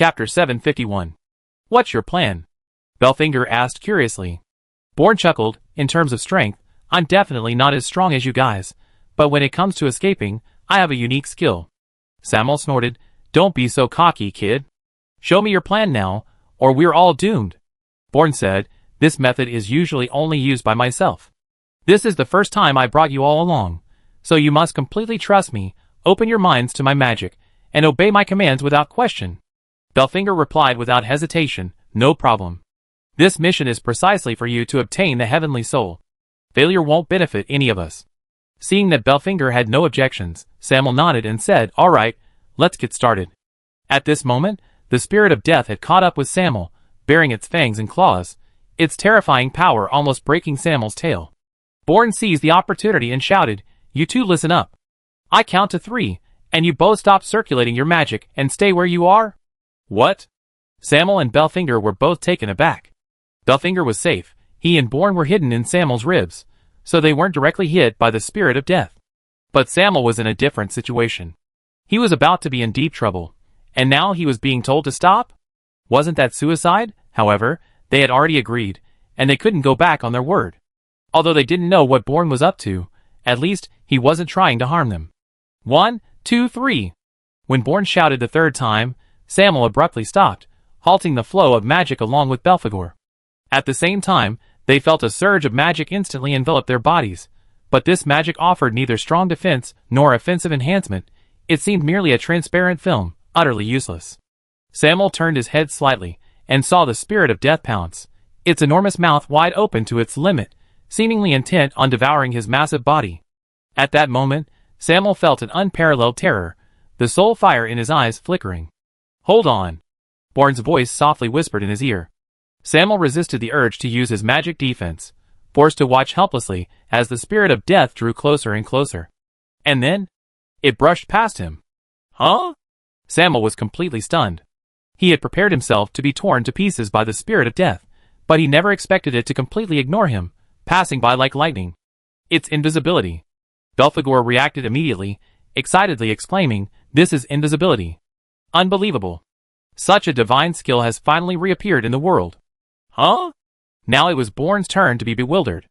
Chapter 751. What's your plan? Belfinger asked curiously. Bourne chuckled. In terms of strength, I'm definitely not as strong as you guys, but when it comes to escaping, I have a unique skill. Samuel snorted. Don't be so cocky, kid. Show me your plan now, or we're all doomed. Bourne said, this method is usually only used by myself. This is the first time I brought you all along, so you must completely trust me, open your minds to my magic, and obey my commands without question. Belfinger replied without hesitation, no problem. This mission is precisely for you to obtain the heavenly soul. Failure won't benefit any of us. Seeing that Belfinger had no objections, Samuel nodded and said, all right, let's get started. At this moment, the spirit of death had caught up with Samuel, bearing its fangs and claws, its terrifying power almost breaking Samuel's tail. Bourne seized the opportunity and shouted, you two listen up. I count to 3, and you both stop circulating your magic and stay where you are. What? Samuel and Belfinger were both taken aback. Belfinger was safe, he and Bourne were hidden in Samuel's ribs, so they weren't directly hit by the spirit of death. But Samuel was in a different situation. He was about to be in deep trouble, and now he was being told to stop? Wasn't that suicide? However, they had already agreed, and they couldn't go back on their word. Although they didn't know what Bourne was up to, at least he wasn't trying to harm them. 1, 2, 3. When Bourne shouted the third time, Samuel abruptly stopped, halting the flow of magic along with Belphegor. At the same time, they felt a surge of magic instantly envelop their bodies, but this magic offered neither strong defense nor offensive enhancement. It seemed merely a transparent film, utterly useless. Samuel turned his head slightly, and saw the spirit of death pounce, its enormous mouth wide open to its limit, seemingly intent on devouring his massive body. At that moment, Samuel felt an unparalleled terror, the soul fire in his eyes flickering. Hold on. Bourne's voice softly whispered in his ear. Samuel resisted the urge to use his magic defense, forced to watch helplessly as the spirit of death drew closer and closer. And then, it brushed past him. Huh? Samuel was completely stunned. He had prepared himself to be torn to pieces by the spirit of death, but he never expected it to completely ignore him, passing by like lightning. It's invisibility. Belphegor reacted immediately, excitedly exclaiming, this is invisibility. Unbelievable. Such a divine skill has finally reappeared in the world. Huh? Now it was Bourne's turn to be bewildered.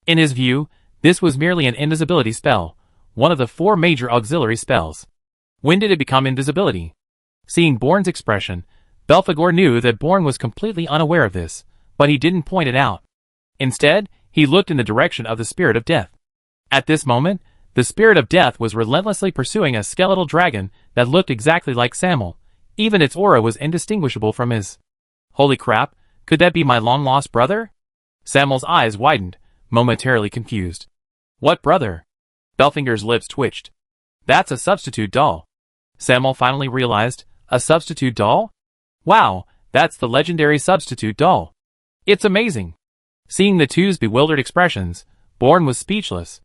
In his view, this was merely an invisibility spell, one of the 4 major auxiliary spells. When did it become invisibility? Seeing Bourne's expression, Belphegor knew that Bourne was completely unaware of this, but he didn't point it out. Instead, he looked in the direction of the spirit of death. At this moment, the spirit of death was relentlessly pursuing a skeletal dragon that looked exactly like Samuel. Even its aura was indistinguishable from his. Holy crap, could that be my long-lost brother? Samuel's eyes widened, momentarily confused. What brother? Belfinger's lips twitched. That's a substitute doll. Samuel finally realized, a substitute doll? Wow, that's the legendary substitute doll. It's amazing. Seeing the two's bewildered expressions, Bourne was speechless.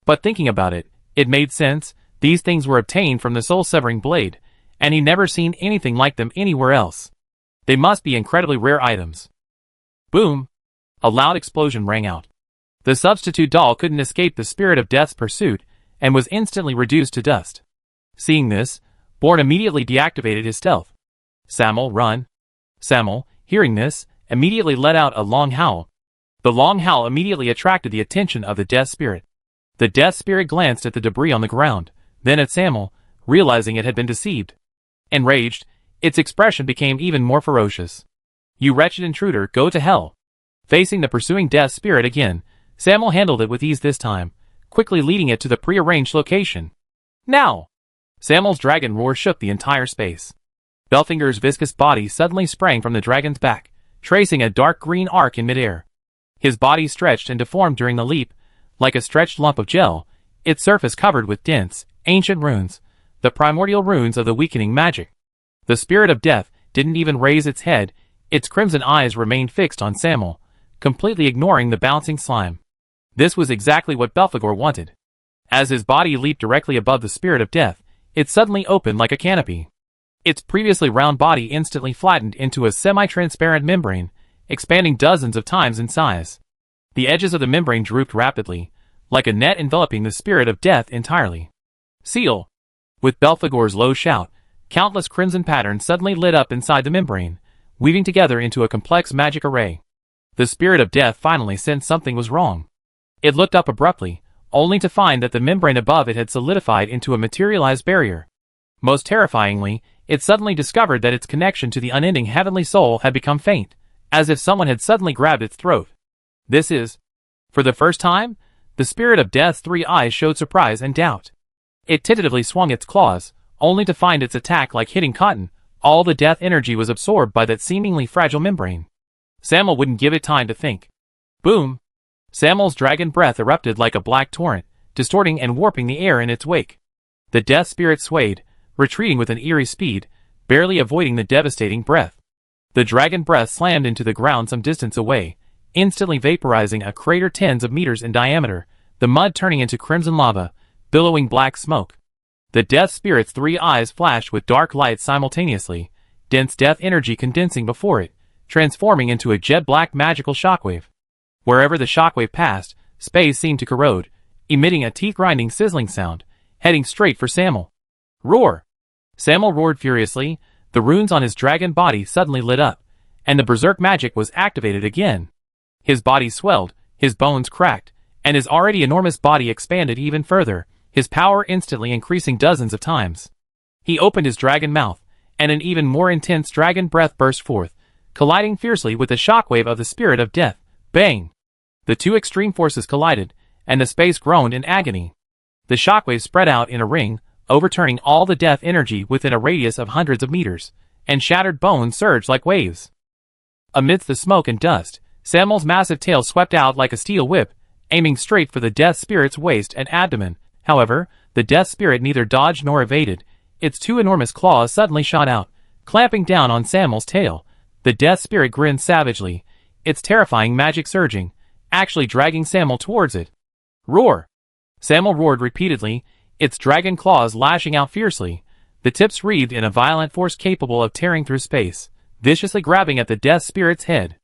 But thinking about it, it made sense. These things were obtained from the soul-severing blade, and he'd never seen anything like them anywhere else. They must be incredibly rare items. Boom! A loud explosion rang out. The substitute doll couldn't escape the spirit of death's pursuit, and was instantly reduced to dust. Seeing this, Bourne immediately deactivated his stealth. Samuel, run! Samuel, hearing this, immediately let out a long howl. The long howl immediately attracted the attention of the death spirit. The death spirit glanced at the debris on the ground, then at Samuel, realizing it had been deceived. Enraged, its expression became even more ferocious. You wretched intruder, go to hell. Facing the pursuing death spirit again, Samuel handled it with ease this time, quickly leading it to the prearranged location. Now! Samuel's dragon roar shook the entire space. Belfinger's viscous body suddenly sprang from the dragon's back, tracing a dark green arc in midair. His body stretched and deformed during the leap, like a stretched lump of gel, its surface covered with dense, ancient runes, the primordial runes of the weakening magic. The spirit of death didn't even raise its head, its crimson eyes remained fixed on Samuel, completely ignoring the bouncing slime. This was exactly what Belphegor wanted. As his body leaped directly above the spirit of death, it suddenly opened like a canopy. Its previously round body instantly flattened into a semi-transparent membrane, expanding dozens of times in size. The edges of the membrane drooped rapidly, like a net enveloping the spirit of death entirely. Seal! With Belphegor's low shout, Countless crimson patterns suddenly lit up inside the membrane, weaving together into a complex magic array. The spirit of death finally sensed something was wrong. It looked up abruptly, only to find that the membrane above it had solidified into a materialized barrier. Most terrifyingly, it suddenly discovered that its connection to the unending heavenly soul had become faint, as if someone had suddenly grabbed its throat. This is... For the first time, the spirit of death's 3 eyes showed surprise and doubt. It tentatively swung its claws, only to find its attack like hitting cotton. All the death energy was absorbed by that seemingly fragile membrane. Samuel wouldn't give it time to think. Boom! Samuel's dragon breath erupted like a black torrent, distorting and warping the air in its wake. The death spirit swayed, retreating with an eerie speed, barely avoiding the devastating breath. The dragon breath slammed into the ground some distance away, instantly vaporizing a crater tens of meters in diameter, the mud turning into crimson lava, billowing black smoke. The death spirit's 3 eyes flashed with dark light simultaneously, dense death energy condensing before it, transforming into a jet-black magical shockwave. Wherever the shockwave passed, space seemed to corrode, emitting a teeth-grinding sizzling sound, heading straight for Samuel. Roar! Samuel roared furiously, the runes on his dragon body suddenly lit up, and the berserk magic was activated again. His body swelled, his bones cracked, and his already enormous body expanded even further, his power instantly increasing dozens of times. He opened his dragon mouth, and an even more intense dragon breath burst forth, colliding fiercely with the shockwave of the spirit of death. Bang! The 2 extreme forces collided, and the space groaned in agony. The shockwave spread out in a ring, overturning all the death energy within a radius of hundreds of meters, and shattered bones surged like waves. Amidst the smoke and dust, Samuel's massive tail swept out like a steel whip, aiming straight for the death spirit's waist and abdomen. However, the death spirit neither dodged nor evaded. Its 2 enormous claws suddenly shot out, clamping down on Samuel's tail. The death spirit grinned savagely, its terrifying magic surging, actually dragging Samuel towards it. Roar! Samuel roared repeatedly, its dragon claws lashing out fiercely, the tips wreathed in a violent force capable of tearing through space, viciously grabbing at the death spirit's head.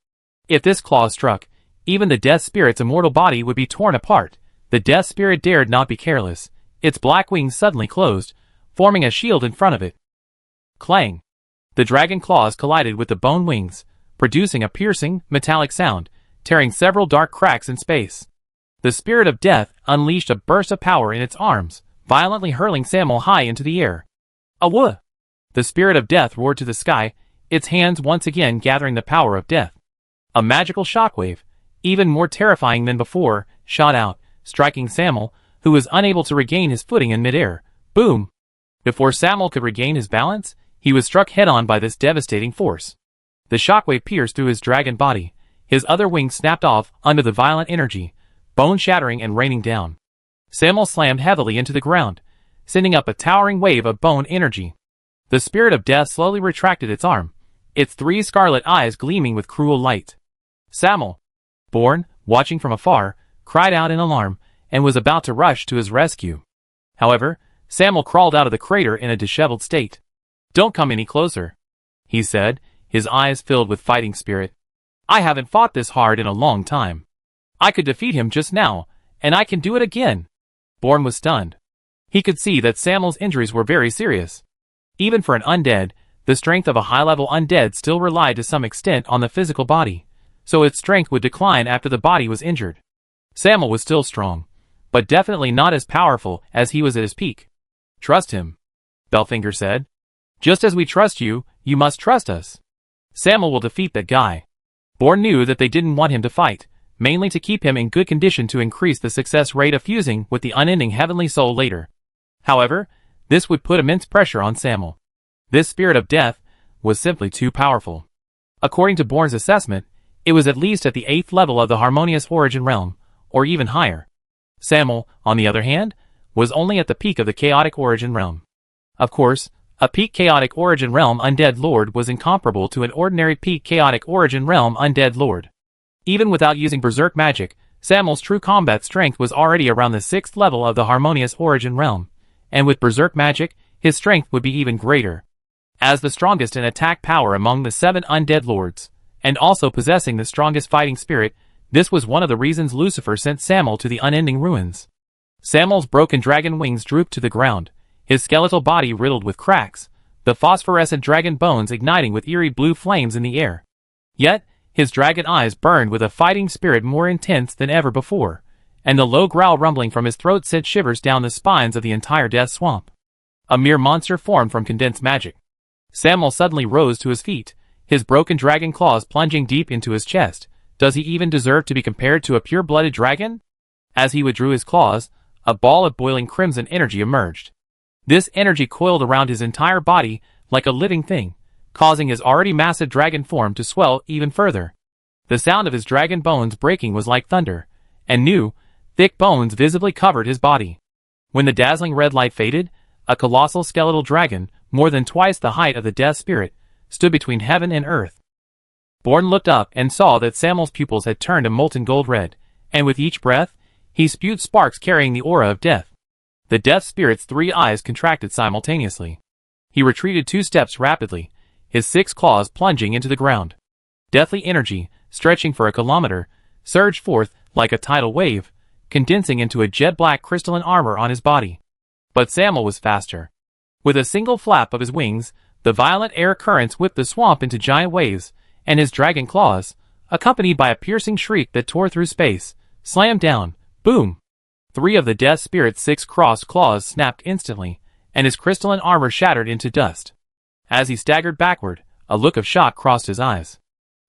If this claw struck, even the death spirit's immortal body would be torn apart. The death spirit dared not be careless. Its black wings suddenly closed, forming a shield in front of it. Clang! The dragon claws collided with the bone wings, producing a piercing, metallic sound, tearing several dark cracks in space. The spirit of death unleashed a burst of power in its arms, violently hurling Samuel high into the air. Awooh! The spirit of death roared to the sky, its hands once again gathering the power of death. A magical shockwave, even more terrifying than before, shot out, striking Samuel, who was unable to regain his footing in midair. Boom! Before Samuel could regain his balance, he was struck head-on by this devastating force. The shockwave pierced through his dragon body, his other wings snapped off under the violent energy, bone shattering and raining down. Samuel slammed heavily into the ground, sending up a towering wave of bone energy. The spirit of death slowly retracted its arm, its 3 scarlet eyes gleaming with cruel light. Samuel, Born, watching from afar, cried out in alarm, and was about to rush to his rescue. However, Samuel crawled out of the crater in a disheveled state. "Don't come any closer," he said, his eyes filled with fighting spirit. "I haven't fought this hard in a long time. I could defeat him just now, and I can do it again." Bourne was stunned. He could see that Samuel's injuries were very serious. Even for an undead, the strength of a high-level undead still relied to some extent on the physical body, so its strength would decline after the body was injured. Samuel was still strong, but definitely not as powerful as he was at his peak. "Trust him," Belfinger said. "Just as we trust you, you must trust us. Samuel will defeat that guy." Bourne knew that they didn't want him to fight, mainly to keep him in good condition to increase the success rate of fusing with the unending heavenly soul later. However, this would put immense pressure on Samuel. This spirit of death was simply too powerful. According to Bourne's assessment, it was at least at the 8th level of the harmonious origin realm, or even higher. Samuel, on the other hand, was only at the peak of the chaotic origin realm. Of course, a peak chaotic origin realm undead lord was incomparable to an ordinary peak chaotic origin realm undead lord. Even without using berserk magic, Samuel's true combat strength was already around the 6th level of the harmonious origin realm, and with berserk magic, his strength would be even greater. As the strongest in attack power among the 7 undead lords, and also possessing the strongest fighting spirit, this was one of the reasons Lucifer sent Samuel to the unending ruins. Samuel's broken dragon wings drooped to the ground, his skeletal body riddled with cracks, the phosphorescent dragon bones igniting with eerie blue flames in the air. Yet, his dragon eyes burned with a fighting spirit more intense than ever before, and the low growl rumbling from his throat sent shivers down the spines of the entire death swamp. A mere monster formed from condensed magic. Samuel suddenly rose to his feet, his broken dragon claws plunging deep into his chest. Does he even deserve to be compared to a pure-blooded dragon? As he withdrew his claws, a ball of boiling crimson energy emerged. This energy coiled around his entire body like a living thing, causing his already massive dragon form to swell even further. The sound of his dragon bones breaking was like thunder, and new, thick bones visibly covered his body. When the dazzling red light faded, a colossal skeletal dragon, more than twice the height of the death spirit, stood between heaven and earth. Bourne looked up and saw that Samuel's pupils had turned a molten gold red, and with each breath, he spewed sparks carrying the aura of death. The death spirit's 3 eyes contracted simultaneously. He retreated 2 steps rapidly, his 6 claws plunging into the ground. Deathly energy, stretching for a kilometer, surged forth like a tidal wave, condensing into a jet-black crystalline armor on his body. But Samuel was faster. With a single flap of his wings, the violent air currents whipped the swamp into giant waves, and his dragon claws, accompanied by a piercing shriek that tore through space, slammed down. Boom! 3 of the death spirit's 6 crossed claws snapped instantly, and his crystalline armor shattered into dust. As he staggered backward, a look of shock crossed his eyes.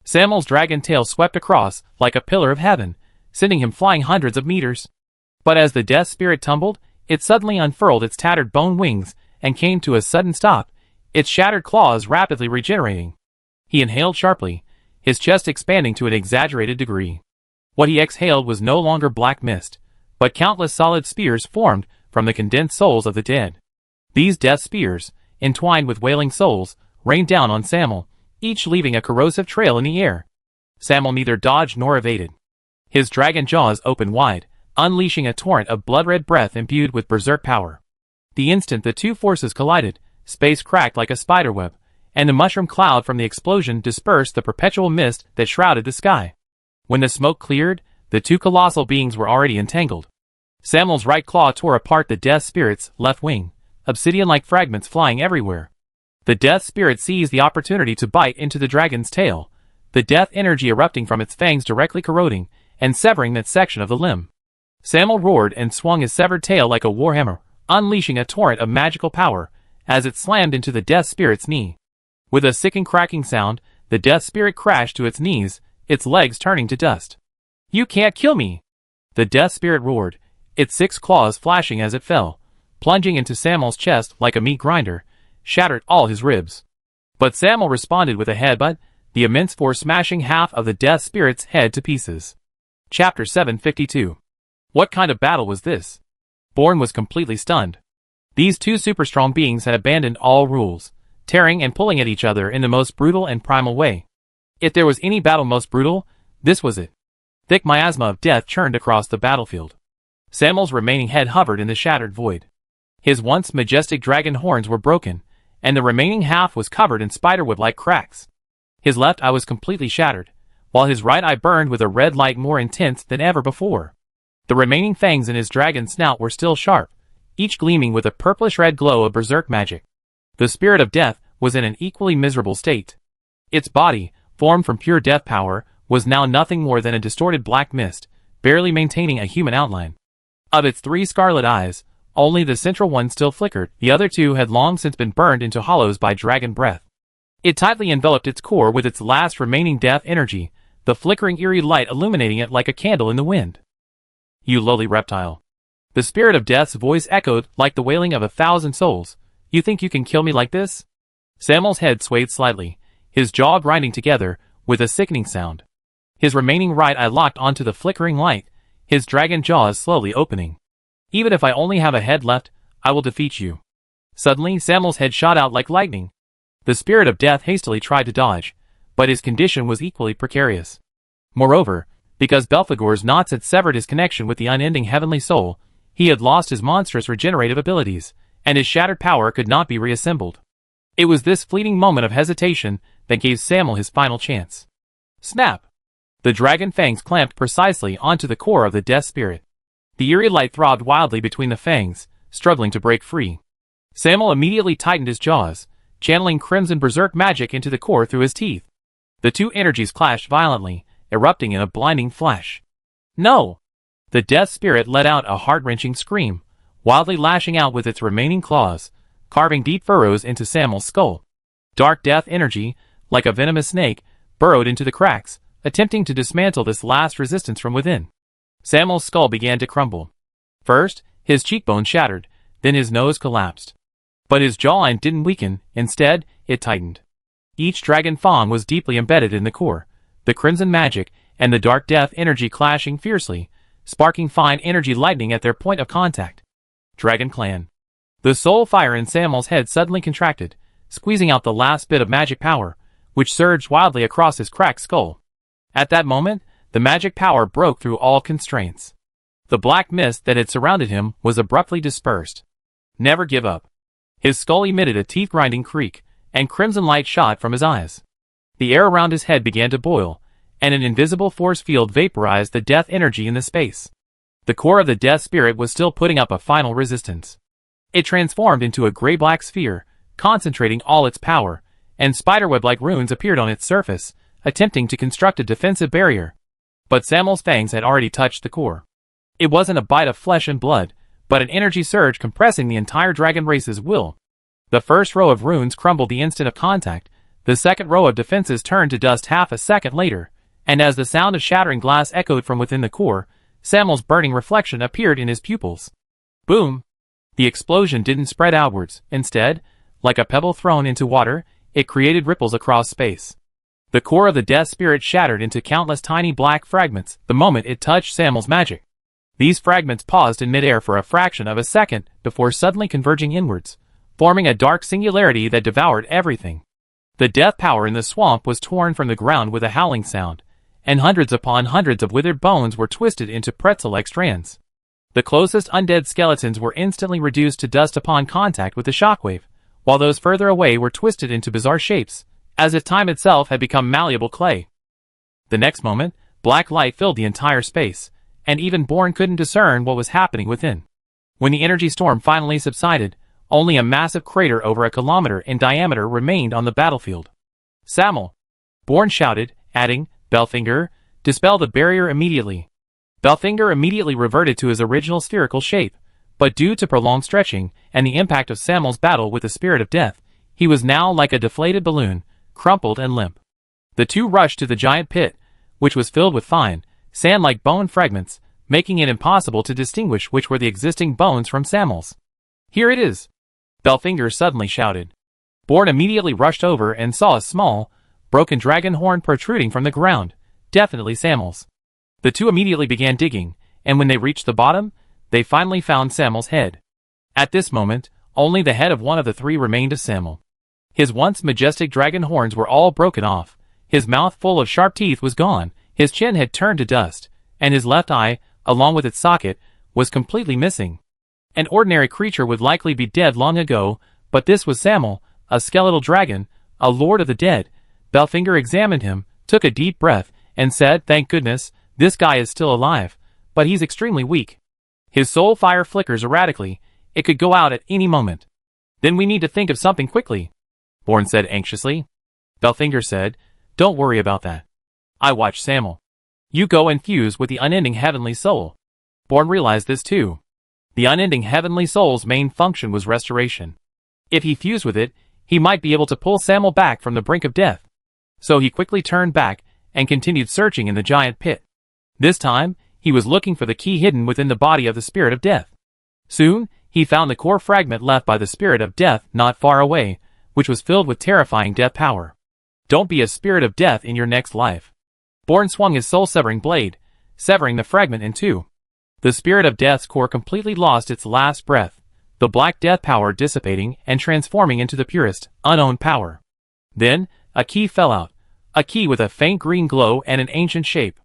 Samuel's dragon tail swept across like a pillar of heaven, sending him flying hundreds of meters. But as the death spirit tumbled, it suddenly unfurled its tattered bone wings and came to a sudden stop, its shattered claws rapidly regenerating. He inhaled sharply, his chest expanding to an exaggerated degree. What he exhaled was no longer black mist, but countless solid spears formed from the condensed souls of the dead. These death spears, entwined with wailing souls, rained down on Samuel, each leaving a corrosive trail in the air. Samuel neither dodged nor evaded. His dragon jaws opened wide, unleashing a torrent of blood-red breath imbued with berserk power. The instant the 2 forces collided, space cracked like a spiderweb, and the mushroom cloud from the explosion dispersed the perpetual mist that shrouded the sky. When the smoke cleared, the 2 colossal beings were already entangled. Samuel's right claw tore apart the death spirit's left wing, obsidian-like fragments flying everywhere. The death spirit seized the opportunity to bite into the dragon's tail, the death energy erupting from its fangs directly corroding and severing that section of the limb. Samuel roared and swung his severed tail like a warhammer, unleashing a torrent of magical power as it slammed into the death spirit's knee. With a sickening cracking sound, the death spirit crashed to its knees, its legs turning to dust. "You can't kill me!" The death spirit roared, its 6 claws flashing as it fell, plunging into Samuel's chest like a meat grinder, shattered all his ribs. But Samuel responded with a headbutt, the immense force smashing half of the death spirit's head to pieces. Chapter 752. What kind of battle was this? Bourne was completely stunned. These 2 super-strong beings had abandoned all rules, tearing and pulling at each other in the most brutal and primal way. If there was any battle most brutal, this was it. Thick miasma of death churned across the battlefield. Samuel's remaining head hovered in the shattered void. His once majestic dragon horns were broken, and the remaining half was covered in spiderweb-like cracks. His left eye was completely shattered, while his right eye burned with a red light more intense than ever before. The remaining fangs in his dragon snout were still sharp, each gleaming with a purplish-red glow of berserk magic. The spirit of death was in an equally miserable state. Its body, formed from pure death power, was now nothing more than a distorted black mist, barely maintaining a human outline. Of its 3 scarlet eyes, only the central one still flickered, the other 2 had long since been burned into hollows by dragon breath. It tightly enveloped its core with its last remaining death energy, the flickering eerie light illuminating it like a candle in the wind. "You lowly reptile." The spirit of death's voice echoed like the wailing of 1,000 souls. "You think you can kill me like this?" Samuel's head swayed slightly, his jaw grinding together with a sickening sound. His remaining right eye locked onto the flickering light, his dragon jaws slowly opening. "Even if I only have a head left, I will defeat you." Suddenly, Samuel's head shot out like lightning. The spirit of death hastily tried to dodge, but his condition was equally precarious. Moreover, because Belphegor's knots had severed his connection with the unending heavenly soul, he had lost his monstrous regenerative abilities, and his shattered power could not be reassembled. It was this fleeting moment of hesitation that gave Samuel his final chance. Snap! The dragon fangs clamped precisely onto the core of the death spirit. The eerie light throbbed wildly between the fangs, struggling to break free. Samuel immediately tightened his jaws, channeling crimson berserk magic into the core through his teeth. The two energies clashed violently, erupting in a blinding flash. No! The death spirit let out a heart-wrenching scream, wildly lashing out with its remaining claws, carving deep furrows into Samuel's skull. Dark death energy, like a venomous snake, burrowed into the cracks, attempting to dismantle this last resistance from within. Samuel's skull began to crumble. First, his cheekbone shattered, then his nose collapsed. But his jawline didn't weaken, instead, it tightened. Each dragon fang was deeply embedded in the core, the crimson magic and the dark death energy clashing fiercely, sparking fine energy lightning at their point of contact. Dragon Clan. The soul fire in Samuel's head suddenly contracted, squeezing out the last bit of magic power, which surged wildly across his cracked skull. At that moment, the magic power broke through all constraints. The black mist that had surrounded him was abruptly dispersed. Never give up. His skull emitted a teeth-grinding creak, and crimson light shot from his eyes. The air around his head began to boil, and an invisible force field vaporized the death energy in the space. The core of the death spirit was still putting up a final resistance. It transformed into a gray-black sphere, concentrating all its power, and spiderweb-like runes appeared on its surface, attempting to construct a defensive barrier. But Samuel's fangs had already touched the core. It wasn't a bite of flesh and blood, but an energy surge compressing the entire dragon race's will. The first row of runes crumbled the instant of contact, the second row of defenses turned to dust half a second later, and as the sound of shattering glass echoed from within the core, Samuel's burning reflection appeared in his pupils. Boom! The explosion didn't spread outwards. Instead, like a pebble thrown into water, it created ripples across space. The core of the death spirit shattered into countless tiny black fragments the moment it touched Samuel's magic. These fragments paused in midair for a fraction of a second before suddenly converging inwards, forming a dark singularity that devoured everything. The death power in the swamp was torn from the ground with a howling sound, and hundreds upon hundreds of withered bones were twisted into pretzel-like strands. The closest undead skeletons were instantly reduced to dust upon contact with the shockwave, while those further away were twisted into bizarre shapes, as if time itself had become malleable clay. The next moment, black light filled the entire space, and even Bourne couldn't discern what was happening within. When the energy storm finally subsided, only a massive crater over a kilometer in diameter remained on the battlefield. Samuel! Bourne shouted, adding, Belfinger, dispel the barrier immediately. Belfinger immediately reverted to his original spherical shape, but due to prolonged stretching and the impact of Samuel's battle with the spirit of death, he was now like a deflated balloon, crumpled and limp. The two rushed to the giant pit, which was filled with fine, sand-like bone fragments, making it impossible to distinguish which were the existing bones from Samuel's. Here it is! Belfinger suddenly shouted. Bourne immediately rushed over and saw a small, broken dragon horn protruding from the ground, definitely Samuel's. The two immediately began digging, and when they reached the bottom, they finally found Samuel's head. At this moment, only the head of one of the three remained of Samuel. His once majestic dragon horns were all broken off, his mouth full of sharp teeth was gone, his chin had turned to dust, and his left eye, along with its socket, was completely missing. An ordinary creature would likely be dead long ago, but this was Samuel, a skeletal dragon, a lord of the dead. Belfinger examined him, took a deep breath, and said, "Thank goodness, this guy is still alive, but he's extremely weak. His soul fire flickers erratically, it could go out at any moment. Then we need to think of something quickly," Bourne said anxiously. Belfinger said, "Don't worry about that. I watched Samuel. You go and fuse with the unending heavenly soul." Bourne realized this too. The unending heavenly soul's main function was restoration. If he fused with it, he might be able to pull Samuel back from the brink of death. So he quickly turned back and continued searching in the giant pit. This time, he was looking for the key hidden within the body of the spirit of death. Soon, he found the core fragment left by the spirit of death not far away, which was filled with terrifying death power. Don't be a spirit of death in your next life. Bourne swung his soul-severing blade, severing the fragment in two. The spirit of death's core completely lost its last breath, the black death power dissipating and transforming into the purest, unowned power. Then, a key fell out, a key with a faint green glow and an ancient shape.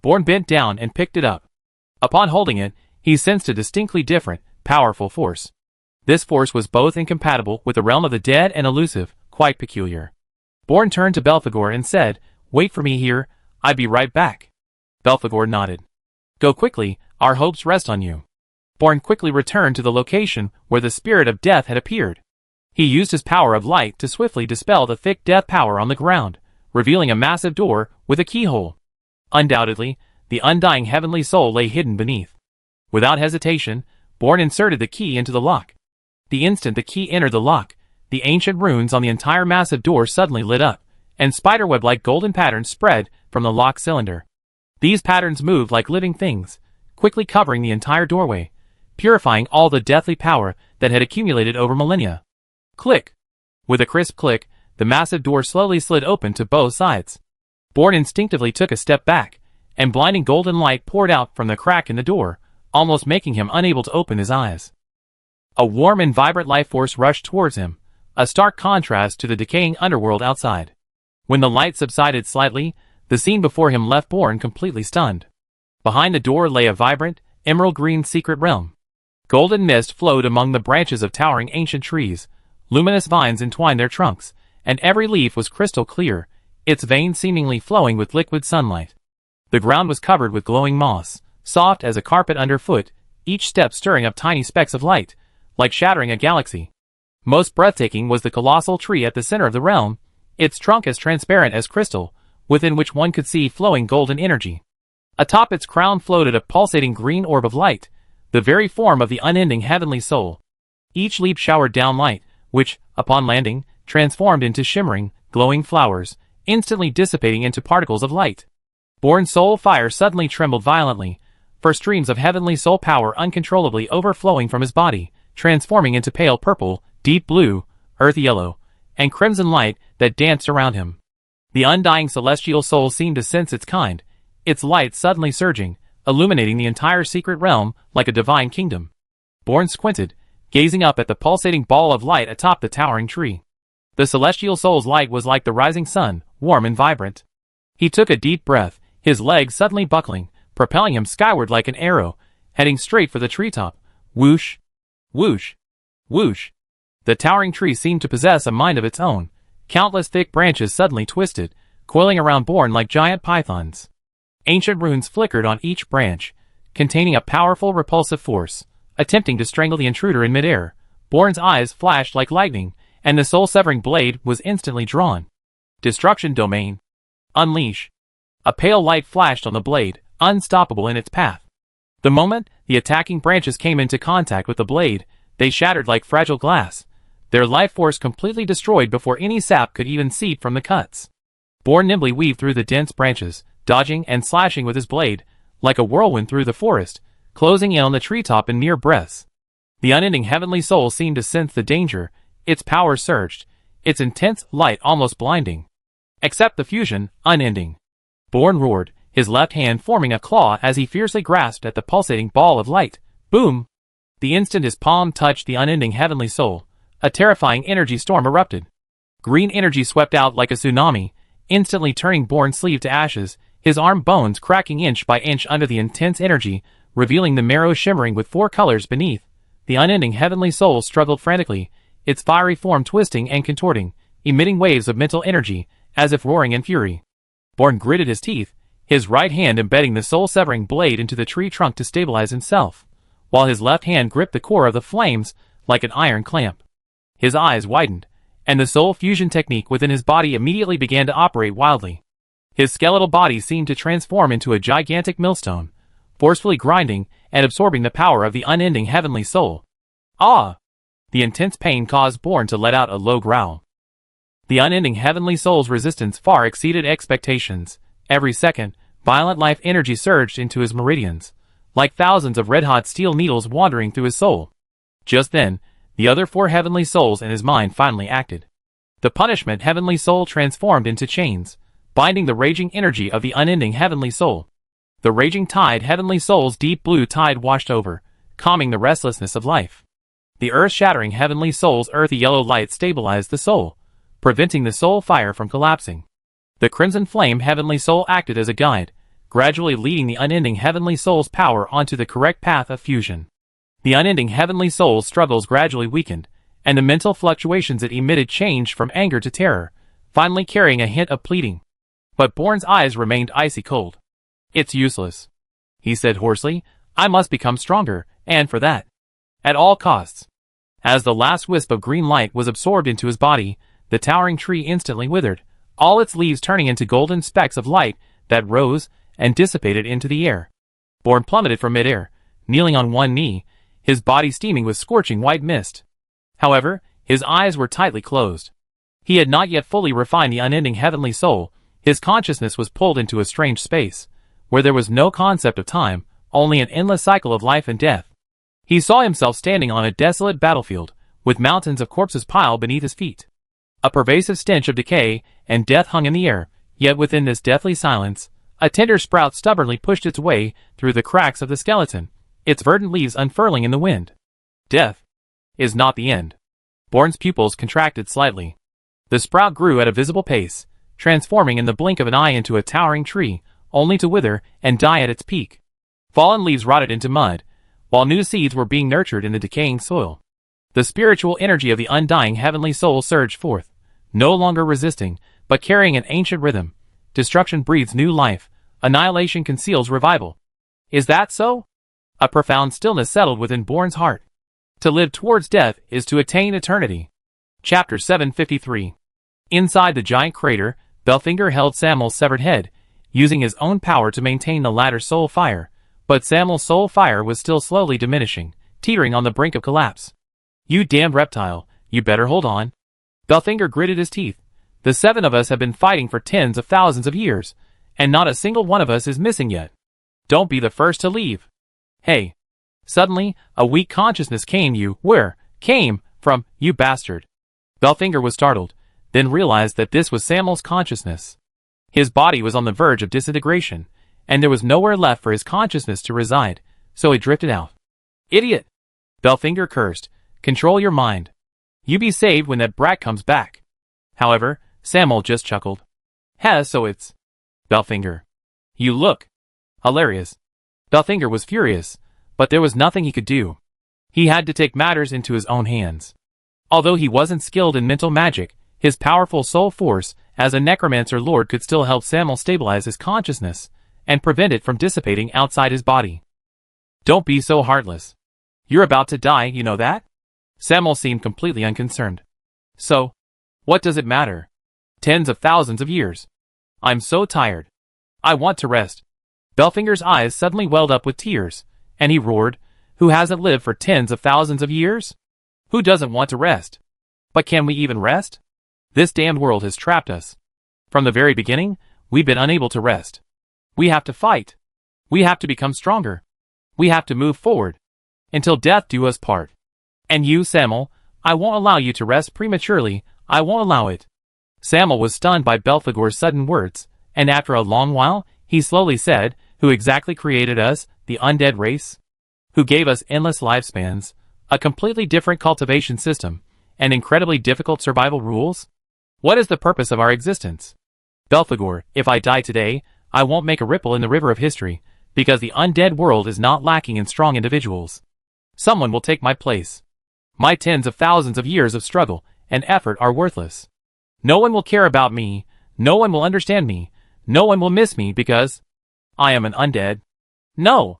Bourne bent down and picked it up. Upon holding it, he sensed a distinctly different, powerful force. This force was both incompatible with the realm of the dead and elusive, quite peculiar. Bourne turned to Belphegor and said, "Wait for me here, I'll be right back." Belphegor nodded. "Go quickly, our hopes rest on you." Bourne quickly returned to the location where the spirit of death had appeared. He used his power of light to swiftly dispel the thick death power on the ground, revealing a massive door with a keyhole. Undoubtedly, the undying heavenly soul lay hidden beneath. Without hesitation, Bourne inserted the key into the lock. The instant the key entered the lock, the ancient runes on the entire massive door suddenly lit up, and spiderweb-like golden patterns spread from the lock cylinder. These patterns moved like living things, quickly covering the entire doorway, purifying all the deathly power that had accumulated over millennia. Click! With a crisp click, the massive door slowly slid open to both sides. Bourne instinctively took a step back, and blinding golden light poured out from the crack in the door, almost making him unable to open his eyes. A warm and vibrant life force rushed towards him, a stark contrast to the decaying underworld outside. When the light subsided slightly, the scene before him left Bourne completely stunned. Behind the door lay a vibrant, emerald-green secret realm. Golden mist flowed among the branches of towering ancient trees, luminous vines entwined their trunks, and every leaf was crystal clear, its veins seemingly flowing with liquid sunlight. The ground was covered with glowing moss, soft as a carpet underfoot, each step stirring up tiny specks of light, like shattering a galaxy. Most breathtaking was the colossal tree at the center of the realm, its trunk as transparent as crystal, within which one could see flowing golden energy. Atop its crown floated a pulsating green orb of light, the very form of the unending heavenly soul. Each leaf showered down light, which, upon landing, transformed into shimmering, glowing flowers, instantly dissipating into particles of light. Bourne's soul fire suddenly trembled violently, for streams of heavenly soul power uncontrollably overflowing from his body, transforming into pale purple, deep blue, earth yellow, and crimson light that danced around him. The undying celestial soul seemed to sense its kind, its light suddenly surging, illuminating the entire secret realm like a divine kingdom. Bourne squinted, gazing up at the pulsating ball of light atop the towering tree. The celestial soul's light was like the rising sun, warm and vibrant. He took a deep breath, his legs suddenly buckling, propelling him skyward like an arrow, heading straight for the treetop. Whoosh! Whoosh! Whoosh! The towering tree seemed to possess a mind of its own. Countless thick branches suddenly twisted, coiling around Bourne like giant pythons. Ancient runes flickered on each branch, containing a powerful repulsive force. Attempting to strangle the intruder in midair, Bourne's eyes flashed like lightning, and the soul-severing blade was instantly drawn. Destruction domain. Unleash. A pale light flashed on the blade, unstoppable in its path. The moment the attacking branches came into contact with the blade, they shattered like fragile glass, their life force completely destroyed before any sap could even seep from the cuts. Bourne nimbly weaved through the dense branches, dodging and slashing with his blade, like a whirlwind through the forest, closing in on the treetop in mere breaths. The unending heavenly soul seemed to sense the danger, its power surged, its intense light almost blinding. Except the fusion, unending. Bourne roared, his left hand forming a claw as he fiercely grasped at the pulsating ball of light. Boom! The instant his palm touched the unending heavenly soul, a terrifying energy storm erupted. Green energy swept out like a tsunami, instantly turning Bourne's sleeve to ashes, his arm bones cracking inch by inch under the intense energy, revealing the marrow shimmering with 4 colors beneath. The unending heavenly soul struggled frantically, its fiery form twisting and contorting, emitting waves of mental energy, as if roaring in fury. Bourne gritted his teeth, his right hand embedding the soul-severing blade into the tree trunk to stabilize himself, while his left hand gripped the core of the flames like an iron clamp. His eyes widened, and the soul fusion technique within his body immediately began to operate wildly. His skeletal body seemed to transform into a gigantic millstone, forcefully grinding and absorbing the power of the unending heavenly soul. Ah! The intense pain caused Bourne to let out a low growl. The unending heavenly soul's resistance far exceeded expectations. Every second, violent life energy surged into his meridians, like thousands of red-hot steel needles wandering through his soul. Just then, the other 4 heavenly souls in his mind finally acted. The punishment heavenly soul transformed into chains, binding the raging energy of the unending heavenly soul. The raging tide heavenly soul's deep blue tide washed over, calming the restlessness of life. The earth-shattering heavenly soul's earthy yellow light stabilized the soul, preventing the soul fire from collapsing. The crimson flame heavenly soul acted as a guide, gradually leading the unending heavenly soul's power onto the correct path of fusion. The unending heavenly soul's struggles gradually weakened, and the mental fluctuations it emitted changed from anger to terror, finally carrying a hint of pleading. But Bourne's eyes remained icy cold. "It's useless," he said hoarsely. "I must become stronger, and for that, at all costs." As the last wisp of green light was absorbed into his body, the towering tree instantly withered, all its leaves turning into golden specks of light that rose and dissipated into the air. Born plummeted from midair, kneeling on one knee, his body steaming with scorching white mist. However, his eyes were tightly closed. He had not yet fully refined the unending heavenly soul. His consciousness was pulled into a strange space, where there was no concept of time, only an endless cycle of life and death. He saw himself standing on a desolate battlefield, with mountains of corpses piled beneath his feet. A pervasive stench of decay and death hung in the air, yet within this deathly silence, a tender sprout stubbornly pushed its way through the cracks of the skeleton, its verdant leaves unfurling in the wind. Death is not the end. Born's pupils contracted slightly. The sprout grew at a visible pace, transforming in the blink of an eye into a towering tree, only to wither and die at its peak. Fallen leaves rotted into mud, while new seeds were being nurtured in the decaying soil. The spiritual energy of the undying heavenly soul surged forth, no longer resisting, but carrying an ancient rhythm. Destruction breathes new life, annihilation conceals revival. Is that so? A profound stillness settled within Born's heart. To live towards death is to attain eternity. Chapter 753. Inside the giant crater, Belfinger held Samuel's severed head, using his own power to maintain the latter's soul fire, but Samuel's soul fire was still slowly diminishing, teetering on the brink of collapse. You damned reptile, you better hold on. Belfinger gritted his teeth. The 7 of us have been fighting for tens of thousands of years, and not a single one of us is missing yet. Don't be the first to leave. Hey. Suddenly, a weak consciousness came from, you bastard. Belfinger was startled, then realized that this was Samuel's consciousness. His body was on the verge of disintegration, and there was nowhere left for his consciousness to reside, so it drifted out. Idiot! Belfinger cursed. Control your mind. You be saved when that brat comes back. However, Samuel just chuckled. So it's Belfinger. You look hilarious. Belfinger was furious, but there was nothing he could do. He had to take matters into his own hands. Although he wasn't skilled in mental magic, his powerful soul force as a necromancer lord could still help Samuel stabilize his consciousness and prevent it from dissipating outside his body. Don't be so heartless. You're about to die, you know that? Samuel seemed completely unconcerned. So, what does it matter? Tens of thousands of years. I'm so tired. I want to rest. Belfinger's eyes suddenly welled up with tears, and he roared, Who hasn't lived for tens of thousands of years? Who doesn't want to rest? But can we even rest? This damned world has trapped us. From the very beginning, we've been unable to rest. We have to fight. We have to become stronger. We have to move forward. Until death do us part. And you, Samuel, I won't allow you to rest prematurely, I won't allow it. Samuel was stunned by Belfagor's sudden words, and after a long while, he slowly said, Who exactly created us, the undead race? Who gave us endless lifespans, a completely different cultivation system, and incredibly difficult survival rules? What is the purpose of our existence? Belfagor, if I die today, I won't make a ripple in the river of history, because the undead world is not lacking in strong individuals. Someone will take my place. My tens of thousands of years of struggle and effort are worthless. No one will care about me, no one will understand me, no one will miss me because I am an undead. No!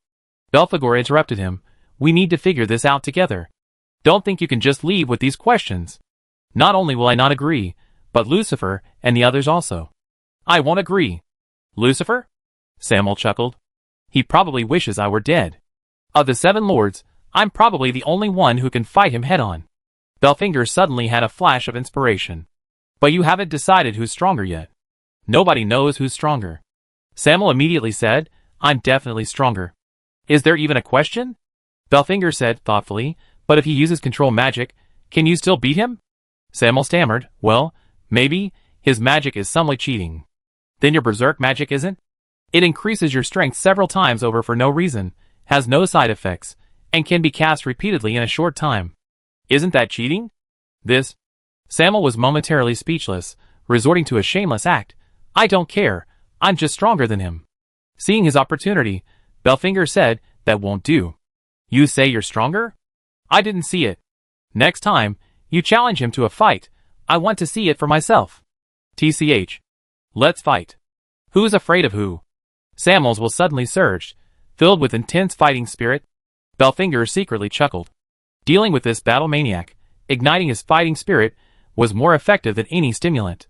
Belfagor interrupted him. We need to figure this out together. Don't think you can just leave with these questions. Not only will I not agree, but Lucifer and the others also. I won't agree. Lucifer? Samuel chuckled. He probably wishes I were dead. Of the 7 lords, I'm probably the only one who can fight him head-on. Belfinger suddenly had a flash of inspiration. But you haven't decided who's stronger yet. Nobody knows who's stronger. Samuel immediately said, I'm definitely stronger. Is there even a question? Belfinger said thoughtfully, but if he uses control magic, can you still beat him? Samuel stammered, well, maybe, his magic is somewhat cheating. Then your berserk magic isn't? It increases your strength several times over for no reason, has no side effects, and can be cast repeatedly in a short time. Isn't that cheating? Samuel was momentarily speechless, resorting to a shameless act. I don't care, I'm just stronger than him. Seeing his opportunity, Belfinger said, that won't do. You say you're stronger? I didn't see it. Next time, you challenge him to a fight, I want to see it for myself. TCH. Let's fight. Who's afraid of who? Samuel's will suddenly surged, filled with intense fighting spirit. Belfinger secretly chuckled. Dealing with this battle maniac, igniting his fighting spirit, was more effective than any stimulant.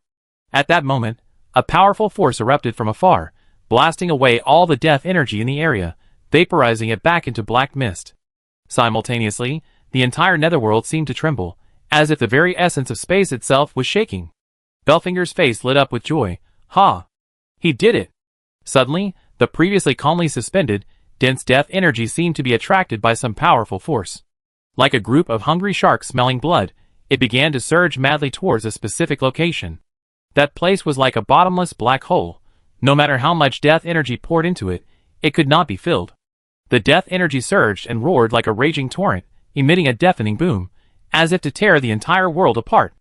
At that moment, a powerful force erupted from afar, blasting away all the death energy in the area, vaporizing it back into black mist. Simultaneously, the entire netherworld seemed to tremble, as if the very essence of space itself was shaking. Belfinger's face lit up with joy. Ha! He did it! Suddenly, the previously calmly suspended, dense death energy seemed to be attracted by some powerful force. Like a group of hungry sharks smelling blood, it began to surge madly towards a specific location. That place was like a bottomless black hole. No matter how much death energy poured into it, it could not be filled. The death energy surged and roared like a raging torrent, emitting a deafening boom, as if to tear the entire world apart.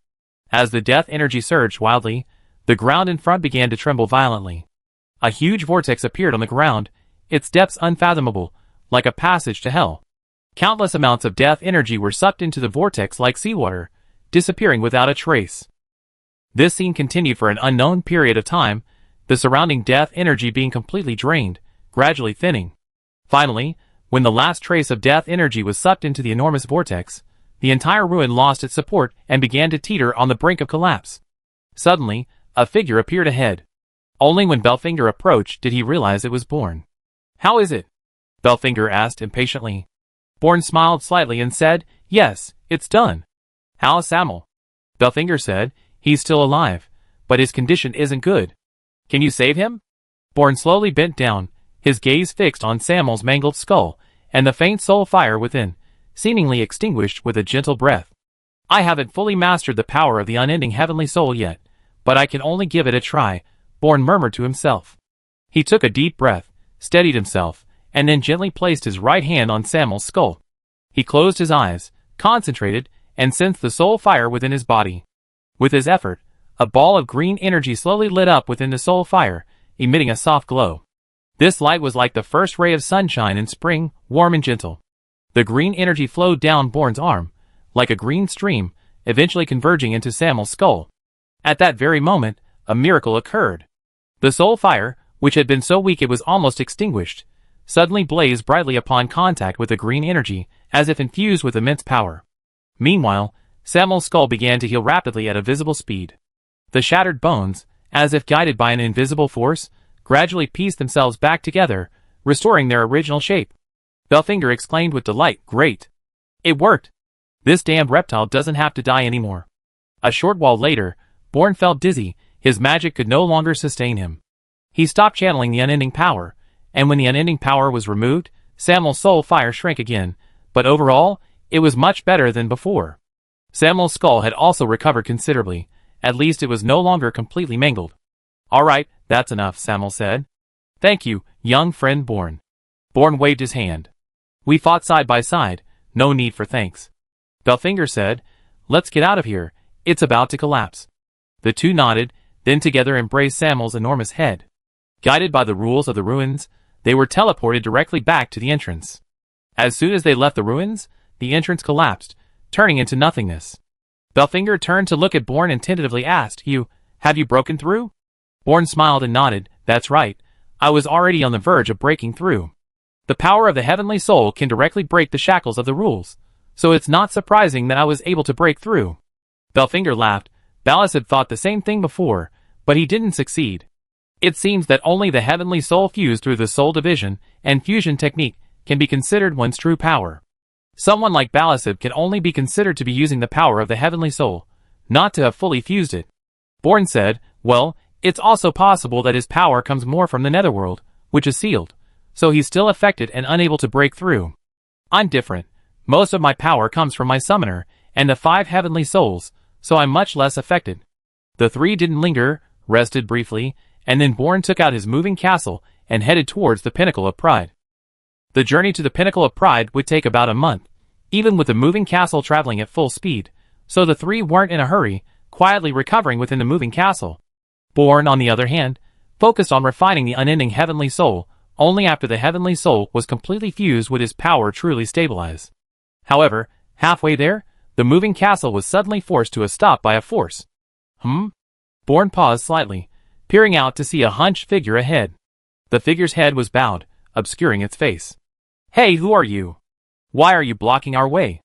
As the death energy surged wildly, the ground in front began to tremble violently. A huge vortex appeared on the ground, its depths unfathomable, like a passage to hell. Countless amounts of death energy were sucked into the vortex like seawater, disappearing without a trace. This scene continued for an unknown period of time, the surrounding death energy being completely drained, gradually thinning. Finally, when the last trace of death energy was sucked into the enormous vortex, the entire ruin lost its support and began to teeter on the brink of collapse. Suddenly, a figure appeared ahead. Only when Belfinger approached did he realize it was Born. "How is it?" Belfinger asked impatiently. Born smiled slightly and said, "Yes, it's done." "How's Samuel?" Belfinger said, "He's still alive, but his condition isn't good. Can you save him?" Born slowly bent down, his gaze fixed on Samuel's mangled skull, and the faint soul fire within, seemingly extinguished with a gentle breath. "I haven't fully mastered the power of the unending heavenly soul yet, but I can only give it a try," Born murmured to himself. He took a deep breath, steadied himself, and then gently placed his right hand on Samuel's skull. He closed his eyes, concentrated, and sensed the soul fire within his body. With his effort, a ball of green energy slowly lit up within the soul fire, emitting a soft glow. This light was like the first ray of sunshine in spring, warm and gentle. The green energy flowed down Born's arm, like a green stream, eventually converging into Samuel's skull. At that very moment, a miracle occurred. The soul fire, which had been so weak it was almost extinguished, suddenly blazed brightly upon contact with the green energy, as if infused with immense power. Meanwhile, Samuel's skull began to heal rapidly at a visible speed. The shattered bones, as if guided by an invisible force, gradually pieced themselves back together, restoring their original shape. Belfinger exclaimed with delight, "Great! It worked! This damned reptile doesn't have to die anymore." A short while later, Born felt dizzy, his magic could no longer sustain him. He stopped channeling the unending power, and when the unending power was removed, Samuel's soul fire shrank again, but overall, it was much better than before. Samuel's skull had also recovered considerably, at least it was no longer completely mangled. "All right, that's enough," Samuel said. "Thank you, young friend Born." Born waved his hand. "We fought side by side, no need for thanks." Belfinger said, "Let's get out of here, it's about to collapse." The two nodded, then together embraced Samuel's enormous head. Guided by the rules of the ruins, they were teleported directly back to the entrance. As soon as they left the ruins, the entrance collapsed, turning into nothingness. Belfinger turned to look at Born and tentatively asked, Have you broken through?" Born smiled and nodded, "That's right, I was already on the verge of breaking through. The power of the heavenly soul can directly break the shackles of the rules, so it's not surprising that I was able to break through." Belfinger laughed. Ballas had thought the same thing before, but he didn't succeed. It seems that only the heavenly soul fused through the soul division and fusion technique can be considered one's true power. Someone like Balasib can only be considered to be using the power of the heavenly soul, not to have fully fused it. Born said, "Well, it's also possible that his power comes more from the netherworld, which is sealed, so he's still affected and unable to break through. I'm different. Most of my power comes from my summoner and the 5 heavenly souls, so I'm much less affected." The three didn't linger, rested briefly, and then Born took out his moving castle and headed towards the Pinnacle of Pride. The journey to the Pinnacle of Pride would take about a month, even with the moving castle traveling at full speed, so the three weren't in a hurry, quietly recovering within the moving castle. Born, on the other hand, focused on refining the unending heavenly soul. Only after the heavenly soul was completely fused would his power truly stabilize. However, halfway there, the moving castle was suddenly forced to a stop by a force. Born paused slightly, peering out to see a hunched figure ahead. The figure's head was bowed, obscuring its face. "Hey, who are you? Why are you blocking our way?"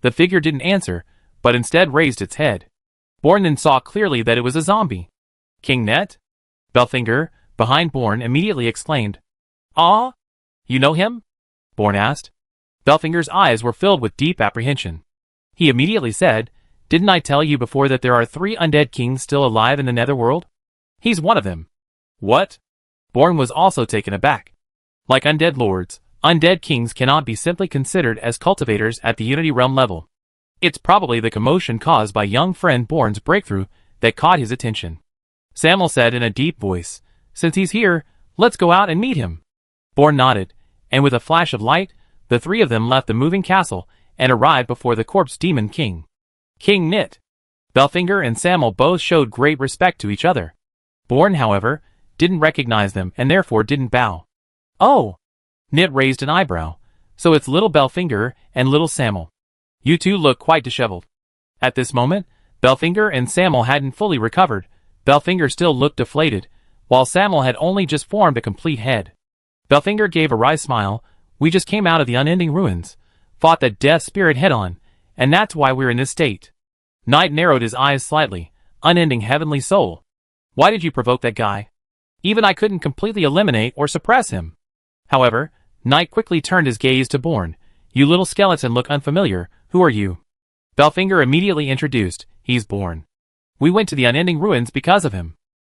The figure didn't answer, but instead raised its head. Born then saw clearly that it was a zombie. King Net? Belfinger, behind Born, immediately exclaimed. Ah? You know him? Born asked. Belfinger's eyes were filled with deep apprehension. He immediately said, Didn't I tell you before that there are 3 undead kings still alive in the netherworld? He's one of them. What? Born was also taken aback. Like undead lords, undead kings cannot be simply considered as cultivators at the Unity Realm level. It's probably the commotion caused by young friend Born's breakthrough that caught his attention. Samuel said in a deep voice, Since he's here, let's go out and meet him. Born nodded, and with a flash of light, the 3 of them left the moving castle and arrived before the corpse demon king. King Nit. Belfinger and Samuel both showed great respect to each other. Born, however, didn't recognize them and therefore didn't bow. Oh! Nit raised an eyebrow. So it's little Belfinger and little Samuel. You two look quite disheveled. At this moment, Belfinger and Samuel hadn't fully recovered. Belfinger still looked deflated, while Samuel had only just formed a complete head. Belfinger gave a wry smile. We just came out of the unending ruins, fought that death spirit head-on, and that's why we're in this state. Knight narrowed his eyes slightly. Unending heavenly soul. Why did you provoke that guy? Even I couldn't completely eliminate or suppress him. However, Knight quickly turned his gaze to Born. You little skeleton look unfamiliar. Who are you? Belfinger immediately introduced. He's Born. We went to the unending ruins because of him.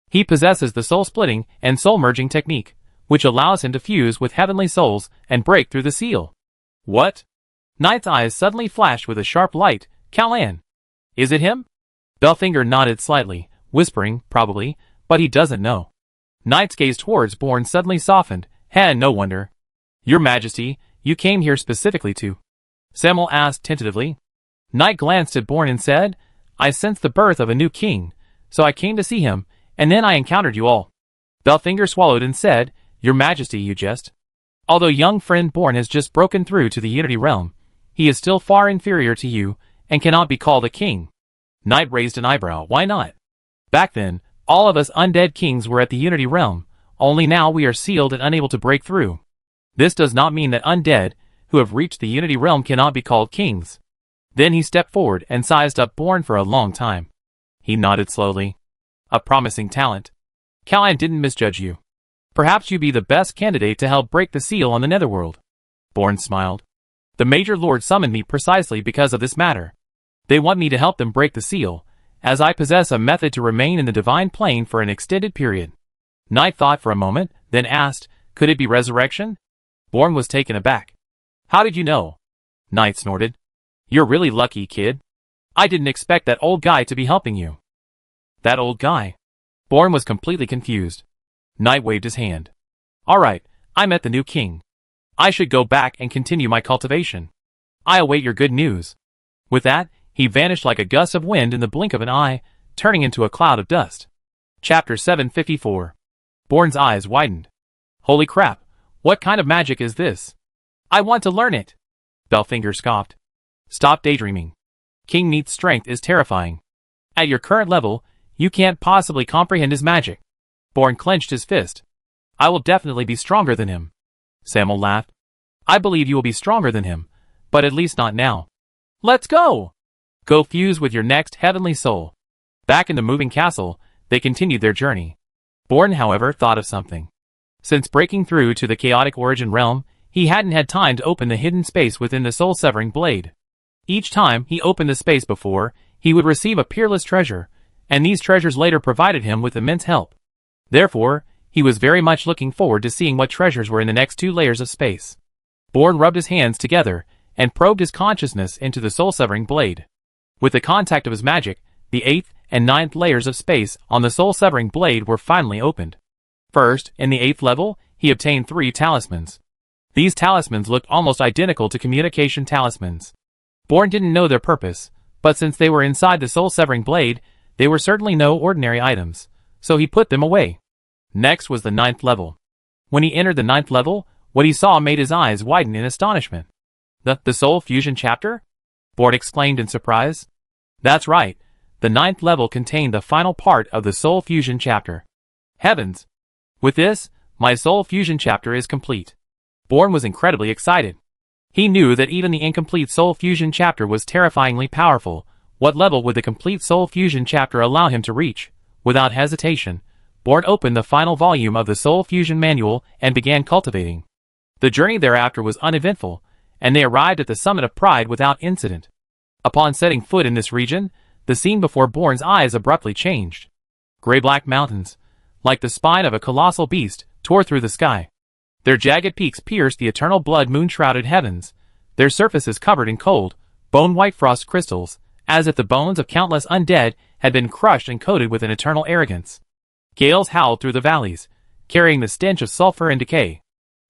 He possesses the soul-splitting and soul-merging technique, which allows him to fuse with heavenly souls and break through the seal. What? Knight's eyes suddenly flashed with a sharp light. Callan. Is it him? Belfinger nodded slightly, whispering, probably, but he doesn't know. Knight's gaze towards Born suddenly softened. No wonder. Your Majesty, you came here specifically to? Samuel asked tentatively. Knight glanced at Born and said, I sensed the birth of a new king, so I came to see him, and then I encountered you all. Belfinger swallowed and said, Your Majesty, you jest. Although young friend Born has just broken through to the Unity Realm, he is still far inferior to you, and cannot be called a king. Knight raised an eyebrow. Why not? Back then, all of us undead kings were at the Unity Realm, only now we are sealed and unable to break through. This does not mean that undead, who have reached the Unity Realm, cannot be called kings. Then he stepped forward and sized up Born for a long time. He nodded slowly. A promising talent. Callan didn't misjudge you. Perhaps you be the best candidate to help break the seal on the netherworld. Born smiled. The Major Lord summoned me precisely because of this matter. They want me to help them break the seal, as I possess a method to remain in the divine plane for an extended period. Knight thought for a moment, then asked, Could it be resurrection? Born was taken aback. How did you know? Knight snorted. You're really lucky, kid. I didn't expect that old guy to be helping you. That old guy? Born was completely confused. Knight waved his hand. All right, I met the new king. I should go back and continue my cultivation. I await your good news. With that, he vanished like a gust of wind in the blink of an eye, turning into a cloud of dust. Chapter 754. Born's eyes widened. Holy crap, what kind of magic is this? I want to learn it. Belfinger scoffed. Stop daydreaming. King Neat's strength is terrifying. At your current level, you can't possibly comprehend his magic. Born clenched his fist. I will definitely be stronger than him. Samuel laughed. I believe you will be stronger than him, but at least not now. Let's go! Go fuse with your next heavenly soul. Back in the moving castle, they continued their journey. Born, however, thought of something. Since breaking through to the chaotic origin realm, he hadn't had time to open the hidden space within the soul-severing blade. Each time he opened the space before, he would receive a peerless treasure, and these treasures later provided him with immense help. Therefore, he was very much looking forward to seeing what treasures were in the next 2 layers of space. Born rubbed his hands together and probed his consciousness into the soul-severing blade. With the contact of his magic, the 8th and 9th layers of space on the soul-severing blade were finally opened. First, in the 8th level, he obtained 3 talismans. These talismans looked almost identical to communication talismans. Born didn't know their purpose, but since they were inside the soul-severing blade, they were certainly no ordinary items, so he put them away. Next was the 9th level. When he entered the 9th level, what he saw made his eyes widen in astonishment. The Soul Fusion chapter? Born exclaimed in surprise. That's right, the 9th level contained the final part of the Soul Fusion chapter. Heavens! With this, my Soul Fusion chapter is complete. Born was incredibly excited. He knew that even the incomplete soul fusion chapter was terrifyingly powerful. What level would the complete soul fusion chapter allow him to reach? Without hesitation, Bourne opened the final volume of the Soul Fusion Manual and began cultivating. The journey thereafter was uneventful, and they arrived at the summit of Pride without incident. Upon setting foot in this region, the scene before Bourne's eyes abruptly changed. Gray-black mountains, like the spine of a colossal beast, tore through the sky. Their jagged peaks pierced the eternal blood moon-shrouded heavens, their surfaces covered in cold, bone-white frost crystals, as if the bones of countless undead had been crushed and coated with an eternal arrogance. Gales howled through the valleys, carrying the stench of sulfur and decay.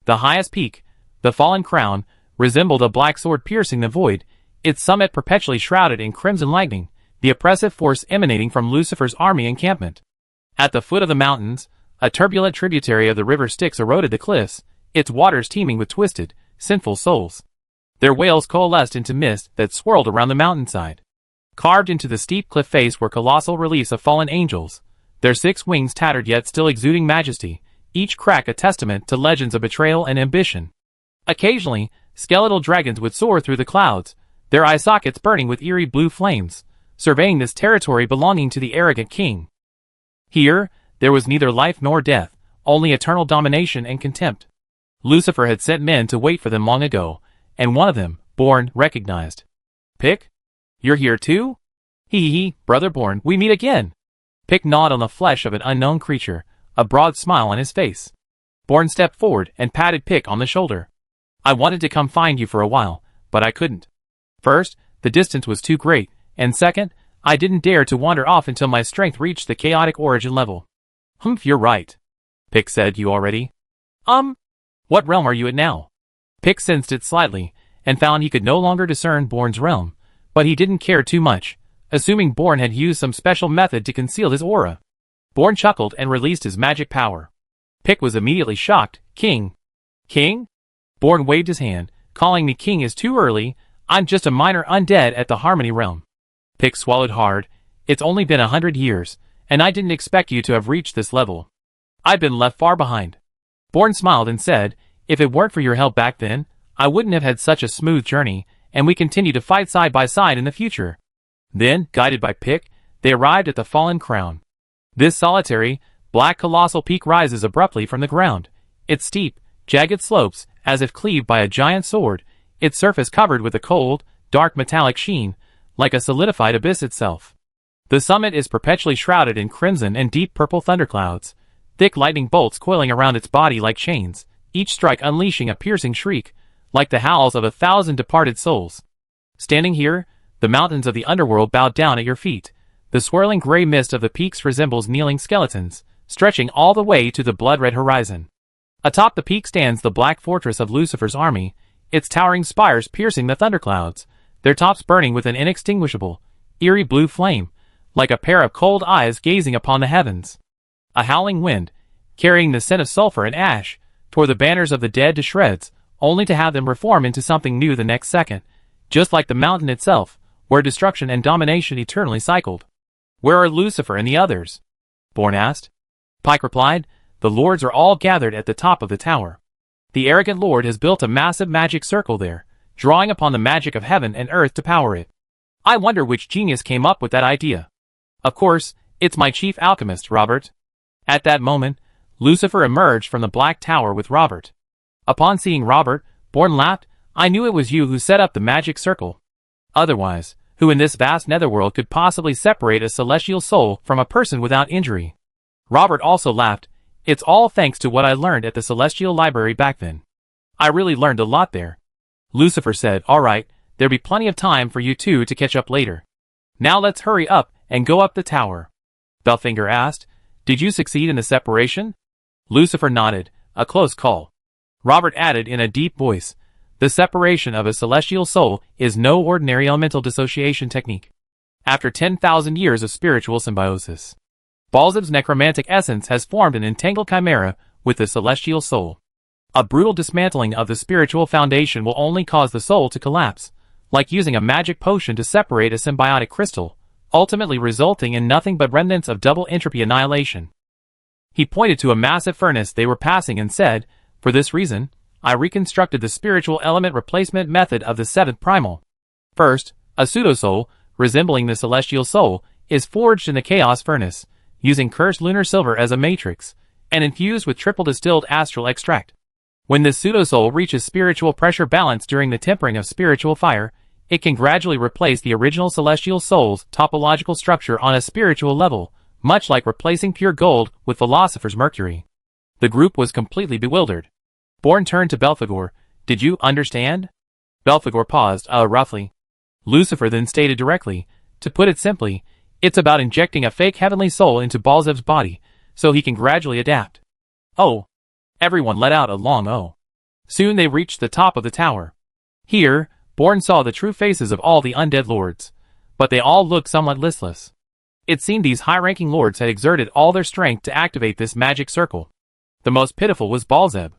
The highest peak, the Fallen Crown, resembled a black sword piercing the void, its summit perpetually shrouded in crimson lightning, the oppressive force emanating from Lucifer's army encampment. At the foot of the mountains, a turbulent tributary of the river Styx eroded the cliffs, its waters teeming with twisted, sinful souls. Their wails coalesced into mist that swirled around the mountainside. Carved into the steep cliff face were colossal reliefs of fallen angels, their 6 wings tattered yet still exuding majesty, each crack a testament to legends of betrayal and ambition. Occasionally, skeletal dragons would soar through the clouds, their eye sockets burning with eerie blue flames, surveying this territory belonging to the arrogant king. Here, there was neither life nor death, only eternal domination and contempt. Lucifer had sent men to wait for them long ago, and one of them, Bourne, recognized. Pick? You're here too? Hee, brother Bourne, we meet again. Pick gnawed on the flesh of an unknown creature, a broad smile on his face. Bourne stepped forward and patted Pick on the shoulder. I wanted to come find you for a while, but I couldn't. First, the distance was too great, and second, I didn't dare to wander off until my strength reached the chaotic origin level. Humph, you're right. Pick said, you already? What realm are you at now? Pick sensed it slightly, and found he could no longer discern Bourne's realm, but he didn't care too much, assuming Bourne had used some special method to conceal his aura. Bourne chuckled and released his magic power. Pick was immediately shocked. King? King? Bourne waved his hand. Calling me king is too early. I'm just a minor undead at the Harmony realm. Pick swallowed hard. It's only been 100 years, and I didn't expect you to have reached this level. I've been left far behind. Bourne smiled and said, if it weren't for your help back then, I wouldn't have had such a smooth journey, and we continue to fight side by side in the future. Then, guided by Pick, they arrived at the Fallen Crown. This solitary, black colossal peak rises abruptly from the ground, its steep, jagged slopes, as if cleaved by a giant sword, its surface covered with a cold, dark metallic sheen, like a solidified abyss itself. The summit is perpetually shrouded in crimson and deep purple thunderclouds, thick lightning bolts coiling around its body like chains, each strike unleashing a piercing shriek, like the howls of 1,000 departed souls. Standing here, the mountains of the underworld bowed down at your feet. The swirling gray mist of the peaks resembles kneeling skeletons, stretching all the way to the blood-red horizon. Atop the peak stands the black fortress of Lucifer's army, its towering spires piercing the thunderclouds, their tops burning with an inextinguishable, eerie blue flame, like a pair of cold eyes gazing upon the heavens. A howling wind, carrying the scent of sulfur and ash, tore the banners of the dead to shreds, only to have them reform into something new the next second, just like the mountain itself, where destruction and domination eternally cycled. Where are Lucifer and the others? Bourne asked. Pike replied, the lords are all gathered at the top of the tower. The arrogant lord has built a massive magic circle there, drawing upon the magic of heaven and earth to power it. I wonder which genius came up with that idea. Of course, it's my chief alchemist, Robert. At that moment, Lucifer emerged from the black tower with Robert. Upon seeing Robert, Bourne laughed. I knew it was you who set up the magic circle. Otherwise, who in this vast netherworld could possibly separate a celestial soul from a person without injury? Robert also laughed. It's all thanks to what I learned at the Celestial Library back then. I really learned a lot there. Lucifer said, all right, there'll be plenty of time for you two to catch up later. Now let's hurry up and go up the tower. Belfinger asked, did you succeed in the separation? Lucifer nodded, a close call. Robert added in a deep voice, the separation of a celestial soul is no ordinary elemental dissociation technique. After 10,000 years of spiritual symbiosis, Balzib's necromantic essence has formed an entangled chimera with the celestial soul. A brutal dismantling of the spiritual foundation will only cause the soul to collapse, like using a magic potion to separate a symbiotic crystal, ultimately resulting in nothing but remnants of double entropy annihilation. He pointed to a massive furnace they were passing and said, for this reason, I reconstructed the spiritual element replacement method of the 7th primal. First, a pseudo-soul, resembling the celestial soul, is forged in the chaos furnace, using cursed lunar silver as a matrix, and infused with triple distilled astral extract. When this pseudo-soul reaches spiritual pressure balance during the tempering of spiritual fire, it can gradually replace the original celestial soul's topological structure on a spiritual level, much like replacing pure gold with philosopher's mercury. The group was completely bewildered. Born turned to Belphegor. Did you understand? Belphegor paused, roughly. Lucifer then stated directly, to put it simply, it's about injecting a fake heavenly soul into Balzeb's body, so he can gradually adapt. Oh. Everyone let out a long oh. Soon they reached the top of the tower. Here, Born saw the true faces of all the undead lords, but they all looked somewhat listless. It seemed these high-ranking lords had exerted all their strength to activate this magic circle. The most pitiful was Balzeb.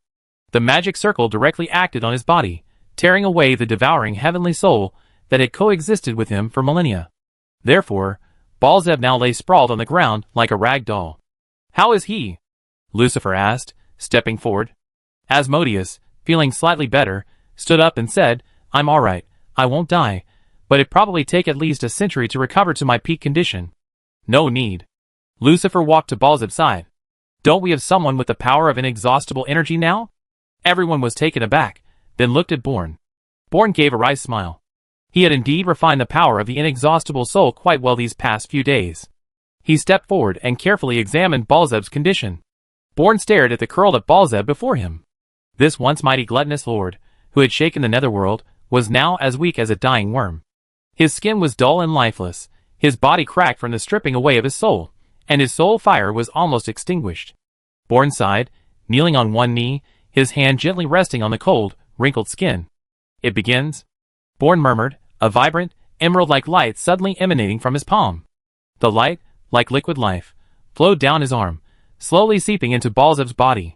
The magic circle directly acted on his body, tearing away the devouring heavenly soul that had coexisted with him for millennia. Therefore, Balzeb now lay sprawled on the ground like a rag doll. How is he? Lucifer asked, stepping forward. Asmodeus, feeling slightly better, stood up and said, I'm alright, I won't die, but it'd probably take at least a century to recover to my peak condition. No need. Lucifer walked to Balzeb's side. Don't we have someone with the power of inexhaustible energy now? Everyone was taken aback, then looked at Born. Born gave a wry smile. He had indeed refined the power of the inexhaustible soul quite well these past few days. He stepped forward and carefully examined Balzeb's condition. Born stared at the curled-up Balzeb before him. This once mighty gluttonous lord, who had shaken the netherworld, was now as weak as a dying worm. His skin was dull and lifeless, his body cracked from the stripping away of his soul, and his soul fire was almost extinguished. Born sighed, kneeling on one knee, his hand gently resting on the cold, wrinkled skin. It begins? Born murmured, a vibrant, emerald-like light suddenly emanating from his palm. The light, like liquid life, flowed down his arm, slowly seeping into Balzeb's body.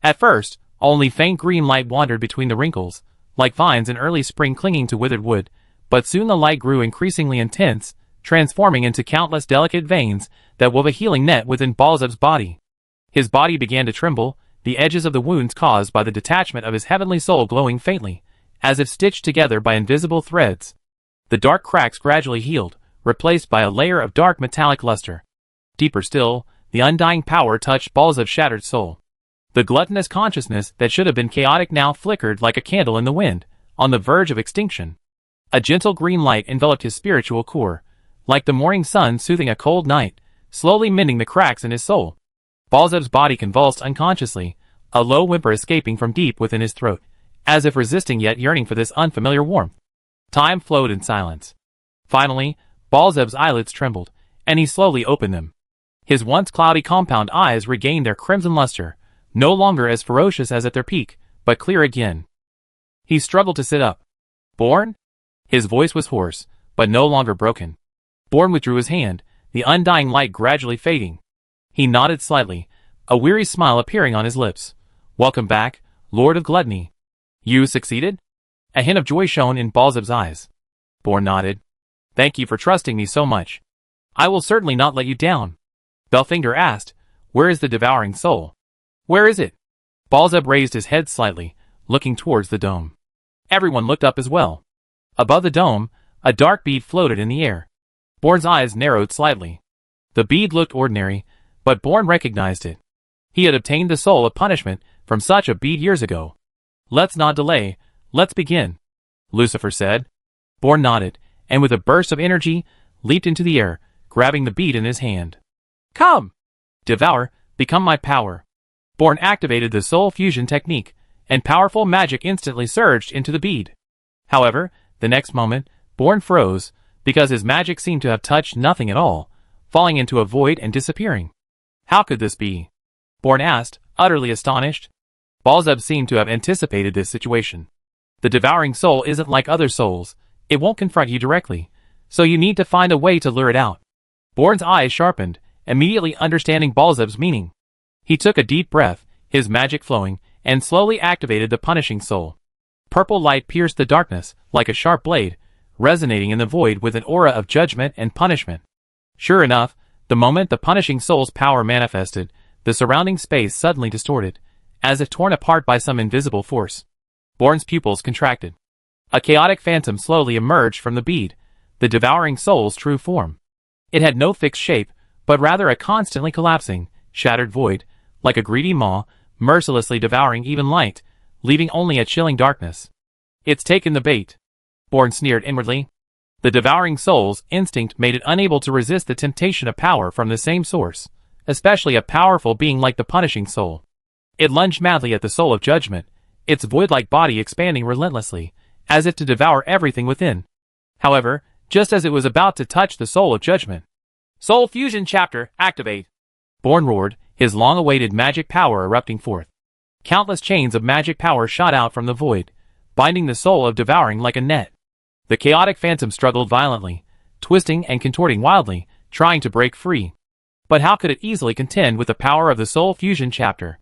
At first, only faint green light wandered between the wrinkles, like vines in early spring clinging to withered wood, but soon the light grew increasingly intense, transforming into countless delicate veins that wove a healing net within Balzeb's body. His body began to tremble, the edges of the wounds caused by the detachment of his heavenly soul glowing faintly, as if stitched together by invisible threads. The dark cracks gradually healed, replaced by a layer of dark metallic luster. Deeper still, the undying power touched Balzeb's shattered soul. The gluttonous consciousness that should have been chaotic now flickered like a candle in the wind, on the verge of extinction. A gentle green light enveloped his spiritual core, like the morning sun soothing a cold night, slowly mending the cracks in his soul. Balzeb's body convulsed unconsciously, a low whimper escaping from deep within his throat, as if resisting yet yearning for this unfamiliar warmth. Time flowed in silence. Finally, Balzeb's eyelids trembled, and he slowly opened them. His once cloudy compound eyes regained their crimson luster, no longer as ferocious as at their peak, but clear again. He struggled to sit up. Born? His voice was hoarse, but no longer broken. Born withdrew his hand, the undying light gradually fading. He nodded slightly, a weary smile appearing on his lips. Welcome back, Lord of Gluttony. You succeeded? A hint of joy shone in Balzeb's eyes. Born nodded. Thank you for trusting me so much. I will certainly not let you down. Belfinger asked, where is the devouring soul? Where is it? Balzeb raised his head slightly, looking towards the dome. Everyone looked up as well. Above the dome, a dark bead floated in the air. Born's eyes narrowed slightly. The bead looked ordinary, but Born recognized it. He had obtained the soul of punishment from such a bead years ago. Let's not delay, let's begin, Lucifer said. Born nodded, and with a burst of energy, leaped into the air, grabbing the bead in his hand. Come! Devour, become my power. Born activated the soul fusion technique, and powerful magic instantly surged into the bead. However, the next moment, Born froze, because his magic seemed to have touched nothing at all, falling into a void and disappearing. How could this be? Born asked, utterly astonished. Balzeb seemed to have anticipated this situation. The devouring soul isn't like other souls, it won't confront you directly, so you need to find a way to lure it out. Born's eyes sharpened, immediately understanding Balzeb's meaning. He took a deep breath, his magic flowing, and slowly activated the punishing soul. Purple light pierced the darkness, like a sharp blade, resonating in the void with an aura of judgment and punishment. Sure enough, the moment the punishing soul's power manifested, the surrounding space suddenly distorted, as if torn apart by some invisible force. Born's pupils contracted. A chaotic phantom slowly emerged from the bead, the devouring soul's true form. It had no fixed shape, but rather a constantly collapsing, shattered void, like a greedy maw, mercilessly devouring even light, leaving only a chilling darkness. It's taken the bait. Born sneered inwardly. The devouring soul's instinct made it unable to resist the temptation of power from the same source, especially a powerful being like the punishing soul. It lunged madly at the soul of judgment, its void-like body expanding relentlessly, as if to devour everything within. However, just as it was about to touch the soul of judgment, Soul Fusion Chapter, activate! Born roared, his long-awaited magic power erupting forth. Countless chains of magic power shot out from the void, binding the soul of devouring like a net. The chaotic phantom struggled violently, twisting and contorting wildly, trying to break free. But how could it easily contend with the power of the Soul Fusion Chapter?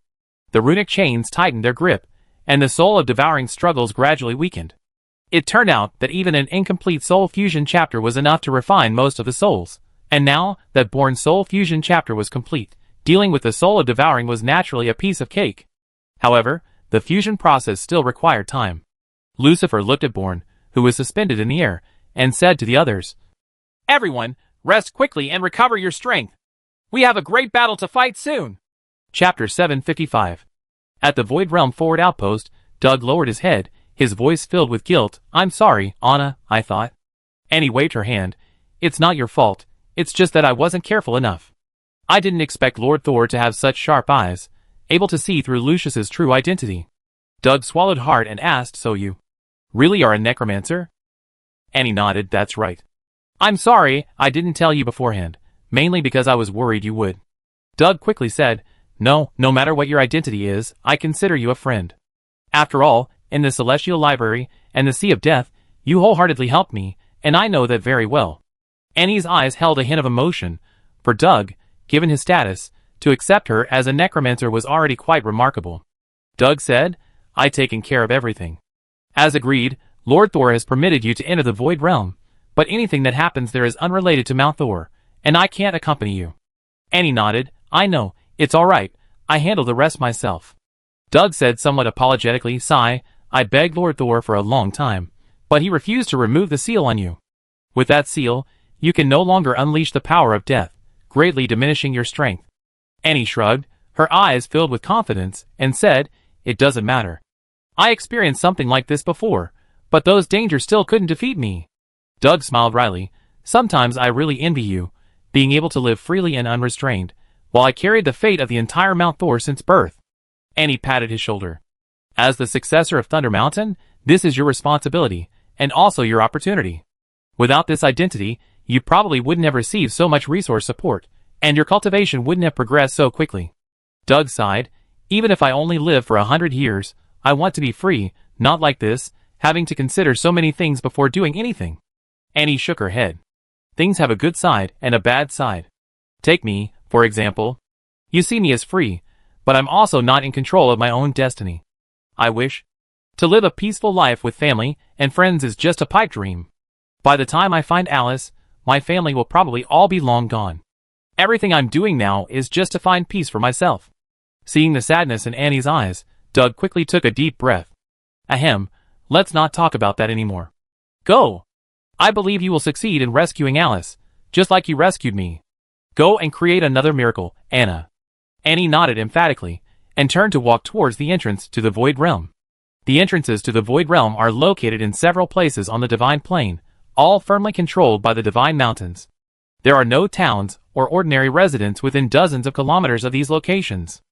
The runic chains tightened their grip, and the soul of devouring struggles gradually weakened. It turned out that even an incomplete Soul Fusion Chapter was enough to refine most of the souls, and now that Born's Soul Fusion Chapter was complete, dealing with the soul of devouring was naturally a piece of cake. However, the fusion process still required time. Lucifer looked at Born, who was suspended in the air, and said to the others, "Everyone, rest quickly and recover your strength. We have a great battle to fight soon." Chapter 755. At the Void Realm forward outpost, Doug lowered his head, his voice filled with guilt. "I'm sorry, Anna, I thought." Annie waved her hand. "It's not your fault, it's just that I wasn't careful enough. I didn't expect Lord Thor to have such sharp eyes, able to see through Lucius's true identity." Doug swallowed hard and asked, "So you really are a necromancer?" Annie nodded. "That's right. I'm sorry I didn't tell you beforehand, mainly because I was worried you would." Doug quickly said, No matter what your identity is, I consider you a friend. After all, in the Celestial Library and the Sea of Death, you wholeheartedly helped me, and I know that very well." Annie's eyes held a hint of emotion. For Doug, given his status, to accept her as a necromancer was already quite remarkable. Doug said, "I've taken care of everything. As agreed, Lord Thor has permitted you to enter the Void Realm, but anything that happens there is unrelated to Mount Thor, and I can't accompany you." Annie nodded. "I know, it's all right, I handle the rest myself." Doug said somewhat apologetically, "Sigh, I begged Lord Thor for a long time, but he refused to remove the seal on you. With that seal, you can no longer unleash the power of death, greatly diminishing your strength." Annie shrugged, her eyes filled with confidence, and said, "It doesn't matter. I experienced something like this before, but those dangers still couldn't defeat me." Doug smiled wryly. "Sometimes I really envy you, being able to live freely and unrestrained, while I carried the fate of the entire Mount Thor since birth." Annie patted his shoulder. "As the successor of Thunder Mountain, this is your responsibility, and also your opportunity. Without this identity, you probably wouldn't have received so much resource support, and your cultivation wouldn't have progressed so quickly." Doug sighed. "Even if I only live for 100 years, I want to be free, not like this, having to consider so many things before doing anything." Annie shook her head. "Things have a good side and a bad side. Take me, for example. You see me as free, but I'm also not in control of my own destiny. I wish to live a peaceful life with family and friends is just a pipe dream. By the time I find Alice, my family will probably all be long gone. Everything I'm doing now is just to find peace for myself." Seeing the sadness in Annie's eyes, Doug quickly took a deep breath. "Ahem, let's not talk about that anymore. Go! I believe you will succeed in rescuing Alice, just like you rescued me. Go and create another miracle, Anna." Annie nodded emphatically, and turned to walk towards the entrance to the Void Realm. The entrances to the Void Realm are located in several places on the Divine Plane, all firmly controlled by the Divine Mountains. There are no towns or ordinary residents within dozens of kilometers of these locations.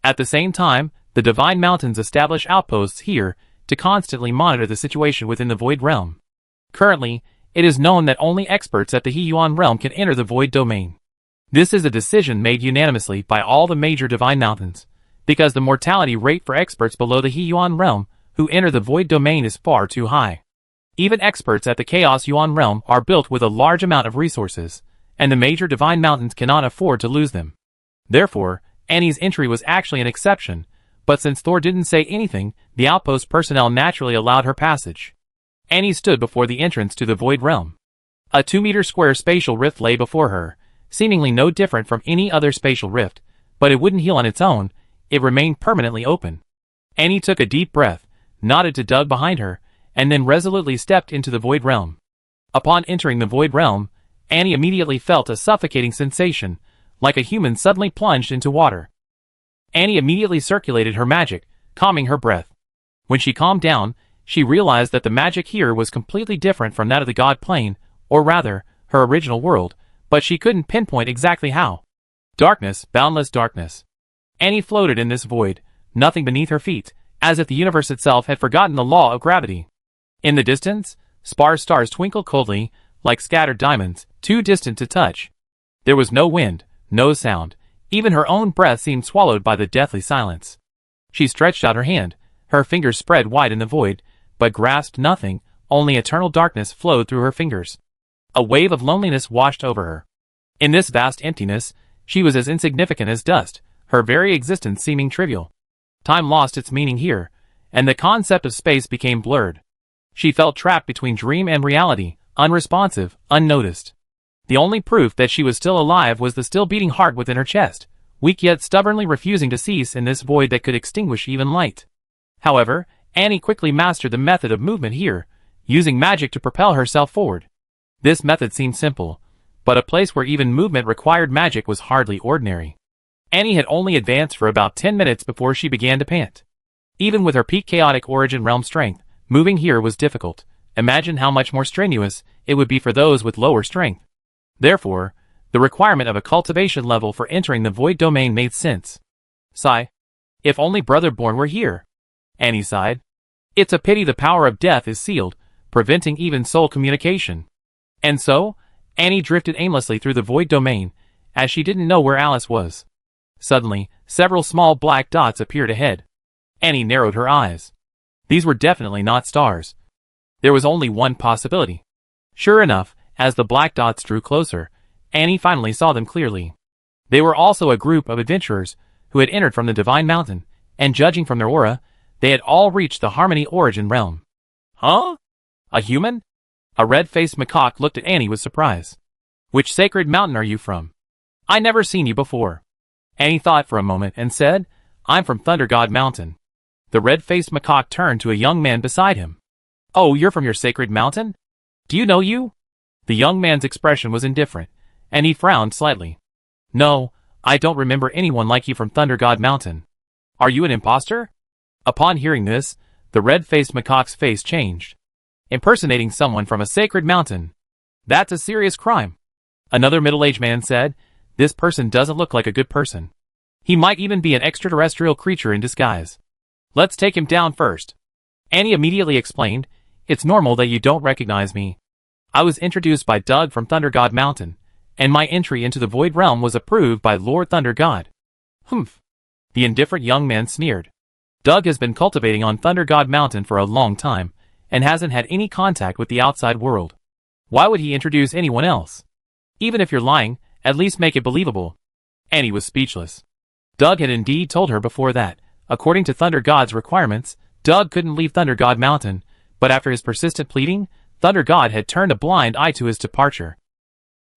At the same time, the Divine Mountains establish outposts here to constantly monitor the situation within the Void Realm. Currently, it is known that only experts at the Hiyuan Realm can enter the Void Domain. This is a decision made unanimously by all the major Divine Mountains, because the mortality rate for experts below the Hiyuan Realm who enter the Void Domain is far too high. Even experts at the Chaos Yuan Realm are built with a large amount of resources, and the major Divine Mountains cannot afford to lose them. Therefore, Annie's entry was actually an exception, but since Thor didn't say anything, the outpost personnel naturally allowed her passage. Annie stood before the entrance to the Void Realm. A 2-meter square spatial rift lay before her, seemingly no different from any other spatial rift, but it wouldn't heal on its own, it remained permanently open. Annie took a deep breath, nodded to Doug behind her, and then resolutely stepped into the void realm. Upon entering the void realm, Annie immediately felt a suffocating sensation, like a human suddenly plunged into water. Annie immediately circulated her magic, calming her breath. When she calmed down, she realized that the magic here was completely different from that of the god plane, or rather, her original world, but she couldn't pinpoint exactly how. Darkness, boundless darkness. Annie floated in this void, nothing beneath her feet, as if the universe itself had forgotten the law of gravity. In the distance, sparse stars twinkled coldly, like scattered diamonds, too distant to touch. There was no wind, no sound, even her own breath seemed swallowed by the deathly silence. She stretched out her hand, her fingers spread wide in the void, but grasped nothing, only eternal darkness flowed through her fingers. A wave of loneliness washed over her. In this vast emptiness, she was as insignificant as dust, her very existence seeming trivial. Time lost its meaning here, and the concept of space became blurred. She felt trapped between dream and reality, unresponsive, unnoticed. The only proof that she was still alive was the still beating heart within her chest, weak yet stubbornly refusing to cease in this void that could extinguish even light. However, Annie quickly mastered the method of movement here, using magic to propel herself forward. This method seemed simple, but a place where even movement required magic was hardly ordinary. Annie had only advanced for about 10 minutes before she began to pant. Even with her peak chaotic origin realm strength, moving here was difficult. Imagine how much more strenuous it would be for those with lower strength. Therefore, the requirement of a cultivation level for entering the void domain made sense. Sigh. If only Brotherborn were here. Annie sighed. It's a pity the power of death is sealed, preventing even soul communication. And so, Annie drifted aimlessly through the void domain, as she didn't know where Alice was. Suddenly, several small black dots appeared ahead. Annie narrowed her eyes. These were definitely not stars. There was only one possibility. Sure enough, as the black dots drew closer, Annie finally saw them clearly. They were also a group of adventurers who had entered from the Divine Mountain, and judging from their aura, they had all reached the Harmony Origin realm. Huh? A human? A red-faced macaque looked at Annie with surprise. Which sacred mountain are you from? I never seen you before. Annie thought for a moment and said, I'm from Thunder God Mountain. The red-faced macaque turned to a young man beside him. Oh, you're from your sacred mountain? Do you know you? The young man's expression was indifferent, and he frowned slightly. No, I don't remember anyone like you from Thunder God Mountain. Are you an imposter? Upon hearing this, the red-faced macaque's face changed. Impersonating someone from a sacred mountain. That's a serious crime. Another middle-aged man said, this person doesn't look like a good person. He might even be an extraterrestrial creature in disguise. Let's take him down first. Annie immediately explained, it's normal that you don't recognize me. I was introduced by Doug from Thunder God Mountain, and my entry into the Void Realm was approved by Lord Thunder God. Humph. The indifferent young man sneered. Doug has been cultivating on Thunder God Mountain for a long time, and hasn't had any contact with the outside world. Why would he introduce anyone else? Even if you're lying, at least make it believable. Annie was speechless. Doug had indeed told her before that, according to Thunder God's requirements, Doug couldn't leave Thunder God Mountain, but after his persistent pleading, Thunder God had turned a blind eye to his departure.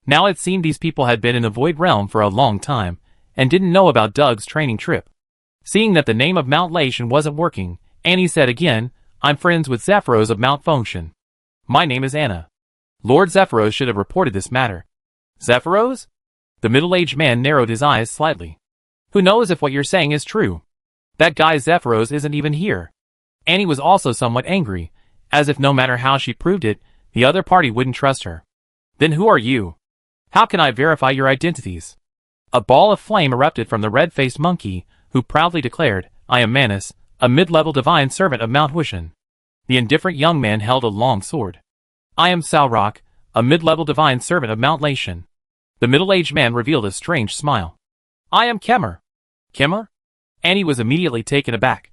Now it seemed these people had been in the Void Realm for a long time, and didn't know about Doug's training trip. Seeing that the name of Mount Lation wasn't working, Annie said again, I'm friends with Zephyros of Mount Function. My name is Anna. Lord Zephyros should have reported this matter. Zephyros? The middle-aged man narrowed his eyes slightly. Who knows if what you're saying is true? That guy Zephyros isn't even here. Annie was also somewhat angry, as if no matter how she proved it, the other party wouldn't trust her. Then who are you? How can I verify your identities? A ball of flame erupted from the red-faced monkey, who proudly declared, I am Manus, a mid-level divine servant of Mount Hushan. The indifferent young man held a long sword. I am Salrock, a mid-level divine servant of Mount Lation. The middle-aged man revealed a strange smile. I am Kemmer. Kemmer? Annie was immediately taken aback.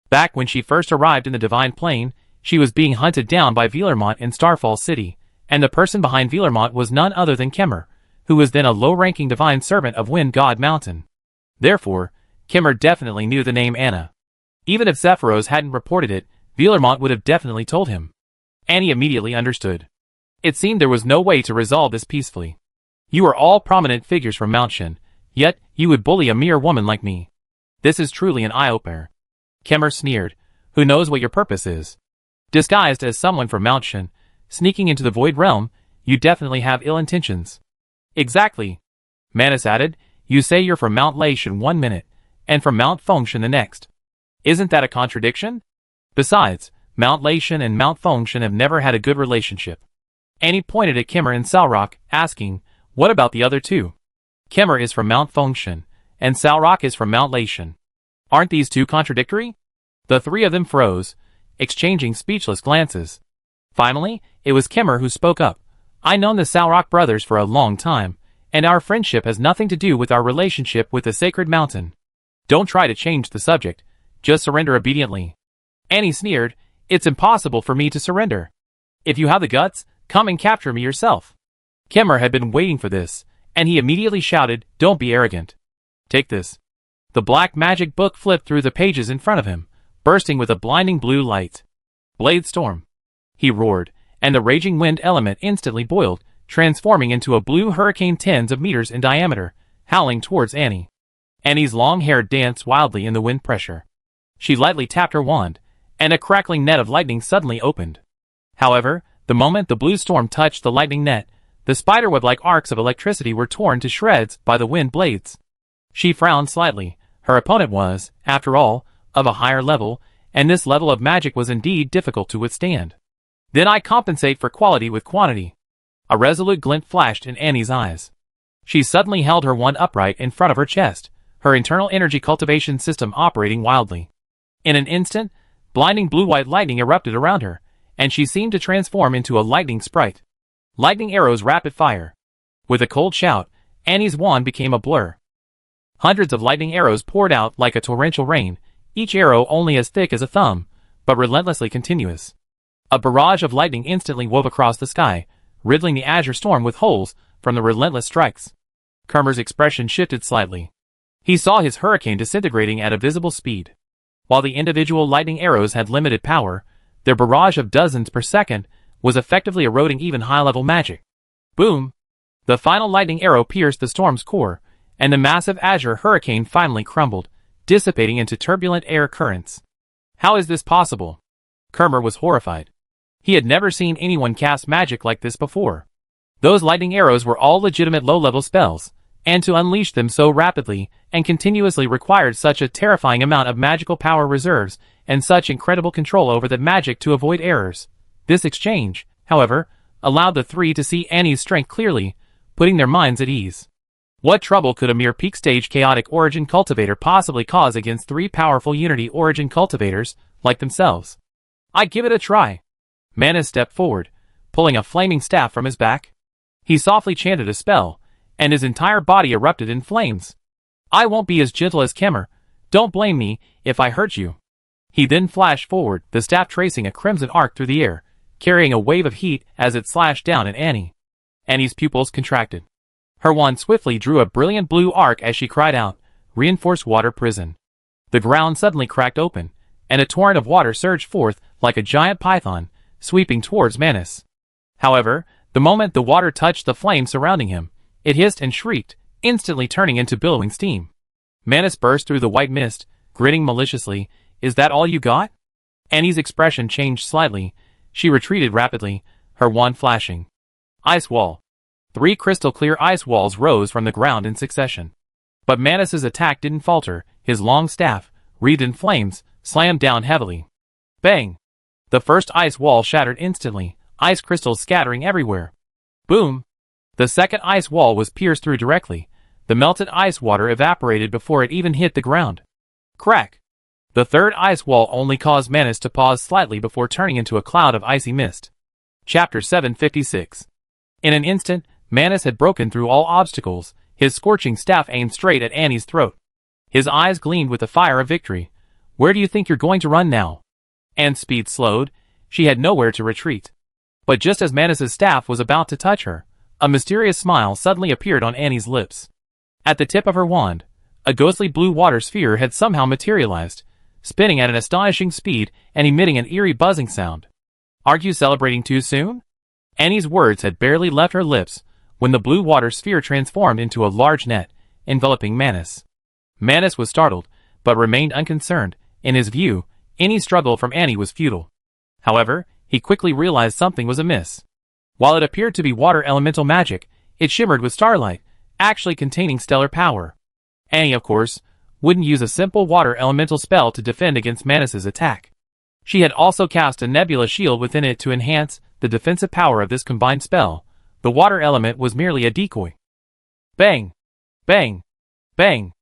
Back when she first arrived in the Divine Plane, she was being hunted down by Vielermont in Starfall City, and the person behind Vielermont was none other than Kemmer, who was then a low-ranking divine servant of Wind God Mountain. Therefore, Kemmer definitely knew the name Anna. Even if Zephyros hadn't reported it, Vielermont would have definitely told him. Annie immediately understood. It seemed there was no way to resolve this peacefully. You are all prominent figures from Mount Shin, yet you would bully a mere woman like me. This is truly an eye-opener. Kemmer sneered, Who knows what your purpose is? Disguised as someone from Mount Shen, sneaking into the Void Realm, you definitely have ill intentions. Exactly. Manus added, you say you're from Mount Laishan 1 minute, and from Mount Fengshan the next. Isn't that a contradiction? Besides, Mount Laishan and Mount Fengshan have never had a good relationship. Annie pointed at Kimmer and Salrock, asking, what about the other two? Kimmer is from Mount Fengshan, and Salrock is from Mount Laishan. Aren't these two contradictory? The three of them froze, exchanging speechless glances. Finally, it was Kimmer who spoke up. I've known the Salrock brothers for a long time, and our friendship has nothing to do with our relationship with the sacred mountain. Don't try to change the subject, just surrender obediently. Annie sneered, it's impossible for me to surrender. If you have the guts, come and capture me yourself. Kimmer had been waiting for this, and he immediately shouted, don't be arrogant. Take this. The black magic book flipped through the pages in front of him, bursting with a blinding blue light. Blade Storm. He roared, and the raging wind element instantly boiled, transforming into a blue hurricane tens of meters in diameter, howling towards Annie. Annie's long hair danced wildly in the wind pressure. She lightly tapped her wand, and a crackling net of lightning suddenly opened. However, the moment the blue storm touched the lightning net, the spiderweb-like arcs of electricity were torn to shreds by the wind blades. She frowned slightly. Her opponent was, after all, of a higher level, and this level of magic was indeed difficult to withstand. Then I compensate for quality with quantity. A resolute glint flashed in Annie's eyes. She suddenly held her wand upright in front of her chest, her internal energy cultivation system operating wildly. In an instant, blinding blue-white lightning erupted around her, and she seemed to transform into a lightning sprite. Lightning arrows rapid fire. With a cold shout, Annie's wand became a blur. Hundreds of lightning arrows poured out like a torrential rain, each arrow only as thick as a thumb, but relentlessly continuous. A barrage of lightning instantly wove across the sky, riddling the azure storm with holes from the relentless strikes. Kermer's expression shifted slightly. He saw his hurricane disintegrating at a visible speed. While the individual lightning arrows had limited power, their barrage of dozens per second was effectively eroding even high-level magic. Boom! The final lightning arrow pierced the storm's core, and the massive azure hurricane finally crumbled, dissipating into turbulent air currents. How is this possible? Kermer was horrified. He had never seen anyone cast magic like this before. Those lightning arrows were all legitimate low-level spells, and to unleash them so rapidly and continuously required such a terrifying amount of magical power reserves and such incredible control over the magic to avoid errors. This exchange, however, allowed the three to see Annie's strength clearly, putting their minds at ease. What trouble could a mere peak-stage chaotic origin cultivator possibly cause against three powerful unity origin cultivators like themselves? I'd give it a try. Manus stepped forward, pulling a flaming staff from his back. He softly chanted a spell, and his entire body erupted in flames. I won't be as gentle as Kimmer. Don't blame me if I hurt you. He then flashed forward, the staff tracing a crimson arc through the air, carrying a wave of heat as it slashed down at Annie. Annie's pupils contracted. Her wand swiftly drew a brilliant blue arc as she cried out, "Reinforced water prison." The ground suddenly cracked open, and a torrent of water surged forth like a giant python, sweeping towards Manus. However, the moment the water touched the flame surrounding him, it hissed and shrieked, instantly turning into billowing steam. Manus burst through the white mist, grinning maliciously. Is that all you got? Annie's expression changed slightly. She retreated rapidly, her wand flashing. Ice wall. 3 crystal-clear ice walls rose from the ground in succession. But Manus's attack didn't falter. His long staff, wreathed in flames, slammed down heavily. Bang! The first ice wall shattered instantly, ice crystals scattering everywhere. Boom! The second ice wall was pierced through directly. The melted ice water evaporated before it even hit the ground. Crack! The third ice wall only caused Manus to pause slightly before turning into a cloud of icy mist. Chapter 756. In an instant, Manus had broken through all obstacles, his scorching staff aimed straight at Annie's throat. His eyes gleamed with the fire of victory. Where do you think you're going to run now? Anne's speed slowed. She had nowhere to retreat. But just as Manus's staff was about to touch her, a mysterious smile suddenly appeared on Annie's lips. At the tip of her wand, a ghostly blue water sphere had somehow materialized, spinning at an astonishing speed and emitting an eerie buzzing sound. Aren't you celebrating too soon? Annie's words had barely left her lips when the blue water sphere transformed into a large net, enveloping Manus. Manus was startled, but remained unconcerned. In his view, Any struggle from Annie was futile. However, he quickly realized something was amiss. While it appeared to be water elemental magic, it shimmered with starlight, actually containing stellar power. Annie, of course, wouldn't use a simple water elemental spell to defend against Manus's attack. She had also cast a nebula shield within it to enhance the defensive power of this combined spell. The water element was merely a decoy. Bang! Bang! Bang!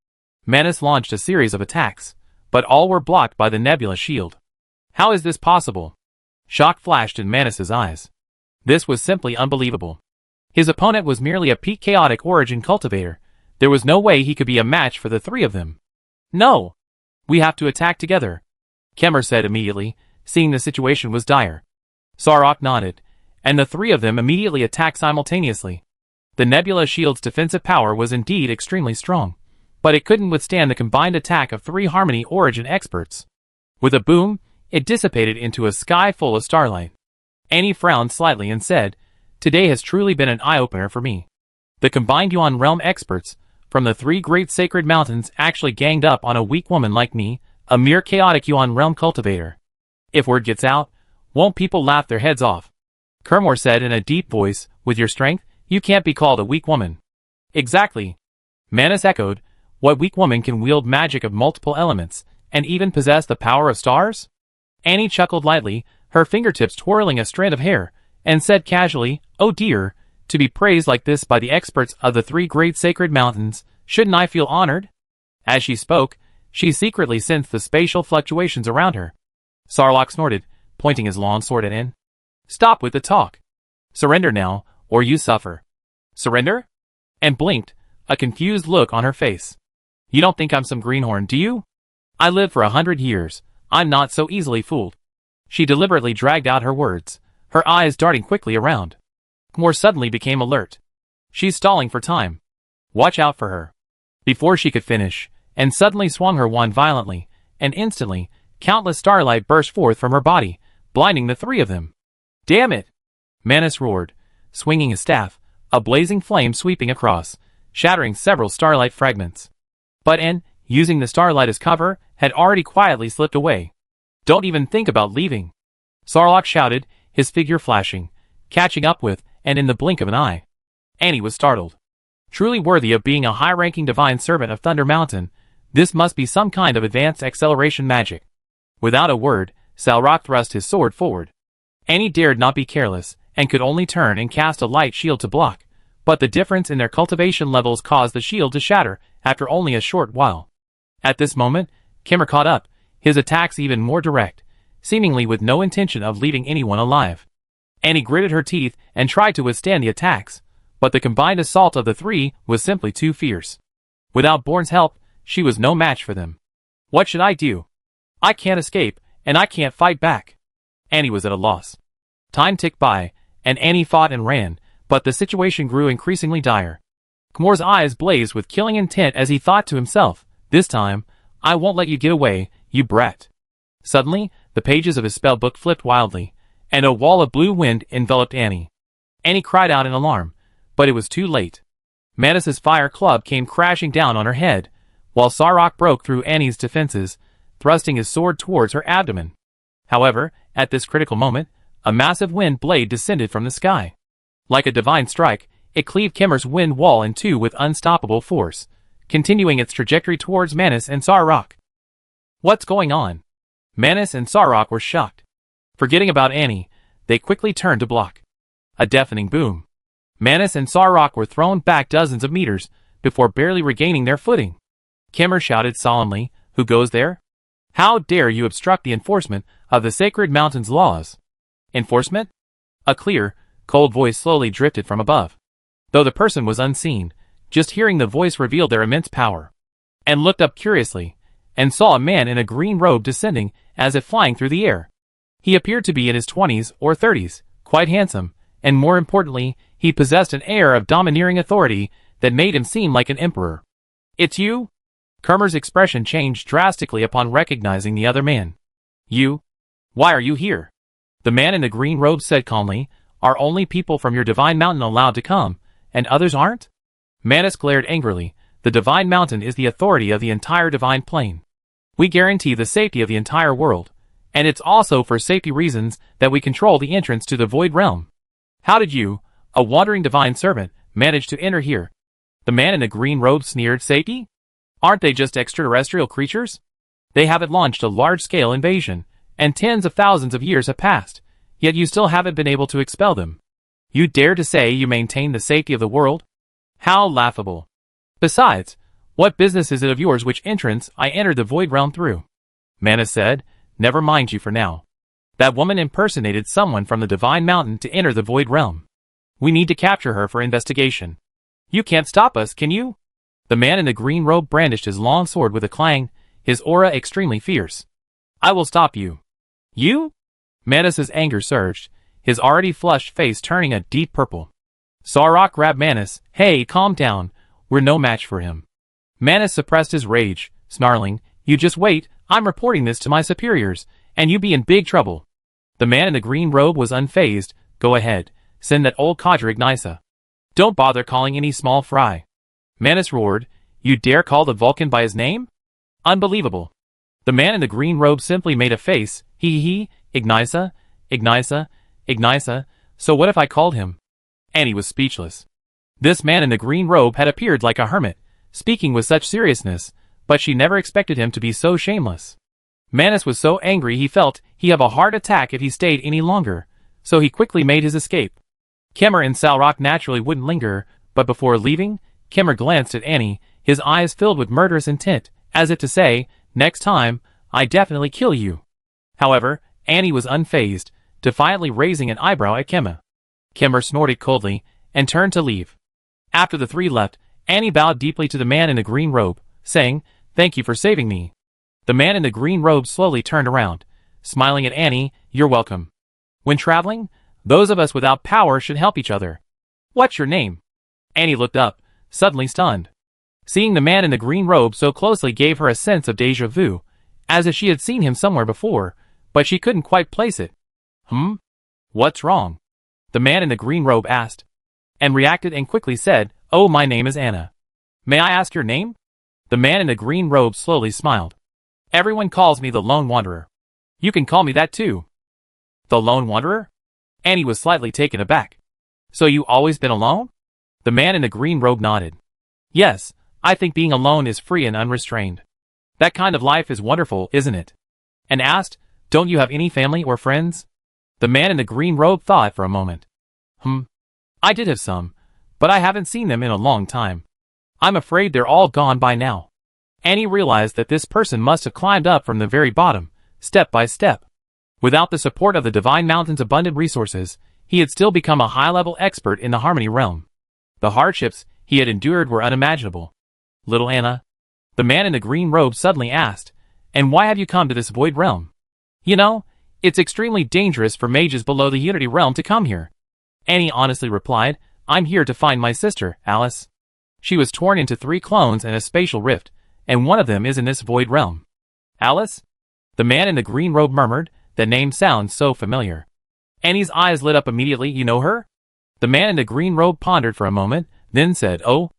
Manus launched a series of attacks, but all were blocked by the nebula shield. How is this possible? Shock flashed in Manus's eyes. This was simply unbelievable. His opponent was merely a peak chaotic origin cultivator. There was no way he could be a match for the three of them. No! We have to attack together, Kemmer said immediately, seeing the situation was dire. Sarok nodded, and the three of them immediately attacked simultaneously. The nebula shield's defensive power was indeed extremely strong, but it couldn't withstand the combined attack of three Harmony origin experts. With a boom, it dissipated into a sky full of starlight. Annie frowned slightly and said, "Today has truly been an eye-opener for me. The combined Yuan realm experts from the three great sacred mountains actually ganged up on a weak woman like me, a mere chaotic Yuan realm cultivator. If word gets out, won't people laugh their heads off?" Kermor said in a deep voice, "With your strength, you can't be called a weak woman." "Exactly," Manus echoed. "What weak woman can wield magic of multiple elements, and even possess the power of stars?" Annie chuckled lightly, her fingertips twirling a strand of hair, and said casually, "Oh dear, to be praised like this by the experts of the three great sacred mountains, shouldn't I feel honored?" As she spoke, she secretly sensed the spatial fluctuations around her. Sarlacc snorted, pointing his long sword at Anne. "Stop with the talk. Surrender now, or you suffer." "Surrender?" Anne blinked, a confused look on her face. "You don't think I'm some greenhorn, do you? I lived for 100 years. I'm not so easily fooled." She deliberately dragged out her words, her eyes darting quickly around. Kmor suddenly became alert. "She's stalling for time. Watch out for her." Before she could finish, Anne suddenly swung her wand violently, and instantly, countless starlight burst forth from her body, blinding the three of them. "Damn it!" Manus roared, swinging his staff, a blazing flame sweeping across, shattering several starlight fragments. But Anne, using the starlight as cover, had already quietly slipped away. "Don't even think about leaving," Sarlacc shouted, his figure flashing, catching up with, and in the blink of an eye. Annie was startled. Truly worthy of being a high-ranking divine servant of Thunder Mountain, this must be some kind of advanced acceleration magic. Without a word, Sarlacc thrust his sword forward. Annie dared not be careless, and could only turn and cast a light shield to block, but the difference in their cultivation levels caused the shield to shatter after only a short while. At this moment, Kemmer caught up, his attacks even more direct, seemingly with no intention of leaving anyone alive. Annie gritted her teeth and tried to withstand the attacks, but the combined assault of the three was simply too fierce. Without Born's help, she was no match for them. "What should I do? I can't escape, and I can't fight back." Annie was at a loss. Time ticked by, and Annie fought and ran, but the situation grew increasingly dire. Kmor's eyes blazed with killing intent as he thought to himself, "This time, I won't let you get away, you brat." Suddenly, the pages of his spellbook flipped wildly, and a wall of blue wind enveloped Annie. Annie cried out in alarm, but it was too late. Manus's fire club came crashing down on her head, while Sarlacc broke through Annie's defenses, thrusting his sword towards her abdomen. However, at this critical moment, a massive wind blade descended from the sky. Like a divine strike, it cleaved Kemmer's wind wall in two with unstoppable force, continuing its trajectory towards Manus and Sarlacc. "What's going on?" Manus and Sarlacc were shocked. Forgetting about Annie, they quickly turned to block. A deafening boom. Manus and Sarlacc were thrown back dozens of meters, before barely regaining their footing. Kemmer shouted solemnly, "Who goes there? How dare you obstruct the enforcement of the sacred mountain's laws?" "Enforcement?" A clear, cold voice slowly drifted from above. Though the person was unseen, just hearing the voice revealed their immense power. And looked up curiously, and saw a man in a green robe descending, as if flying through the air. He appeared to be in his 20s or 30s, quite handsome, and more importantly, he possessed an air of domineering authority that made him seem like an emperor. "It's you?" Kermer's expression changed drastically upon recognizing the other man. "You? Why are you here?" The man in the green robe said calmly, "Are only people from your divine mountain allowed to come, and others aren't?" Manus glared angrily. "The divine mountain is the authority of the entire divine plane. We guarantee the safety of the entire world, And it's also for safety reasons that we control the entrance to the Void Realm. How did you, a wandering divine servant, manage to enter here? The man in the green robe sneered. Safety? Aren't they just extraterrestrial creatures? They haven't launched a large-scale invasion, and tens of thousands of years have passed, yet you still haven't been able to expel them. You dare to say you maintain the safety of the world? How laughable. Besides, what business is it of yours which entrance I entered the Void Realm through? Manus said, never mind you for now. That woman impersonated someone from the Divine Mountain to enter the Void Realm. We need to capture her for investigation. You can't stop us, can you? The man in the green robe brandished his long sword with a clang, his aura extremely fierce. I will stop you. You? Manus's anger surged, his already flushed face turning a deep purple. Sarok grabbed Manus. Hey, calm down. We're no match for him. Manus suppressed his rage, snarling, you just wait, I'm reporting this to my superiors, and you be in big trouble. The man in the green robe was unfazed. Go ahead, send that old codger Igniza. Don't bother calling any small fry. Manus roared, you dare call the Vulcan by his name? Unbelievable. The man in the green robe simply made a face. He, Igniza, Igniza, Igniza, so what if I called him? Annie was speechless. This man in the green robe had appeared like a hermit, speaking with such seriousness, but she never expected him to be so shameless. Manus was so angry he felt he'd have a heart attack if he stayed any longer, so he quickly made his escape. Kimmer and Salrock naturally wouldn't linger, but before leaving, Kimmer glanced at Annie, his eyes filled with murderous intent, as if to say, next time, I definitely kill you. However, Annie was unfazed, defiantly raising an eyebrow at Kimmer. Kimmer snorted coldly, and turned to leave. After the three left, Annie bowed deeply to the man in the green robe, saying, thank you for saving me. The man in the green robe slowly turned around, smiling at Annie, you're welcome. When traveling, those of us without power should help each other. What's your name? Annie looked up, suddenly stunned. Seeing the man in the green robe so closely gave her a sense of déjà vu, as if she had seen him somewhere before, but she couldn't quite place it. What's wrong? The man in the green robe asked, and reacted and quickly said, oh, my name is Anna. May I ask your name? The man in the green robe slowly smiled. Everyone calls me the Lone Wanderer. You can call me that too. The Lone Wanderer? Annie was slightly taken aback. So you always been alone? The man in the green robe nodded. Yes, I think being alone is free and unrestrained. That kind of life is wonderful, isn't it? And asked, don't you have any family or friends? The man in the green robe thought for a moment. I did have some, but I haven't seen them in a long time. I'm afraid they're all gone by now. Annie realized that this person must have climbed up from the very bottom, step by step. Without the support of the Divine Mountain's abundant resources, he had still become a high-level expert in the Harmony realm. The hardships he had endured were unimaginable. Little Anna? The man in the green robe suddenly asked, and why have you come to this void realm? You know, it's extremely dangerous for mages below the Unity realm to come here. Annie honestly replied, I'm here to find my sister, Alice. She was torn into 3 clones and a spatial rift, and one of them is in this void realm. Alice? The man in the green robe murmured, the name sounds so familiar. Annie's eyes lit up immediately. You know her? The man in the green robe pondered for a moment, then said, oh,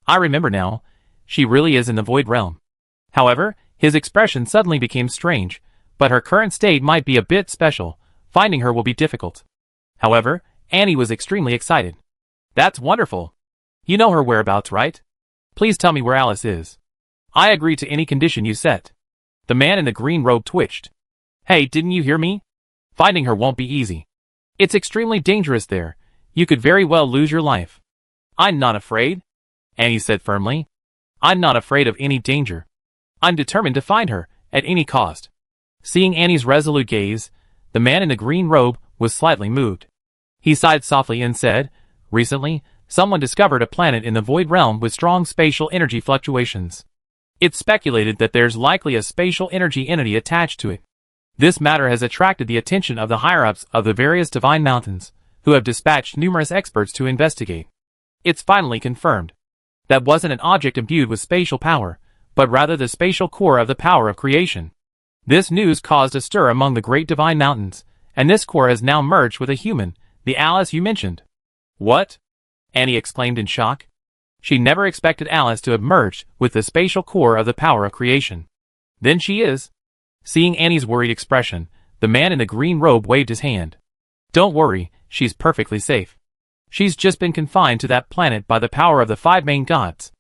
I remember now. She really is in the void realm. However, his expression suddenly became strange, but her current state might be a bit special. Finding her will be difficult. However, Annie was extremely excited. That's wonderful. You know her whereabouts, right? Please tell me where Alice is. I agree to any condition you set. The man in the green robe twitched. Hey, didn't you hear me? Finding her won't be easy. It's extremely dangerous there. You could very well lose your life. I'm not afraid, Annie said firmly. I'm not afraid of any danger. I'm determined to find her, at any cost. Seeing Annie's resolute gaze, the man in the green robe was slightly moved. He sighed softly and said, recently, someone discovered a planet in the void realm with strong spatial energy fluctuations. It's speculated that there's likely a spatial energy entity attached to it. This matter has attracted the attention of the higher-ups of the various divine mountains, who have dispatched numerous experts to investigate. It's finally confirmed. That wasn't an object imbued with spatial power, but rather the spatial core of the power of creation. This news caused a stir among the great divine mountains, and this core has now merged with a human, the Alice you mentioned. What? Annie exclaimed in shock. She never expected Alice to have merged with the spatial core of the power of creation. Then she is. Seeing Annie's worried expression, The man in the green robe waved his hand. Don't worry, she's perfectly safe. She's just been confined to that planet by the power of the 5 main gods.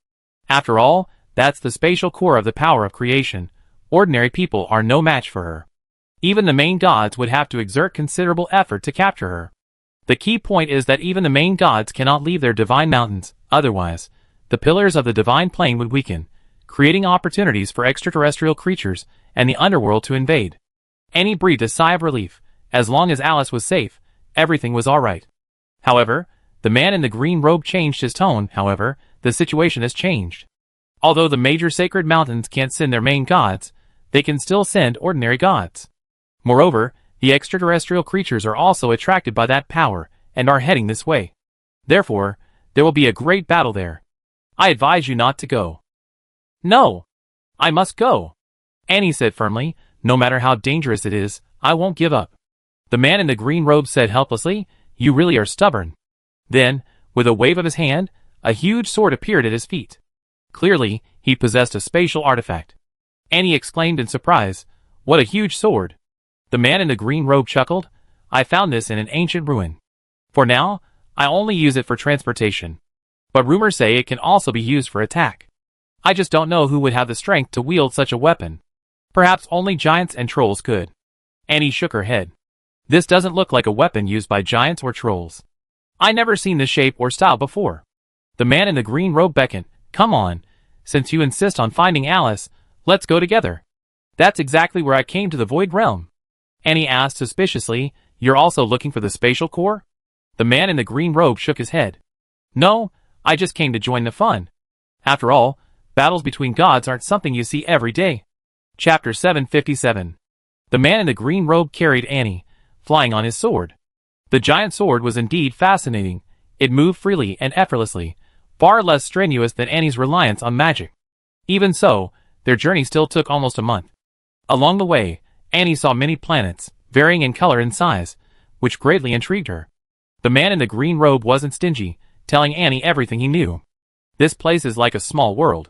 After all, that's the spatial core of the power of creation. Ordinary people are no match for her. Even the main gods would have to exert considerable effort to capture her. The key point is that even the main gods cannot leave their divine mountains, otherwise, the pillars of the divine plane would weaken, creating opportunities for extraterrestrial creatures and the underworld to invade. Annie breathed a sigh of relief. As long as Alice was safe, everything was alright. However, the man in the green robe changed his tone. However, the situation has changed. Although the major sacred mountains can't send their main gods, they can still send ordinary gods. Moreover, the extraterrestrial creatures are also attracted by that power and are heading this way. Therefore, there will be a great battle there. I advise you not to go. No. I must go. Annie said firmly, no matter how dangerous it is, I won't give up. The man in the green robe said helplessly, you really are stubborn. Then, with a wave of his hand, a huge sword appeared at his feet. Clearly, he possessed a spatial artifact. Annie exclaimed in surprise, what a huge sword. The man in the green robe chuckled, I found this in an ancient ruin. For now, I only use it for transportation. But rumors say it can also be used for attack. I just don't know who would have the strength to wield such a weapon. Perhaps only giants and trolls could. Annie shook her head. This doesn't look like a weapon used by giants or trolls. I never seen this shape or style before. The man in the green robe beckoned, come on, since you insist on finding Alice, let's go together. That's exactly where I came to the Void Realm. Annie asked suspiciously, you're also looking for the spatial core? The man in the green robe shook his head. No, I just came to join the fun. After all, battles between gods aren't something you see every day. Chapter 757. The man in the green robe carried Annie, flying on his sword. The giant sword was indeed fascinating. It moved freely and effortlessly, far less strenuous than Annie's reliance on magic. Even so, their journey still took almost a month. Along the way, Annie saw many planets, varying in color and size, which greatly intrigued her. The man in the green robe wasn't stingy, telling Annie everything he knew. This place is like a small world.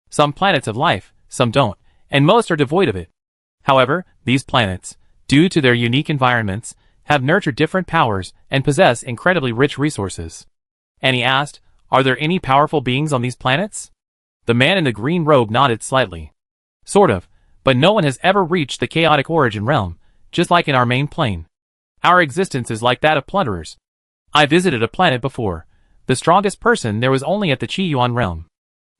Some planets have life, some don't, and most are devoid of it. However, these planets, due to their unique environments, have nurtured different powers and possess incredibly rich resources. Annie asked, are there any powerful beings on these planets? The man in the green robe nodded slightly. Sort of, but no one has ever reached the chaotic origin realm, just like in our main plane. Our existence is like that of plunderers. I visited a planet before. The strongest person there was only at the Chi-Yuan realm.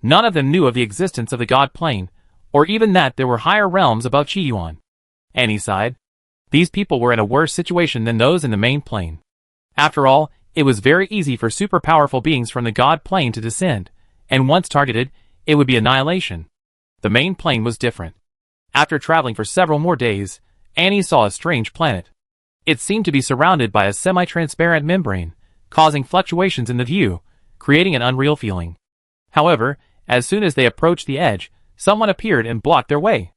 None of them knew of the existence of the god plane, or even that there were higher realms above Chi-Yuan. Annie sighed. These people were in a worse situation than those in the main plane. After all, it was very easy for super powerful beings from the god plane to descend, and once targeted, it would be annihilation. The main plane was different. After traveling for several more days, Annie saw a strange planet. It seemed to be surrounded by a semi-transparent membrane, causing fluctuations in the view, creating an unreal feeling. However, as soon as they approached the edge, someone appeared and blocked their way.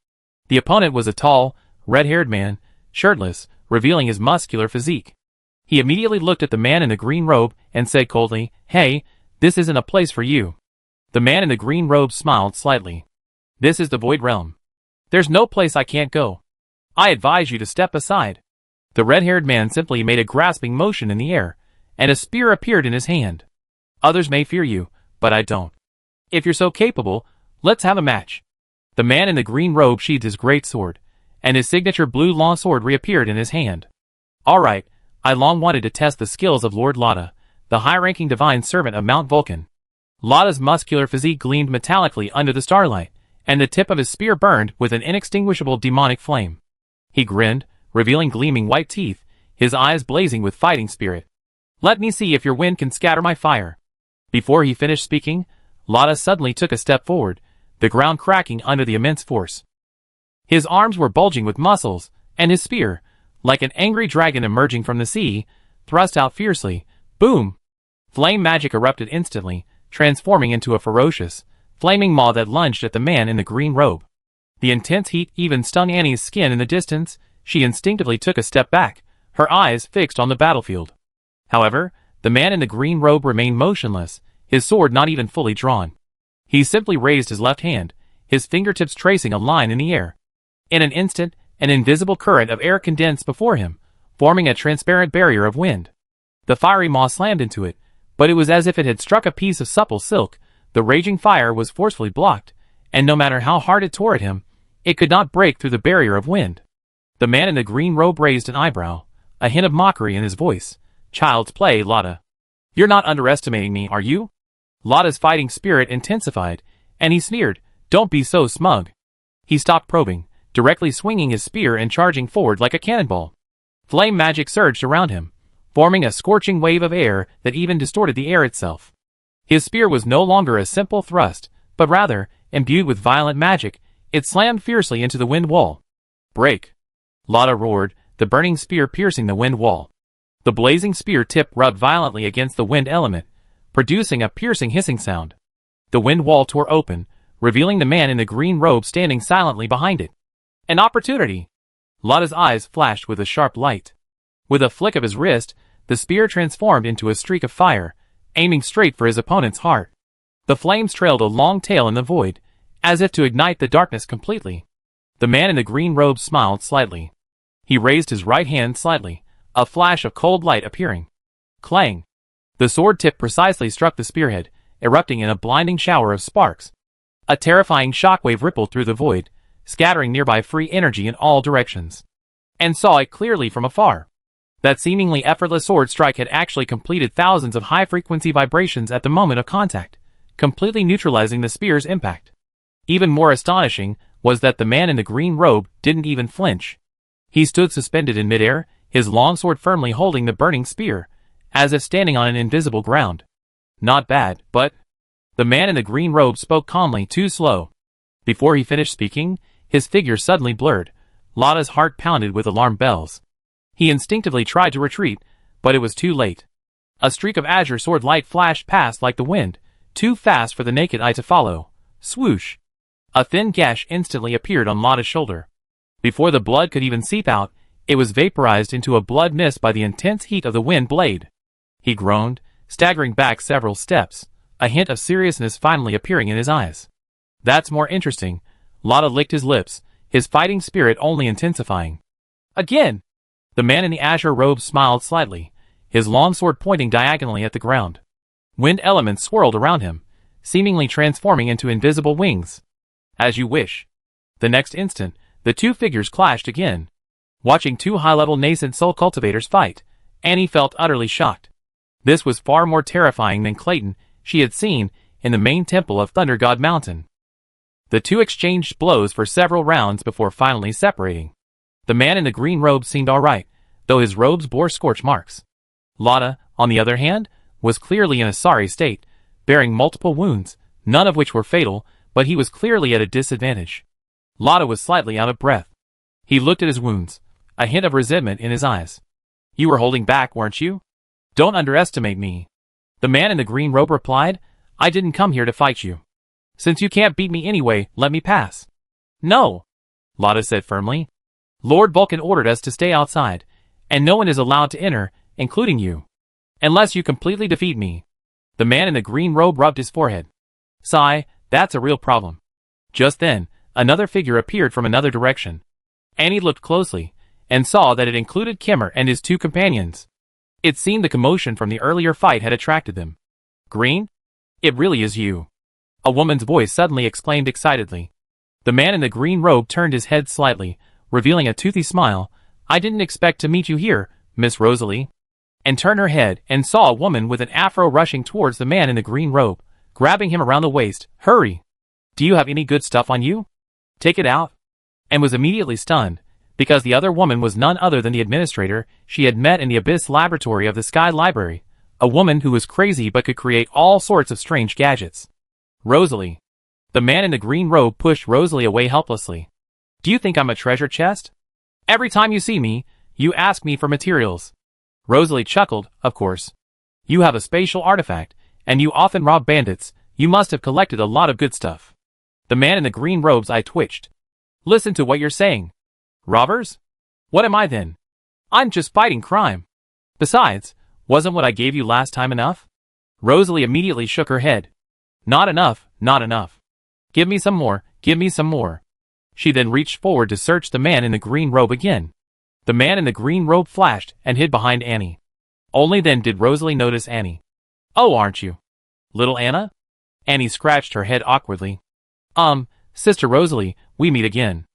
The opponent was a tall, red-haired man, shirtless, revealing his muscular physique. He immediately looked at the man in the green robe and said coldly, hey, this isn't a place for you. The man in the green robe smiled slightly. This is the Void Realm. There's no place I can't go. I advise you to step aside. The red-haired man simply made a grasping motion in the air, and a spear appeared in his hand. Others may fear you, but I don't. If you're so capable, let's have a match. The man in the green robe sheathed his great sword, and his signature blue long sword reappeared in his hand. Alright, I long wanted to test the skills of Lord Lotta, the high-ranking divine servant of Mount Vulcan. Lotta's muscular physique gleamed metallically under the starlight, and the tip of his spear burned with an inextinguishable demonic flame. He grinned, revealing gleaming white teeth, his eyes blazing with fighting spirit. Let me see if your wind can scatter my fire. Before he finished speaking, Lotta suddenly took a step forward, the ground cracking under the immense force. His arms were bulging with muscles, and his spear, like an angry dragon emerging from the sea, thrust out fiercely. Boom! Flame magic erupted instantly, transforming into a ferocious, flaming maw that lunged at the man in the green robe. The intense heat even stung Annie's skin in the distance. She instinctively took a step back, her eyes fixed on the battlefield. However, the man in the green robe remained motionless, his sword not even fully drawn. He simply raised his left hand, his fingertips tracing a line in the air. In an instant, an invisible current of air condensed before him, forming a transparent barrier of wind. The fiery maw slammed into it, but it was as if it had struck a piece of supple silk. The raging fire was forcefully blocked, and no matter how hard it tore at him, it could not break through the barrier of wind. The man in the green robe raised an eyebrow, a hint of mockery in his voice. Child's play, Lotta. You're not underestimating me, are you? Lotta's fighting spirit intensified, and he sneered, don't be so smug. He stopped probing, directly swinging his spear and charging forward like a cannonball. Flame magic surged around him, forming a scorching wave of air that even distorted the air itself. His spear was no longer a simple thrust, but rather, imbued with violent magic, it slammed fiercely into the wind wall. Break! Lotta roared, the burning spear piercing the wind wall. The blazing spear tip rubbed violently against the wind element, producing a piercing hissing sound. The wind wall tore open, revealing the man in the green robe standing silently behind it. An opportunity! Lotta's eyes flashed with a sharp light. With a flick of his wrist, the spear transformed into a streak of fire, aiming straight for his opponent's heart. The flames trailed a long tail in the void, as if to ignite the darkness completely. The man in the green robe smiled slightly. He raised his right hand slightly, a flash of cold light appearing. Clang! The sword tip precisely struck the spearhead, erupting in a blinding shower of sparks. A terrifying shockwave rippled through the void, scattering nearby free energy in all directions. And saw it clearly from afar. That seemingly effortless sword strike had actually completed thousands of high-frequency vibrations at the moment of contact, completely neutralizing the spear's impact. Even more astonishing was that the man in the green robe didn't even flinch. He stood suspended in midair, his long sword firmly holding the burning spear, as if standing on an invisible ground. Not bad, but... The man in the green robe spoke calmly, too slow. Before he finished speaking, his figure suddenly blurred. Lotta's heart pounded with alarm bells. He instinctively tried to retreat, but it was too late. A streak of azure sword light flashed past like the wind, too fast for the naked eye to follow. Swoosh! A thin gash instantly appeared on Lotta's shoulder. Before the blood could even seep out, it was vaporized into a blood mist by the intense heat of the wind blade. He groaned, staggering back several steps, a hint of seriousness finally appearing in his eyes. That's more interesting. Lotta licked his lips, his fighting spirit only intensifying. Again! The man in the azure robe smiled slightly, his long sword pointing diagonally at the ground. Wind elements swirled around him, seemingly transforming into invisible wings. As you wish. The next instant, the two figures clashed again. Watching two high-level nascent soul cultivators fight, Annie felt utterly shocked. This was far more terrifying than Clayton she had seen in the main temple of Thunder God Mountain. The two exchanged blows for several rounds before finally separating. The man in the green robe seemed alright, though his robes bore scorch marks. Lotta, on the other hand, was clearly in a sorry state, bearing multiple wounds, none of which were fatal, but he was clearly at a disadvantage. Lotta was slightly out of breath. He looked at his wounds, a hint of resentment in his eyes. You were holding back, weren't you? Don't underestimate me. The man in the green robe replied, I didn't come here to fight you. Since you can't beat me anyway, let me pass. No, Lotta said firmly. Lord Vulcan ordered us to stay outside, and no one is allowed to enter, including you. Unless you completely defeat me. The man in the green robe rubbed his forehead. Sigh, that's a real problem. Just then, another figure appeared from another direction. Annie looked closely, and saw that it included Kimmer and his two companions. It seemed the commotion from the earlier fight had attracted them. Green? It really is you. A woman's voice suddenly exclaimed excitedly. The man in the green robe turned his head slightly, revealing a toothy smile. I didn't expect to meet you here, Miss Rosalie. And turned her head and saw a woman with an afro rushing towards the man in the green robe, grabbing him around the waist. Hurry! Do you have any good stuff on you? Take it out. And was immediately stunned, because the other woman was none other than the administrator she had met in the Abyss Laboratory of the Sky Library, a woman who was crazy but could create all sorts of strange gadgets. Rosalie. The man in the green robe pushed Rosalie away helplessly. Do you think I'm a treasure chest? Every time you see me, you ask me for materials. Rosalie chuckled, of course. You have a spatial artifact, and you often rob bandits. You must have collected a lot of good stuff. The man in the green robe's eye twitched. Listen to what you're saying. Robbers? What am I then? I'm just fighting crime. Besides, wasn't what I gave you last time enough? Rosalie immediately shook her head. Not enough, not enough. Give me some more, give me some more. She then reached forward to search the man in the green robe again. The man in the green robe flashed and hid behind Annie. Only then did Rosalie notice Annie. "Oh, aren't you? Little Anna?" Annie scratched her head awkwardly. Sister Rosalie, we meet again."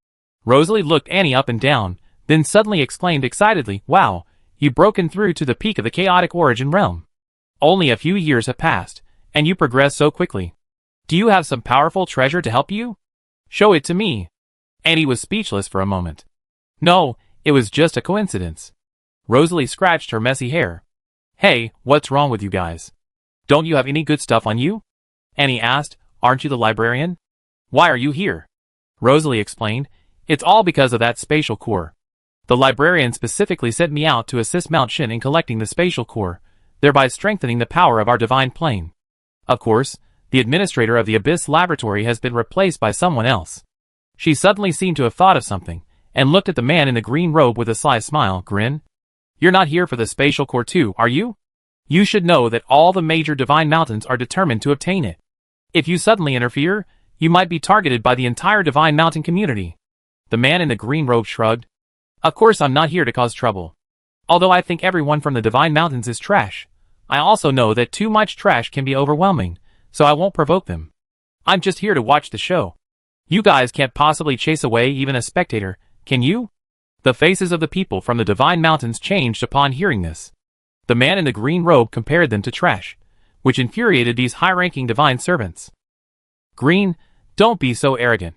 Rosalie looked Annie up and down, then suddenly exclaimed excitedly, "Wow, you've broken through to the peak of the chaotic origin realm. Only a few years have passed, and you progress so quickly. Do you have some powerful treasure to help you? Show it to me." Annie was speechless for a moment. "No, it was just a coincidence." Rosalie scratched her messy hair. "Hey, what's wrong with you guys? Don't you have any good stuff on you?" Annie asked. "Aren't you the librarian? Why are you here?" Rosalie explained. "It's all because of that spatial core. The librarian specifically sent me out to assist Mount Shin in collecting the spatial core, thereby strengthening the power of our divine plane. Of course, the administrator of the Abyss Laboratory has been replaced by someone else." She suddenly seemed to have thought of something, and looked at the man in the green robe with a sly smile. "Grin? You're not here for the spatial core too, are you? You should know that all the major divine mountains are determined to obtain it. If you suddenly interfere, you might be targeted by the entire divine mountain community." The man in the green robe shrugged. "Of course I'm not here to cause trouble. Although I think everyone from the divine mountains is trash, I also know that too much trash can be overwhelming, so I won't provoke them. I'm just here to watch the show. You guys can't possibly chase away even a spectator, can you?" The faces of the people from the divine mountains changed upon hearing this. The man in the green robe compared them to trash, which infuriated these high-ranking divine servants. "Green, don't be so arrogant.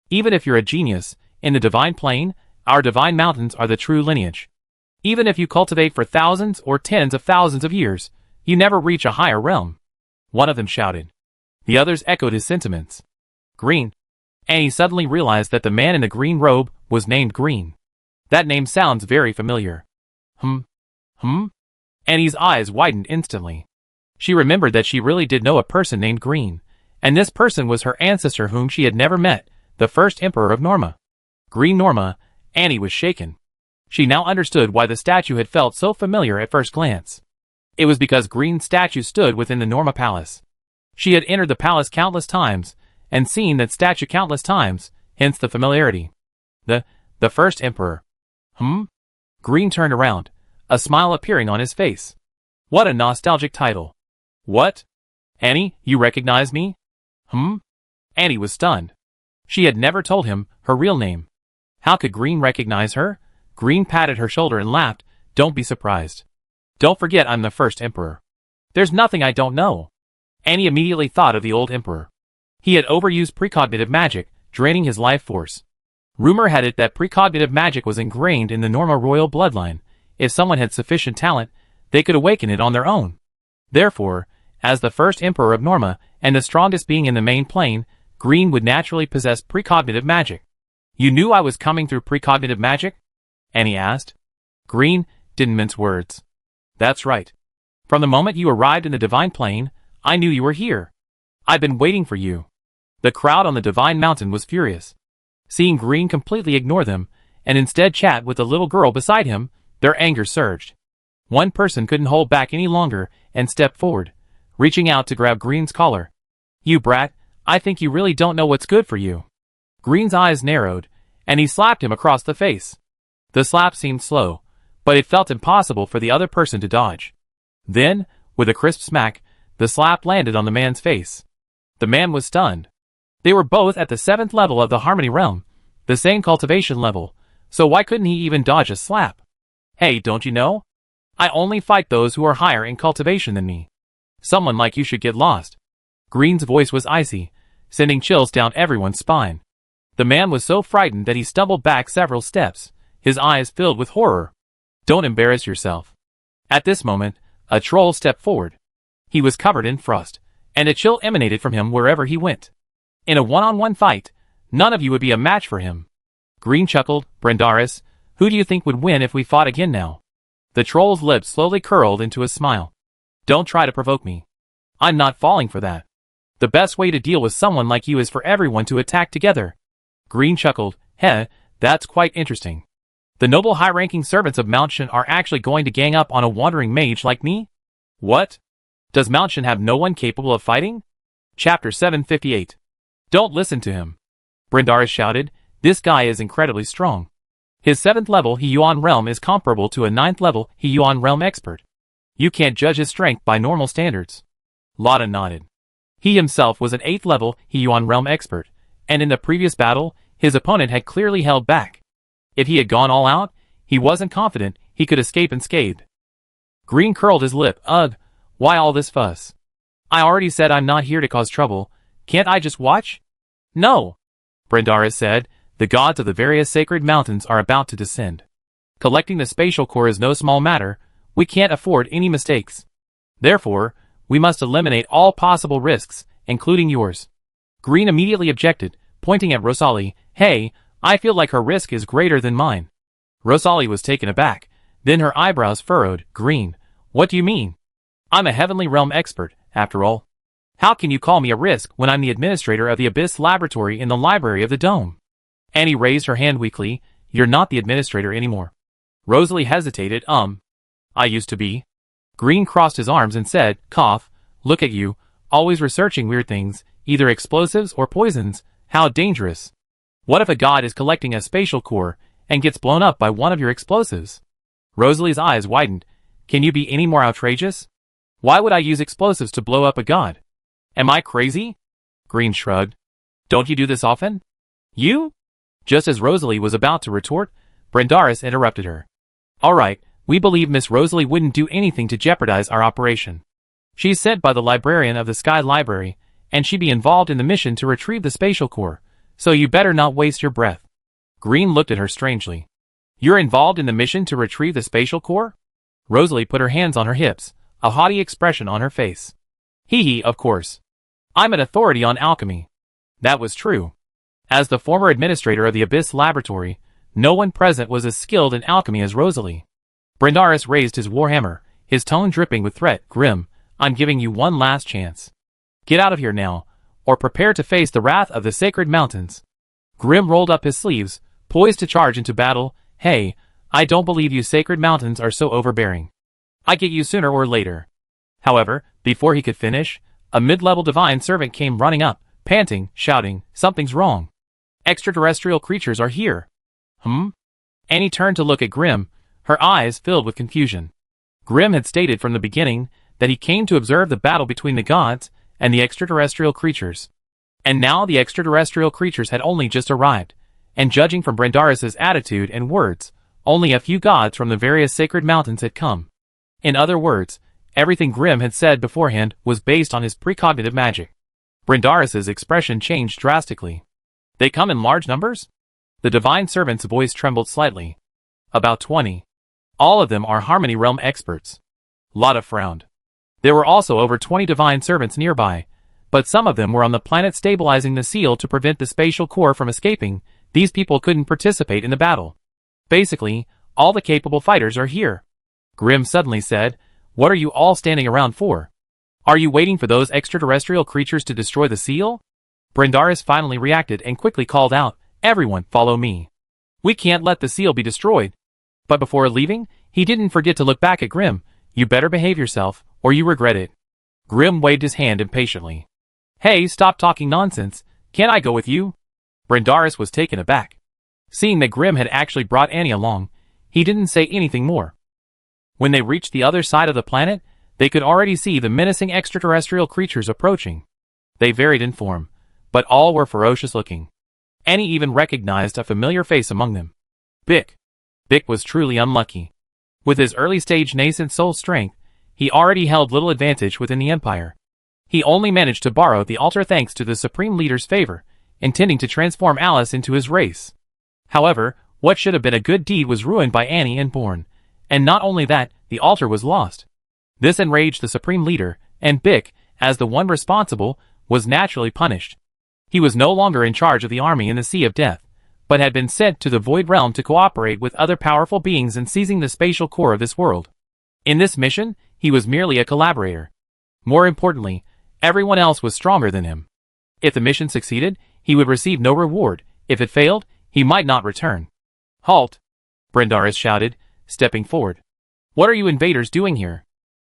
Even if you're a genius, in the divine plane, our divine mountains are the true lineage. Even if you cultivate for thousands or tens of thousands of years, you never reach a higher realm." One of them shouted. The others echoed his sentiments. "Green." Annie suddenly realized that the man in the green robe was named Green. That name sounds very familiar. Annie's eyes widened instantly. She remembered that she really did know a person named Green, and this person was her ancestor whom she had never met, the first emperor of Norma. Green Norma. Annie was shaken. She now understood why the statue had felt so familiar at first glance. It was because Green's statue stood within the Norma Palace. She had entered the palace countless times, and seen that statue countless times, hence the familiarity. The first emperor. Green turned around, a smile appearing on his face. What a nostalgic title. "What? Annie, you recognize me?" Annie was stunned. She had never told him her real name. How could Green recognize her? Green patted her shoulder and laughed. "Don't be surprised. Don't forget I'm the first emperor. There's nothing I don't know." Annie immediately thought of the old emperor. He had overused precognitive magic, draining his life force. Rumor had it that precognitive magic was ingrained in the Norma royal bloodline. If someone had sufficient talent, they could awaken it on their own. Therefore, as the first emperor of Norma, and the strongest being in the main plane, Green would naturally possess precognitive magic. "You knew I was coming through precognitive magic?" Annie asked. Green didn't mince words. "That's right. From the moment you arrived in the divine plane, I knew you were here. I've been waiting for you." The crowd on the divine mountain was furious. Seeing Green completely ignore them, and instead chat with the little girl beside him, their anger surged. One person couldn't hold back any longer and stepped forward, reaching out to grab Green's collar. "You brat, I think you really don't know what's good for you." Green's eyes narrowed, and he slapped him across the face. The slap seemed slow, but it felt impossible for the other person to dodge. Then, with a crisp smack, the slap landed on the man's face. The man was stunned. They were both at the 7th level of the Harmony Realm, the same cultivation level, so why couldn't he even dodge a slap? "Hey, don't you know? I only fight those who are higher in cultivation than me. Someone like you should get lost." Green's voice was icy, sending chills down everyone's spine. The man was so frightened that he stumbled back several steps, his eyes filled with horror. "Don't embarrass yourself." At this moment, a troll stepped forward. He was covered in frost, and a chill emanated from him wherever he went. In a one-on-one fight, none of you would be a match for him. Green chuckled. "Brendaris, who do you think would win if we fought again now?" The troll's lips slowly curled into a smile. "Don't try to provoke me. I'm not falling for that. The best way to deal with someone like you is for everyone to attack together." Green chuckled. "Heh, that's quite interesting. The noble high-ranking servants of Mount Shin are actually going to gang up on a wandering mage like me? What? Does Mount Shin have no one capable of fighting?" Chapter 758. "Don't listen to him," Brendaris shouted, This guy is incredibly strong. His 7th level He-Yuan realm is comparable to a 9th level He-Yuan realm expert. You can't judge his strength by normal standards. Lada nodded. He himself was an 8th level He-Yuan realm expert, and in the previous battle, his opponent had clearly held back. If he had gone all out, he wasn't confident he could escape unscathed. Green curled his lip. Ugh, why all this fuss? I already said I'm not here to cause trouble. Can't I just watch? No, Brindaris said. The gods of the various sacred mountains are about to descend. Collecting the spatial core is no small matter. We can't afford any mistakes. Therefore, we must eliminate all possible risks, including yours. Green immediately objected, pointing at Rosalie. Hey, I feel like her risk is greater than mine. Rosalie was taken aback. Then her eyebrows furrowed. Green, what do you mean? I'm a Heavenly Realm expert, after all. How can you call me a risk when I'm the administrator of the Abyss Laboratory in the Library of the Dome? Annie raised her hand weakly. You're not the administrator anymore. Rosalie hesitated. I used to be. Green crossed his arms and said, cough, look at you, always researching weird things, either explosives or poisons. How dangerous. What if a god is collecting a spatial core and gets blown up by one of your explosives? Rosalie's eyes widened. Can you be any more outrageous? Why would I use explosives to blow up a god? Am I crazy? Green shrugged. Don't you do this often? You? Just as Rosalie was about to retort, Brindaris interrupted her. All right, we believe Miss Rosalie wouldn't do anything to jeopardize our operation. She's sent by the librarian of the Sky Library, and she'd be involved in the mission to retrieve the spatial core, so you better not waste your breath. Green looked at her strangely. You're involved in the mission to retrieve the spatial core? Rosalie put her hands on her hips, a haughty expression on her face. Hee, of course. I'm an authority on alchemy. That was true. As the former administrator of the Abyss Laboratory, no one present was as skilled in alchemy as Rosalie. Brindaris raised his warhammer, his tone dripping with threat. Grim, I'm giving you one last chance. Get out of here now, or prepare to face the wrath of the sacred mountains. Grim rolled up his sleeves, poised to charge into battle. Hey, I don't believe you sacred mountains are so overbearing. I get you sooner or later. However, before he could finish, a mid-level divine servant came running up, panting, shouting, something's wrong. Extraterrestrial creatures are here. Annie turned to look at Grim, her eyes filled with confusion. Grim had stated from the beginning that he came to observe the battle between the gods and the extraterrestrial creatures. And now the extraterrestrial creatures had only just arrived, and judging from Brindaris' attitude and words, only a few gods from the various sacred mountains had come. In other words, everything Grim had said beforehand was based on his precognitive magic. Brindaris' expression changed drastically. They come in large numbers? The divine servant's voice trembled slightly. About 20. All of them are Harmony Realm experts. Lada frowned. There were also over 20 divine servants nearby, but some of them were on the planet stabilizing the seal to prevent the spatial core from escaping. These people couldn't participate in the battle. Basically, all the capable fighters are here. Grim suddenly said, What are you all standing around for? Are you waiting for those extraterrestrial creatures to destroy the seal? Brindaris finally reacted and quickly called out, Everyone, follow me. We can't let the seal be destroyed. But before leaving, he didn't forget to look back at Grim. You better behave yourself, or you regret it. Grim waved his hand impatiently. Hey, stop talking nonsense. Can't I go with you? Brindaris was taken aback. Seeing that Grim had actually brought Annie along, he didn't say anything more. When they reached the other side of the planet, they could already see the menacing extraterrestrial creatures approaching. They varied in form, but all were ferocious looking. Annie even recognized a familiar face among them. Bick. Bick was truly unlucky. With his early-stage nascent soul strength, he already held little advantage within the Empire. He only managed to borrow the altar thanks to the Supreme Leader's favor, intending to transform Alice into his race. However, what should have been a good deed was ruined by Annie and Bourne, and not only that, the altar was lost. This enraged the Supreme Leader, and Bick, as the one responsible, was naturally punished. He was no longer in charge of the army in the Sea of Death, but had been sent to the Void Realm to cooperate with other powerful beings in seizing the spatial core of this world. In this mission, he was merely a collaborator. More importantly, everyone else was stronger than him. If the mission succeeded, he would receive no reward. If it failed, he might not return. Halt! Brindaris shouted, stepping forward. What are you invaders doing here?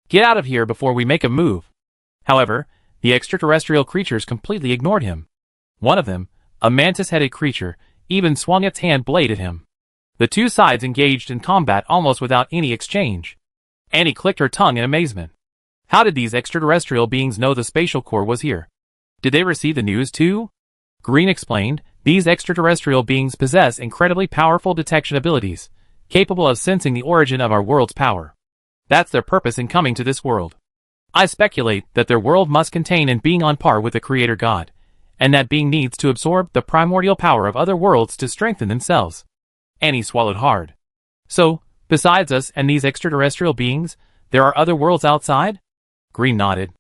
Get out of here before we make a move. However, the extraterrestrial creatures completely ignored him. One of them, a mantis-headed creature, even swung its hand blade at him. The two sides engaged in combat almost without any exchange. Annie clicked her tongue in amazement. How did these extraterrestrial beings know the spatial core was here? Did they receive the news too? Green explained, these extraterrestrial beings possess incredibly powerful detection abilities, capable of sensing the origin of our world's power. That's their purpose in coming to this world. I speculate that their world must contain an being on par with the Creator God, and that being needs to absorb the primordial power of other worlds to strengthen themselves. Annie swallowed hard. So, besides us and these extraterrestrial beings, there are other worlds outside? Green nodded.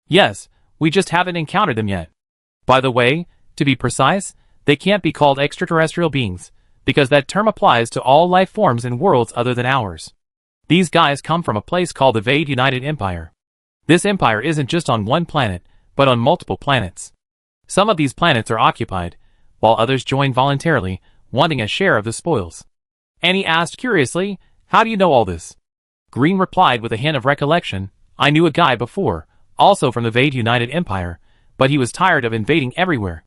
Yes, we just haven't encountered them yet. By the way, to be precise, they can't be called extraterrestrial beings, because that term applies to all life forms in worlds other than ours. These guys come from a place called the Vade United Empire. This empire isn't just on one planet, but on multiple planets. Some of these planets are occupied, while others join voluntarily, wanting a share of the spoils. Annie asked curiously, how do you know all this? Green replied with a hint of recollection, I knew a guy before, also from the Vade United Empire, but he was tired of invading everywhere.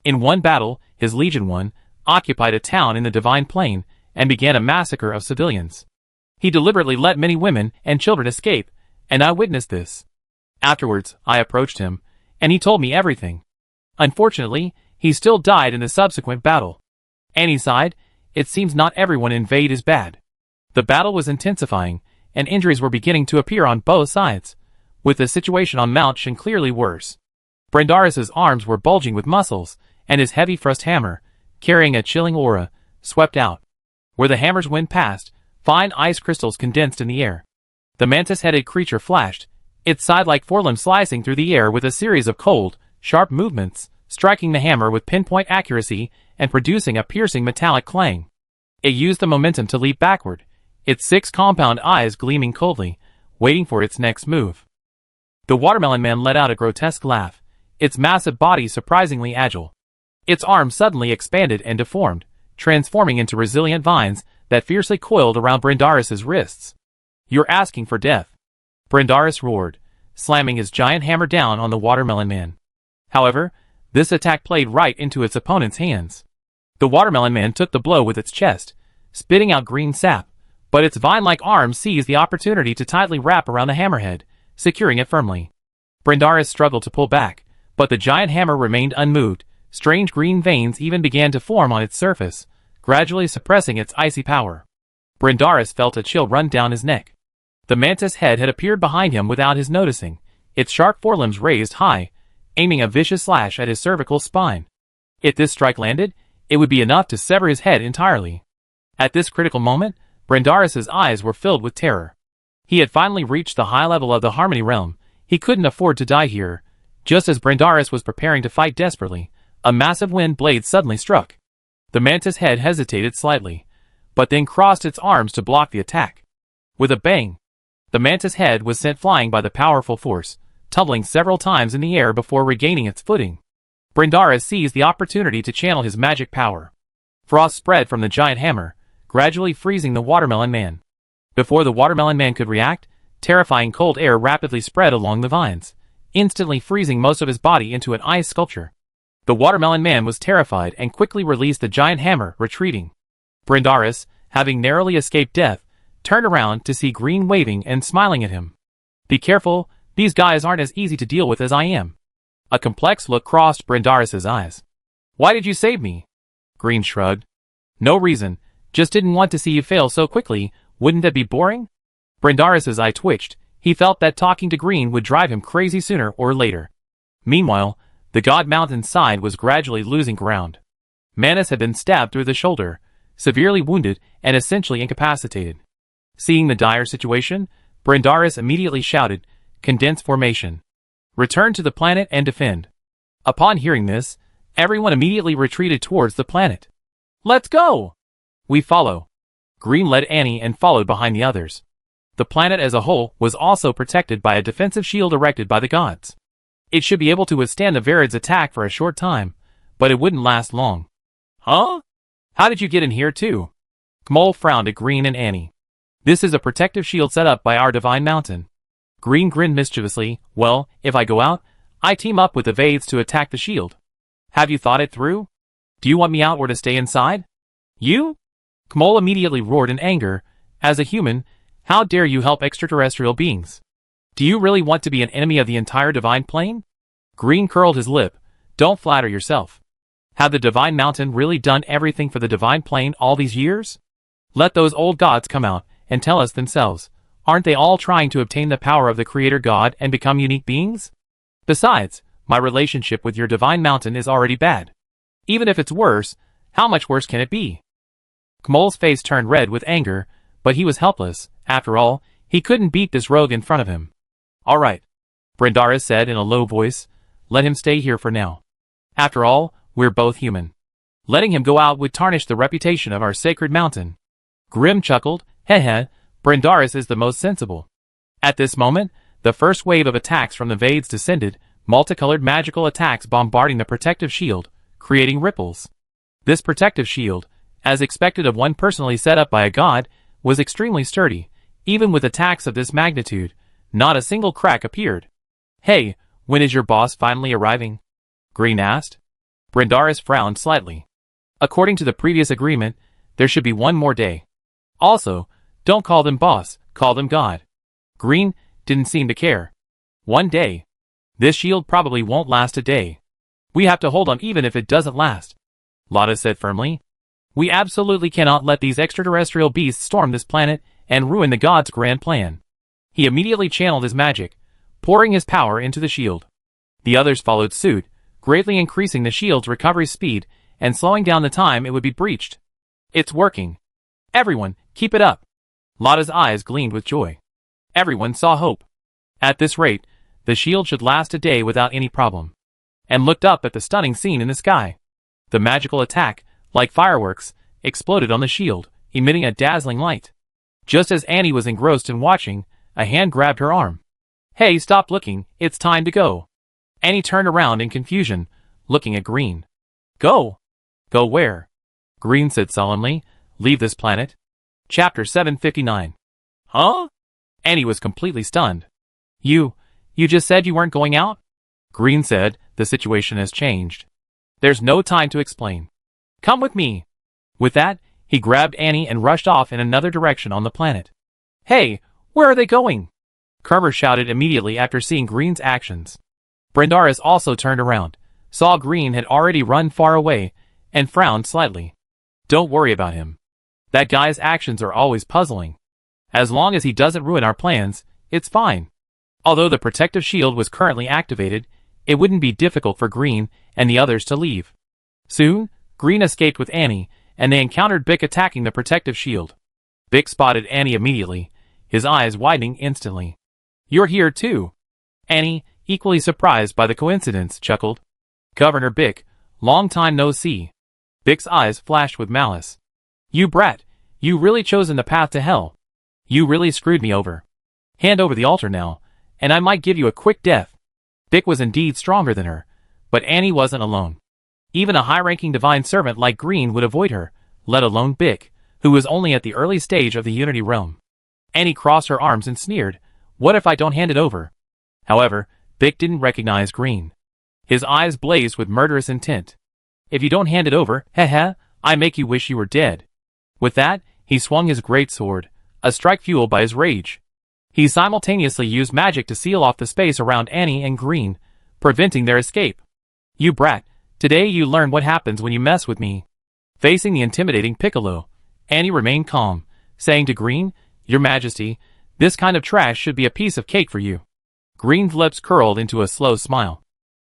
In one battle, his Legion I occupied a town in the Divine Plane and began a massacre of civilians. He deliberately let many women and children escape, and I witnessed this. Afterwards, I approached him, and he told me everything. Unfortunately, he still died in the subsequent battle. Annie sighed, it seems not everyone in Vade is bad. The battle was intensifying, and injuries were beginning to appear on both sides, with the situation on Mount Shin clearly worse. Brendaris' arms were bulging with muscles, and his heavy thrust hammer, carrying a chilling aura, swept out. Where the hammer's wind passed, fine ice crystals condensed in the air. The mantis-headed creature flashed, its side-like forelimb slicing through the air with a series of cold, sharp movements, striking the hammer with pinpoint accuracy and producing a piercing metallic clang. It used the momentum to leap backward, its 6 compound eyes gleaming coldly, waiting for its next move. The Watermelon Man let out a grotesque laugh, its massive body surprisingly agile. Its arms suddenly expanded and deformed, transforming into resilient vines that fiercely coiled around Brendaris' wrists. You're asking for death. Brendaris roared, slamming his giant hammer down on the Watermelon Man. However, this attack played right into its opponent's hands. The Watermelon Man took the blow with its chest, spitting out green sap, but its vine-like arms seized the opportunity to tightly wrap around the hammerhead, securing it firmly. Brendaris struggled to pull back, but the giant hammer remained unmoved. Strange green veins even began to form on its surface, gradually suppressing its icy power. Brendaris felt a chill run down his neck. The mantis head had appeared behind him without his noticing, its sharp forelimbs raised high, aiming a vicious slash at his cervical spine. If this strike landed, it would be enough to sever his head entirely. At this critical moment, Brendaris' eyes were filled with terror. He had finally reached the high level of the Harmony Realm. He couldn't afford to die here. Just as Brendaris was preparing to fight desperately, a massive wind blade suddenly struck. The mantis head hesitated slightly, but then crossed its arms to block the attack. With a bang, the mantis head was sent flying by the powerful force, tumbling several times in the air before regaining its footing. Brendaris seized the opportunity to channel his magic power. Frost spread from the giant hammer, gradually freezing the Watermelon Man. Before the Watermelon Man could react, terrifying cold air rapidly spread along the vines, instantly freezing most of his body into an ice sculpture. The Watermelon Man was terrified and quickly released the giant hammer, retreating. Brendaris, having narrowly escaped death, turned around to see Green waving and smiling at him. Be careful, these guys aren't as easy to deal with as I am. A complex look crossed Brendaris' eyes. Why did you save me? Green shrugged. No reason, just didn't want to see you fail so quickly. Wouldn't that be boring? Brendaris' eye twitched. He felt that talking to Green would drive him crazy sooner or later. Meanwhile, the God Mountain's side was gradually losing ground. Manus had been stabbed through the shoulder, severely wounded and essentially incapacitated. Seeing the dire situation, Brendaris immediately shouted, "Condense formation. Return to the planet and defend." Upon hearing this, everyone immediately retreated towards the planet. Let's go! We follow. Green led Annie and followed behind the others. The planet as a whole was also protected by a defensive shield erected by the gods. It should be able to withstand the Varids' attack for a short time, but it wouldn't last long. Huh? How did you get in here too? Gmol frowned at Green and Annie. This is a protective shield set up by our Divine Mountain. Green grinned mischievously. Well, if I go out, I team up with the Vades to attack the shield. Have you thought it through? Do you want me out or to stay inside? You? Kmol immediately roared in anger. As a human, how dare you help extraterrestrial beings? Do you really want to be an enemy of the entire Divine Plane? Green curled his lip. Don't flatter yourself. Had the Divine Mountain really done everything for the Divine Plane all these years? Let those old gods come out and tell us themselves. Aren't they all trying to obtain the power of the Creator God and become unique beings? Besides, my relationship with your Divine Mountain is already bad. Even if it's worse, how much worse can it be? Kmol's face turned red with anger, but he was helpless. After all, he couldn't beat this rogue in front of him. All right, Brindaris said in a low voice. Let him stay here for now. After all, we're both human. Letting him go out would tarnish the reputation of our sacred mountain. Grim chuckled. Heh, Brindaris is the most sensible. At this moment, the first wave of attacks from the Vades descended, multicolored magical attacks bombarding the protective shield, creating ripples. This protective shield, as expected of one personally set up by a god, was extremely sturdy. Even with attacks of this magnitude, not a single crack appeared. Hey, when is your boss finally arriving? Green asked. Brindaris frowned slightly. According to the previous agreement, there should be one more day. Also, don't call them boss, call them god. Green didn't seem to care. 1 day. This shield probably won't last a day. We have to hold on even if it doesn't last. Lada said firmly. We absolutely cannot let these extraterrestrial beasts storm this planet and ruin the god's grand plan. He immediately channeled his magic, pouring his power into the shield. The others followed suit, greatly increasing the shield's recovery speed and slowing down the time it would be breached. It's working. Everyone, keep it up. Lada's eyes gleamed with joy. Everyone saw hope. At this rate, the shield should last a day without any problem. And looked up at the stunning scene in the sky. The magical attack, like fireworks, exploded on the shield, emitting a dazzling light. Just as Annie was engrossed in watching, a hand grabbed her arm. Hey, stop looking, it's time to go. Annie turned around in confusion, looking at Green. Go! Go where? Green said sullenly. Leave this planet. Chapter 759. Huh? Annie was completely stunned. You just said you weren't going out? Green said, the situation has changed. There's no time to explain. Come with me. With that, he grabbed Annie and rushed off in another direction on the planet. Hey, where are they going? Kerber shouted immediately after seeing Green's actions. Brindaris also turned around, saw Green had already run far away, and frowned slightly. Don't worry about him. That guy's actions are always puzzling. As long as he doesn't ruin our plans, it's fine. Although the protective shield was currently activated, it wouldn't be difficult for Green and the others to leave. Soon, Green escaped with Annie, and they encountered Bick attacking the protective shield. Bick spotted Annie immediately, his eyes widening instantly. You're here too. Annie, equally surprised by the coincidence, chuckled. Governor Bick, long time no see. Bick's eyes flashed with malice. You brat, you really chosen the path to hell. You really screwed me over. Hand over the altar now, and I might give you a quick death. Bick was indeed stronger than her, but Annie wasn't alone. Even a high-ranking divine servant like Green would avoid her, let alone Bick, who was only at the early stage of the Unity realm. Annie crossed her arms and sneered, what if I don't hand it over? However, Bick didn't recognize Green. His eyes blazed with murderous intent. If you don't hand it over, I make you wish you were dead. With that, he swung his great sword, a strike fueled by his rage. He simultaneously used magic to seal off the space around Annie and Green, preventing their escape. You brat, today you learn what happens when you mess with me. Facing the intimidating Piccolo, Annie remained calm, saying to Green, Your Majesty, this kind of trash should be a piece of cake for you. Green's lips curled into a slow smile.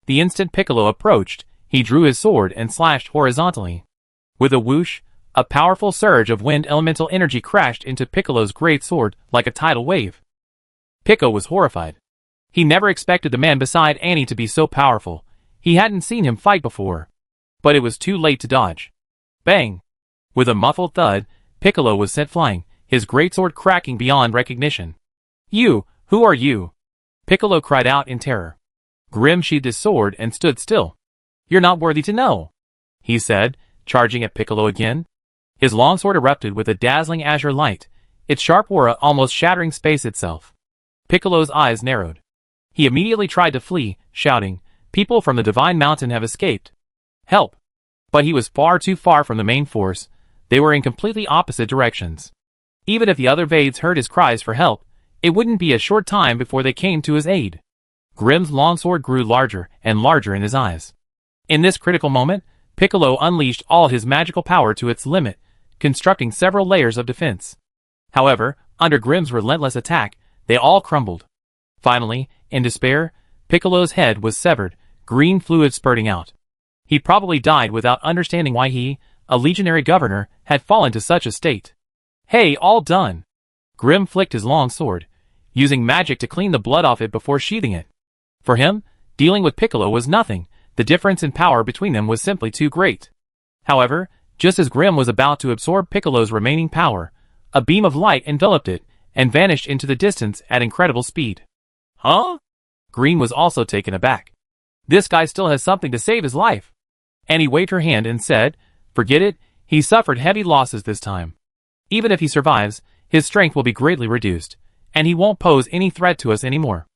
The instant Piccolo approached, he drew his sword and slashed horizontally. With a whoosh, a powerful surge of wind elemental energy crashed into Piccolo's great sword like a tidal wave. Piccolo was horrified. He never expected the man beside Annie to be so powerful. He hadn't seen him fight before. But it was too late to dodge. Bang! With a muffled thud, Piccolo was sent flying, his greatsword cracking beyond recognition. You, who are you? Piccolo cried out in terror. Grim sheathed his sword and stood still. You're not worthy to know, he said, charging at Piccolo again. His longsword erupted with a dazzling azure light, its sharp aura almost shattering space itself. Piccolo's eyes narrowed. He immediately tried to flee, shouting, People from the Divine Mountain have escaped. Help! But he was far too far from the main force. They were in completely opposite directions. Even if the other Vades heard his cries for help, it wouldn't be a short time before they came to his aid. Grimm's longsword grew larger and larger in his eyes. In this critical moment, Piccolo unleashed all his magical power to its limit, constructing several layers of defense. However, under Grimm's relentless attack, they all crumbled. Finally, in despair, Piccolo's head was severed, green fluid spurting out. He probably died without understanding why he, a legionary governor, had fallen to such a state. Hey, all done! Grimm flicked his long sword, using magic to clean the blood off it before sheathing it. For him, dealing with Piccolo was nothing. The difference in power between them was simply too great. However, just as Grimm was about to absorb Piccolo's remaining power, a beam of light enveloped it and vanished into the distance at incredible speed. Huh? Green was also taken aback. This guy still has something to save his life. Annie waved her hand and said, "Forget it, he suffered heavy losses this time. Even if he survives, his strength will be greatly reduced, and he won't pose any threat to us anymore."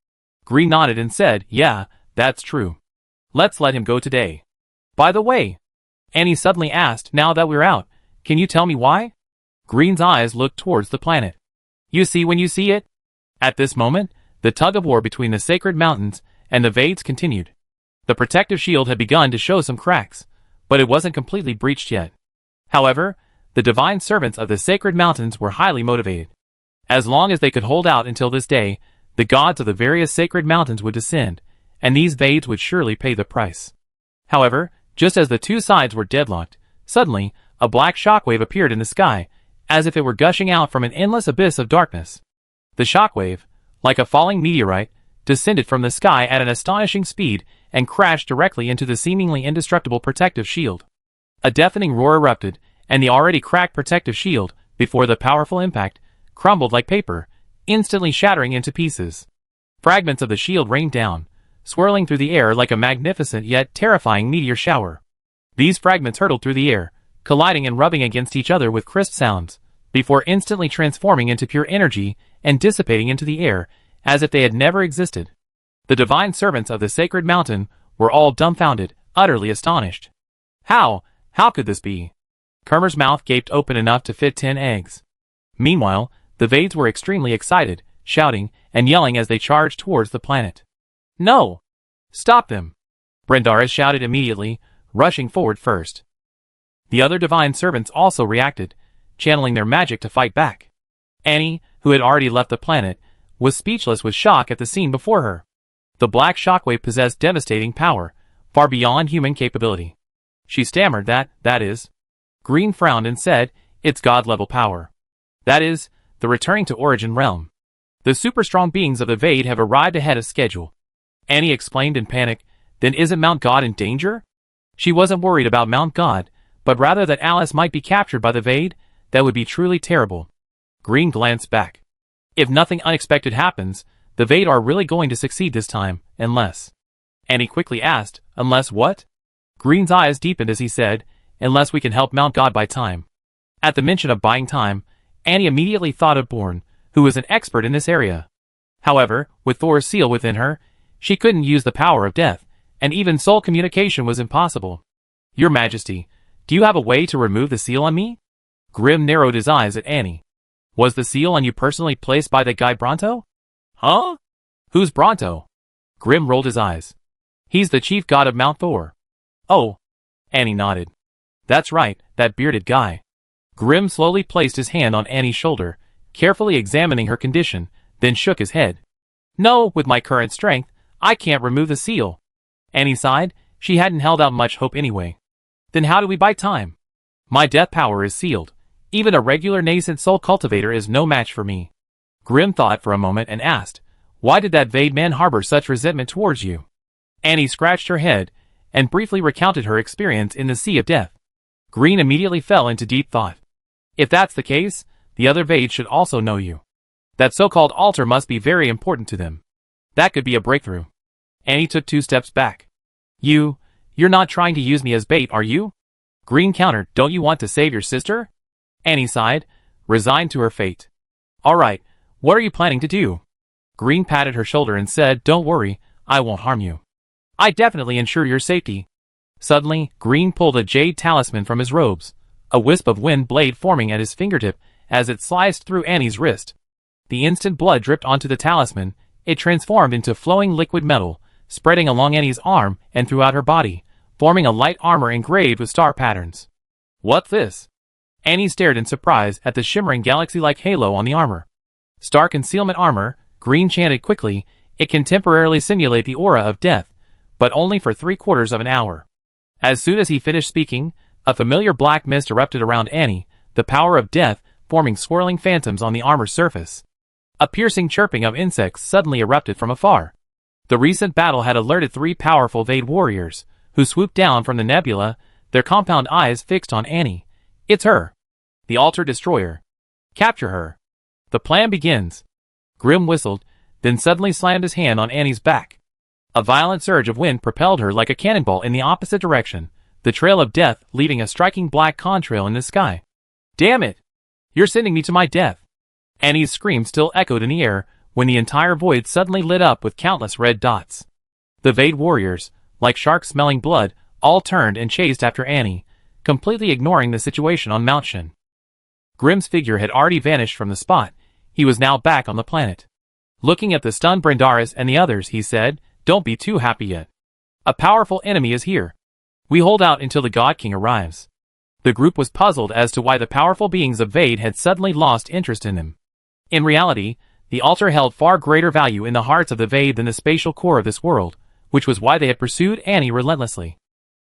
Green nodded and said, "Yeah, that's true. Let's let him go today." "By the way," Annie suddenly asked, "now that we're out, can you tell me why?" Green's eyes looked towards the planet. "You see when you see it?" At this moment, the tug-of-war between the sacred mountains and the Vades continued. The protective shield had begun to show some cracks, but it wasn't completely breached yet. However, the divine servants of the sacred mountains were highly motivated. As long as they could hold out until this day, the gods of the various sacred mountains would descend, and these Vades would surely pay the price. However, just as the two sides were deadlocked, suddenly, a black shockwave appeared in the sky, as if it were gushing out from an endless abyss of darkness. The shockwave, like a falling meteorite, descended from the sky at an astonishing speed and crashed directly into the seemingly indestructible protective shield. A deafening roar erupted, and the already cracked protective shield, before the powerful impact, crumbled like paper, instantly shattering into pieces. Fragments of the shield rained down, swirling through the air like a magnificent yet terrifying meteor shower. These fragments hurtled through the air, colliding and rubbing against each other with crisp sounds, before instantly transforming into pure energy and dissipating into the air, as if they had never existed. The divine servants of the sacred mountain were all dumbfounded, utterly astonished. How could this be? Kermer's mouth gaped open enough to fit 10 eggs. Meanwhile, the Vades were extremely excited, shouting and yelling as they charged towards the planet. "No! Stop them!" Brendaris shouted immediately, rushing forward first. The other divine servants also reacted, channeling their magic to fight back. Annie, who had already left the planet, was speechless with shock at the scene before her. The black shockwave possessed devastating power, far beyond human capability. She stammered that is. Green frowned and said, "It's god-level power. That is, the returning to origin realm. The super-strong beings of the Vade have arrived ahead of schedule." Annie explained in panic, "Then isn't Mount God in danger?" She wasn't worried about Mount God, but rather that Alice might be captured by the Vade. That would be truly terrible. Green glanced back. If nothing unexpected happens, the Vade are really going to succeed this time, unless... Annie quickly asked, "Unless what?" Green's eyes deepened as he said, "Unless we can help Mount God buy time." At the mention of buying time, Annie immediately thought of Born, who was an expert in this area. However, with Thor's seal within her, she couldn't use the power of death, and even soul communication was impossible. "Your Majesty, do you have a way to remove the seal on me?" Grimm narrowed his eyes at Annie. "Was the seal on you personally placed by that guy Bronto?" "Huh? Who's Bronto?" Grimm rolled his eyes. "He's the chief god of Mount Thor." "Oh." Annie nodded. "That's right, that bearded guy." Grimm slowly placed his hand on Annie's shoulder, carefully examining her condition, then shook his head. "No, with my current strength, I can't remove the seal." Annie sighed. She hadn't held out much hope anyway. "Then how do we buy time? My death power is sealed. Even a regular nascent soul cultivator is no match for me." Grimm thought for a moment and asked, "Why did that Vade man harbor such resentment towards you?" Annie scratched her head and briefly recounted her experience in the Sea of Death. Green immediately fell into deep thought. If that's the case, the other Vades should also know you. That so-called altar must be very important to them. That could be a breakthrough. Annie took 2 steps back. You're not trying to use me as bait, are you?" Green countered, "Don't you want to save your sister?" Annie sighed, resigned to her fate. "All right, what are you planning to do?" Green patted her shoulder and said, "Don't worry, I won't harm you. I definitely ensure your safety." Suddenly, Green pulled a jade talisman from his robes, a wisp of wind blade forming at his fingertip as it sliced through Annie's wrist. The instant blood dripped onto the talisman, it transformed into flowing liquid metal, spreading along Annie's arm and throughout her body, forming a light armor engraved with star patterns. What's this? Annie stared in surprise at the shimmering galaxy-like halo on the armor. Star concealment armor, Green chanted quickly. It can temporarily simulate the aura of death, but only for 3/4 of an hour. As soon as he finished speaking, a familiar black mist erupted around Annie, the power of death forming swirling phantoms on the armor's surface. A piercing chirping of insects suddenly erupted from afar. The recent battle had alerted 3 powerful Vade warriors, who swooped down from the nebula, their compound eyes fixed on Annie. It's her. The Altar Destroyer. Capture her. The plan begins. Grim whistled, then suddenly slammed his hand on Annie's back. A violent surge of wind propelled her like a cannonball in the opposite direction, the trail of death leaving a striking black contrail in the sky. Damn it! You're sending me to my death! Annie's scream still echoed in the air when the entire void suddenly lit up with countless red dots. The Vade warriors, like sharks smelling blood, all turned and chased after Annie, completely ignoring the situation on Mount Shin. Grim's figure had already vanished from the spot. He was now back on the planet. Looking at the stunned Brendaris and the others, he said, "Don't be too happy yet. A powerful enemy is here. We hold out until the God King arrives." The group was puzzled as to why the powerful beings of Vade had suddenly lost interest in him. In reality, the altar held far greater value in the hearts of the Vade than the spatial core of this world, which was why they had pursued Annie relentlessly.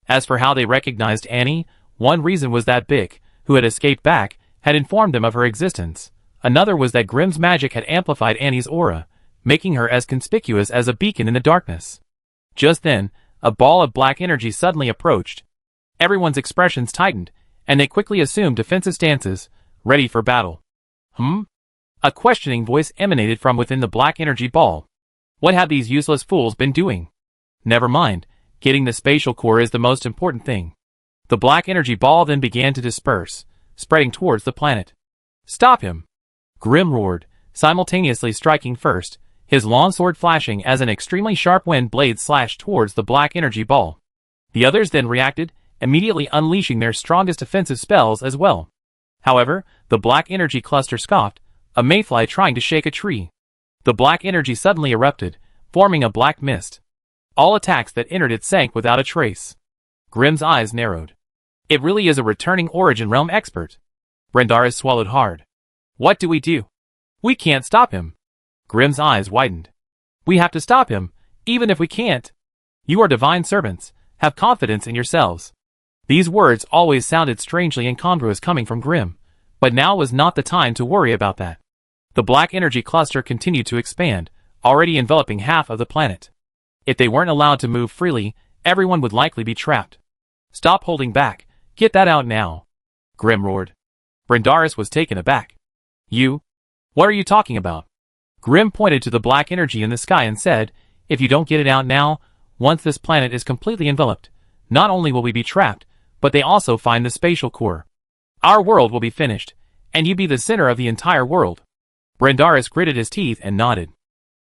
As for how they recognized Annie, one reason was that Bick, who had escaped back, had informed them of her existence. Another was that Grim's magic had amplified Annie's aura, making her as conspicuous as a beacon in the darkness. Just then, a ball of black energy suddenly approached. Everyone's expressions tightened, and they quickly assumed defensive stances, ready for battle. A questioning voice emanated from within the black energy ball. What have these useless fools been doing? Never mind, getting the spatial core is the most important thing. The black energy ball then began to disperse, spreading towards the planet. Stop him! Grim roared, simultaneously striking first, his long sword flashing as an extremely sharp wind blade slashed towards the black energy ball. The others then reacted, immediately unleashing their strongest offensive spells as well. However, the black energy cluster scoffed, a mayfly trying to shake a tree. The black energy suddenly erupted, forming a black mist. All attacks that entered it sank without a trace. Grim's eyes narrowed. It really is a returning Origin Realm expert. Brendaris swallowed hard. What do? We can't stop him. Grim's eyes widened. We have to stop him, even if we can't. You are divine servants. Have confidence in yourselves. These words always sounded strangely incongruous coming from Grim, but now was not the time to worry about that. The black energy cluster continued to expand, already enveloping half of the planet. If they weren't allowed to move freely, everyone would likely be trapped. Stop holding back. Get that out now. Grim roared. Brendaris was taken aback. You? What are you talking about? Grim pointed to the black energy in the sky and said, if you don't get it out now, once this planet is completely enveloped, not only will we be trapped, but they also find the spatial core. Our world will be finished, and you be the center of the entire world. Brendaris gritted his teeth and nodded.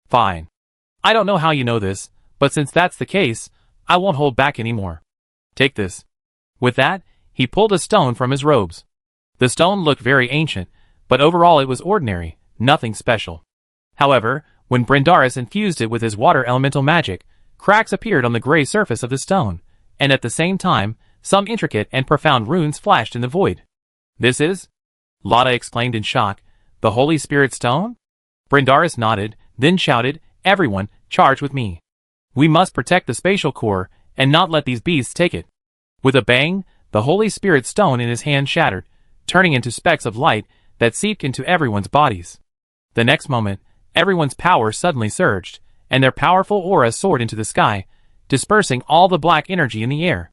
Fine. I don't know how you know this, but since that's the case, I won't hold back anymore. Take this. With that, he pulled a stone from his robes. The stone looked very ancient, but overall it was ordinary, nothing special. However, when Brendaris infused it with his water elemental magic, cracks appeared on the gray surface of the stone, and at the same time, some intricate and profound runes flashed in the void. This is? Lotta exclaimed in shock. The Holy Spirit Stone? Brendaris nodded, then shouted, everyone, charge with me. We must protect the spatial core, and not let these beasts take it. With a bang, the Holy Spirit Stone in his hand shattered, turning into specks of light that seeped into everyone's bodies. The next moment, everyone's power suddenly surged, and their powerful aura soared into the sky, dispersing all the black energy in the air.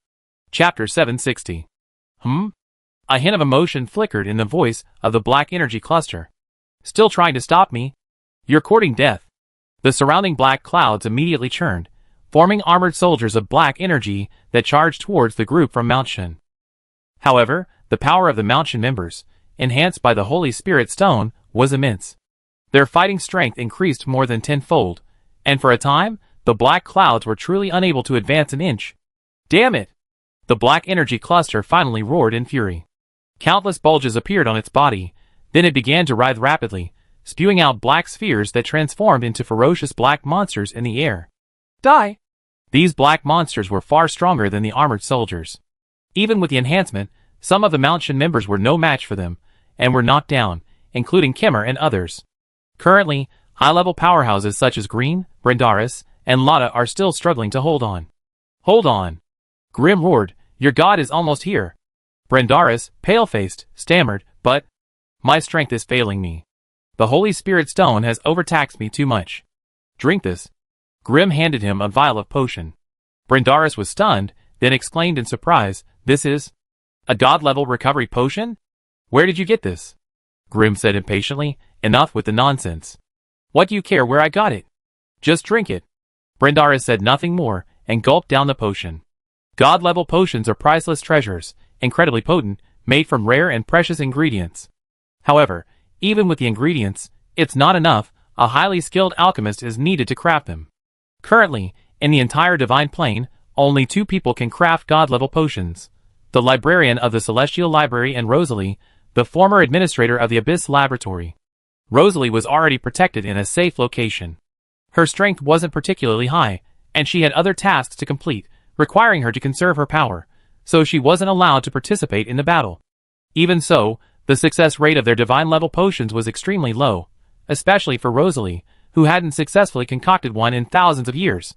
Chapter 760. A hint of emotion flickered in the voice of the black energy cluster. Still trying to stop me? You're courting death. The surrounding black clouds immediately churned, forming armored soldiers of black energy that charged towards the group from Mount Shin. However, the power of the Mount Shin members, enhanced by the Holy Spirit Stone, was immense. Their fighting strength increased more than tenfold, and for a time, the black clouds were truly unable to advance an inch. Damn it! The black energy cluster finally roared in fury. Countless bulges appeared on its body, then it began to writhe rapidly, spewing out black spheres that transformed into ferocious black monsters in the air. Die! These black monsters were far stronger than the armored soldiers. Even with the enhancement, some of the Mountain members were no match for them, and were knocked down, including Kimmer and others. Currently, high-level powerhouses such as Green, Brindaris, and Lotta are still struggling to hold on. Hold on! Grim roared, your god is almost here. Brindaris, pale-faced, stammered, but my strength is failing me. The Holy Spirit Stone has overtaxed me too much. Drink this. Grim handed him a vial of potion. Brindaris was stunned, then exclaimed in surprise, this is a god-level recovery potion? Where did you get this? Grim said impatiently, enough with the nonsense. What do you care where I got it? Just drink it. Brindaris said nothing more, and gulped down the potion. God-level potions are priceless treasures, incredibly potent, made from rare and precious ingredients. However, even with the ingredients, it's not enough, a highly skilled alchemist is needed to craft them. Currently, in the entire Divine Plane, only 2 people can craft god-level potions. The librarian of the Celestial Library and Rosalie, the former administrator of the Abyss Laboratory. Rosalie was already protected in a safe location. Her strength wasn't particularly high, and she had other tasks to complete, requiring her to conserve her power, so she wasn't allowed to participate in the battle. Even so, the success rate of their divine-level potions was extremely low, especially for Rosalie, who hadn't successfully concocted one in thousands of years.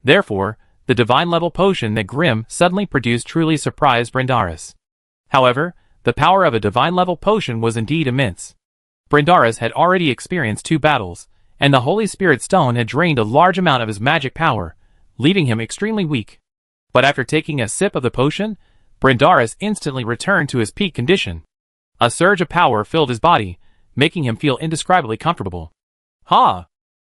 Therefore, the divine-level potion that Grim suddenly produced truly surprised Brindaris. However, the power of a divine-level potion was indeed immense. Brindaris had already experienced 2 battles, and the Holy Spirit Stone had drained a large amount of his magic power, leaving him extremely weak. But after taking a sip of the potion, Brindaris instantly returned to his peak condition. A surge of power filled his body, making him feel indescribably comfortable. Ha!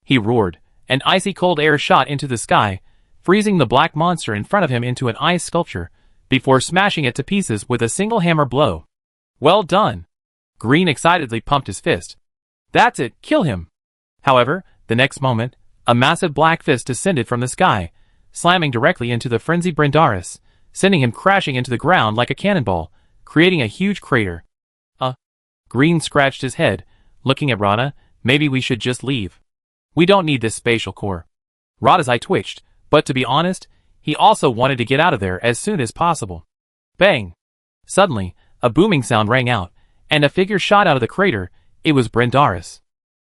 He roared, and icy cold air shot into the sky, freezing the black monster in front of him into an ice sculpture, before smashing it to pieces with a single hammer blow. Well done! Green excitedly pumped his fist. That's it, kill him! However, the next moment, a massive black fist descended from the sky, slamming directly into the frenzied Brindaris, sending him crashing into the ground like a cannonball, creating a huge crater. Green scratched his head, looking at Rada, maybe we should just leave. We don't need this spatial core. Rada's eye twitched, but to be honest, he also wanted to get out of there as soon as possible. Bang! Suddenly, a booming sound rang out, and a figure shot out of the crater. It was Brindaris.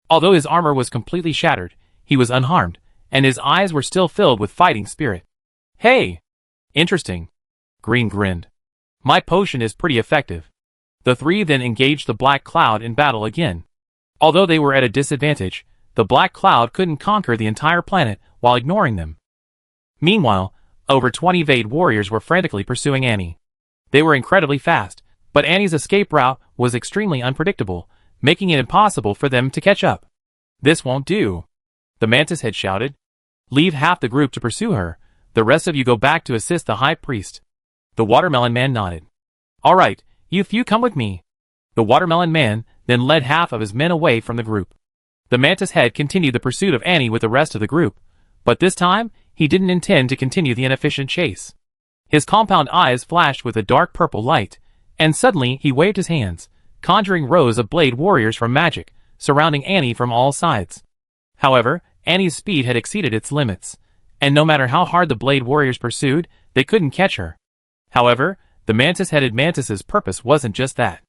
Although his armor was completely shattered, he was unharmed, and his eyes were still filled with fighting spirit. Hey! Interesting. Green grinned. My potion is pretty effective. The 3 then engaged the Black Cloud in battle again. Although they were at a disadvantage, the Black Cloud couldn't conquer the entire planet while ignoring them. Meanwhile, over 20 Vade warriors were frantically pursuing Annie. They were incredibly fast, but Annie's escape route was extremely unpredictable, making it impossible for them to catch up. This won't do. The Mantis had shouted. Leave half the group to pursue her, the rest of you go back to assist the High Priest. The Watermelon Man nodded. Alright, you few come with me. The Watermelon Man then led half of his men away from the group. The Mantis head continued the pursuit of Annie with the rest of the group, but this time, he didn't intend to continue the inefficient chase. His compound eyes flashed with a dark purple light, and suddenly he waved his hands, conjuring rows of blade warriors from magic, surrounding Annie from all sides. However, Annie's speed had exceeded its limits, and no matter how hard the blade warriors pursued, they couldn't catch her. However, the mantis-headed mantis's purpose wasn't just that.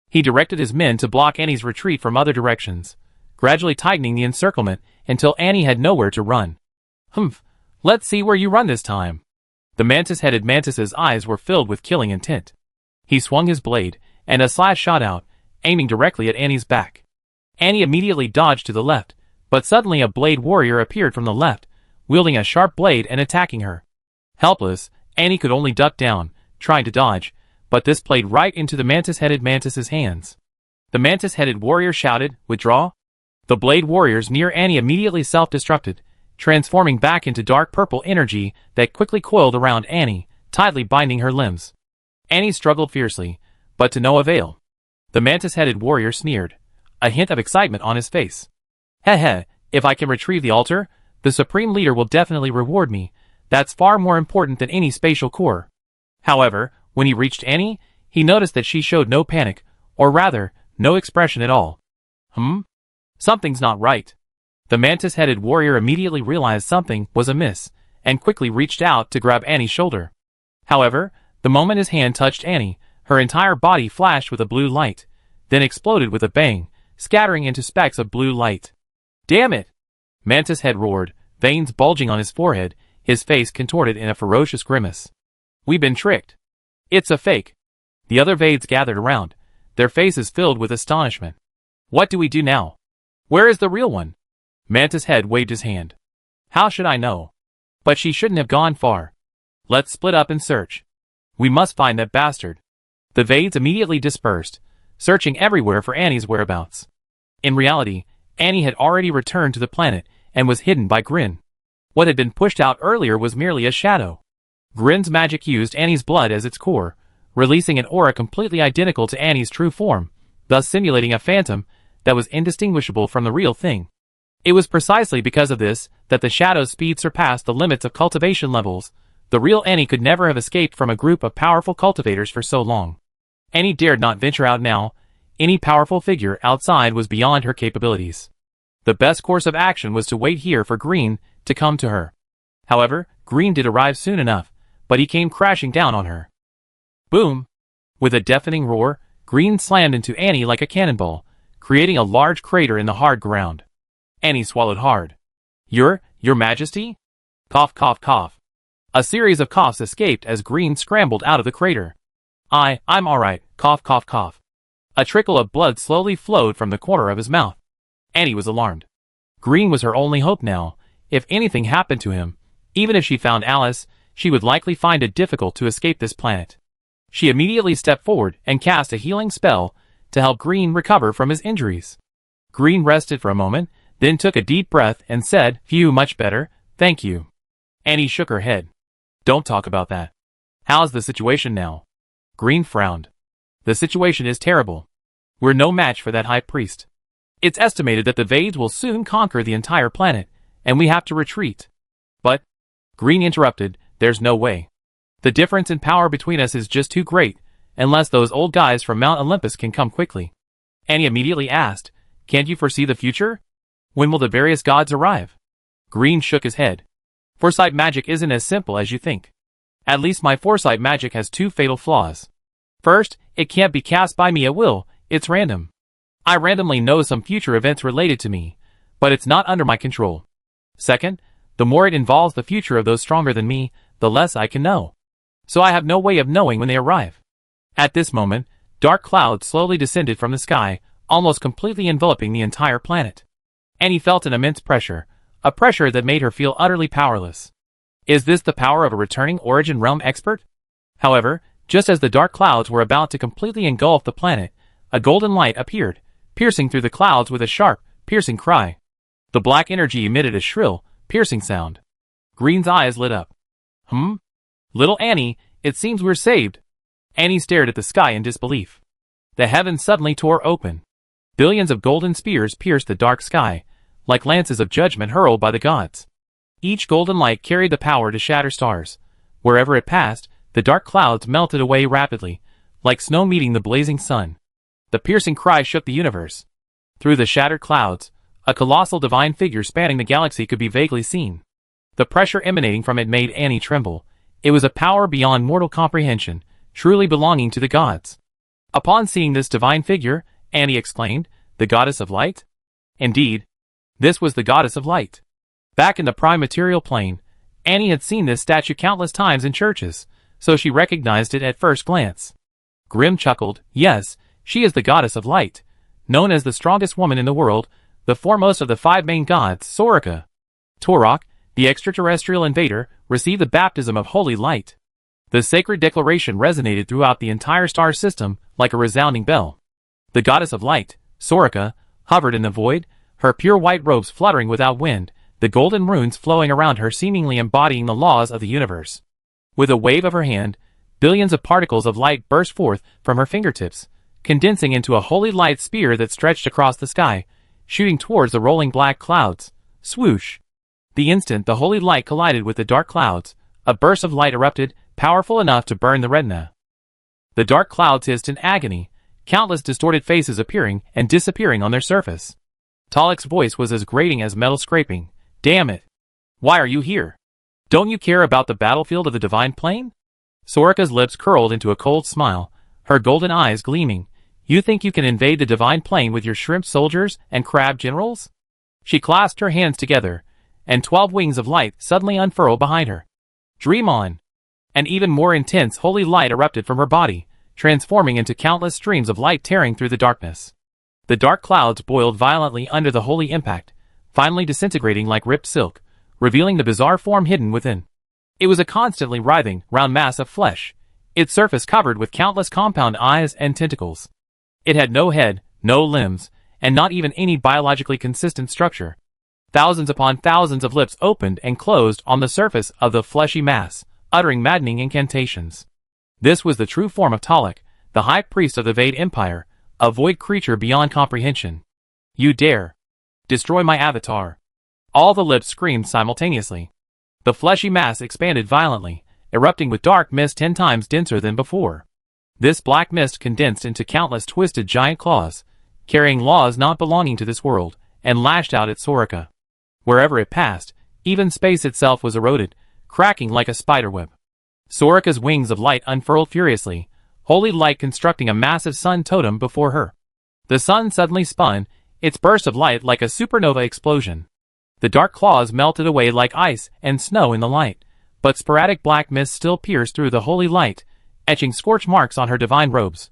He directed his men to block Annie's retreat from other directions, gradually tightening the encirclement until Annie had nowhere to run. Humph, let's see where you run this time. The mantis-headed mantis's eyes were filled with killing intent. He swung his blade, and a slash shot out, aiming directly at Annie's back. Annie immediately dodged to the left, but suddenly a blade warrior appeared from the left, wielding a sharp blade and attacking her. Helpless, Annie could only duck down, trying to dodge, but this played right into the mantis-headed mantis's hands. The mantis-headed warrior shouted, "Withdraw!" The blade warriors near Annie immediately self-destructed, transforming back into dark purple energy that quickly coiled around Annie, tightly binding her limbs. Annie struggled fiercely, but to no avail. The mantis-headed warrior sneered, a hint of excitement on his face. Heh, if I can retrieve the altar, the Supreme Leader will definitely reward me. That's far more important than any spatial core. However, when he reached Annie, he noticed that she showed no panic, or rather, no expression at all. Something's not right. The mantis-headed warrior immediately realized something was amiss, and quickly reached out to grab Annie's shoulder. However, the moment his hand touched Annie, her entire body flashed with a blue light, then exploded with a bang, scattering into specks of blue light. Damn it! Mantis Head roared, veins bulging on his forehead, his face contorted in a ferocious grimace. We've been tricked. It's a fake. The other Vades gathered around, their faces filled with astonishment. What do we do now? Where is the real one? Mantis Head waved his hand. How should I know? But she shouldn't have gone far. Let's split up and search. We must find that bastard. The Vades immediately dispersed, searching everywhere for Annie's whereabouts. In reality, Annie had already returned to the planet and was hidden by Grin. What had been pushed out earlier was merely a shadow. Grin's magic used Annie's blood as its core, releasing an aura completely identical to Annie's true form, thus simulating a phantom that was indistinguishable from the real thing. It was precisely because of this that the shadow's speed surpassed the limits of cultivation levels. The real Annie could never have escaped from a group of powerful cultivators for so long. Annie dared not venture out now. Any powerful figure outside was beyond her capabilities. The best course of action was to wait here for Green to come to her. However, Green did arrive soon enough, but he came crashing down on her. Boom! With a deafening roar, Green slammed into Annie like a cannonball, creating a large crater in the hard ground. Annie swallowed hard. Your Majesty? Cough, cough, cough. A series of coughs escaped as Green scrambled out of the crater. I'm alright, cough, cough, cough. A trickle of blood slowly flowed from the corner of his mouth. Annie was alarmed. Green was her only hope now. If anything happened to him, even if she found Alice, she would likely find it difficult to escape this planet. She immediately stepped forward and cast a healing spell to help Green recover from his injuries. Green rested for a moment, then took a deep breath and said, "Phew, much better, thank you." Annie shook her head. Don't talk about that. How's the situation now? Green frowned. The situation is terrible. We're no match for that high priest. It's estimated that the Vades will soon conquer the entire planet, and we have to retreat. But, Green interrupted, there's no way. The difference in power between us is just too great, unless those old guys from Mount Olympus can come quickly. Annie immediately asked, can't you foresee the future? When will the various gods arrive? Green shook his head. Foresight magic isn't as simple as you think. At least my foresight magic has two fatal flaws. First, it can't be cast by me at will, it's random. I randomly know some future events related to me, but it's not under my control. Second, the more it involves the future of those stronger than me, the less I can know. So I have no way of knowing when they arrive. At this moment, dark clouds slowly descended from the sky, almost completely enveloping the entire planet. Annie felt an immense pressure, a pressure that made her feel utterly powerless. Is this the power of a returning Origin Realm expert? However, just as the dark clouds were about to completely engulf the planet, a golden light appeared, piercing through the clouds with a sharp, piercing cry. The black energy emitted a shrill, piercing sound. Green's eyes lit up. Little Annie, it seems we're saved. Annie stared at the sky in disbelief. The heavens suddenly tore open. Billions of golden spears pierced the dark sky, like lances of judgment hurled by the gods. Each golden light carried the power to shatter stars. Wherever it passed, the dark clouds melted away rapidly, like snow meeting the blazing sun. The piercing cry shook the universe. Through the shattered clouds, a colossal divine figure spanning the galaxy could be vaguely seen. The pressure emanating from it made Annie tremble. It was a power beyond mortal comprehension, truly belonging to the gods. Upon seeing this divine figure, Annie exclaimed, "The goddess of light?" Indeed, this was the goddess of light. Back in the prime material plane, Annie had seen this statue countless times in churches, so she recognized it at first glance. Grimm chuckled, yes, she is the goddess of light, known as the strongest woman in the world, the foremost of the five main gods, Soraka. Torok, the extraterrestrial invader, received the baptism of holy light. The sacred declaration resonated throughout the entire star system like a resounding bell. The goddess of light, Soraka, hovered in the void, her pure white robes fluttering without wind, the golden runes flowing around her seemingly embodying the laws of the universe. With a wave of her hand, billions of particles of light burst forth from her fingertips, condensing into a holy light spear that stretched across the sky, shooting towards the rolling black clouds. Swoosh! The instant the holy light collided with the dark clouds, a burst of light erupted, powerful enough to burn the retina. The dark clouds hissed in agony, countless distorted faces appearing and disappearing on their surface. Talik's voice was as grating as metal scraping. Damn it! Why are you here? Don't you care about the battlefield of the Divine Plane? Soraka's lips curled into a cold smile, her golden eyes gleaming. You think you can invade the Divine Plane with your shrimp soldiers and crab generals? She clasped her hands together, and 12 wings of light suddenly unfurled behind her. Dream on! An even more intense holy light erupted from her body, transforming into countless streams of light tearing through the darkness. The dark clouds boiled violently under the holy impact, finally disintegrating like ripped silk, revealing the bizarre form hidden within. It was a constantly writhing, round mass of flesh, its surface covered with countless compound eyes and tentacles. It had no head, no limbs, and not even any biologically consistent structure. Thousands upon thousands of lips opened and closed on the surface of the fleshy mass, uttering maddening incantations. This was the true form of Talik, the high priest of the Vade Empire, a void creature beyond comprehension. You dare destroy my avatar! All the lips screamed simultaneously. The fleshy mass expanded violently, erupting with dark mist 10 times denser than before. This black mist condensed into countless twisted giant claws, carrying laws not belonging to this world, and lashed out at Soraka. Wherever it passed, even space itself was eroded, cracking like a spiderweb. Soraka's wings of light unfurled furiously, holy light constructing a massive sun totem before her. The sun suddenly spun, its burst of light like a supernova explosion. The dark claws melted away like ice and snow in the light, but sporadic black mist still pierced through the holy light, etching scorch marks on her divine robes.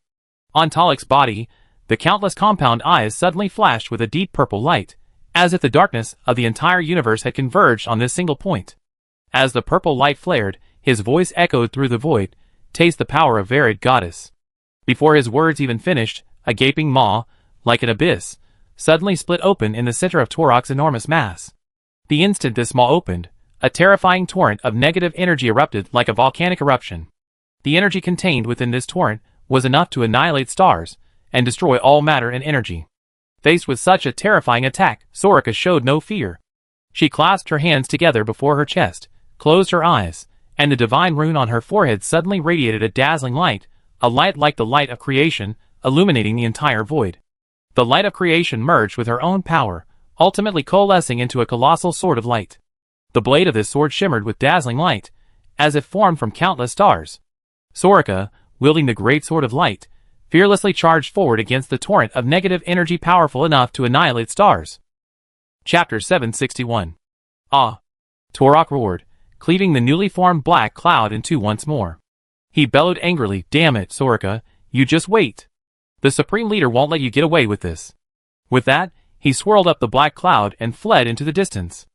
On Talik's body, the countless compound eyes suddenly flashed with a deep purple light, as if the darkness of the entire universe had converged on this single point. As the purple light flared, his voice echoed through the void, "Taste the power of varied goddess." Before his words even finished, a gaping maw, like an abyss, suddenly split open in the center of Torok's enormous mass. The instant this maw opened, a terrifying torrent of negative energy erupted like a volcanic eruption. The energy contained within this torrent was enough to annihilate stars and destroy all matter and energy. Faced with such a terrifying attack, Soraka showed no fear. She clasped her hands together before her chest, closed her eyes, and the divine rune on her forehead suddenly radiated a dazzling light, a light like the light of creation, illuminating the entire void. The light of creation merged with her own power, ultimately coalescing into a colossal sword of light. The blade of this sword shimmered with dazzling light, as if formed from countless stars. Soraka, wielding the great sword of light, fearlessly charged forward against the torrent of negative energy powerful enough to annihilate stars. Chapter 761. Ah! Torok roared, cleaving the newly formed black cloud in two once more. He bellowed angrily, "Damn it, Soraka, you just wait. The Supreme Leader won't let you get away with this." With that, he swirled up the black cloud and fled into the distance.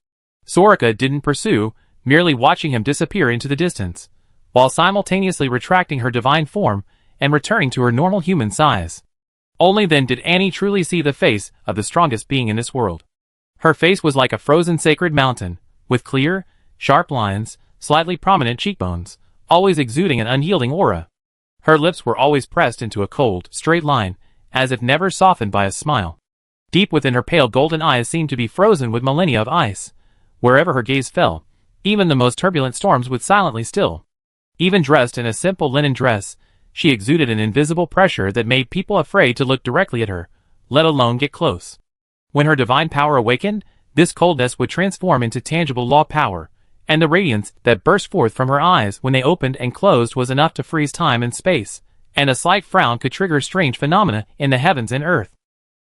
Soraka didn't pursue, merely watching him disappear into the distance, while simultaneously retracting her divine form and returning to her normal human size. Only then did Annie truly see the face of the strongest being in this world. Her face was like a frozen sacred mountain, with clear, sharp lines, slightly prominent cheekbones, always exuding an unyielding aura. Her lips were always pressed into a cold, straight line, as if never softened by a smile. Deep within her pale golden eyes seemed to be frozen with millennia of ice. Wherever her gaze fell, even the most turbulent storms would silently still. Even dressed in a simple linen dress, she exuded an invisible pressure that made people afraid to look directly at her, let alone get close. When her divine power awakened, this coldness would transform into tangible law power, and the radiance that burst forth from her eyes when they opened and closed was enough to freeze time and space, and a slight frown could trigger strange phenomena in the heavens and earth.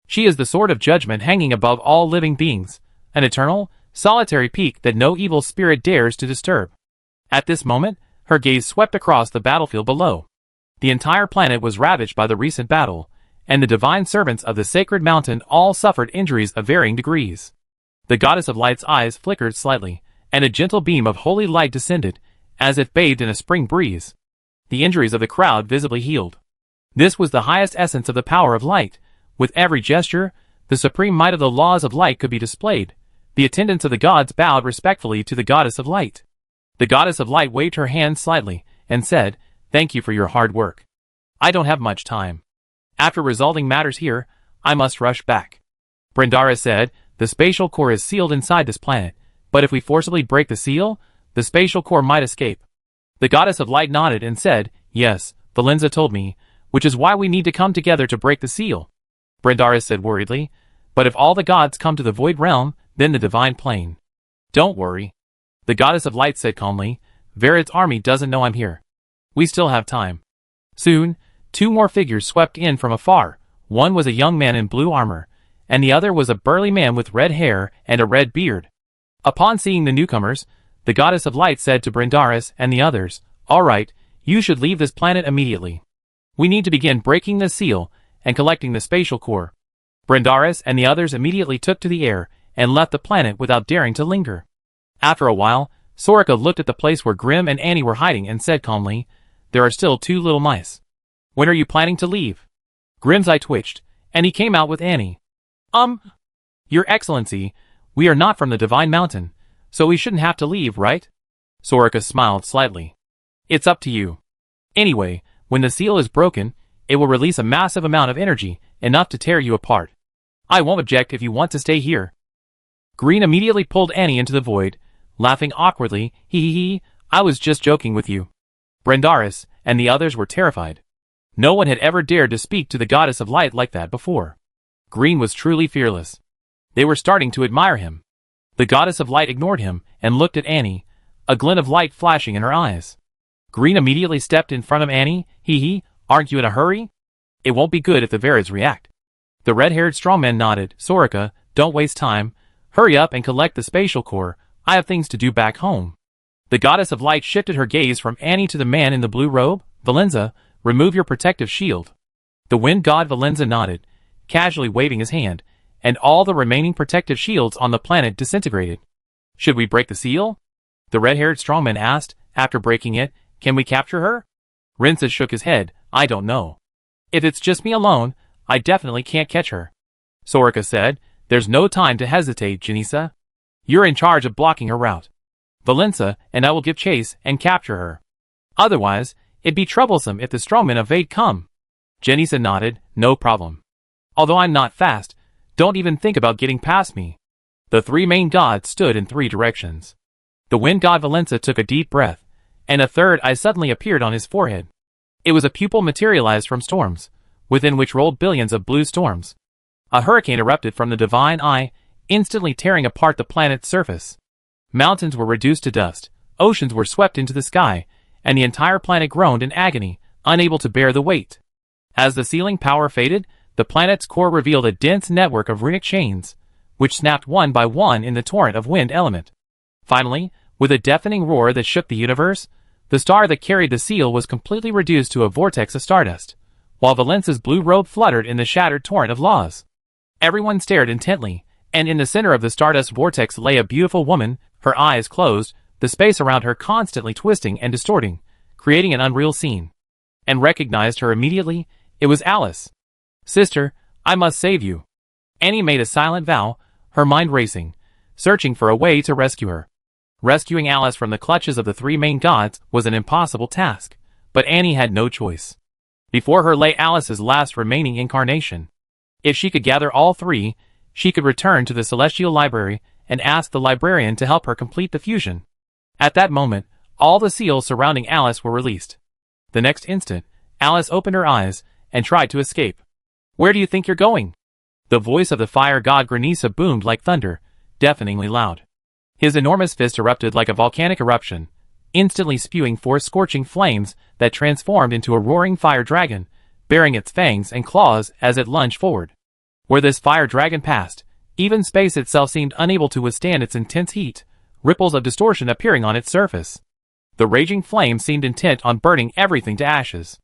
She is the sword of judgment hanging above all living beings, an eternal, solitary peak that no evil spirit dares to disturb. At this moment, her gaze swept across the battlefield below. The entire planet was ravaged by the recent battle, and the divine servants of the sacred mountain all suffered injuries of varying degrees. The goddess of light's eyes flickered slightly, and a gentle beam of holy light descended, as if bathed in a spring breeze. The injuries of the crowd visibly healed. This was the highest essence of the power of light. With every gesture, the supreme might of the laws of light could be displayed. The attendants of the gods bowed respectfully to the goddess of light. The goddess of light waved her hand slightly, and said, "Thank you for your hard work. I don't have much time. After resolving matters here, I must rush back." Brindara said, "The spatial core is sealed inside this planet, but if we forcibly break the seal, the spatial core might escape. The goddess of light nodded and said, "Yes, Valenza told me, which is why we need to come together to break the seal." Brindaris said worriedly, "But if all the gods come to the void realm, then the divine plane." "Don't worry." The goddess of light said calmly, "Verid's army doesn't know I'm here. We still have time." Soon, two more figures swept in from afar. One was a young man in blue armor, and the other was a burly man with red hair and a red beard. Upon seeing the newcomers, the goddess of light said to Brindaris and the others, "All right, you should leave this planet immediately. We need to begin breaking the seal and collecting the spatial core." Brindaris and the others immediately took to the air and left the planet without daring to linger. After a while, Sorika looked at the place where Grim and Annie were hiding and said calmly, "There are still 2 little mice. When are you planning to leave?" Grim's eye twitched, and he came out with Annie. Your Excellency, we are not from the Divine Mountain, so we shouldn't have to leave, right?" Sorika smiled slightly. "It's up to you. Anyway, when the seal is broken, it will release a massive amount of energy, enough to tear you apart. I won't object if you want to stay here." Green immediately pulled Annie into the void, laughing awkwardly, "Hee, I was just joking with you." Brindaris and the others were terrified. No one had ever dared to speak to the goddess of light like that before. Green was truly fearless. They were starting to admire him. The goddess of light ignored him and looked at Annie, a glint of light flashing in her eyes. Green immediately stepped in front of Annie. "Hee, aren't you in a hurry? It won't be good if the Verids react." The red-haired strongman nodded. "Sorika, don't waste time. Hurry up and collect the spatial core. I have things to do back home." The goddess of light shifted her gaze from Annie to the man in the blue robe. "Valenza, remove your protective shield." The wind god Valenza nodded, casually waving his hand, and all the remaining protective shields on the planet disintegrated. "Should we break the seal?" the red-haired strongman asked. "After breaking it, can we capture her?" Rinsa shook his head. "I don't know. If it's just me alone, I definitely can't catch her." Sorika said, "There's no time to hesitate, Janissa. You're in charge of blocking her route. Valenza and I will give chase and capture her. Otherwise, it'd be troublesome if the strongmen of Vade come." Janissa nodded. "No problem. Although I'm not fast, don't even think about getting past me." The 3 main gods stood in 3 directions. The wind god Valenza took a deep breath, and a third eye suddenly appeared on his forehead. It was a pupil materialized from storms, within which rolled billions of blue storms. A hurricane erupted from the divine eye, instantly tearing apart the planet's surface. Mountains were reduced to dust, oceans were swept into the sky, and the entire planet groaned in agony, unable to bear the weight. As the sealing power faded, the planet's core revealed a dense network of runic chains, which snapped one by one in the torrent of wind element. Finally, with a deafening roar that shook the universe, the star that carried the seal was completely reduced to a vortex of stardust, while Valenza's blue robe fluttered in the shattered torrent of laws. Everyone stared intently, and in the center of the stardust vortex lay a beautiful woman, her eyes closed, the space around her constantly twisting and distorting, creating an unreal scene. And recognized her immediately. It was Alice. "Sister, I must save you." Annie made a silent vow, her mind racing, searching for a way to rescue her. Rescuing Alice from the clutches of the 3 main gods was an impossible task, but Annie had no choice. Before her lay Alice's last remaining incarnation. If she could gather all 3, she could return to the Celestial Library and ask the librarian to help her complete the fusion. At that moment, all the seals surrounding Alice were released. The next instant, Alice opened her eyes and tried to escape. "Where do you think you're going?" The voice of the fire god Granisa boomed like thunder, deafeningly loud. His enormous fist erupted like a volcanic eruption, instantly spewing forth scorching flames that transformed into a roaring fire dragon, baring its fangs and claws as it lunged forward. Where this fire dragon passed, even space itself seemed unable to withstand its intense heat, ripples of distortion appearing on its surface. The raging flame seemed intent on burning everything to ashes.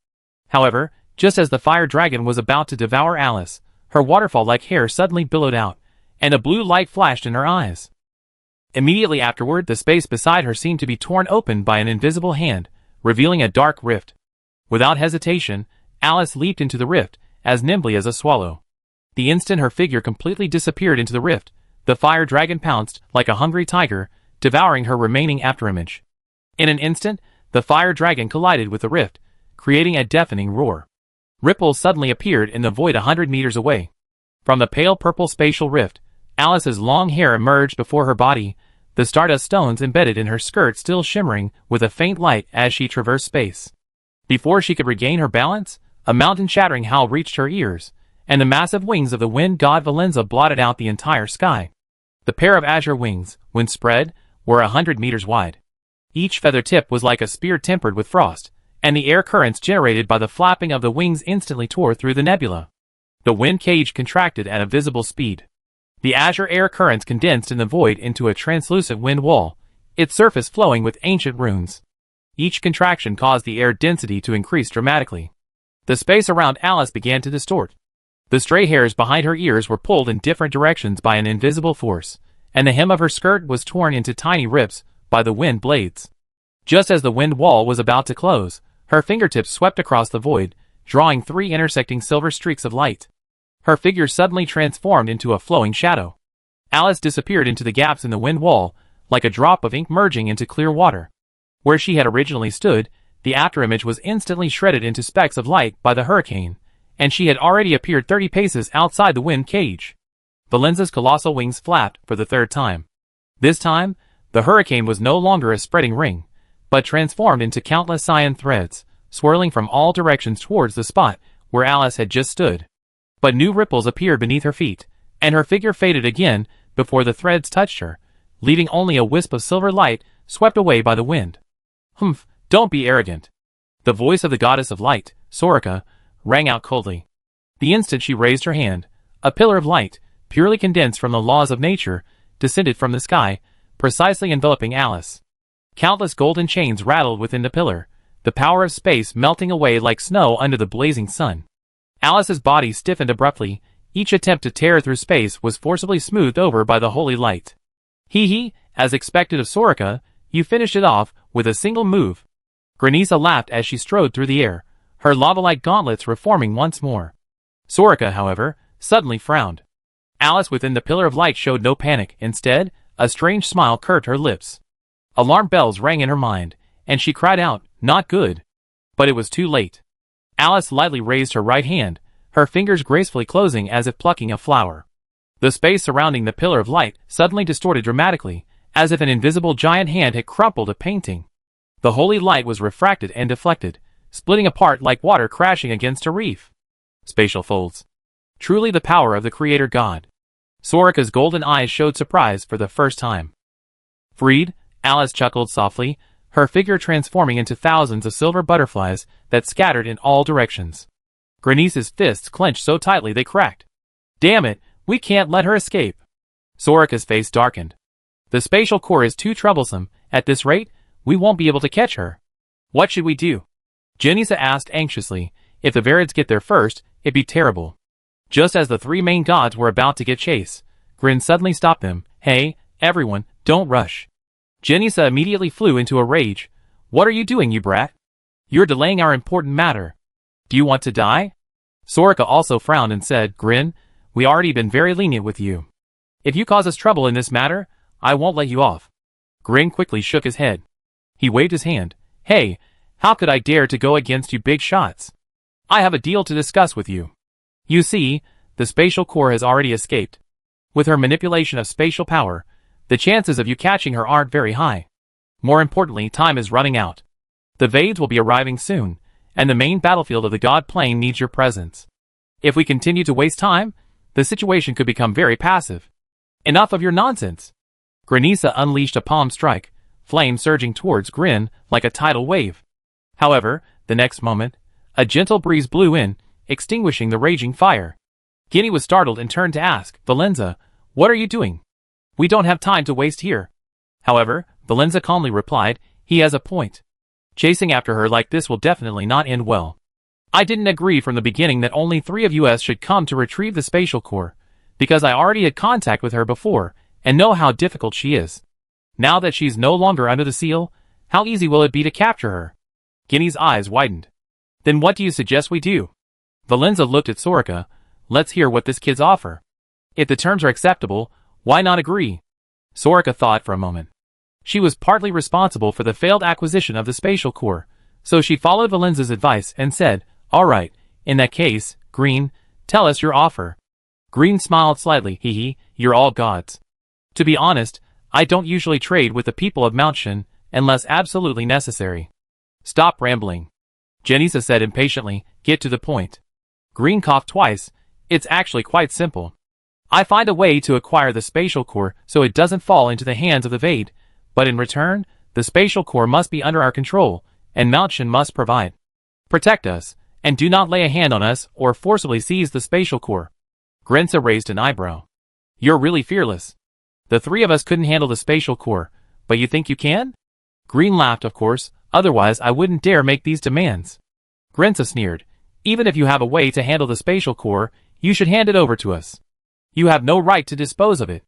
However, just as the fire dragon was about to devour Alice, her waterfall-like hair suddenly billowed out, and a blue light flashed in her eyes. Immediately afterward, the space beside her seemed to be torn open by an invisible hand, revealing a dark rift. Without hesitation, Alice leaped into the rift, as nimbly as a swallow. The instant her figure completely disappeared into the rift, the fire dragon pounced like a hungry tiger, devouring her remaining afterimage. In an instant, the fire dragon collided with the rift, creating a deafening roar. Ripples suddenly appeared in the void 100 meters away. From the pale purple spatial rift, Alice's long hair emerged before her body, the stardust stones embedded in her skirt still shimmering with a faint light as she traversed space. Before she could regain her balance, a mountain-shattering howl reached her ears, and the massive wings of the wind god Valenza blotted out the entire sky. The pair of azure wings, when spread, were 100 meters wide. Each feather tip was like a spear tempered with frost, and the air currents generated by the flapping of the wings instantly tore through the nebula. The wind cage contracted at a visible speed. The azure air currents condensed in the void into a translucent wind wall, its surface flowing with ancient runes. Each contraction caused the air density to increase dramatically. The space around Alice began to distort. The stray hairs behind her ears were pulled in different directions by an invisible force, and the hem of her skirt was torn into tiny rips by the wind blades. Just as the wind wall was about to close, her fingertips swept across the void, drawing 3 intersecting silver streaks of light. Her figure suddenly transformed into a flowing shadow. Alice disappeared into the gaps in the wind wall, like a drop of ink merging into clear water. Where she had originally stood, the afterimage was instantly shredded into specks of light by the hurricane, and she had already appeared 30 paces outside the wind cage. Valenza's colossal wings flapped for the 3rd time. This time, the hurricane was no longer a spreading ring, but transformed into countless cyan threads, swirling from all directions towards the spot where Alice had just stood. But new ripples appeared beneath her feet, and her figure faded again before the threads touched her, leaving only a wisp of silver light swept away by the wind. "Humph, don't be arrogant." The voice of the goddess of light, Soraka, rang out coldly. The instant she raised her hand, a pillar of light, purely condensed from the laws of nature, descended from the sky, precisely enveloping Alice. Countless golden chains rattled within the pillar, the power of space melting away like snow under the blazing sun. Alice's body stiffened abruptly. Each attempt to tear through space was forcibly smoothed over by the holy light. Hee, as expected of Soraka, you finished it off with a single move. Granisa laughed as she strode through the air, her lava-like gauntlets reforming once more. Soraka, however, suddenly frowned. Alice within the pillar of light showed no panic. Instead, a strange smile curved her lips. Alarm bells rang in her mind, and she cried out, "Not good." But it was too late. Alice lightly raised her right hand, her fingers gracefully closing as if plucking a flower. The space surrounding the pillar of light suddenly distorted dramatically, as if an invisible giant hand had crumpled a painting. The holy light was refracted and deflected, splitting apart like water crashing against a reef. Spatial folds. Truly the power of the creator god. Soraka's golden eyes showed surprise for the first time. "Freed?" Alice chuckled softly, her figure transforming into thousands of silver butterflies that scattered in all directions. Granice's fists clenched so tightly they cracked. "Damn it, we can't let her escape." Soraka's face darkened. "The spatial core is too troublesome. At this rate, we won't be able to catch her." "What should we do?" Genisa asked anxiously. "If the Varids get there first, it'd be terrible." Just as the 3 main gods were about to give chase, Grin suddenly stopped them. "Hey, everyone, don't rush." Genisa immediately flew into a rage. "What are you doing, you brat? You're delaying our important matter. Do you want to die?" Soraka also frowned and said, "Grin, we already been very lenient with you. If you cause us trouble in this matter, I won't let you off." Grin quickly shook his head. He waved his hand. "Hey, how could I dare to go against you big shots? I have a deal to discuss with you. You see, the spatial core has already escaped. With her manipulation of spatial power, the chances of you catching her aren't very high. More importantly, time is running out. The Vades will be arriving soon, and the main battlefield of the God Plane needs your presence. If we continue to waste time, the situation could become very passive. Enough of your nonsense." Granisa unleashed a palm strike, flame surging towards Grin like a tidal wave. However, the next moment, a gentle breeze blew in, extinguishing the raging fire. Guinea was startled and turned to ask, "Valenza, what are you doing? We don't have time to waste here." However, Valenza calmly replied, "He has a point. Chasing after her like this will definitely not end well. I didn't agree from the beginning that only 3 of us should come to retrieve the spatial core, because I already had contact with her before and know how difficult she is. Now that she's no longer under the seal, how easy will it be to capture her?" Guinea's eyes widened. "Then what do you suggest we do?" Valenza looked at Soraka. "Let's hear what this kid's offer. If the terms are acceptable, why not agree?" Soraka thought for a moment. She was partly responsible for the failed acquisition of the spatial core, so she followed Valenza's advice and said, "All right, in that case, Green, tell us your offer." Green smiled slightly. "You're all gods. To be honest, I don't usually trade with the people of Mount Shan unless absolutely necessary. Stop rambling. Janisa said impatiently, get to the point. Green coughed twice. It's actually quite simple. I find a way to acquire the spatial core so it doesn't fall into the hands of the Vade, but in return, the spatial core must be under our control, and Mount Shan must provide. Protect us, and do not lay a hand on us or forcibly seize the spatial core. Grinsa raised an eyebrow. You're really fearless. The three of us couldn't handle the spatial core, but you think you can? Green laughed, of course, otherwise I wouldn't dare make these demands. Grinsa sneered. Even if you have a way to handle the spatial core, you should hand it over to us. You have no right to dispose of it.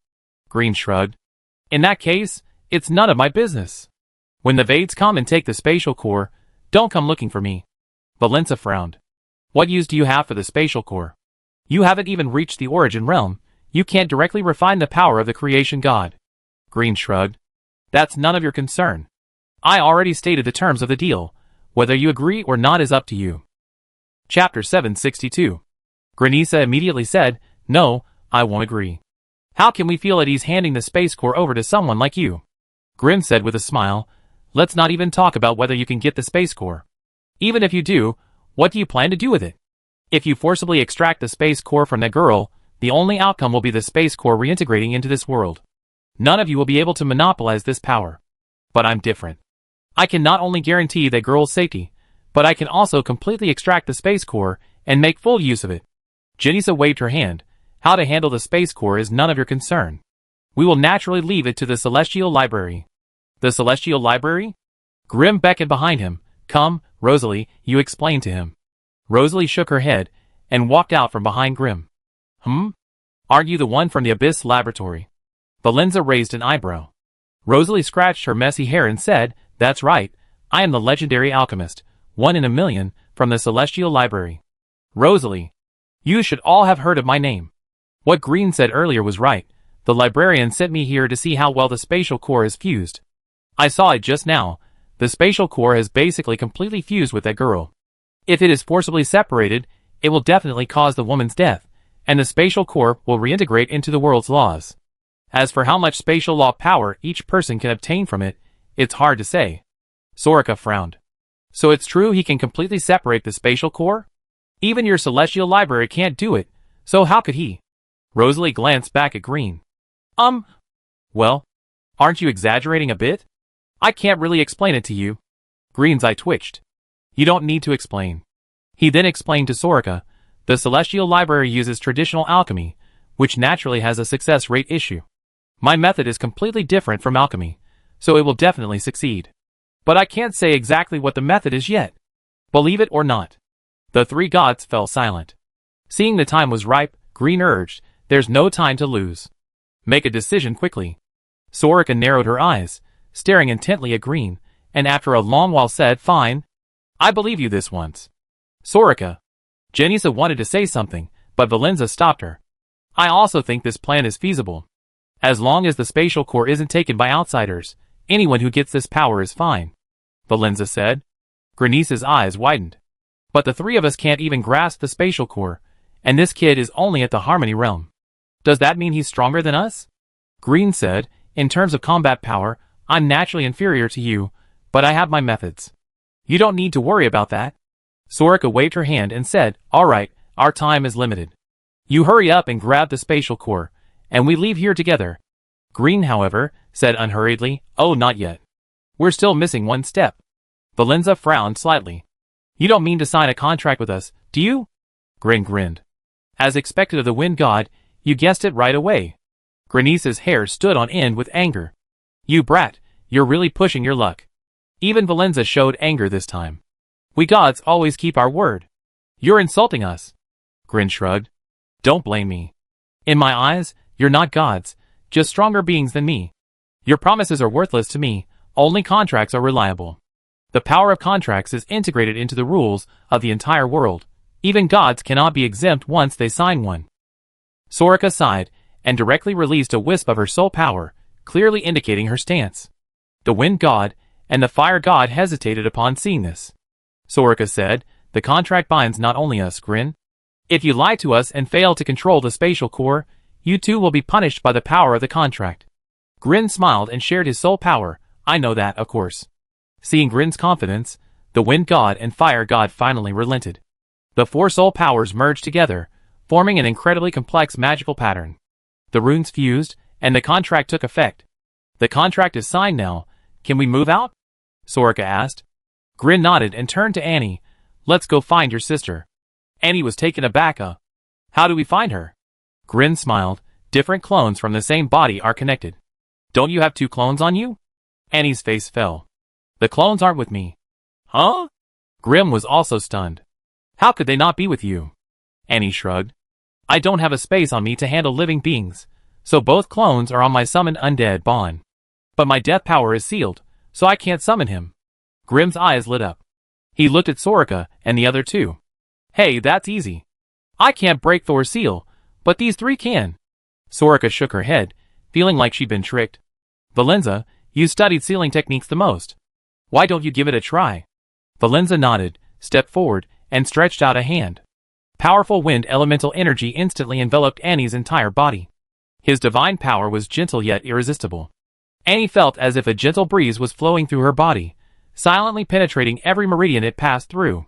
Green shrugged. In that case, it's none of my business. When the Vades come and take the spatial core, don't come looking for me. Valenza frowned. What use do you have for the spatial core? You haven't even reached the origin realm. You can't directly refine the power of the creation god. Green shrugged. That's none of your concern. I already stated the terms of the deal. Whether you agree or not is up to you. Chapter 762. Granisa immediately said, No, I won't agree. How can we feel at ease handing the space core over to someone like you? Grim said with a smile, Let's not even talk about whether you can get the space core. Even if you do, what do you plan to do with it? If you forcibly extract the space core from that girl, the only outcome will be the space core reintegrating into this world. None of you will be able to monopolize this power. But I'm different. I can not only guarantee that girl's safety, but I can also completely extract the space core and make full use of it. Janisa waved her hand. How to handle the space core is none of your concern. We will naturally leave it to the Celestial Library. The Celestial Library? Grim beckoned behind him. Come, Rosalie, you explain to him. Rosalie shook her head and walked out from behind Grim. Aren't you the one from the Abyss Laboratory? Valenza raised an eyebrow. Rosalie scratched her messy hair and said, That's right, I am the legendary alchemist, 1 in a million, from the Celestial Library. Rosalie, you should all have heard of my name. What Green said earlier was right. The librarian sent me here to see how well the spatial core is fused. I saw it just now. The spatial core has basically completely fused with that girl. If it is forcibly separated, it will definitely cause the woman's death, and the spatial core will reintegrate into the world's laws. As for how much spatial law power each person can obtain from it, it's hard to say. Soraka frowned. So it's true he can completely separate the spatial core? Even your Celestial Library can't do it, so how could he? Rosalie glanced back at Green. Well, aren't you exaggerating a bit? I can't really explain it to you. Green's eye twitched. You don't need to explain. He then explained to Soraka, the Celestial Library uses traditional alchemy, which naturally has a success rate issue. My method is completely different from alchemy, so it will definitely succeed. But I can't say exactly what the method is yet. Believe it or not. The three gods fell silent. Seeing the time was ripe, Green urged, There's no time to lose. Make a decision quickly. Soraka narrowed her eyes, staring intently at Green, and after a long while said, Fine. I believe you this once. Soraka. Janisa wanted to say something, but Valenza stopped her. I also think this plan is feasible. As long as the spatial core isn't taken by outsiders, anyone who gets this power is fine. Valenza said. Granisa's eyes widened. But the three of us can't even grasp the spatial core, and this kid is only at the Harmony realm. Does that mean he's stronger than us? Green said, In terms of combat power, I'm naturally inferior to you, but I have my methods. You don't need to worry about that. Soraka waved her hand and said, All right, our time is limited. You hurry up and grab the spatial core, and we leave here together. Green, however, said unhurriedly, Oh, not yet. We're still missing one step. Valenza frowned slightly. You don't mean to sign a contract with us, do you? Green grinned. As expected of the wind god, you guessed it right away. Granisa's hair stood on end with anger. You brat, you're really pushing your luck. Even Valenza showed anger this time. We gods always keep our word. You're insulting us. Grin shrugged. Don't blame me. In my eyes, you're not gods, just stronger beings than me. Your promises are worthless to me, only contracts are reliable. The power of contracts is integrated into the rules of the entire world. Even gods cannot be exempt once they sign one. Soraka sighed, and directly released a wisp of her soul power, clearly indicating her stance. The wind god and the fire god hesitated upon seeing this. Soraka said, The contract binds not only us, Grin. If you lie to us and fail to control the spatial core, you too will be punished by the power of the contract. Grin smiled and shared his soul power. I know that, of course. Seeing Grin's confidence, the wind god and fire god finally relented. The four soul powers merged together, forming an incredibly complex magical pattern. The runes fused, and the contract took effect. The contract is signed now. Can we move out? Soraka asked. Grin nodded and turned to Annie. Let's go find your sister. Annie was taken aback. How do we find her? Grin smiled. Different clones from the same body are connected. Don't you have two clones on you? Annie's face fell. The clones aren't with me. Huh? Grim was also stunned. How could they not be with you? Annie shrugged. I don't have a space on me to handle living beings, so both clones are on my summoned undead Bon. But my death power is sealed, so I can't summon him. Grim's eyes lit up. He looked at Soraka and the other two. Hey, that's easy. I can't break Thor's seal, but these three can. Soraka shook her head, feeling like she'd been tricked. Valenza, you studied sealing techniques the most. Why don't you give it a try? Valenza nodded, stepped forward, and stretched out a hand. Powerful wind elemental energy instantly enveloped Annie's entire body. His divine power was gentle yet irresistible. Annie felt as if a gentle breeze was flowing through her body, silently penetrating every meridian it passed through.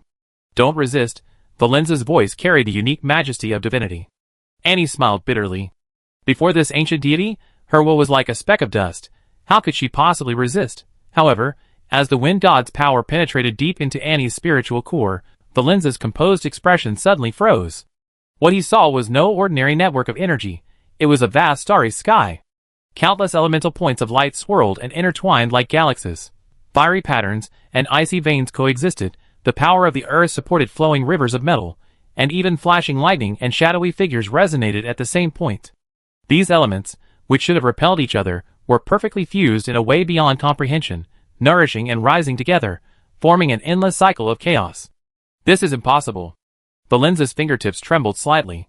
Don't resist. Valenza's voice carried the unique majesty of divinity. Annie smiled bitterly. Before this ancient deity, her will was like a speck of dust. How could she possibly resist? However, as the wind god's power penetrated deep into Annie's spiritual core, Valenza's composed expression suddenly froze. What he saw was no ordinary network of energy. It was a vast starry sky. Countless elemental points of light swirled and intertwined like galaxies. Fiery patterns and icy veins coexisted. The power of the earth supported flowing rivers of metal, and even flashing lightning and shadowy figures resonated at the same point. These elements, which should have repelled each other, were perfectly fused in a way beyond comprehension, nourishing and rising together, forming an endless cycle of chaos. This is impossible. Valenza's fingertips trembled slightly.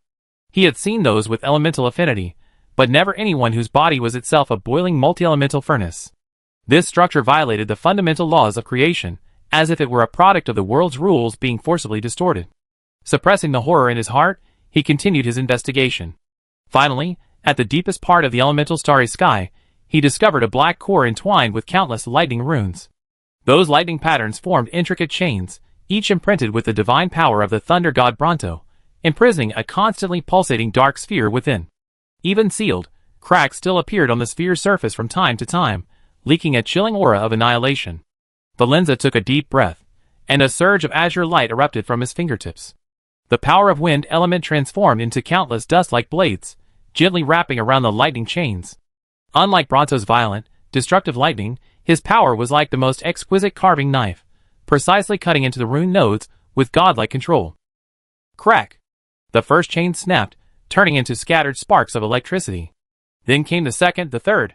He had seen those with elemental affinity, but never anyone whose body was itself a boiling multi-elemental furnace. This structure violated the fundamental laws of creation, as if it were a product of the world's rules being forcibly distorted. Suppressing the horror in his heart, he continued his investigation. Finally, at the deepest part of the elemental starry sky, he discovered a black core entwined with countless lightning runes. Those lightning patterns formed intricate chains, each imprinted with the divine power of the thunder god Bronto, imprisoning a constantly pulsating dark sphere within. Even sealed, cracks still appeared on the sphere's surface from time to time, leaking a chilling aura of annihilation. Valenza took a deep breath, and a surge of azure light erupted from his fingertips. The power of wind element transformed into countless dust-like blades, gently wrapping around the lightning chains. Unlike Bronto's violent, destructive lightning, his power was like the most exquisite carving knife, precisely cutting into the rune nodes with godlike control. Crack! The first chain snapped, turning into scattered sparks of electricity. Then came the second, the third.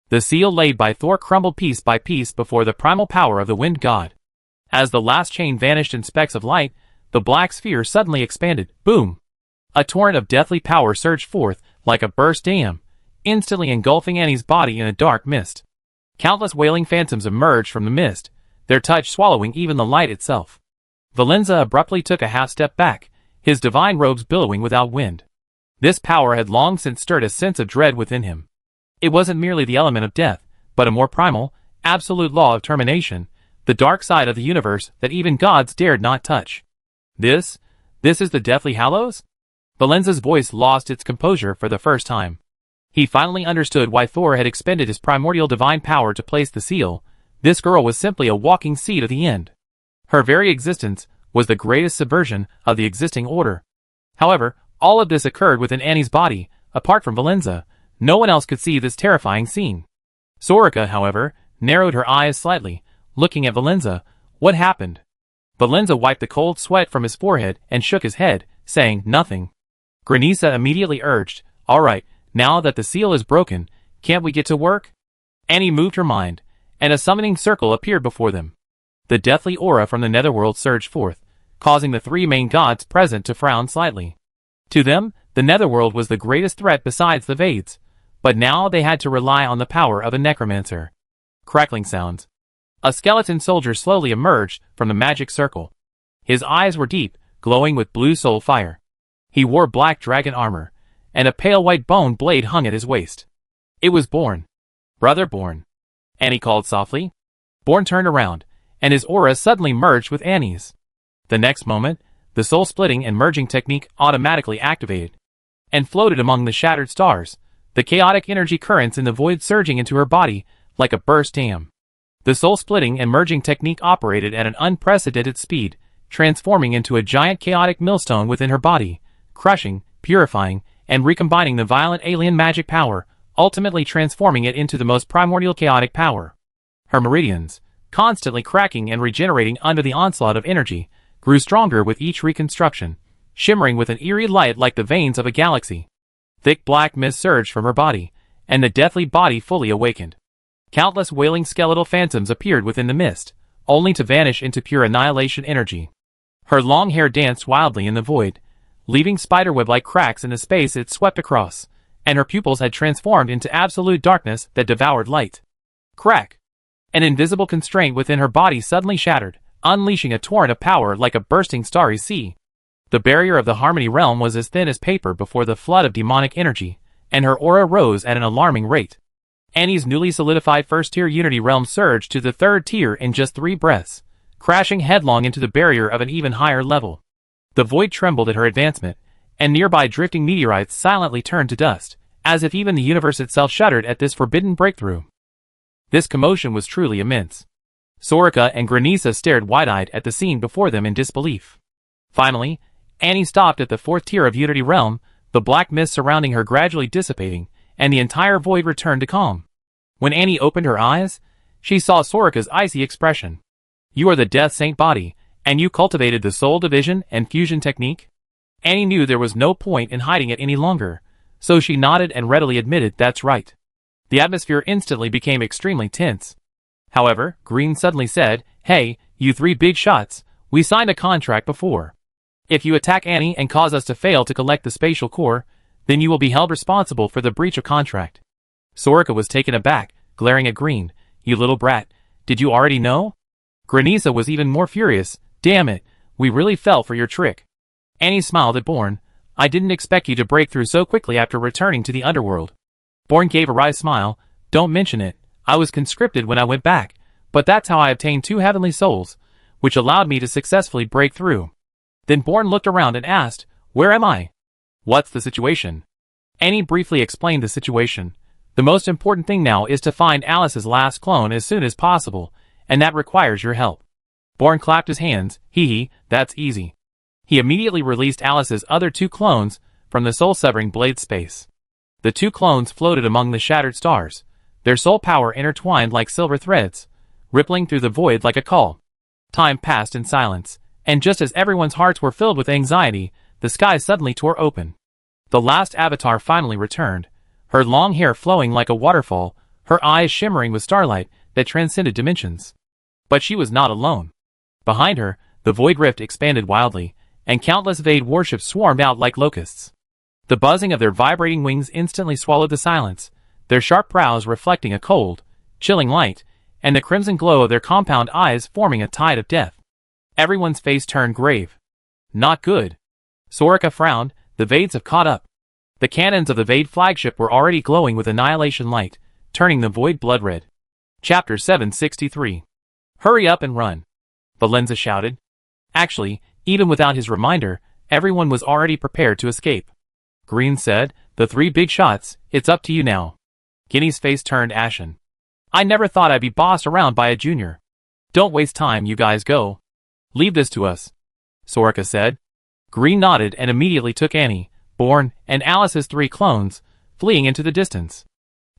The seal laid by Thor crumbled piece by piece before the primal power of the wind god. As the last chain vanished in specks of light, the black sphere suddenly expanded. Boom! A torrent of deathly power surged forth like a burst dam, instantly engulfing Annie's body in a dark mist. Countless wailing phantoms emerged from the mist, their touch swallowing even the light itself. Valenza abruptly took a half-step back, his divine robes billowing without wind. This power had long since stirred a sense of dread within him. It wasn't merely the element of death, but a more primal, absolute law of termination, the dark side of the universe that even gods dared not touch. This is the Deathly Hallows? Valenza's voice lost its composure for the first time. He finally understood why Thor had expended his primordial divine power to place the seal. This girl was simply a walking seed of the end. Her very existence was the greatest subversion of the existing order. However, all of this occurred within Annie's body. Apart from Valenza, no one else could see this terrifying scene. Soraka, however, narrowed her eyes slightly, looking at Valenza. What happened? Valenza wiped the cold sweat from his forehead and shook his head, saying nothing. Granisa immediately urged, all right, now that the seal is broken, can't we get to work? Annie moved her mind, and a summoning circle appeared before them. The deathly aura from the netherworld surged forth, causing the three main gods present to frown slightly. To them, the netherworld was the greatest threat besides the Vades, but now they had to rely on the power of a necromancer. Crackling sounds. A skeleton soldier slowly emerged from the magic circle. His eyes were deep, glowing with blue soul fire. He wore black dragon armor, and a pale white bone blade hung at his waist. It was Born. Brother Born. Annie called softly. Born turned around, and his aura suddenly merged with Annie's. The next moment, the soul-splitting and merging technique automatically activated, and floated among the shattered stars, the chaotic energy currents in the void surging into her body like a burst dam. The soul-splitting and merging technique operated at an unprecedented speed, transforming into a giant chaotic millstone within her body, crushing, purifying, and recombining the violent alien magic power, ultimately transforming it into the most primordial chaotic power. Her meridians, constantly cracking and regenerating under the onslaught of energy, grew stronger with each reconstruction, shimmering with an eerie light like the veins of a galaxy. Thick black mist surged from her body, and the deathly body fully awakened. Countless wailing skeletal phantoms appeared within the mist, only to vanish into pure annihilation energy. Her long hair danced wildly in the void, leaving spiderweb-like cracks in the space it swept across, and her pupils had transformed into absolute darkness that devoured light. Crack! An invisible constraint within her body suddenly shattered, unleashing a torrent of power like a bursting starry sea. The barrier of the Harmony realm was as thin as paper before the flood of demonic energy, and her aura rose at an alarming rate. Annie's newly solidified first-tier Unity realm surged to the third tier in just 3 breaths, crashing headlong into the barrier of an even higher level. The void trembled at her advancement, and nearby drifting meteorites silently turned to dust, as if even the universe itself shuddered at this forbidden breakthrough. This commotion was truly immense. Soraka and Granisa stared wide-eyed at the scene before them in disbelief. Finally, Annie stopped at the 4th tier of Unity realm, the black mist surrounding her gradually dissipating, and the entire void returned to calm. When Annie opened her eyes, she saw Soraka's icy expression. "You are the Death Saint body, and you cultivated the soul division and fusion technique?" Annie knew there was no point in hiding it any longer, so she nodded and readily admitted that's right. The atmosphere instantly became extremely tense. However, Green suddenly said, "Hey, you 3 big shots, we signed a contract before. If you attack Annie and cause us to fail to collect the spatial core, then you will be held responsible for the breach of contract." Soraka was taken aback, glaring at Green. "You little brat, did you already know?" Granisa was even more furious. "Damn it, we really fell for your trick." Annie smiled at Born. "I didn't expect you to break through so quickly after returning to the underworld." Born gave a wry smile. "Don't mention it. I was conscripted when I went back, but that's how I obtained 2 heavenly souls, which allowed me to successfully break through." Then Born looked around and asked, "Where am I? What's the situation?" Annie briefly explained the situation. "The most important thing now is to find Alice's last clone as soon as possible, and that requires your help." Born clapped his hands. Hee, that's easy." He immediately released Alice's other 2 clones from the soul-severing blade space. The 2 clones floated among the shattered stars, their soul power intertwined like silver threads, rippling through the void like a call. Time passed in silence, and just as everyone's hearts were filled with anxiety, the sky suddenly tore open. The last avatar finally returned, her long hair flowing like a waterfall, her eyes shimmering with starlight that transcended dimensions. But she was not alone. Behind her, the void rift expanded wildly, and countless Vade warships swarmed out like locusts. The buzzing of their vibrating wings instantly swallowed the silence, their sharp brows reflecting a cold, chilling light, and the crimson glow of their compound eyes forming a tide of death. Everyone's face turned grave. "Not good." Soraka frowned. "The Vades have caught up." The cannons of the Vade flagship were already glowing with annihilation light, turning the void blood red. Chapter 763. "Hurry up and run," Valenza shouted. Actually, even without his reminder, everyone was already prepared to escape. Green said, "The 3 big shots, it's up to you now." Guinea's face turned ashen. "I never thought I'd be bossed around by a junior." "Don't waste time, you guys, go. Leave this to us," Soraka said. Green nodded and immediately took Annie, Born, and Alice's 3 clones, fleeing into the distance.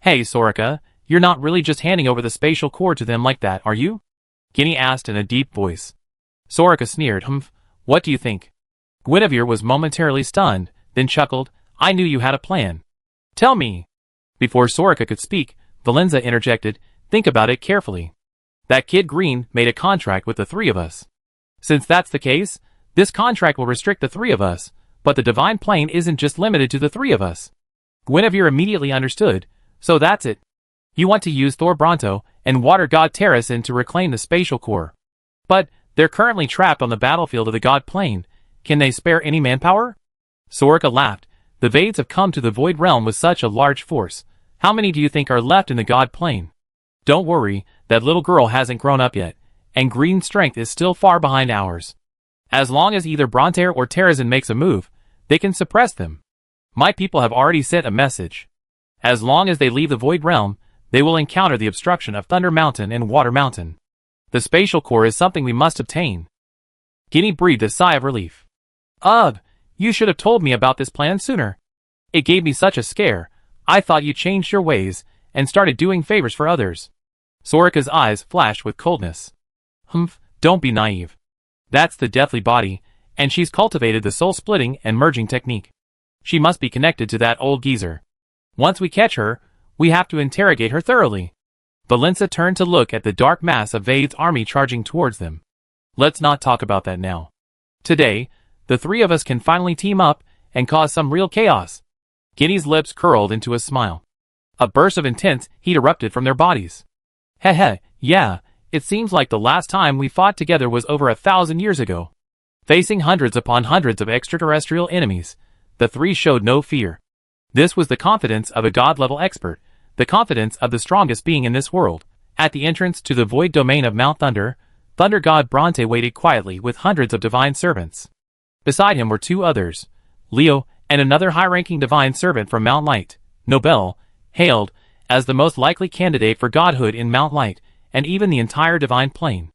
"Hey, Soraka, you're not really just handing over the spatial core to them like that, are you?" Guinea asked in a deep voice. Soraka sneered. What do you think?" Guinevere was momentarily stunned, then chuckled. "I knew you had a plan. Tell me." Before Soraka could speak, Valenza interjected, "Think about it carefully. That kid Green made a contract with the 3 of us. Since that's the case, this contract will restrict the 3 of us, but the divine plane isn't just limited to the 3 of us." Guinevere immediately understood. "So that's it. You want to use Thor Bronto and Water God Terrasin to reclaim the spatial core. But they're currently trapped on the battlefield of the God Plane. Can they spare any manpower?" Soraka laughed. "The Vades have come to the Void Realm with such a large force. How many do you think are left in the God plane? Don't worry, that little girl hasn't grown up yet, and Green's strength is still far behind ours. As long as either Bronte or Terrazin makes a move, they can suppress them. My people have already sent a message. As long as they leave the Void Realm, they will encounter the obstruction of Thunder Mountain and Water Mountain. The spatial core is something we must obtain. Guinea breathed a sigh of relief. Ugh, you should have told me about this plan sooner. It gave me such a scare. I thought you changed your ways and started doing favors for others. Sorika's eyes flashed with coldness. Humph, don't be naive. That's the deathly body, and she's cultivated the soul-splitting and merging technique. She must be connected to that old geezer. Once we catch her, we have to interrogate her thoroughly. Valenza turned to look at the dark mass of Vade's army charging towards them. Let's not talk about that now. Today, the three of us can finally team up and cause some real chaos. Guinea's lips curled into a smile. A burst of intense heat erupted from their bodies. Heh, yeah, it seems like the last time we fought together was over 1,000 years ago. Facing hundreds upon hundreds of extraterrestrial enemies, the three showed no fear. This was the confidence of a god-level expert, the confidence of the strongest being in this world. At the entrance to the void domain of Mount Thunder, Thunder God Bronte waited quietly with hundreds of divine servants. Beside him were two others, Leo and another high-ranking divine servant from Mount Light, Nobel, hailed as the most likely candidate for godhood in Mount Light and even the entire divine plane.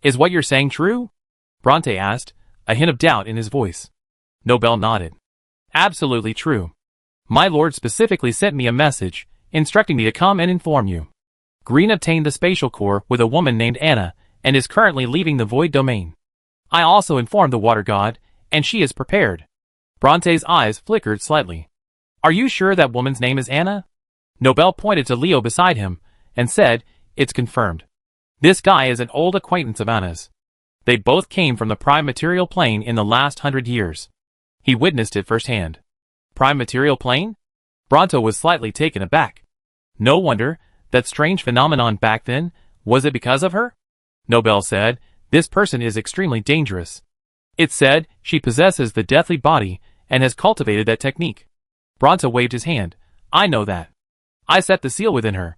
Is what you're saying true? Bronte asked, a hint of doubt in his voice. Nobel nodded. Absolutely true. My lord specifically sent me a message, instructing me to come and inform you. Green obtained the spatial core with a woman named Anna, and is currently leaving the void domain. I also informed the water god, and she is prepared. Bronte's eyes flickered slightly. Are you sure that woman's name is Anna? Nobel pointed to Leo beside him, and said, it's confirmed. This guy is an old acquaintance of Anna's. They both came from the prime material plane in the last 100 years. He witnessed it firsthand. Prime material plane? Bronte was slightly taken aback. No wonder, that strange phenomenon back then, was it because of her? Nobel said, this person is extremely dangerous. It's said, she possesses the deathly body, and has cultivated that technique. Bronte waved his hand. I know that. I set the seal within her.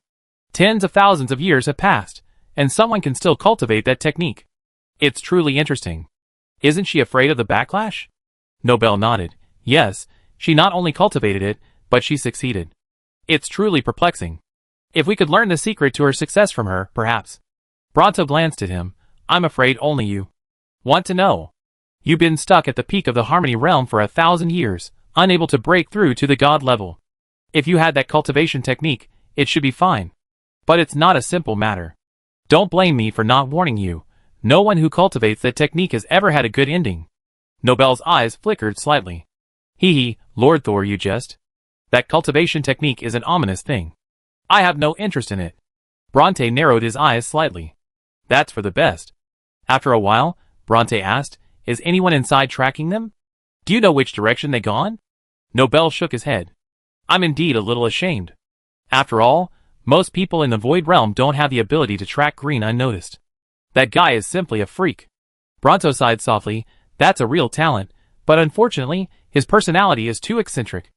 Tens of thousands of years have passed, and someone can still cultivate that technique. It's truly interesting. Isn't she afraid of the backlash? Nobel nodded. Yes, she not only cultivated it, but she succeeded. It's truly perplexing. If we could learn the secret to her success from her, perhaps. Bronte glanced at him. I'm afraid only you want to know. You've been stuck at the peak of the Harmony realm for 1,000 years, unable to break through to the god level. If you had that cultivation technique, it should be fine. But it's not a simple matter. Don't blame me for not warning you. No one who cultivates that technique has ever had a good ending. Nobel's eyes flickered slightly. Hee, Lord Thor, you jest. That cultivation technique is an ominous thing. I have no interest in it. Bronte narrowed his eyes slightly. That's for the best. After a while, Bronte asked, is anyone inside tracking them? Do you know which direction they gone? Nobel shook his head. I'm indeed a little ashamed. After all, most people in the Void Realm don't have the ability to track Green unnoticed. That guy is simply a freak. Bronte sighed softly. That's a real talent, but unfortunately, his personality is too eccentric.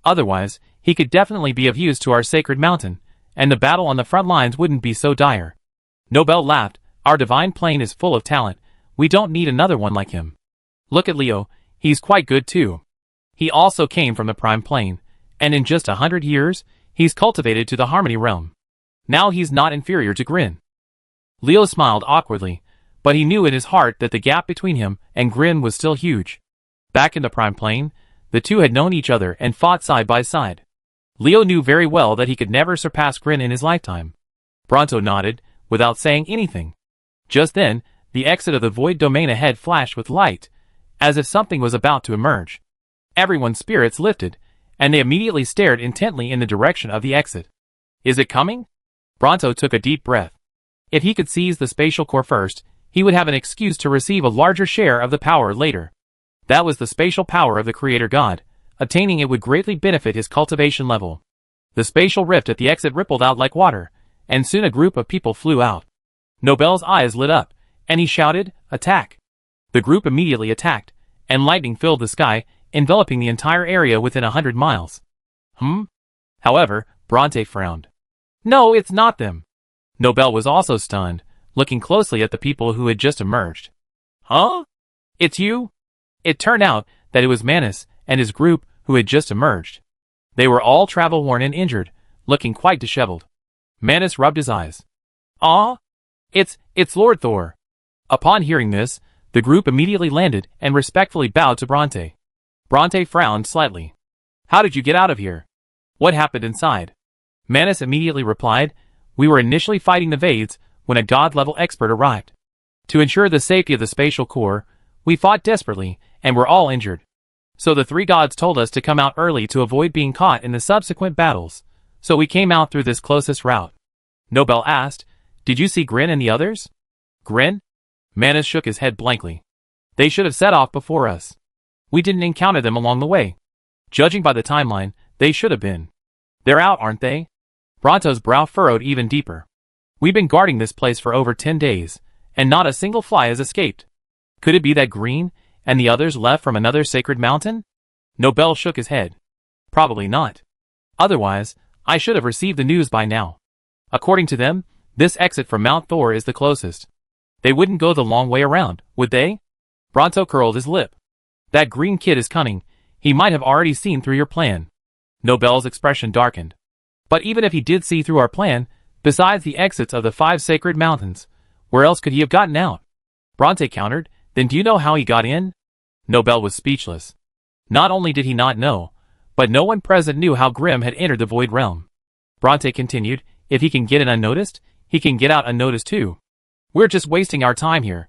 Otherwise, he could definitely be of use to our sacred mountain, and the battle on the front lines wouldn't be so dire. Nobel laughed. Our divine plane is full of talent. We don't need another one like him. Look at Leo. He's quite good too. He also came from the prime plane, and in just 100 years, he's cultivated to the Harmony realm. Now he's not inferior to Grin. Leo smiled awkwardly, but he knew in his heart that the gap between him and Grin was still huge. Back in the prime plane, the two had known each other and fought side by side. Leo knew very well that he could never surpass Grin in his lifetime. Bronte nodded, without saying anything. Just then, the exit of the void domain ahead flashed with light, as if something was about to emerge. Everyone's spirits lifted, and they immediately stared intently in the direction of the exit. Is it coming? Bronte took a deep breath. If he could seize the spatial core first, he would have an excuse to receive a larger share of the power later. That was the spatial power of the Creator God. Obtaining it would greatly benefit his cultivation level. The spatial rift at the exit rippled out like water, and soon a group of people flew out. Nobel's eyes lit up, and he shouted, "Attack!" The group immediately attacked, and lightning filled the sky, enveloping the entire area within 100 miles. However, Bronte frowned. No, it's not them. Nobel was also stunned, looking closely at the people who had just emerged. Huh? It's you? It turned out that it was Manus and his group who had just emerged. They were all travel-worn and injured, looking quite disheveled. Manus rubbed his eyes. Ah? It's Lord Thor. Upon hearing this, the group immediately landed and respectfully bowed to Bronte. Bronte frowned slightly. How did you get out of here? What happened inside? Manus immediately replied, We were initially fighting the Vades when a god-level expert arrived. To ensure the safety of the spatial core, we fought desperately and were all injured. So the three gods told us to come out early to avoid being caught in the subsequent battles, so we came out through this closest route. Nobel asked, Did you see Grin and the others? Grin? Manus shook his head blankly. They should have set off before us. We didn't encounter them along the way. Judging by the timeline, they should have been. They're out, aren't they? Bronto's brow furrowed even deeper. We've been guarding this place for over 10 days, and not a single fly has escaped. Could it be that Green and the others left from another sacred mountain? Nobel shook his head. Probably not. Otherwise, I should have received the news by now. According to them, this exit from Mount Thor is the closest. They wouldn't go the long way around, would they? Bronto curled his lip. That Green kid is cunning. He might have already seen through your plan. Nobel's expression darkened. But even if he did see through our plan, besides the exits of the 5 sacred mountains, where else could he have gotten out? Bronte countered, Then do you know how he got in? Nobel was speechless. Not only did he not know, but no one present knew how Grimm had entered the Void Realm. Bronte continued, If he can get in unnoticed, he can get out unnoticed too. We're just wasting our time here.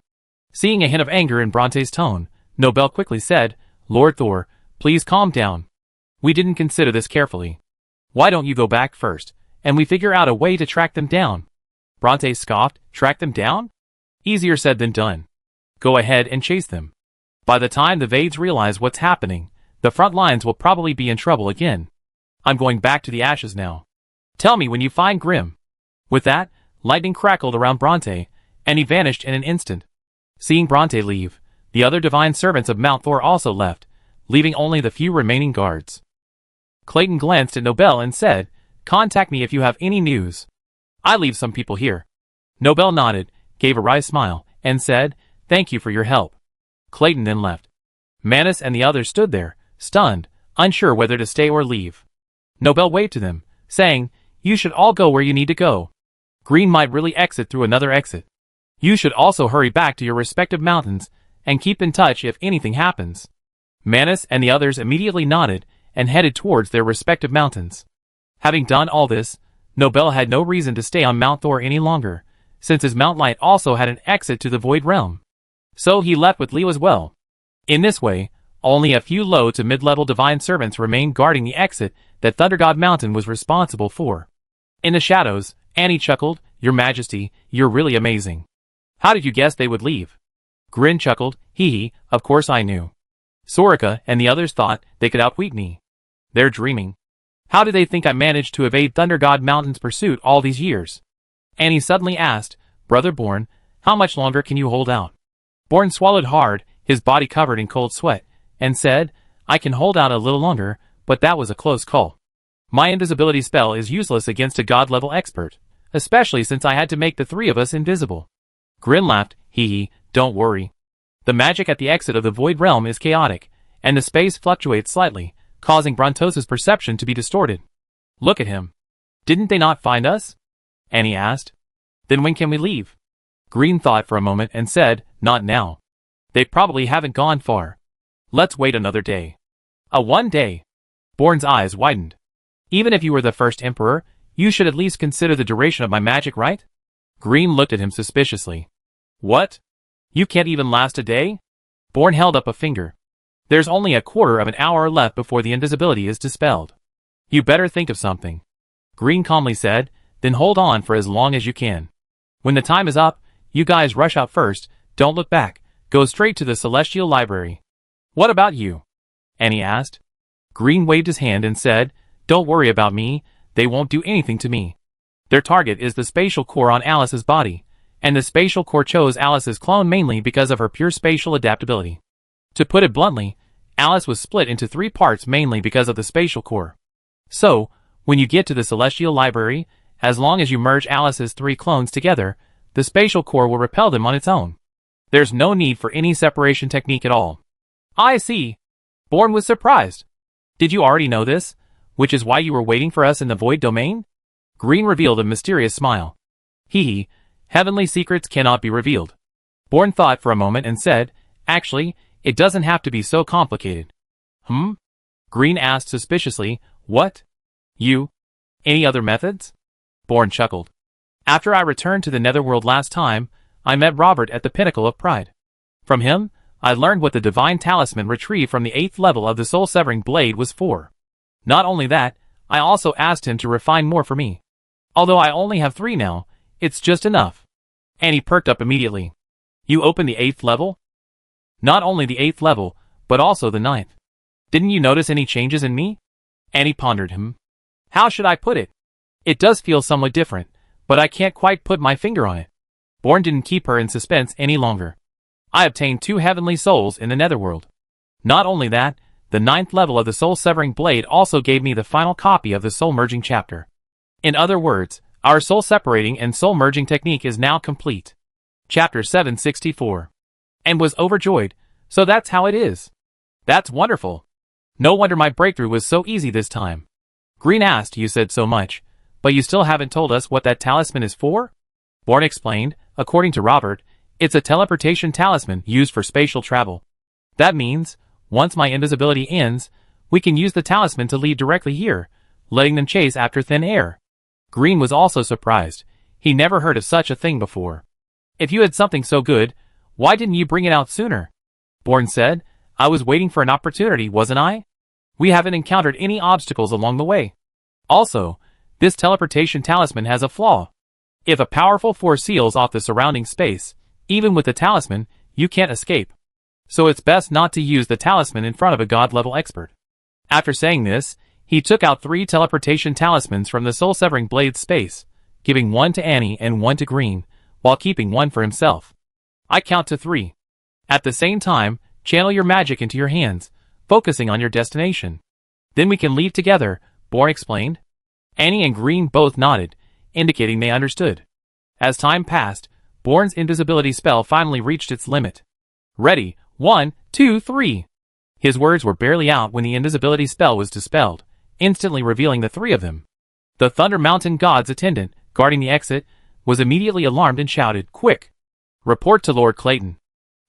Seeing a hint of anger in Bronte's tone, Nobel quickly said, Lord Thor, please calm down. We didn't consider this carefully. Why don't you go back first, and we figure out a way to track them down? Bronte scoffed, Track them down? Easier said than done. Go ahead and chase them. By the time the Vades realize what's happening, the front lines will probably be in trouble again. I'm going back to the ashes now. Tell me when you find Grimm. With that, lightning crackled around Bronte, and he vanished in an instant. Seeing Bronte leave, the other divine servants of Mount Thor also left, leaving only the few remaining guards. Clayton glanced at Nobel and said, Contact me if you have any news. I leave some people here. Nobel nodded, gave a wry smile, and said, Thank you for your help. Clayton then left. Manus and the others stood there, stunned, unsure whether to stay or leave. Nobel waved to them, saying, You should all go where you need to go. Green might really exit through another exit. You should also hurry back to your respective mountains and keep in touch if anything happens. Manus and the others immediately nodded and headed towards their respective mountains. Having done all this, Nobel had no reason to stay on Mount Thor any longer, since his Mount Light also had an exit to the Void Realm. So he left with Leo as well. In this way, only a few low to mid-level divine servants remained guarding the exit that Thunder God Mountain was responsible for. In the shadows, Annie chuckled, Your Majesty, you're really amazing. How did you guess they would leave? Grin chuckled, Hee, of course I knew. Sorika and the others thought they could outwit me. They're dreaming. How did they think I managed to evade Thunder God Mountain's pursuit all these years? Annie suddenly asked, Brother Born, how much longer can you hold out? Born swallowed hard, his body covered in cold sweat, and said, I can hold out a little longer, but that was a close call. My invisibility spell is useless against a god-level expert, especially since I had to make the 3 of us invisible. Grin laughed, Hee, don't worry. The magic at the exit of the Void Realm is chaotic, and the space fluctuates slightly, causing Brontosa's perception to be distorted. Look at him. Didn't they not find us? Annie asked. Then when can we leave? Green thought for a moment and said, Not now. They probably haven't gone far. Let's wait another day. A 1 day. Born's eyes widened. Even if you were the first emperor, you should at least consider the duration of my magic, right? Green looked at him suspiciously. What? You can't even last a day? Born held up a finger. There's only a quarter of an hour left before the invisibility is dispelled. You better think of something. Green calmly said, Then hold on for as long as you can. When the time is up, you guys rush out first, don't look back, go straight to the Celestial Library. What about you? Annie asked. Green waved his hand and said, Don't worry about me, they won't do anything to me. Their target is the spatial core on Alice's body, and the spatial core chose Alice's clone mainly because of her pure spatial adaptability. To put it bluntly, Alice was split into 3 parts mainly because of the spatial core. So, When you get to the Celestial Library, as long as you merge Alice's 3 clones together, the spatial core will repel them on its own. There's no need for any separation technique at all. I see. Bourne was surprised. Did you already know this, which is why you were waiting for us in the Void Domain? Green revealed a mysterious smile. Hee, heavenly secrets cannot be revealed. Bourne thought for a moment and said, actually, it doesn't have to be so complicated. Green asked suspiciously, what? Any other methods? Bourne chuckled. After I returned to the Netherworld last time, I met Robert at the Pinnacle of Pride. From him, I learned what the Divine Talisman retrieved from the 8th level of the Soul-Severing Blade was for. Not only that, I also asked him to refine more for me. Although I only have 3 now, it's just enough. And he perked up immediately. You opened the 8th level? Not only the 8th level, but also the 9th. Didn't you notice any changes in me? Annie pondered him. How should I put it? It does feel somewhat different, but I can't quite put my finger on it. Bourne didn't keep her in suspense any longer. I obtained 2 heavenly souls in the Netherworld. Not only that, the 9th level of the Soul-Severing Blade also gave me the final copy of the soul-merging chapter. In other words, our soul-separating and soul-merging technique is now complete. Chapter 764. And was overjoyed, so that's how it is. That's wonderful. No wonder my breakthrough was so easy this time. Green asked, you said so much, but you still haven't told us what that talisman is for? Bourne explained, according to Robert, it's a teleportation talisman used for spatial travel. That means, once my invisibility ends, we can use the talisman to lead directly here, letting them chase after thin air. Green was also surprised. He never heard of such a thing before. If you had something so good, why didn't you bring it out sooner? Bourne said, I was waiting for an opportunity, wasn't I? We haven't encountered any obstacles along the way. Also, this teleportation talisman has a flaw. If a powerful force seals off the surrounding space, even with the talisman, you can't escape. So it's best not to use the talisman in front of a god-level expert. After saying this, he took out 3 teleportation talismans from the Soul-Severing Blade's space, giving 1 to Annie and 1 to Green, while keeping 1 for himself. I count to 3. At the same time, channel your magic into your hands, focusing on your destination. Then we can leave together, Bourne explained. Annie and Green both nodded, indicating they understood. As time passed, Bourne's invisibility spell finally reached its limit. Ready, 1, 2, 3. His words were barely out when the invisibility spell was dispelled, instantly revealing the 3 of them. The Thunder Mountain God's attendant, guarding the exit, was immediately alarmed and shouted, quick! Report to Lord Clayton.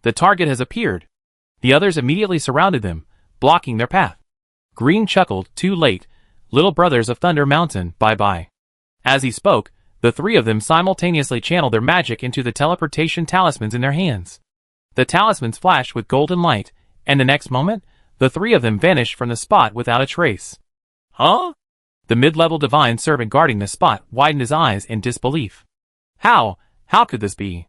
The target has appeared. The others immediately surrounded them, blocking their path. Green chuckled, too late, little brothers of Thunder Mountain, bye-bye. As he spoke, the 3 of them simultaneously channeled their magic into the teleportation talismans in their hands. The talismans flashed with golden light, and the next moment, the 3 of them vanished from the spot without a trace. Huh? The mid-level divine servant guarding the spot widened his eyes in disbelief. How could this be?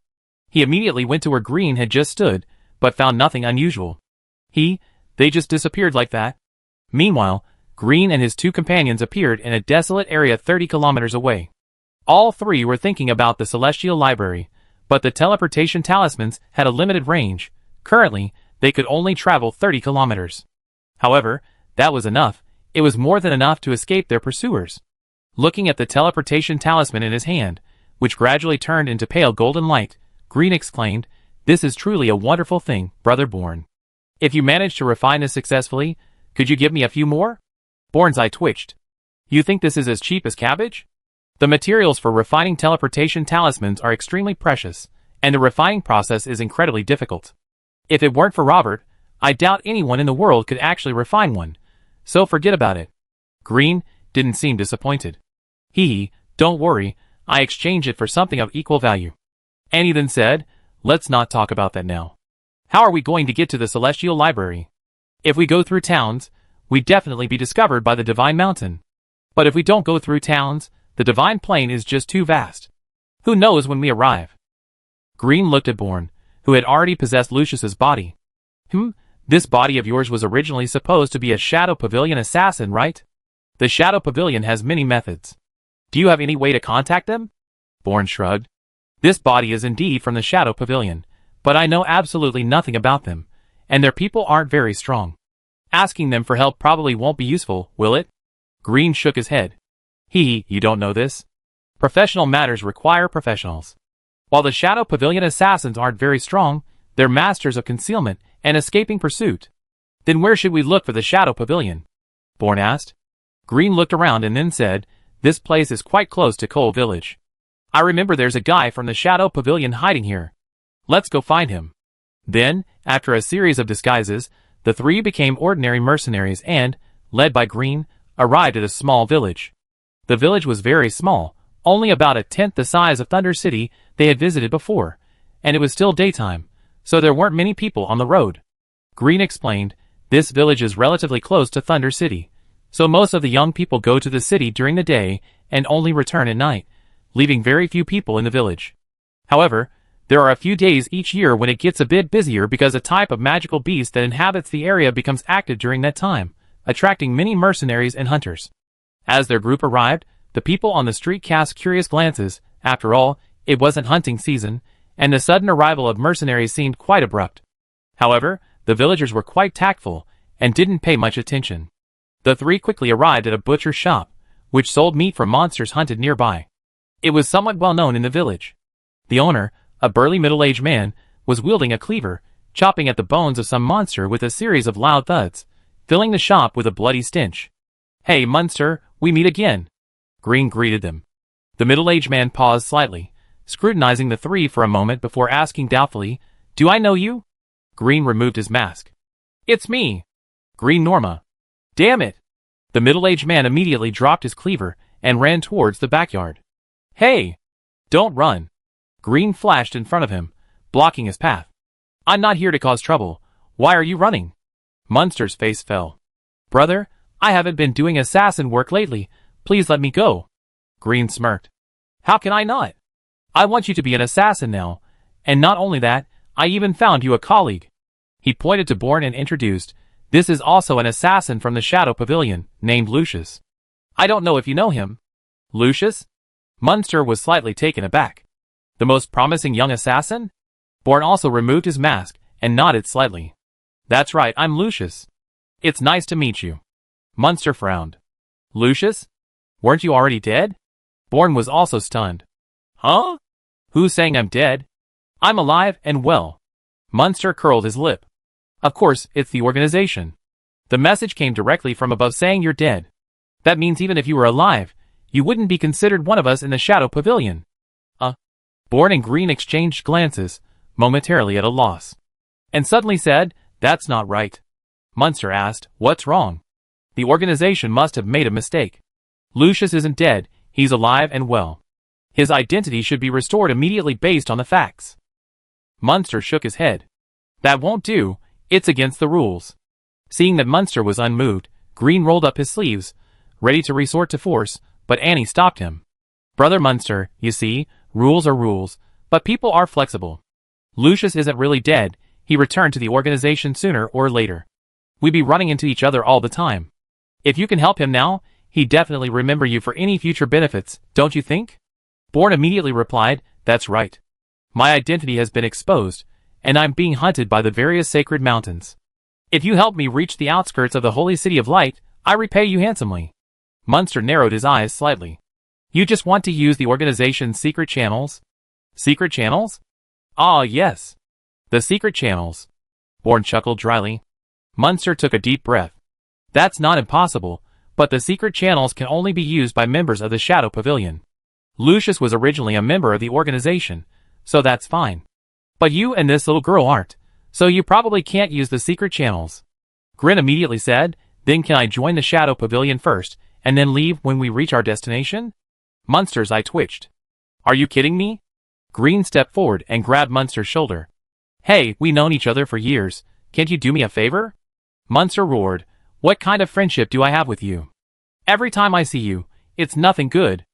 He immediately went to where Green had just stood, but found nothing unusual. They just disappeared like that. Meanwhile, Green and his 2 companions appeared in a desolate area 30 kilometers away. All 3 were thinking about the Celestial Library, but the teleportation talismans had a limited range. Currently, they could only travel 30 kilometers. However, that was enough. It was more than enough to escape their pursuers. Looking at the teleportation talisman in his hand, which gradually turned into pale golden light, Green exclaimed, this is truly a wonderful thing, Brother Bourne. If you manage to refine this successfully, could you give me a few more? Bourne's eye twitched. You think this is as cheap as cabbage? The materials for refining teleportation talismans are extremely precious, and the refining process is incredibly difficult. If it weren't for Robert, I doubt anyone in the world could actually refine one, so forget about it. Green didn't seem disappointed. Don't worry, I exchanged it for something of equal value. Annie then said, let's not talk about that now. How are we going to get to the Celestial Library? If we go through towns, we'd definitely be discovered by the Divine Mountain. But if we don't go through towns, the Divine Plain is just too vast. Who knows when we arrive? Green looked at Bourne, who had already possessed Lucius's body. This body of yours was originally supposed to be a Shadow Pavilion assassin, right? The Shadow Pavilion has many methods. Do you have any way to contact them? Bourne shrugged. This body is indeed from the Shadow Pavilion, but I know absolutely nothing about them, and their people aren't very strong. Asking them for help probably won't be useful, will it? Green shook his head. You don't know this? Professional matters require professionals. While the Shadow Pavilion assassins aren't very strong, they're masters of concealment and escaping pursuit. Then where should we look for the Shadow Pavilion? Bourne asked. Green looked around and then said, this place is quite close to Coal Village. I remember there's a guy from the Shadow Pavilion hiding here. Let's go find him. Then, after a series of disguises, the three became ordinary mercenaries and, led by Green, arrived at a small village. The village was very small, only about a tenth the size of Thunder City they had visited before, and it was still daytime, so there weren't many people on the road. Green explained, this village is relatively close to Thunder City, so most of the young people go to the city during the day and only return at night, leaving very few people in the village. However, there are a few days each year when it gets a bit busier because a type of magical beast that inhabits the area becomes active during that time, attracting many mercenaries and hunters. As their group arrived, the people on the street cast curious glances. After all, it wasn't hunting season, and the sudden arrival of mercenaries seemed quite abrupt. However, the villagers were quite tactful and didn't pay much attention. The three quickly arrived at a butcher's shop, which sold meat for monsters hunted nearby. It was somewhat well known in the village. The owner, a burly middle-aged man, was wielding a cleaver, chopping at the bones of some monster with a series of loud thuds, filling the shop with a bloody stench. Hey, Munster, we meet again. Green greeted them. The middle-aged man paused slightly, scrutinizing the three for a moment before asking doubtfully, do I know you? Green removed his mask. It's me. Green Norma. Damn it. The middle-aged man immediately dropped his cleaver and ran towards the backyard. Hey! Don't run. Green flashed in front of him, blocking his path. I'm not here to cause trouble. Why are you running? Munster's face fell. Brother, I haven't been doing assassin work lately. Please let me go. Green smirked. How can I not? I want you to be an assassin now. And not only that, I even found you a colleague. He pointed to Bourne and introduced, this is also an assassin from the Shadow Pavilion, named Lucius. I don't know if you know him. Lucius? Munster was slightly taken aback. The most promising young assassin? Bourne also removed his mask and nodded slightly. That's right, I'm Lucius. It's nice to meet you. Munster frowned. Lucius? Weren't you already dead? Bourne was also stunned. Huh? Who's saying I'm dead? I'm alive and well. Munster curled his lip. Of course, it's the organization. The message came directly from above saying you're dead. That means even if you were alive, you wouldn't be considered one of us in the Shadow Pavilion. Bourne and Green exchanged glances, momentarily at a loss. And suddenly said, that's not right. Munster asked, what's wrong? The organization must have made a mistake. Lucius isn't dead, he's alive and well. His identity should be restored immediately based on the facts. Munster shook his head. That won't do, it's against the rules. Seeing that Munster was unmoved, Green rolled up his sleeves, ready to resort to force, but Annie stopped him. Brother Munster, you see, rules are rules, but people are flexible. Lucius isn't really dead, he returned to the organization sooner or later. We'd be running into each other all the time. If you can help him now, he'd definitely remember you for any future benefits, don't you think? Bourne immediately replied, that's right. My identity has been exposed, and I'm being hunted by the various sacred mountains. If you help me reach the outskirts of the Holy City of Light, I repay you handsomely. Munster narrowed his eyes slightly. You just want to use the organization's secret channels? Secret channels? Ah, yes. The secret channels. Bourne chuckled dryly. Munster took a deep breath. That's not impossible, but the secret channels can only be used by members of the Shadow Pavilion. Lucius was originally a member of the organization, so that's fine. But you and this little girl aren't, so you probably can't use the secret channels. Grin immediately said, then can I join the Shadow Pavilion first, and then leave when we reach our destination? Munster's eye twitched. Are you kidding me? Green stepped forward and grabbed Munster's shoulder. Hey, we've known each other for years. Can't you do me a favor? Munster roared. What kind of friendship do I have with you? Every time I see you, it's nothing good.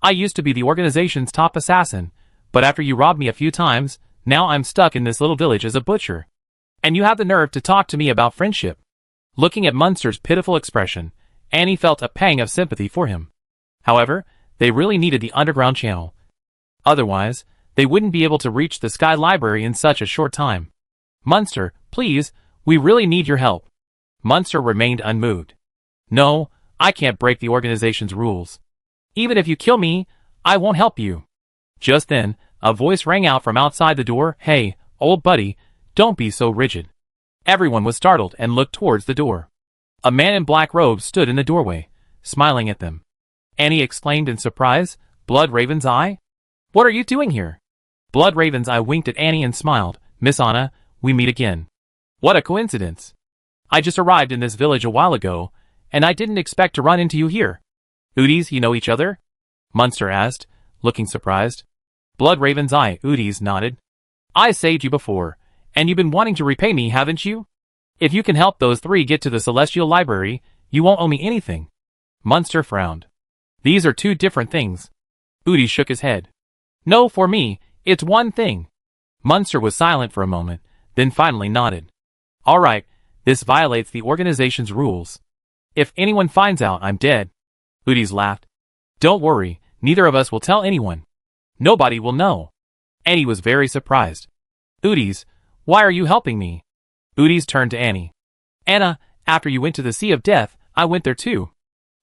I used to be the organization's top assassin, but after you robbed me a few times, now I'm stuck in this little village as a butcher. And you have the nerve to talk to me about friendship. Looking at Munster's pitiful expression, Annie felt a pang of sympathy for him. However, they really needed the underground channel. Otherwise, they wouldn't be able to reach the Sky Library in such a short time. Munster, please, we really need your help. Munster remained unmoved. No, I can't break the organization's rules. Even if you kill me, I won't help you. Just then, a voice rang out from outside the door. Hey, old buddy, don't be so rigid. Everyone was startled and looked towards the door. A man in black robes stood in the doorway, smiling at them. Annie exclaimed in surprise, Blood Raven's Eye? What are you doing here? Blood Raven's Eye winked at Annie and smiled. Miss Anna, we meet again. What a coincidence. I just arrived in this village a while ago, and I didn't expect to run into you here. Udis, you know each other? Munster asked, looking surprised. Blood Raven's Eye, Udis nodded. I saved you before, and you've been wanting to repay me, haven't you? If you can help those three get to the Celestial Library, you won't owe me anything. Munster frowned. These are two different things. Udis shook his head. No, for me, it's one thing. Munster was silent for a moment, then finally nodded. All right, this violates the organization's rules. If anyone finds out I'm dead. Udis laughed. Don't worry, neither of us will tell anyone. Nobody will know. Annie was very surprised. Udis, why are you helping me? Udis turned to Annie. Anna, after you went to the Sea of Death, I went there too.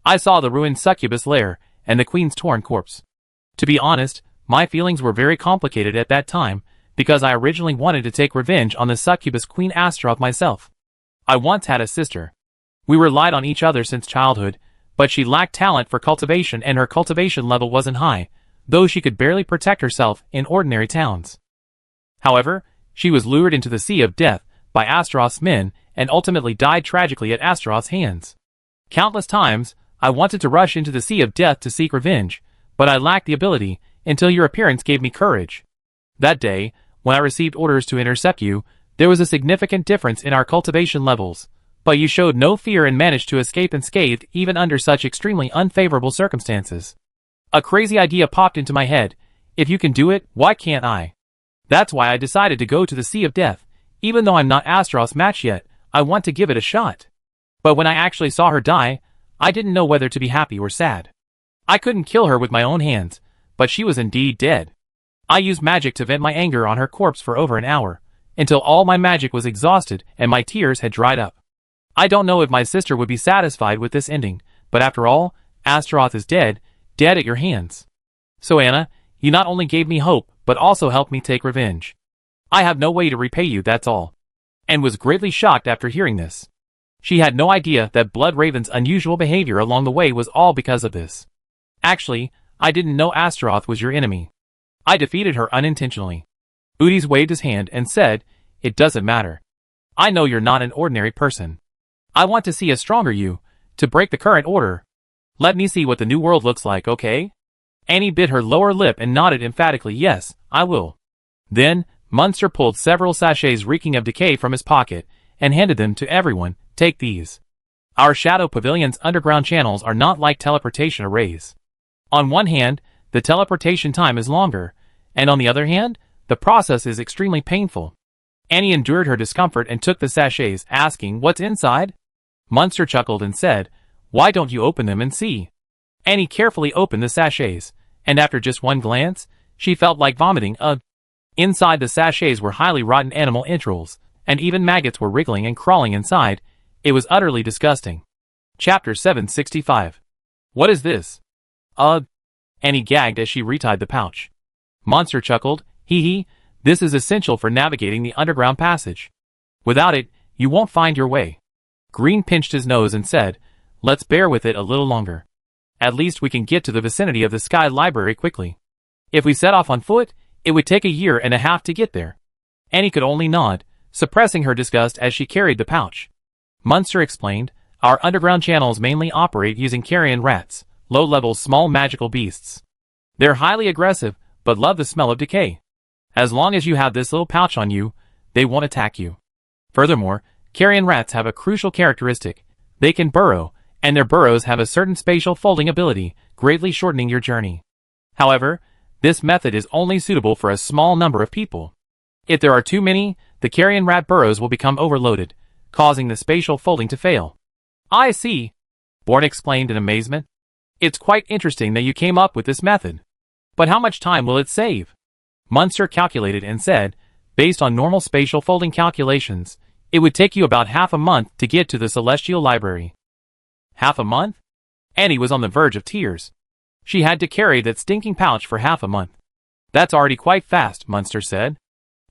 I saw the ruined succubus lair, and the queen's torn corpse. To be honest, my feelings were very complicated at that time, because I originally wanted to take revenge on the succubus Queen Astaroth myself. I once had a sister. We relied on each other since childhood, but she lacked talent for cultivation and her cultivation level wasn't high, though she could barely protect herself in ordinary towns. However, she was lured into the Sea of Death by Astaroth's men and ultimately died tragically at Astaroth's hands. Countless times, I wanted to rush into the Sea of Death to seek revenge, but I lacked the ability until your appearance gave me courage. That day, when I received orders to intercept you, there was a significant difference in our cultivation levels, but you showed no fear and managed to escape unscathed even under such extremely unfavorable circumstances. A crazy idea popped into my head. If you can do it, why can't I? That's why I decided to go to the Sea of Death. Even though I'm not Astaroth's match yet, I want to give it a shot. But when I actually saw her die, I didn't know whether to be happy or sad. I couldn't kill her with my own hands, but she was indeed dead. I used magic to vent my anger on her corpse for over an hour, until all my magic was exhausted and my tears had dried up. I don't know if my sister would be satisfied with this ending, but after all, Astaroth is dead at your hands. So Anna, you not only gave me hope, but also helped me take revenge. I have no way to repay you, that's all. And was greatly shocked after hearing this. She had no idea that Blood Raven's unusual behavior along the way was all because of this. Actually, I didn't know Astaroth was your enemy. I defeated her unintentionally. Udis waved his hand and said, It doesn't matter. I know you're not an ordinary person. I want to see a stronger you, to break the current order. Let me see what the new world looks like, okay? Annie bit her lower lip and nodded emphatically. Yes, I will. Then, Munster pulled several sachets reeking of decay from his pocket and handed them to everyone. Take these. Our Shadow Pavilion's underground channels are not like teleportation arrays. On one hand, the teleportation time is longer, and on the other hand, the process is extremely painful. Annie endured her discomfort and took the sachets, asking, What's inside? Munster chuckled and said, Why don't you open them and see? Annie carefully opened the sachets, and after just one glance, she felt like vomiting. Inside the sachets were highly rotten animal entrails, and even maggots were wriggling and crawling inside. It was utterly disgusting. Chapter 765. What is this? Annie gagged as she retied the pouch. Munster chuckled. Hee, this is essential for navigating the underground passage. Without it, you won't find your way. Green pinched his nose and said, Let's bear with it a little longer. At least we can get to the vicinity of the Sky Library quickly. If we set off on foot, it would take a year and a half to get there. Annie could only nod, suppressing her disgust as she carried the pouch. Munster explained, Our underground channels mainly operate using carrion rats, low-level small magical beasts. They're highly aggressive, but love the smell of decay. As long as you have this little pouch on you, they won't attack you. Furthermore, carrion rats have a crucial characteristic. They can burrow, and their burrows have a certain spatial folding ability, greatly shortening your journey. However, this method is only suitable for a small number of people. If there are too many, the carrion rat burrows will become overloaded, causing the spatial folding to fail. I see, Born exclaimed in amazement. It's quite interesting that you came up with this method. But how much time will it save? Munster calculated and said, based on normal spatial folding calculations, it would take you about half a month to get to the Celestial Library. Half a month? Annie was on the verge of tears. She had to carry that stinking pouch for half a month. That's already quite fast, Munster said.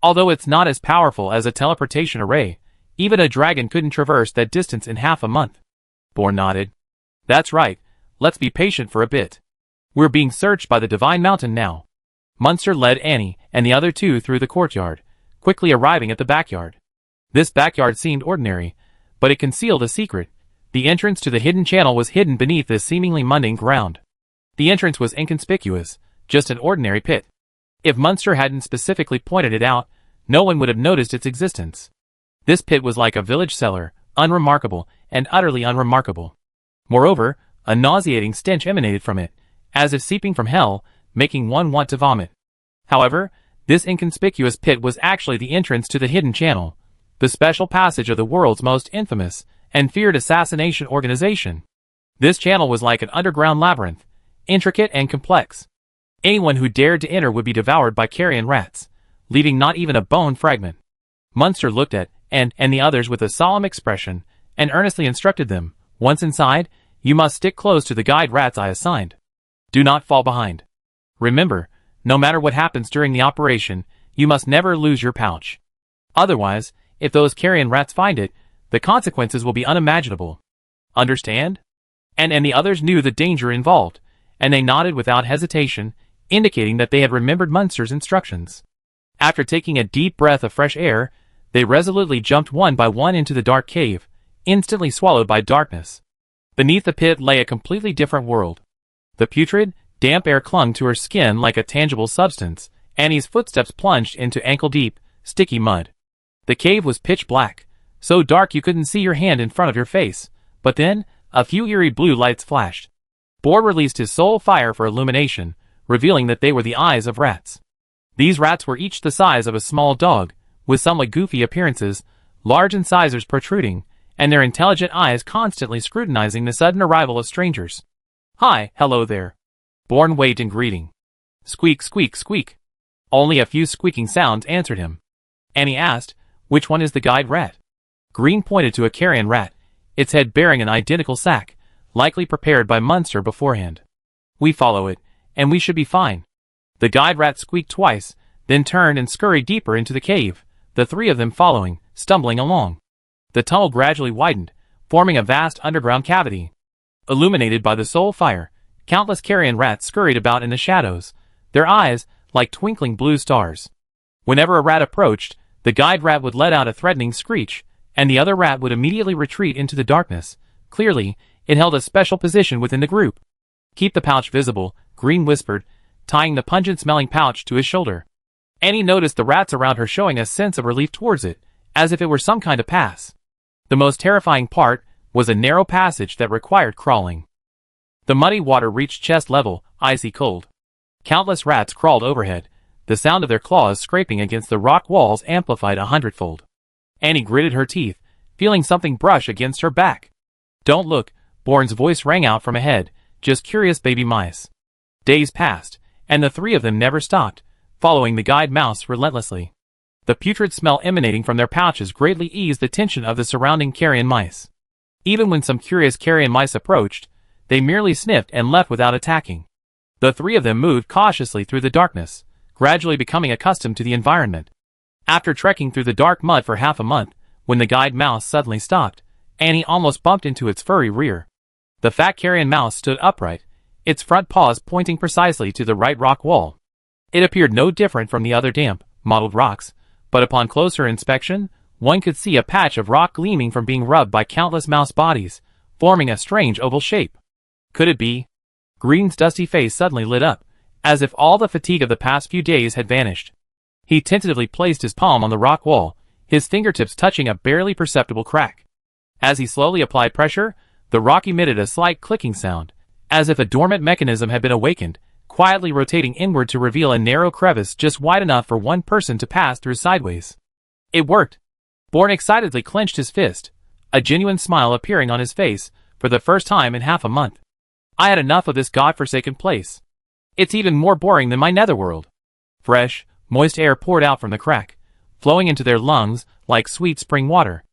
Although it's not as powerful as a teleportation array, even a dragon couldn't traverse that distance in half a month. Born nodded. That's right, let's be patient for a bit. We're being searched by the Divine Mountain now. Munster led Annie and the other two through the courtyard, quickly arriving at the backyard. This backyard seemed ordinary, but it concealed a secret. The entrance to the hidden channel was hidden beneath this seemingly mundane ground. The entrance was inconspicuous, just an ordinary pit. If Munster hadn't specifically pointed it out, no one would have noticed its existence. This pit was like a village cellar, unremarkable and utterly unremarkable. Moreover, a nauseating stench emanated from it, as if seeping from hell, making one want to vomit. However, this inconspicuous pit was actually the entrance to the hidden channel, the special passage of the world's most infamous and feared assassination organization. This channel was like an underground labyrinth, intricate and complex. Anyone who dared to enter would be devoured by carrion rats, leaving not even a bone fragment. Munster looked at and the others with a solemn expression, and earnestly instructed them, once inside, you must stick close to the guide rats I assigned. Do not fall behind. Remember, no matter what happens during the operation, you must never lose your pouch. Otherwise, if those carrion rats find it, the consequences will be unimaginable. Understand? And the others knew the danger involved, and they nodded without hesitation, indicating that they had remembered Munster's instructions. After taking a deep breath of fresh air, they resolutely jumped one by one into the dark cave, instantly swallowed by darkness. Beneath the pit lay a completely different world. The putrid, damp air clung to her skin like a tangible substance. Annie's footsteps plunged into ankle-deep, sticky mud. The cave was pitch black, so dark you couldn't see your hand in front of your face, but then, a few eerie blue lights flashed. Boar released his soul fire for illumination, revealing that they were the eyes of rats. These rats were each the size of a small dog, with somewhat goofy appearances, large incisors protruding, and their intelligent eyes constantly scrutinizing the sudden arrival of strangers. Hi, hello there. Bourne waved in greeting. Squeak, squeak, squeak. Only a few squeaking sounds answered him. Annie asked, which one is the guide rat? Green pointed to a carrion rat, its head bearing an identical sack, likely prepared by Munster beforehand. We follow it, and we should be fine. The guide rat squeaked twice, then turned and scurried deeper into the cave, the three of them following, stumbling along. The tunnel gradually widened, forming a vast underground cavity. Illuminated by the soul fire, countless carrion rats scurried about in the shadows, their eyes like twinkling blue stars. Whenever a rat approached, the guide rat would let out a threatening screech, and the other rat would immediately retreat into the darkness. Clearly, it held a special position within the group. Keep the pouch visible, Green whispered, tying the pungent-smelling pouch to his shoulder. Annie noticed the rats around her showing a sense of relief towards it, as if it were some kind of pass. The most terrifying part was a narrow passage that required crawling. The muddy water reached chest level, icy cold. Countless rats crawled overhead, the sound of their claws scraping against the rock walls amplified 100-fold. Annie gritted her teeth, feeling something brush against her back. Don't look, Bourne's voice rang out from ahead, just curious baby mice. Days passed, and the three of them never stopped, following the guide mouse relentlessly. The putrid smell emanating from their pouches greatly eased the tension of the surrounding carrion mice. Even when some curious carrion mice approached, they merely sniffed and left without attacking. The three of them moved cautiously through the darkness, gradually becoming accustomed to the environment. After trekking through the dark mud for half a month, when the guide mouse suddenly stopped, Annie almost bumped into its furry rear. The fat carrion mouse stood upright, its front paws pointing precisely to the right rock wall. It appeared no different from the other damp, mottled rocks, but upon closer inspection, one could see a patch of rock gleaming from being rubbed by countless mouse bodies, forming a strange oval shape. Could it be? Green's dusty face suddenly lit up, as if all the fatigue of the past few days had vanished. He tentatively placed his palm on the rock wall, his fingertips touching a barely perceptible crack. As he slowly applied pressure, the rock emitted a slight clicking sound, as if a dormant mechanism had been awakened, quietly rotating inward to reveal a narrow crevice just wide enough for one person to pass through sideways. It worked. Bourne excitedly clenched his fist, a genuine smile appearing on his face for the first time in half a month. I had enough of this godforsaken place. It's even more boring than my netherworld. Fresh, moist air poured out from the crack, flowing into their lungs like sweet spring water.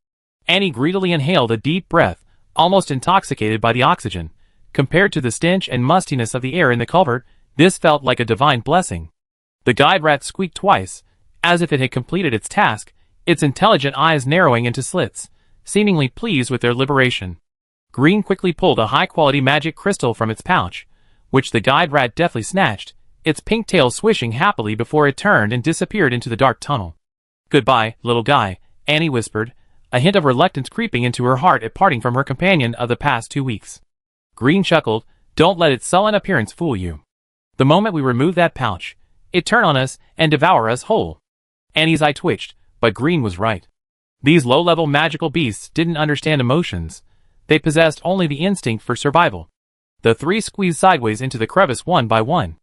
Annie greedily inhaled a deep breath, almost intoxicated by the oxygen, Compared to the stench and mustiness of the air in the culvert, this felt like a divine blessing. The guide rat squeaked twice, as if it had completed its task, its intelligent eyes narrowing into slits, seemingly pleased with their liberation. Green quickly pulled a high-quality magic crystal from its pouch, which the guide rat deftly snatched, its pink tail swishing happily before it turned and disappeared into the dark tunnel. "Goodbye, little guy," Annie whispered, a hint of reluctance creeping into her heart at parting from her companion of the past 2 weeks. Green chuckled, "Don't let its sullen appearance fool you. The moment we remove that pouch, it turn on us and devour us whole." Annie's eye twitched, but Green was right. These low-level magical beasts didn't understand emotions. They possessed only the instinct for survival. The three squeezed sideways into the crevice one by one,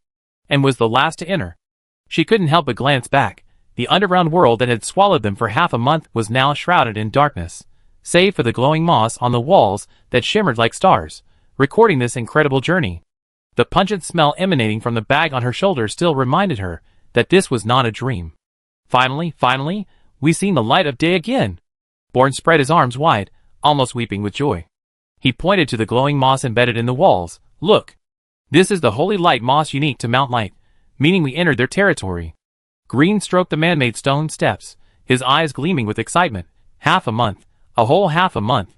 and was the last to enter. She couldn't help but glance back. The underground world that had swallowed them for half a month was now shrouded in darkness, save for the glowing moss on the walls that shimmered like stars, recording this incredible journey. The pungent smell emanating from the bag on her shoulder still reminded her that this was not a dream. Finally, we seen the light of day again." Bourne spread his arms wide, almost weeping with joy. He pointed to the glowing moss embedded in the walls. "Look. This is the holy light moss unique to Mount Light, meaning we entered their territory." Green stroked the man-made stone steps, his eyes gleaming with excitement. "Half a month. A whole half a month.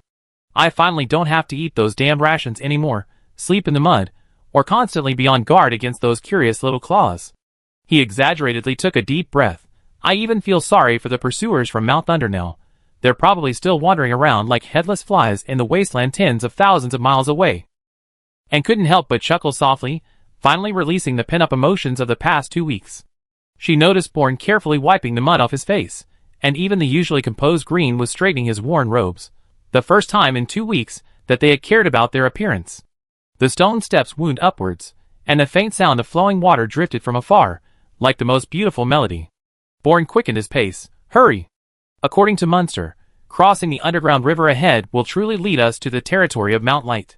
I finally don't have to eat those damn rations anymore, sleep in the mud, or constantly be on guard against those curious little claws." He exaggeratedly took a deep breath. "I even feel sorry for the pursuers from Mount Thundernell. They're probably still wandering around like headless flies in the wasteland tens of thousands of miles away." And couldn't help but chuckle softly, finally releasing the pent-up emotions of the past 2 weeks. She noticed Bourne carefully wiping the mud off his face, and even the usually composed Green was straightening his worn robes. The first time in 2 weeks that they had cared about their appearance. The stone steps wound upwards, and a faint sound of flowing water drifted from afar, like the most beautiful melody. Bourne quickened his pace. "Hurry! According to Munster, crossing the underground river ahead will truly lead us to the territory of Mount Light."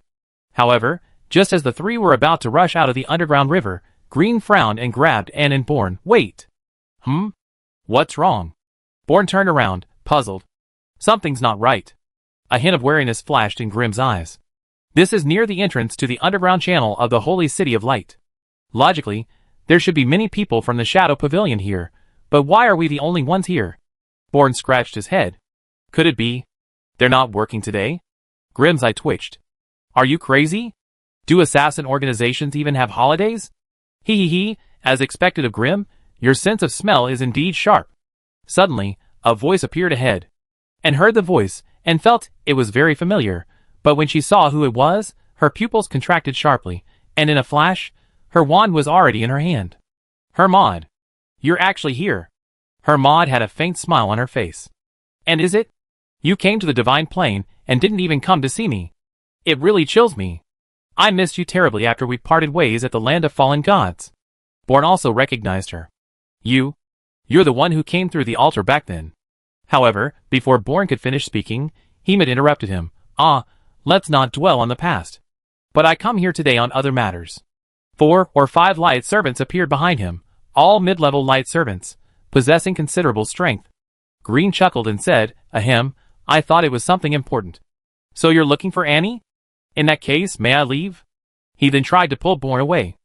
However, just as the three were about to rush out of the underground river, Green frowned and grabbed Anne and Bourne. "Wait. What's wrong?" Bourne turned around, puzzled. "Something's not right." A hint of wariness flashed in Grimm's eyes. "This is near the entrance to the underground channel of the Holy City of Light. Logically, there should be many people from the Shadow Pavilion here, but why are we the only ones here?" Bourne scratched his head. "Could it be they're not working today?" Grimm's eye twitched. "Are you crazy? Do assassin organizations even have holidays?" He, as expected of Grimm, your sense of smell is indeed sharp." Suddenly, a voice appeared ahead. And heard the voice, and felt it was very familiar, but when she saw who it was, her pupils contracted sharply, and in a flash, her wand was already in her hand. "Hermod, you're actually here." Hermod had a faint smile on her face. "And is it? You came to the Divine Plane, and didn't even come to see me. It really chills me. I missed you terribly after we parted ways at the Land of Fallen Gods." Bourne also recognized her. You're the one who came through the altar back then." However, before Bourne could finish speaking, Hemid interrupted him. Let's not dwell on the past. But I come here today on other matters." 4 or 5 light servants appeared behind him, all mid-level light servants, possessing considerable strength. Green chuckled and said, "Ahem, I thought it was something important. So you're looking for Annie? In that case, may I leave?" He then tried to pull Bourne away.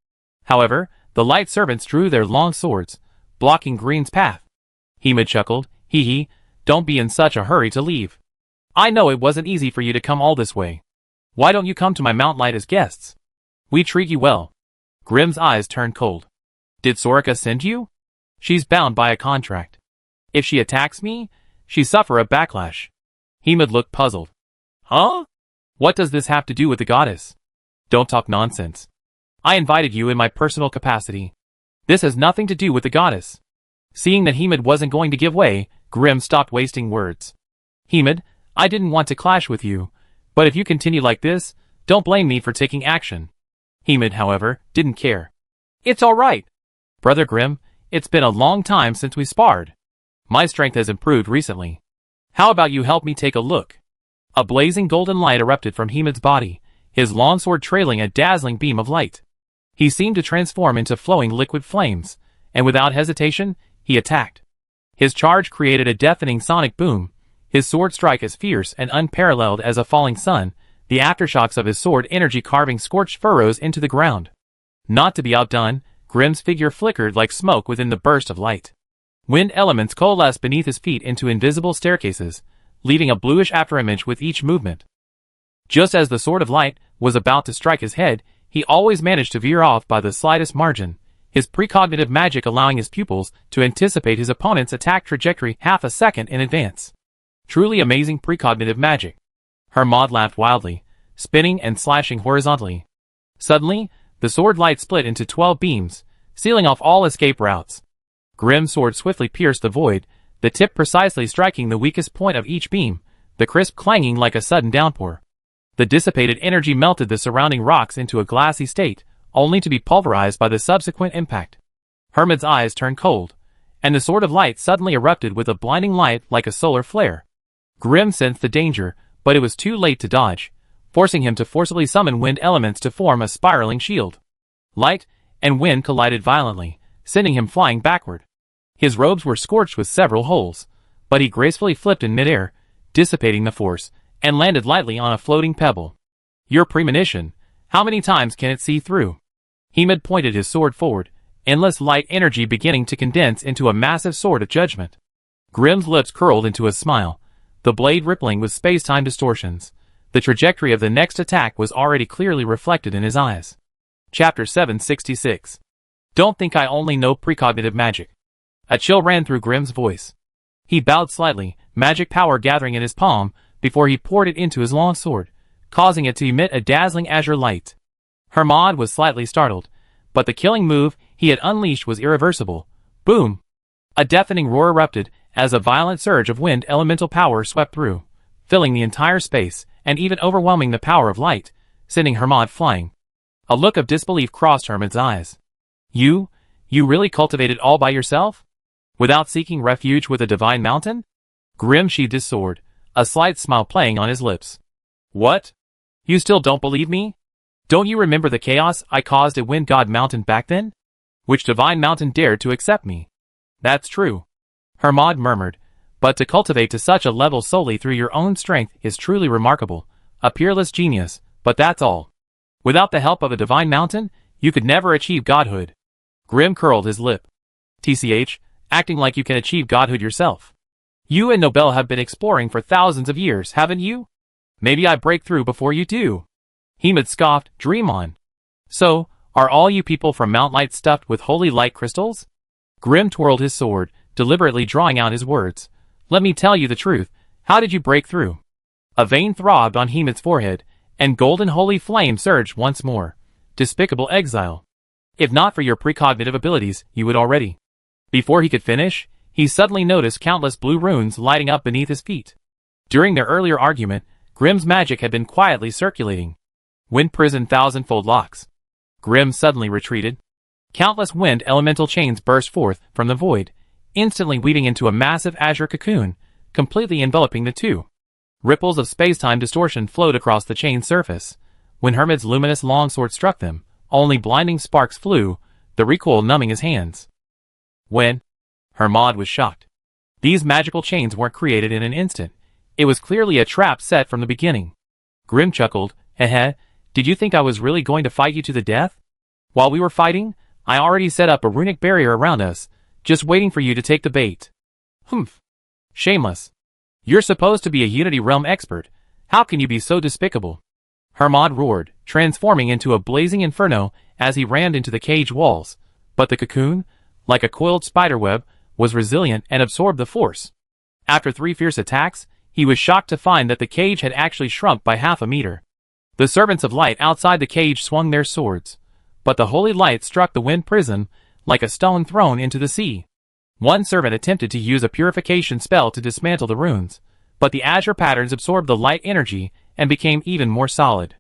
However, the light servants drew their long swords, blocking Green's path. Hemid chuckled. Hee, don't be in such a hurry to leave. I know it wasn't easy for you to come all this way. Why don't you come to my Mount Light as guests? We treat you well." Grimm's eyes turned cold. "Did Sorika send you?" "She's bound by a contract. If she attacks me, she suffer a backlash." Hemid looked puzzled. "Huh? What does this have to do with the goddess?" "Don't talk nonsense. I invited you in my personal capacity. This has nothing to do with the goddess." Seeing that Hemid wasn't going to give way, Grimm stopped wasting words. "Hemid, I didn't want to clash with you, but if you continue like this, don't blame me for taking action." Hemid, however, didn't care. "It's all right. Brother Grimm, it's been a long time since we sparred. My strength has improved recently. How about you help me take a look?" A blazing golden light erupted from Hemid's body, his longsword trailing a dazzling beam of light. He seemed to transform into flowing liquid flames, and without hesitation, he attacked. His charge created a deafening sonic boom, his sword strike as fierce and unparalleled as a falling sun, the aftershocks of his sword energy carving scorched furrows into the ground. Not to be outdone, Grimm's figure flickered like smoke within the burst of light. Wind elements coalesced beneath his feet into invisible staircases, leaving a bluish afterimage with each movement. Just as the sword of light was about to strike his head, he always managed to veer off by the slightest margin, his precognitive magic allowing his pupils to anticipate his opponent's attack trajectory half a second in advance. Truly amazing precognitive magic. Hermod laughed wildly, spinning and slashing horizontally. Suddenly, the sword light split into 12 beams, sealing off all escape routes. Grimm's sword swiftly pierced the void, the tip precisely striking the weakest point of each beam, the crisp clanging like a sudden downpour. The dissipated energy melted the surrounding rocks into a glassy state, only to be pulverized by the subsequent impact. Hermod's eyes turned cold, and the sword of light suddenly erupted with a blinding light like a solar flare. Grimm sensed the danger, but it was too late to dodge, forcing him to forcibly summon wind elements to form a spiraling shield. Light and wind collided violently, sending him flying backward. His robes were scorched with several holes, but he gracefully flipped in midair, dissipating the force, and landed lightly on a floating pebble. Your premonition, how many times can it see through? Hermod pointed his sword forward, endless light energy beginning to condense into a massive sword of judgment. Grimm's lips curled into a smile, the blade rippling with space-time distortions. The trajectory of the next attack was already clearly reflected in his eyes. Chapter 766. Don't think I only know precognitive magic. A chill ran through Grimm's voice. He bowed slightly, magic power gathering in his palm, before he poured it into his long sword, causing it to emit a dazzling azure light. Hermod was slightly startled, but the killing move he had unleashed was irreversible. Boom! A deafening roar erupted as a violent surge of wind elemental power swept through, filling the entire space, and even overwhelming the power of light, sending Hermod flying. A look of disbelief crossed Hermod's eyes. You really cultivated all by yourself? Without seeking refuge with a divine mountain? Grimm sheathed his sword, a slight smile playing on his lips. What? You still don't believe me? Don't you remember the chaos I caused at Wind God Mountain back then? Which divine mountain dared to accept me? That's true, Hermod murmured, but to cultivate to such a level solely through your own strength is truly remarkable, a peerless genius, but that's all. Without the help of a divine mountain, you could never achieve godhood. Grimm curled his lip. TCH, acting like you can achieve godhood yourself. You and Nobel have been exploring for thousands of years, haven't you? Maybe I break through before you do. Hermod scoffed, dream on. So, are all you people from Mount Light stuffed with holy light crystals? Grimm twirled his sword, deliberately drawing out his words. Let me tell you the truth, how did you break through? A vein throbbed on Hermod's forehead, and golden holy flame surged once more. Despicable exile. If not for your precognitive abilities, you would already. Before he could finish, he suddenly noticed countless blue runes lighting up beneath his feet. During their earlier argument, Grimm's magic had been quietly circulating. Wind prison thousandfold locks. Grimm suddenly retreated. Countless wind elemental chains burst forth from the void, instantly weaving into a massive azure cocoon, completely enveloping the two. Ripples of space-time distortion flowed across the chain's surface. When Hermod's luminous longsword struck them, only blinding sparks flew, the recoil numbing his hands. When? Hermod was shocked. These magical chains weren't created in an instant. It was clearly a trap set from the beginning. Grimm chuckled, heh, did you think I was really going to fight you to the death? While we were fighting, I already set up a runic barrier around us, just waiting for you to take the bait. Humph. Shameless. You're supposed to be a Unity Realm expert. How can you be so despicable? Hermod roared, transforming into a blazing inferno as he rammed into the cage walls. But the cocoon, like a coiled spiderweb, was resilient and absorbed the force. After 3 fierce attacks, he was shocked to find that the cage had actually shrunk by half a meter. The servants of light outside the cage swung their swords, but the holy light struck the wind prism like a stone thrown into the sea. One servant attempted to use a purification spell to dismantle the runes, but the azure patterns absorbed the light energy and became even more solid.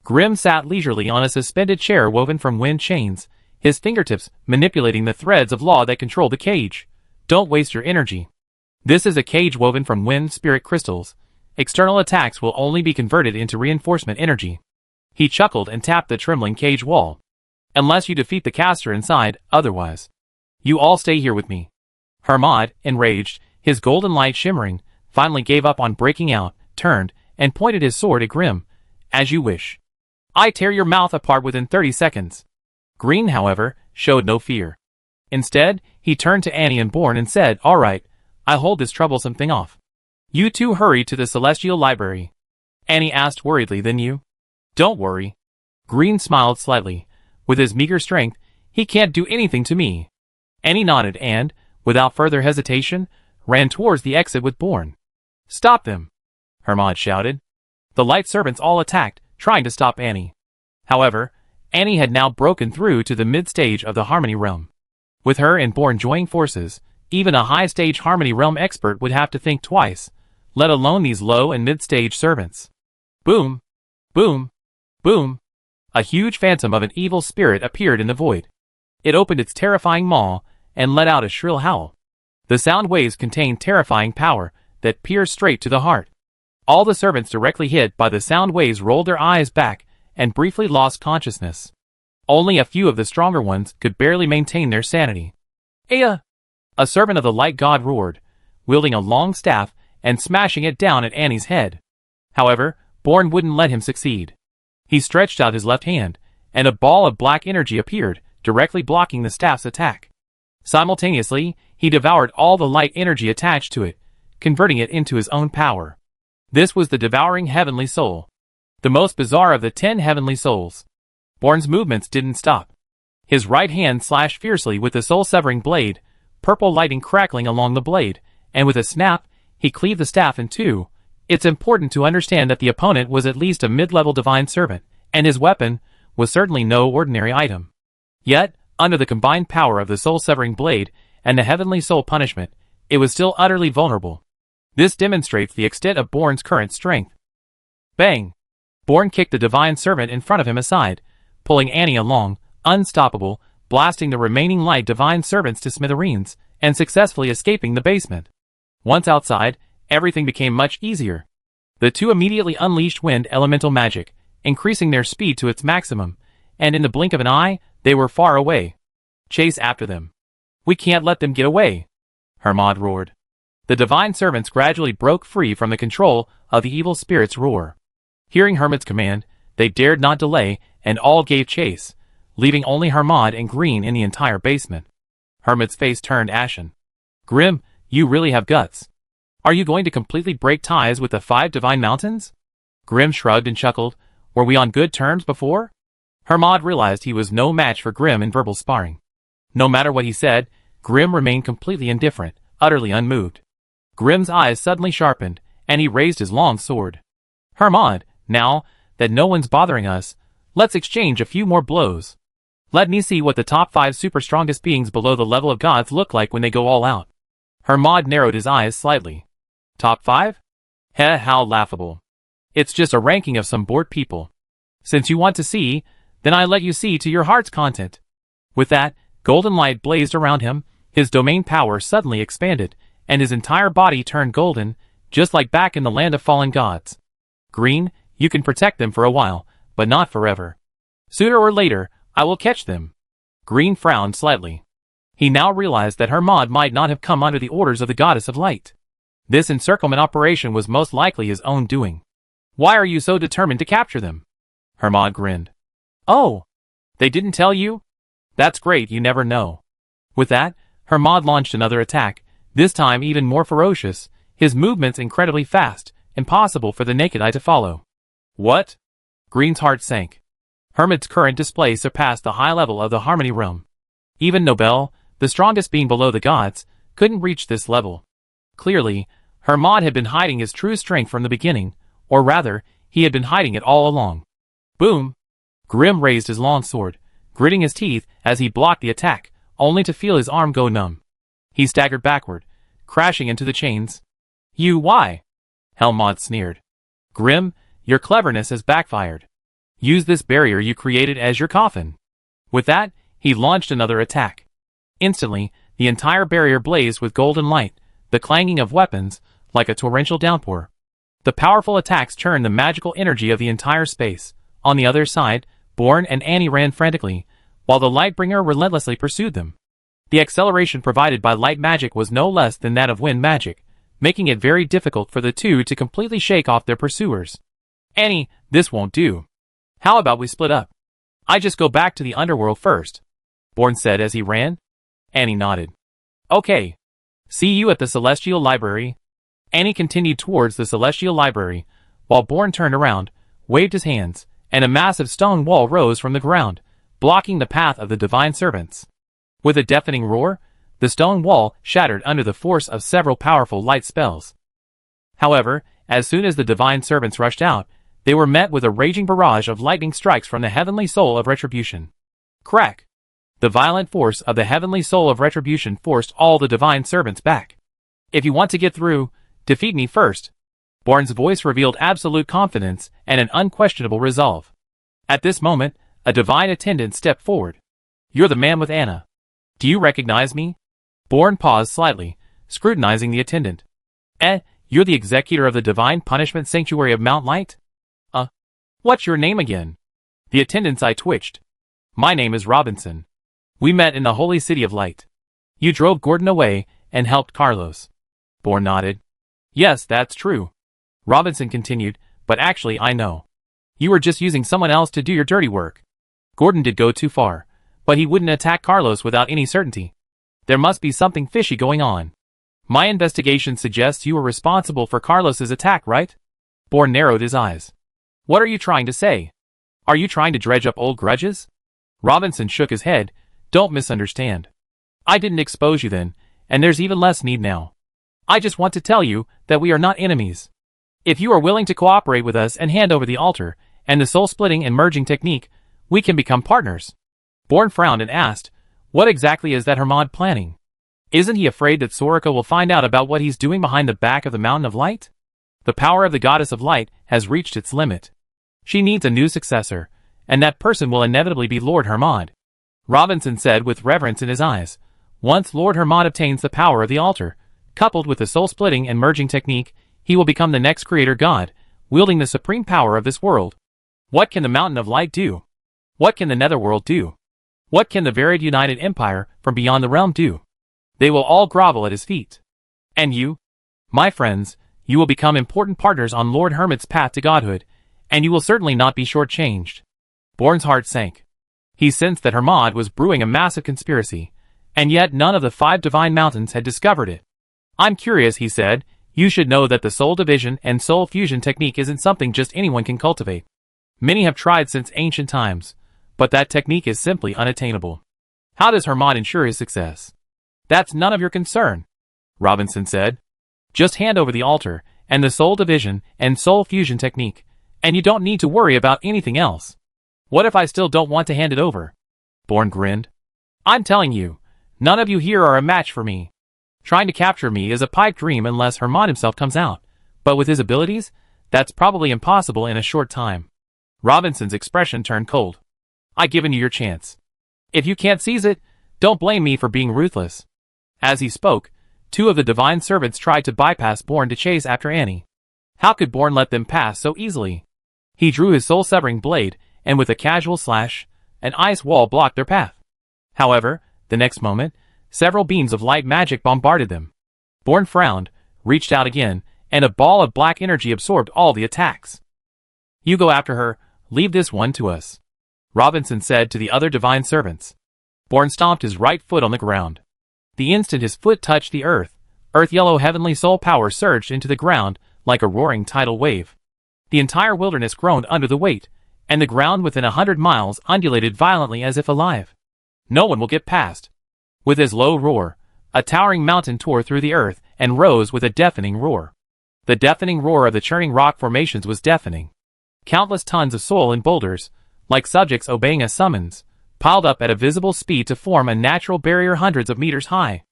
Grimm sat leisurely on a suspended chair woven from wind chains, his fingertips manipulating the threads of law that controlled the cage. Don't waste your energy. This is a cage woven from wind spirit crystals. External attacks will only be converted into reinforcement energy. He chuckled and tapped the trembling cage wall. Unless you defeat the caster inside, otherwise. You all stay here with me. Hermod, enraged, his golden light shimmering, finally gave up on breaking out, turned, and pointed his sword at Grimm, As you wish. I tear your mouth apart within 30 seconds. Green, however, showed no fear. Instead, he turned to Annie and Bourne and said, "All right, I'll hold this troublesome thing off. You two hurry to the Celestial Library." Annie asked worriedly, "Then you?" "Don't worry." Green smiled slightly. With his meager strength, he can't do anything to me. Annie nodded and, without further hesitation, ran towards the exit with Bourne. "Stop them!" Hermod shouted. The light servants all attacked, trying to stop Annie. However, Annie had now broken through to the mid-stage of the Harmony Realm. With her and Bourne joining forces, even a high-stage Harmony Realm expert would have to think twice, let alone these low and mid-stage servants. Boom! Boom! Boom! A huge phantom of an evil spirit appeared in the void. It opened its terrifying maw and let out a shrill howl. The sound waves contained terrifying power that pierced straight to the heart. All the servants directly hit by the sound waves rolled their eyes back and briefly lost consciousness. Only a few of the stronger ones could barely maintain their sanity. "Aya!" A servant of the light god roared, wielding a long staff and smashing it down at Annie's head. However, Bourne wouldn't let him succeed. He stretched out his left hand, and a ball of black energy appeared, directly blocking the staff's attack. Simultaneously, he devoured all the light energy attached to it, converting it into his own power. This was the devouring heavenly soul. The most bizarre of the 10 heavenly souls. Bourne's movements didn't stop. His right hand slashed fiercely with the soul-severing blade, purple lightning crackling along the blade, and with a snap, he cleaved the staff in two. It's important to understand that the opponent was at least a mid-level divine servant, and his weapon was certainly no ordinary item. Yet, under the combined power of the soul-severing blade and the heavenly soul punishment, it was still utterly vulnerable. This demonstrates the extent of Bourne's current strength. Bang! Bourne kicked the divine servant in front of him aside, pulling Annie along, unstoppable, blasting the remaining light divine servants to smithereens, and successfully escaping the basement. Once outside, everything became much easier. The two immediately unleashed wind elemental magic, increasing their speed to its maximum, and in the blink of an eye, they were far away. "Chase after them. We can't let them get away," Hermod roared. The divine servants gradually broke free from the control of the evil spirit's roar. Hearing Hermod's command, they dared not delay, and all gave chase, leaving only Hermod and Green in the entire basement. Hermod's face turned ashen. "Grim, you really have guts. Are you going to completely break ties with the 5 divine mountains?" Grim shrugged and chuckled. "Were we on good terms before?" Hermod realized he was no match for Grim in verbal sparring. No matter what he said, Grim remained completely indifferent, utterly unmoved. Grim's eyes suddenly sharpened, and he raised his long sword. "Hermod, now that no one's bothering us, let's exchange a few more blows. Let me see what the top 5 super strongest beings below the level of gods look like when they go all out." Hermod narrowed his eyes slightly. "Top 5? Heh, how laughable. It's just a ranking of some bored people. Since you want to see, then I let you see to your heart's content." With that, golden light blazed around him, his domain power suddenly expanded, and his entire body turned golden, just like back in the land of fallen gods. "Green, you can protect them for a while, but not forever. Sooner or later, I will catch them." Green frowned slightly. He now realized that Hermod might not have come under the orders of the goddess of light. This encirclement operation was most likely his own doing. "Why are you so determined to capture them?" Hermod grinned. "Oh, they didn't tell you? That's great, you never know." With that, Hermod launched another attack, this time even more ferocious, his movements incredibly fast, impossible for the naked eye to follow. "What?" Green's heart sank. Hermod's current display surpassed the high level of the Harmony Realm. Even Nobel, the strongest being below the gods, couldn't reach this level. Clearly, Hermod had been hiding his true strength from the beginning, or rather, he had been hiding it all along. Boom! Grim raised his long sword, gritting his teeth as he blocked the attack, only to feel his arm go numb. He staggered backward, crashing into the chains. Why?" Hermod sneered. "Grim, your cleverness has backfired. Use this barrier you created as your coffin." With that, he launched another attack. Instantly, the entire barrier blazed with golden light, the clanging of weapons, like a torrential downpour. The powerful attacks churned the magical energy of the entire space. On the other side, Bourne and Annie ran frantically, while the Lightbringer relentlessly pursued them. The acceleration provided by light magic was no less than that of wind magic, making it very difficult for the two to completely shake off their pursuers. Annie, this won't do. How about we split up? I just go back to the underworld first, Bourne said as he ran. Annie nodded. Okay. See you at the Celestial Library. Annie continued towards the Celestial Library, while Bourne turned around, waved his hands, and a massive stone wall rose from the ground, blocking the path of the divine servants. With a deafening roar, the stone wall shattered under the force of several powerful light spells. However, as soon as the divine servants rushed out, they were met with a raging barrage of lightning strikes from the heavenly soul of retribution. Crack! The violent force of the heavenly soul of retribution forced all the divine servants back. If you want to get through, defeat me first. Bourne's voice revealed absolute confidence and an unquestionable resolve. At this moment, a divine attendant stepped forward. You're the man with Anna. Do you recognize me? Bourne paused slightly, scrutinizing the attendant. You're the executor of the Divine Punishment Sanctuary of Mount Light? What's your name again? The attendant's eye twitched. My name is Robinson. We met in the Holy City of Light. You drove Gordon away and helped Carlos. Bourne nodded. Yes, that's true. Robinson continued, but actually I know. You were just using someone else to do your dirty work. Gordon did go too far, but he wouldn't attack Carlos without any certainty. There must be something fishy going on. My investigation suggests you were responsible for Carlos's attack, right? Bourne narrowed his eyes. What are you trying to say? Are you trying to dredge up old grudges? Robinson shook his head. Don't misunderstand. I didn't expose you then, and there's even less need now. I just want to tell you that we are not enemies. If you are willing to cooperate with us and hand over the altar and the soul-splitting and merging technique, we can become partners. Bourne frowned and asked, what exactly is that Hermod planning? Isn't he afraid that Soraka will find out about what he's doing behind the back of the Mountain of Light? The power of the Goddess of Light has reached its limit. She needs a new successor, and that person will inevitably be Lord Hermod. Robinson said with reverence in his eyes, once Lord Hermod obtains the power of the altar, coupled with the soul-splitting and merging technique, he will become the next creator god, wielding the supreme power of this world. What can the Mountain of Light do? What can the Netherworld do? What can the varied united empire from beyond the realm do? They will all grovel at his feet. And you? My friends, you will become important partners on Lord Hermod's path to godhood, and you will certainly not be shortchanged. Bourne's heart sank. He sensed that Hermod was brewing a massive conspiracy, and yet none of the 5 divine mountains had discovered it. I'm curious, he said. You should know that the soul division and soul fusion technique isn't something just anyone can cultivate. Many have tried since ancient times, but that technique is simply unattainable. How does Hermod ensure his success? That's none of your concern, Robinson said. Just hand over the altar and the soul division and soul fusion technique, and you don't need to worry about anything else. What if I still don't want to hand it over? Bourne grinned. I'm telling you, none of you here are a match for me. Trying to capture me is a pipe dream unless Hermod himself comes out, but with his abilities, that's probably impossible in a short time. Robinson's expression turned cold. I've given you your chance. If you can't seize it, don't blame me for being ruthless. As he spoke, 2 of the divine servants tried to bypass Bourne to chase after Annie. How could Bourne let them pass so easily? He drew his soul-severing blade, and with a casual slash, an ice wall blocked their path. However, the next moment, several beams of light magic bombarded them. Bourne frowned, reached out again, and a ball of black energy absorbed all the attacks. You go after her, leave this one to us, Robinson said to the other divine servants. Bourne stomped his right foot on the ground. The instant his foot touched the earth-yellow heavenly soul power surged into the ground like a roaring tidal wave. The entire wilderness groaned under the weight, and the ground within 100 miles undulated violently as if alive. No one will get past. With his low roar, a towering mountain tore through the earth and rose with a deafening roar. The deafening roar of the churning rock formations was deafening. Countless tons of soil and boulders, like subjects obeying a summons, piled up at a visible speed to form a natural barrier hundreds of meters high.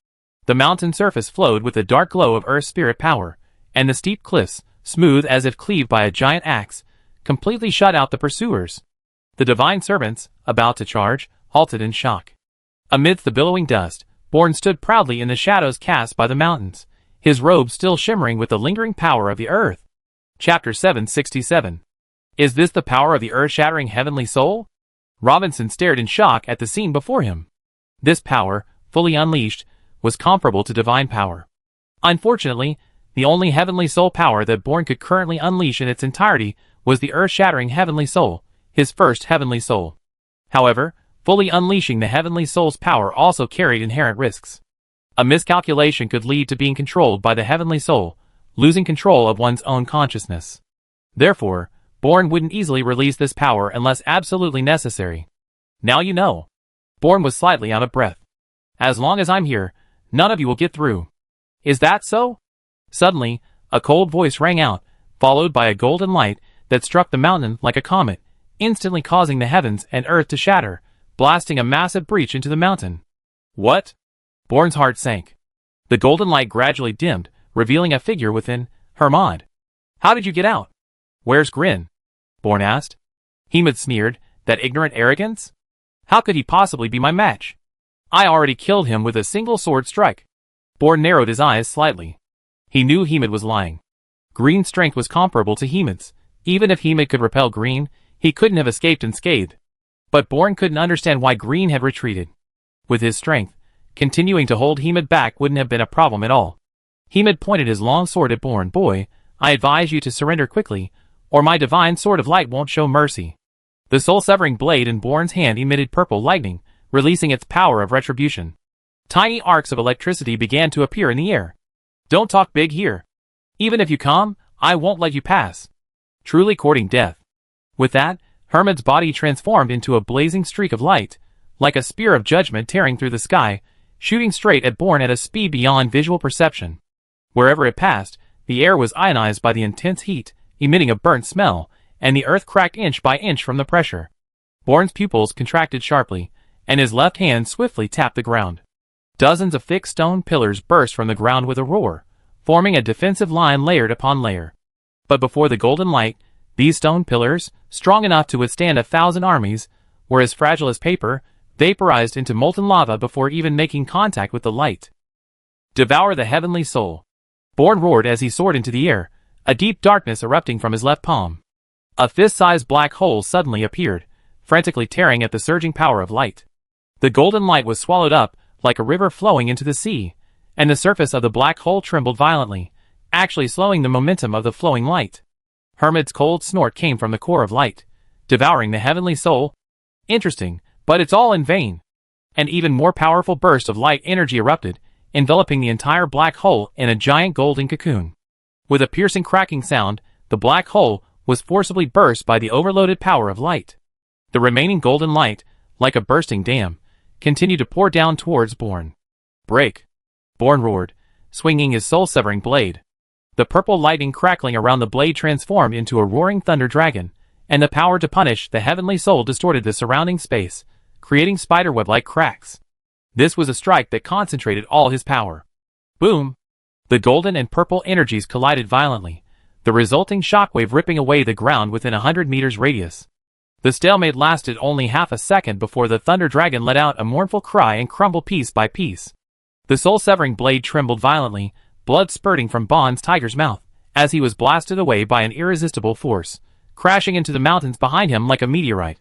The mountain surface flowed with the dark glow of Earth spirit power, and the steep cliffs, smooth as if cleaved by a giant axe, completely shut out the pursuers. The divine servants, about to charge, halted in shock. Amidst the billowing dust, Bourne stood proudly in the shadows cast by the mountains, his robe still shimmering with the lingering power of the earth. Chapter 767. Is this the power of the earth-shattering heavenly soul? Robinson stared in shock at the scene before him. This power, fully unleashed, was comparable to divine power. Unfortunately, The only heavenly soul power that Born could currently unleash in its entirety was the earth-shattering heavenly soul, his first heavenly soul. However, fully unleashing the heavenly soul's power also carried inherent risks. A miscalculation could lead to being controlled by the heavenly soul, losing control of one's own consciousness. Therefore, Born wouldn't easily release this power unless absolutely necessary. Now you know. Born was slightly out of breath. As long as I'm here, none of you will get through. Is that so? Suddenly, a cold voice rang out, followed by a golden light that struck the mountain like a comet, instantly causing the heavens and earth to shatter, blasting a massive breach into the mountain. What? Born's heart sank. The golden light gradually dimmed, revealing a figure within. Hermod. How did you get out? Where's Grin? Born asked. Hermod sneered. That ignorant arrogance? How could he possibly be my match? I already killed him with a single sword strike. Born narrowed his eyes slightly. He knew Hermod was lying. Green's strength was comparable to Hermod's. Even if Hermod could repel Green, he couldn't have escaped unscathed. But Born couldn't understand why Green had retreated. With his strength, continuing to hold Hermod back wouldn't have been a problem at all. Hermod pointed his long sword at Born. Boy, I advise you to surrender quickly, or my divine sword of light won't show mercy. The soul-severing blade in Born's hand emitted purple lightning, releasing its power of retribution. Tiny arcs of electricity began to appear in the air. Don't talk big here. Even if you come, I won't let you pass. Truly courting death. With that, Hermod's body transformed into a blazing streak of light, like a spear of judgment tearing through the sky, shooting straight at Born at a speed beyond visual perception. Wherever it passed, the air was ionized by the intense heat, emitting a burnt smell, and the earth cracked inch by inch from the pressure. Born's pupils contracted sharply, and his left hand swiftly tapped the ground. Dozens of thick stone pillars burst from the ground with a roar, forming a defensive line layered upon layer. But before the golden light, these stone pillars, strong enough to withstand 1,000 armies, were as fragile as paper, vaporized into molten lava before even making contact with the light. Devour the heavenly soul. Born roared as he soared into the air, a deep darkness erupting from his left palm. A fist-sized black hole suddenly appeared, frantically tearing at the surging power of light. The golden light was swallowed up, like a river flowing into the sea, and the surface of the black hole trembled violently, actually slowing the momentum of the flowing light. Hermod's cold snort came from the core of light, devouring the heavenly soul. Interesting, but it's all in vain. An even more powerful burst of light energy erupted, enveloping the entire black hole in a giant golden cocoon. With a piercing cracking sound, the black hole was forcibly burst by the overloaded power of light. The remaining golden light, like a bursting dam, continued to pour down towards Born. Break! Born roared, swinging his soul-severing blade. The purple lightning crackling around the blade transformed into a roaring thunder dragon, and the power to punish the heavenly soul distorted the surrounding space, creating spiderweb-like cracks. This was a strike that concentrated all his power. Boom! The golden and purple energies collided violently, the resulting shockwave ripping away the ground within 100 meters radius. The stalemate lasted only half a second before the thunder dragon let out a mournful cry and crumbled piece by piece. The soul-severing blade trembled violently, blood spurting from Bond's tiger's mouth, as he was blasted away by an irresistible force, crashing into the mountains behind him like a meteorite.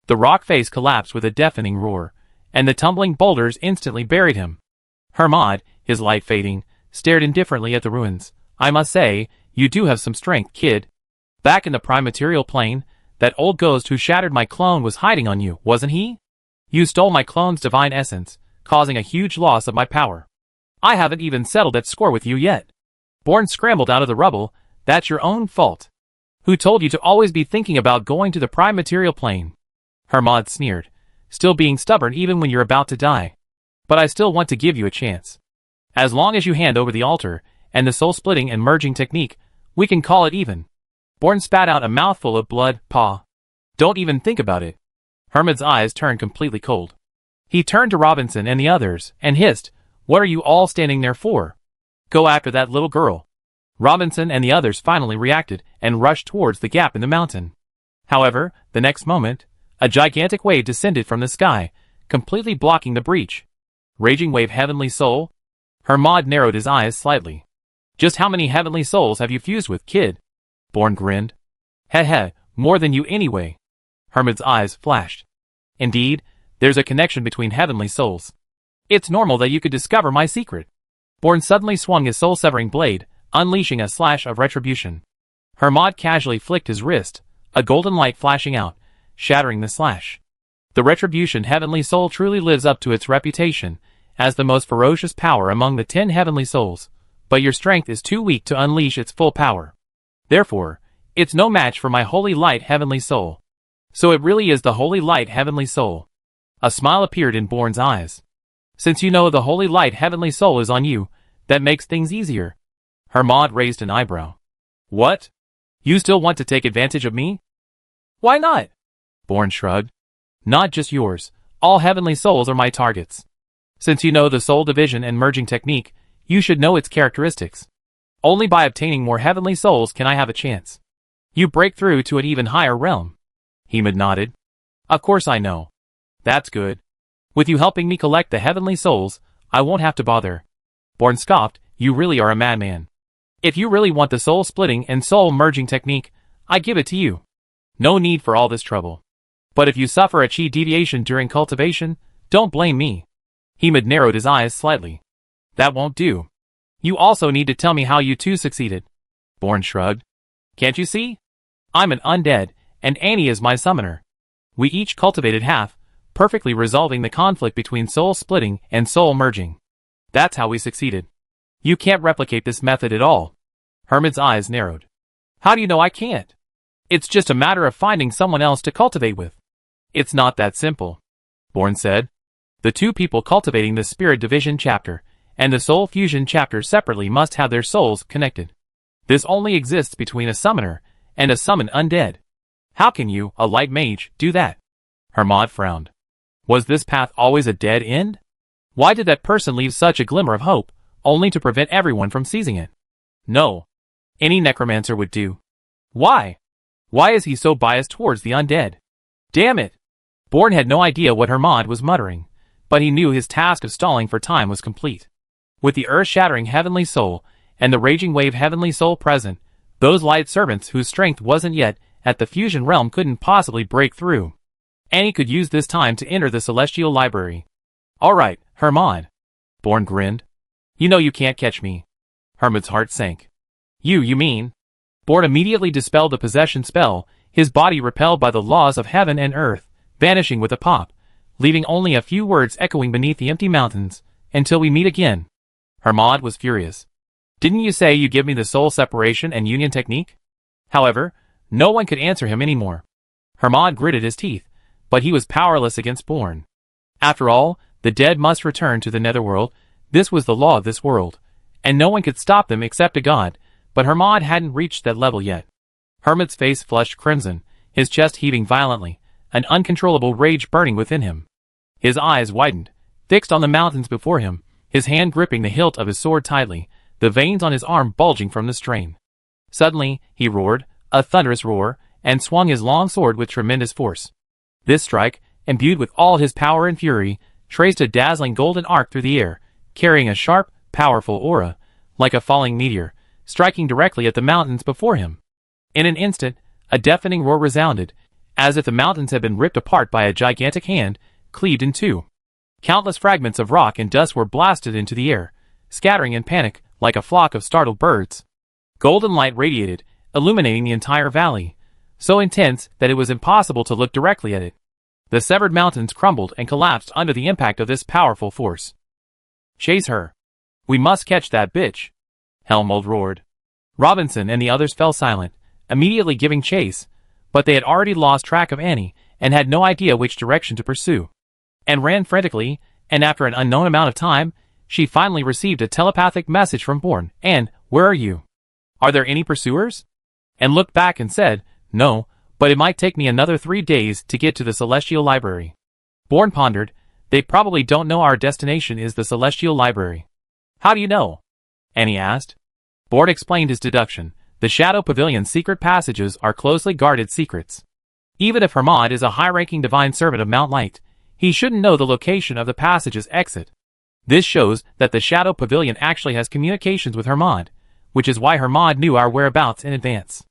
The rock face collapsed with a deafening roar, and the tumbling boulders instantly buried him. Hermod, his light fading, stared indifferently at the ruins. I must say, you do have some strength, kid. Back in the prime material plane, that old ghost who shattered my clone was hiding on you, wasn't he? You stole my clone's divine essence, causing a huge loss of my power. I haven't even settled that score with you yet. Born scrambled out of the rubble. That's your own fault. Who told you to always be thinking about going to the prime material plane? Hermod sneered, still being stubborn even when you're about to die. But I still want to give you a chance. As long as you hand over the altar, and the soul-splitting and merging technique, we can call it even. Born spat out a mouthful of blood. Paw. Don't even think about it. Hermod's eyes turned completely cold. He turned to Robinson and the others, and hissed, what are you all standing there for? Go after that little girl. Robinson and the others finally reacted, and rushed towards the gap in the mountain. However, the next moment, a gigantic wave descended from the sky, completely blocking the breach. Raging wave heavenly soul? Hermod narrowed his eyes slightly. Just how many heavenly souls have you fused with, kid? Born grinned. Heh, more than you anyway. Hermod's eyes flashed. Indeed, there's a connection between heavenly souls. It's normal that you could discover my secret. Born suddenly swung his soul-severing blade, unleashing a slash of retribution. Hermod casually flicked his wrist, a golden light flashing out, shattering the slash. The Retribution Heavenly Soul truly lives up to its reputation as the most ferocious power among the 10 heavenly souls, but your strength is too weak to unleash its full power. Therefore, it's no match for my Holy Light Heavenly Soul. So it really is the Holy Light Heavenly Soul. A smile appeared in Born's eyes. Since you know the Holy Light Heavenly Soul is on you, that makes things easier. Hermod raised an eyebrow. What? You still want to take advantage of me? Why not? Born shrugged. Not just yours. All heavenly souls are my targets. Since you know the soul division and merging technique, you should know its characteristics. Only by obtaining more heavenly souls can I have a chance. You break through to an even higher realm. Hermod nodded. Of course I know. That's good. With you helping me collect the heavenly souls, I won't have to bother. Born scoffed, you really are a madman. If you really want the soul splitting and soul merging technique, I give it to you. No need for all this trouble. But if you suffer a chi deviation during cultivation, don't blame me. Hermod narrowed his eyes slightly. That won't do. You also need to tell me how you two succeeded. Born shrugged. Can't you see? I'm an undead, and Annie is my summoner. We each cultivated half, perfectly resolving the conflict between soul splitting and soul merging. That's how we succeeded. You can't replicate this method at all. Hermod's eyes narrowed. How do you know I can't? It's just a matter of finding someone else to cultivate with. It's not that simple. Born said. The two people cultivating the Spirit Division chapter and the Soul Fusion chapter separately must have their souls connected. This only exists between a summoner and a summoned undead. How can you, a light mage, do that? Hermod frowned. Was this path always a dead end? Why did that person leave such a glimmer of hope, only to prevent everyone from seizing it? No. Any necromancer would do. Why? Why is he so biased towards the undead? Damn it! Born had no idea what Hermod was muttering, but he knew his task of stalling for time was complete. With the earth-shattering heavenly soul and the raging wave heavenly soul present, those light servants whose strength wasn't yet at the fusion realm couldn't possibly break through. Annie could use this time to enter the celestial library. Alright, Hermod. Born grinned. You know you can't catch me. Hermod's heart sank. You mean? Born immediately dispelled the possession spell, his body repelled by the laws of heaven and earth, vanishing with a pop, leaving only a few words echoing beneath the empty mountains, until we meet again. Hermod was furious. Didn't you say you give me the soul separation and union technique? However, no one could answer him anymore. Hermod gritted his teeth, but he was powerless against Born. After all, the dead must return to the netherworld. This was the law of this world, and no one could stop them except a god, but Hermod hadn't reached that level yet. Hermod's face flushed crimson, his chest heaving violently, an uncontrollable rage burning within him. His eyes widened, fixed on the mountains before him, his hand gripping the hilt of his sword tightly, the veins on his arm bulging from the strain. Suddenly, he roared, a thunderous roar, and swung his long sword with tremendous force. This strike, imbued with all his power and fury, traced a dazzling golden arc through the air, carrying a sharp, powerful aura, like a falling meteor, striking directly at the mountains before him. In an instant, a deafening roar resounded, as if the mountains had been ripped apart by a gigantic hand, cleaved in two. Countless fragments of rock and dust were blasted into the air, scattering in panic like a flock of startled birds. Golden light radiated, illuminating the entire valley, so intense that it was impossible to look directly at it. The severed mountains crumbled and collapsed under the impact of this powerful force. Chase her. We must catch that bitch. Helmold roared. Robinson and the others fell silent, immediately giving chase, but they had already lost track of Annie and had no idea which direction to pursue, and ran frantically, and after an unknown amount of time, she finally received a telepathic message from Born, and, where are you? Are there any pursuers? And looked back and said, no, but it might take me another 3 days to get to the Celestial Library. Born pondered, they probably don't know our destination is the Celestial Library. How do you know? Annie asked. Born explained his deduction. The Shadow Pavilion's secret passages are closely guarded secrets. Even if Hermod is a high-ranking divine servant of Mount Light, he shouldn't know the location of the passage's exit. This shows that the Shadow Pavilion actually has communications with Hermod, which is why Hermod knew our whereabouts in advance.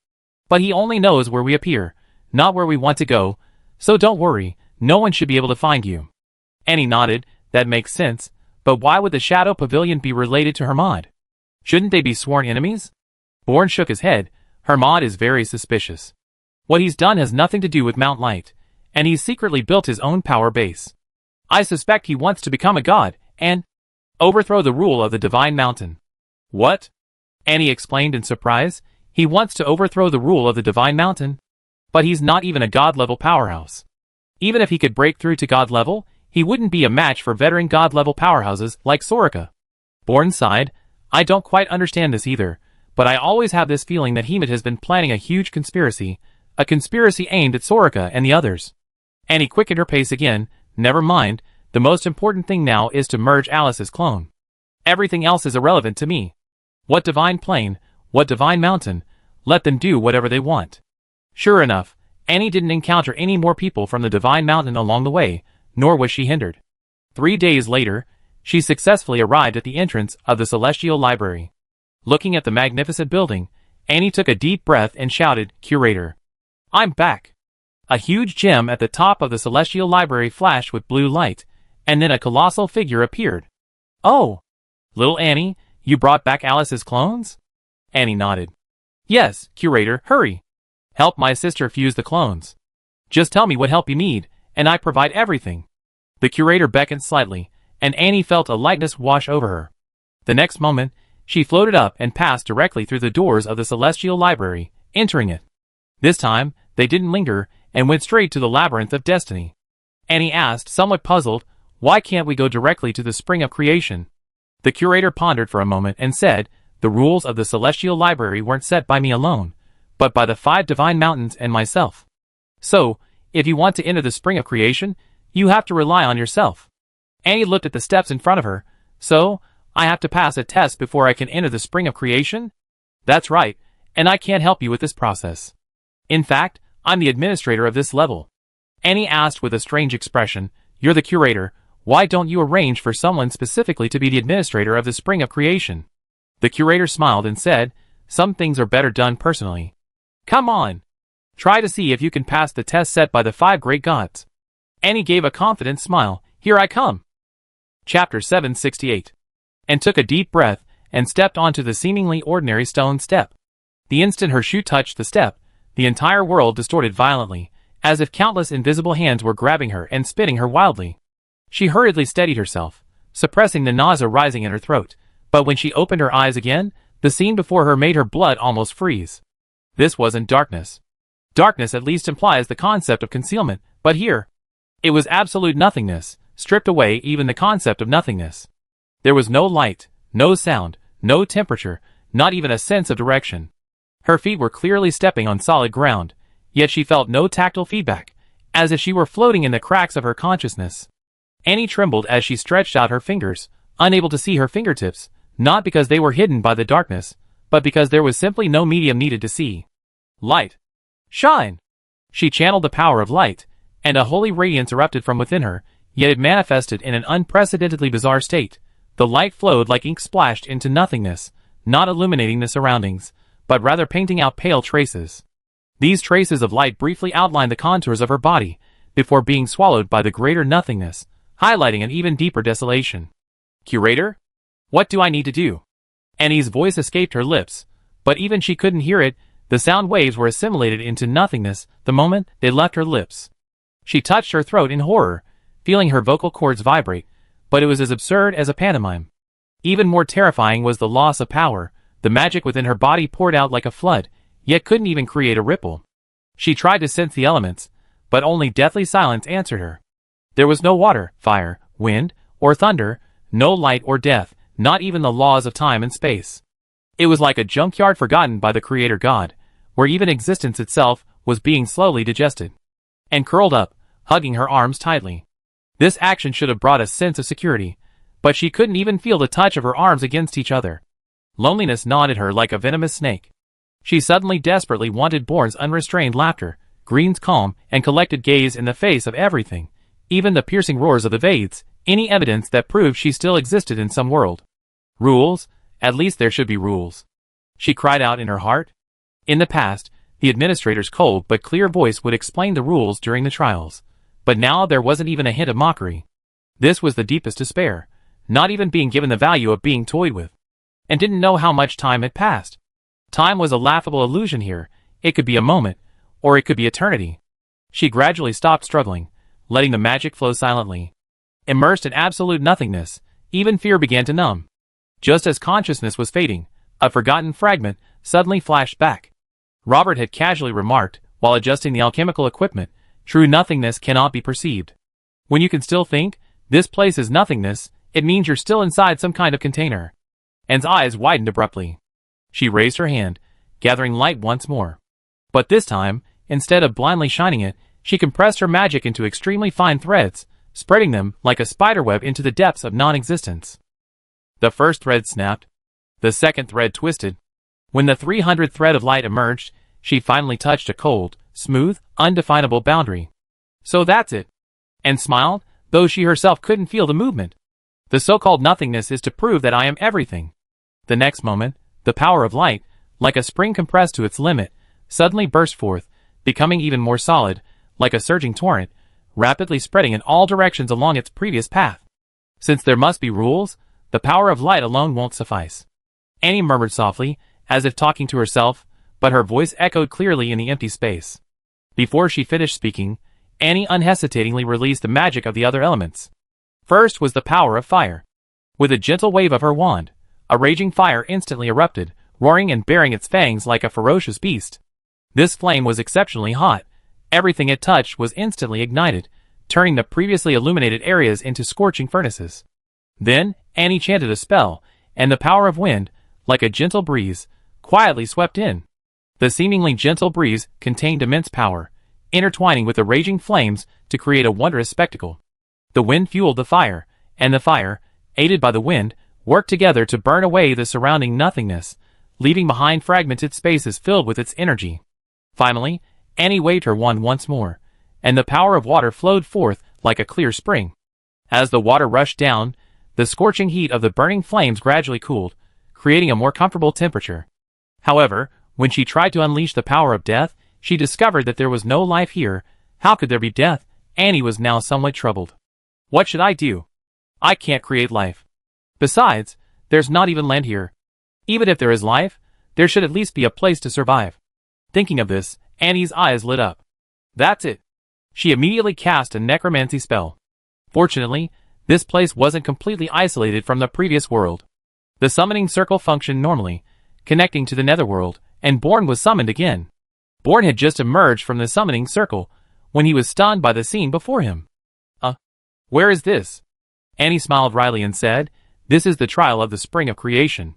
But he only knows where we appear, not where we want to go, so don't worry, no one should be able to find you. Annie nodded, that makes sense, but why would the Shadow Pavilion be related to Hermod? Shouldn't they be sworn enemies? Bourne shook his head. Hermod is very suspicious. What he's done has nothing to do with Mount Light, and he's secretly built his own power base. I suspect he wants to become a god, and overthrow the rule of the Divine Mountain. What? Annie explained in surprise. He wants to overthrow the rule of the Divine Mountain? But he's not even a god-level powerhouse. Even if he could break through to god level, he wouldn't be a match for veteran god-level powerhouses like Soraka. Bourne sighed. I don't quite understand this either, but I always have this feeling that Hemat has been planning a huge conspiracy, a conspiracy aimed at Soraka and the others. Annie quickened her pace again. Never mind, the most important thing now is to merge Alice's clone. Everything else is irrelevant to me. What divine plane, what divine mountain, let them do whatever they want. Sure enough, Annie didn't encounter any more people from the Divine Mountain along the way, nor was she hindered. 3 days later, she successfully arrived at the entrance of the Celestial Library. Looking at the magnificent building, Annie took a deep breath and shouted, "Curator! I'm back!" A huge gem at the top of the Celestial Library flashed with blue light, and then a colossal figure appeared. "Oh! Little Annie, you brought back Alice's clones?" Annie nodded. "Yes, Curator, hurry! Help my sister fuse the clones. Just tell me what help you need, and I provide everything." The Curator beckoned slightly, and Annie felt a lightness wash over her. The next moment, she floated up and passed directly through the doors of the Celestial Library, entering it. This time, they didn't linger, and went straight to the Labyrinth of Destiny. Annie asked, somewhat puzzled, "Why can't we go directly to the Spring of Creation?" The Curator pondered for a moment and said, "The rules of the Celestial Library weren't set by me alone, but by the 5 divine mountains and myself. So, if you want to enter the Spring of Creation, you have to rely on yourself." Annie looked at the steps in front of her. "So, I have to pass a test before I can enter the Spring of Creation?" "That's right, and I can't help you with this process. In fact, I'm the administrator of this level." Annie asked with a strange expression, "You're the Curator, why don't you arrange for someone specifically to be the administrator of the Spring of Creation?" The Curator smiled and said, "Some things are better done personally. Come on. Try to see if you can pass the test set by the 5 great gods." Annie gave a confident smile. "Here I come." Chapter 768. And took a deep breath, and stepped onto the seemingly ordinary stone step. The instant her shoe touched the step, the entire world distorted violently, as if countless invisible hands were grabbing her and spinning her wildly. She hurriedly steadied herself, suppressing the nausea rising in her throat, but when she opened her eyes again, the scene before her made her blood almost freeze. This wasn't darkness. Darkness at least implies the concept of concealment, but here, it was absolute nothingness, stripped away even the concept of nothingness. There was no light, no sound, no temperature, not even a sense of direction. Her feet were clearly stepping on solid ground, yet she felt no tactile feedback, as if she were floating in the cracks of her consciousness. Annie trembled as she stretched out her fingers, unable to see her fingertips, not because they were hidden by the darkness, but because there was simply no medium needed to see. Light. Shine! She channeled the power of light, and a holy radiance erupted from within her, yet it manifested in an unprecedentedly bizarre state. The light flowed like ink splashed into nothingness, not illuminating the surroundings, but rather painting out pale traces. These traces of light briefly outlined the contours of her body, before being swallowed by the greater nothingness, highlighting an even deeper desolation. "Curator? What do I need to do?" Annie's voice escaped her lips, but even she couldn't hear it. The sound waves were assimilated into nothingness the moment they left her lips. She touched her throat in horror, feeling her vocal cords vibrate, but it was as absurd as a pantomime. Even more terrifying was the loss of power. The magic within her body poured out like a flood, yet couldn't even create a ripple. She tried to sense the elements, but only deathly silence answered her. There was no water, fire, wind, or thunder, no light or death, not even the laws of time and space. It was like a junkyard forgotten by the Creator God, where even existence itself was being slowly digested. And curled up, hugging her arms tightly. This action should have brought a sense of security, but she couldn't even feel the touch of her arms against each other. Loneliness gnawed at her like a venomous snake. She suddenly desperately wanted Bourne's unrestrained laughter, Green's calm and collected gaze in the face of everything, even the piercing roars of the Vades, any evidence that proved she still existed in some world. Rules? At least there should be rules. She cried out in her heart. In the past, the administrator's cold but clear voice would explain the rules during the trials, but now there wasn't even a hint of mockery. This was the deepest despair, not even being given the value of being toyed with, and didn't know how much time had passed. Time was a laughable illusion here. It could be a moment, or it could be eternity. She gradually stopped struggling, letting the magic flow silently. Immersed in absolute nothingness, even fear began to numb. Just as consciousness was fading, a forgotten fragment suddenly flashed back. Robert had casually remarked, while adjusting the alchemical equipment, true nothingness cannot be perceived. When you can still think, this place is nothingness, it means you're still inside some kind of container. Anne's eyes widened abruptly. She raised her hand, gathering light once more. But this time, instead of blindly shining it, she compressed her magic into extremely fine threads, spreading them like a spiderweb into the depths of non-existence. The first thread snapped. The second thread twisted. When the 300th thread of light emerged, she finally touched a cold, smooth, undefinable boundary. So that's it. And smiled, though she herself couldn't feel the movement. The so-called nothingness is to prove that I am everything. The next moment, the power of light, like a spring compressed to its limit, suddenly burst forth, becoming even more solid, like a surging torrent, rapidly spreading in all directions along its previous path. Since there must be rules, the power of light alone won't suffice. Annie murmured softly, as if talking to herself, but her voice echoed clearly in the empty space. Before she finished speaking, Annie unhesitatingly released the magic of the other elements. First was the power of fire. With a gentle wave of her wand, a raging fire instantly erupted, roaring and baring its fangs like a ferocious beast. This flame was exceptionally hot. Everything it touched was instantly ignited, turning the previously illuminated areas into scorching furnaces. Then, Annie chanted a spell, and the power of wind, like a gentle breeze, quietly swept in. The seemingly gentle breeze contained immense power, intertwining with the raging flames to create a wondrous spectacle. The wind fueled the fire, and the fire, aided by the wind, worked together to burn away the surrounding nothingness, leaving behind fragmented spaces filled with its energy. Finally, Annie waved her wand once more, and the power of water flowed forth like a clear spring. As the water rushed down, the scorching heat of the burning flames gradually cooled, creating a more comfortable temperature. However, when she tried to unleash the power of death, she discovered that there was no life here. How could there be death? Annie was now somewhat troubled. What should I do? I can't create life. Besides, there's not even land here. Even if there is life, there should at least be a place to survive. Thinking of this, Annie's eyes lit up. That's it. She immediately cast a necromancy spell. Fortunately, this place wasn't completely isolated from the previous world. The summoning circle functioned normally, connecting to the netherworld, and Born was summoned again. Born had just emerged from the summoning circle, when he was stunned by the scene before him. Where is this? Annie smiled wryly and said, This is the trial of the spring of creation.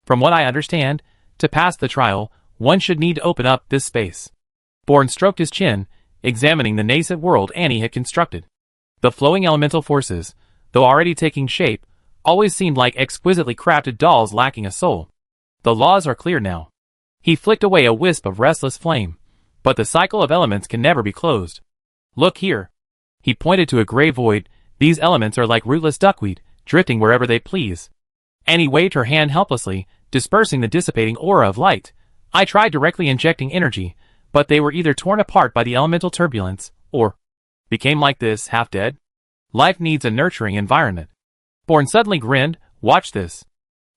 From what I understand, to pass the trial, one should need to open up this space. Born stroked his chin, examining the nascent world Annie had constructed. The flowing elemental forces, though already taking shape, always seemed like exquisitely crafted dolls lacking a soul. The laws are clear now. He flicked away a wisp of restless flame, but the cycle of elements can never be closed. Look here. He pointed to a gray void. These elements are like rootless duckweed, drifting wherever they please. Annie waved her hand helplessly, dispersing the dissipating aura of light. I tried directly injecting energy, but they were either torn apart by the elemental turbulence, or became like this, half dead. Life needs a nurturing environment. Born suddenly grinned. Watch this.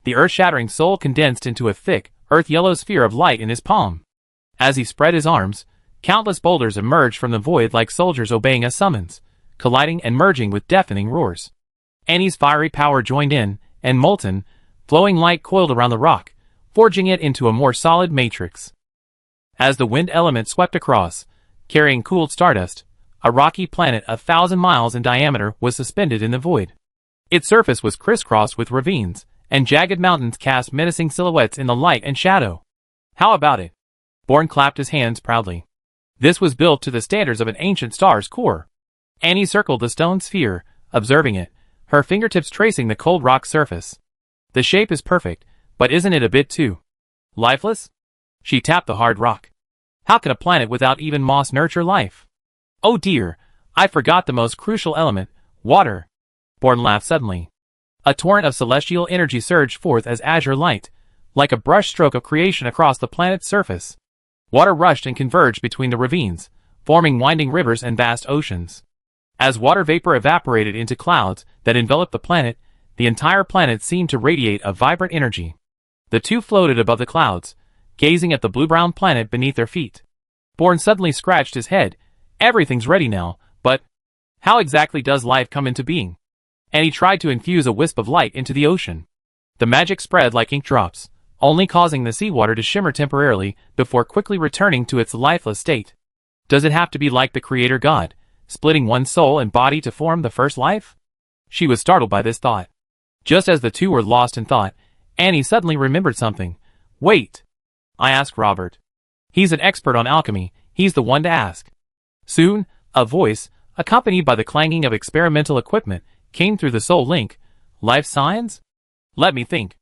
The earth-shattering soul condensed into a thick, earth-yellow sphere of light in his palm. As he spread his arms, countless boulders emerged from the void like soldiers obeying a summons, colliding and merging with deafening roars. Annie's fiery power joined in, and molten, flowing light coiled around the rock, forging it into a more solid matrix. As the wind element swept across, carrying cooled stardust, a rocky planet 1,000 miles in diameter was suspended in the void. Its surface was crisscrossed with ravines, and jagged mountains cast menacing silhouettes in the light and shadow. How about it? Born clapped his hands proudly. This was built to the standards of an ancient star's core. Annie circled the stone sphere, observing it, her fingertips tracing the cold rock surface. The shape is perfect, but isn't it a bit too lifeless? She tapped the hard rock. How can a planet without even moss nurture life? Oh dear, I forgot the most crucial element, water. Born laughed suddenly. A torrent of celestial energy surged forth as azure light, like a brushstroke of creation across the planet's surface. Water rushed and converged between the ravines, forming winding rivers and vast oceans. As water vapor evaporated into clouds that enveloped the planet, the entire planet seemed to radiate a vibrant energy. The two floated above the clouds, gazing at the blue-brown planet beneath their feet. Bourne suddenly scratched his head. Everything's ready now, but how exactly does life come into being? And he tried to infuse a wisp of light into the ocean. The magic spread like ink drops, only causing the seawater to shimmer temporarily before quickly returning to its lifeless state. Does it have to be like the creator god, splitting one soul and body to form the first life? She was startled by this thought. Just as the two were lost in thought, Annie suddenly remembered something. Wait! I asked Robert. He's an expert on alchemy, he's the one to ask. Soon, a voice, accompanied by the clanging of experimental equipment, came through the soul link. Life signs? Let me think.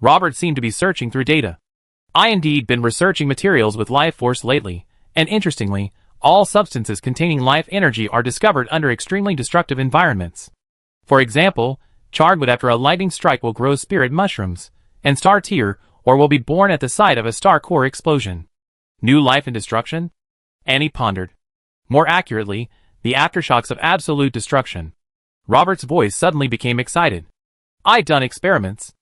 Robert seemed to be searching through data. I indeed been researching materials with life force lately, and interestingly, all substances containing life energy are discovered under extremely destructive environments. For example, charred wood after a lightning strike will grow spirit mushrooms, and star tear, or will be born at the site of a star core explosion. New life and destruction? Annie pondered. More accurately, the aftershocks of absolute destruction. Robert's voice suddenly became excited. I'd done experiments.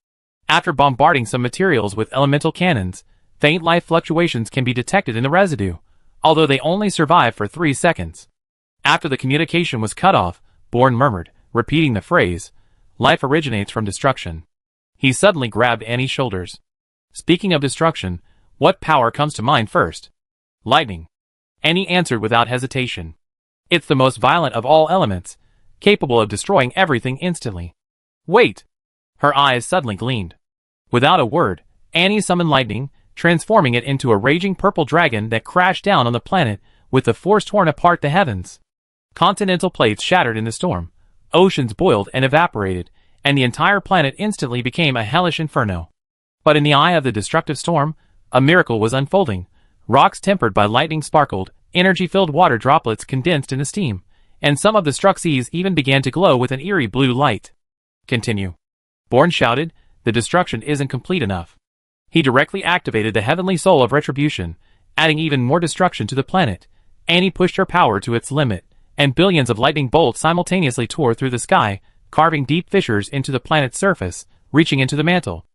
After bombarding some materials with elemental cannons, faint life fluctuations can be detected in the residue, although they only survive for 3 seconds. After the communication was cut off, Bourne murmured, repeating the phrase, life originates from destruction. He suddenly grabbed Annie's shoulders. Speaking of destruction, what power comes to mind first? Lightning. Annie answered without hesitation. It's the most violent of all elements, capable of destroying everything instantly. Wait! Her eyes suddenly gleamed. Without a word, Annie summoned lightning, transforming it into a raging purple dragon that crashed down on the planet with the force torn apart the heavens. Continental plates shattered in the storm, oceans boiled and evaporated, and the entire planet instantly became a hellish inferno. But in the eye of the destructive storm, a miracle was unfolding. Rocks tempered by lightning sparkled, energy-filled water droplets condensed into steam, and some of the struck seas even began to glow with an eerie blue light. Continue. Bourne shouted, the destruction isn't complete enough. He directly activated the heavenly soul of retribution, adding even more destruction to the planet. Annie pushed her power to its limit, and billions of lightning bolts simultaneously tore through the sky, carving deep fissures into the planet's surface, reaching into the mantle.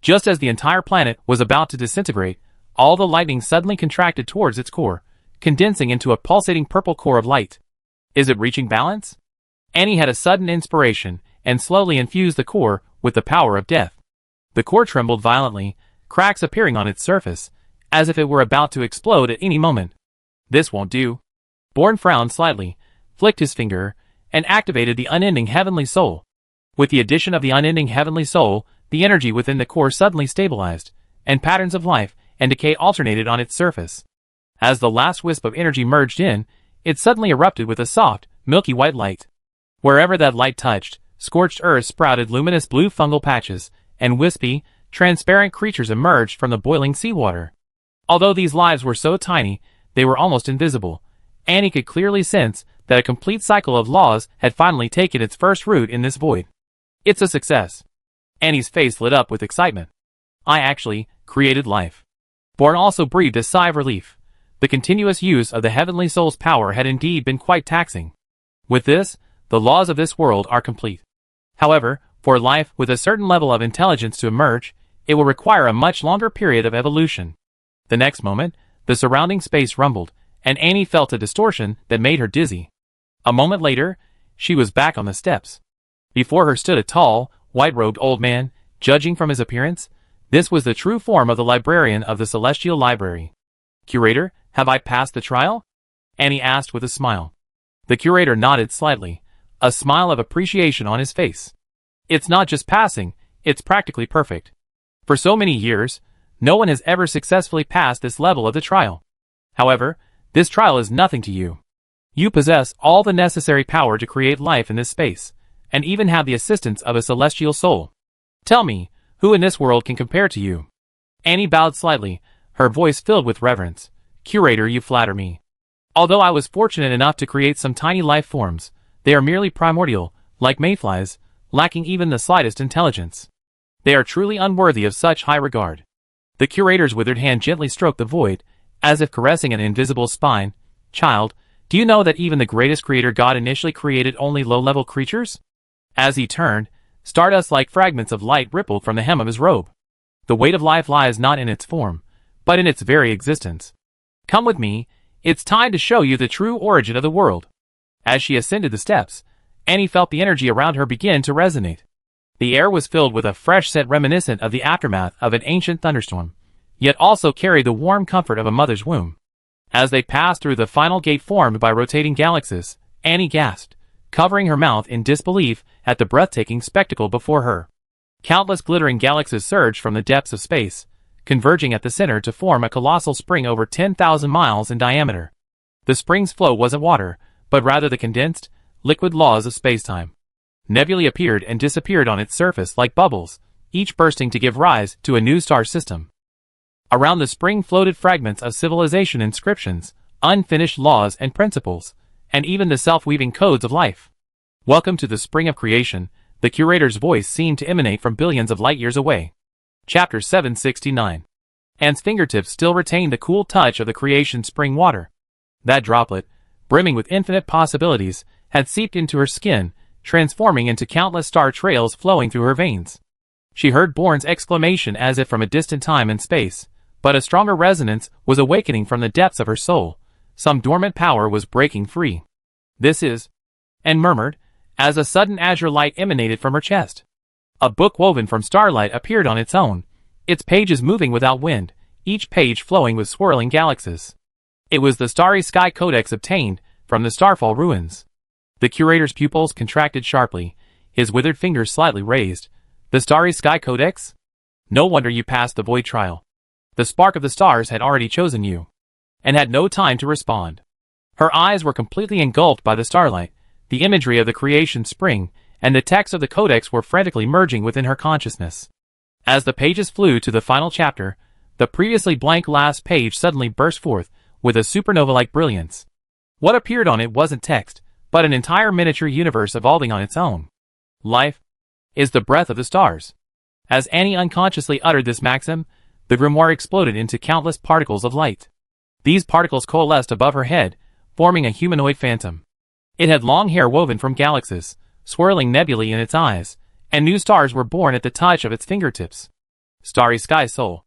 Just as the entire planet was about to disintegrate, all the lightning suddenly contracted towards its core, condensing into a pulsating purple core of light. Is it reaching balance? Annie had a sudden inspiration, and slowly infused the core with the power of death. The core trembled violently, cracks appearing on its surface, as if it were about to explode at any moment. This won't do. Bourne frowned slightly, flicked his finger, and activated the unending heavenly soul. With the addition of the unending heavenly soul, the energy within the core suddenly stabilized, and patterns of life and decay alternated on its surface. As the last wisp of energy merged in, it suddenly erupted with a soft, milky white light. Wherever that light touched, scorched earth sprouted luminous blue fungal patches, and wispy, transparent creatures emerged from the boiling seawater. Although these lives were so tiny, they were almost invisible. Annie could clearly sense that a complete cycle of laws had finally taken its first root in this void. It's a success. Annie's face lit up with excitement. I actually created life. Bourne also breathed a sigh of relief. The continuous use of the heavenly soul's power had indeed been quite taxing. With this, the laws of this world are complete. However, for life with a certain level of intelligence to emerge, it will require a much longer period of evolution. The next moment, the surrounding space rumbled, and Annie felt a distortion that made her dizzy. A moment later, she was back on the steps. Before her stood a tall, white-robed old man. Judging from his appearance, this was the true form of the librarian of the Celestial Library. Curator, have I passed the trial? Annie asked with a smile. The curator nodded slightly, a smile of appreciation on his face. It's not just passing, it's practically perfect. For so many years, no one has ever successfully passed this level of the trial. However, this trial is nothing to you. You possess all the necessary power to create life in this space, and even have the assistance of a celestial soul. Tell me, who in this world can compare to you? Annie bowed slightly, her voice filled with reverence. Curator, you flatter me. Although I was fortunate enough to create some tiny life forms, they are merely primordial, like mayflies, lacking even the slightest intelligence. They are truly unworthy of such high regard. The curator's withered hand gently stroked the void, as if caressing an invisible spine. Child, do you know that even the greatest creator God initially created only low-level creatures? As he turned, stardust-like fragments of light rippled from the hem of his robe. The weight of life lies not in its form, but in its very existence. Come with me, it's time to show you the true origin of the world. As she ascended the steps, Annie felt the energy around her begin to resonate. The air was filled with a fresh scent reminiscent of the aftermath of an ancient thunderstorm, yet also carried the warm comfort of a mother's womb. As they passed through the final gate formed by rotating galaxies, Annie gasped, covering her mouth in disbelief at the breathtaking spectacle before her. Countless glittering galaxies surged from the depths of space, converging at the center to form a colossal spring over 10,000 miles in diameter. The spring's flow wasn't water, but rather the condensed, liquid laws of spacetime. Nebulae appeared and disappeared on its surface like bubbles, each bursting to give rise to a new star system. Around the spring floated fragments of civilization inscriptions, unfinished laws and principles, and even the self-weaving codes of life. Welcome to the spring of creation, the curator's voice seemed to emanate from billions of light-years away. Chapter 769. Anne's fingertips still retained the cool touch of the creation spring water. That droplet, brimming with infinite possibilities, had seeped into her skin, transforming into countless star trails flowing through her veins. She heard Bourne's exclamation as if from a distant time and space, but a stronger resonance was awakening from the depths of her soul. Some dormant power was breaking free. This is, Anne murmured, as a sudden azure light emanated from her chest. A book woven from starlight appeared on its own, its pages moving without wind, each page flowing with swirling galaxies. It was the Starry Sky Codex obtained from the Starfall ruins. The curator's pupils contracted sharply, his withered fingers slightly raised. The Starry Sky Codex? No wonder you passed the void trial. The spark of the stars had already chosen you, and had no time to respond. Her eyes were completely engulfed by the starlight, the imagery of the creation spring, and the text of the codex were frantically merging within her consciousness. As the pages flew to the final chapter, the previously blank last page suddenly burst forth with a supernova-like brilliance. What appeared on it wasn't text, but an entire miniature universe evolving on its own. Life is the breath of the stars. As Annie unconsciously uttered this maxim, the grimoire exploded into countless particles of light. These particles coalesced above her head, forming a humanoid phantom. It had long hair woven from galaxies, swirling nebulae in its eyes, and new stars were born at the touch of its fingertips. Starry Sky Soul.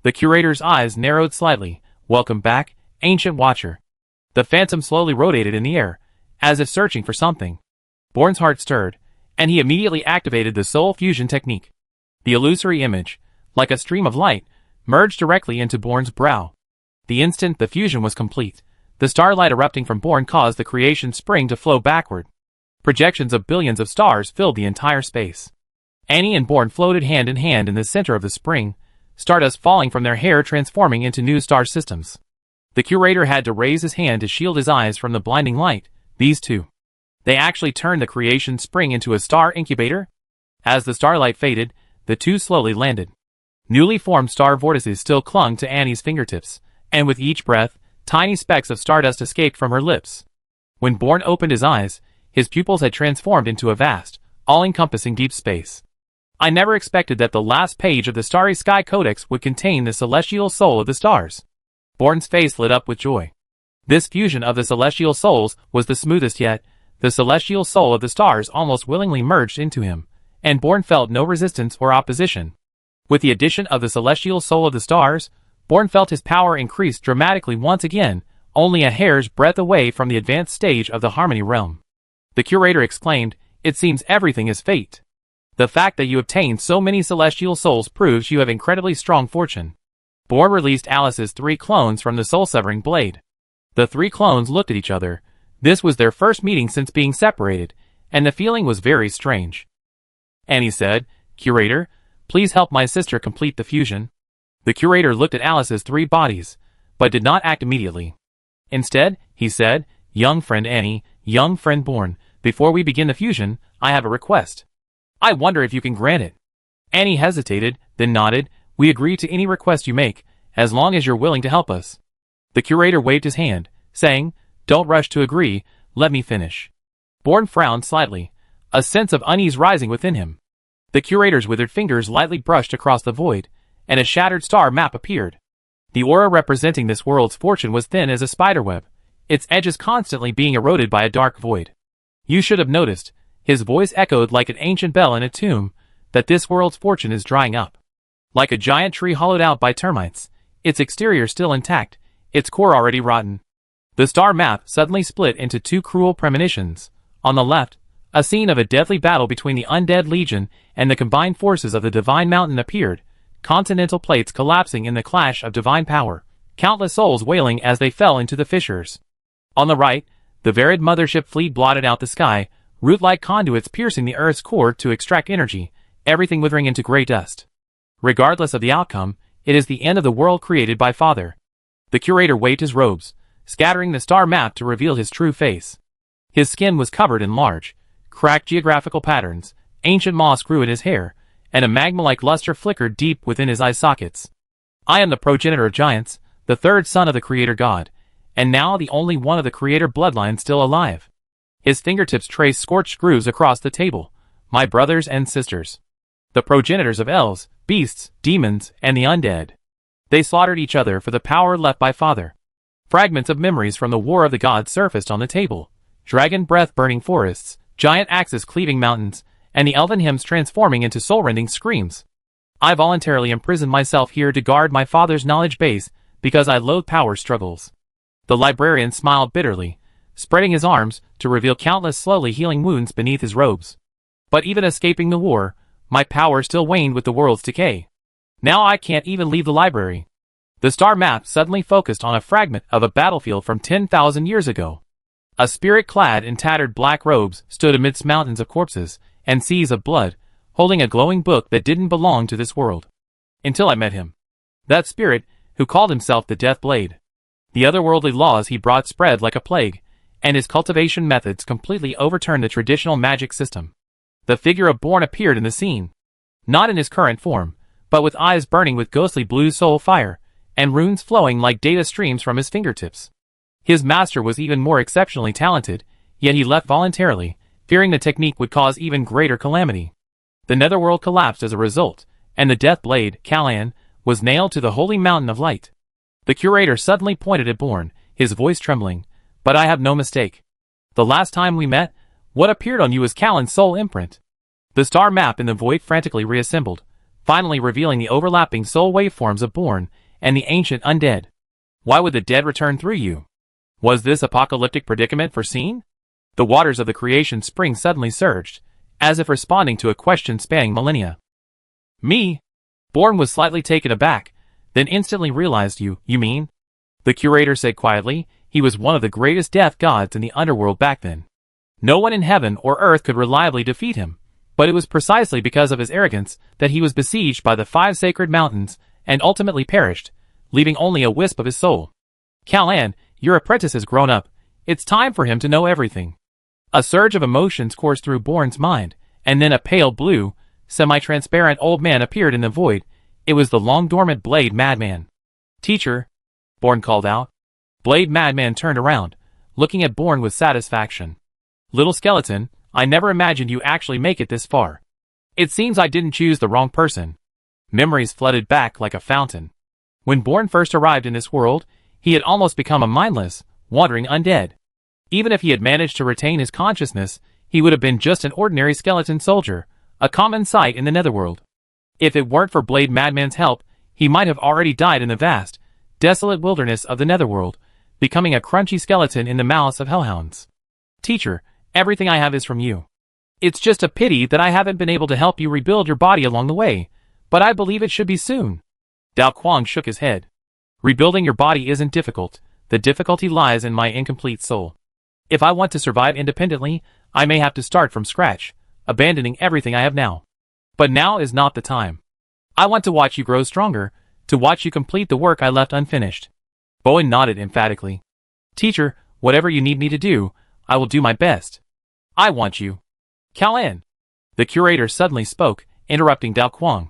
The curator's eyes narrowed slightly. Welcome back, ancient watcher. The phantom slowly rotated in the air, as if searching for something. Bourne's heart stirred, and he immediately activated the soul fusion technique. The illusory image, like a stream of light, merged directly into Bourne's brow. The instant the fusion was complete, the starlight erupting from Bourne caused the creation spring to flow backward. Projections of billions of stars filled the entire space. Annie and Bourne floated hand in hand in the center of the spring, stardust falling from their hair transforming into new star systems. The curator had to raise his hand to shield his eyes from the blinding light. These two. They actually turned the creation spring into a star incubator? As the starlight faded, the two slowly landed. Newly formed star vortices still clung to Annie's fingertips, and with each breath, tiny specks of stardust escaped from her lips. When Bourne opened his eyes, his pupils had transformed into a vast, all-encompassing deep space. I never expected that the last page of the Starry Sky Codex would contain the celestial soul of the stars. Bourne's face lit up with joy. This fusion of the celestial souls was the smoothest yet. The celestial soul of the stars almost willingly merged into him, and Bourne felt no resistance or opposition. With the addition of the celestial soul of the stars, Bourne felt his power increase dramatically once again, only a hair's breadth away from the advanced stage of the harmony realm. The curator exclaimed, "It seems everything is fate. The fact that you obtained so many celestial souls proves you have incredibly strong fortune." Bourne released Alice's 3 clones from the soul-severing blade. The 3 clones looked at each other. This was their first meeting since being separated, and the feeling was very strange. Annie said, "Curator, please help my sister complete the fusion." The curator looked at Alice's 3 bodies, but did not act immediately. Instead, he said, "Young friend Annie, young friend Bourne, before we begin the fusion, I have a request. I wonder if you can grant it." Annie hesitated, then nodded. "We agree to any request you make, as long as you're willing to help us." The curator waved his hand, saying, "Don't rush to agree, let me finish." Bourne frowned slightly, a sense of unease rising within him. The curator's withered fingers lightly brushed across the void, and a shattered star map appeared. The aura representing this world's fortune was thin as a spiderweb, its edges constantly being eroded by a dark void. "You should have noticed," his voice echoed like an ancient bell in a tomb, "that this world's fortune is drying up. Like a giant tree hollowed out by termites, its exterior still intact, its core already rotten. The star map suddenly split into two cruel premonitions. On the left, a scene of a deadly battle between the undead legion and the combined forces of the divine mountain appeared, continental plates collapsing in the clash of divine power, countless souls wailing as they fell into the fissures. On the right, the varied mothership fleet blotted out the sky, root-like conduits piercing the Earth's core to extract energy, everything withering into grey dust. Regardless of the outcome, it is the end of the world created by Father. The curator waved his robes, scattering the star map to reveal his true face. His skin was covered in large, cracked geographical patterns, ancient moss grew in his hair, and a magma-like luster flickered deep within his eye sockets. I am the progenitor of giants, the third son of the Creator God, and now the only one of the Creator bloodline still alive. His fingertips traced scorched grooves across the table, my brothers and sisters. The progenitors of elves, beasts, demons, and the undead. They slaughtered each other for the power left by Father. Fragments of memories from the War of the Gods surfaced on the table. Dragon breath burning forests, giant axes cleaving mountains, and the elven hymns transforming into soul-rending screams. I voluntarily imprisoned myself here to guard my father's knowledge base because I loathe power struggles. The librarian smiled bitterly, spreading his arms to reveal countless slowly healing wounds beneath his robes. But even escaping the war, my power still waned with the world's decay. Now I can't even leave the library. The star map suddenly focused on a fragment of a battlefield from 10,000 years ago. A spirit clad in tattered black robes stood amidst mountains of corpses and seas of blood, holding a glowing book that didn't belong to this world. Until I met him. That spirit, who called himself the Death Blade. The otherworldly laws he brought spread like a plague, and his cultivation methods completely overturned the traditional magic system. The figure of Born appeared in the scene. Not in his current form, but with eyes burning with ghostly blue soul fire, and runes flowing like data streams from his fingertips. His master was even more exceptionally talented, yet he left voluntarily, fearing the technique would cause even greater calamity. The netherworld collapsed as a result, and the Death Blade, Callahan, was nailed to the holy mountain of light. The curator suddenly pointed at Born, his voice trembling, "But I have no mistake. The last time we met, what appeared on you was Callan's soul imprint." The star map in the void frantically reassembled, finally revealing the overlapping soul waveforms of Born and the ancient undead. Why would the dead return through you? Was this apocalyptic predicament foreseen? The waters of the creation spring suddenly surged, as if responding to a question spanning millennia. Me? Born was slightly taken aback, then instantly realized you mean? The curator said quietly, he was one of the greatest death gods in the underworld back then. No one in heaven or earth could reliably defeat him, but it was precisely because of his arrogance that he was besieged by the 5 sacred mountains and ultimately perished, leaving only a wisp of his soul. Callan, your apprentice has grown up. It's time for him to know everything. A surge of emotions coursed through Born's mind, and then a pale blue, semi-transparent old man appeared in the void. It was the long-dormant Blade Madman. "Teacher," Born called out. Blade Madman turned around, looking at Born with satisfaction. "Little skeleton, I never imagined you actually make it this far. It seems I didn't choose the wrong person." Memories flooded back like a fountain. When Born first arrived in this world, he had almost become a mindless, wandering undead. Even if he had managed to retain his consciousness, he would have been just an ordinary skeleton soldier, a common sight in the netherworld. If it weren't for Blade Madman's help, he might have already died in the vast, desolate wilderness of the netherworld, becoming a crunchy skeleton in the mouths of hellhounds. "Teacher, everything I have is from you. It's just a pity that I haven't been able to help you rebuild your body along the way, but I believe it should be soon." Dao Quang shook his head. "Rebuilding your body isn't difficult. The difficulty lies in my incomplete soul. If I want to survive independently, I may have to start from scratch, abandoning everything I have now. But now is not the time. I want to watch you grow stronger, to watch you complete the work I left unfinished." Bowen nodded emphatically. "Teacher, whatever you need me to do, I will do my best. I want you." "Callan." The curator suddenly spoke, interrupting Dao Quang.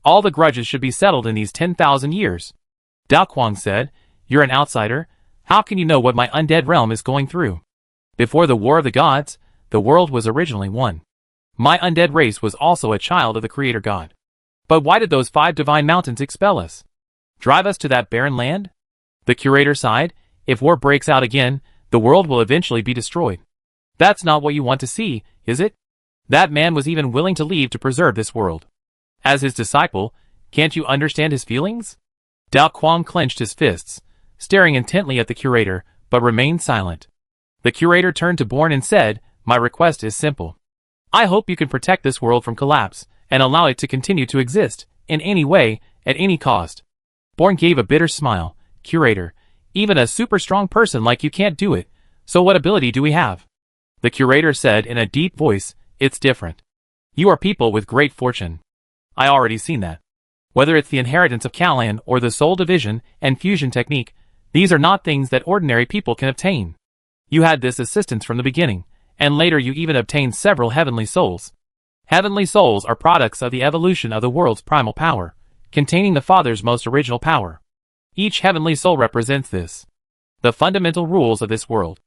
"All the grudges should be settled in these 10,000 years. Dao Quang said, "You're an outsider. How can you know what my undead realm is going through? Before the War of the Gods, the world was originally one. My undead race was also a child of the Creator God. But why did those 5 divine mountains expel us? Drive us to that barren land?" The curator sighed. "If war breaks out again, the world will eventually be destroyed. That's not what you want to see, is it? That man was even willing to leave to preserve this world. As his disciple, can't you understand his feelings? Dao Quang clenched his fists, staring intently at the curator, but remained silent. The curator turned to Born and said, "My request is simple. I hope you can protect this world from collapse, and allow it to continue to exist, in any way, at any cost." Born gave a bitter smile. "Curator, even a super strong person like you can't do it, so what ability do we have?" The curator said in a deep voice, "It's different. You are people with great fortune. I already seen that. Whether it's the inheritance of Kalan or the soul division and fusion technique, these are not things that ordinary people can obtain. You had this assistance from the beginning, and later you even obtained several heavenly souls. Heavenly souls are products of the evolution of the world's primal power, containing the Father's most original power. Each heavenly soul represents this, the fundamental rules of this world.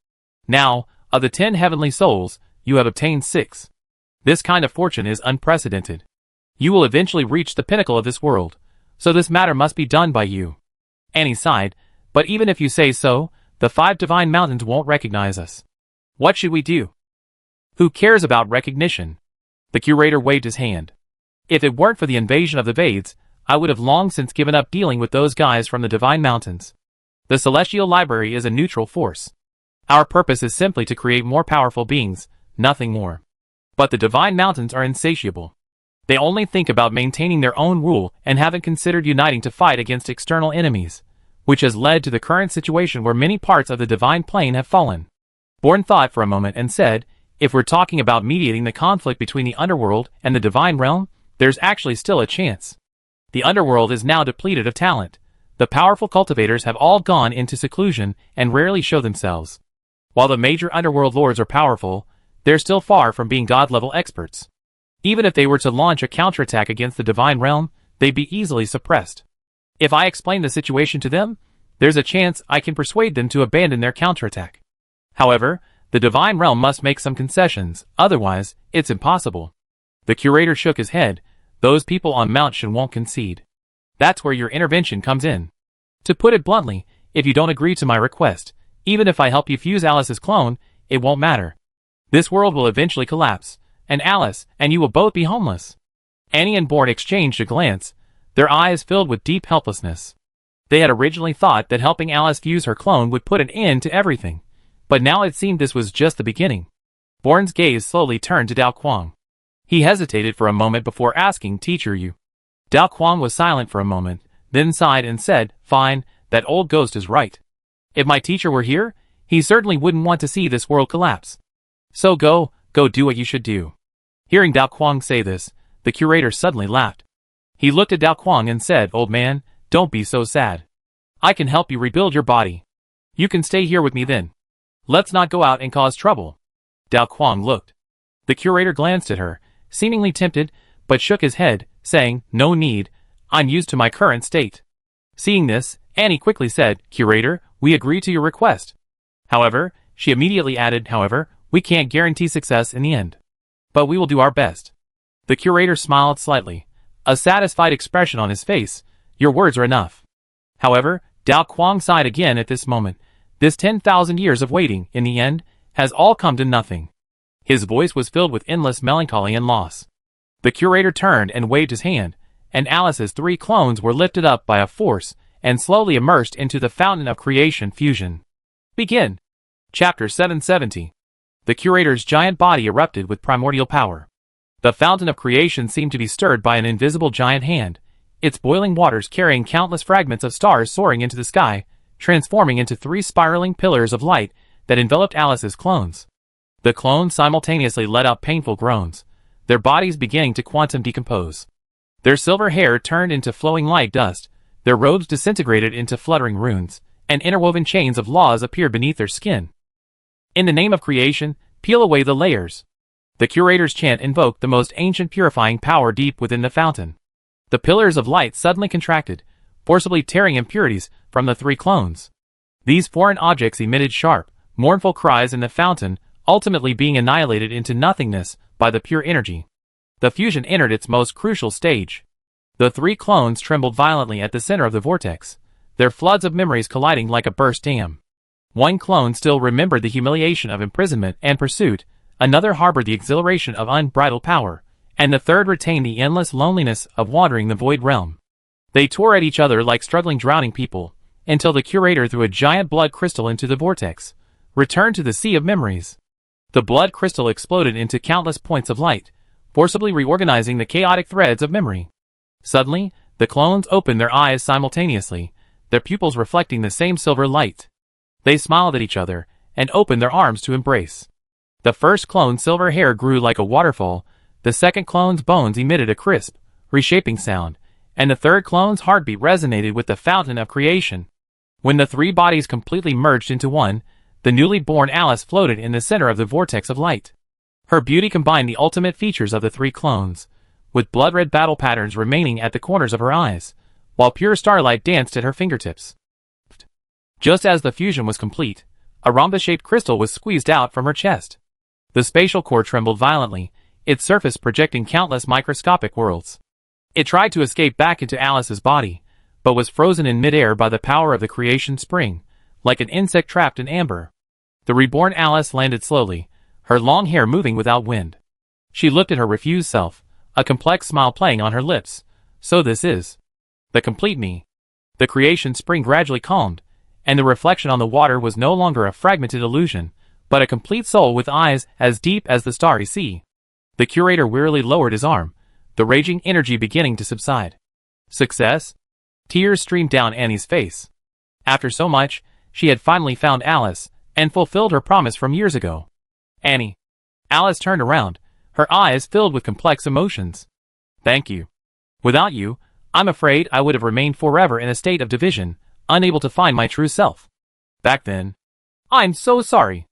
Now, of the 10 heavenly souls, you have obtained 6. This kind of fortune is unprecedented. You will eventually reach the pinnacle of this world, so this matter must be done by you." Annie sighed, "But even if you say so, the 5 divine mountains won't recognize us. What should we do?" "Who cares about recognition?" The curator waved his hand. "If it weren't for the invasion of the Vades, I would have long since given up dealing with those guys from the divine mountains. The Celestial Library is a neutral force. Our purpose is simply to create more powerful beings, nothing more. But the divine mountains are insatiable. They only think about maintaining their own rule and haven't considered uniting to fight against external enemies, which has led to the current situation where many parts of the divine plane have fallen." Born thought for a moment and said, "If we're talking about mediating the conflict between the underworld and the divine realm, there's actually still a chance. The underworld is now depleted of talent. The powerful cultivators have all gone into seclusion and rarely show themselves. While the major underworld lords are powerful, they're still far from being god-level experts. Even if they were to launch a counterattack against the divine realm, they'd be easily suppressed. If I explain the situation to them, there's a chance I can persuade them to abandon their counterattack. However, the divine realm must make some concessions, otherwise, it's impossible." The curator shook his head. "Those people on Mount Shan won't concede. That's where your intervention comes in. To put it bluntly, if you don't agree to my request, even if I help you fuse Alice's clone, it won't matter. This world will eventually collapse, and Alice and you will both be homeless." Annie and Born exchanged a glance, their eyes filled with deep helplessness. They had originally thought that helping Alice fuse her clone would put an end to everything, but now it seemed this was just the beginning. Born's gaze slowly turned to Dao Quang. He hesitated for a moment before asking, "Teacher, you?" Dao Quang was silent for a moment, then sighed and said, "Fine, that old ghost is right. If my teacher were here, he certainly wouldn't want to see this world collapse. So go do what you should do." Hearing Dao Quang say this, the curator suddenly laughed. He looked at Dao Quang and said, "Old man, don't be so sad. I can help you rebuild your body. You can stay here with me then. Let's not go out and cause trouble." Dao Quang looked. The curator glanced at her, seemingly tempted, but shook his head, saying, "No need, I'm used to my current state." Seeing this, Annie quickly said, "Curator, we agree to your request. However," she immediately added, "however, we can't guarantee success in the end. But we will do our best." The curator smiled slightly, a satisfied expression on his face. "Your words are enough." However, Dao Quang sighed again at this moment. This 10,000 years of waiting, in the end, has all come to nothing. His voice was filled with endless melancholy and loss. The curator turned and waved his hand, and Alice's 3 clones were lifted up by a force and slowly immersed into the fountain of creation fusion. Begin. Chapter 770. The curator's giant body erupted with primordial power. The fountain of creation seemed to be stirred by an invisible giant hand, its boiling waters carrying countless fragments of stars soaring into the sky, transforming into 3 spiraling pillars of light that enveloped Alice's clones. The clones simultaneously let out painful groans, their bodies beginning to quantum decompose. Their silver hair turned into flowing light dust, their robes disintegrated into fluttering runes, and interwoven chains of laws appeared beneath their skin. In the name of creation, peel away the layers. The curator's chant invoked the most ancient purifying power deep within the fountain. The pillars of light suddenly contracted, forcibly tearing impurities from the 3 clones. These foreign objects emitted sharp, mournful cries in the fountain, ultimately being annihilated into nothingness by the pure energy. The fusion entered its most crucial stage. The 3 clones trembled violently at the center of the vortex, their floods of memories colliding like a burst dam. One clone still remembered the humiliation of imprisonment and pursuit, another harbored the exhilaration of unbridled power, and the third retained the endless loneliness of wandering the void realm. They tore at each other like struggling drowning people, until the curator threw a giant blood crystal into the vortex, returned to the sea of memories. The blood crystal exploded into countless points of light, forcibly reorganizing the chaotic threads of memory. Suddenly, the clones opened their eyes simultaneously, their pupils reflecting the same silver light. They smiled at each other, and opened their arms to embrace. The first clone's silver hair grew like a waterfall, the second clone's bones emitted a crisp, reshaping sound, and the third clone's heartbeat resonated with the fountain of creation. When the three bodies completely merged into one, the newly born Alice floated in the center of the vortex of light. Her beauty combined the ultimate features of the three clones, with blood-red battle patterns remaining at the corners of her eyes, while pure starlight danced at her fingertips. Just as the fusion was complete, a rhombus-shaped crystal was squeezed out from her chest. The spatial core trembled violently, its surface projecting countless microscopic worlds. It tried to escape back into Alice's body, but was frozen in midair by the power of the creation spring, like an insect trapped in amber. The reborn Alice landed slowly, her long hair moving without wind. She looked at her refused self, a complex smile playing on her lips. So this is the complete me. The creation spring gradually calmed, and the reflection on the water was no longer a fragmented illusion, but a complete soul with eyes as deep as the starry sea. The curator wearily lowered his arm, the raging energy beginning to subside. Success? Tears streamed down Annie's face. After so much, she had finally found Alice, and fulfilled her promise from years ago. Annie. Alice turned around, her eyes filled with complex emotions. Thank you. Without you, I'm afraid I would have remained forever in a state of division, unable to find my true self. Back then. I'm so sorry.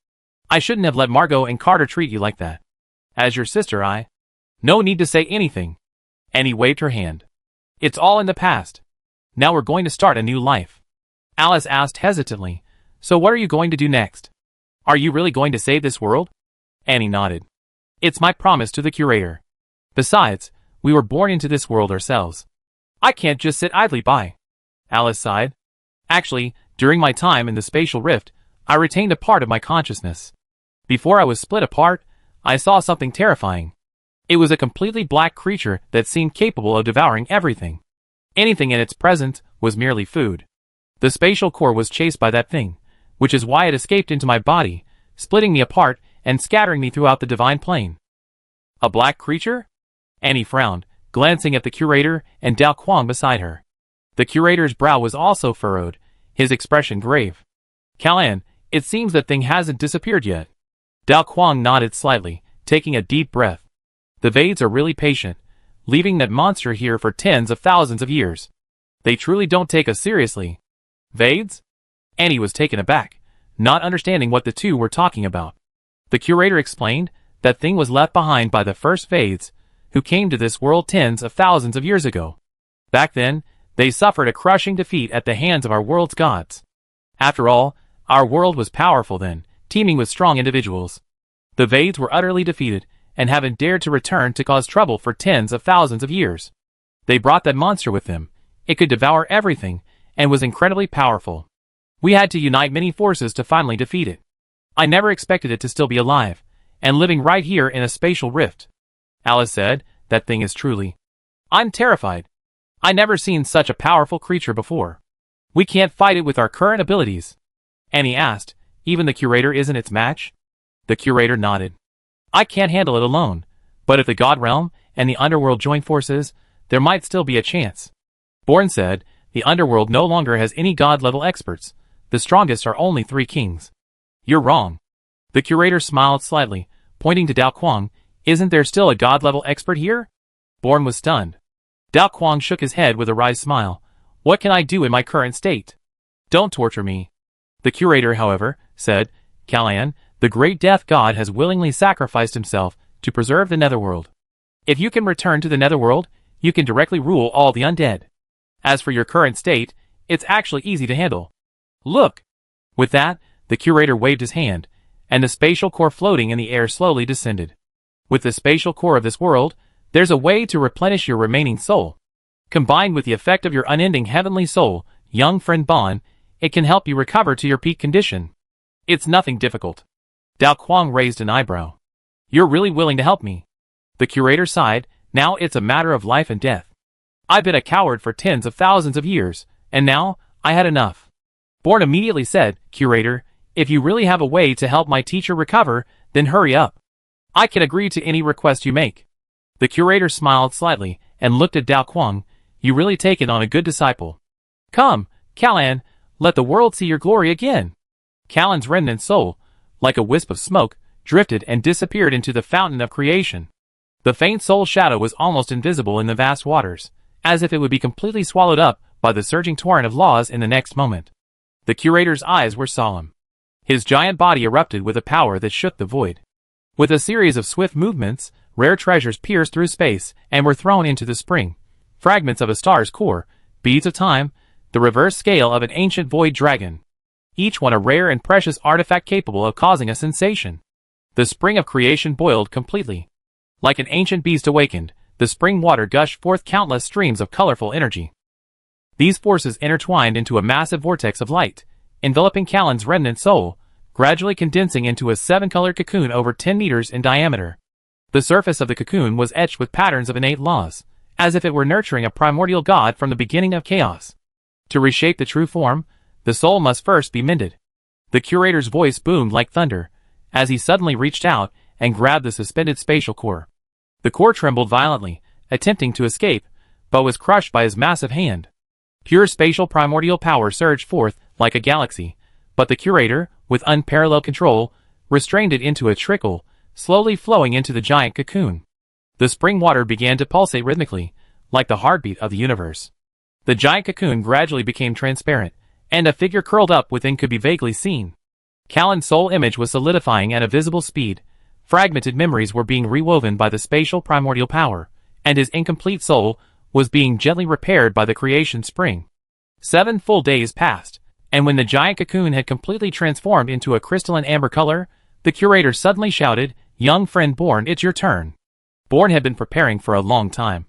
I shouldn't have let Margot and Carter treat you like that. As your sister, No need to say anything. Annie waved her hand. It's all in the past. Now we're going to start a new life. Alice asked hesitantly, so what are you going to do next? Are you really going to save this world? Annie nodded. It's my promise to the curator. Besides, we were born into this world ourselves. I can't just sit idly by. Alice sighed. Actually, during my time in the spatial rift, I retained a part of my consciousness. Before I was split apart, I saw something terrifying. It was a completely black creature that seemed capable of devouring everything. Anything in its presence was merely food. The spatial core was chased by that thing, which is why it escaped into my body, splitting me apart and scattering me throughout the divine plane. A black creature? Annie frowned, glancing at the curator and Dao Quang beside her. The curator's brow was also furrowed, his expression grave. Calan, it seems that thing hasn't disappeared yet. Dao Quang nodded slightly, taking a deep breath. The Vades are really patient, leaving that monster here for tens of thousands of years. They truly don't take us seriously. Vades? Annie was taken aback, not understanding what the two were talking about. The curator explained that thing was left behind by the first Vades, who came to this world tens of thousands of years ago. Back then, they suffered a crushing defeat at the hands of our world's gods. After all, our world was powerful then, teeming with strong individuals. The Vades were utterly defeated, and haven't dared to return to cause trouble for tens of thousands of years. They brought that monster with them. It could devour everything, and was incredibly powerful. We had to unite many forces to finally defeat it. I never expected it to still be alive, and living right here in a spatial rift. Alice said, that thing is truly. I'm terrified. I never seen such a powerful creature before. We can't fight it with our current abilities. Annie asked, even the curator isn't its match? The curator nodded. I can't handle it alone, but if the God Realm and the Underworld join forces, there might still be a chance. Bourne said, the Underworld no longer has any God-level experts. The strongest are only 3 kings. You're wrong. The curator smiled slightly, pointing to Dao Quang. Isn't there still a God-level expert here? Bourne was stunned. Dao Quang shook his head with a wry smile. What can I do in my current state? Don't torture me. The curator, however, said, Calan, the great death god has willingly sacrificed himself to preserve the netherworld. If you can return to the netherworld, you can directly rule all the undead. As for your current state, it's actually easy to handle. Look! With that, the curator waved his hand, and the spatial core floating in the air slowly descended. With the spatial core of this world, there's a way to replenish your remaining soul. Combined with the effect of your unending heavenly soul, young friend Bon, it can help you recover to your peak condition. It's nothing difficult. Dao Quang raised an eyebrow. You're really willing to help me? The curator sighed, now it's a matter of life and death. I've been a coward for tens of thousands of years, and now, I had enough. Bourne immediately said, Curator, if you really have a way to help my teacher recover, then hurry up. I can agree to any request you make. The curator smiled slightly and looked at Dao Kuang. You really take it on a good disciple. Come, Callan, let the world see your glory again. Callan's remnant soul, like a wisp of smoke, drifted and disappeared into the fountain of creation. The faint soul shadow was almost invisible in the vast waters, as if it would be completely swallowed up by the surging torrent of laws in the next moment. The curator's eyes were solemn. His giant body erupted with a power that shook the void. With a series of swift movements, rare treasures pierced through space and were thrown into the spring. Fragments of a star's core, beads of time, the reverse scale of an ancient void dragon. Each one a rare and precious artifact capable of causing a sensation. The spring of creation boiled completely. Like an ancient beast awakened, the spring water gushed forth countless streams of colorful energy. These forces intertwined into a massive vortex of light, enveloping Callan's remnant soul, gradually condensing into a 7-colored cocoon over 10 meters in diameter. The surface of the cocoon was etched with patterns of innate laws, as if it were nurturing a primordial god from the beginning of chaos. To reshape the true form, the soul must first be mended. The curator's voice boomed like thunder, as he suddenly reached out and grabbed the suspended spatial core. The core trembled violently, attempting to escape, but was crushed by his massive hand. Pure spatial primordial power surged forth like a galaxy, but the curator, with unparalleled control, restrained it into a trickle, slowly flowing into the giant cocoon. The spring water began to pulsate rhythmically, like the heartbeat of the universe. The giant cocoon gradually became transparent, and a figure curled up within could be vaguely seen. Callan's soul image was solidifying at a visible speed. Fragmented memories were being rewoven by the spatial primordial power, and his incomplete soul was being gently repaired by the creation spring. 7 full days passed, and when the giant cocoon had completely transformed into a crystalline amber color, the curator suddenly shouted, Young friend Bourne, it's your turn. Bourne had been preparing for a long time.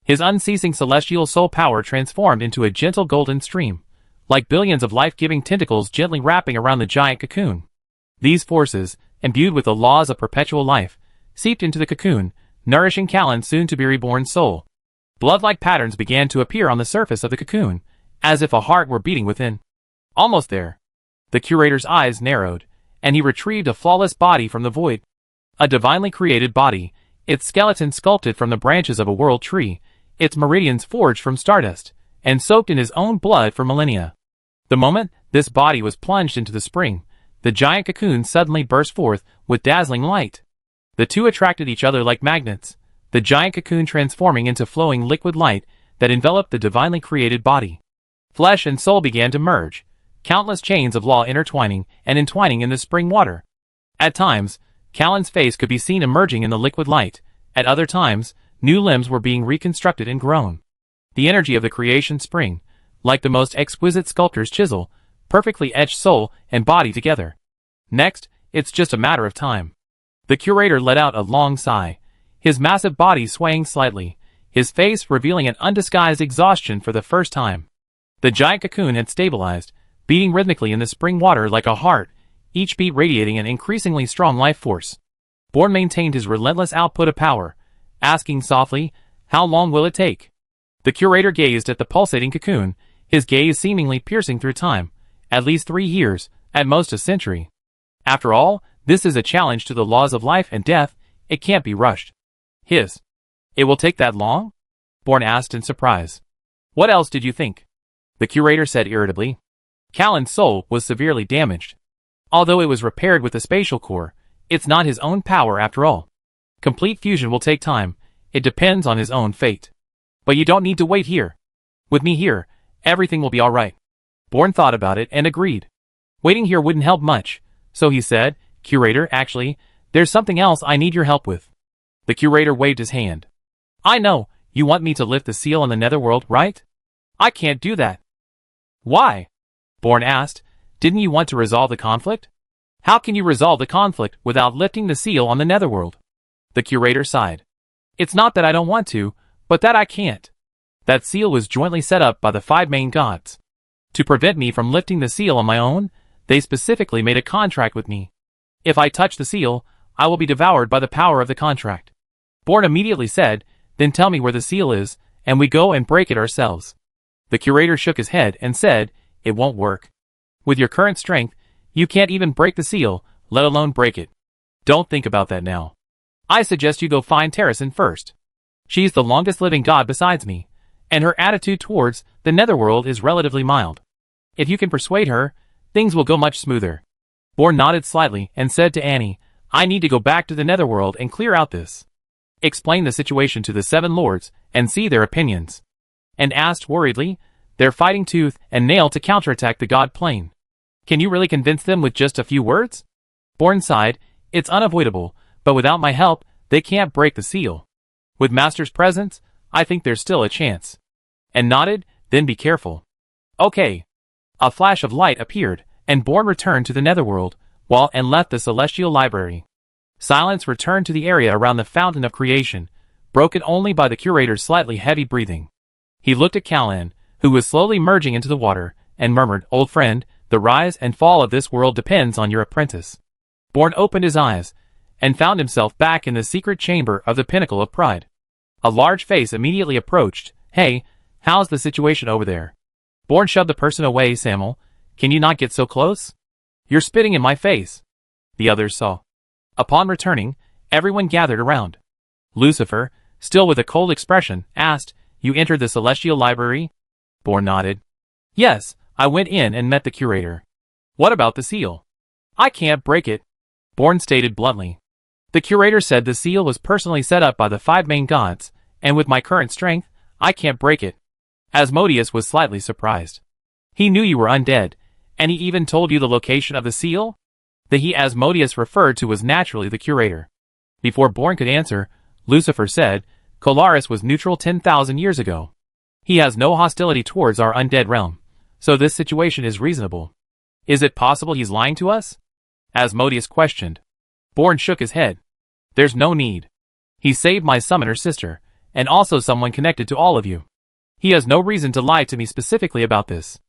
His unceasing celestial soul power transformed into a gentle golden stream, like billions of life-giving tentacles gently wrapping around the giant cocoon. These forces, imbued with the laws of perpetual life, seeped into the cocoon, nourishing Callan's soon-to-be reborn soul. Blood-like patterns began to appear on the surface of the cocoon, as if a heart were beating within. Almost there. The curator's eyes narrowed, and he retrieved a flawless body from the void. A divinely created body, its skeleton sculpted from the branches of a world tree, its meridians forged from stardust, and soaked in his own blood for millennia. The moment this body was plunged into the spring, the giant cocoon suddenly burst forth with dazzling light. The two attracted each other like magnets, the giant cocoon transforming into flowing liquid light that enveloped the divinely created body. Flesh and soul began to merge, countless chains of law intertwining and entwining in the spring water. At times, Callan's face could be seen emerging in the liquid light. At other times, new limbs were being reconstructed and grown. The energy of the creation spring, like the most exquisite sculptor's chisel, perfectly etched soul and body together. Next, it's just a matter of time. The curator let out a long sigh, his massive body swaying slightly, his face revealing an undisguised exhaustion for the first time. The giant cocoon had stabilized, beating rhythmically in the spring water like a heart, each beat radiating an increasingly strong life force. Bourne maintained his relentless output of power, asking softly, How long will it take? The curator gazed at the pulsating cocoon, his gaze seemingly piercing through time. At least 3 years, at most a century. After all, this is a challenge to the laws of life and death, it can't be rushed. It will take that long? Bourne asked in surprise. What else did you think? The curator said irritably. Callan's soul was severely damaged. Although it was repaired with the spatial core, it's not his own power after all. Complete fusion will take time, it depends on his own fate. But you don't need to wait here. With me here, everything will be alright. Bourne thought about it and agreed. Waiting here wouldn't help much, so he said, Curator, actually, there's something else I need your help with. The curator waved his hand. I know, you want me to lift the seal on the netherworld, right? I can't do that. Why? Bourne asked. Didn't you want to resolve the conflict? How can you resolve the conflict without lifting the seal on the netherworld? The curator sighed. It's not that I don't want to, but that I can't. That seal was jointly set up by the 5 main gods. To prevent me from lifting the seal on my own, they specifically made a contract with me. If I touch the seal, I will be devoured by the power of the contract. Bourne immediately said, Then tell me where the seal is, and we go and break it ourselves. The curator shook his head and said, "It won't work. With your current strength, you can't even break the seal, let alone break it. Don't think about that now. I suggest you go find Terrasen first. She's the longest living god besides me, and her attitude towards the netherworld is relatively mild. If you can persuade her, things will go much smoother." Born nodded slightly and said to Annie, "I need to go back to the netherworld and clear out this. Explain the situation to the 7 lords and see their opinions." And asked worriedly, "They're fighting tooth and nail to counterattack the god plane. Can you really convince them with just a few words?" Born sighed, "It's unavoidable, but without my help, they can't break the seal. With Master's presence, I think there's still a chance." And nodded, "Then be careful." "Okay." A flash of light appeared, and Born returned to the netherworld, and left the celestial library. Silence returned to the area around the fountain of creation, broken only by the curator's slightly heavy breathing. He looked at Callan, who was slowly merging into the water, and murmured, "Old friend, the rise and fall of this world depends on your apprentice." Born opened his eyes, and found himself back in the secret chamber of the Pinnacle of Pride. A large face immediately approached. "Hey, how's the situation over there?" Born shoved the person away. "Samuel, can you not get so close? You're spitting in my face." The others saw. Upon returning, everyone gathered around. Lucifer, still with a cold expression, asked, "You entered the celestial library?" Born nodded. "Yes, I went in and met the curator." "What about the seal?" "I can't break it," Born stated bluntly. "The curator said the seal was personally set up by the 5 main gods, and with my current strength, I can't break it." Asmodeus was slightly surprised. "He knew you were undead, and he even told you the location of the seal?" The he Asmodeus referred to was naturally the curator. Before Born could answer, Lucifer said, "Colaris was neutral 10,000 years ago. He has no hostility towards our undead realm, so this situation is reasonable." "Is it possible he's lying to us?" Asmodeus questioned. Born shook his head. "There's no need. He saved my summoner sister, and also someone connected to all of you. He has no reason to lie to me specifically about this."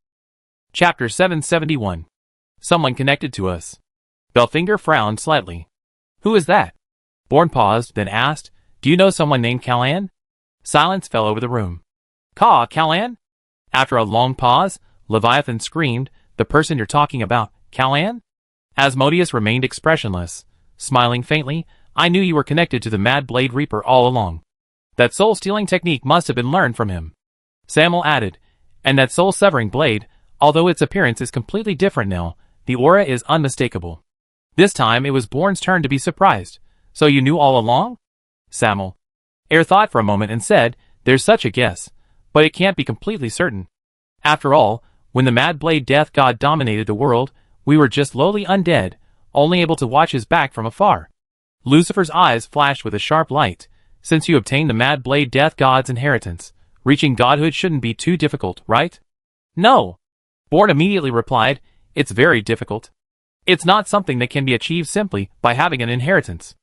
Chapter 771. Someone connected to us. Belfinger frowned slightly. "Who is that?" Born paused, then asked, "Do you know someone named Callan?" Silence fell over the room. Callan?" After a long pause, Leviathan screamed, "The person you're talking about, Callan?" Asmodeus remained expressionless, smiling faintly. "I knew you were connected to the Mad Blade Reaper all along. That soul-stealing technique must have been learned from him." Samuel added, "And that soul-severing blade, although its appearance is completely different now, the aura is unmistakable." This time it was Born's turn to be surprised. "So you knew all along?" Samuel thought for a moment and said, "There's such a guess, but it can't be completely certain. After all, when the Mad Blade Death God dominated the world, we were just lowly undead, only able to watch his back from afar." Lucifer's eyes flashed with a sharp light. "Since you obtained the Mad Blade Death God's inheritance, reaching godhood shouldn't be too difficult, right?" "No." Born immediately replied, "It's very difficult. It's not something that can be achieved simply by having an inheritance.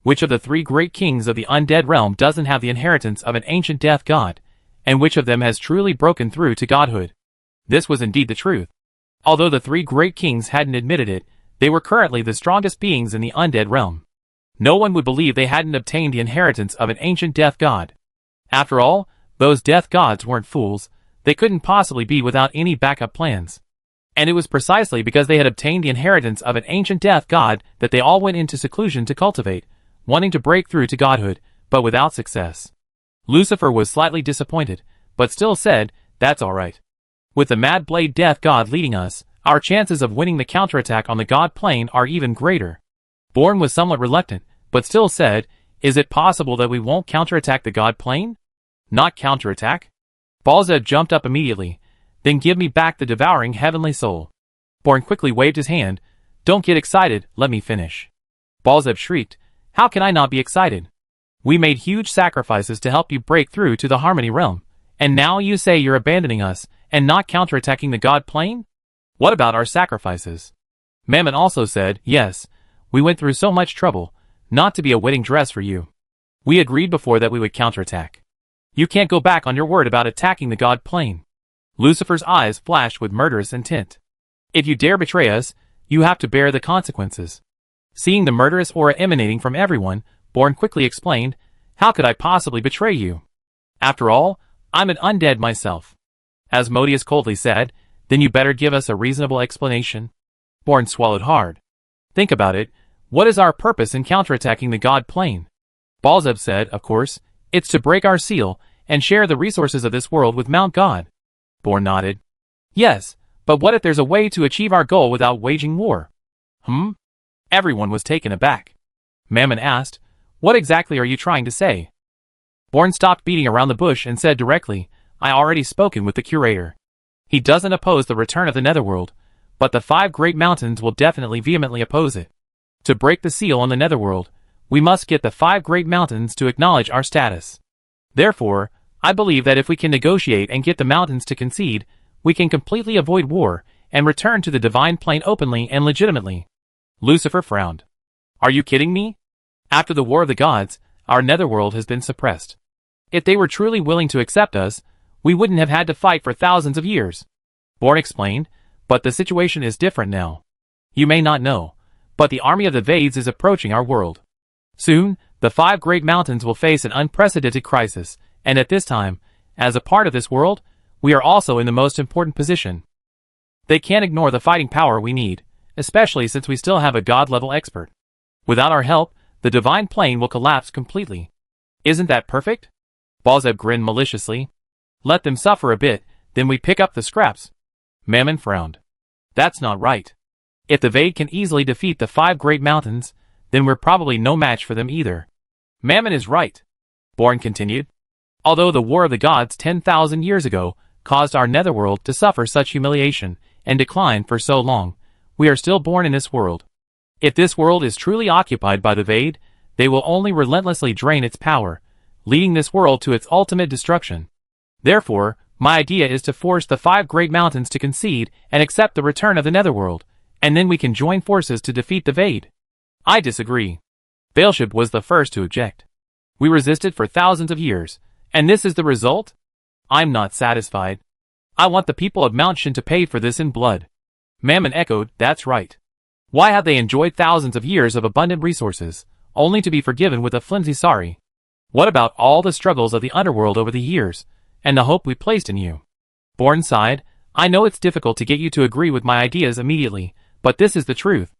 Which of the 3 great kings of the undead realm doesn't have the inheritance of an ancient death god, and which of them has truly broken through to godhood?" This was indeed the truth. Although the 3 great kings hadn't admitted it, they were currently the strongest beings in the undead realm. No one would believe they hadn't obtained the inheritance of an ancient death god. After all, those death gods weren't fools. They couldn't possibly be without any backup plans. And it was precisely because they had obtained the inheritance of an ancient death god that they all went into seclusion to cultivate, wanting to break through to godhood, but without success. Lucifer was slightly disappointed, but still said, "That's all right. With the Mad Blade Death God leading us, our chances of winning the counterattack on the god plane are even greater." Born was somewhat reluctant, but still said, "Is it possible that we won't counterattack the god plane?" "Not counterattack?" Balzeb jumped up immediately. "Then give me back the devouring heavenly soul." Born quickly waved his hand. "Don't get excited, let me finish." Balzeb shrieked, "How can I not be excited? We made huge sacrifices to help you break through to the Harmony realm, and now you say you're abandoning us and not counterattacking the god plane? What about our sacrifices?" Mammon also said, "Yes, we went through so much trouble, not to be a wedding dress for you. We agreed before that we would counterattack. You can't go back on your word about attacking the god plane." Lucifer's eyes flashed with murderous intent. "If you dare betray us, you have to bear the consequences." Seeing the murderous aura emanating from everyone, Born quickly explained, "How could I possibly betray you? After all, I'm an undead myself. Asmodeus coldly said, then you better give us a reasonable explanation. Born swallowed hard. Think about it. What is our purpose in counterattacking the god plane? Balzeb said, of course, it's to break our seal and share the resources of this world with Mount God. Born nodded. Yes, but what if there's a way to achieve our goal without waging war? Everyone was taken aback. Mammon asked, what exactly are you trying to say? Born stopped beating around the bush and said directly, I already spoken with the curator. He doesn't oppose the return of the netherworld, but the 5 great mountains will definitely vehemently oppose it. To break the seal on the netherworld, we must get the 5 great mountains to acknowledge our status. Therefore, I believe that if we can negotiate and get the mountains to concede, we can completely avoid war and return to the divine plane openly and legitimately. Lucifer frowned. Are you kidding me? After the War of the Gods, our netherworld has been suppressed. If they were truly willing to accept us, we wouldn't have had to fight for thousands of years. Born explained, but the situation is different now. You may not know, but the army of the Vades is approaching our world. Soon, the 5 great mountains will face an unprecedented crisis, and at this time, as a part of this world, we are also in the most important position. They can't ignore the fighting power we need, especially since we still have a god-level expert. Without our help, the divine plane will collapse completely. Isn't that perfect? Balzeb grinned maliciously. Let them suffer a bit, then we pick up the scraps. Mammon frowned. That's not right. If the Vade can easily defeat the 5 great mountains, then we're probably no match for them either. Mammon is right. Born continued. Although the War of the Gods 10,000 years ago caused our netherworld to suffer such humiliation and decline for so long, we are still born in this world. If this world is truly occupied by the Vade, they will only relentlessly drain its power, leading this world to its ultimate destruction. Therefore, my idea is to force the 5 great mountains to concede and accept the return of the netherworld, and then we can join forces to defeat the Vade. I disagree. Beelzebub was the first to object. We resisted for thousands of years, and this is the result? I'm not satisfied. I want the people of Mount Shin to pay for this in blood. Mammon echoed, that's right. Why have they enjoyed thousands of years of abundant resources, only to be forgiven with a flimsy sorry? What about all the struggles of the underworld over the years, and the hope we placed in you? Born sighed, I know it's difficult to get you to agree with my ideas immediately, but this is the truth.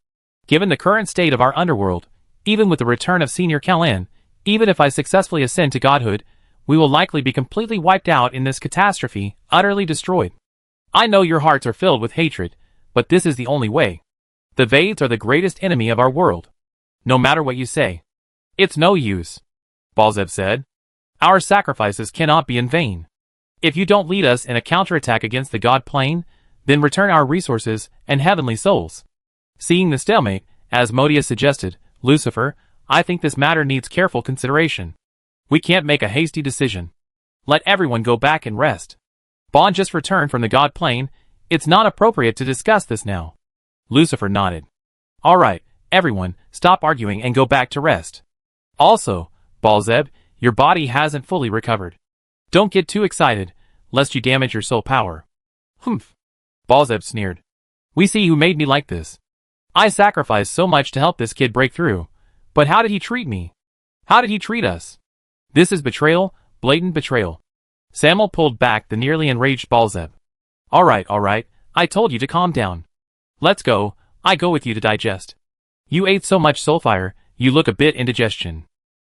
Given the current state of our underworld, even with the return of Senior Kalan, even if I successfully ascend to godhood, we will likely be completely wiped out in this catastrophe, utterly destroyed. I know your hearts are filled with hatred, but this is the only way. The Vades are the greatest enemy of our world. No matter what you say. It's no use. Balzeb said. Our sacrifices cannot be in vain. If you don't lead us in a counterattack against the god plane, then return our resources and heavenly souls. Seeing the stalemate, Asmodeus suggested, Lucifer, I think this matter needs careful consideration. We can't make a hasty decision. Let everyone go back and rest. Bond just returned from the god plane. It's not appropriate to discuss this now. Lucifer nodded. All right, everyone, stop arguing and go back to rest. Also, Balzeb, your body hasn't fully recovered. Don't get too excited, lest you damage your soul power. Humph. Balzeb sneered. We see who made me like this. I sacrificed so much to help this kid break through, but how did he treat me? How did he treat us? This is betrayal, blatant betrayal. Samuel pulled back the nearly enraged Balzeb. All right, I told you to calm down. Let's go, I go with you to digest. You ate so much soulfire, you look a bit indigestion.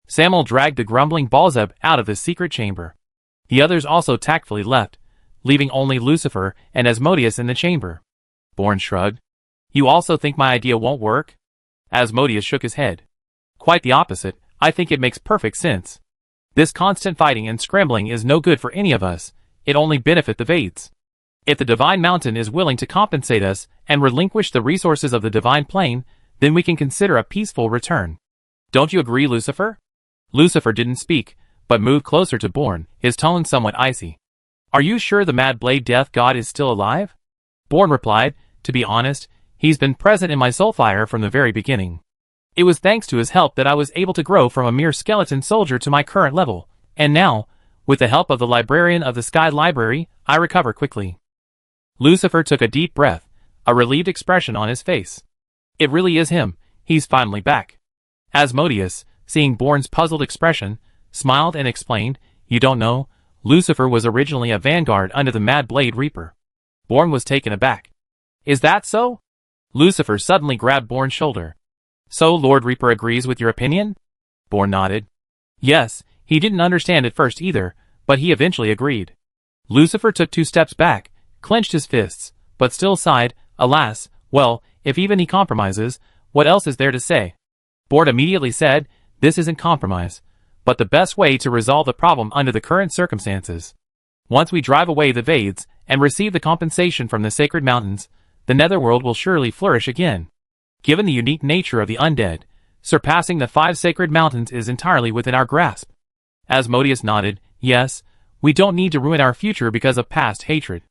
Samuel dragged the grumbling Balzeb out of the secret chamber. The others also tactfully left, leaving only Lucifer and Asmodeus in the chamber. Born shrugged. You also think my idea won't work? Asmodeus shook his head. Quite the opposite, I think it makes perfect sense. This constant fighting and scrambling is no good for any of us, it only benefits the Vades. If the Divine Mountain is willing to compensate us and relinquish the resources of the Divine Plane, then we can consider a peaceful return. Don't you agree, Lucifer? Lucifer didn't speak, but moved closer to Born, his tone somewhat icy. Are you sure the Mad Blade Death God is still alive? Born replied, to be honest, he's been present in my soulfire from the very beginning. It was thanks to his help that I was able to grow from a mere skeleton soldier to my current level, and now, with the help of the librarian of the Sky Library, I recover quickly. Lucifer took a deep breath, a relieved expression on his face. It really is him, he's finally back. Asmodeus, seeing Born's puzzled expression, smiled and explained, you don't know, Lucifer was originally a vanguard under the Mad Blade Reaper. Born was taken aback. Is that so? Lucifer suddenly grabbed Born's shoulder. So Lord Reaper agrees with your opinion? Born nodded. Yes, he didn't understand at first either, but he eventually agreed. Lucifer took 2 steps back, clenched his fists, but still sighed, alas, well, if even he compromises, what else is there to say? Born immediately said, this isn't compromise, but the best way to resolve the problem under the current circumstances. Once we drive away the Vades, and receive the compensation from the sacred mountains, the netherworld will surely flourish again. Given the unique nature of the undead, surpassing the 5 sacred mountains is entirely within our grasp. Asmodeus nodded, yes, we don't need to ruin our future because of past hatred.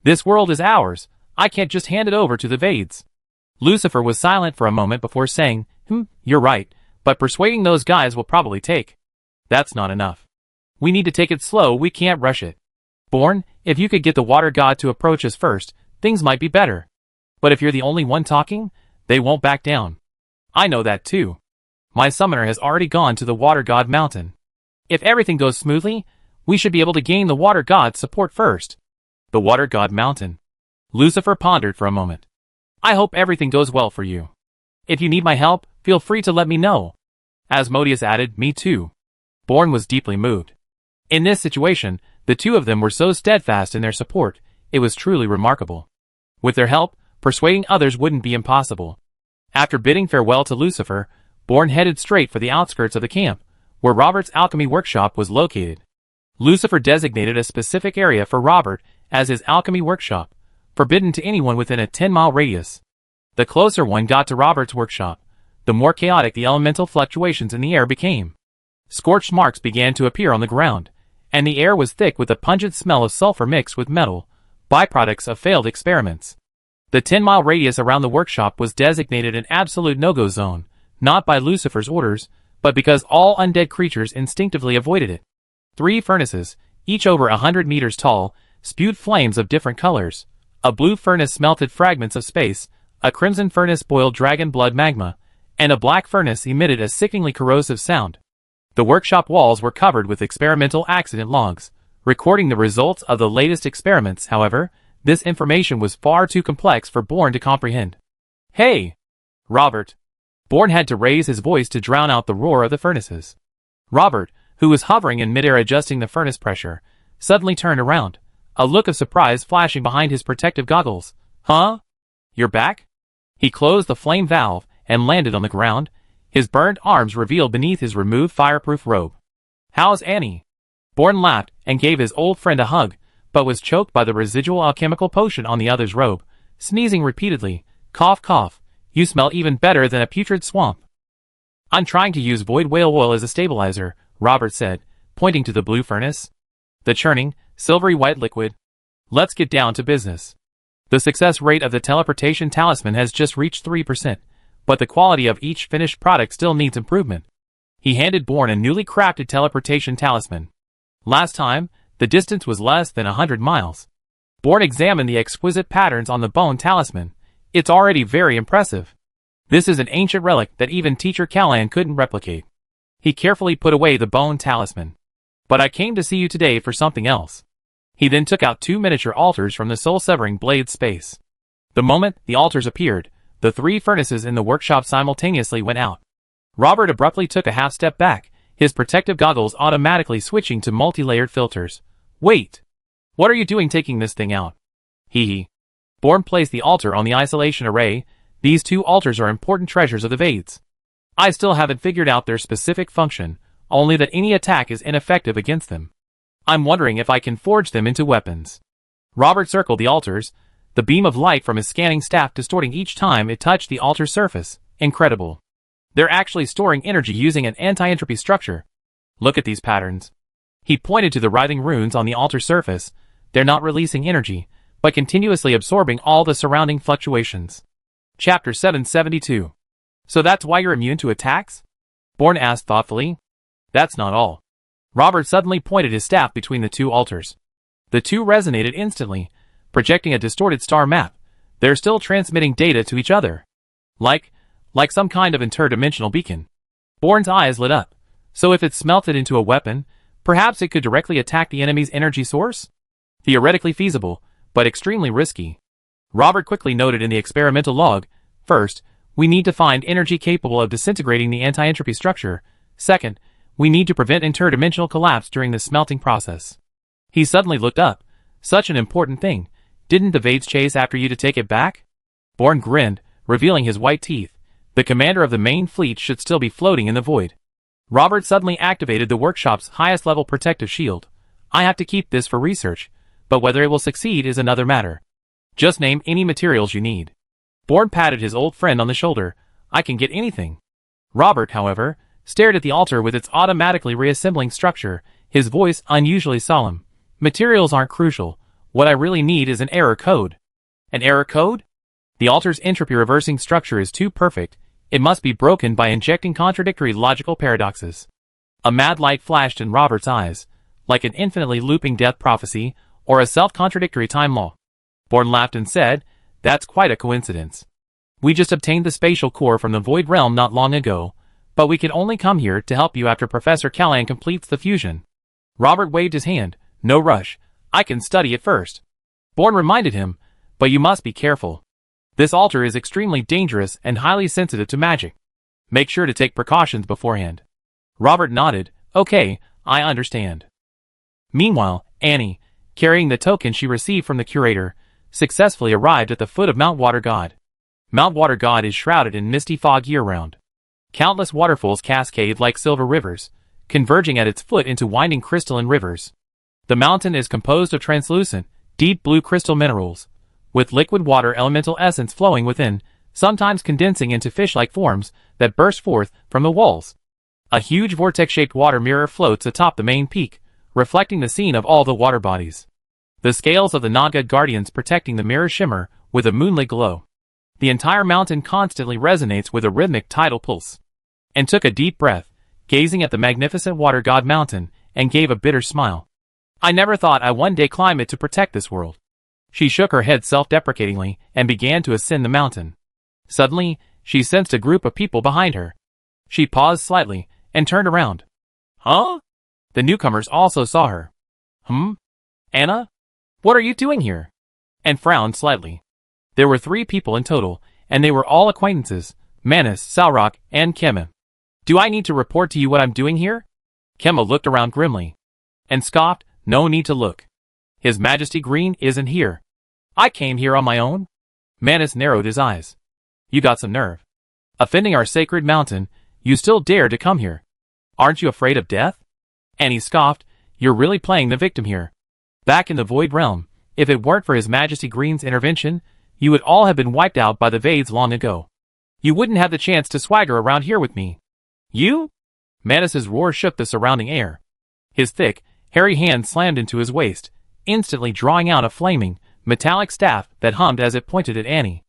This world is ours, I can't just hand it over to the Vades. Lucifer was silent for a moment before saying, you're right, but persuading those guys will probably take. That's not enough. We need to take it slow, we can't rush it. Born, if you could get the water god to approach us first, things might be better. But if you're the only one talking, they won't back down. I know that too. My summoner has already gone to the water god mountain. If everything goes smoothly, we should be able to gain the water god's support first. The water god mountain. Lucifer pondered for a moment. I hope everything goes well for you. If you need my help, feel free to let me know. Asmodeus added, me too. Born was deeply moved. In this situation, the two of them were so steadfast in their support, it was truly remarkable. With their help, persuading others wouldn't be impossible. After bidding farewell to Lucifer, Born headed straight for the outskirts of the camp, where Robert's alchemy workshop was located. Lucifer designated a specific area for Robert as his alchemy workshop, forbidden to anyone within a 10-mile radius. The closer one got to Robert's workshop, the more chaotic the elemental fluctuations in the air became. Scorched marks began to appear on the ground, and the air was thick with the pungent smell of sulfur mixed with metal, byproducts of failed experiments. The 10-mile radius around the workshop was designated an absolute no-go zone, not by Lucifer's orders, but because all undead creatures instinctively avoided it. 3 furnaces, each over 100 meters tall, spewed flames of different colors. A blue furnace smelted fragments of space, a crimson furnace boiled dragon blood magma, and a black furnace emitted a sickeningly corrosive sound. The workshop walls were covered with experimental accident logs, recording the results of the latest experiments. However, this information was far too complex for Born to comprehend. Hey! Robert! Born had to raise his voice to drown out the roar of the furnaces. Robert, who was hovering in midair adjusting the furnace pressure, suddenly turned around, a look of surprise flashing behind his protective goggles. Huh? You're back? He closed the flame valve and landed on the ground, his burned arms revealed beneath his removed fireproof robe. How's Annie? Born laughed and gave his old friend a hug, but was choked by the residual alchemical potion on the other's robe, sneezing repeatedly. Cough cough, you smell even better than a putrid swamp. I'm trying to use void whale oil as a stabilizer, Robert said, pointing to the blue furnace. The churning, silvery white liquid. Let's get down to business. The success rate of the teleportation talisman has just reached 3%, but the quality of each finished product still needs improvement. He handed Born a newly crafted teleportation talisman. Last time, the distance was less than 100 miles. Born examined the exquisite patterns on the bone talisman. It's already very impressive. This is an ancient relic that even Teacher Callan couldn't replicate. He carefully put away the bone talisman. But I came to see you today for something else. He then took out 2 miniature altars from the soul-severing blade space. The moment the altars appeared, the 3 furnaces in the workshop simultaneously went out. Robert abruptly took a half step back, his protective goggles automatically switching to multi-layered filters. Wait! What are you doing taking this thing out? Hee hee. Born placed the altar on the isolation array. These 2 altars are important treasures of the Vades. I still haven't figured out their specific function, only that any attack is ineffective against them. I'm wondering if I can forge them into weapons. Robert circled the altars, the beam of light from his scanning staff distorting each time it touched the altar's surface. Incredible. They're actually storing energy using an anti-entropy structure. Look at these patterns. He pointed to the writhing runes on the altar surface. They're not releasing energy, but continuously absorbing all the surrounding fluctuations. Chapter 772. So that's why you're immune to attacks? Born asked thoughtfully. That's not all. Robert suddenly pointed his staff between the 2 altars. The 2 resonated instantly, projecting a distorted star map. They're still transmitting data to each other. Like some kind of interdimensional beacon. Born's eyes lit up. So if it's smelted into a weapon, Perhaps it could directly attack the enemy's energy source? Theoretically feasible, but extremely risky. Robert quickly noted in the experimental log, first, we need to find energy capable of disintegrating the anti-entropy structure. Second, we need to prevent interdimensional collapse during the smelting process. He suddenly looked up. Such an important thing. Didn't the Vades chase after you to take it back? Bourne grinned, revealing his white teeth. The commander of the main fleet should still be floating in the void. Robert suddenly activated the workshop's highest level protective shield. I have to keep this for research, but whether it will succeed is another matter. Just name any materials you need. Bourne patted his old friend on the shoulder. I can get anything. Robert, however, stared at the altar with its automatically reassembling structure, his voice unusually solemn. Materials aren't crucial. What I really need is an error code. An error code? The altar's entropy reversing structure is too perfect. It must be broken by injecting contradictory logical paradoxes. A mad light flashed in Robert's eyes, like an infinitely looping death prophecy, or a self-contradictory time law. Bourne laughed and said, that's quite a coincidence. We just obtained the spatial core from the Void Realm not long ago, but we can only come here to help you after Professor Callahan completes the fusion. Robert waved his hand. No rush. I can study it first. Bourne reminded him, but you must be careful. This altar is extremely dangerous and highly sensitive to magic. Make sure to take precautions beforehand. Robert nodded. Okay, I understand. Meanwhile, Annie, carrying the token she received from the curator, successfully arrived at the foot of Mount Water God. Mount Water God is shrouded in misty fog year-round. Countless waterfalls cascade like silver rivers, converging at its foot into winding crystalline rivers. The mountain is composed of translucent, deep blue crystal minerals, with liquid water elemental essence flowing within, sometimes condensing into fish-like forms that burst forth from the walls. A huge vortex-shaped water mirror floats atop the main peak, reflecting the scene of all the water bodies. The scales of the Naga guardians protecting the mirror shimmer with a moonlit glow. The entire mountain constantly resonates with a rhythmic tidal pulse. And took a deep breath, gazing at the magnificent water god mountain, and gave a bitter smile. I never thought I'd one day climb it to protect this world. She shook her head self-deprecatingly and began to ascend the mountain. Suddenly, she sensed a group of people behind her. She paused slightly and turned around. Huh? The newcomers also saw her. Anna? What are you doing here? And frowned slightly. There were 3 people in total, and they were all acquaintances, Manus, Salrock, and Kemma. Do I need to report to you what I'm doing here? Kemma looked around grimly. And scoffed, no need to look. His Majesty Green isn't here. I came here on my own. Manus narrowed his eyes. You got some nerve. Offending our sacred mountain, you still dare to come here. Aren't you afraid of death? And he scoffed, you're really playing the victim here. Back in the Void Realm, if it weren't for His Majesty Green's intervention, you would all have been wiped out by the Vades long ago. You wouldn't have the chance to swagger around here with me. You? Manus's roar shook the surrounding air. His thick, hairy hand slammed into his waist, instantly drawing out a flaming, metallic staff that hummed as it pointed at Annie.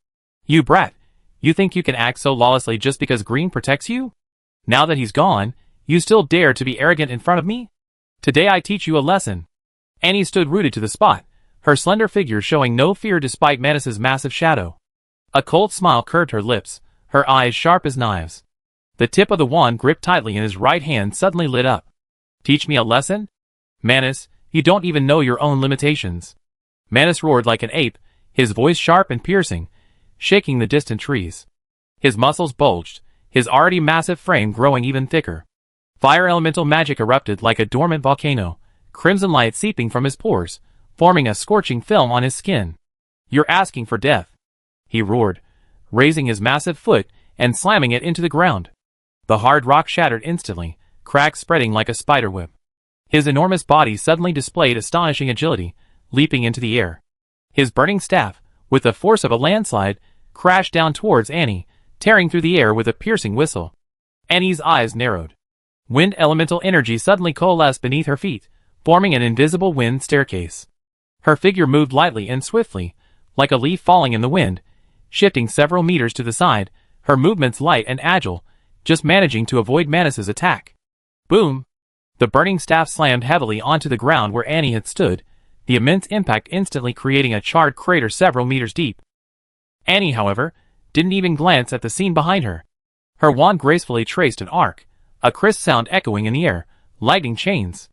You brat, you think you can act so lawlessly just because Green protects you? Now that he's gone, you still dare to be arrogant in front of me? Today I teach you a lesson. Annie stood rooted to the spot, her slender figure showing no fear despite Manus's massive shadow. A cold smile curved her lips, her eyes sharp as knives. The tip of the wand gripped tightly in his right hand suddenly lit up. Teach me a lesson? Manus, you don't even know your own limitations. Manus roared like an ape, his voice sharp and piercing, shaking the distant trees. His muscles bulged, his already massive frame growing even thicker. Fire elemental magic erupted like a dormant volcano, crimson light seeping from his pores, forming a scorching film on his skin. You're asking for death, he roared, raising his massive foot and slamming it into the ground. The hard rock shattered instantly, cracks spreading like a spiderweb. His enormous body suddenly displayed astonishing agility, leaping into the air. His burning staff, with the force of a landslide, crashed down towards Annie, tearing through the air with a piercing whistle. Annie's eyes narrowed. Wind elemental energy suddenly coalesced beneath her feet, forming an invisible wind staircase. Her figure moved lightly and swiftly, like a leaf falling in the wind, shifting several meters to the side, her movements light and agile, just managing to avoid Manus's attack. Boom! The burning staff slammed heavily onto the ground where Annie had stood, the immense impact instantly creating a charred crater several meters deep. Annie, however, didn't even glance at the scene behind her. Her wand gracefully traced an arc, a crisp sound echoing in the air, lightning chains.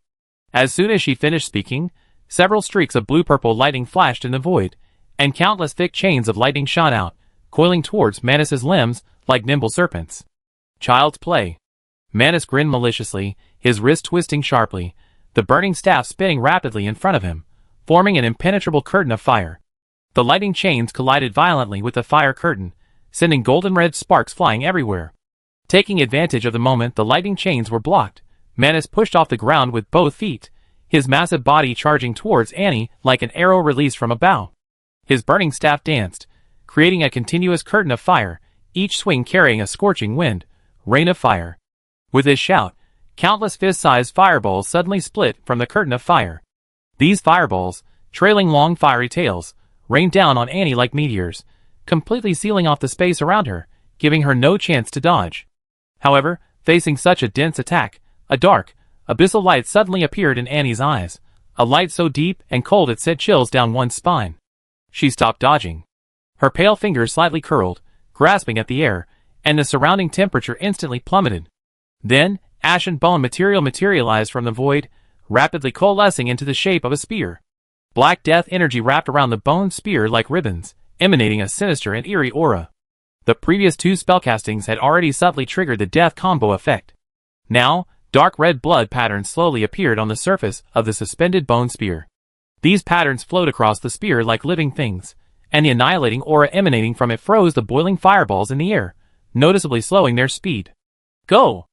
As soon as she finished speaking, several streaks of blue-purple lightning flashed in the void, and countless thick chains of lightning shot out, coiling towards Manus's limbs like nimble serpents. Child's play. Manus grinned maliciously, his wrist twisting sharply, the burning staff spinning rapidly in front of him, forming an impenetrable curtain of fire. The lightning chains collided violently with the fire curtain, sending golden-red sparks flying everywhere. Taking advantage of the moment the lightning chains were blocked, Manus pushed off the ground with both feet, his massive body charging towards Annie like an arrow released from a bow. His burning staff danced, creating a continuous curtain of fire, each swing carrying a scorching wind, rain of fire. With his shout, countless fist-sized fireballs suddenly split from the curtain of fire. These fireballs, trailing long fiery tails, rained down on Annie like meteors, completely sealing off the space around her, giving her no chance to dodge. However, facing such a dense attack, a dark, abyssal light suddenly appeared in Annie's eyes, a light so deep and cold it sent chills down one's spine. She stopped dodging. Her pale fingers slightly curled, grasping at the air, and the surrounding temperature instantly plummeted. Then, ashen bone material materialized from the void, rapidly coalescing into the shape of a spear. Black death energy wrapped around the bone spear like ribbons, emanating a sinister and eerie aura. The previous two spellcastings had already subtly triggered the death combo effect. Now, dark red blood patterns slowly appeared on the surface of the suspended bone spear. These patterns flowed across the spear like living things, and the annihilating aura emanating from it froze the boiling fireballs in the air, noticeably slowing their speed. "Go!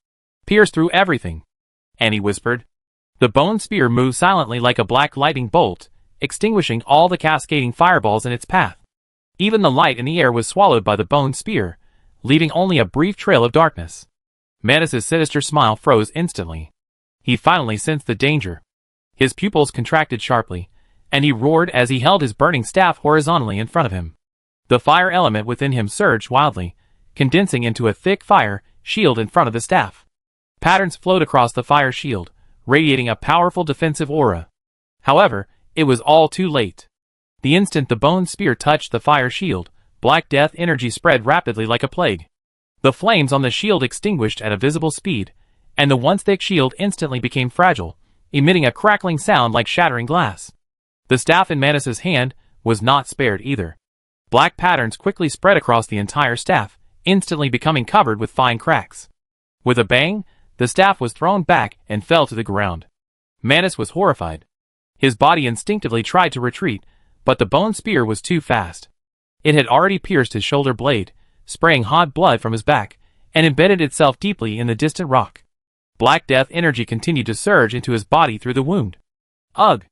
Pierce through everything," Annie whispered. The bone spear moved silently like a black lightning bolt, extinguishing all the cascading fireballs in its path. Even the light in the air was swallowed by the bone spear, leaving only a brief trail of darkness. Manus's sinister smile froze instantly. He finally sensed the danger. His pupils contracted sharply, and he roared as he held his burning staff horizontally in front of him. The fire element within him surged wildly, condensing into a thick fire shield in front of the staff. Patterns flowed across the fire shield, radiating a powerful defensive aura. However, it was all too late. The instant the bone spear touched the fire shield, black death energy spread rapidly like a plague. The flames on the shield extinguished at a visible speed, and the once thick shield instantly became fragile, emitting a crackling sound like shattering glass. The staff in Manus's hand was not spared either. Black patterns quickly spread across the entire staff, instantly becoming covered with fine cracks. With a bang, the staff was thrown back and fell to the ground. Manus was horrified. His body instinctively tried to retreat, but the bone spear was too fast. It had already pierced his shoulder blade, spraying hot blood from his back, and embedded itself deeply in the distant rock. Black death energy continued to surge into his body through the wound. Ugh!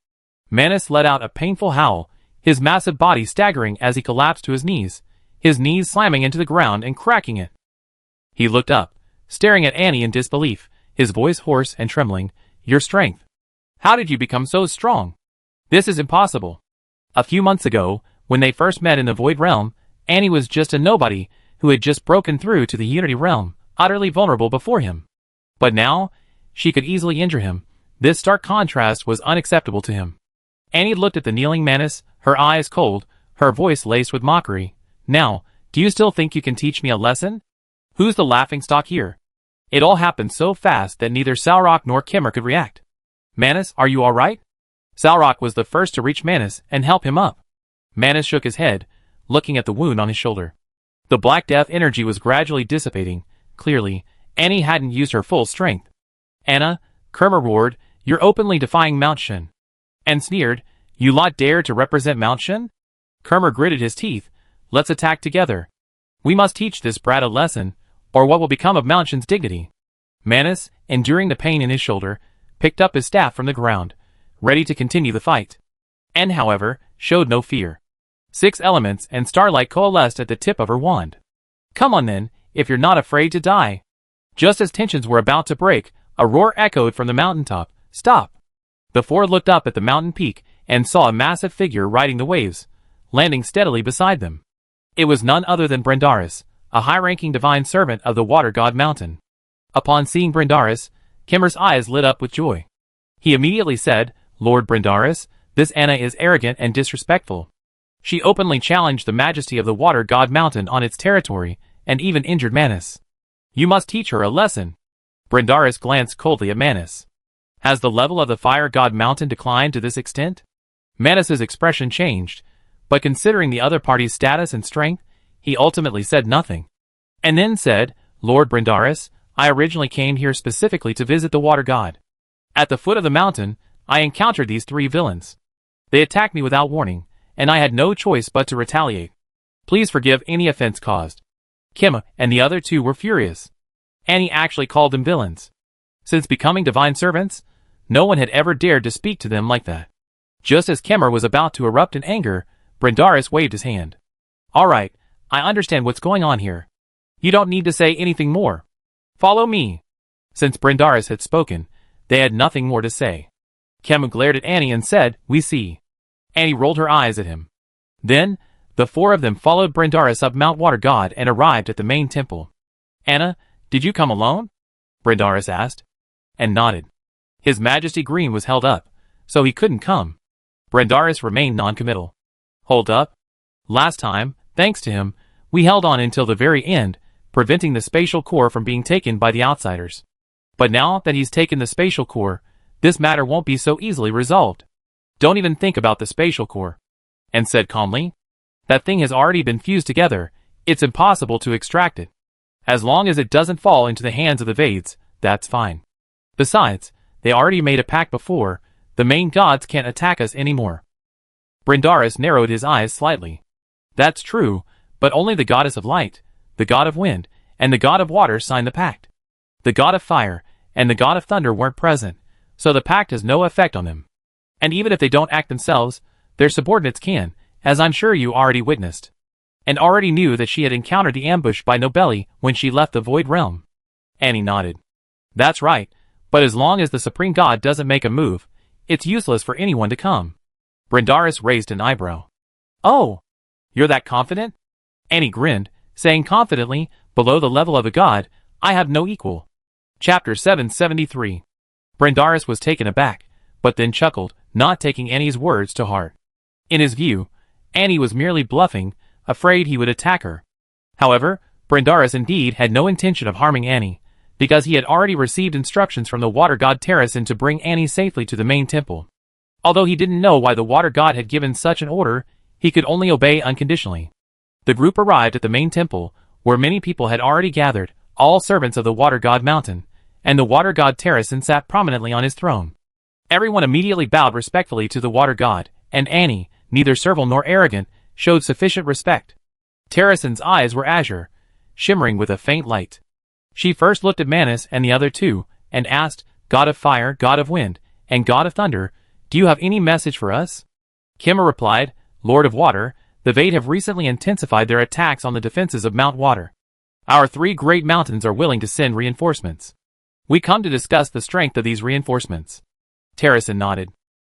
Manus let out a painful howl, his massive body staggering as he collapsed to his knees slamming into the ground and cracking it. He looked up, staring at Annie in disbelief, his voice hoarse and trembling. "Your strength. How did you become so strong? This is impossible." A few months ago, when they first met in the Void Realm, Annie was just a nobody who had just broken through to the Unity Realm, utterly vulnerable before him. But now, she could easily injure him. This stark contrast was unacceptable to him. Annie looked at the kneeling Manus, her eyes cold, her voice laced with mockery. "Now, do you still think you can teach me a lesson? Who's the laughingstock here?" It all happened so fast that neither Salrock nor Kimmer could react. "Manus, are you alright?" Salrock was the first to reach Manus and help him up. Manus shook his head, looking at the wound on his shoulder. The black death energy was gradually dissipating. Clearly, Annie hadn't used her full strength. "Anna," Kermer roared, "you're openly defying Mount Shen." And sneered, "You lot dare to represent Mount Shen?" Kermer gritted his teeth. "Let's attack together. We must teach this brat a lesson, or what will become of Mount Shen's dignity." Manus, enduring the pain in his shoulder, picked up his staff from the ground, ready to continue the fight. And however, showed no fear. 6 elements and starlight coalesced at the tip of her wand. "Come on then, if you're not afraid to die." Just as tensions were about to break, a roar echoed from the mountaintop. "Stop!" The four looked up at the mountain peak and saw a massive figure riding the waves, landing steadily beside them. It was none other than Brindaris, a high-ranking divine servant of the water god Mountain. Upon seeing Brindaris, Kimmer's eyes lit up with joy. He immediately said, "Lord Brindaris, this Anna is arrogant and disrespectful. She openly challenged the majesty of the water god Mountain on its territory, and even injured Manus. You must teach her a lesson." Brindaris glanced coldly at Manus. Has the level of the fire god mountain declined to this extent? Manas's expression changed, but considering the other party's status and strength, he ultimately said nothing. And then said, Lord Brindaris, I originally came here specifically to visit the water god. At the foot of the mountain, I encountered these 3 villains. They attacked me without warning, and I had no choice but to retaliate. Please forgive any offense caused. Kim and the other 2 were furious. Annie actually called them villains. Since becoming divine servants, no one had ever dared to speak to them like that. Just as Kemmer was about to erupt in anger, Brindaris waved his hand. All right, I understand what's going on here. You don't need to say anything more. Follow me. Since Brindaris had spoken, they had nothing more to say. Kemmer glared at Annie and said, We see. Annie rolled her eyes at him. Then, the 4 of them followed Brindaris up Mount Water God and arrived at the main temple. Anna, did you come alone? Brindaris asked. And nodded. His Majesty Green was held up, so he couldn't come. Brindaris remained non-committal. Hold up? Last time, thanks to him, we held on until the very end, preventing the spatial core from being taken by the outsiders. But now that he's taken the spatial core, this matter won't be so easily resolved. Don't even think about the spatial core. And said calmly, that thing has already been fused together, it's impossible to extract it. As long as it doesn't fall into the hands of the Vades, that's fine. Besides, they already made a pact before, the main gods can't attack us anymore. Brindaris narrowed his eyes slightly. That's true, but only the goddess of light, the god of wind, and the god of water signed the pact. The god of fire and the god of thunder weren't present, so the pact has no effect on them. And even if they don't act themselves, their subordinates can, as I'm sure you already witnessed. And already knew that she had encountered the ambush by Nobeli when she left the Void Realm. Annie nodded. That's right, but as long as the Supreme God doesn't make a move, it's useless for anyone to come. Brindaris raised an eyebrow. Oh, you're that confident? Annie grinned, saying confidently, below the level of a god, I have no equal. Chapter 773. Brindaris was taken aback, but then chuckled, not taking Annie's words to heart. In his view, Annie was merely bluffing, afraid he would attack her. However, Brindaris indeed had no intention of harming Annie, because he had already received instructions from the water god Terrasin to bring Annie safely to the main temple. Although he didn't know why the water god had given such an order, he could only obey unconditionally. The group arrived at the main temple, where many people had already gathered, all servants of the water god mountain, and the water god Terrasin sat prominently on his throne. Everyone immediately bowed respectfully to the water god, and Annie, neither servile nor arrogant, showed sufficient respect. Terrasin's eyes were azure, shimmering with a faint light. She first looked at Manus and the other 2, and asked, God of fire, God of wind, and God of thunder, do you have any message for us? Kimmer replied, Lord of water, the Vade have recently intensified their attacks on the defenses of Mount Water. Our 3 great mountains are willing to send reinforcements. We come to discuss the strength of these reinforcements. Terrasin nodded.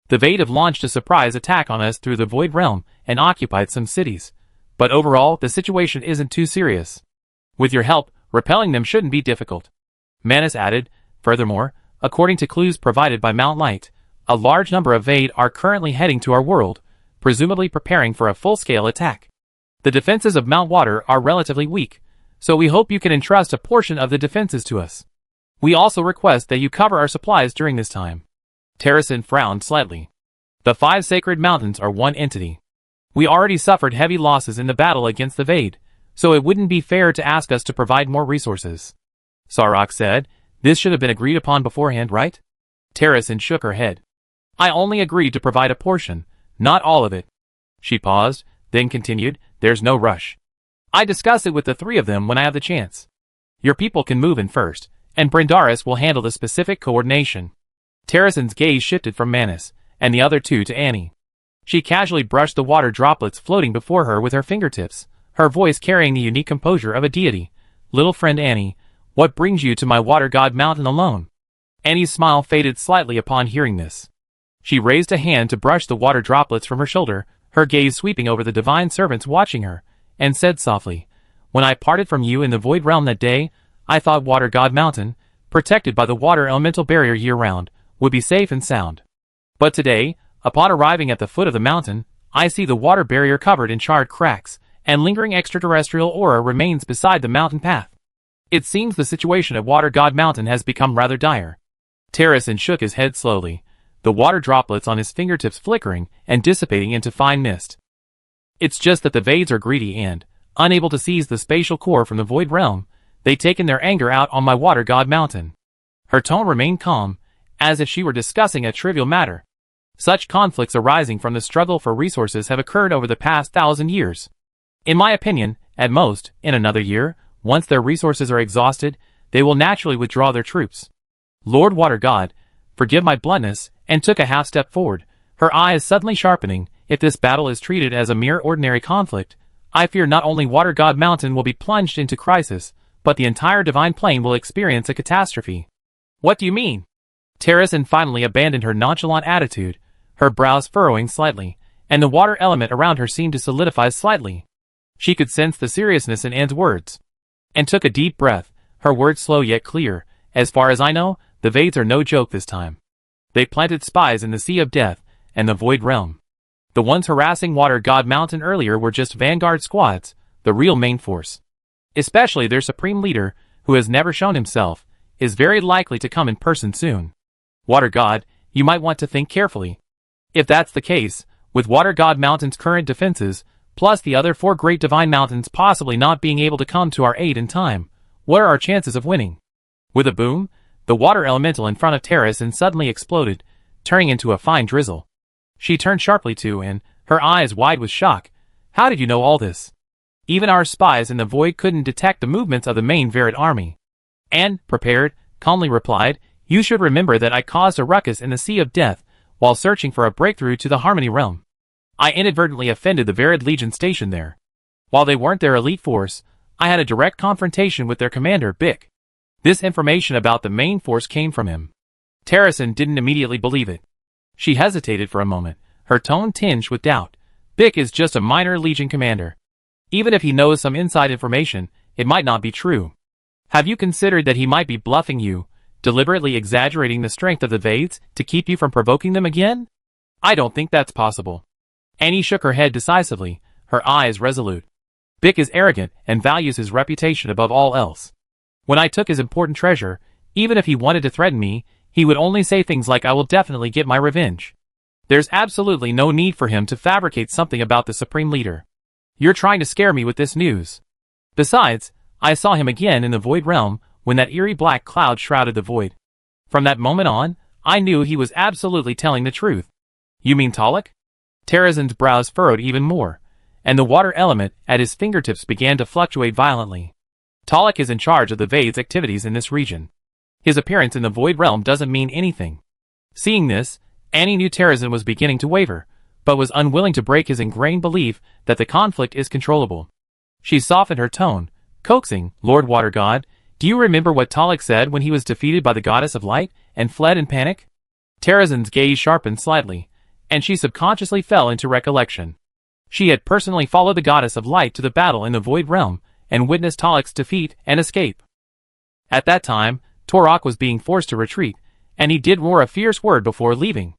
The Vade have launched a surprise attack on us through the Void Realm and occupied some cities. But overall, the situation isn't too serious. With your help, repelling them shouldn't be difficult. Manus added, furthermore, according to clues provided by Mount Light, a large number of Vade are currently heading to our world, presumably preparing for a full-scale attack. The defenses of Mount Water are relatively weak, so we hope you can entrust a portion of the defenses to us. We also request that you cover our supplies during this time. Terrasin frowned slightly. The 5 sacred mountains are one entity. We already suffered heavy losses in the battle against the Vade, so it wouldn't be fair to ask us to provide more resources. Sarok said, this should have been agreed upon beforehand, right? Terrasin shook her head. I only agreed to provide a portion, not all of it. She paused, then continued, there's no rush. I discuss it with the 3 of them when I have the chance. Your people can move in first, and Brindaris will handle the specific coordination. Terrasin's gaze shifted from Manus, and the other 2 to Annie. She casually brushed the water droplets floating before her with her fingertips, her voice carrying the unique composure of a deity. Little friend Annie, what brings you to my water god mountain alone? Annie's smile faded slightly upon hearing this. She raised a hand to brush the water droplets from her shoulder, her gaze sweeping over the divine servants watching her, and said softly, when I parted from you in the Void Realm that day, I thought Water God Mountain, protected by the water elemental barrier year-round, would be safe and sound. But today, upon arriving at the foot of the mountain, I see the water barrier covered in charred cracks, and lingering extraterrestrial aura remains beside the mountain path. It seems the situation at Water God Mountain has become rather dire. Terracin shook his head slowly, the water droplets on his fingertips flickering and dissipating into fine mist. It's just that the Vades are greedy and, unable to seize the spatial core from the Void Realm, they've taken their anger out on my water god mountain. Her tone remained calm, as if she were discussing a trivial matter. Such conflicts arising from the struggle for resources have occurred over the past 1,000 years. In my opinion, at most, in another year, once their resources are exhausted, they will naturally withdraw their troops. Lord Water God, forgive my bluntness, and took a half step forward, her eyes suddenly sharpening. If this battle is treated as a mere ordinary conflict, I fear not only Water God Mountain will be plunged into crisis, but the entire Divine Plane will experience a catastrophe. What do you mean? Terracin finally abandoned her nonchalant attitude, her brows furrowing slightly, and the water element around her seemed to solidify slightly. She could sense the seriousness in Anne's words, and took a deep breath, her words slow yet clear. As far as I know, the Vades are no joke this time. They planted spies in the Sea of Death and the Void Realm. The ones harassing Water God Mountain earlier were just vanguard squads, the real main force. Especially their supreme leader, who has never shown himself, is very likely to come in person soon. Water God, you might want to think carefully. If that's the case, with Water God Mountain's current defenses, plus the other 4 great divine mountains possibly not being able to come to our aid in time, what are our chances of winning? With a boom, the water elemental in front of Terracin suddenly exploded, turning into a fine drizzle. She turned sharply to Anne, her eyes wide with shock. How did you know all this? Even our spies in the void couldn't detect the movements of the main Varid army. Anne, prepared, calmly replied, you should remember that I caused a ruckus in the Sea of Death while searching for a breakthrough to the Harmony Realm. I inadvertently offended the Varid Legion stationed there. While they weren't their elite force, I had a direct confrontation with their commander, Bick. This information about the main force came from him. Terracin didn't immediately believe it. She hesitated for a moment, her tone tinged with doubt. Bick is just a minor Legion commander. Even if he knows some inside information, it might not be true. Have you considered that he might be bluffing you, deliberately exaggerating the strength of the Vades to keep you from provoking them again? I don't think that's possible. Annie shook her head decisively, her eyes resolute. Bick is arrogant and values his reputation above all else. When I took his important treasure, even if he wanted to threaten me, he would only say things like I will definitely get my revenge. There's absolutely no need for him to fabricate something about the Supreme Leader. You're trying to scare me with this news. Besides, I saw him again in the Void Realm when that eerie black cloud shrouded the void. From that moment on, I knew he was absolutely telling the truth. You mean Talik? Terrazin's brows furrowed even more, and the water element at his fingertips began to fluctuate violently. Talik is in charge of the Vades' activities in this region. His appearance in the Void Realm doesn't mean anything. Seeing this, Annie knew Terracin was beginning to waver, but was unwilling to break his ingrained belief that the conflict is controllable. She softened her tone, coaxing, Lord Water God, do you remember what Talik said when he was defeated by the Goddess of Light and fled in panic? Terrazin's gaze sharpened slightly, and she subconsciously fell into recollection. She had personally followed the Goddess of Light to the battle in the Void Realm, and witnessed Talik's defeat and escape. At that time, Torok was being forced to retreat, and he did roar a fierce word before leaving.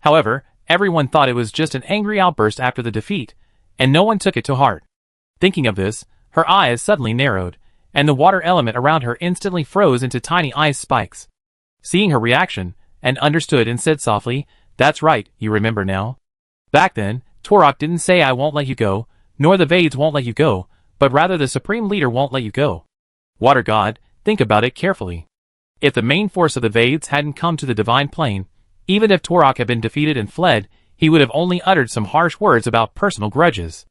However, everyone thought it was just an angry outburst after the defeat, and no one took it to heart. Thinking of this, her eyes suddenly narrowed, and the water element around her instantly froze into tiny ice spikes. Seeing her reaction, Anne understood and said softly, that's right, you remember now. Back then, Torok didn't say I won't let you go, nor the Vades won't let you go, but rather the Supreme Leader won't let you go. Water God, think about it carefully. If the main force of the Vades hadn't come to the Divine Plane, even if Torok had been defeated and fled, he would have only uttered some harsh words about personal grudges.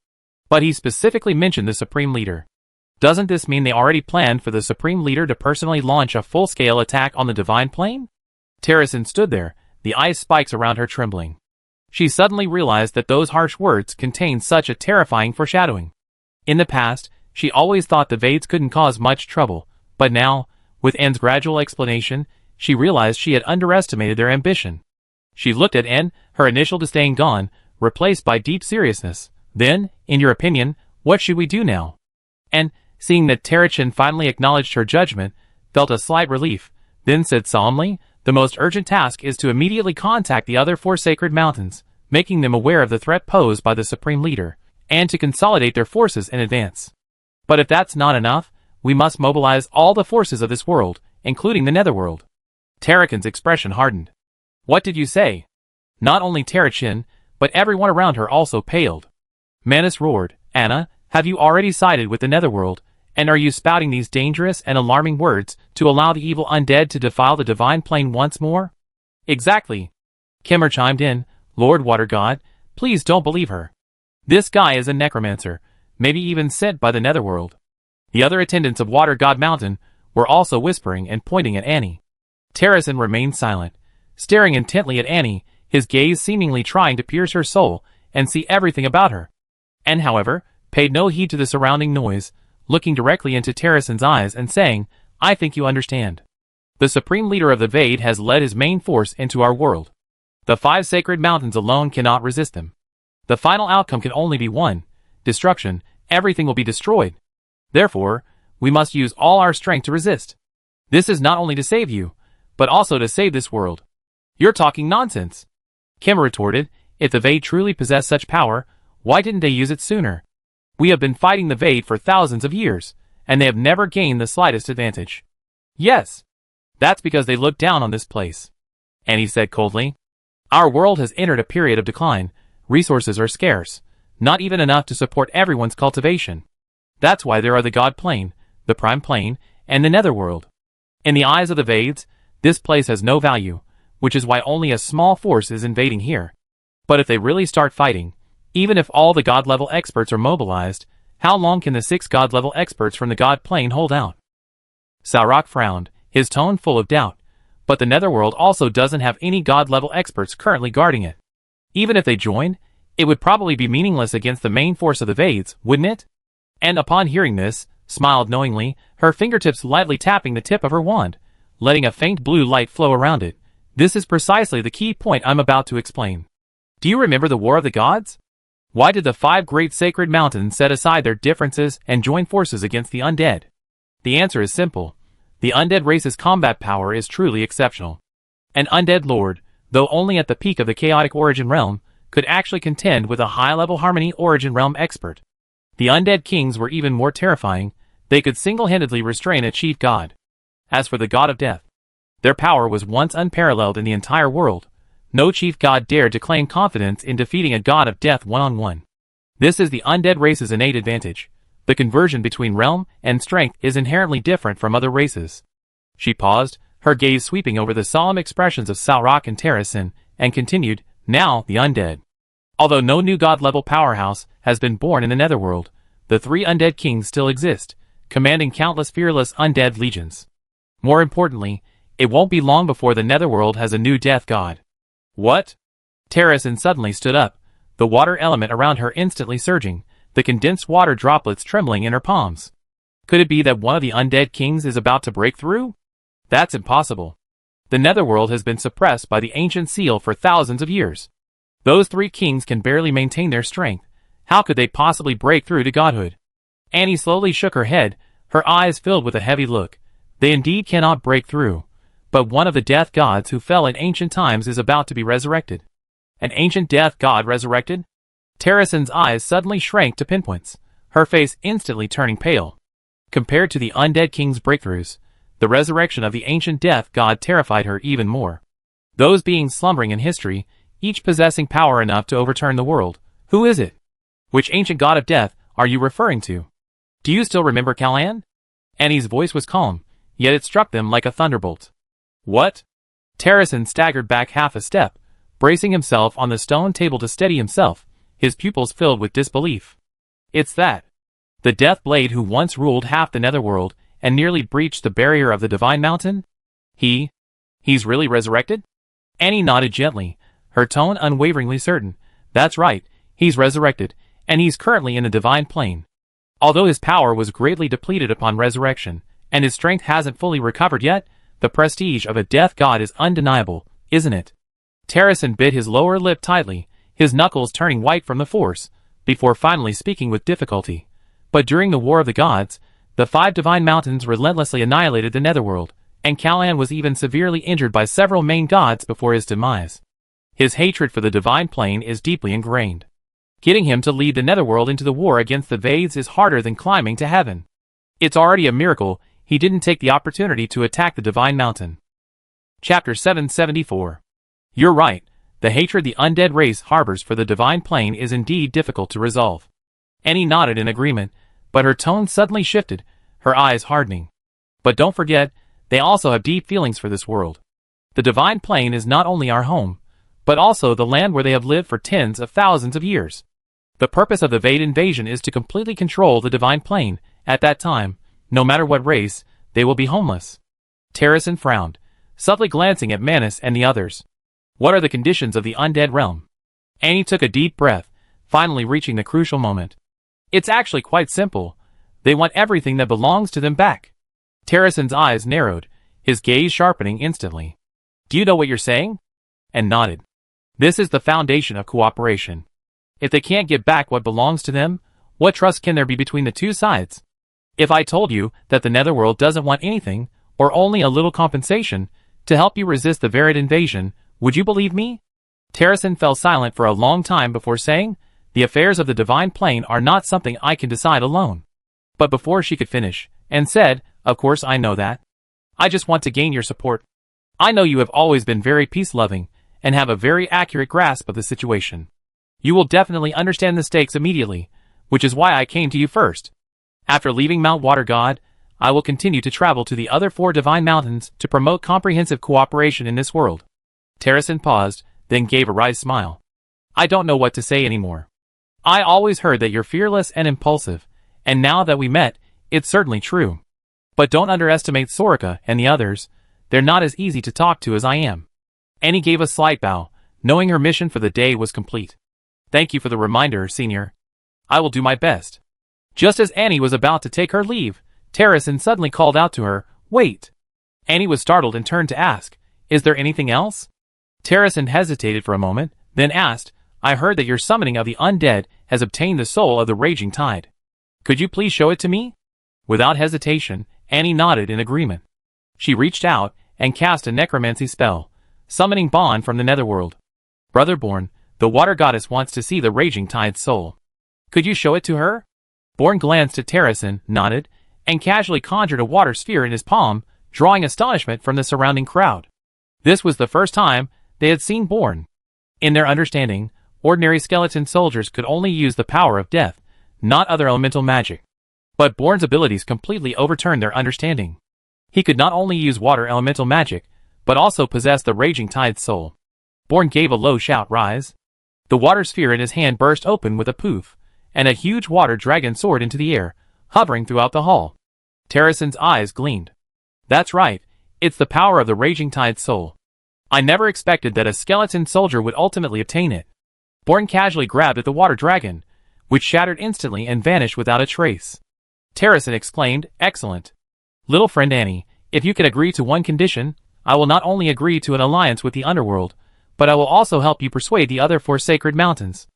But he specifically mentioned the Supreme Leader. Doesn't this mean they already planned for the Supreme Leader to personally launch a full-scale attack on the Divine Plane? Terracin stood there, the ice spikes around her trembling. She suddenly realized that those harsh words contained such a terrifying foreshadowing. In the past, she always thought the Vades couldn't cause much trouble, but now, with Anne's gradual explanation, she realized she had underestimated their ambition. She looked at Anne, her initial disdain gone, replaced by deep seriousness. Then, in your opinion, what should we do now? Anne, seeing that Terracin finally acknowledged her judgment, felt a slight relief, then said solemnly, the most urgent task is to immediately contact the other 4 sacred mountains, making them aware of the threat posed by the Supreme Leader, and to consolidate their forces in advance. But if that's not enough, we must mobilize all the forces of this world, including the Netherworld. Tarakan's expression hardened. What did you say? Not only Tarakan, but everyone around her also paled. Manus roared, Anna, have you already sided with the Netherworld, and are you spouting these dangerous and alarming words to allow the evil undead to defile the divine plane once more? Exactly. Kimmer chimed in, Lord Water God, please don't believe her. This guy is a necromancer, maybe even sent by the Netherworld. The other attendants of Water God Mountain were also whispering and pointing at Annie. Terrasen remained silent, staring intently at Annie, his gaze seemingly trying to pierce her soul and see everything about her. And however, paid no heed to the surrounding noise, looking directly into Tarasen's eyes and saying, I think you understand. The supreme leader of the Vade has led his main force into our world. The 5 sacred mountains alone cannot resist him. The final outcome can only be one: destruction. Everything will be destroyed. Therefore, we must use all our strength to resist. This is not only to save you, but also to save this world. You're talking nonsense. Kim retorted, if the Vade truly possessed such power, why didn't they use it sooner? We have been fighting the Vade for thousands of years, and they have never gained the slightest advantage. Yes. That's because they look down on this place. Annie said coldly. Our world has entered a period of decline. Resources are scarce, not even enough to support everyone's cultivation. That's why there are the God Plane, the Prime Plane, and the Netherworld. In the eyes of the Vades, this place has no value, which is why only a small force is invading here. But if they really start fighting, even if all the God-level experts are mobilized, how long can the 6 God-level experts from the God Plane hold out? Saurak frowned, his tone full of doubt, but the Netherworld also doesn't have any God-level experts currently guarding it. Even if they joined, it would probably be meaningless against the main force of the Vades, wouldn't it? And upon hearing this, smiled knowingly, her fingertips lightly tapping the tip of her wand, letting a faint blue light flow around it. This is precisely the key point I'm about to explain. Do you remember the War of the Gods? Why did the 5 great sacred mountains set aside their differences and join forces against the undead? The answer is simple. The undead race's combat power is truly exceptional. An undead lord, though only at the peak of the chaotic origin realm, could actually contend with a high-level harmony origin realm expert. The undead kings were even more terrifying. They could single-handedly restrain a chief god. As for the god of death, their power was once unparalleled in the entire world. No chief god dared to claim confidence in defeating a god of death one-on-one. This is the undead race's innate advantage. The conversion between realm and strength is inherently different from other races. She paused, her gaze sweeping over the solemn expressions of Saurak and Tarasen, and continued, now the undead. Although no new god-level powerhouse has been born in the Netherworld, the 3 undead kings still exist, commanding countless fearless undead legions. More importantly, it won't be long before the Netherworld has a new death god. What? Tarasen suddenly stood up, the water element around her instantly surging, the condensed water droplets trembling in her palms. Could it be that one of the undead kings is about to break through? That's impossible. The Netherworld has been suppressed by the ancient seal for thousands of years. Those 3 kings can barely maintain their strength. How could they possibly break through to godhood? Annie slowly shook her head, her eyes filled with a heavy look. They indeed cannot break through. But one of the death gods who fell in ancient times is about to be resurrected. An ancient death god resurrected? Tarasen's eyes suddenly shrank to pinpoints, her face instantly turning pale. Compared to the undead king's breakthroughs, the resurrection of the ancient death god terrified her even more. Those beings slumbering in history, each possessing power enough to overturn the world. Who is it? Which ancient god of death are you referring to? Do you still remember Callan? Annie's voice was calm, yet it struck them like a thunderbolt. What? Tarasen staggered back half a step, bracing himself on the stone table to steady himself, his pupils filled with disbelief. It's that. The Death Blade who once ruled half the Netherworld and nearly breached the barrier of the Divine Mountain? He's really resurrected? Annie nodded gently, her tone unwaveringly certain. That's right, he's resurrected, and he's currently in the Divine Plane. Although his power was greatly depleted upon resurrection, and his strength hasn't fully recovered yet, the prestige of a death god is undeniable, isn't it? Tarasen bit his lower lip tightly, his knuckles turning white from the force, before finally speaking with difficulty. But during the War of the Gods, the 5 divine mountains relentlessly annihilated the Netherworld, and Callan was even severely injured by several main gods before his demise. His hatred for the Divine Plane is deeply ingrained. Getting him to lead the Netherworld into the war against the Vades is harder than climbing to heaven. It's already a miracle he didn't take the opportunity to attack the Divine Mountain. Chapter 774. You're right. The hatred the undead race harbors for the divine plane is indeed difficult to resolve. Annie nodded in agreement, but her tone suddenly shifted, her eyes hardening. But don't forget, they also have deep feelings for this world. The divine plane is not only our home, but also the land where they have lived for tens of thousands of years. The purpose of the Vade invasion is to completely control the divine plane. At that time, no matter what race, they will be homeless. Terrasen frowned, subtly glancing at Manus and the others. What are the conditions of the undead realm? Annie took a deep breath, finally reaching the crucial moment. It's actually quite simple. They want everything that belongs to them back. Terrasen's eyes narrowed, his gaze sharpening instantly. Do you know what you're saying? And nodded. This is the foundation of cooperation. If they can't get back what belongs to them, what trust can there be between the two sides? If I told you that the Netherworld doesn't want anything, or only a little compensation, to help you resist the Vade invasion, would you believe me? Terrasen fell silent for a long time before saying, the affairs of the divine plane are not something I can decide alone. But before she could finish, and said, of course I know that. I just want to gain your support. I know you have always been very peace-loving, and have a very accurate grasp of the situation. You will definitely understand the stakes immediately, which is why I came to you first. After leaving Mount Water God, I will continue to travel to the other 4 divine mountains to promote comprehensive cooperation in this world. Terrasen paused, then gave a wry smile. I don't know what to say anymore. I always heard that you're fearless and impulsive, and now that we met, it's certainly true. But don't underestimate Soraka and the others. They're not as easy to talk to as I am. Annie gave a slight bow, knowing her mission for the day was complete. Thank you for the reminder, Senior. I will do my best. Just as Annie was about to take her leave, Terrasen suddenly called out to her, Wait! Annie was startled and turned to ask, Is there anything else? Terrasen hesitated for a moment, then asked, I heard that your summoning of the undead has obtained the soul of the raging tide. Could you please show it to me? Without hesitation, Annie nodded in agreement. She reached out and cast a necromancy spell, summoning Bon from the Netherworld. Brotherborn, the water goddess wants to see the raging tide's soul. Could you show it to her? Born glanced at Terrasen, nodded, and casually conjured a water sphere in his palm, drawing astonishment from the surrounding crowd. This was the first time they had seen Born. In their understanding, ordinary skeleton soldiers could only use the power of death, not other elemental magic. But Born's abilities completely overturned their understanding. He could not only use water elemental magic, but also possess the raging tide's soul. Born gave a low shout rise. The water sphere in his hand burst open with a poof, and a huge water dragon soared into the air, hovering throughout the hall. Terrasen's eyes gleamed. That's right, it's the power of the raging tide's soul. I never expected that a skeleton soldier would ultimately obtain it. Born casually grabbed at the water dragon, which shattered instantly and vanished without a trace. Terrasen exclaimed, Excellent. Little friend Annie, if you can agree to one condition, I will not only agree to an alliance with the underworld, but I will also help you persuade the other 4 sacred mountains.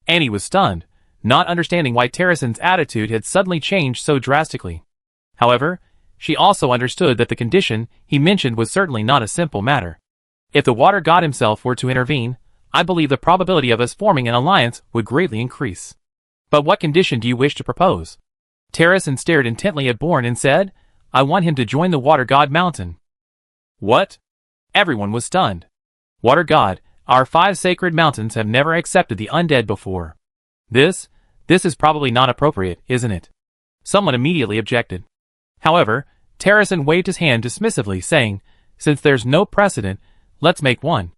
Annie was stunned, not understanding why Terrasen's attitude had suddenly changed so drastically. However, she also understood that the condition he mentioned was certainly not a simple matter. If the water god himself were to intervene, I believe the probability of us forming an alliance would greatly increase. But what condition do you wish to propose? Terrasen stared intently at Born and said, I want him to join the Water God Mountain. What? Everyone was stunned. Water God, our 5 sacred mountains have never accepted the undead before. This is probably not appropriate, isn't it? Someone immediately objected. However, Terrasen waved his hand dismissively, saying, Since there's no precedent, let's make one.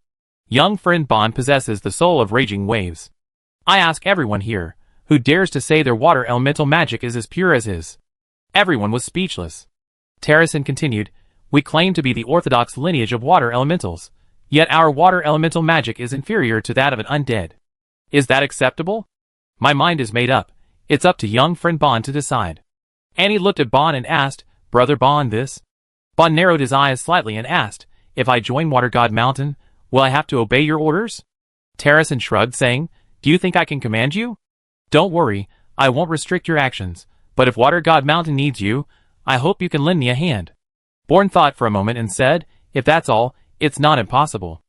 Young friend Bon possesses the soul of raging waves. I ask everyone here, who dares to say their water elemental magic is as pure as his? Everyone was speechless. Terrasen continued, We claim to be the orthodox lineage of water elementals, yet our water elemental magic is inferior to that of an undead. Is that acceptable? My mind is made up. It's up to young friend Bon to decide. Annie looked at Bon and asked, Brother Bon, this? Bon narrowed his eyes slightly and asked, If I join Water God Mountain, will I have to obey your orders? Terrasen shrugged, saying, Do you think I can command you? Don't worry, I won't restrict your actions, but if Water God Mountain needs you, I hope you can lend me a hand. Born thought for a moment and said, If that's all, it's not impossible.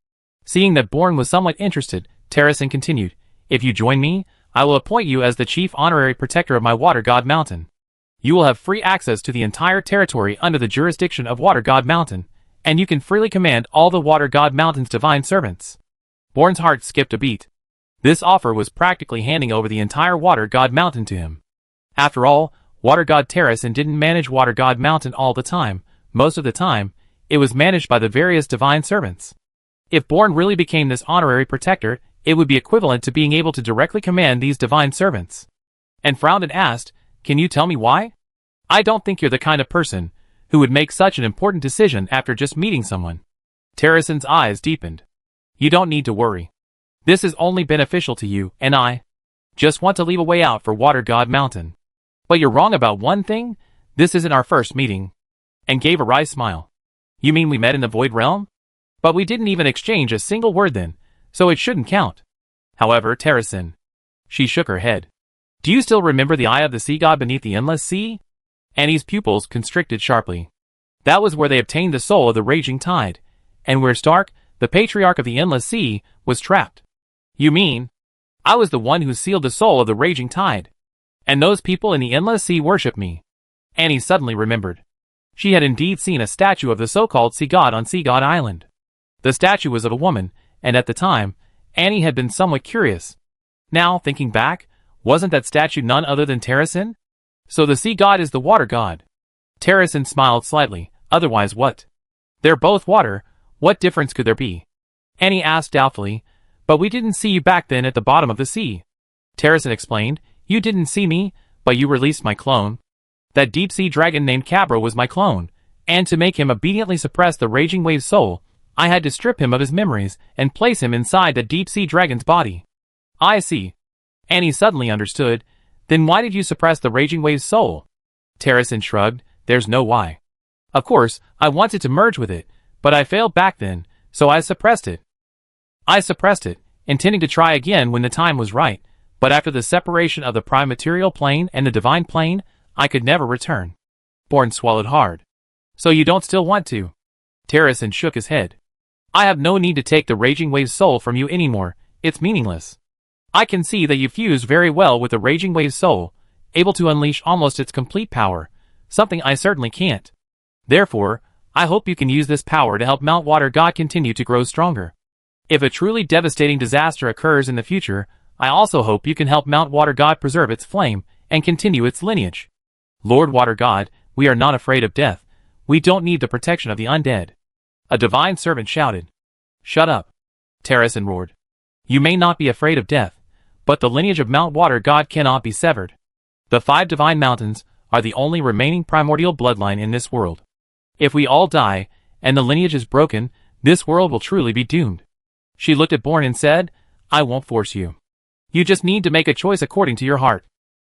Seeing that Born was somewhat interested, Terrasen continued, If you join me, I will appoint you as the chief honorary protector of my Water God Mountain. You will have free access to the entire territory under the jurisdiction of Water God Mountain, and you can freely command all the Water God Mountain's divine servants. Born's heart skipped a beat. This offer was practically handing over the entire Water God Mountain to him. After all, Water God Terrasen didn't manage Water God Mountain all the time. Most of the time, it was managed by the various divine servants. If Born really became this honorary protector, it would be equivalent to being able to directly command these divine servants. And frowned and asked, "Can you tell me why? I don't think you're the kind of person who would make such an important decision after just meeting someone." Terrasen's eyes deepened. "You don't need to worry. This is only beneficial to you, and I just want to leave a way out for Water God Mountain. But you're wrong about one thing, this isn't our first meeting." And gave a wry smile. "You mean we met in the Void Realm? But we didn't even exchange a single word then, so it shouldn't count." "However, Terrasen." She shook her head. "Do you still remember the Eye of the Sea God beneath the Endless Sea?" Annie's pupils constricted sharply. "That was where they obtained the soul of the raging tide, and where Stark, the patriarch of the Endless Sea, was trapped." "You mean, I was the one who sealed the soul of the raging tide, and those people in the Endless Sea worship me?" Annie suddenly remembered. She had indeed seen a statue of the so-called Sea God on Sea God Island. The statue was of a woman, and at the time, Annie had been somewhat curious. Now, thinking back, wasn't that statue none other than Terrasen? So the Sea God is the Water God. Terrasen smiled slightly. "Otherwise what? They're both water, what difference could there be?" Annie asked doubtfully. "But we didn't see you back then at the bottom of the sea." Terrasen explained. "You didn't see me, but you released my clone. That deep-sea dragon named Cabra was my clone, and to make him obediently suppress the raging wave's soul, I had to strip him of his memories and place him inside the deep-sea dragon's body." "I see." Annie suddenly understood. "Then why did you suppress the raging wave's soul?" Terrasen shrugged. "There's no why. Of course, I wanted to merge with it, but I failed back then, so I suppressed it. Intending to try again when the time was right, but after the separation of the prime material plane and the divine plane, I could never return." Born swallowed hard. "So you don't still want to?" Terrasen shook his head. "I have no need to take the raging wave's soul from you anymore. It's meaningless. I can see that you fuse very well with the raging wave's soul, able to unleash almost its complete power, something I certainly can't. Therefore, I hope you can use this power to help Mount Water God continue to grow stronger. If a truly devastating disaster occurs in the future, I also hope you can help Mount Water God preserve its flame and continue its lineage. Lord Water God, we are not afraid of death. We don't need the protection of the undead." A divine servant shouted. "Shut up," Terrasen roared. "You may not be afraid of death, but the lineage of Mount Water God cannot be severed. The 5 divine mountains are the only remaining primordial bloodline in this world. If we all die, and the lineage is broken, this world will truly be doomed." She looked at Born and said, "I won't force you. You just need to make a choice according to your heart."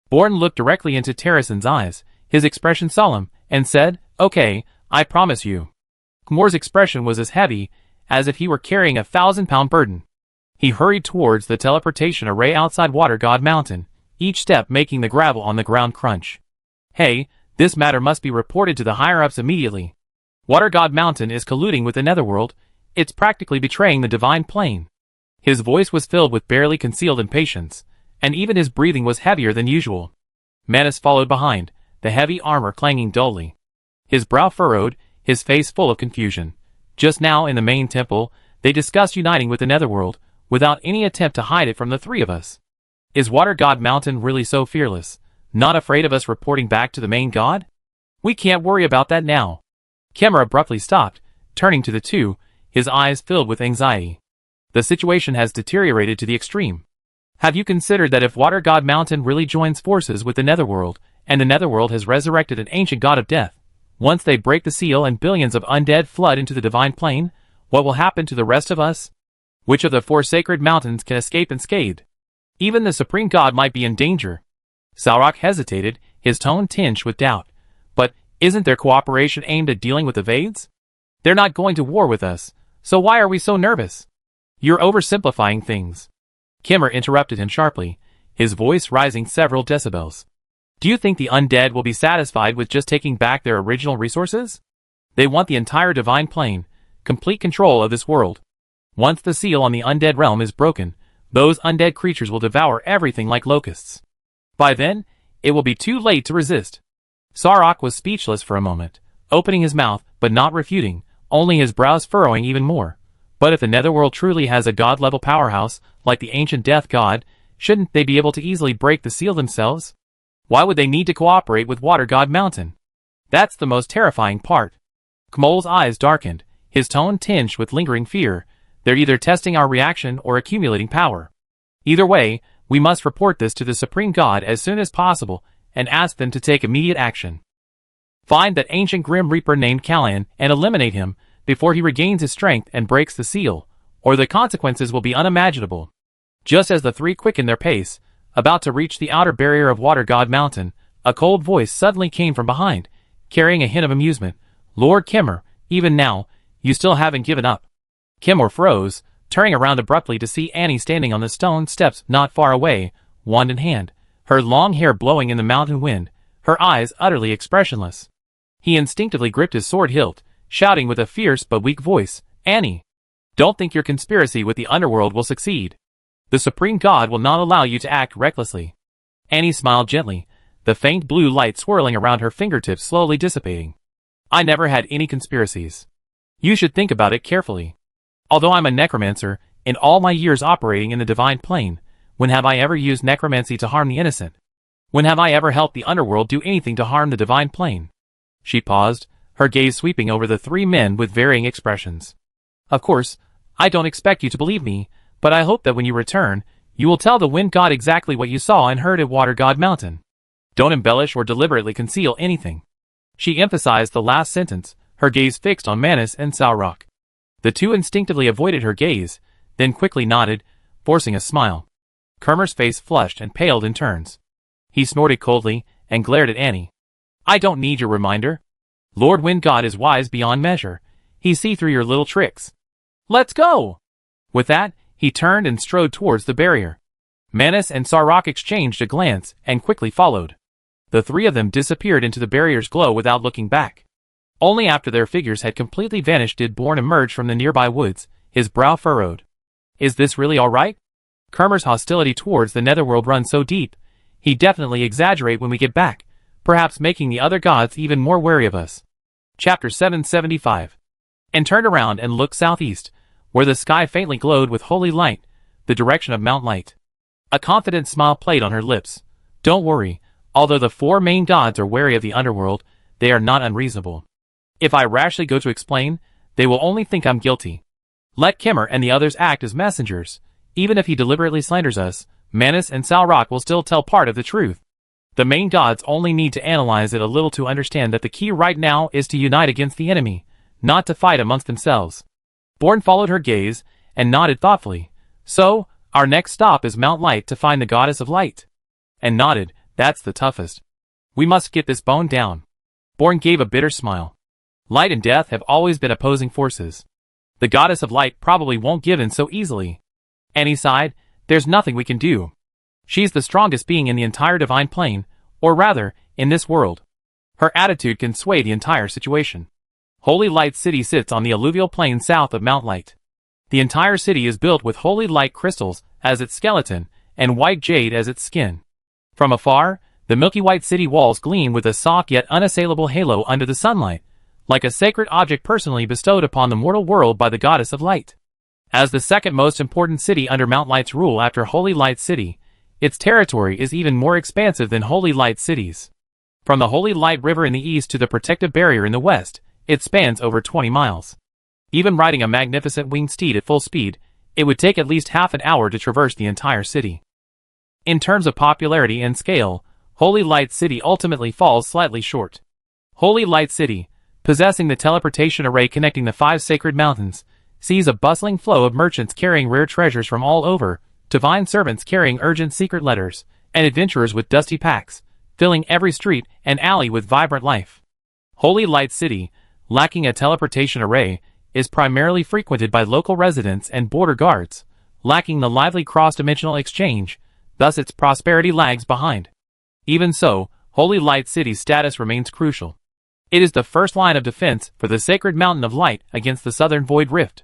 Born looked directly into Terrasen's eyes, his expression solemn, and said, "Okay, I promise you." Khmor's expression was as heavy as if he were carrying a 1,000-pound burden. He hurried towards the teleportation array outside Water God Mountain, each step making the gravel on the ground crunch. "Hey, this matter must be reported to the higher-ups immediately. Water God Mountain is colluding with the Netherworld. It's practically betraying the divine plane." His voice was filled with barely concealed impatience, and even his breathing was heavier than usual. Manus followed behind, the heavy armor clanging dully. His brow furrowed, his face full of confusion. Just now in the main temple, they discussed uniting with the Netherworld, without any attempt to hide it from the 3 of us. Is Water God Mountain really so fearless, not afraid of us reporting back to the main god? We can't worry about that now. Khmer abruptly stopped, turning to the 2, his eyes filled with anxiety. The situation has deteriorated to the extreme. Have you considered that if Water God Mountain really joins forces with the Netherworld, and the Netherworld has resurrected an ancient god of death, once they break the seal and billions of undead flood into the divine plane, what will happen to the rest of us? Which of the 4 sacred mountains can escape unscathed? Even the supreme god might be in danger. Salrock hesitated, his tone tinged with doubt. But isn't their cooperation aimed at dealing with the Vades? They're not going to war with us, so why are we so nervous? You're oversimplifying things. Khmer interrupted him sharply, his voice rising several decibels. Do you think the undead will be satisfied with just taking back their original resources? They want the entire divine plane, complete control of this world. Once the seal on the undead realm is broken, those undead creatures will devour everything like locusts. By then, it will be too late to resist. Sarok was speechless for a moment, opening his mouth but not refuting, only his brows furrowing even more. But if the netherworld truly has a god-level powerhouse, like the ancient death god, shouldn't they be able to easily break the seal themselves? Why would they need to cooperate with Water God Mountain? That's the most terrifying part. Kmol's eyes darkened, his tone tinged with lingering fear. They're either testing our reaction or accumulating power. Either way, we must report this to the Supreme God as soon as possible and ask them to take immediate action. Find that ancient Grim Reaper named Callan and eliminate him before he regains his strength and breaks the seal, or the consequences will be unimaginable. Just as the three quickened their pace, about to reach the outer barrier of Water God Mountain, a cold voice suddenly came from behind, carrying a hint of amusement. Lord Kimmer, even now, you still haven't given up. Kimmer froze, turning around abruptly to see Annie standing on the stone steps not far away, wand in hand, her long hair blowing in the mountain wind, her eyes utterly expressionless. He instinctively gripped his sword hilt, shouting with a fierce but weak voice, Annie, don't think your conspiracy with the underworld will succeed. The Supreme God will not allow you to act recklessly. Annie smiled gently, the faint blue light swirling around her fingertips slowly dissipating. I never had any conspiracies. You should think about it carefully. Although I'm a necromancer, in all my years operating in the divine plane, when have I ever used necromancy to harm the innocent? When have I ever helped the underworld do anything to harm the divine plane? She paused, her gaze sweeping over the three men with varying expressions. Of course, I don't expect you to believe me, but I hope that when you return, you will tell the Wind God exactly what you saw and heard at Water God Mountain. Don't embellish or deliberately conceal anything. She emphasized the last sentence, her gaze fixed on Manus and Salrock. The two instinctively avoided her gaze, then quickly nodded, forcing a smile. Kermer's face flushed and paled in turns. He snorted coldly and glared at Annie. I don't need your reminder. Lord Wind God is wise beyond measure. He sees through your little tricks. Let's go! With that, he turned and strode towards the barrier. Manus and Salrock exchanged a glance and quickly followed. The three of them disappeared into the barrier's glow without looking back. Only after their figures had completely vanished did Bourne emerge from the nearby woods, his brow furrowed. Is this really all right? Kermer's hostility towards the netherworld runs so deep, he'd definitely exaggerate when we get back, perhaps making the other gods even more wary of us. Chapter 775. And turned around and looked southeast, where the sky faintly glowed with holy light, the direction of Mount Light. A confident smile played on her lips. Don't worry, although the four main gods are wary of the underworld, they are not unreasonable. If I rashly go to explain, they will only think I'm guilty. Let Kimmer and the others act as messengers. Even if he deliberately slanders us, Manus and Salrock will still tell part of the truth. The main gods only need to analyze it a little to understand that the key right now is to unite against the enemy, not to fight amongst themselves. Bourne followed her gaze and nodded thoughtfully. So, our next stop is Mount Light to find the Goddess of Light. And nodded, that's the toughest. We must get this bone down. Bourne gave a bitter smile. Light and death have always been opposing forces. The Goddess of Light probably won't give in so easily. Annie sighed, there's nothing we can do. She's the strongest being in the entire divine plane, or rather, in this world. Her attitude can sway the entire situation. Holy Light City sits on the alluvial plain south of Mount Light. The entire city is built with holy light crystals as its skeleton, and white jade as its skin. From afar, the milky white city walls gleam with a soft yet unassailable halo under the sunlight, like a sacred object personally bestowed upon the mortal world by the Goddess of Light. As the second most important city under Mount Light's rule after Holy Light City, its territory is even more expansive than Holy Light City's. From the Holy Light River in the east to the protective barrier in the west, it spans over 20 miles. Even riding a magnificent winged steed at full speed, it would take at least half an hour to traverse the entire city. In terms of popularity and scale, Holy Light City ultimately falls slightly short. Holy Light City, possessing the teleportation array connecting the 5 sacred mountains, sees a bustling flow of merchants carrying rare treasures from all over, divine servants carrying urgent secret letters, and adventurers with dusty packs, filling every street and alley with vibrant life. Holy Light City, lacking a teleportation array, is primarily frequented by local residents and border guards, lacking the lively cross-dimensional exchange, thus its prosperity lags behind. Even so, Holy Light City's status remains crucial. It is the first line of defense for the sacred mountain of light against the southern void rift.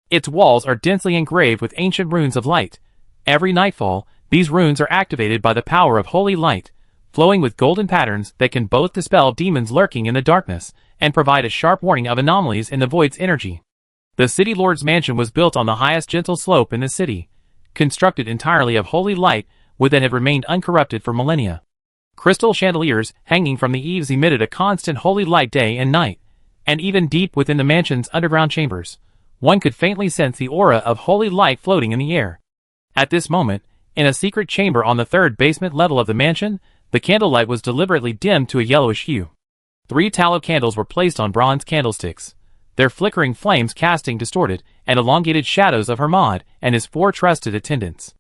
Its walls are densely engraved with ancient runes of light. Every nightfall, these runes are activated by the power of holy light, flowing with golden patterns that can both dispel demons lurking in the darkness and provide a sharp warning of anomalies in the void's energy. The city lord's mansion was built on the highest gentle slope in the city, constructed entirely of holy light wood that had remained uncorrupted for millennia. Crystal chandeliers hanging from the eaves emitted a constant holy light day and night, and even deep within the mansion's underground chambers, one could faintly sense the aura of holy light floating in the air. At this moment, in a secret chamber on the third basement level of the mansion, the candlelight was deliberately dimmed to a yellowish hue. 3 tallow candles were placed on bronze candlesticks, their flickering flames casting distorted and elongated shadows of Hermod and his 4 trusted attendants.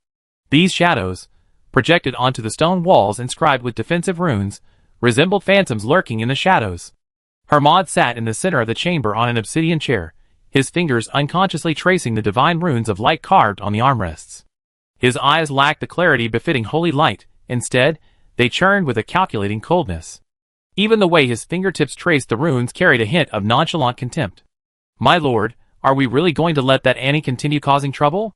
These shadows, projected onto the stone walls inscribed with defensive runes, resembled phantoms lurking in the shadows. Hermod sat in the center of the chamber on an obsidian chair, his fingers unconsciously tracing the divine runes of light carved on the armrests. His eyes lacked the clarity befitting holy light, instead, they churned with a calculating coldness. Even the way his fingertips traced the runes carried a hint of nonchalant contempt. "My lord, are we really going to let that Annie continue causing trouble?"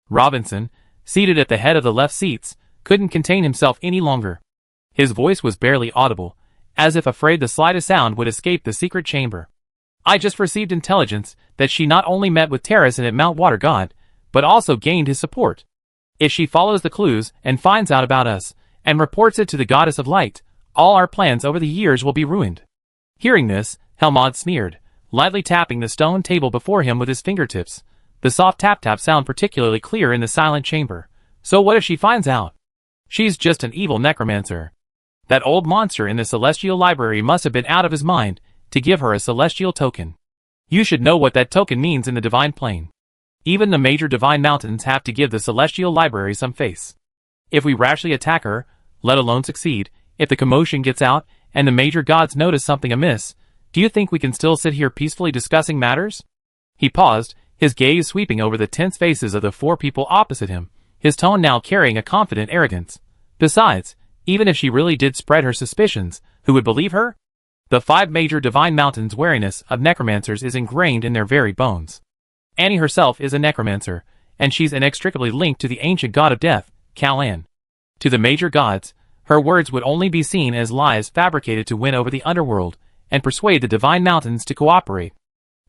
Robinson, seated at the head of the left seats, couldn't contain himself any longer. His voice was barely audible, as if afraid the slightest sound would escape the secret chamber. "I just received intelligence that she not only met with Terrasen at Mount Water God, but also gained his support. If she follows the clues and finds out about us, and reports it to the Goddess of Light, all our plans over the years will be ruined." Hearing this, Hermod sneered, lightly tapping the stone table before him with his fingertips, the soft tap-tap sound particularly clear in the silent chamber. "So what if she finds out? She's just an evil necromancer. That old monster in the Celestial Library must have been out of his mind to give her a celestial token. You should know what that token means in the divine plane. Even the major divine mountains have to give the Celestial Library some face. If we rashly attack her, let alone succeed, if the commotion gets out and the major gods notice something amiss, do you think we can still sit here peacefully discussing matters?" He paused, his gaze sweeping over the tense faces of the 4 people opposite him, his tone now carrying a confident arrogance. Besides, even if she really did spread her suspicions, who would believe her? The 5 major divine mountains' wariness of necromancers is ingrained in their very bones. Annie herself is a necromancer, and she's inextricably linked to the ancient god of death, Kalan. To the major gods, her words would only be seen as lies fabricated to win over the underworld and persuade the divine mountains to cooperate.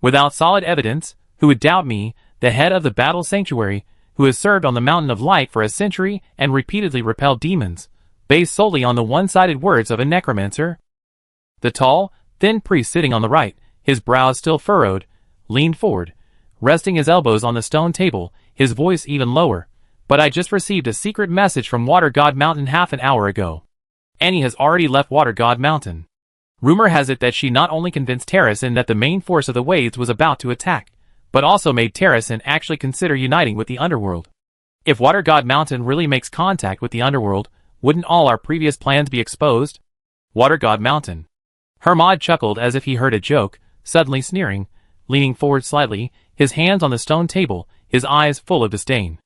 Without solid evidence, who would doubt me, the head of the battle sanctuary, who has served on the Mountain of Light for a century and repeatedly repelled demons, based solely on the one-sided words of a necromancer? The tall, thin priest sitting on the right, his brows still furrowed, leaned forward, resting his elbows on the stone table, his voice even lower. "But I just received a secret message from Water God Mountain half an hour ago. Annie has already left Water God Mountain. Rumor has it that she not only convinced Terrasen that the main force of the Wades was about to attack, but also made Terrasen actually consider uniting with the underworld. If Water God Mountain really makes contact with the underworld, wouldn't all our previous plans be exposed?" Water God Mountain. Hermod chuckled as if he heard a joke, suddenly sneering, leaning forward slightly, his hands on the stone table, his eyes full of disdain.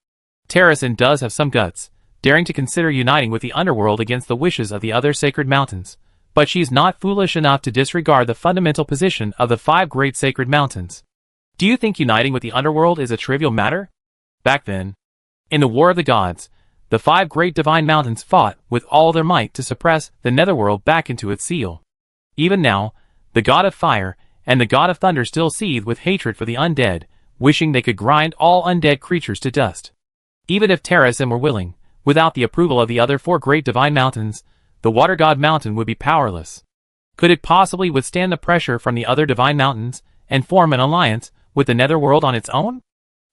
"Terrasen does have some guts, daring to consider uniting with the underworld against the wishes of the other sacred mountains, but she's not foolish enough to disregard the fundamental position of the 5 great sacred mountains. Do you think uniting with the underworld is a trivial matter? Back then, in the War of the Gods, the 5 great divine mountains fought with all their might to suppress the netherworld back into its seal. Even now, the god of fire and the god of thunder still seethe with hatred for the undead, wishing they could grind all undead creatures to dust. Even if Terrasen were willing, without the approval of the other 4 great divine mountains, the Water God Mountain would be powerless. Could it possibly withstand the pressure from the other divine mountains and form an alliance with the netherworld on its own?"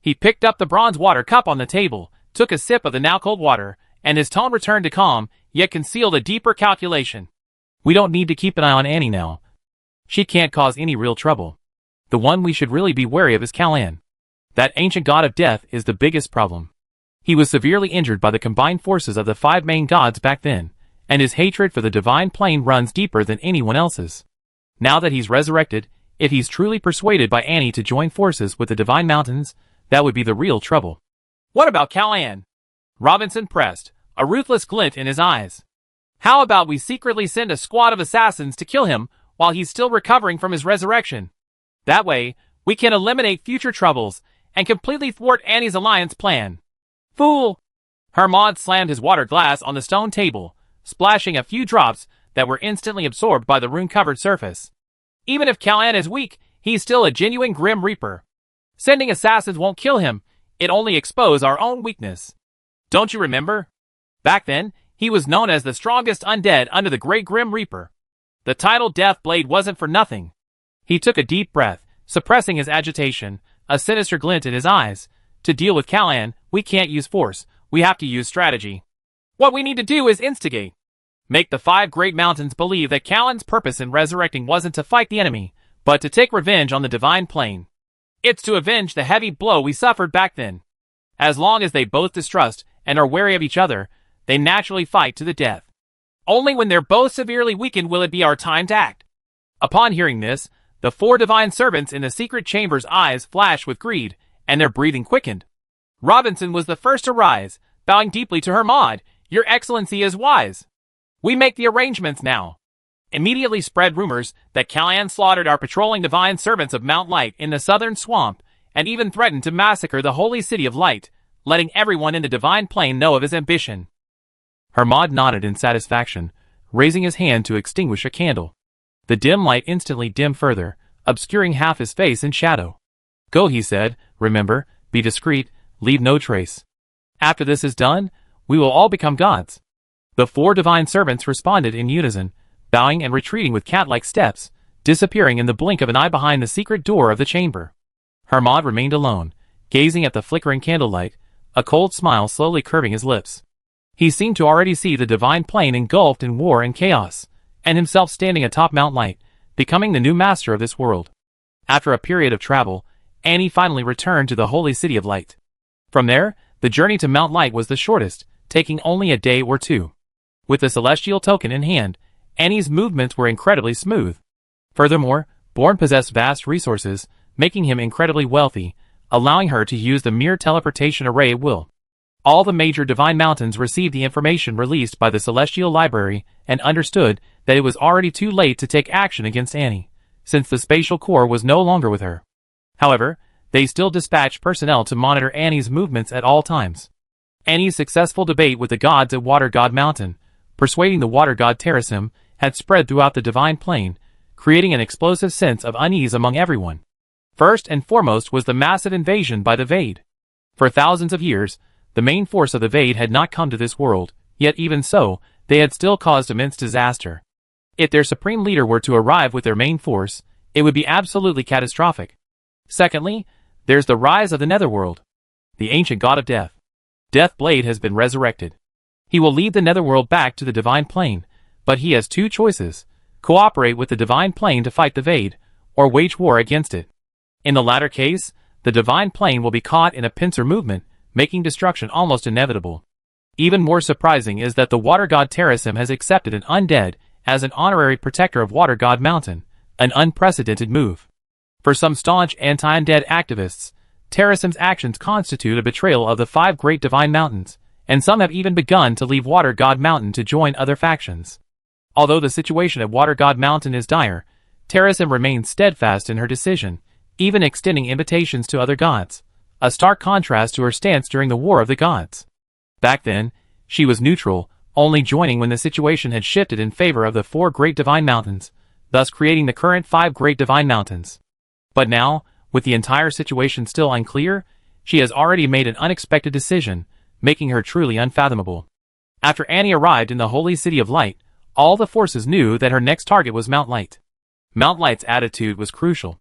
He picked up the bronze water cup on the table, took a sip of the now cold water, and his tone returned to calm, yet concealed a deeper calculation. "We don't need to keep an eye on Annie now. She can't cause any real trouble. The one we should really be wary of is Kalan. That ancient god of death is the biggest problem. He was severely injured by the combined forces of the 5 main gods back then, and his hatred for the divine plane runs deeper than anyone else's. Now that he's resurrected, if he's truly persuaded by Annie to join forces with the divine mountains, that would be the real trouble." "What about Kalan?" Robinson pressed, a ruthless glint in his eyes. "How about we secretly send a squad of assassins to kill him while he's still recovering from his resurrection? That way, we can eliminate future troubles and completely thwart Annie's alliance plan." "Fool!" Hermod slammed his water glass on the stone table, splashing a few drops that were instantly absorbed by the rune-covered surface. Even if Callahan is weak, he's still a genuine Grim Reaper. Sending assassins won't kill him, it only expose our own weakness. Don't you remember? Back then, he was known as the strongest undead under the Great Grim Reaper. The title Death Blade wasn't for nothing. He took a deep breath, suppressing his agitation, a sinister glint in his eyes. To deal with Callahan, we can't use force, we have to use strategy. What we need to do is instigate. Make the 5 Great Mountains believe that Callahan's purpose in resurrecting wasn't to fight the enemy, but to take revenge on the divine plane. It's to avenge the heavy blow we suffered back then. As long as they both distrust and are wary of each other, they naturally fight to the death. Only when they're both severely weakened will it be our time to act. Upon hearing this, the 4 divine servants in the secret chamber's eyes flashed with greed, and their breathing quickened. Robinson was the first to rise, bowing deeply to Hermod. Your Excellency is wise. We make the arrangements now. Immediately spread rumors that Callahan slaughtered our patrolling divine servants of Mount Light in the southern swamp, and even threatened to massacre the holy city of Light, letting everyone in the divine plane know of his ambition. Hermod nodded in satisfaction, raising his hand to extinguish a candle. The dim light instantly dimmed further, obscuring half his face in shadow. Go, he said, remember, be discreet, leave no trace. After this is done, we will all become gods. The 4 divine servants responded in unison, bowing and retreating with cat-like steps, disappearing in the blink of an eye behind the secret door of the chamber. Hermod remained alone, gazing at the flickering candlelight, a cold smile slowly curving his lips. He seemed to already see the divine plane engulfed in war and chaos, and himself standing atop Mount Light, becoming the new master of this world. After a period of travel, Annie finally returned to the holy city of Light. From there, the journey to Mount Light was the shortest, taking only a day or 2. With the celestial token in hand, Annie's movements were incredibly smooth. Furthermore, Born possessed vast resources, making him incredibly wealthy, allowing her to use the mere teleportation array at will. All the major divine mountains received the information released by the Celestial Library and understood that it was already too late to take action against Annie, since the spatial core was no longer with her. However, they still dispatched personnel to monitor Annie's movements at all times. Annie's successful debate with the gods at Water God Mountain, persuading the Water God Terrasim, had spread throughout the divine plane, creating an explosive sense of unease among everyone. First and foremost was the massive invasion by the Vade. For thousands of years, the main force of the Vade had not come to this world, yet even so, they had still caused immense disaster. If their supreme leader were to arrive with their main force, it would be absolutely catastrophic. Secondly, there's the rise of the Netherworld. The ancient god of death. Death Blade has been resurrected. He will lead the Netherworld back to the divine plane, but he has 2 choices: cooperate with the divine plane to fight the Vade, or wage war against it. In the latter case, the divine plane will be caught in a pincer movement, making destruction almost inevitable. Even more surprising is that the Water God Terrasim has accepted an undead as an honorary protector of Water God Mountain, an unprecedented move. For some staunch anti-undead activists, Terrasim's actions constitute a betrayal of the 5 great divine mountains, and some have even begun to leave Water God Mountain to join other factions. Although the situation at Water God Mountain is dire, Terrasim remains steadfast in her decision, even extending invitations to other gods, a stark contrast to her stance during the War of the Gods. Back then, she was neutral, only joining when the situation had shifted in favor of the 4 great divine mountains, thus creating the current 5 great divine mountains. But now, with the entire situation still unclear, she has already made an unexpected decision, making her truly unfathomable. After Annie arrived in the holy city of Light, all the forces knew that her next target was Mount Light. Mount Light's attitude was crucial.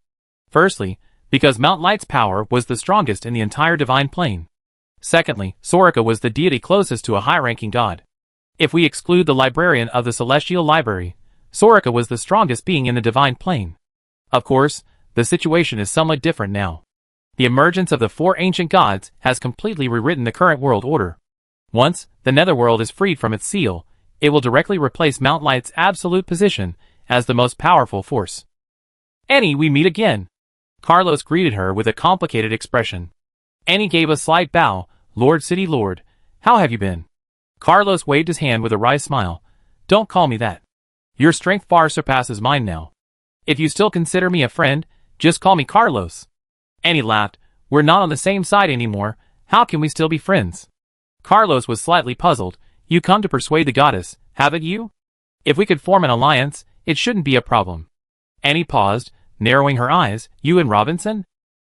Firstly, because Mount Light's power was the strongest in the entire divine plane. Secondly, Soraka was the deity closest to a high-ranking god. If we exclude the librarian of the Celestial Library, Soraka was the strongest being in the divine plane. Of course, the situation is somewhat different now. The emergence of the 4 ancient gods has completely rewritten the current world order. Once the Netherworld is freed from its seal, it will directly replace Mount Light's absolute position as the most powerful force. Annie, we meet again. Carlos greeted her with a complicated expression. Annie gave a slight bow. Lord City Lord, how have you been? Carlos waved his hand with a wry smile. Don't call me that. Your strength far surpasses mine now. If you still consider me a friend, just call me Carlos. Annie laughed. We're not on the same side anymore. How can we still be friends? Carlos was slightly puzzled. You come to persuade the goddess, Haven't you? If we could form an alliance, it shouldn't be a problem. Annie paused, narrowing her eyes. You and Robinson?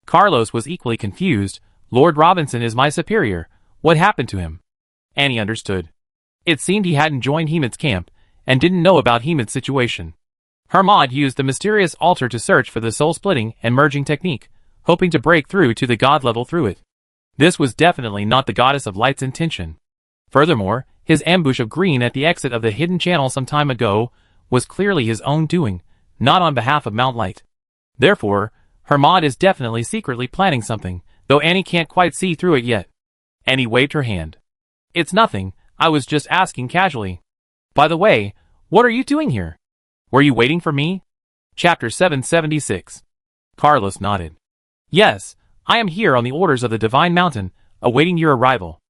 Carlos was equally confused. Lord Robinson is my superior. What happened to him? Annie understood. It seemed he hadn't joined Hemat's camp, and didn't know about Hemat's situation. Hermod used the mysterious altar to search for the soul-splitting and merging technique, hoping to break through to the god level through it. This was definitely not the Goddess of Light's intention. Furthermore, his ambush of Green at the exit of the hidden channel some time ago was clearly his own doing, not on behalf of Mount Light. Therefore, Hermod is definitely secretly planning something, though Annie can't quite see through it yet. Annie waved her hand. It's nothing, I was just asking casually. By the way, what are you doing here? Were you waiting for me? Chapter 776. Carlos nodded. Yes, I am here on the orders of the Divine Mountain, awaiting your arrival.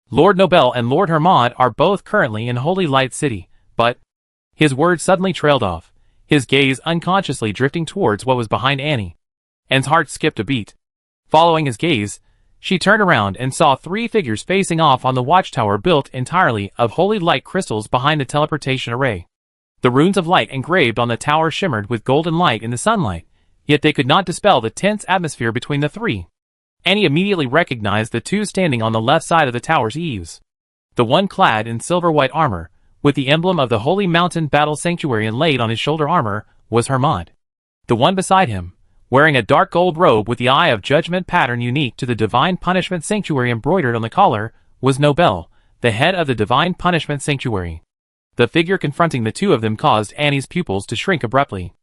Lord Nobel and Lord Hermod are both currently in Holy Light City, but... His words suddenly trailed off, his gaze unconsciously drifting towards what was behind Annie. Anne's heart skipped a beat. Following his gaze, she turned around and saw three figures facing off on the watchtower built entirely of holy light crystals behind the teleportation array. The runes of light engraved on the tower shimmered with golden light in the sunlight, yet they could not dispel the tense atmosphere between the three. Annie immediately recognized the two standing on the left side of the tower's eaves. The one clad in silver-white armor, with the emblem of the Holy Mountain Battle Sanctuary inlaid on his shoulder armor, was Hermod. The one beside him, wearing a dark gold robe with the Eye of Judgment pattern unique to the Divine Punishment Sanctuary embroidered on the collar, was Nobel, the head of the Divine Punishment Sanctuary. The figure confronting the two of them caused Annie's pupils to shrink abruptly.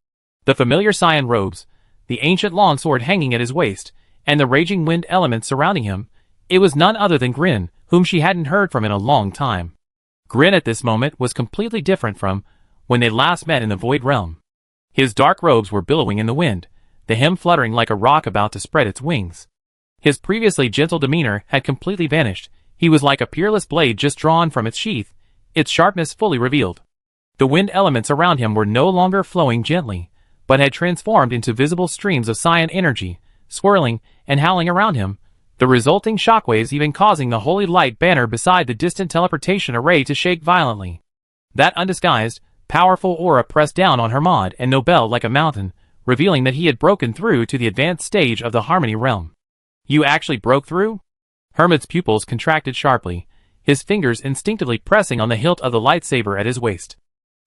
The familiar cyan robes, the ancient longsword hanging at his waist, and the raging wind element surrounding him, it was none other than Grin, whom she hadn't heard from in a long time. Grin at this moment was completely different from when they last met in the Void Realm. His dark robes were billowing in the wind, the hem fluttering like a rock about to spread its wings. His previously gentle demeanor had completely vanished. He was like a peerless blade just drawn from its sheath, its sharpness fully revealed. The wind elements around him were no longer flowing gently, but had transformed into visible streams of cyan energy, swirling and howling around him, the resulting shockwaves even causing the holy light banner beside the distant teleportation array to shake violently. That undisguised, powerful aura pressed down on Hermod and Nobel like a mountain, revealing that he had broken through to the advanced stage of the Harmony Realm. You actually broke through? Hermod's pupils contracted sharply, his fingers instinctively pressing on the hilt of the lightsaber at his waist.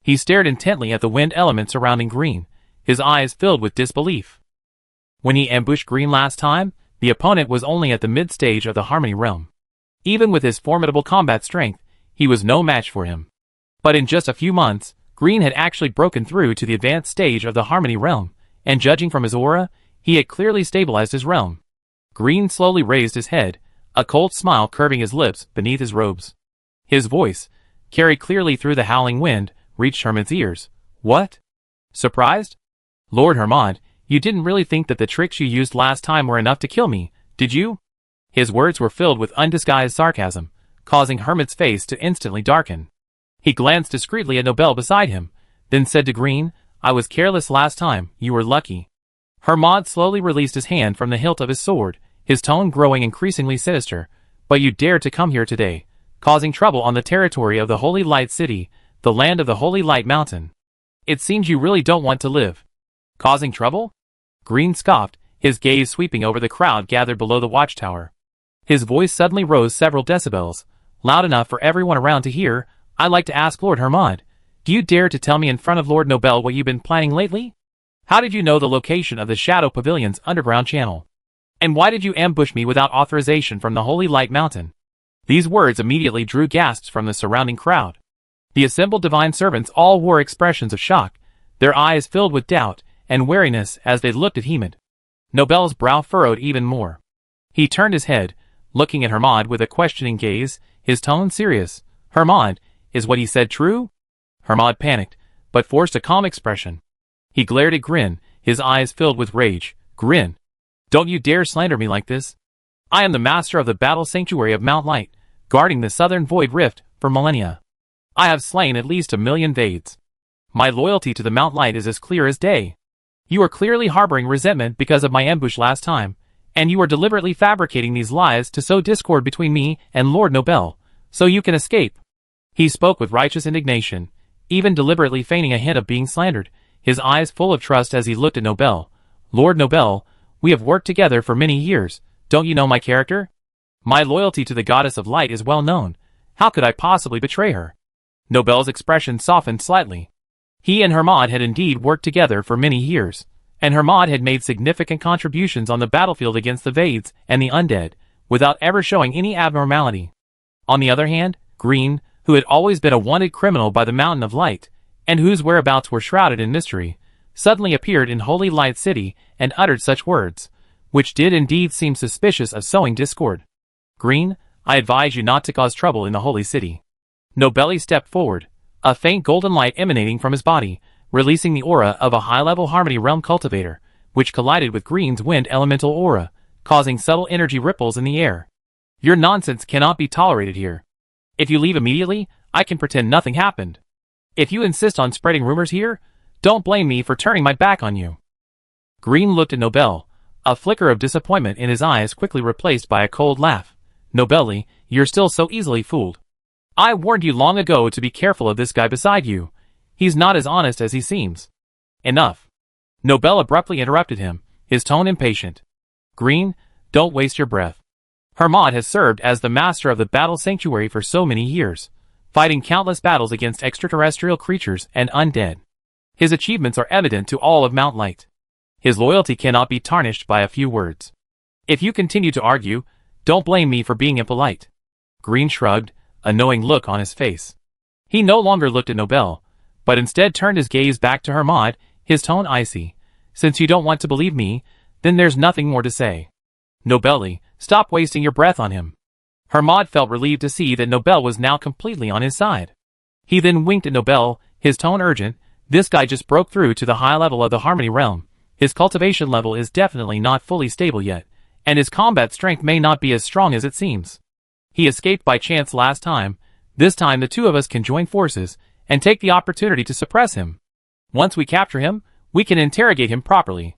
He stared intently at the wind element surrounding Green, his eyes filled with disbelief. When he ambushed Green last time, the opponent was only at the mid-stage of the Harmony Realm. Even with his formidable combat strength, he was no match for him. But in just a few months, Green had actually broken through to the advanced stage of the Harmony Realm, and judging from his aura, he had clearly stabilized his realm. Green slowly raised his head, a cold smile curving his lips beneath his robes. His voice, carried clearly through the howling wind, reached Hermod's ears. What? Surprised? Lord Hermod, you didn't really think that the tricks you used last time were enough to kill me, did you? His words were filled with undisguised sarcasm, causing Hermod's face to instantly darken. He glanced discreetly at Nobel beside him, then said to Green, I was careless last time, you were lucky. Hermod slowly released his hand from the hilt of his sword, his tone growing increasingly sinister. But you dared to come here today, causing trouble on the territory of the Holy Light City, the land of the Holy Light Mountain. It seems you really don't want to live. Causing trouble? Green scoffed, his gaze sweeping over the crowd gathered below the watchtower. His voice suddenly rose several decibels, loud enough for everyone around to hear. I'd like to ask Lord Hermod, do you dare to tell me in front of Lord Nobel what you've been planning lately? How did you know the location of the Shadow Pavilion's underground channel? And why did you ambush me without authorization from the Holy Light Mountain? These words immediately drew gasps from the surrounding crowd. The assembled divine servants all wore expressions of shock, their eyes filled with doubt and wariness as they looked at Hermod. Nobel's brow furrowed even more. He turned his head, looking at Hermod with a questioning gaze, his tone serious. Hermod, is what he said true? Hermod panicked, but forced a calm expression. He glared at Grin, his eyes filled with rage. Grin, don't you dare slander me like this. I am the master of the Battle Sanctuary of Mount Light, guarding the Southern Void Rift for millennia. I have slain at least 1,000,000 Vades. My loyalty to the Mount Light is as clear as day. You are clearly harboring resentment because of my ambush last time, and you are deliberately fabricating these lies to sow discord between me and Lord Nobel, so you can escape. He spoke with righteous indignation, even deliberately feigning a hint of being slandered, his eyes full of trust as he looked at Nobel. Lord Nobel, we have worked together for many years. Don't you know my character? My loyalty to the goddess of light is well known. How could I possibly betray her? Nobel's expression softened slightly. He and Hermod had indeed worked together for many years, and Hermod had made significant contributions on the battlefield against the Vades and the undead, without ever showing any abnormality. On the other hand, Green, who had always been a wanted criminal by the Mountain of Light, and whose whereabouts were shrouded in mystery, suddenly appeared in Holy Light City and uttered such words, which did indeed seem suspicious of sowing discord. Green, I advise you not to cause trouble in the Holy City. Nobelli stepped forward, a faint golden light emanating from his body, releasing the aura of a high-level Harmony Realm cultivator, which collided with Green's wind elemental aura, causing subtle energy ripples in the air. Your nonsense cannot be tolerated here. If you leave immediately, I can pretend nothing happened. If you insist on spreading rumors here, don't blame me for turning my back on you. Green looked at Nobel, a flicker of disappointment in his eyes quickly replaced by a cold laugh. Nobelli, you're still so easily fooled. I warned you long ago to be careful of this guy beside you. He's not as honest as he seems. Enough. Nobel abruptly interrupted him, his tone impatient. Green, don't waste your breath. Hermod has served as the master of the battle sanctuary for so many years, fighting countless battles against extraterrestrial creatures and undead. His achievements are evident to all of Mount Light. His loyalty cannot be tarnished by a few words. If you continue to argue, don't blame me for being impolite. Green shrugged, a knowing look on his face. He no longer looked at Nobel, but instead turned his gaze back to Hermod, his tone icy. Since you don't want to believe me, then there's nothing more to say. Nobelli, stop wasting your breath on him. Hermod felt relieved to see that Nobel was now completely on his side. He then winked at Nobel, his tone urgent. This guy just broke through to the high level of the Harmony Realm. His cultivation level is definitely not fully stable yet, and his combat strength may not be as strong as it seems. He escaped by chance last time. This time the two of us can join forces and take the opportunity to suppress him. Once we capture him, we can interrogate him properly.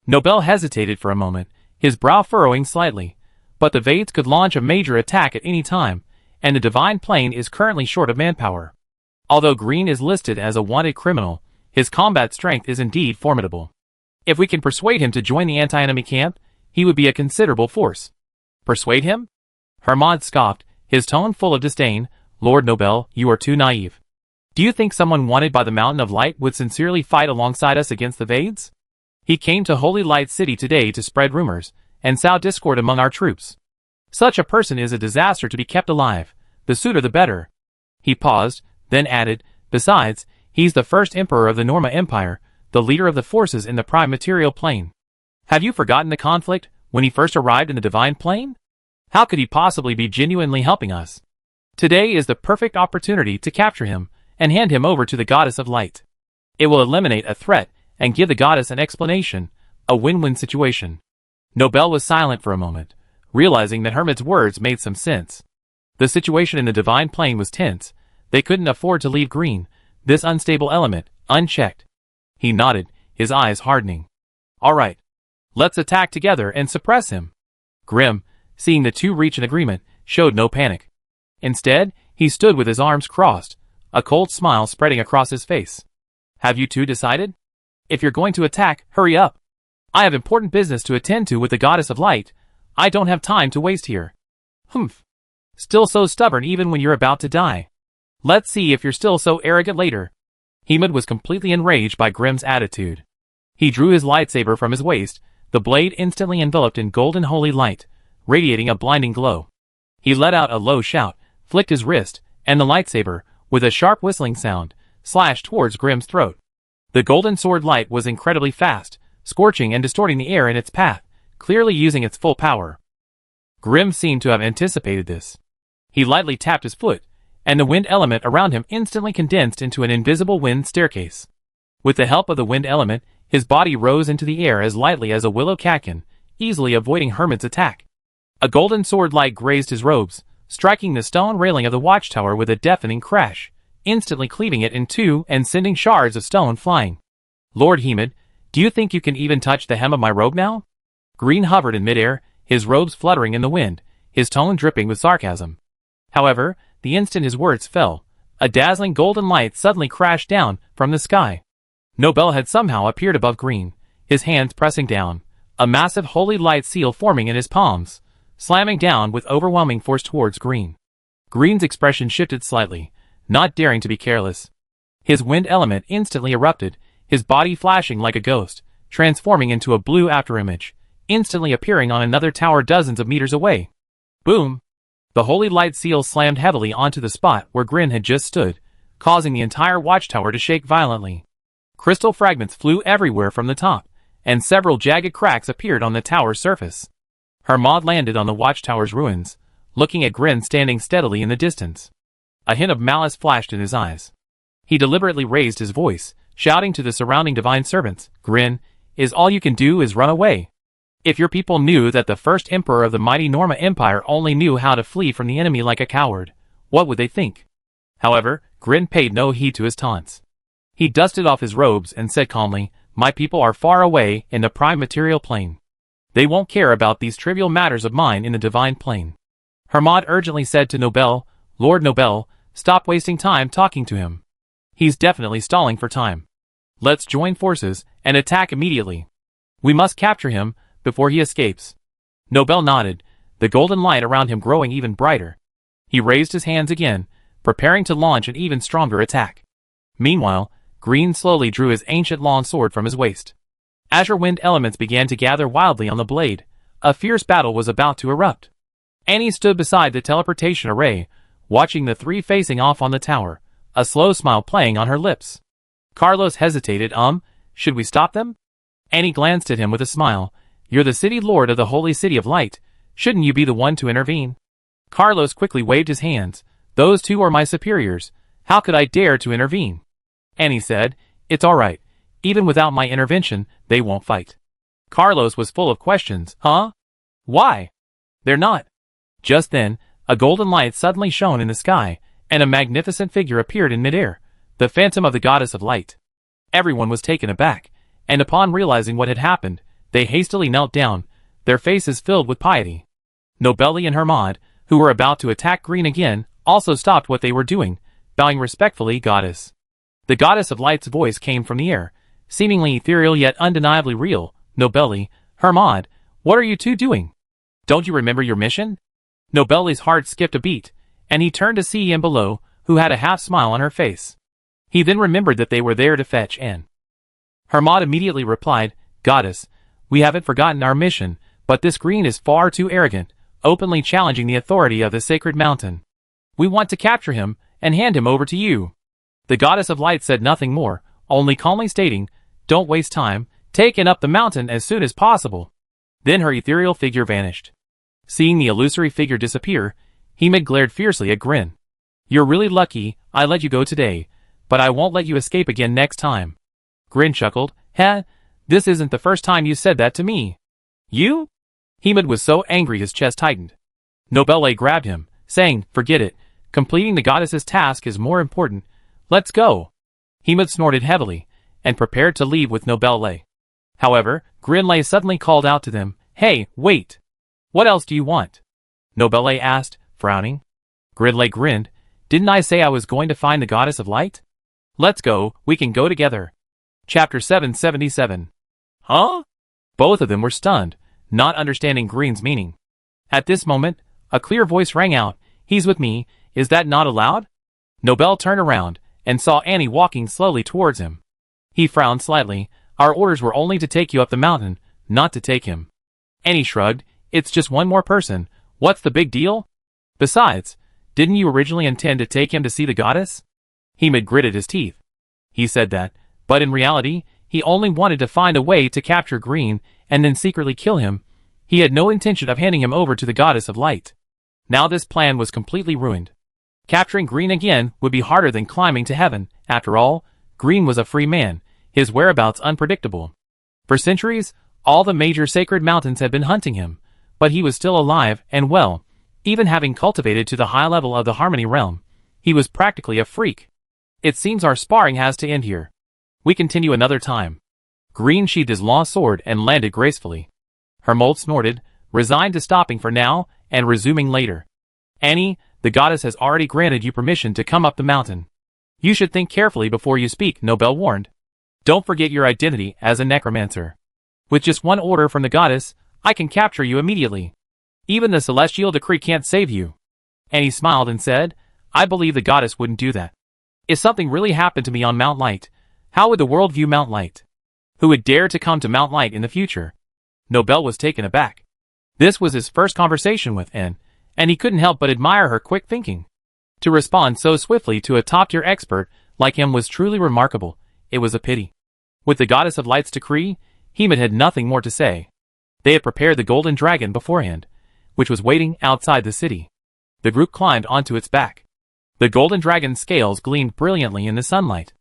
Nobel hesitated for a moment, his brow furrowing slightly. But the Vades could launch a major attack at any time, and the Divine Plane is currently short of manpower. Although Green is listed as a wanted criminal, his combat strength is indeed formidable. If we can persuade him to join the anti-enemy camp, he would be a considerable force. Persuade him? Hermod scoffed, his tone full of disdain. Lord Nobel, you are too naive. Do you think someone wanted by the Mountain of Light would sincerely fight alongside us against the Vades? He came to Holy Light City today to spread rumors and sow discord among our troops. Such a person is a disaster to be kept alive. The sooner the better. He paused, then added, besides, he's the first emperor of the Norma Empire, the leader of the forces in the prime material plane. Have you forgotten the conflict when he first arrived in the Divine Plane? How could he possibly be genuinely helping us? Today is the perfect opportunity to capture him and hand him over to the Goddess of Light. It will eliminate a threat and give the goddess an explanation, a win-win situation. Nobel was silent for a moment, realizing that Hermod's words made some sense. The situation in the Divine Plane was tense. They couldn't afford to leave Green, this unstable element, unchecked. He nodded, his eyes hardening. All right. Let's attack together and suppress him. Grim, seeing the two reach an agreement, showed no panic. Instead, he stood with his arms crossed, a cold smile spreading across his face. Have you two decided? If you're going to attack, hurry up. I have important business to attend to with the Goddess of Light. I don't have time to waste here. Humph. Still so stubborn even when you're about to die. Let's see if you're still so arrogant later. Hermod was completely enraged by Grim's attitude. He drew his lightsaber from his waist, the blade instantly enveloped in golden holy light, radiating a blinding glow. He let out a low shout, flicked his wrist, and the lightsaber, with a sharp whistling sound, slashed towards Grim's throat. The golden sword light was incredibly fast, scorching and distorting the air in its path, clearly using its full power. Grim seemed to have anticipated this. He lightly tapped his foot, and the wind element around him instantly condensed into an invisible wind staircase. With the help of the wind element, his body rose into the air as lightly as a willow catkin, easily avoiding Hermod's attack. A golden sword light grazed his robes, striking the stone railing of the watchtower with a deafening crash, instantly cleaving it in two and sending shards of stone flying. Lord Hermod, do you think you can even touch the hem of my robe now? Green hovered in midair, his robes fluttering in the wind, his tone dripping with sarcasm. However, the instant his words fell, A dazzling golden light suddenly crashed down from the sky. Nobel had somehow appeared above Green, his hands pressing down, a massive holy light seal forming in his palms, slamming down with overwhelming force towards Green. Green's expression shifted slightly, not daring to be careless. His wind element instantly erupted, his body flashing like a ghost, transforming into a blue afterimage, instantly appearing on another tower dozens of meters away. Boom! The holy light seal slammed heavily onto the spot where Grin had just stood, causing the entire watchtower to shake violently. Crystal fragments flew everywhere from the top, and several jagged cracks appeared on the tower's surface. Hermod landed on the watchtower's ruins, looking at Grin standing steadily in the distance. A hint of malice flashed in his eyes. He deliberately raised his voice, shouting to the surrounding divine servants, "Grin, is all you can do is run away? If your people knew that the first emperor of the mighty Norma Empire only knew how to flee from the enemy like a coward, what would they think?" However, Grin paid no heed to his taunts. He dusted off his robes and said calmly, "My people are far away in the prime material plane. They won't care about these trivial matters of mine in the divine plane." Hermod urgently said to Nobel, "Lord Nobel, stop wasting time talking to him. He's definitely stalling for time. Let's join forces and attack immediately. We must capture him before he escapes." Nobel nodded, the golden light around him growing even brighter. He raised his hands again, preparing to launch an even stronger attack. Meanwhile, Green slowly drew his ancient long sword from his waist. Azure wind elements began to gather wildly on the blade. A fierce battle was about to erupt. Annie stood beside the teleportation array, watching the three facing off on the tower, a slow smile playing on her lips. Carlos hesitated. Should we stop them?" Annie glanced at him with a smile. "You're the city lord of the holy city of light. Shouldn't you be the one to intervene?" Carlos quickly waved his hands. "Those two are my superiors. How could I dare to intervene?" Annie said, "It's all right. Even without my intervention, they won't fight." Carlos was full of questions. "Huh? Why? They're not." Just then, a golden light suddenly shone in the sky, and a magnificent figure appeared in midair, the phantom of the goddess of light. Everyone was taken aback, and upon realizing what had happened, they hastily knelt down, their faces filled with piety. Nobeli and Hermod, who were about to attack Green again, also stopped what they were doing, bowing respectfully. "Goddess." The goddess of light's voice came from the air, seemingly ethereal yet undeniably real. "Nobeli, Hermod, what are you two doing? Don't you remember your mission?" Nobeli's heart skipped a beat, and he turned to see Ian below, who had a half smile on her face. He then remembered that they were there to fetch Anne. Hermod immediately replied, "Goddess, we haven't forgotten our mission, but this Green is far too arrogant, openly challenging the authority of the sacred mountain. We want to capture him and hand him over to you." The goddess of light said nothing more, only calmly stating, "Don't waste time, take him up the mountain as soon as possible." Then her ethereal figure vanished. Seeing the illusory figure disappear, Hemid glared fiercely at Grin. "You're really lucky I let you go today, but I won't let you escape again next time." Grin chuckled. "Heh, this isn't the first time you said that to me." "You?" Hemid was so angry his chest tightened. Nobele grabbed him, saying, "Forget it, completing the goddess's task is more important. Let's go." Hemid snorted heavily, and prepared to leave with Nobele. However, Grinlay suddenly called out to them, "Hey, wait! What else do you want?" Nobele asked, frowning. Grinlay grinned, "Didn't I say I was going to find the goddess of light? Let's go, we can go together." Chapter 777. Huh? Both of them were stunned, not understanding Green's meaning. At this moment, a clear voice rang out, "He's with me, is that not allowed?" Nobel turned around, and saw Annie walking slowly towards him. He frowned slightly. "Our orders were only to take you up the mountain, not to take him." Annie shrugged, "It's just one more person, what's the big deal? Besides, didn't you originally intend to take him to see the goddess?" Hemid gritted his teeth. He said that, but in reality, he only wanted to find a way to capture Green and then secretly kill him. He had no intention of handing him over to the goddess of light. Now this plan was completely ruined. Capturing Green again would be harder than climbing to heaven. After all, Green was a free man, his whereabouts unpredictable. For centuries, all the major sacred mountains had been hunting him, but he was still alive and well, even having cultivated to the high level of the Harmony realm. He was practically a freak. It seems our sparring has to end here. We continue another time. Green sheathed his long sword and landed gracefully. Hermod snorted, resigned to stopping for now and resuming later. "Annie, the goddess has already granted you permission to come up the mountain. You should think carefully before you speak, Nobel warned. Don't forget your identity as a necromancer. With just one order from the goddess, I can capture you immediately. Even the celestial decree can't save you. And he smiled and said, I believe the goddess wouldn't do that. If something really happened to me on Mount Light, how would the world view Mount Light? Who would dare to come to Mount Light in the future? Nobel was taken aback. This was his first conversation with N, and he couldn't help but admire her quick thinking. To respond so swiftly to a top-tier expert like him was truly remarkable. It was a pity. With the goddess of light's decree, Hemet had nothing more to say. They had prepared the golden dragon beforehand, which was waiting outside the city. The group climbed onto its back. The golden dragon's scales gleamed brilliantly in the sunlight.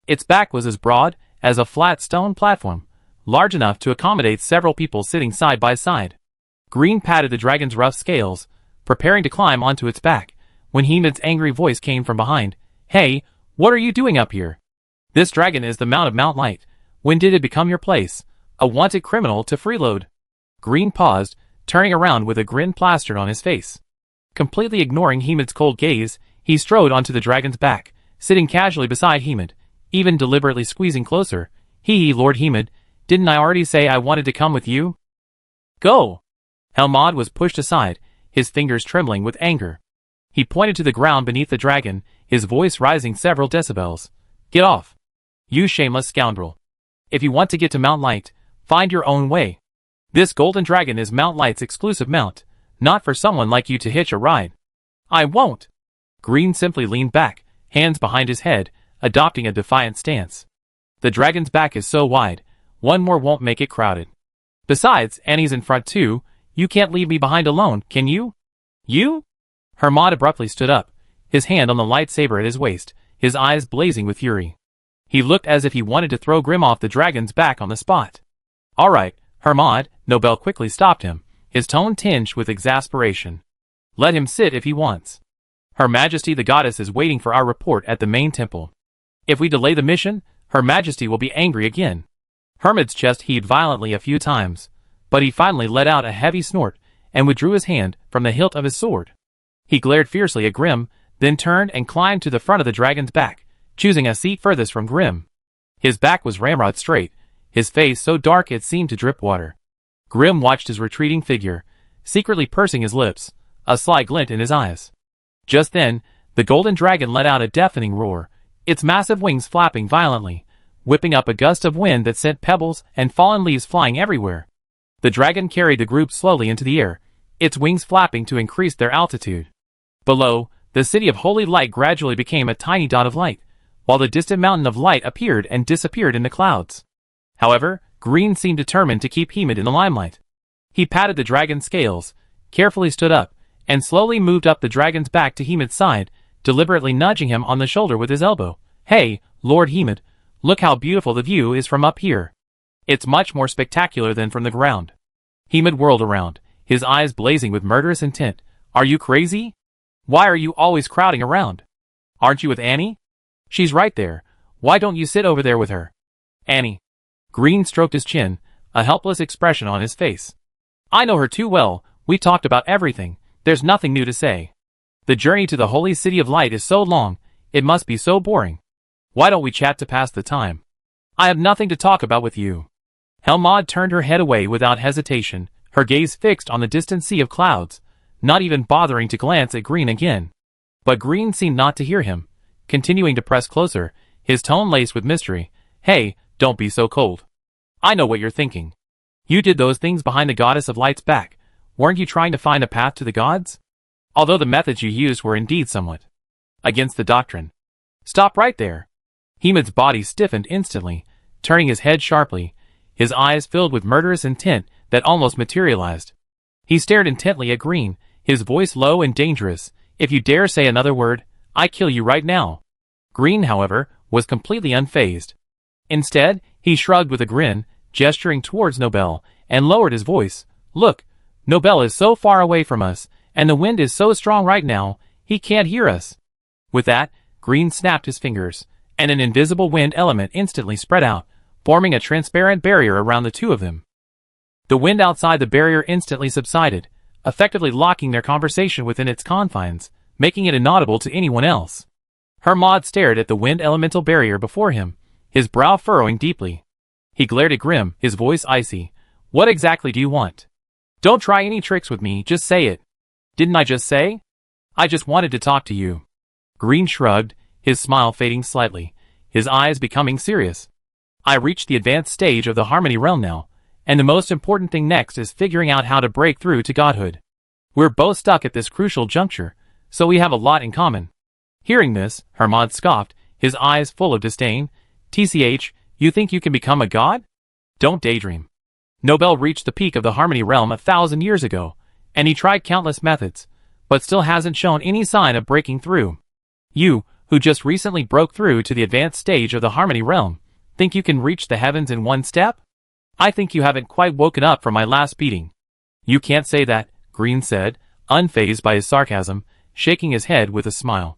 Its back was as broad as a flat stone platform, large enough to accommodate several people sitting side by side. Green patted the dragon's rough scales, preparing to climb onto its back, when Hemet's angry voice came from behind. Hey, what are you doing up here? This dragon is the Mount of Mount Light. When did it become your place? A wanted criminal to freeload. Green paused, turning around with a grin plastered on his face. Completely ignoring Hemet's cold gaze, he strode onto the dragon's back, sitting casually beside Hemet, even deliberately squeezing closer. Hee, Lord Hemet, didn't I already say I wanted to come with you? Go! Helmod was pushed aside, his fingers trembling with anger. He pointed to the ground beneath the dragon, his voice rising several decibels. Get off! You shameless scoundrel! If you want to get to Mount Light, find your own way. This golden dragon is Mount Light's exclusive mount, not for someone like you to hitch a ride. I won't! Green simply leaned back, hands behind his head, adopting a defiant stance. The dragon's back is so wide, one more won't make it crowded. Besides, Annie's in front too. You can't leave me behind alone, can you? You? Hermod abruptly stood up, his hand on the lightsaber at his waist, his eyes blazing with fury. He looked as if he wanted to throw Grim off the dragon's back on the spot. All right, Hermod, Nobel quickly stopped him, his tone tinged with exasperation. Let him sit if he wants. Her Majesty the Goddess is waiting for our report at the main temple. If we delay the mission, Her Majesty will be angry again. Hermod's chest heaved violently a few times, but he finally let out a heavy snort and withdrew his hand from the hilt of his sword. He glared fiercely at Grim, then turned and climbed to the front of the dragon's back, choosing a seat furthest from Grim. His back was ramrod straight, his face so dark it seemed to drip water. Grim watched his retreating figure, secretly pursing his lips, a sly glint in his eyes. Just then, the golden dragon let out a deafening roar, its massive wings flapping violently, whipping up a gust of wind that sent pebbles and fallen leaves flying everywhere. The dragon carried the group slowly into the air, its wings flapping to increase their altitude. Below, the city of Holy Light gradually became a tiny dot of light, while the distant mountain of light appeared and disappeared in the clouds. However, Green seemed determined to keep Hemet in the limelight. He patted the dragon's scales, carefully stood up, and slowly moved up the dragon's back to Hemet's side, deliberately nudging him on the shoulder with his elbow. Hey, Lord Hemet, look how beautiful the view is from up here. It's much more spectacular than from the ground. Hemet whirled around, his eyes blazing with murderous intent. Are you crazy? Why are you always crowding around? Aren't you with Annie? She's right there. Why don't you sit over there with her? Annie. Green stroked his chin, a helpless expression on his face. I know her too well. We talked about everything. There's nothing new to say. The journey to the holy city of light is so long, it must be so boring. Why don't we chat to pass the time? I have nothing to talk about with you. Helmod turned her head away without hesitation, her gaze fixed on the distant sea of clouds, not even bothering to glance at Green again. But Green seemed not to hear him, continuing to press closer, his tone laced with mystery. Hey, don't be so cold. I know what you're thinking. You did those things behind the goddess of light's back. Weren't you trying to find a path to the gods? Although the methods you used were indeed somewhat against the doctrine. Stop right there. Hemet's body stiffened instantly, turning his head sharply, his eyes filled with murderous intent that almost materialized. He stared intently at Green, his voice low and dangerous. If you dare say another word, I kill you right now. Green, however, was completely unfazed. Instead, he shrugged with a grin, gesturing towards Nobel, and lowered his voice. Look, Nobel is so far away from us, and the wind is so strong right now, he can't hear us. With that, Green snapped his fingers, and an invisible wind element instantly spread out, forming a transparent barrier around the two of them. The wind outside the barrier instantly subsided, effectively locking their conversation within its confines, making it inaudible to anyone else. Hermod stared at the wind elemental barrier before him, his brow furrowing deeply. He glared at Grim, his voice icy. What exactly do you want? Don't try any tricks with me, just say it. Didn't I just say? I just wanted to talk to you. Green shrugged, his smile fading slightly, his eyes becoming serious. I reached the advanced stage of the Harmony Realm now, and the most important thing next is figuring out how to break through to godhood. We're both stuck at this crucial juncture, so we have a lot in common. Hearing this, Hermod scoffed, his eyes full of disdain. TCH, you think you can become a god? Don't daydream. Nobel reached the peak of the Harmony Realm 1,000 years ago, and he tried countless methods, but still hasn't shown any sign of breaking through. You, who just recently broke through to the advanced stage of the Harmony Realm, think you can reach the heavens in one step? I think you haven't quite woken up from my last beating. You can't say that, Green said, unfazed by his sarcasm, shaking his head with a smile.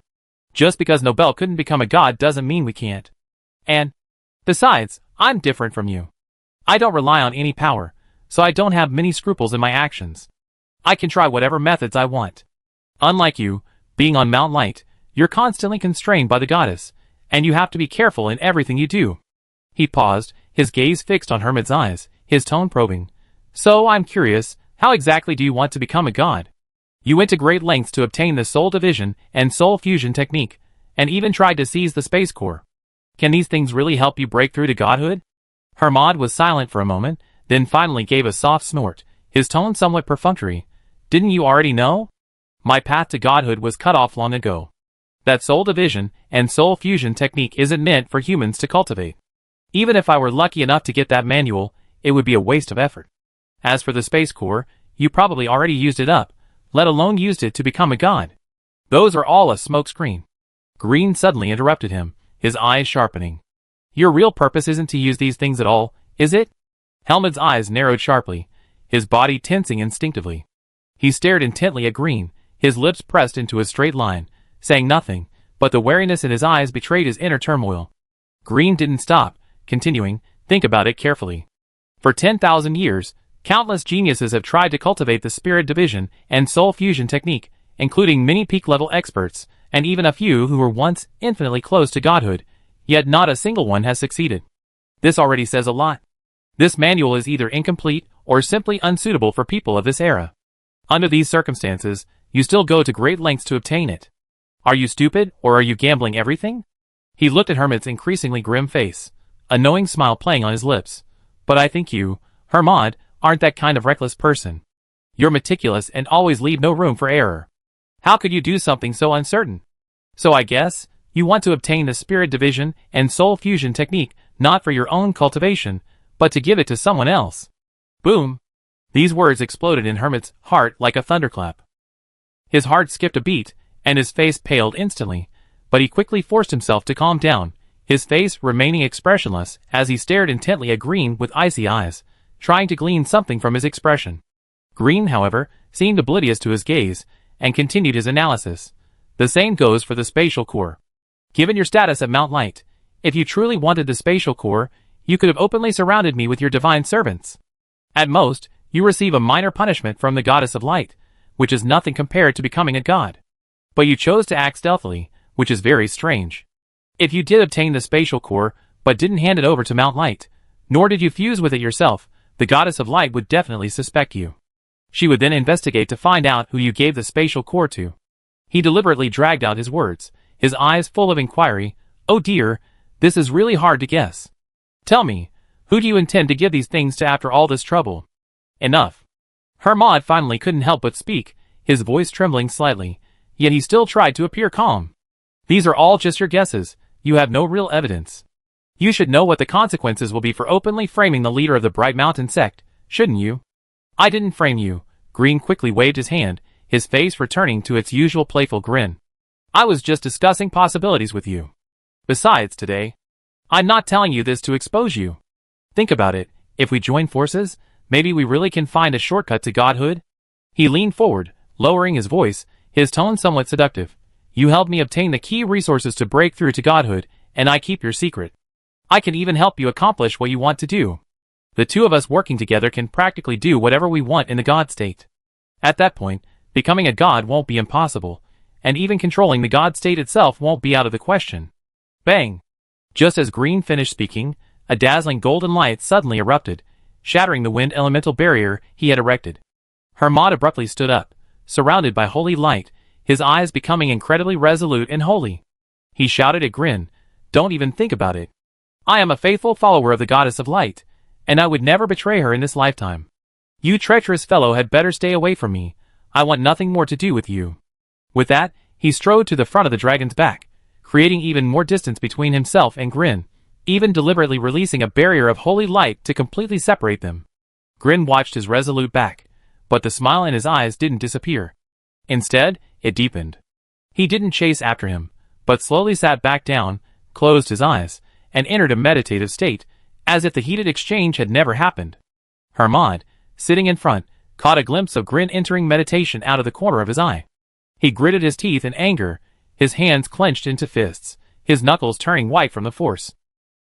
Just because Nobel couldn't become a god doesn't mean we can't. And, besides, I'm different from you. I don't rely on any power, so I don't have many scruples in my actions. I can try whatever methods I want. Unlike you, being on Mount Light, you're constantly constrained by the goddess, and you have to be careful in everything you do. He paused, his gaze fixed on Hermod's eyes, his tone probing. So I'm curious, how exactly do you want to become a god? You went to great lengths to obtain the soul division and soul fusion technique, and even tried to seize the space core. Can these things really help you break through to godhood? Hermod was silent for a moment, then finally gave a soft snort, his tone somewhat perfunctory. Didn't you already know? My path to godhood was cut off long ago. That soul division and soul fusion technique isn't meant for humans to cultivate. Even if I were lucky enough to get that manual, it would be a waste of effort. As for the space core, you probably already used it up, let alone used it to become a god. Those are all a smokescreen. Green suddenly interrupted him, his eyes sharpening. Your real purpose isn't to use these things at all, is it? Helmut's eyes narrowed sharply, his body tensing instinctively. He stared intently at Green, his lips pressed into a straight line, saying nothing, but the wariness in his eyes betrayed his inner turmoil. Green didn't stop, continuing, think about it carefully. For 10,000 years, countless geniuses have tried to cultivate the spirit division and soul fusion technique, including many peak-level experts, and even a few who were once infinitely close to godhood, yet not a single one has succeeded. This already says a lot. This manual is either incomplete or simply unsuitable for people of this era. Under these circumstances, you still go to great lengths to obtain it. Are you stupid, or are you gambling everything? He looked at Hermod's increasingly grim face, a knowing smile playing on his lips. But I think you, Hermod, aren't that kind of reckless person. You're meticulous and always leave no room for error. How could you do something so uncertain? So I guess, you want to obtain the spirit division and soul fusion technique not for your own cultivation, but to give it to someone else. Boom! These words exploded in Hermod's heart like a thunderclap. His heart skipped a beat, and his face paled instantly, but he quickly forced himself to calm down, his face remaining expressionless as he stared intently at Green with icy eyes, trying to glean something from his expression. Green, however, seemed oblivious to his gaze, and continued his analysis. The same goes for the spatial core. Given your status at Mount Light, if you truly wanted the spatial core, you could have openly surrounded me with your divine servants. At most, you receive a minor punishment from the goddess of light, which is nothing compared to becoming a god. But you chose to act stealthily, which is very strange. If you did obtain the spatial core, but didn't hand it over to Mount Light, nor did you fuse with it yourself, the goddess of light would definitely suspect you. She would then investigate to find out who you gave the spatial core to. He deliberately dragged out his words, his eyes full of inquiry. Oh dear, this is really hard to guess. Tell me, who do you intend to give these things to after all this trouble? Enough. Hermod finally couldn't help but speak, his voice trembling slightly, yet he still tried to appear calm. These are all just your guesses, you have no real evidence. You should know what the consequences will be for openly framing the leader of the Bright Mountain sect, shouldn't you? I didn't frame you. Green quickly waved his hand, his face returning to its usual playful grin. I was just discussing possibilities with you. Besides, today, I'm not telling you this to expose you. Think about it, if we join forces, maybe we really can find a shortcut to godhood? He leaned forward, lowering his voice, his tone somewhat seductive. You helped me obtain the key resources to break through to godhood, and I keep your secret. I can even help you accomplish what you want to do. The two of us working together can practically do whatever we want in the god state. At that point, becoming a god won't be impossible, and even controlling the god state itself won't be out of the question. Bang! Just as Green finished speaking, a dazzling golden light suddenly erupted, shattering the wind elemental barrier he had erected. Hermod abruptly stood up, surrounded by holy light, his eyes becoming incredibly resolute and holy. He shouted at Grin, "Don't even think about it. I am a faithful follower of the goddess of light, and I would never betray her in this lifetime. You treacherous fellow had better stay away from me. I want nothing more to do with you." With that, he strode to the front of the dragon's back, creating even more distance between himself and Grin, even deliberately releasing a barrier of holy light to completely separate them. Grin watched his resolute back, but the smile in his eyes didn't disappear. Instead, it deepened. He didn't chase after him, but slowly sat back down, closed his eyes, and entered a meditative state, as if the heated exchange had never happened. Hermod, sitting in front, caught a glimpse of Grin entering meditation out of the corner of his eye. He gritted his teeth in anger, his hands clenched into fists, his knuckles turning white from the force.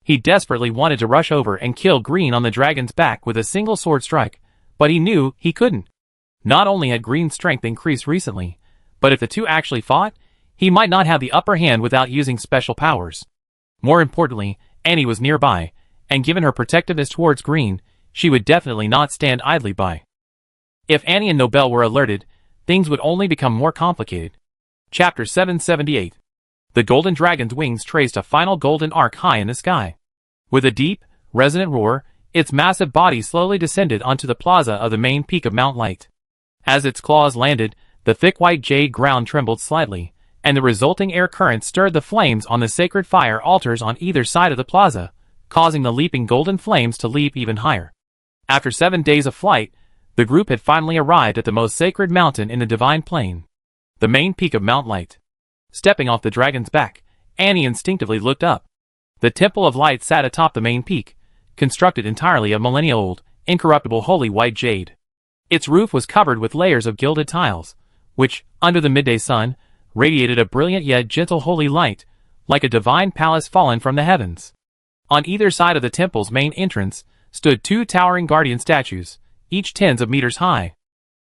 He desperately wanted to rush over and kill Green on the dragon's back with a single sword strike, but he knew he couldn't. Not only had Green's strength increased recently, but if the two actually fought, he might not have the upper hand without using special powers. More importantly, Annie was nearby, and given her protectiveness towards Green, she would definitely not stand idly by. If Annie and Nobel were alerted, things would only become more complicated. Chapter 778. The golden dragon's wings traced a final golden arc high in the sky. With a deep, resonant roar, its massive body slowly descended onto the plaza of the main peak of Mount Light. As its claws landed, the thick white jade ground trembled slightly, and the resulting air current stirred the flames on the sacred fire altars on either side of the plaza, causing the leaping golden flames to leap even higher. After 7 days of flight, the group had finally arrived at the most sacred mountain in the divine plane, the main peak of Mount Light. Stepping off the dragon's back, Annie instinctively looked up. The Temple of Light sat atop the main peak, constructed entirely of millennia-old, incorruptible holy white jade. Its roof was covered with layers of gilded tiles, which, under the midday sun, radiated a brilliant yet gentle holy light, like a divine palace fallen from the heavens. On either side of the temple's main entrance stood 2 towering guardian statues, each tens of meters high.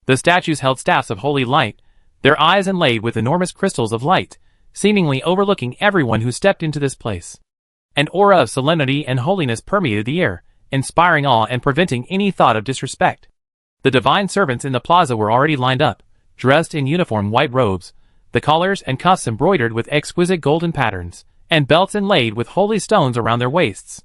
The statues held staffs of holy light, their eyes inlaid with enormous crystals of light, seemingly overlooking everyone who stepped into this place. An aura of solemnity and holiness permeated the air, inspiring awe and preventing any thought of disrespect. The divine servants in the plaza were already lined up, dressed in uniform white robes, the collars and cuffs embroidered with exquisite golden patterns, and belts inlaid with holy stones around their waists.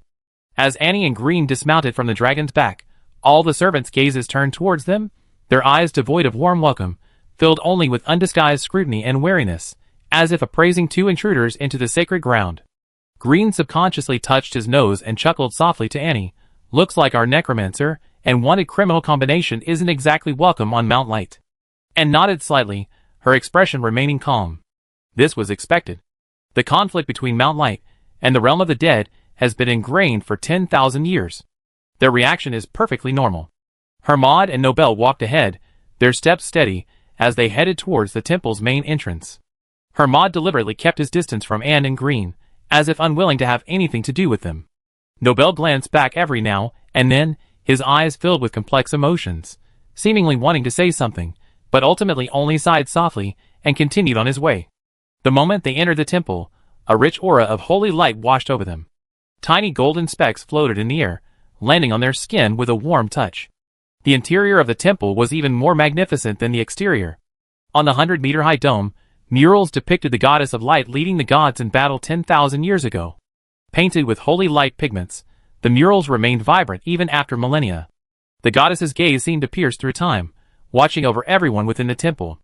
As Annie and Green dismounted from the dragon's back, all the servants' gazes turned towards them, their eyes devoid of warm welcome, filled only with undisguised scrutiny and wariness, as if appraising 2 intruders into the sacred ground. Green subconsciously touched his nose and chuckled softly to Annie. "Looks like our necromancer and wanted criminal combination isn't exactly welcome on Mount Light," and nodded slightly, her expression remaining calm. This was expected. The conflict between Mount Light and the realm of the dead has been ingrained for 10,000 years. Their reaction is perfectly normal. Hermod and Nobel walked ahead, their steps steady, as they headed towards the temple's main entrance. Hermod deliberately kept his distance from Anne and Green, as if unwilling to have anything to do with them. Nobel glanced back every now and then, his eyes filled with complex emotions, seemingly wanting to say something, but ultimately only sighed softly and continued on his way. The moment they entered the temple, a rich aura of holy light washed over them. Tiny golden specks floated in the air, landing on their skin with a warm touch. The interior of the temple was even more magnificent than the exterior. On the 100-meter-high dome, murals depicted the goddess of light leading the gods in battle 10,000 years ago. Painted with holy light pigments, the murals remained vibrant even after millennia. The goddess's gaze seemed to pierce through time, watching over everyone within the temple.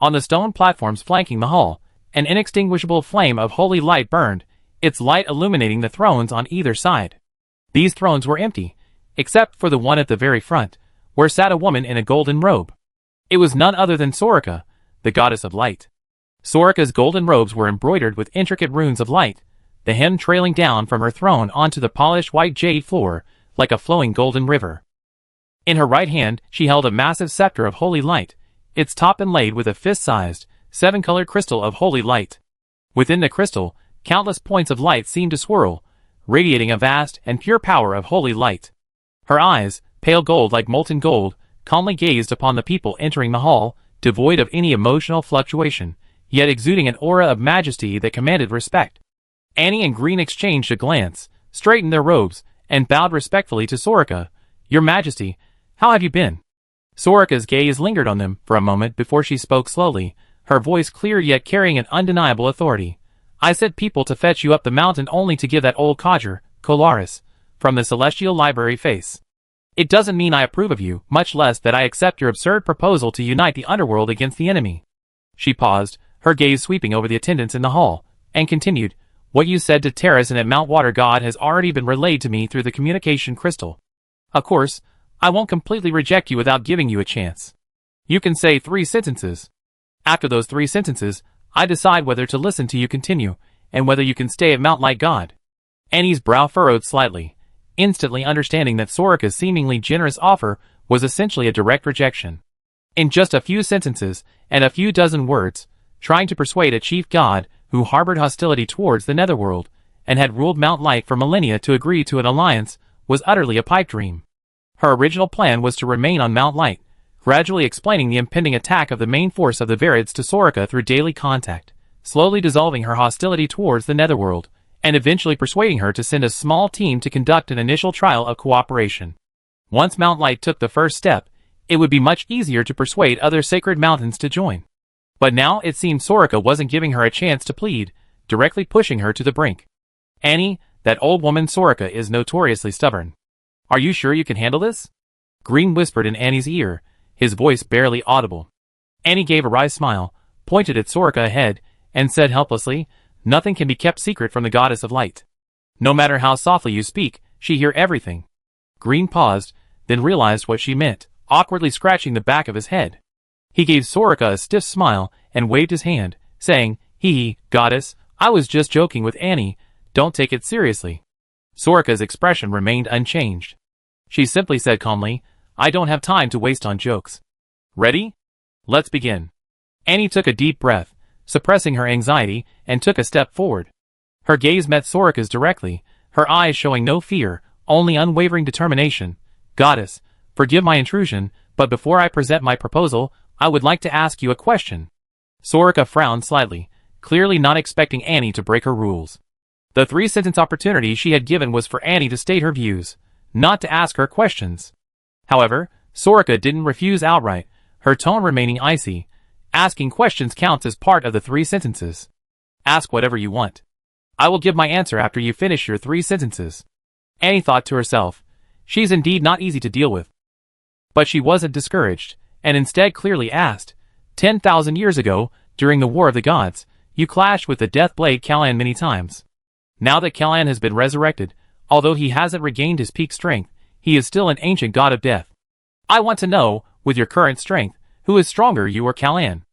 On the stone platforms flanking the hall, an inextinguishable flame of holy light burned, its light illuminating the thrones on either side. These thrones were empty, except for the one at the very front, where sat a woman in a golden robe. It was none other than Soraka, the goddess of light. Soraka's golden robes were embroidered with intricate runes of light, the hem trailing down from her throne onto the polished white jade floor, like a flowing golden river. In her right hand, she held a massive scepter of holy light, its top inlaid with a fist-sized, 7-colored crystal of holy light. Within the crystal, countless points of light seemed to swirl, radiating a vast and pure power of holy light. Her eyes, pale gold like molten gold, calmly gazed upon the people entering the hall, devoid of any emotional fluctuation, yet exuding an aura of majesty that commanded respect. Annie and Green exchanged a glance, straightened their robes, and bowed respectfully to Soraka. "Your Majesty, how have you been?" Soraka's gaze lingered on them for a moment before she spoke slowly, her voice clear yet carrying an undeniable authority. "I sent people to fetch you up the mountain only to give that old codger, Colaris, from the Celestial Library face. It doesn't mean I approve of you, much less that I accept your absurd proposal to unite the underworld against the enemy." She paused, her gaze sweeping over the attendants in the hall, and continued, "What you said to Terrace and at Mount Water God has already been relayed to me through the communication crystal. Of course, I won't completely reject you without giving you a chance. You can say 3 sentences. After those 3 sentences, I decide whether to listen to you continue, and whether you can stay at Mount Light God." Annie's brow furrowed slightly, instantly understanding that Soraka's seemingly generous offer was essentially a direct rejection. In just a few sentences, and a few dozen words, trying to persuade a chief god who harbored hostility towards the Netherworld, and had ruled Mount Light for millennia to agree to an alliance, was utterly a pipe dream. Her original plan was to remain on Mount Light, gradually explaining the impending attack of the main force of the Verids to Soraka through daily contact, slowly dissolving her hostility towards the Netherworld, and eventually persuading her to send a small team to conduct an initial trial of cooperation. Once Mount Light took the first step, it would be much easier to persuade other sacred mountains to join. But now it seemed Soraka wasn't giving her a chance to plead, directly pushing her to the brink. "Annie, that old woman Soraka is notoriously stubborn. Are you sure you can handle this?" Green whispered in Annie's ear, his voice barely audible. Annie gave a wry smile, pointed at Soraka ahead, and said helplessly, "Nothing can be kept secret from the Goddess of Light. No matter how softly you speak, she hears everything." Green paused, then realized what she meant, awkwardly scratching the back of his head. He gave Soraka a stiff smile and waved his hand, saying, "Hee, Goddess, I was just joking with Annie, don't take it seriously." Soraka's expression remained unchanged. She simply said calmly, "I don't have time to waste on jokes. Ready? Let's begin." Annie took a deep breath, suppressing her anxiety, and took a step forward. Her gaze met Soraka's directly, her eyes showing no fear, only unwavering determination. "Goddess, forgive my intrusion, but before I present my proposal, I would like to ask you a question." Soraka frowned slightly, clearly not expecting Annie to break her rules. The 3-sentence opportunity she had given was for Annie to state her views, not to ask her questions. However, Soraka didn't refuse outright, her tone remaining icy. "Asking questions counts as part of the 3 sentences. Ask whatever you want. I will give my answer after you finish your 3 sentences." Annie thought to herself, she's indeed not easy to deal with. But she wasn't discouraged, and instead clearly asked, 10,000 years ago, during the War of the Gods, you clashed with the Death Blade Callan many times. Now that Callan has been resurrected, although he hasn't regained his peak strength, he is still an ancient god of death. I want to know, with your current strength, who is stronger, you or Callan?"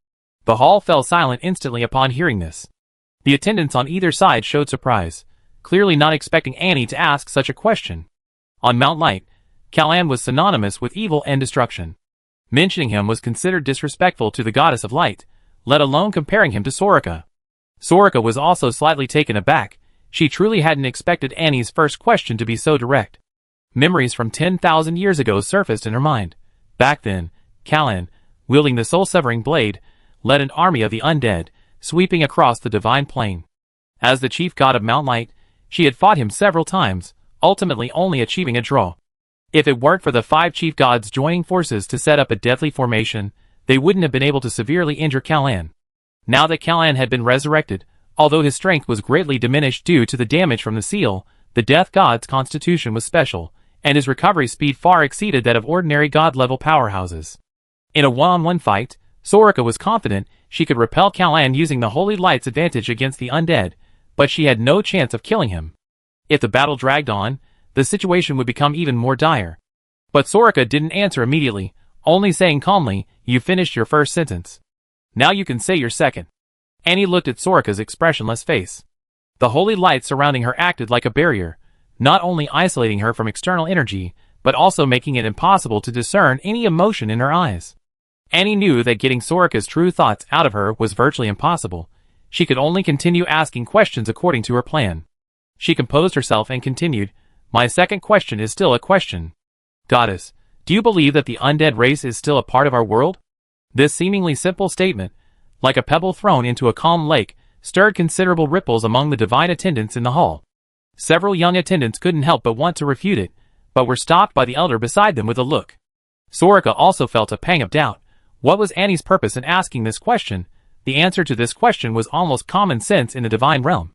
The hall fell silent instantly upon hearing this. The attendants on either side showed surprise, clearly not expecting Annie to ask such a question. On Mount Light, Callan was synonymous with evil and destruction. Mentioning him was considered disrespectful to the Goddess of Light, let alone comparing him to Soraka. Soraka was also slightly taken aback. She truly hadn't expected Annie's first question to be so direct. Memories from 10,000 years ago surfaced in her mind. Back then, Callan, wielding the soul-severing blade, led an army of the undead, sweeping across the divine plane. As the chief god of Mount Light, she had fought him several times, ultimately only achieving a draw. If it weren't for the 5 chief gods joining forces to set up a deadly formation, they wouldn't have been able to severely injure Callan. Now that Callan had been resurrected, although his strength was greatly diminished due to the damage from the seal, the death god's constitution was special, and his recovery speed far exceeded that of ordinary god-level powerhouses. In a one-on-one fight, Soraka was confident she could repel Callan using the Holy Light's advantage against the undead, but she had no chance of killing him. If the battle dragged on, the situation would become even more dire. But Soraka didn't answer immediately, only saying calmly, "You finished your first sentence. Now you can say your second." Annie looked at Soraka's expressionless face. The holy light surrounding her acted like a barrier, not only isolating her from external energy, but also making it impossible to discern any emotion in her eyes. Annie knew that getting Soraka's true thoughts out of her was virtually impossible. She could only continue asking questions according to her plan. She composed herself and continued, "My second question is still a question. Goddess, do you believe that the undead race is still a part of our world?" This seemingly simple statement, like a pebble thrown into a calm lake, stirred considerable ripples among the divine attendants in the hall. Several young attendants couldn't help but want to refute it, but were stopped by the elder beside them with a look. Soraka also felt a pang of doubt. What was Annie's purpose in asking this question? The answer to this question was almost common sense in the divine realm.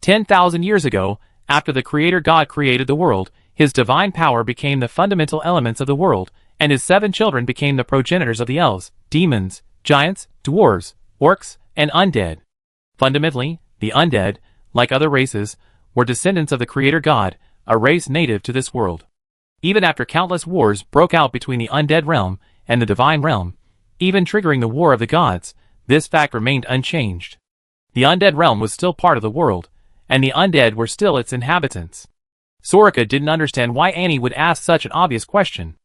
10,000 years ago, after the Creator God created the world, his divine power became the fundamental elements of the world, and his 7 children became the progenitors of the elves, demons, giants, dwarves, orcs, and undead. Fundamentally, the undead, like other races, were descendants of the Creator God, a race native to this world. Even after countless wars broke out between the undead realm and the divine realm, even triggering the War of the Gods, this fact remained unchanged. The undead realm was still part of the world, and the undead were still its inhabitants. Soraka didn't understand why Annie would ask such an obvious question.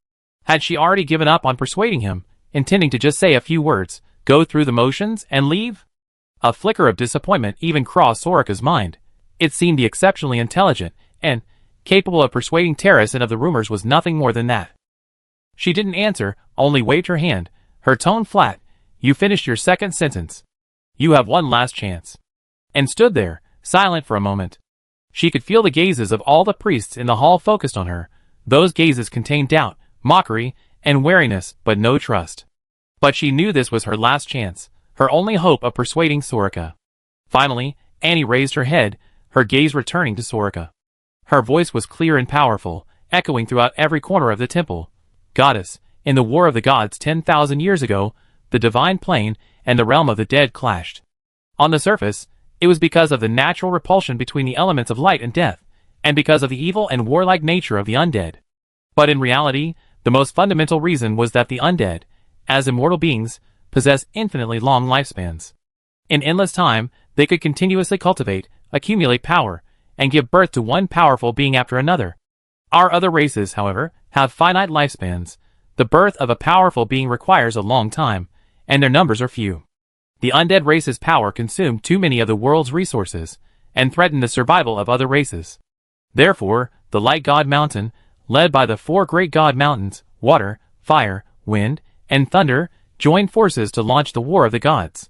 Had she already given up on persuading him, intending to just say a few words, go through the motions, and leave? A flicker of disappointment even crossed Soraka's mind. It seemed the exceptionally intelligent, and capable of persuading Terrace and of the rumors was nothing more than that. She didn't answer, only waved her hand, her tone flat. You finished your second sentence. You have one last chance. And stood there, silent for a moment. She could feel the gazes of all the priests in the hall focused on her. Those gazes contained doubt, mockery, and wariness, but no trust. But she knew this was her last chance, her only hope of persuading Soraka. Finally, Annie raised her head, her gaze returning to Soraka. Her voice was clear and powerful, echoing throughout every corner of the temple. Goddess, in the War of the Gods 10,000 years ago, the divine plane and the realm of the dead clashed. On the surface, it was because of the natural repulsion between the elements of light and death, and because of the evil and warlike nature of the undead. But in reality, the most fundamental reason was that the undead, as immortal beings, possess infinitely long lifespans. In endless time, they could continuously cultivate, accumulate power, and give birth to one powerful being after another. Our other races, however, have finite lifespans. The birth of a powerful being requires a long time, and their numbers are few. The undead race's power consumed too many of the world's resources, and threatened the survival of other races. Therefore, the Light God Mountain, led by the 4 great god mountains, water, fire, wind, and thunder, joined forces to launch the War of the Gods.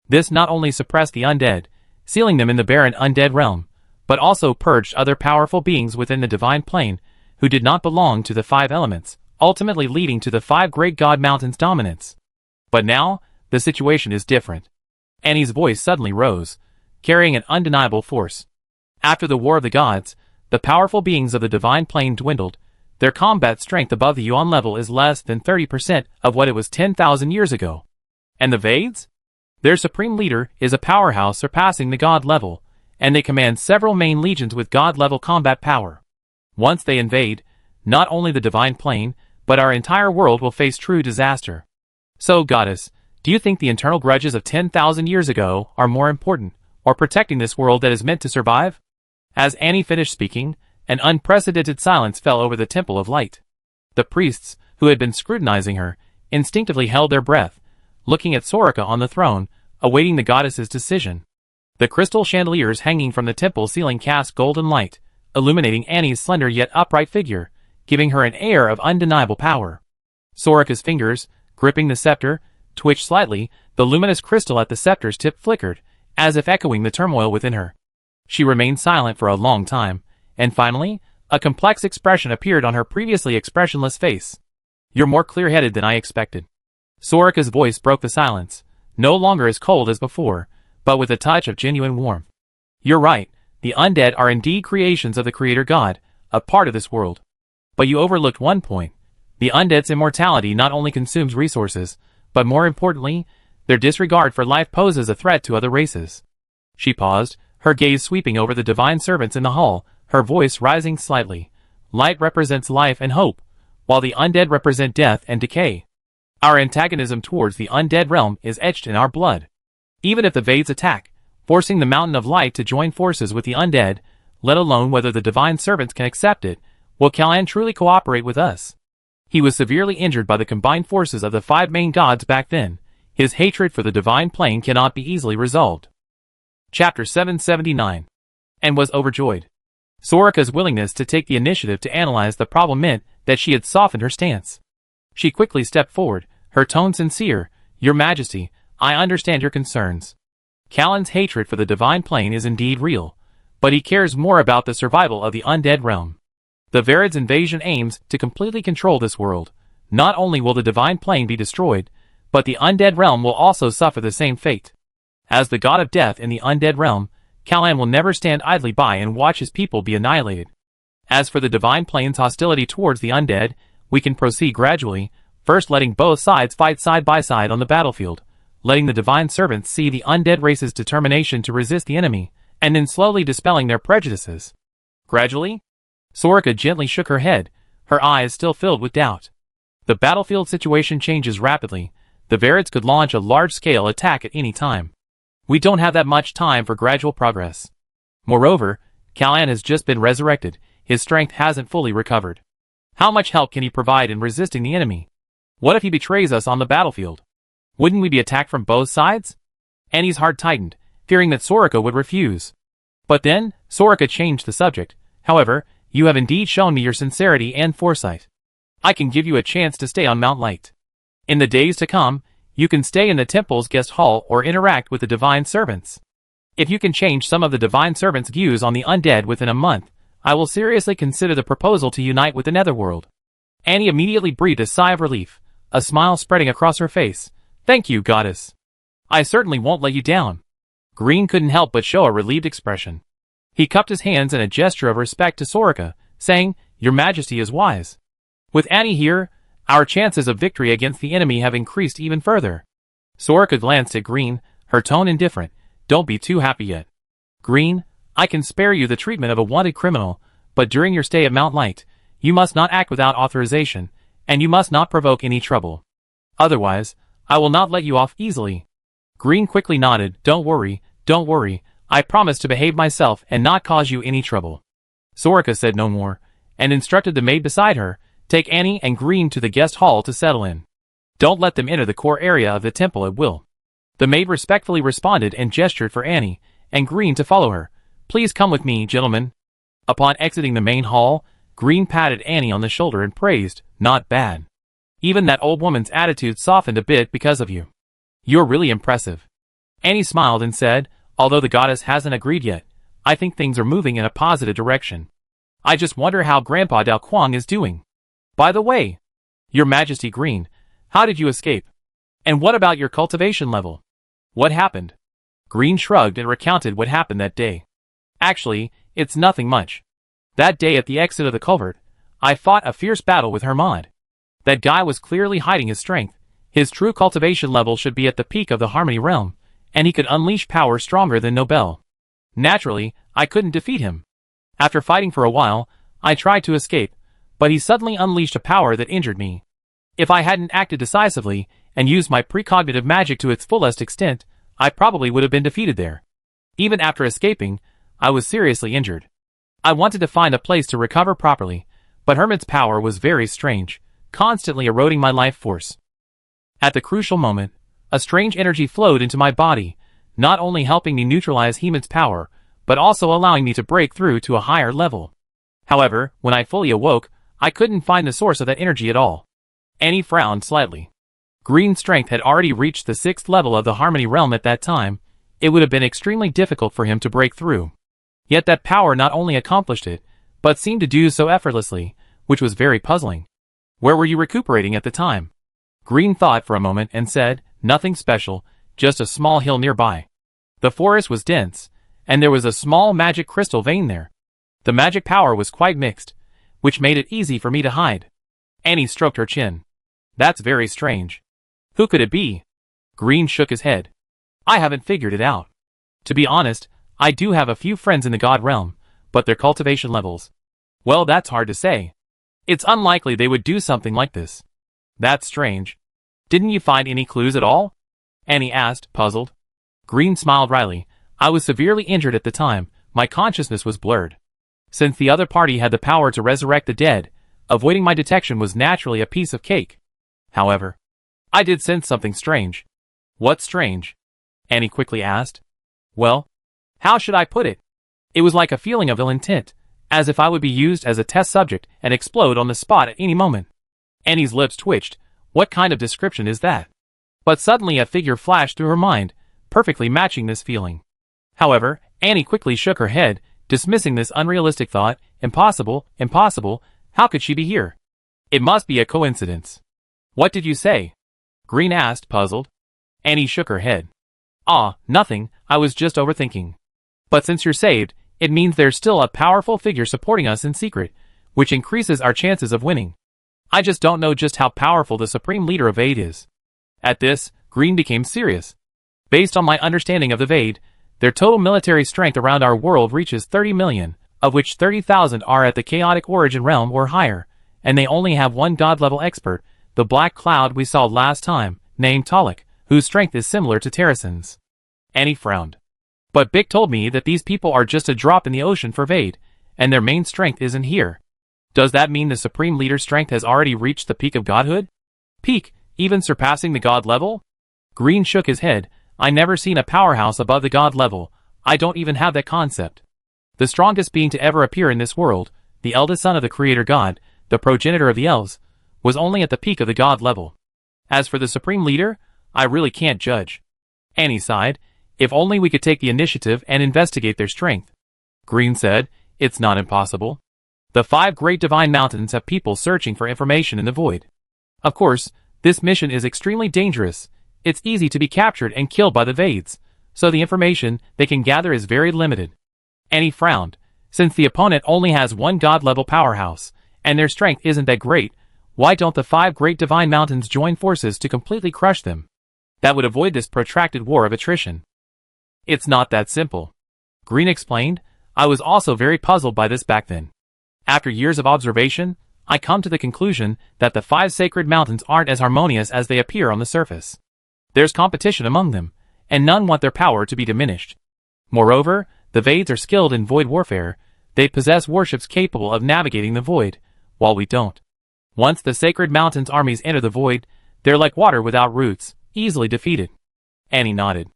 This not only suppressed the undead, sealing them in the barren undead realm, but also purged other powerful beings within the divine plane who did not belong to the 5 elements, ultimately leading to the 5 great god mountains' dominance. But now, the situation is different. Annie's voice suddenly rose, carrying an undeniable force. After the War of the Gods, the powerful beings of the divine plane dwindled. Their combat strength above the Yuan level is less than 30% of what it was 10,000 years ago. And the Vades? Their supreme leader is a powerhouse surpassing the god level, and they command several main legions with god-level combat power. Once they invade, not only the divine plane, but our entire world will face true disaster. So, Goddess, do you think the internal grudges of 10,000 years ago are more important, or protecting this world that is meant to survive? As Annie finished speaking, an unprecedented silence fell over the Temple of Light. The priests, who had been scrutinizing her, instinctively held their breath, looking at Soraka on the throne, awaiting the goddess's decision. The crystal chandeliers hanging from the temple ceiling cast golden light, illuminating Annie's slender yet upright figure, giving her an air of undeniable power. Soraka's fingers, gripping the scepter, twitched slightly. The luminous crystal at the scepter's tip flickered, as if echoing the turmoil within her. She remained silent for a long time, and finally, a complex expression appeared on her previously expressionless face. "You're more clear-headed than I expected." Soraka's voice broke the silence, no longer as cold as before, but with a touch of genuine warmth. "You're right, the undead are indeed creations of the Creator God, a part of this world. But you overlooked one point. The undead's immortality not only consumes resources, but more importantly, their disregard for life poses a threat to other races." She paused, her gaze sweeping over the divine servants in the hall, her voice rising slightly. "Light represents life and hope, while the undead represent death and decay. Our antagonism towards the undead realm is etched in our blood. Even if the Vades attack, forcing the Mountain of Light to join forces with the undead, let alone whether the divine servants can accept it, will Kal'an truly cooperate with us?" He was severely injured by the combined forces of the 5 main gods back then. His hatred for the divine plane cannot be easily resolved. Chapter 779. And was overjoyed. Soraka's willingness to take the initiative to analyze the problem meant that she had softened her stance. She quickly stepped forward, her tone sincere. "Your Majesty, I understand your concerns. Callan's hatred for the divine plane is indeed real, but he cares more about the survival of the undead realm. The Varids invasion aims to completely control this world. Not only will the divine plane be destroyed, but the undead realm will also suffer the same fate. As the god of death in the undead realm, Callan will never stand idly by and watch his people be annihilated. As for the divine plane's hostility towards the undead, we can proceed gradually, first letting both sides fight side by side on the battlefield, letting the divine servants see the undead race's determination to resist the enemy, and then slowly dispelling their prejudices. Gradually? Soraka gently shook her head, her eyes still filled with doubt. The battlefield situation changes rapidly. The Varids could launch a large-scale attack at any time. We don't have that much time for gradual progress. Moreover, Callan has just been resurrected. His strength hasn't fully recovered. How much help can he provide in resisting the enemy? What if he betrays us on the battlefield? Wouldn't we be attacked from both sides? Annie's heart tightened, fearing that Soraka would refuse. But then, Soraka changed the subject. However, you have indeed shown me your sincerity and foresight. I can give you a chance to stay on Mount Light. In the days to come, you can stay in the temple's guest hall or interact with the divine servants. If you can change some of the divine servants' views on the undead within a month, I will seriously consider the proposal to unite with the netherworld. Annie immediately breathed a sigh of relief, a smile spreading across her face. Thank you, goddess. I certainly won't let you down. Green couldn't help but show a relieved expression. He cupped his hands in a gesture of respect to Soraka, saying, Your Majesty is wise. With Annie here, our chances of victory against the enemy have increased even further. Soraka glanced at Green, her tone indifferent. Don't be too happy yet. Green, I can spare you the treatment of a wanted criminal, but during your stay at Mount Light, you must not act without authorization, and you must not provoke any trouble. Otherwise, I will not let you off easily. Green quickly nodded. Don't worry, I promise to behave myself and not cause you any trouble. Soraka said no more, and instructed the maid beside her, take Annie and Green to the guest hall to settle in. Don't let them enter the core area of the temple at will. The maid respectfully responded and gestured for Annie and Green to follow her. Please come with me, gentlemen. Upon exiting the main hall, Green patted Annie on the shoulder and praised, not bad. Even that old woman's attitude softened a bit because of you. You're really impressive. Annie smiled and said, although the goddess hasn't agreed yet, I think things are moving in a positive direction. I just wonder how Grandpa Dao Quang is doing. By the way, Your Majesty Green, how did you escape? And what about your cultivation level? What happened? Green shrugged and recounted what happened that day. Actually, it's nothing much. That day at the exit of the culvert, I fought a fierce battle with Hermod. That guy was clearly hiding his strength. His true cultivation level should be at the peak of the Harmony realm, and he could unleash power stronger than Nobel. Naturally, I couldn't defeat him. After fighting for a while, I tried to escape, but he suddenly unleashed a power that injured me. If I hadn't acted decisively and used my precognitive magic to its fullest extent, I probably would have been defeated there. Even after escaping, I was seriously injured. I wanted to find a place to recover properly, but Hermod's power was very strange, constantly eroding my life force. At the crucial moment, a strange energy flowed into my body, not only helping me neutralize Hermod's power, but also allowing me to break through to a higher level. However, when I fully awoke, I couldn't find the source of that energy at all. Annie frowned slightly. Green's strength had already reached the 6th level of the Harmony realm at that time. It would have been extremely difficult for him to break through. Yet that power not only accomplished it, but seemed to do so effortlessly, which was very puzzling. Where were you recuperating at the time? Green thought for a moment and said, nothing special, just a small hill nearby. The forest was dense, and there was a small magic crystal vein there. The magic power was quite mixed, which made it easy for me to hide. Annie stroked her chin. That's very strange. Who could it be? Green shook his head. I haven't figured it out. To be honest, I do have a few friends in the god realm, but their cultivation levels, well, that's hard to say. It's unlikely they would do something like this. That's strange. Didn't you find any clues at all? Annie asked, puzzled. Green smiled wryly. I was severely injured at the time. My consciousness was blurred. Since the other party had the power to resurrect the dead, avoiding my detection was naturally a piece of cake. However, I did sense something strange. What's strange? Annie quickly asked. Well, how should I put it? It was like a feeling of ill intent, as if I would be used as a test subject and explode on the spot at any moment. Annie's lips twitched. What kind of description is that? But suddenly a figure flashed through her mind, perfectly matching this feeling. However, Annie quickly shook her head, dismissing this unrealistic thought. Impossible, impossible, how could she be here? It must be a coincidence. What did you say? Green asked, puzzled. Annie shook her head. Ah, nothing, I was just overthinking. But since you're saved, it means there's still a powerful figure supporting us in secret, which increases our chances of winning. I just don't know just how powerful the supreme leader of Vade is. At this, Green became serious. Based on my understanding of the Vade, their total military strength around our world reaches 30 million, of which 30,000 are at the chaotic origin realm or higher, and they only have one god-level expert, the Black Cloud we saw last time, named Talik, whose strength is similar to Terrasen's. Annie frowned. But Bick told me that these people are just a drop in the ocean for Vade, and their main strength isn't here. Does that mean the Supreme Leader's strength has already reached the peak of godhood? Peak, even surpassing the god level? Green shook his head. I never seen a powerhouse above the god level. I don't even have that concept. The strongest being to ever appear in this world, the eldest son of the creator god, the progenitor of the elves, was only at the peak of the god level. As for the Supreme Leader, I really can't judge. Annie sighed. If only we could take the initiative and investigate their strength. Green said, it's not impossible. The 5 great divine mountains have people searching for information in the void. Of course, this mission is extremely dangerous. It's easy to be captured and killed by the Vades, so the information they can gather is very limited. Annie frowned. Since the opponent only has one god-level powerhouse, and their strength isn't that great, why don't the 5 great divine mountains join forces to completely crush them? That would avoid this protracted war of attrition. It's not that simple. Green explained. I was also very puzzled by this back then. After years of observation, I come to the conclusion that the 5 sacred mountains aren't as harmonious as they appear on the surface. There's competition among them, and none want their power to be diminished. Moreover, the Vades are skilled in void warfare. They possess warships capable of navigating the void, while we don't. Once the sacred mountains' armies enter the void, they're like water without roots, easily defeated. Annie nodded.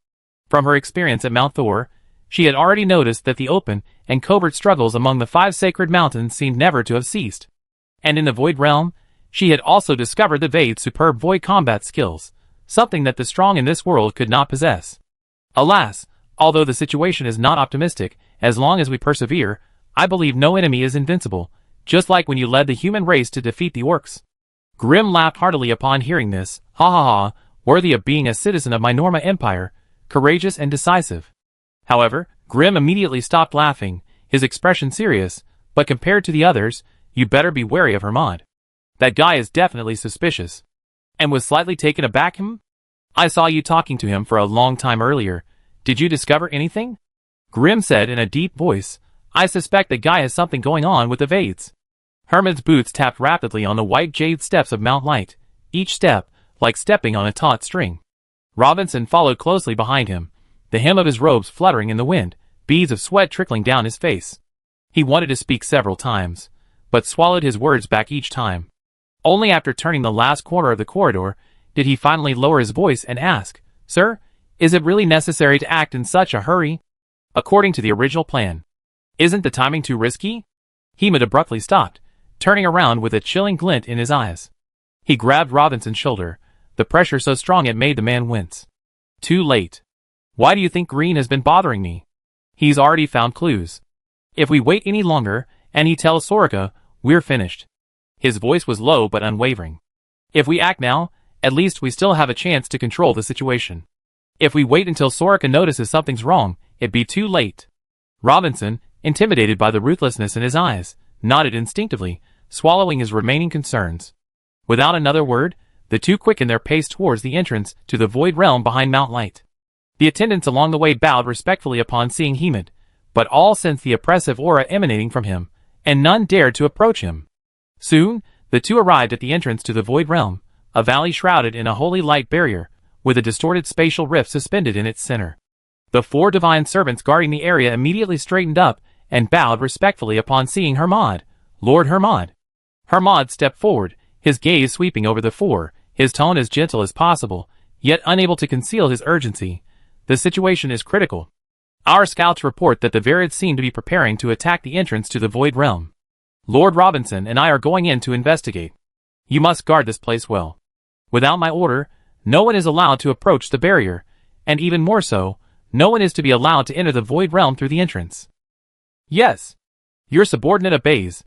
From her experience at Mount Thor, she had already noticed that the open and covert struggles among the 5 sacred mountains seemed never to have ceased. And in the Void Realm, she had also discovered the Vade's superb void combat skills, something that the strong in this world could not possess. Alas, although the situation is not optimistic, as long as we persevere, I believe no enemy is invincible, just like when you led the human race to defeat the orcs. Grim laughed heartily upon hearing this. Ha ha ha, worthy of being a citizen of my Norma Empire, courageous and decisive. However, Grim immediately stopped laughing, his expression serious. But compared to the others, you better be wary of Hermod. That guy is definitely suspicious. And was slightly taken aback. I saw you talking to him for a long time earlier. Did you discover anything? Grim said in a deep voice. I suspect the guy has something going on with the Vades. Hermod's boots tapped rapidly on the white jade steps of Mount Light, each step like stepping on a taut string. Robinson followed closely behind him, the hem of his robes fluttering in the wind, beads of sweat trickling down his face. He wanted to speak several times, but swallowed his words back each time. Only after turning the last corner of the corridor did he finally lower his voice and ask, Sir, is it really necessary to act in such a hurry? According to the original plan. Isn't the timing too risky? Hermod abruptly stopped, turning around with a chilling glint in his eyes. He grabbed Robinson's shoulder, the pressure so strong it made the man wince. Too late. Why do you think Green has been bothering me? He's already found clues. If we wait any longer, and he tells Soraka, we're finished. His voice was low but unwavering. If we act now, at least we still have a chance to control the situation. If we wait until Soraka notices something's wrong, it'd be too late. Robinson, intimidated by the ruthlessness in his eyes, nodded instinctively, swallowing his remaining concerns. Without another word, the two quickened their pace towards the entrance to the void realm behind Mount Light. The attendants along the way bowed respectfully upon seeing Hermod, but all sensed the oppressive aura emanating from him, and none dared to approach him. Soon, the two arrived at the entrance to the void realm, a valley shrouded in a holy light barrier, with a distorted spatial rift suspended in its center. The 4 divine servants guarding the area immediately straightened up and bowed respectfully upon seeing Hermod. Lord Hermod. Hermod stepped forward, his gaze sweeping over the 4, his tone as gentle as possible, yet unable to conceal his urgency. The situation is critical. Our scouts report that the Varids seem to be preparing to attack the entrance to the Void Realm. Lord Robinson and I are going in to investigate. You must guard this place well. Without my order, no one is allowed to approach the barrier, and even more so, no one is to be allowed to enter the Void Realm through the entrance. Yes. Your subordinate obeys.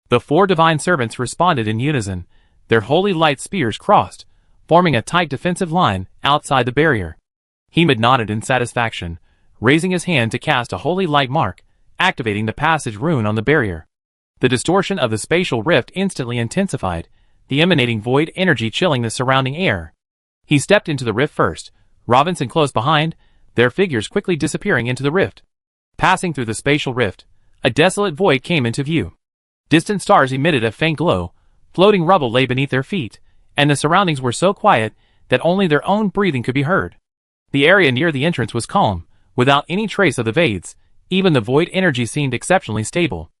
The 4 divine servants responded in unison, their holy light spears crossed, forming a tight defensive line outside the barrier. Hemed nodded in satisfaction, raising his hand to cast a holy light mark, activating the passage rune on the barrier. The distortion of the spatial rift instantly intensified, the emanating void energy chilling the surrounding air. He stepped into the rift first, Robinson close behind, their figures quickly disappearing into the rift. Passing through the spatial rift, a desolate void came into view. Distant stars emitted a faint glow, floating rubble lay beneath their feet, and the surroundings were so quiet that only their own breathing could be heard. The area near the entrance was calm, without any trace of the Vades. Even the void energy seemed exceptionally stable.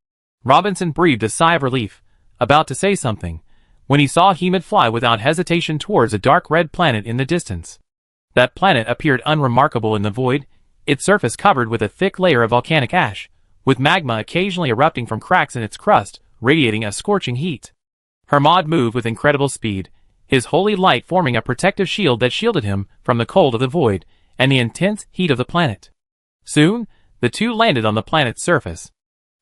Robinson breathed a sigh of relief, about to say something, when he saw Hemed fly without hesitation towards a dark red planet in the distance. That planet appeared unremarkable in the void, its surface covered with a thick layer of volcanic ash, with magma occasionally erupting from cracks in its crust, radiating a scorching heat. Hermod moved with incredible speed, his holy light forming a protective shield that shielded him from the cold of the void and the intense heat of the planet. Soon, the two landed on the planet's surface.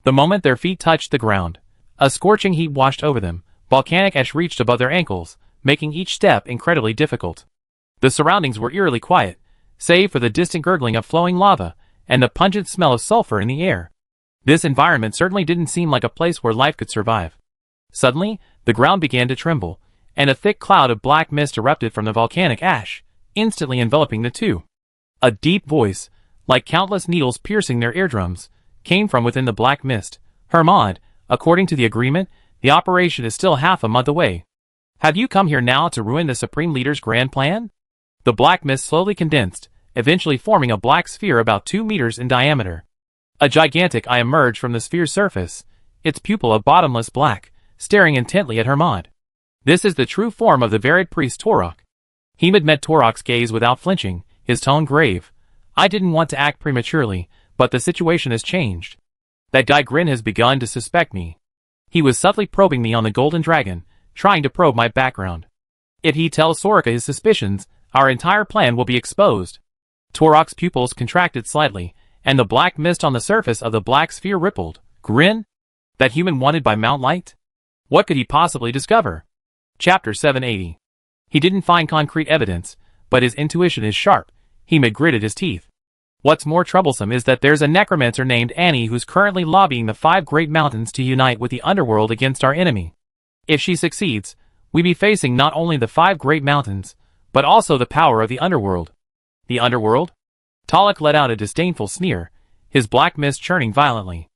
The moment their feet touched the ground, a scorching heat washed over them, volcanic ash reached above their ankles, making each step incredibly difficult. The surroundings were eerily quiet, save for the distant gurgling of flowing lava and the pungent smell of sulfur in the air. This environment certainly didn't seem like a place where life could survive. Suddenly, the ground began to tremble, and a thick cloud of black mist erupted from the volcanic ash, instantly enveloping the two. A deep voice, like countless needles piercing their eardrums, came from within the black mist. Hermod, according to the agreement, the operation is still half a month away. Have you come here now to ruin the Supreme Leader's grand plan? The black mist slowly condensed, eventually forming a black sphere about 2 meters in diameter. A gigantic eye emerged from the sphere's surface, its pupil a bottomless black, staring intently at Hermod. This is the true form of the varied priest Torok. Hemed met Torok's gaze without flinching, his tone grave. I didn't want to act prematurely, but the situation has changed. That guy Grin has begun to suspect me. He was subtly probing me on the Golden Dragon, trying to probe my background. If he tells Soraka his suspicions, our entire plan will be exposed. Torok's pupils contracted slightly, and the black mist on the surface of the black sphere rippled. Grin? That human wanted by Mount Light? What could he possibly discover? Chapter 780. He didn't find concrete evidence, but his intuition is sharp. Hemed gritted his teeth. What's more troublesome is that there's a necromancer named Annie who's currently lobbying the 5 great mountains to unite with the underworld against our enemy. If she succeeds, we'd be facing not only the 5 great mountains, but also the power of the underworld. The underworld? Tolok let out a disdainful sneer, his black mist churning violently.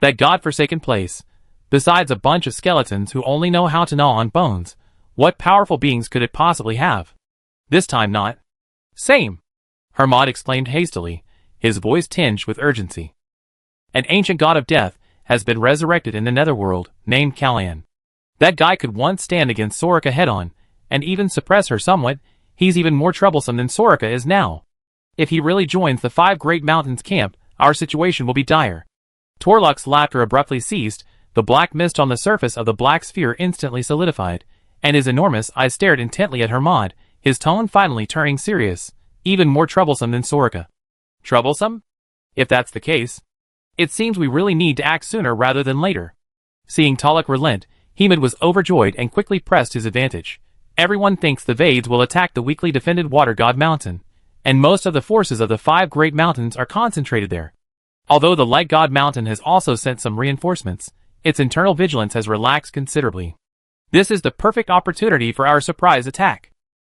That godforsaken place, besides a bunch of skeletons who only know how to gnaw on bones, what powerful beings could it possibly have? This time not. Same, Hermod exclaimed hastily, his voice tinged with urgency. An ancient god of death has been resurrected in the netherworld, named Kalyan. That guy could once stand against Soraka head-on, and even suppress her somewhat. He's even more troublesome than Soraka is now. If he really joins the 5 great mountains camp, our situation will be dire. Torlok's laughter abruptly ceased, the black mist on the surface of the black sphere instantly solidified, and his enormous eyes stared intently at Hermod, his tone finally turning serious. Even more troublesome than Soraka. Troublesome? If that's the case, it seems we really need to act sooner rather than later. Seeing Tolok relent, Hemed was overjoyed and quickly pressed his advantage. Everyone thinks the Vades will attack the weakly defended Water God Mountain, and most of the forces of the 5 great mountains are concentrated there. Although the Light God Mountain has also sent some reinforcements, its internal vigilance has relaxed considerably. This is the perfect opportunity for our surprise attack.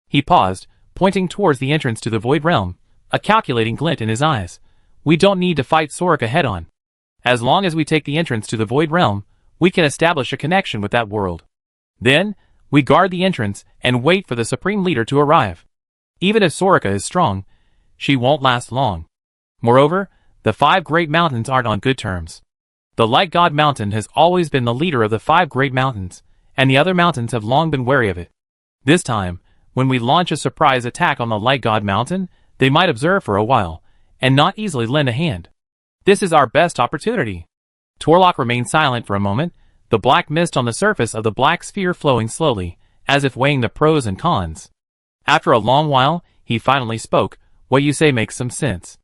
He paused, pointing towards the entrance to the Void Realm, a calculating glint in his eyes. We don't need to fight Soraka head-on. As long as we take the entrance to the Void Realm, we can establish a connection with that world. Then, we guard the entrance and wait for the Supreme Leader to arrive. Even if Soraka is strong, she won't last long. Moreover, the 5 great mountains aren't on good terms. The Light God Mountain has always been the leader of the 5 great mountains, and the other mountains have long been wary of it. This time, when we launch a surprise attack on the Light God Mountain, they might observe for a while, and not easily lend a hand. This is our best opportunity. Torlok remained silent for a moment, the black mist on the surface of the black sphere flowing slowly, as if weighing the pros and cons. After a long while, he finally spoke. What you say makes some sense.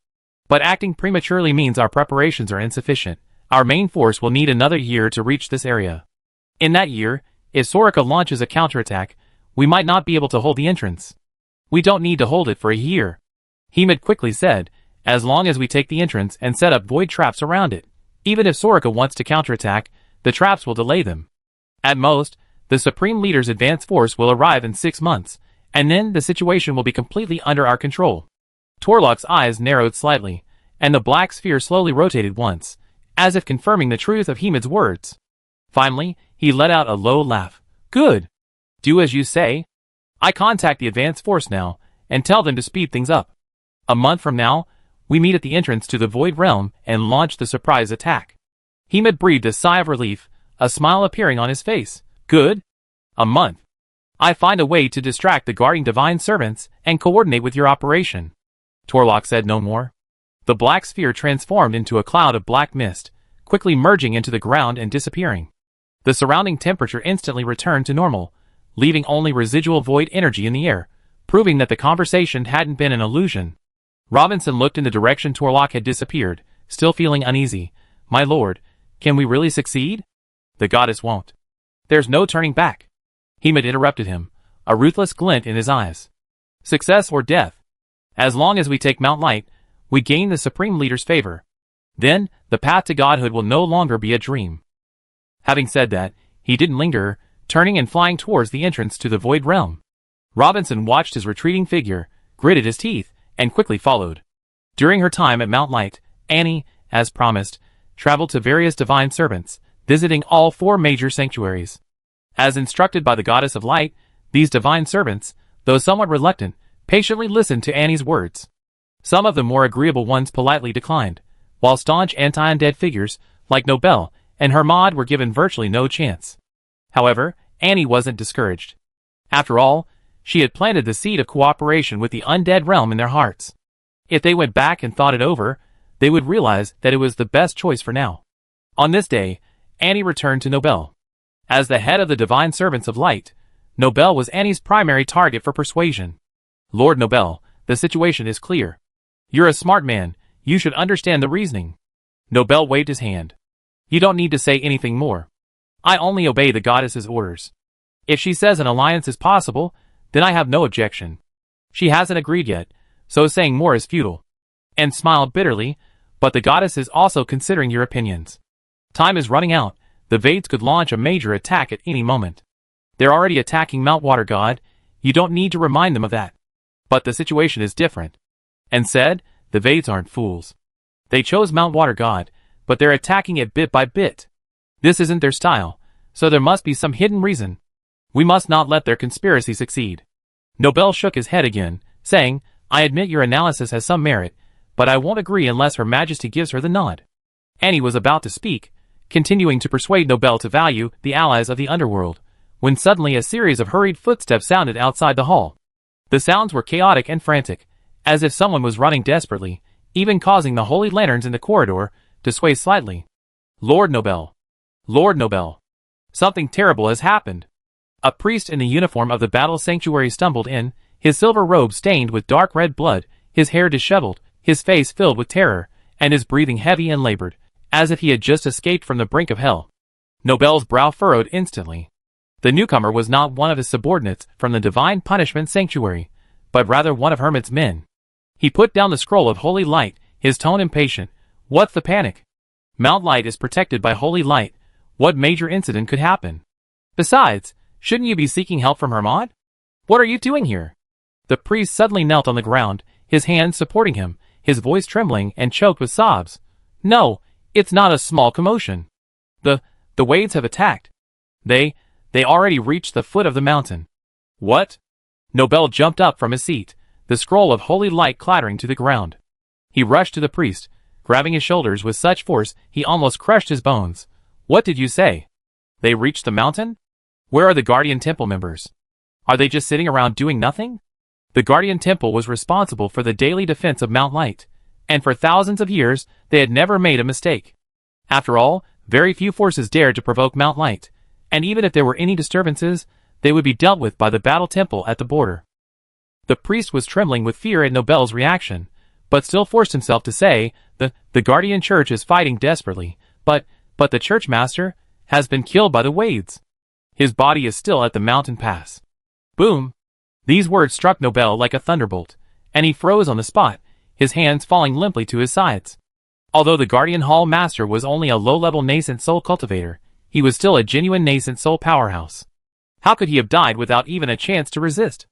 But acting prematurely means our preparations are insufficient. Our main force will need another year to reach this area. In that year, if Soraka launches a counterattack, we might not be able to hold the entrance. We don't need to hold it for a year. Hemet quickly said, as long as we take the entrance and set up void traps around it. Even if Soraka wants to counterattack, the traps will delay them. At most, the Supreme Leader's advance force will arrive in 6 months, and then the situation will be completely under our control. Torlok's eyes narrowed slightly, and the black sphere slowly rotated once, as if confirming the truth of Hemet's words. Finally, he let out a low laugh. Good. Do as you say. I contact the advance force now, and tell them to speed things up. A month from now, we meet at the entrance to the Void Realm and launch the surprise attack. Hemet breathed a sigh of relief, a smile appearing on his face. Good. A month. I find a way to distract the guarding divine servants and coordinate with your operation. Torlok said no more. The black sphere transformed into a cloud of black mist, quickly merging into the ground and disappearing. The surrounding temperature instantly returned to normal, leaving only residual void energy in the air, proving that the conversation hadn't been an illusion. Robinson looked in the direction Torlok had disappeared, still feeling uneasy. My lord, can we really succeed? The goddess won't. There's no turning back. Hemet interrupted him, a ruthless glint in his eyes. Success or death. As long as we take Mount Light, we gain the Supreme Leader's favor. Then, the path to godhood will no longer be a dream. Having said that, he didn't linger, turning and flying towards the entrance to the Void Realm. Robinson watched his retreating figure, gritted his teeth, and quickly followed. During her time at Mount Light, Annie, as promised, traveled to various divine servants, visiting all 4 major sanctuaries. As instructed by the Goddess of Light, these divine servants, though somewhat reluctant, patiently listened to Annie's words. Some of the more agreeable ones politely declined, while staunch anti-undead figures, like Nobel and Hermod, were given virtually no chance. However, Annie wasn't discouraged. After all, she had planted the seed of cooperation with the undead realm in their hearts. If they went back and thought it over, they would realize that it was the best choice for now. On this day, Annie returned to Nobel. As the head of the Divine Servants of Light, Nobel was Annie's primary target for persuasion. Lord Nobel, the situation is clear. You're a smart man, you should understand the reasoning. Nobel waved his hand. You don't need to say anything more. I only obey the goddess's orders. If she says an alliance is possible, then I have no objection. She hasn't agreed yet, so saying more is futile. And smiled bitterly, but the goddess is also considering your opinions. Time is running out. The Vades could launch a major attack at any moment. They're already attacking Mount Water God, you don't need to remind them of that. But the situation is different. And said, the Vades aren't fools. They chose Mount Water God, but they're attacking it bit by bit. This isn't their style, so there must be some hidden reason. We must not let their conspiracy succeed. Nobel shook his head again, saying, I admit your analysis has some merit, but I won't agree unless Her Majesty gives her the nod. Annie was about to speak, continuing to persuade Nobel to value the allies of the underworld, when suddenly a series of hurried footsteps sounded outside the hall. The sounds were chaotic and frantic, as if someone was running desperately, even causing the holy lanterns in the corridor to sway slightly. Lord Nobel. Lord Nobel. Something terrible has happened. A priest in the uniform of the battle sanctuary stumbled in, his silver robe stained with dark red blood, his hair disheveled, his face filled with terror, and his breathing heavy and labored, as if he had just escaped from the brink of hell. Nobel's brow furrowed instantly. The newcomer was not one of his subordinates from the Divine Punishment Sanctuary, but rather one of Hermit's men. He put down the scroll of holy light, his tone impatient. What's the panic? Mount Light is protected by holy light. What major incident could happen? Besides, shouldn't you be seeking help from Hermod? What are you doing here? The priest suddenly knelt on the ground, his hands supporting him, his voice trembling and choked with sobs. No, it's not a small commotion. The Wades have attacked. They already reached the foot of the mountain. What? Nobel jumped up from his seat, the scroll of holy light clattering to the ground. He rushed to the priest, grabbing his shoulders with such force he almost crushed his bones. What did you say? They reached the mountain? Where are the Guardian Temple members? Are they just sitting around doing nothing? The Guardian Temple was responsible for the daily defense of Mount Light, and for thousands of years they had never made a mistake. After all, very few forces dared to provoke Mount Light, and even if there were any disturbances, they would be dealt with by the Battle Temple at the border. The priest was trembling with fear at Nobel's reaction, but still forced himself to say, the Guardian Church is fighting desperately, but the church master has been killed by the Wades. His body is still at the mountain pass. Boom! These words struck Nobel like a thunderbolt, and he froze on the spot, his hands falling limply to his sides. Although the Guardian Hall Master was only a low-level nascent soul cultivator, he was still a genuine nascent soul powerhouse. How could he have died without even a chance to resist?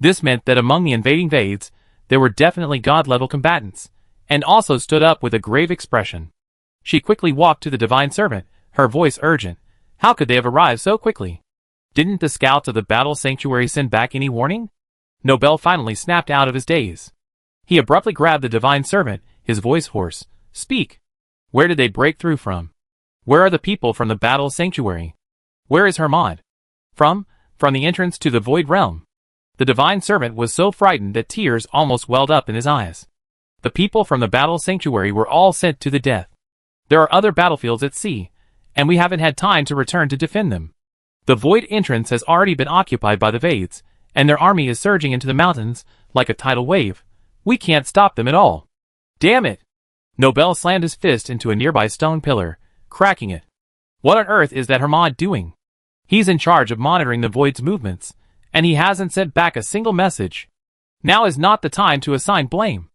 This meant that among the invading Vades, there were definitely god-level combatants, and also stood up with a grave expression. She quickly walked to the divine servant, her voice urgent. How could they have arrived so quickly? Didn't the scouts of the battle sanctuary send back any warning? Nobel finally snapped out of his daze. He abruptly grabbed the divine servant, his voice hoarse. Speak! Where did they break through from? Where are the people from the battle sanctuary? Where is Hermod? From the entrance to the void realm. The divine servant was so frightened that tears almost welled up in his eyes. The people from the battle sanctuary were all sent to the death. There are other battlefields at sea, and we haven't had time to return to defend them. The void entrance has already been occupied by the Vades, and their army is surging into the mountains like a tidal wave. We can't stop them at all. Damn it! Nobel slammed his fist into a nearby stone pillar, cracking it. What on earth is that Hermod doing? He's in charge of monitoring the Void's movements, and he hasn't sent back a single message. Now is not the time to assign blame.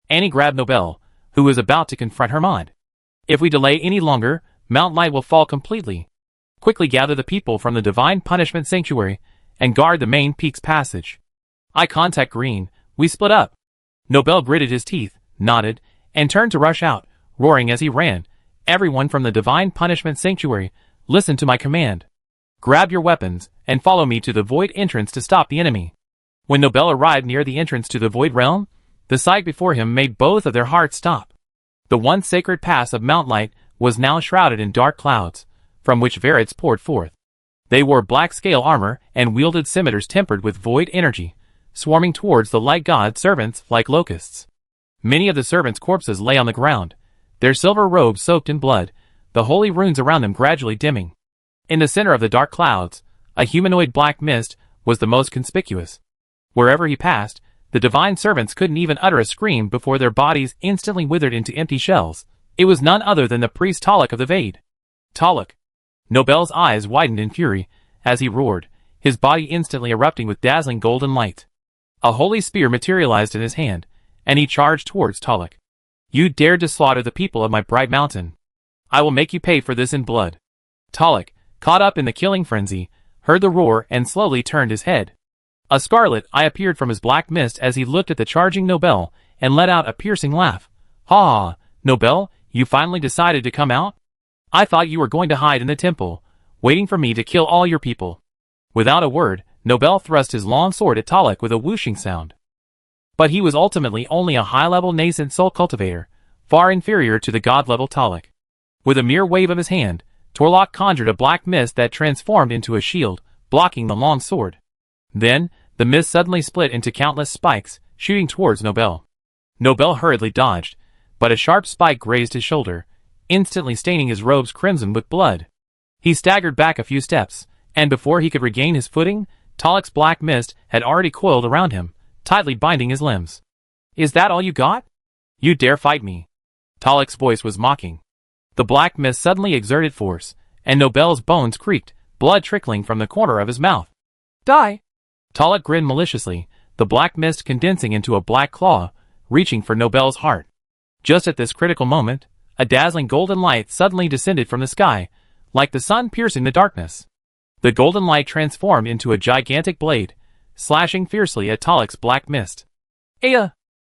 Annie grabbed Nobel, who was about to confront Hermod. If we delay any longer, Mount Light will fall completely. Quickly gather the people from the Divine Punishment Sanctuary and guard the main peak's passage. Eye contact green, we split up. Nobel gritted his teeth, nodded, and turned to rush out, roaring as he ran. Everyone from the Divine Punishment Sanctuary, listen to my command. Grab your weapons, and follow me to the Void entrance to stop the enemy. When Nobel arrived near the entrance to the Void realm, the sight before him made both of their hearts stop. The once sacred pass of Mount Light was now shrouded in dark clouds, from which Verids poured forth. They wore black scale armor and wielded scimitars tempered with void energy, swarming towards the light god servants like locusts. Many of the servants' corpses lay on the ground, their silver robes soaked in blood, the holy runes around them gradually dimming. In the center of the dark clouds, a humanoid black mist was the most conspicuous. Wherever he passed, the divine servants couldn't even utter a scream before their bodies instantly withered into empty shells. It was none other than the priest Taluk of the Vade. Taluk! Nobel's eyes widened in fury as he roared, his body instantly erupting with dazzling golden light. A holy spear materialized in his hand, and he charged towards Taluk. You dared to slaughter the people of my bright mountain. I will make you pay for this in blood. Taluk, caught up in the killing frenzy, heard the roar and slowly turned his head. A scarlet eye appeared from his black mist as he looked at the charging Nobel and let out a piercing laugh. Ha ha, Nobel, you finally decided to come out? I thought you were going to hide in the temple, waiting for me to kill all your people. Without a word, Nobel thrust his long sword at Taluk with a whooshing sound. But he was ultimately only a high-level nascent soul cultivator, far inferior to the god-level Taluk. With a mere wave of his hand, Torlok conjured a black mist that transformed into a shield, blocking the long sword. Then, the mist suddenly split into countless spikes, shooting towards Nobel. Nobel hurriedly dodged, but a sharp spike grazed his shoulder, instantly staining his robes crimson with blood. He staggered back a few steps, and before he could regain his footing, Taluk's black mist had already coiled around him, tightly binding his limbs. Is that all you got? You dare fight me? Taluk's voice was mocking. The black mist suddenly exerted force, and Nobel's bones creaked, blood trickling from the corner of his mouth. Die! Taluk grinned maliciously, the black mist condensing into a black claw, reaching for Nobel's heart. Just at this critical moment, a dazzling golden light suddenly descended from the sky, like the sun piercing the darkness. The golden light transformed into a gigantic blade, slashing fiercely at Taluk's black mist. Aya!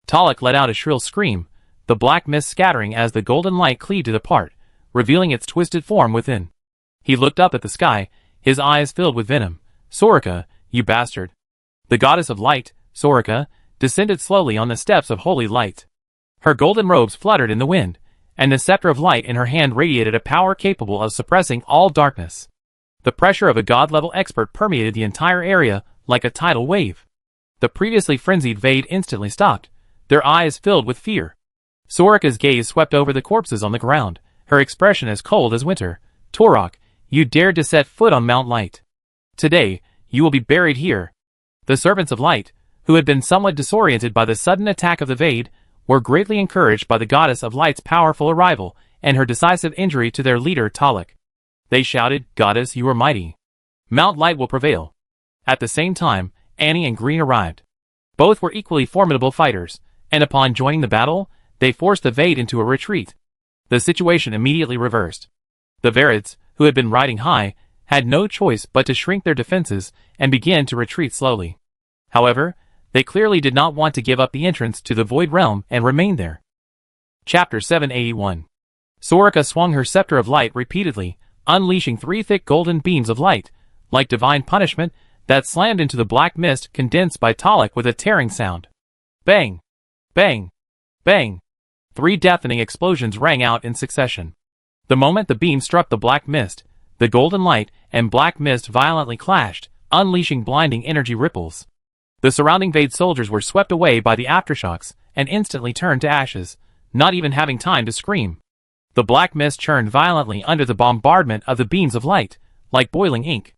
Taluk let out a shrill scream, the black mist scattering as the golden light cleaved it apart, revealing its twisted form within. He looked up at the sky, his eyes filled with venom. Soraka, you bastard! The goddess of light, Soraka, descended slowly on the steps of holy light. Her golden robes fluttered in the wind, and the scepter of light in her hand radiated a power capable of suppressing all darkness. The pressure of a god-level expert permeated the entire area like a tidal wave. The previously frenzied Vade instantly stopped, their eyes filled with fear. Soraka's gaze swept over the corpses on the ground, her expression as cold as winter. Torok, you dared to set foot on Mount Light. Today, you will be buried here. The servants of light, who had been somewhat disoriented by the sudden attack of the Vade, were greatly encouraged by the Goddess of Light's powerful arrival and her decisive injury to their leader Talik. They shouted, "Goddess, you are mighty. Mount Light will prevail." At the same time, Annie and Green arrived. Both were equally formidable fighters, and upon joining the battle, they forced the Vade into a retreat. The situation immediately reversed. The Varids, who had been riding high, had no choice but to shrink their defenses and begin to retreat slowly. However, they clearly did not want to give up the entrance to the Void Realm and remain there. Chapter 781. Soraka swung her scepter of light repeatedly, unleashing 3 thick golden beams of light, like divine punishment, that slammed into the black mist condensed by Talik with a tearing sound. Bang! Bang! Bang! 3 deafening explosions rang out in succession. The moment the beam struck the black mist, the golden light and black mist violently clashed, unleashing blinding energy ripples. The surrounding Vade soldiers were swept away by the aftershocks and instantly turned to ashes, not even having time to scream. The black mist churned violently under the bombardment of the beams of light, like boiling ink.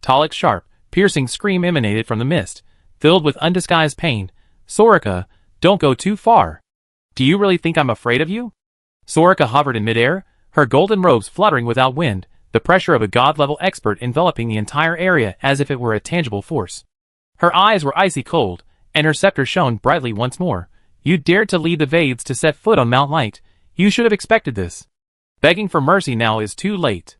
Talik's sharp, piercing scream emanated from the mist, filled with undisguised pain. "Soraka, don't go too far. Do you really think I'm afraid of you?" Soraka hovered in midair, her golden robes fluttering without wind, the pressure of a god-level expert enveloping the entire area as if it were a tangible force. Her eyes were icy cold, and her scepter shone brightly once more. "You dared to lead the Vades to set foot on Mount Light. You should have expected this. Begging for mercy now is too late."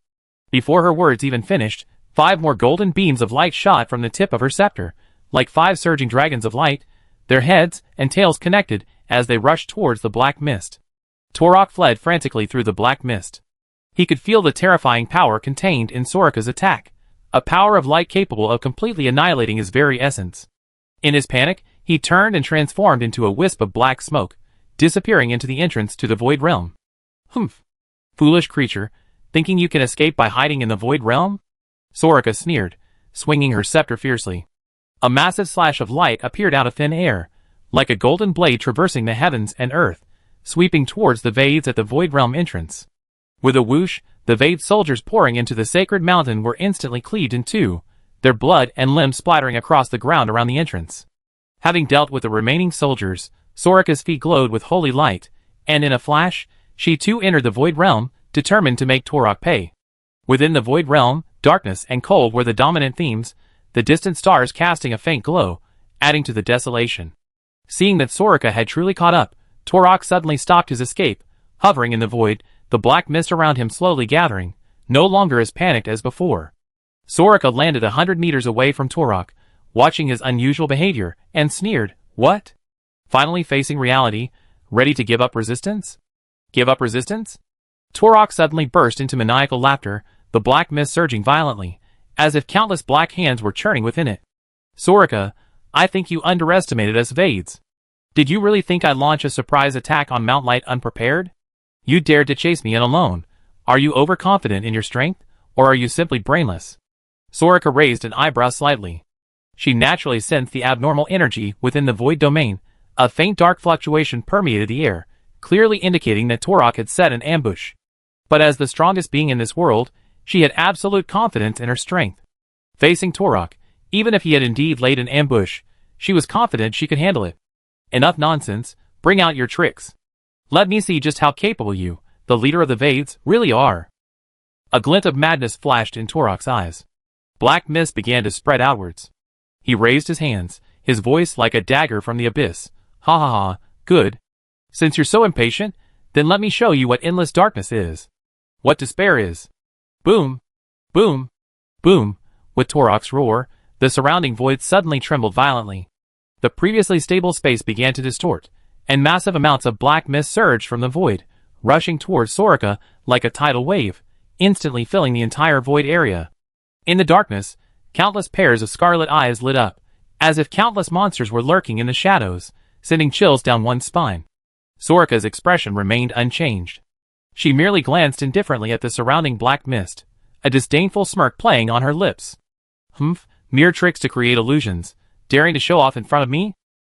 Before her words even finished, 5 more golden beams of light shot from the tip of her scepter, like 5 surging dragons of light, their heads and tails connected as they rushed towards the black mist. Torok fled frantically through the black mist. He could feel the terrifying power contained in Soraka's attack, a power of light capable of completely annihilating his very essence. In his panic, he turned and transformed into a wisp of black smoke, disappearing into the entrance to the Void Realm. "Humph! Foolish creature, thinking you can escape by hiding in the Void Realm?" Soraka sneered, swinging her scepter fiercely. A massive slash of light appeared out of thin air, like a golden blade traversing the heavens and earth, sweeping towards the Vades at the Void Realm entrance. With a whoosh, the Vade soldiers pouring into the sacred mountain were instantly cleaved in two, their blood and limbs splattering across the ground around the entrance. Having dealt with the remaining soldiers, Soraka's feet glowed with holy light, and in a flash, she too entered the Void Realm, determined to make Torok pay. Within the Void Realm, darkness and cold were the dominant themes, the distant stars casting a faint glow, adding to the desolation. Seeing that Soraka had truly caught up, Torok suddenly stopped his escape, hovering in the void, the black mist around him slowly gathering, no longer as panicked as before. Soraka landed 100 meters away from Torok, watching his unusual behavior, and sneered, "What? Finally facing reality, ready to give up resistance? Give up resistance?" Torok suddenly burst into maniacal laughter, the black mist surging violently, as if countless black hands were churning within it. "Soraka, I think you underestimated us Vades. Did you really think I'd launch a surprise attack on Mount Light unprepared? You dared to chase me in alone. Are you overconfident in your strength, or are you simply brainless?" Soraka raised an eyebrow slightly. She naturally sensed the abnormal energy within the void domain. A faint dark fluctuation permeated the air, clearly indicating that Torok had set an ambush. But as the strongest being in this world, she had absolute confidence in her strength. Facing Torok, even if he had indeed laid an ambush, she was confident she could handle it. "Enough nonsense, bring out your tricks. Let me see just how capable you, the leader of the Vades, really are." A glint of madness flashed in Torok's eyes. Black mist began to spread outwards. He raised his hands, his voice like a dagger from the abyss. "Ha ha ha, good. Since you're so impatient, then let me show you what endless darkness is. What despair is." Boom! Boom! Boom! With Torok's roar, the surrounding void suddenly trembled violently. The previously stable space began to distort, and massive amounts of black mist surged from the void, rushing towards Soraka like a tidal wave, instantly filling the entire void area. In the darkness, countless pairs of scarlet eyes lit up, as if countless monsters were lurking in the shadows, sending chills down one's spine. Soraka's expression remained unchanged. She merely glanced indifferently at the surrounding black mist, a disdainful smirk playing on her lips. "Humph, mere tricks to create illusions, daring to show off in front of me?"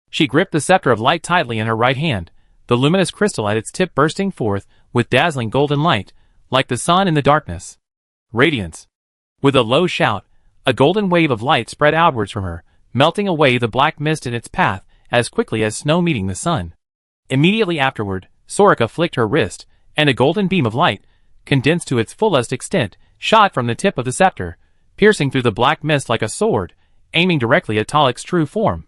She gripped the scepter of light tightly in her right hand, the luminous crystal at its tip bursting forth with dazzling golden light, like the sun in the darkness. Radiance. With a low shout, a golden wave of light spread outwards from her, melting away the black mist in its path as quickly as snow meeting the sun. Immediately afterward, Soraka flicked her wrist, and a golden beam of light, condensed to its fullest extent, shot from the tip of the scepter, piercing through the black mist like a sword, aiming directly at Talik's true form.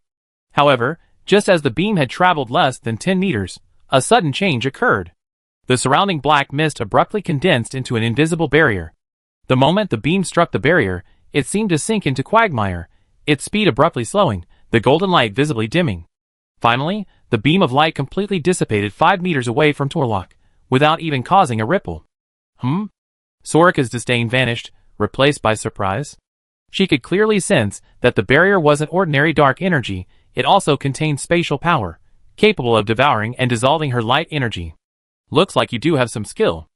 However, just as the beam had traveled less than 10 meters, a sudden change occurred. The surrounding black mist abruptly condensed into an invisible barrier. The moment the beam struck the barrier, it seemed to sink into quagmire, its speed abruptly slowing, the golden light visibly dimming. Finally, the beam of light completely dissipated 5 meters away from Torlok, without even causing a ripple. Soraka's disdain vanished, replaced by surprise. She could clearly sense that the barrier wasn't ordinary dark energy, it also contained spatial power, capable of devouring and dissolving her light energy. Looks like you do have some skill.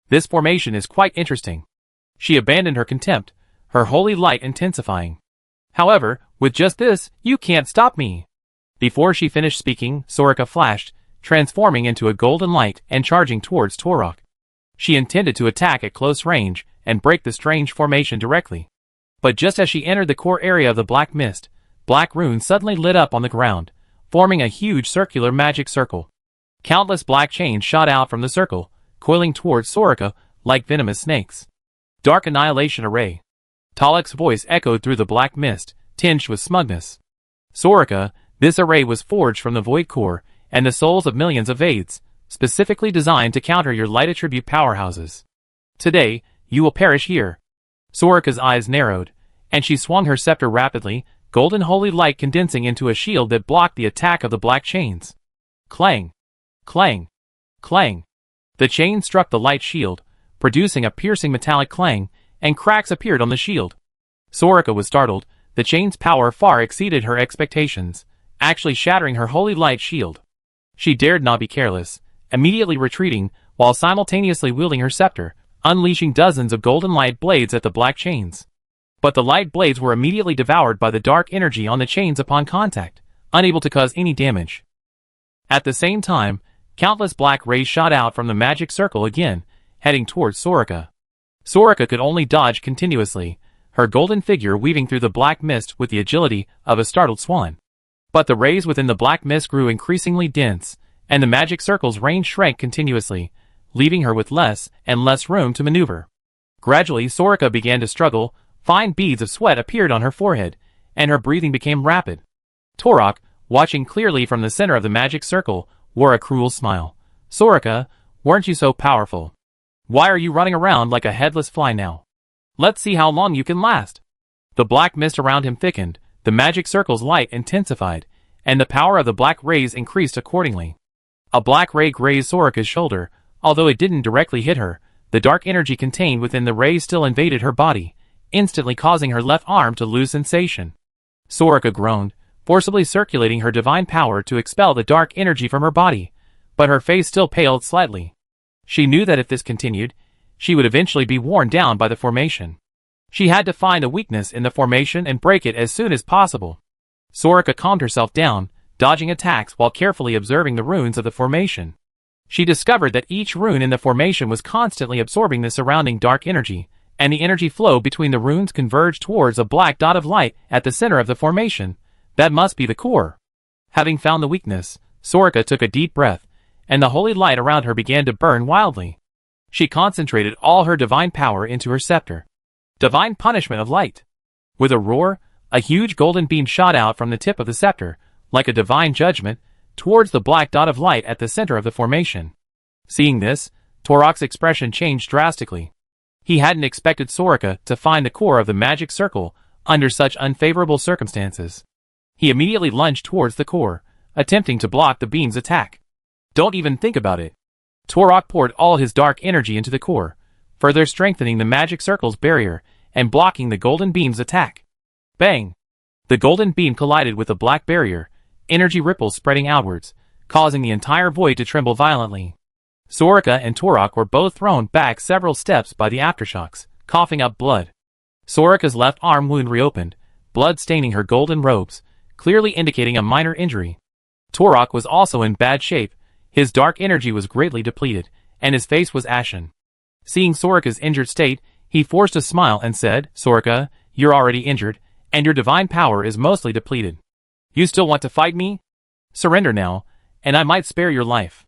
This formation is quite interesting. She abandoned her contempt, her holy light intensifying. However, with just this, you can't stop me. Before she finished speaking, Soraka flashed, transforming into a golden light and charging towards Torok. She intended to attack at close range and break the strange formation directly. But just as she entered the core area of the black mist, black runes suddenly lit up on the ground, forming a huge circular magic circle. Countless black chains shot out from the circle, coiling towards Soraka like venomous snakes. Dark Annihilation Array. Talik's voice echoed through the black mist, tinged with smugness. Soraka, this array was forged from the Void Core and the souls of millions of Vaids, specifically designed to counter your light attribute powerhouses. Today, you will perish here. Soraka's eyes narrowed, and she swung her scepter rapidly, golden holy light condensing into a shield that blocked the attack of the black chains. Clang! Clang! Clang! The chain struck the light shield, producing a piercing metallic clang, and cracks appeared on the shield. Soraka was startled, the chain's power far exceeded her expectations, actually shattering her holy light shield. She dared not be careless, immediately retreating, while simultaneously wielding her scepter, unleashing dozens of golden light blades at the black chains. But the light blades were immediately devoured by the dark energy on the chains upon contact, unable to cause any damage. At the same time, countless black rays shot out from the magic circle again, heading towards Soraka. Soraka could only dodge continuously, her golden figure weaving through the black mist with the agility of a startled swan. But the rays within the black mist grew increasingly dense, and the magic circle's range shrank continuously, leaving her with less and less room to maneuver. Gradually, Soraka began to struggle, fine beads of sweat appeared on her forehead, and her breathing became rapid. Torok, watching clearly from the center of the magic circle, wore a cruel smile. Soraka, weren't you so powerful? Why are you running around like a headless fly now? Let's see how long you can last. The black mist around him thickened, the magic circle's light intensified, and the power of the black rays increased accordingly. A black ray grazed Soraka's shoulder. Although it didn't directly hit her, the dark energy contained within the ray still invaded her body, instantly causing her left arm to lose sensation. Soraka groaned, forcibly circulating her divine power to expel the dark energy from her body, but her face still paled slightly. She knew that if this continued, she would eventually be worn down by the formation. She had to find a weakness in the formation and break it as soon as possible. Soraka calmed herself down, dodging attacks while carefully observing the runes of the formation. She discovered that each rune in the formation was constantly absorbing the surrounding dark energy, and the energy flow between the runes converged towards a black dot of light at the center of the formation. That must be the core. Having found the weakness, Soraka took a deep breath, and the holy light around her began to burn wildly. She concentrated all her divine power into her scepter. Divine punishment of light. With a roar, a huge golden beam shot out from the tip of the scepter, like a divine judgment, towards the black dot of light at the center of the formation. Seeing this, Torok's expression changed drastically. He hadn't expected Soraka to find the core of the magic circle under such unfavorable circumstances. He immediately lunged towards the core, attempting to block the beam's attack. Don't even think about it. Torok poured all his dark energy into the core, further strengthening the magic circle's barrier and blocking the golden beam's attack. Bang! The golden beam collided with the black barrier, energy ripples spreading outwards, causing the entire void to tremble violently. Soraka and Torok were both thrown back several steps by the aftershocks, coughing up blood. Soraka's left arm wound reopened, blood staining her golden robes, clearly indicating a minor injury. Torok was also in bad shape, his dark energy was greatly depleted, and his face was ashen. Seeing Soraka's injured state, he forced a smile and said, "Soraka, you're already injured, and your divine power is mostly depleted. You still want to fight me? Surrender now, and I might spare your life.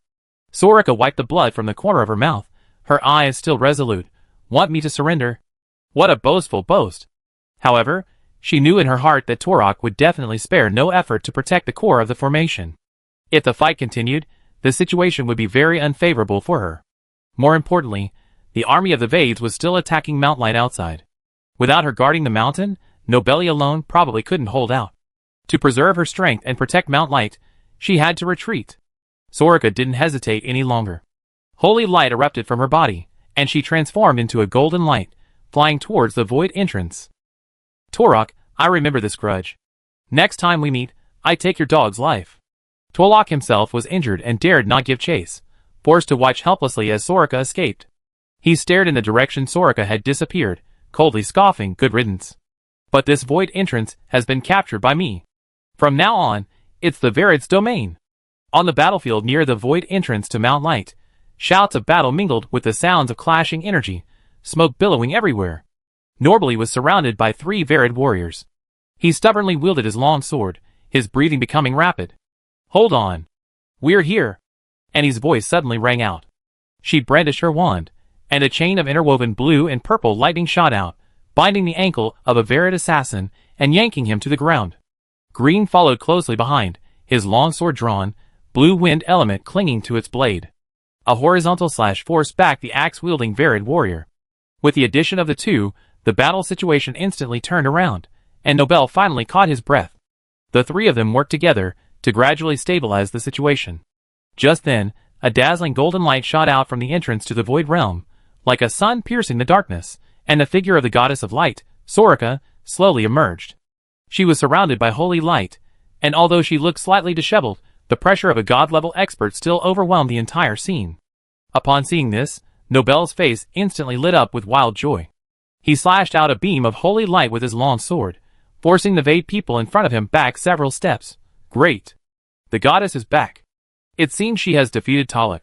Soraka wiped the blood from the corner of her mouth, her eyes still resolute. Want me to surrender? What a boastful boast. However, she knew in her heart that Torok would definitely spare no effort to protect the core of the formation. If the fight continued, the situation would be very unfavorable for her. More importantly, the army of the Vades was still attacking Mount Light outside. Without her guarding the mountain, Nobeli alone probably couldn't hold out. To preserve her strength and protect Mount Light, she had to retreat. Soraka didn't hesitate any longer. Holy light erupted from her body, and she transformed into a golden light, flying towards the void entrance. Torok, I remember this grudge. Next time we meet, I take your dog's life. Torok himself was injured and dared not give chase, forced to watch helplessly as Soraka escaped. He stared in the direction Soraka had disappeared, coldly scoffing, good riddance. But this void entrance has been captured by me. From now on, it's the Varid's domain. On the battlefield near the void entrance to Mount Light, shouts of battle mingled with the sounds of clashing energy, smoke billowing everywhere. Norbeli was surrounded by 3 Varid warriors. He stubbornly wielded his long sword, his breathing becoming rapid. Hold on. We're here. Annie's voice suddenly rang out. She brandished her wand, and a chain of interwoven blue and purple lightning shot out, binding the ankle of a Varid assassin and yanking him to the ground. Green followed closely behind, his long sword drawn, blue wind element clinging to its blade. A horizontal slash forced back the axe-wielding Varid warrior. With the addition of the two, the battle situation instantly turned around, and Nobel finally caught his breath. The 3 of them worked together to gradually stabilize the situation. Just then, a dazzling golden light shot out from the entrance to the Void Realm, like a sun piercing the darkness, and the figure of the goddess of light, Soraka, slowly emerged. She was surrounded by holy light, and although she looked slightly disheveled, the pressure of a god-level expert still overwhelmed the entire scene. Upon seeing this, Nobel's face instantly lit up with wild joy. He slashed out a beam of holy light with his long sword, forcing the Vade people in front of him back several steps. Great! The goddess is back. It seems she has defeated Talak.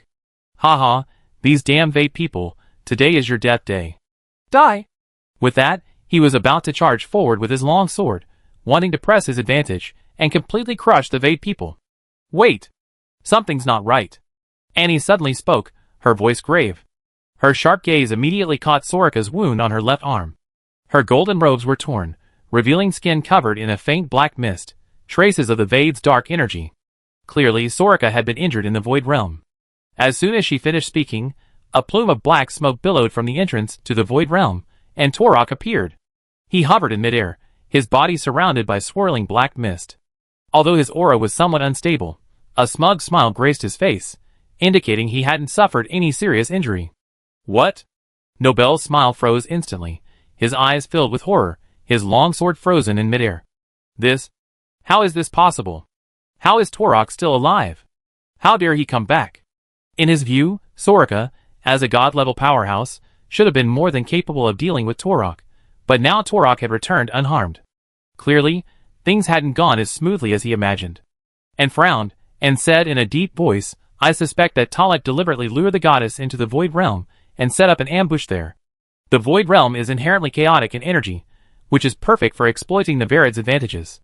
Haha, these damn Vade people, today is your death day. Die! With that, he was about to charge forward with his long sword, wanting to press his advantage and completely crush the Vade people. Wait! Something's not right. Annie suddenly spoke, her voice grave. Her sharp gaze immediately caught Soraka's wound on her left arm. Her golden robes were torn, revealing skin covered in a faint black mist, traces of the Vade's dark energy. Clearly, Soraka had been injured in the Void Realm. As soon as she finished speaking, a plume of black smoke billowed from the entrance to the Void Realm, and Torok appeared. He hovered in midair, his body surrounded by swirling black mist. Although his aura was somewhat unstable, a smug smile graced his face, indicating he hadn't suffered any serious injury. What? Nobel's smile froze instantly, his eyes filled with horror, his long sword frozen in midair. How is this possible? How is Torok still alive? How dare he come back? In his view, Soraka, as a god-level powerhouse, should have been more than capable of dealing with Torok, but now Torok had returned unharmed. Clearly, things hadn't gone as smoothly as he imagined. And frowned, and said in a deep voice, I suspect that Talak deliberately lured the goddess into the Void Realm and set up an ambush there. The Void Realm is inherently chaotic in energy, which is perfect for exploiting the Varid's advantages.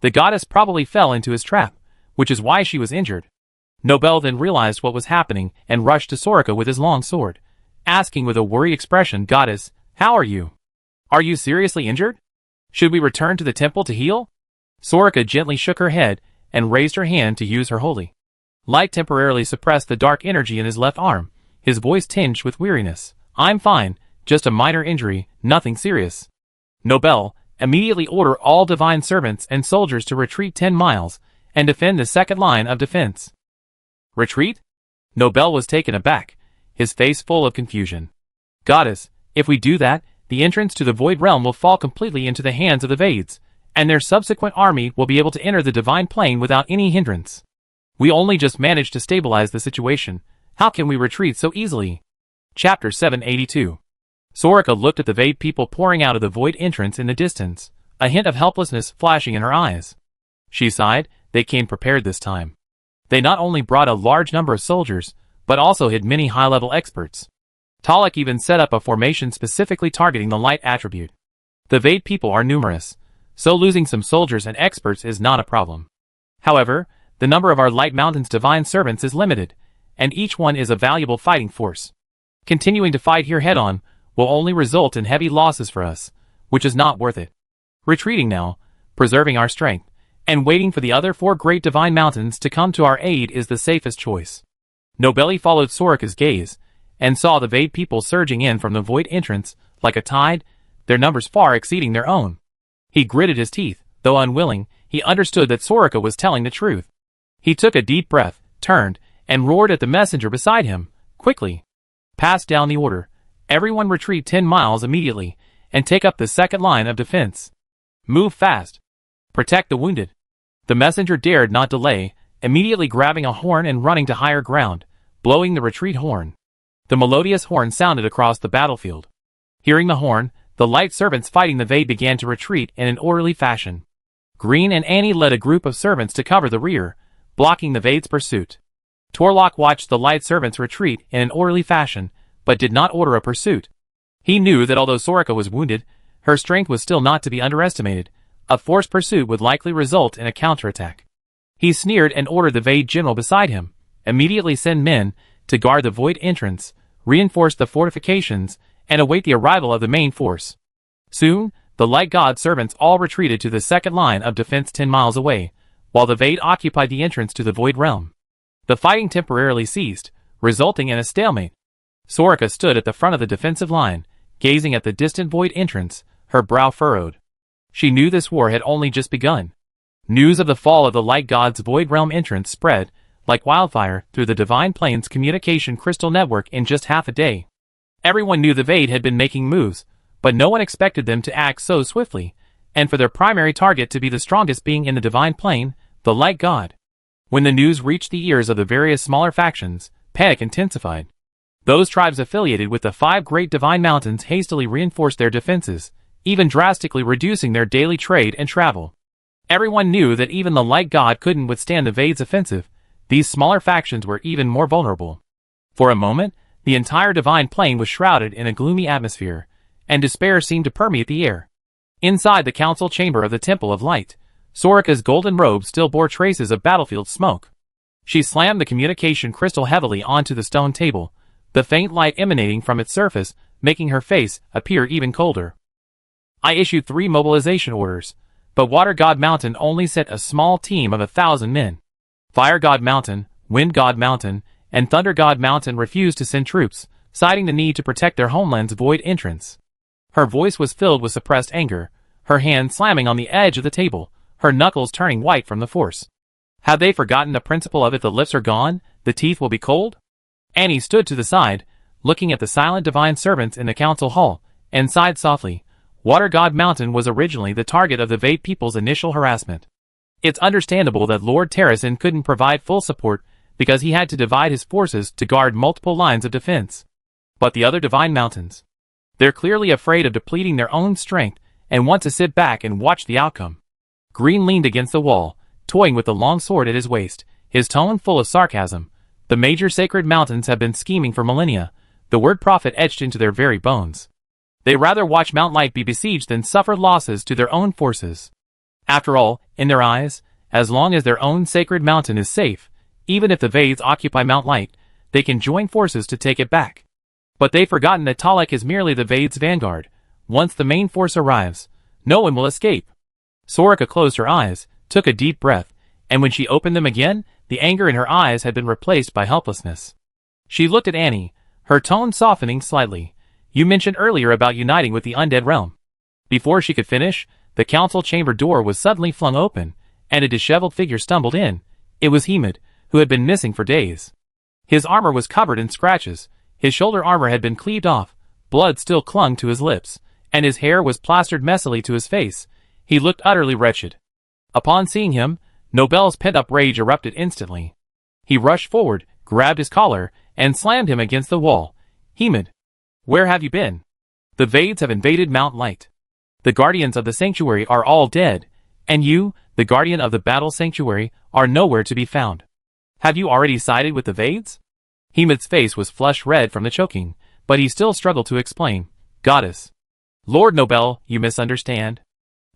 The goddess probably fell into his trap, which is why she was injured. Nobel then realized what was happening and rushed to Soraka with his long sword, asking with a worried expression, Goddess, how are you? Are you seriously injured? Should we return to the temple to heal? Soraka gently shook her head and raised her hand to use her holy light temporarily suppressed the dark energy in his left arm, his voice tinged with weariness. I'm fine, just a minor injury, nothing serious. Nobel, immediately order all divine servants and soldiers to retreat 10 miles and defend the second line of defense. Retreat? Nobel was taken aback, his face full of confusion. Goddess, if we do that, the entrance to the Void Realm will fall completely into the hands of the Vades, and their subsequent army will be able to enter the divine plane without any hindrance. We only just managed to stabilize the situation. How can we retreat so easily? Chapter 782. Soraka looked at the Vade people pouring out of the void entrance in the distance, a hint of helplessness flashing in her eyes. She sighed, they came prepared this time. They not only brought a large number of soldiers, but also had many high-level experts. Talak even set up a formation specifically targeting the light attribute. The Vade people are numerous, so losing some soldiers and experts is not a problem. However, the number of our Light Mountain's divine servants is limited, and each one is a valuable fighting force. Continuing to fight here head-on will only result in heavy losses for us, which is not worth it. Retreating now, preserving our strength, and waiting for the other 4 great divine mountains to come to our aid is the safest choice. Nobeli followed Soraka's gaze, and saw the Vade people surging in from the void entrance like a tide, their numbers far exceeding their own. He gritted his teeth, though unwilling, he understood that Soraka was telling the truth. He took a deep breath, turned, and roared at the messenger beside him, quickly. Pass down the order. Everyone retreat 10 miles immediately, and take up the second line of defense. Move fast. Protect the wounded. The messenger dared not delay, immediately grabbing a horn and running to higher ground, blowing the retreat horn. The melodious horn sounded across the battlefield. Hearing the horn, the light servants fighting the Vade began to retreat in an orderly fashion. Green and Annie led a group of servants to cover the rear, blocking the Vade's pursuit. Torlock watched the light servants retreat in an orderly fashion, but did not order a pursuit. He knew that although Soraka was wounded, her strength was still not to be underestimated. A forced pursuit would likely result in a counterattack. He sneered and ordered the Vade general beside him, immediately send men to guard the void entrance, reinforce the fortifications, and await the arrival of the main force. Soon, the light god servants all retreated to the second line of defense 10 miles away, while the Vade occupied the entrance to the void realm. The fighting temporarily ceased, resulting in a stalemate. Soraka stood at the front of the defensive line, gazing at the distant void entrance, her brow furrowed. She knew this war had only just begun. News of the fall of the light god's void realm entrance spread, like wildfire, through the Divine Plains communication crystal network in just half a day. Everyone knew the Vade had been making moves, but no one expected them to act so swiftly, and for their primary target to be the strongest being in the Divine Plane, the light god. When the news reached the ears of the various smaller factions, panic intensified. Those tribes affiliated with the 5 great divine mountains hastily reinforced their defenses, even drastically reducing their daily trade and travel. Everyone knew that even the light god couldn't withstand the Vade's offensive. These smaller factions were even more vulnerable. For a moment, the entire divine plane was shrouded in a gloomy atmosphere, and despair seemed to permeate the air. Inside the council chamber of the Temple of Light, Soraka's golden robe still bore traces of battlefield smoke. She slammed the communication crystal heavily onto the stone table, the faint light emanating from its surface making her face appear even colder. I issued 3 mobilization orders, but Water God Mountain only sent a small team of 1,000 men. Fire God Mountain, Wind God Mountain, and Thunder God Mountain refused to send troops, citing the need to protect their homeland's void entrance. Her voice was filled with suppressed anger, her hand slamming on the edge of the table, her knuckles turning white from the force. Have they forgotten the principle of if the lips are gone, the teeth will be cold? Annie stood to the side, looking at the silent divine servants in the council hall, and sighed softly. Water God Mountain was originally the target of the Vade people's initial harassment. It's understandable that Lord Terrasin couldn't provide full support because he had to divide his forces to guard multiple lines of defense. But the other divine mountains? They're clearly afraid of depleting their own strength and want to sit back and watch the outcome. Green leaned against the wall, toying with the long sword at his waist, his tone full of sarcasm. The major sacred mountains have been scheming for millennia, the word prophet etched into their very bones. They rather watch Mount Light be besieged than suffer losses to their own forces. After all, in their eyes, as long as their own sacred mountain is safe, even if the Vades occupy Mount Light, they can join forces to take it back. But they've forgotten that Talek is merely the Vades' vanguard. Once the main force arrives, no one will escape. Soraka closed her eyes, took a deep breath, and when she opened them again, the anger in her eyes had been replaced by helplessness. She looked at Annie, her tone softening slightly. You mentioned earlier about uniting with the undead realm. Before she could finish, the council chamber door was suddenly flung open, and a disheveled figure stumbled in. It was Hemid, who had been missing for days. His armor was covered in scratches, his shoulder armor had been cleaved off, blood still clung to his lips, and his hair was plastered messily to his face. He looked utterly wretched. Upon seeing him, Nobel's pent-up rage erupted instantly. He rushed forward, grabbed his collar, and slammed him against the wall. Hemid, where have you been? The Vades have invaded Mount Light. The guardians of the sanctuary are all dead, and you, the guardian of the battle sanctuary, are nowhere to be found. Have you already sided with the Vades? Hemid's face was flush red from the choking, but he still struggled to explain. Goddess. Lord Nobel, you misunderstand.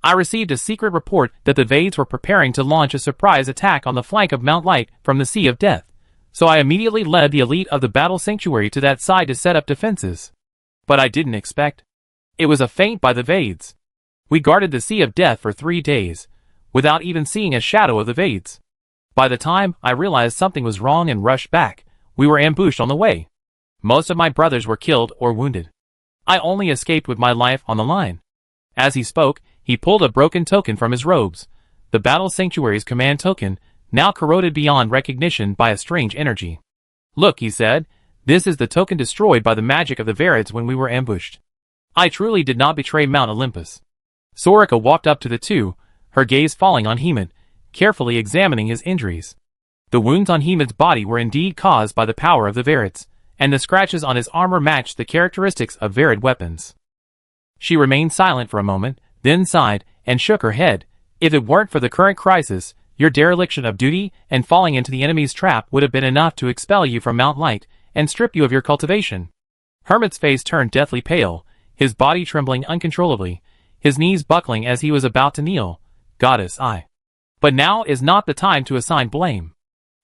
I received a secret report that the Vades were preparing to launch a surprise attack on the flank of Mount Light from the Sea of Death, so I immediately led the elite of the battle sanctuary to that side to set up defenses. But I didn't expect. It was a feint by the Vades. We guarded the Sea of Death for 3 days, without even seeing a shadow of the Vades. By the time I realized something was wrong and rushed back, we were ambushed on the way. Most of my brothers were killed or wounded. I only escaped with my life on the line. As he spoke, he pulled a broken token from his robes, the Battle Sanctuary's command token, now corroded beyond recognition by a strange energy. "Look," he said, "this is the token destroyed by the magic of the Varids when we were ambushed." I truly did not betray Mount Olympus. Soraka walked up to the two, her gaze falling on Hemod, carefully examining his injuries. The wounds on Hemod's body were indeed caused by the power of the Varids, and the scratches on his armor matched the characteristics of Varid weapons. She remained silent for a moment, then sighed, and shook her head. "If it weren't for the current crisis, your dereliction of duty and falling into the enemy's trap would have been enough to expel you from Mount Light and strip you of your cultivation." Hermit's face turned deathly pale, his body trembling uncontrollably, his knees buckling as he was about to kneel. "Goddess, But now is not the time to assign blame."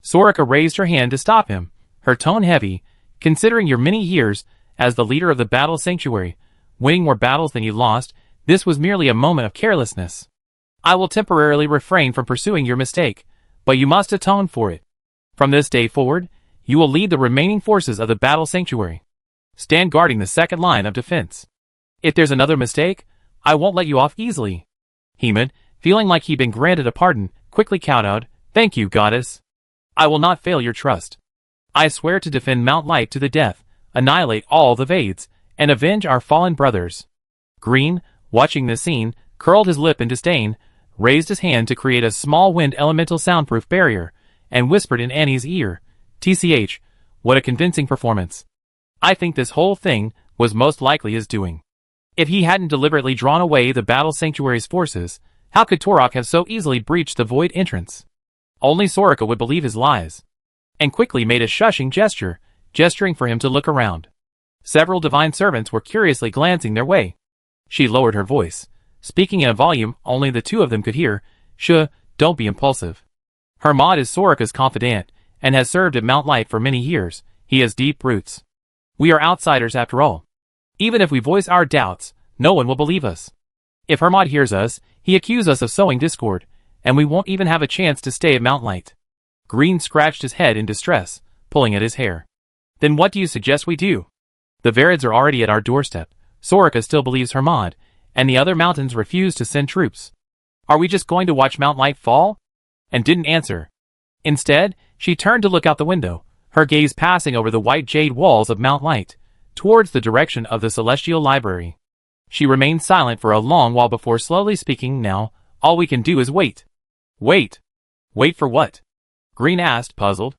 Soraka raised her hand to stop him, her tone heavy. "Considering your many years as the leader of the Battle Sanctuary, winning more battles than you lost, this was merely a moment of carelessness. I will temporarily refrain from pursuing your mistake, but you must atone for it. From this day forward, you will lead the remaining forces of the Battle Sanctuary. Stand guarding the second line of defense. If there's another mistake, I won't let you off easily." Hemod, feeling like he'd been granted a pardon, quickly kowtowed. "Thank you, goddess. I will not fail your trust. I swear to defend Mount Light to the death, annihilate all the Vades, and avenge our fallen brothers." Green, watching this scene, curled his lip in disdain, raised his hand to create a small wind elemental soundproof barrier, and whispered in Annie's ear, "TCH, what a convincing performance. I think this whole thing was most likely his doing. If he hadn't deliberately drawn away the Battle Sanctuary's forces, how could Torok have so easily breached the void entrance? Only Soraka would believe his lies." And quickly made a shushing gesture, gesturing for him to look around. Several divine servants were curiously glancing their way. She lowered her voice, speaking in a volume only the two of them could hear. Don't be impulsive. Hermod is Soraka's confidant, and has served at Mount Light for many years. He has deep roots. We are outsiders after all. Even if we voice our doubts, no one will believe us. If Hermod hears us, he accuses us of sowing discord, and we won't even have a chance to stay at Mount Light." Green scratched his head in distress, pulling at his hair. "Then what do you suggest we do? The Varids are already at our doorstep. Soraka still believes Hermod, and the other mountains refuse to send troops. Are we just going to watch Mount Light fall?" And didn't answer. Instead, she turned to look out the window, her gaze passing over the white jade walls of Mount Light, towards the direction of the Celestial Library. She remained silent for a long while before slowly speaking. "Now, all we can do is wait." "Wait? Wait for what?" Green asked, puzzled.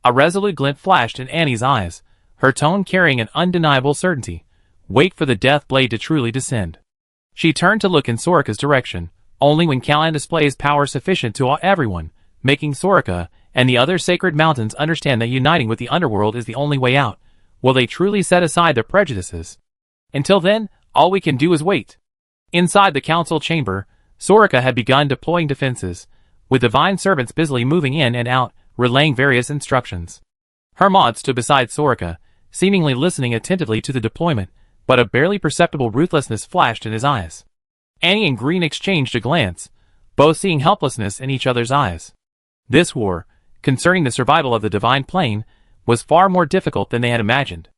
A resolute glint flashed in Annie's eyes, her tone carrying an undeniable certainty. "Wait for the death blade to truly descend." She turned to look in Soraka's direction. "Only when Callan displays power sufficient to awe everyone, making Soraka and the other sacred mountains understand that uniting with the underworld is the only way out, will they truly set aside their prejudices. Until then, all we can do is wait." Inside the council chamber, Soraka had begun deploying defenses, with divine servants busily moving in and out, relaying various instructions. Hermod stood beside Soraka, seemingly listening attentively to the deployment, but a barely perceptible ruthlessness flashed in his eyes. Annie and Green exchanged a glance, both seeing helplessness in each other's eyes. This war, concerning the survival of the divine plane, was far more difficult than they had imagined.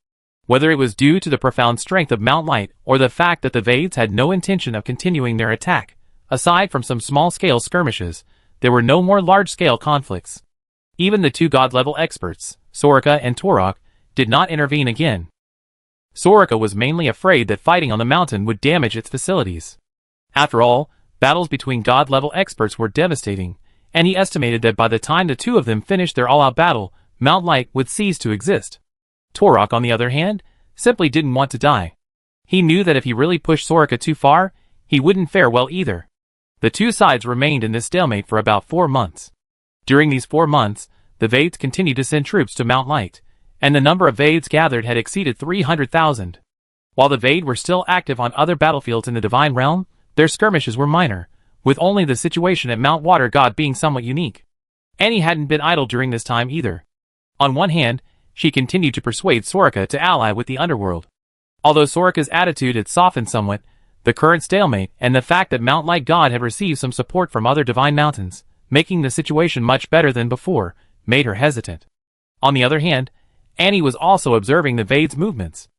Whether it was due to the profound strength of Mount Light or the fact that the Vades had no intention of continuing their attack, aside from some small-scale skirmishes, there were no more large-scale conflicts. Even the two god-level experts, Soraka and Torok, did not intervene again. Soraka was mainly afraid that fighting on the mountain would damage its facilities. After all, battles between god-level experts were devastating, and he estimated that by the time the two of them finished their all-out battle, Mount Light would cease to exist. Torok, on the other hand, simply didn't want to die. He knew that if he really pushed Soraka too far, he wouldn't fare well either. The two sides remained in this stalemate for about 4 months. During these 4 months, the Vades continued to send troops to Mount Light, and the number of Vades gathered had exceeded 300,000. While the Vade were still active on other battlefields in the Divine Realm, Their skirmishes were minor, with only the situation at Mount Water God being somewhat unique. Annie hadn't been idle during this time either. On one hand, she continued to persuade Soraka to ally with the underworld. Although Soraka's attitude had softened somewhat, the current stalemate and the fact that Mount Light God had received some support from other divine mountains, making the situation much better than before, made her hesitant. On the other hand, Annie was also observing the Vade's movements.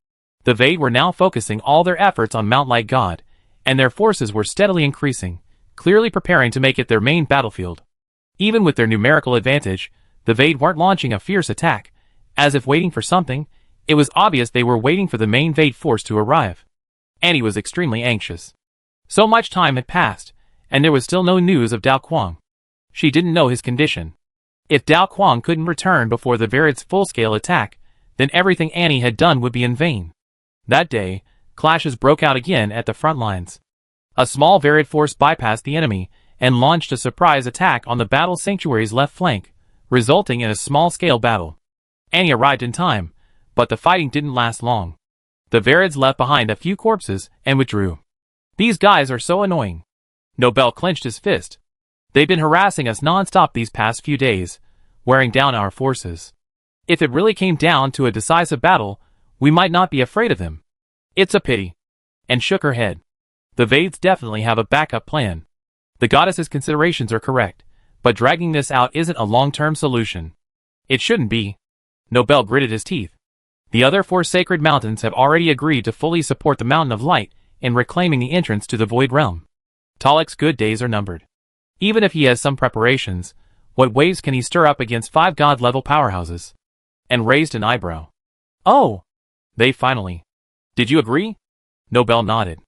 The Vade were now focusing all their efforts on Mount Light God, and their forces were steadily increasing, clearly preparing to make it their main battlefield. Even with their numerical advantage, the Vade weren't launching a fierce attack, as if waiting for something. It was obvious they were waiting for the main Vade force to arrive. Annie was extremely anxious. So much time had passed, and there was still no news of Dao Quang. She didn't know his condition. If Dao Quang couldn't return before the Varid's full-scale attack, then everything Annie had done would be in vain. That day, clashes broke out again at the front lines. A small Varid force bypassed the enemy and launched a surprise attack on the battle sanctuary's left flank, resulting in a small-scale battle. Annie arrived in time, but the fighting didn't last long. The Varids left behind a few corpses and withdrew. These guys are so annoying. Nobel clenched his fist. They've been harassing us non-stop these past few days, wearing down our forces. If it really came down to a decisive battle, we might not be afraid of them. It's a pity. And shook her head. The Vades definitely have a backup plan. The goddess's considerations are correct, but dragging this out isn't a long-term solution. It shouldn't be. Nobel gritted his teeth. The other 4 sacred mountains have already agreed to fully support the Mountain of Light in reclaiming the entrance to the Void Realm. Talek's good days are numbered. Even if he has some preparations, what waves can he stir up against 5 god-level powerhouses? And raised an eyebrow. Oh! They finally. Did you agree? Nobel nodded.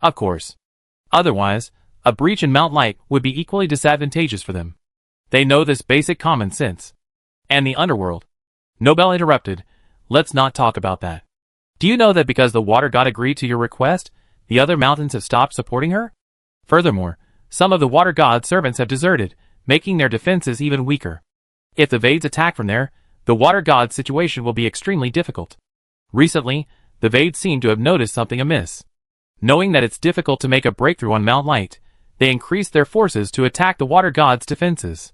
Of course. Otherwise, a breach in Mount Light would be equally disadvantageous for them. They know this basic common sense. And the underworld. Nobel interrupted. Let's not talk about that. Do you know that because the water god agreed to your request, the other mountains have stopped supporting her? Furthermore, some of the water god's servants have deserted, making their defenses even weaker. If the Vades attack from there, the water god's situation will be extremely difficult. Recently, the Vades seem to have noticed something amiss. Knowing that it's difficult to make a breakthrough on Mount Light, they increased their forces to attack the water god's defenses.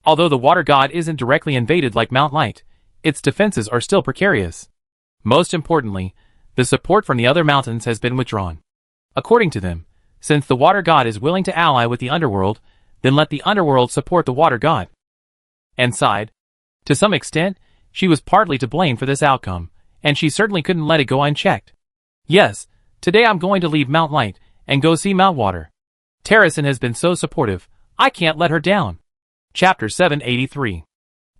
Although the water god isn't directly invaded like Mount Light, its defenses are still precarious. Most importantly, the support from the other mountains has been withdrawn. According to them, since the water god is willing to ally with the underworld, then let the underworld support the water god. And sighed. To some extent, she was partly to blame for this outcome, and she certainly couldn't let it go unchecked. Yes, today I'm going to leave Mount Light and go see Mount Water. Terrason has been so supportive, I can't let her down. Chapter 783.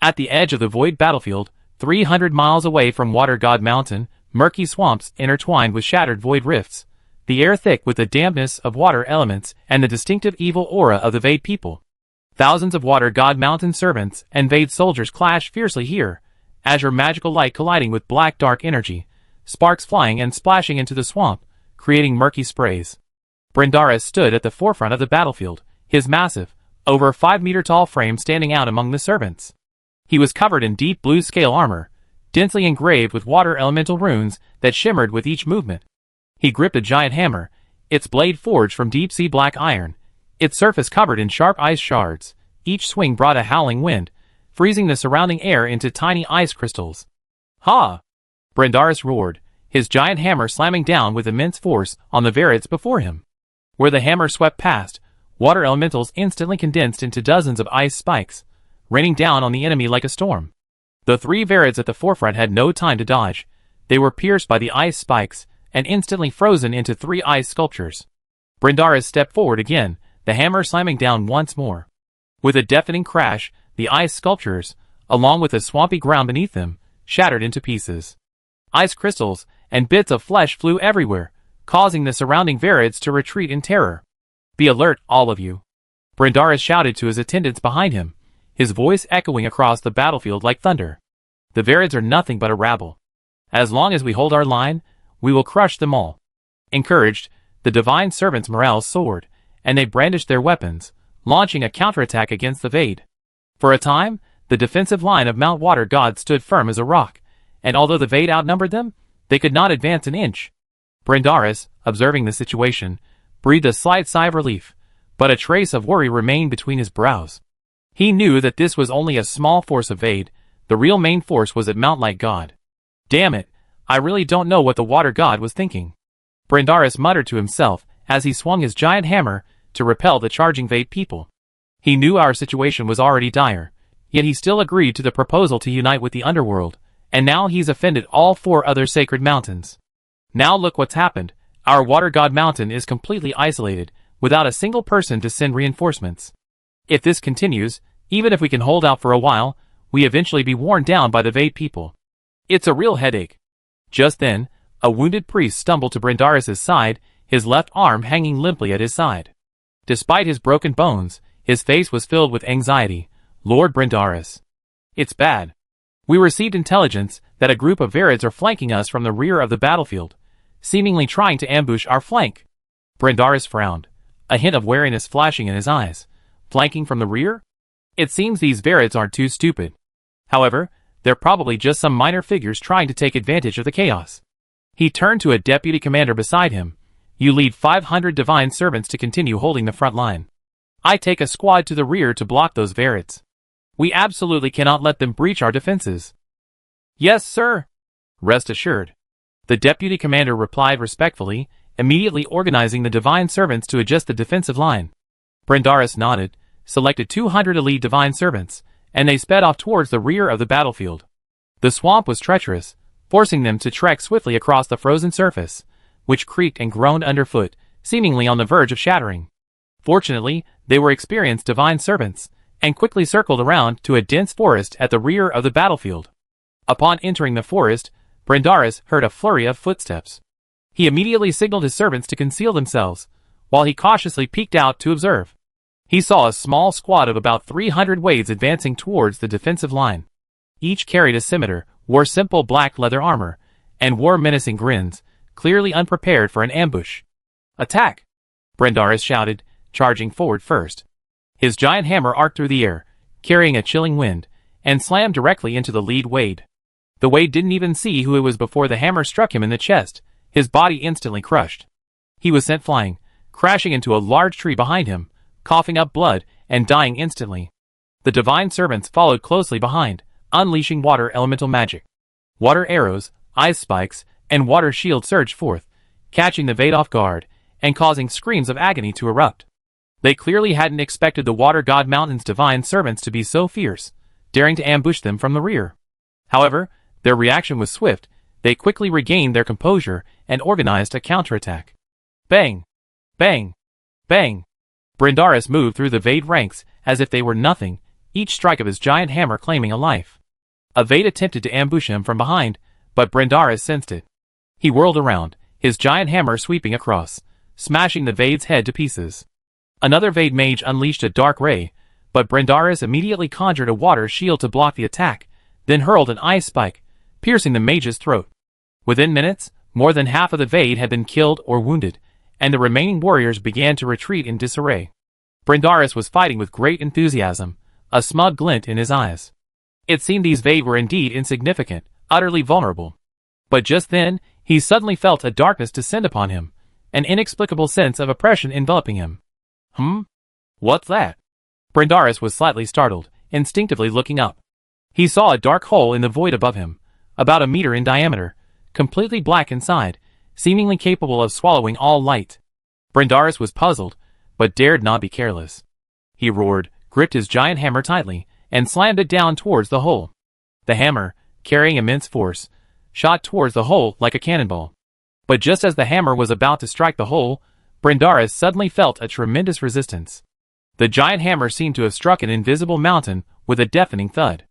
At the edge of the void battlefield, 300 miles away from Water God Mountain, murky swamps intertwined with shattered void rifts, the air thick with the dampness of water elements and the distinctive evil aura of the Vade people. Thousands of Water God Mountain servants and Vade soldiers clash fiercely here, azure magical light colliding with black dark energy, sparks flying and splashing into the swamp, creating murky sprays. Brindaris stood at the forefront of the battlefield, his massive, over 5-meter tall frame standing out among the servants. He was covered in deep blue scale armor, densely engraved with water elemental runes that shimmered with each movement. He gripped a giant hammer, its blade forged from deep-sea black iron, its surface covered in sharp ice shards. Each swing brought a howling wind, freezing the surrounding air into tiny ice crystals. Ha! Brindaris roared, his giant hammer slamming down with immense force on the Varids before him. Where the hammer swept past, water elementals instantly condensed into dozens of ice spikes, raining down on the enemy like a storm. The 3 Varids at the forefront had no time to dodge. They were pierced by the ice spikes and instantly frozen into 3 ice sculptures. Brindaris stepped forward again, the hammer slamming down once more. With a deafening crash, the ice sculptures, along with the swampy ground beneath them, shattered into pieces. Ice crystals and bits of flesh flew everywhere, causing the surrounding Varids to retreat in terror. Be alert, all of you. Brindaris shouted to his attendants behind him, his voice echoing across the battlefield like thunder. The Varids are nothing but a rabble. As long as we hold our line, we will crush them all. Encouraged, the divine servants' morale soared, and they brandished their weapons, launching a counterattack against the Vade. For a time, the defensive line of Mount Water God stood firm as a rock, and although the Vade outnumbered them, they could not advance an inch. Brindaris, observing the situation, breathed a slight sigh of relief, but a trace of worry remained between his brows. He knew that this was only a small force of aid. The real main force was at Mount Light God. Damn it, I really don't know what the water god was thinking. Brindaris muttered to himself as he swung his giant hammer to repel the charging Vade people. He knew our situation was already dire, yet he still agreed to the proposal to unite with the underworld, and now he's offended all 4 other sacred mountains. Now look what's happened. Our water god mountain is completely isolated, without a single person to send reinforcements. If this continues, even if we can hold out for a while, we eventually be worn down by the Vade people. It's a real headache. Just then, a wounded priest stumbled to Brindaris' side, his left arm hanging limply at his side. Despite his broken bones, his face was filled with anxiety. Lord Brindaris. It's bad. We received intelligence that a group of Varids are flanking us from the rear of the battlefield, seemingly trying to ambush our flank. Brindaris frowned, a hint of wariness flashing in his eyes. Flanking from the rear? It seems these Varids aren't too stupid. However, they're probably just some minor figures trying to take advantage of the chaos. He turned to a deputy commander beside him. You lead 500 divine servants to continue holding the front line. I take a squad to the rear to block those Varids. We absolutely cannot let them breach our defenses. Yes, sir. Rest assured. The deputy commander replied respectfully, immediately organizing the divine servants to adjust the defensive line. Brindaris nodded, selected 200 elite divine servants, and they sped off towards the rear of the battlefield. The swamp was treacherous, forcing them to trek swiftly across the frozen surface, which creaked and groaned underfoot, seemingly on the verge of shattering. Fortunately, they were experienced divine servants, and quickly circled around to a dense forest at the rear of the battlefield. Upon entering the forest, Brindaris heard a flurry of footsteps. He immediately signaled his servants to conceal themselves, while he cautiously peeked out to observe. He saw a small squad of about 300 Wades advancing towards the defensive line. Each carried a scimitar, wore simple black leather armor, and wore menacing grins, clearly unprepared for an ambush. Attack! Brindaris shouted, charging forward first. His giant hammer arced through the air, carrying a chilling wind, and slammed directly into the lead Wade. The Wade didn't even see who it was before the hammer struck him in the chest, his body instantly crushed. He was sent flying, crashing into a large tree behind him, coughing up blood, and dying instantly. The divine servants followed closely behind, unleashing water elemental magic. Water arrows, ice spikes, and water shields surged forth, catching the Vade off guard, and causing screams of agony to erupt. They clearly hadn't expected the Water God Mountain's divine servants to be so fierce, daring to ambush them from the rear. However, their reaction was swift. They quickly regained their composure and organized a counterattack. Bang! Bang! Bang! Brindaris moved through the Vade ranks as if they were nothing, each strike of his giant hammer claiming a life. A Vade attempted to ambush him from behind, but Brindaris sensed it. He whirled around, his giant hammer sweeping across, smashing the Vade's head to pieces. Another Vade mage unleashed a dark ray, but Brindaris immediately conjured a water shield to block the attack, then hurled an ice spike, piercing the mage's throat. Within minutes, more than half of the Vade had been killed or wounded, and the remaining warriors began to retreat in disarray. Brindaris was fighting with great enthusiasm, a smug glint in his eyes. It seemed these Vade were indeed insignificant, utterly vulnerable. But just then, he suddenly felt a darkness descend upon him, an inexplicable sense of oppression enveloping him. What's that? Brindaris was slightly startled, instinctively looking up. He saw a dark hole in the void above him, about a meter in diameter, completely black inside, seemingly capable of swallowing all light. Brindaris was puzzled, but dared not be careless. He roared, gripped his giant hammer tightly, and slammed it down towards the hole. The hammer, carrying immense force, shot towards the hole like a cannonball. But just as the hammer was about to strike the hole, Brindaris suddenly felt a tremendous resistance. The giant hammer seemed to have struck an invisible mountain with a deafening thud.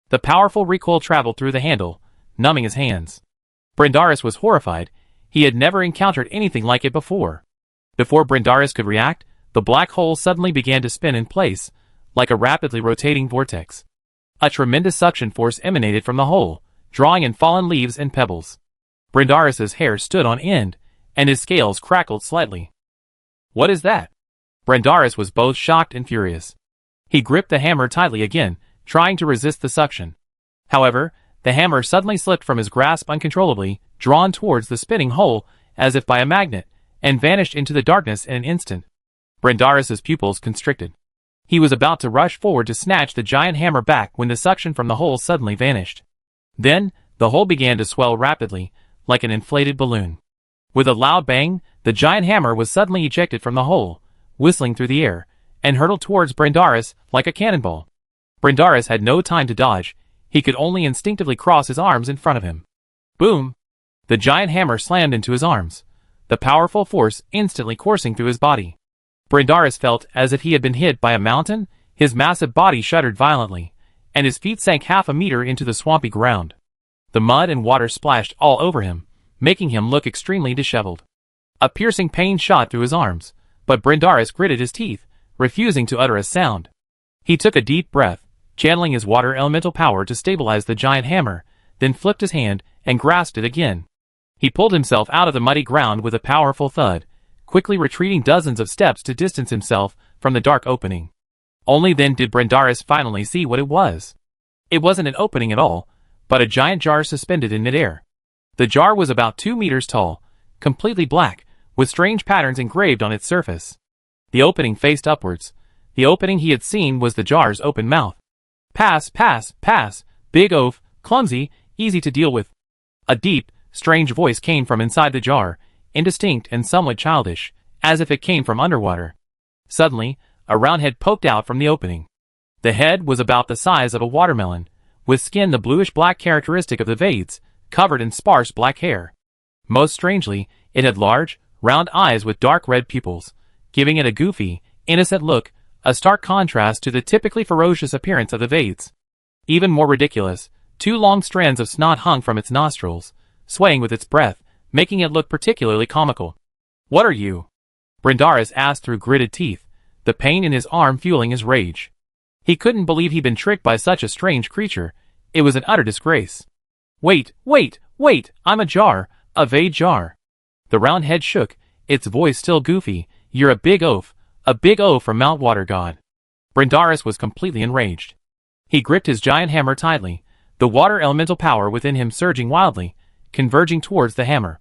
The powerful recoil traveled through the handle, numbing his hands. Brindaris was horrified. He had never encountered anything like it before. Before Brindaris could react, the black hole suddenly began to spin in place, like a rapidly rotating vortex. A tremendous suction force emanated from the hole, drawing in fallen leaves and pebbles. Brindaris' hair stood on end, and his scales crackled slightly. What is that? Brindaris was both shocked and furious. He gripped the hammer tightly again, trying to resist the suction. However, the hammer suddenly slipped from his grasp uncontrollably, drawn towards the spinning hole, as if by a magnet, and vanished into the darkness in an instant. Brindaris's pupils constricted. He was about to rush forward to snatch the giant hammer back when the suction from the hole suddenly vanished. Then, the hole began to swell rapidly, like an inflated balloon. With a loud bang, the giant hammer was suddenly ejected from the hole, whistling through the air, and hurtled towards Brindaris like a cannonball. Brindaris had no time to dodge. He could only instinctively cross his arms in front of him. Boom! The giant hammer slammed into his arms, the powerful force instantly coursing through his body. Brindaris felt as if he had been hit by a mountain. His massive body shuddered violently, and his feet sank half a meter into the swampy ground. The mud and water splashed all over him, making him look extremely disheveled. A piercing pain shot through his arms, but Brindaris gritted his teeth, refusing to utter a sound. He took a deep breath, channeling his water elemental power to stabilize the giant hammer, then flipped his hand and grasped it again. He pulled himself out of the muddy ground with a powerful thud, quickly retreating dozens of steps to distance himself from the dark opening. Only then did Brindaris finally see what it was. It wasn't an opening at all, but a giant jar suspended in midair. The jar was about 2 meters tall, completely black, with strange patterns engraved on its surface. The opening faced upwards. The opening he had seen was the jar's open mouth. Pass, pass, pass, big oaf, clumsy, easy to deal with. A deep, strange voice came from inside the jar, indistinct and somewhat childish, as if it came from underwater. Suddenly, a round head poked out from the opening. The head was about the size of a watermelon, with skin the bluish-black characteristic of the Vades, covered in sparse black hair. Most strangely, it had large, round eyes with dark red pupils, giving it a goofy, innocent look, a stark contrast to the typically ferocious appearance of the Vades. Even more ridiculous, 2 long strands of snot hung from its nostrils, swaying with its breath, making it look particularly comical. "What are you?" Brindaris asked through gritted teeth, the pain in his arm fueling his rage. He couldn't believe he'd been tricked by such a strange creature. It was an utter disgrace. Wait, I'm a jar, a Vade jar." The round head shook, its voice still goofy. "You're a big oaf from Mount Water God." Brindaris was completely enraged. He gripped his giant hammer tightly, the water elemental power within him surging wildly, converging towards the hammer.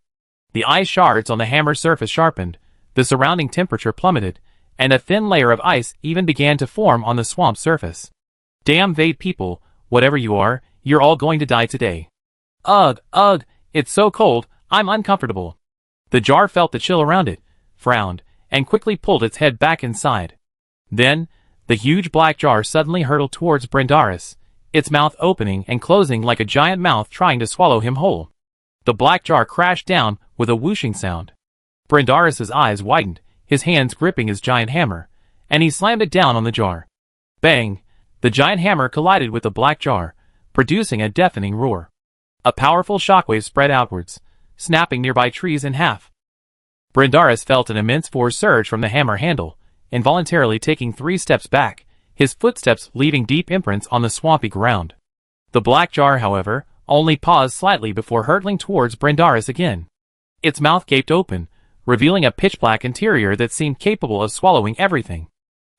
The ice shards on the hammer's surface sharpened, the surrounding temperature plummeted, and a thin layer of ice even began to form on the swamp's surface. "Damn Vade people, whatever you are, you're all going to die today." Ugh, it's so cold, I'm uncomfortable." The jar felt the chill around it, frowned, and quickly pulled its head back inside. Then, the huge black jar suddenly hurtled towards Brindaris, its mouth opening and closing like a giant mouth trying to swallow him whole. The black jar crashed down with a whooshing sound. Brindaris's eyes widened, his hands gripping his giant hammer, and he slammed it down on the jar. Bang! The giant hammer collided with the black jar, producing a deafening roar. A powerful shockwave spread outwards, snapping nearby trees in half. Brindaris felt an immense force surge from the hammer handle, involuntarily taking 3 steps back, his footsteps leaving deep imprints on the swampy ground. The black jar, however, only paused slightly before hurtling towards Brindaris again. Its mouth gaped open, revealing a pitch-black interior that seemed capable of swallowing everything.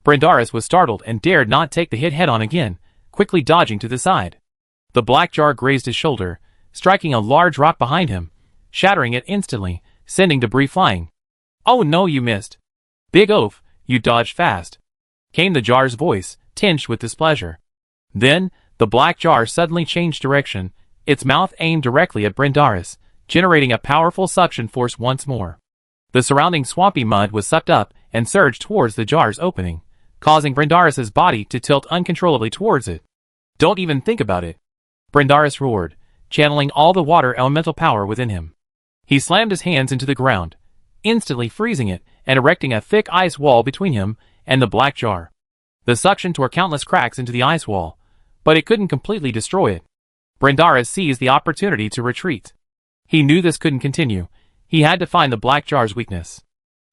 Brindaris was startled and dared not take the hit head-on again, quickly dodging to the side. The black jar grazed his shoulder, striking a large rock behind him, shattering it instantly, sending debris flying. "Oh no, you missed. Big oaf, you dodged fast," came the jar's voice, tinged with displeasure. Then, the black jar suddenly changed direction, its mouth aimed directly at Brindaris, generating a powerful suction force once more. The surrounding swampy mud was sucked up and surged towards the jar's opening, causing Brindaris's body to tilt uncontrollably towards it. "Don't even think about it," Brindaris roared, channeling all the water elemental power within him. He slammed his hands into the ground, instantly freezing it and erecting a thick ice wall between him and the black jar. The suction tore countless cracks into the ice wall, but it couldn't completely destroy it. Brindaris seized the opportunity to retreat. He knew this couldn't continue. He had to find the black jar's weakness.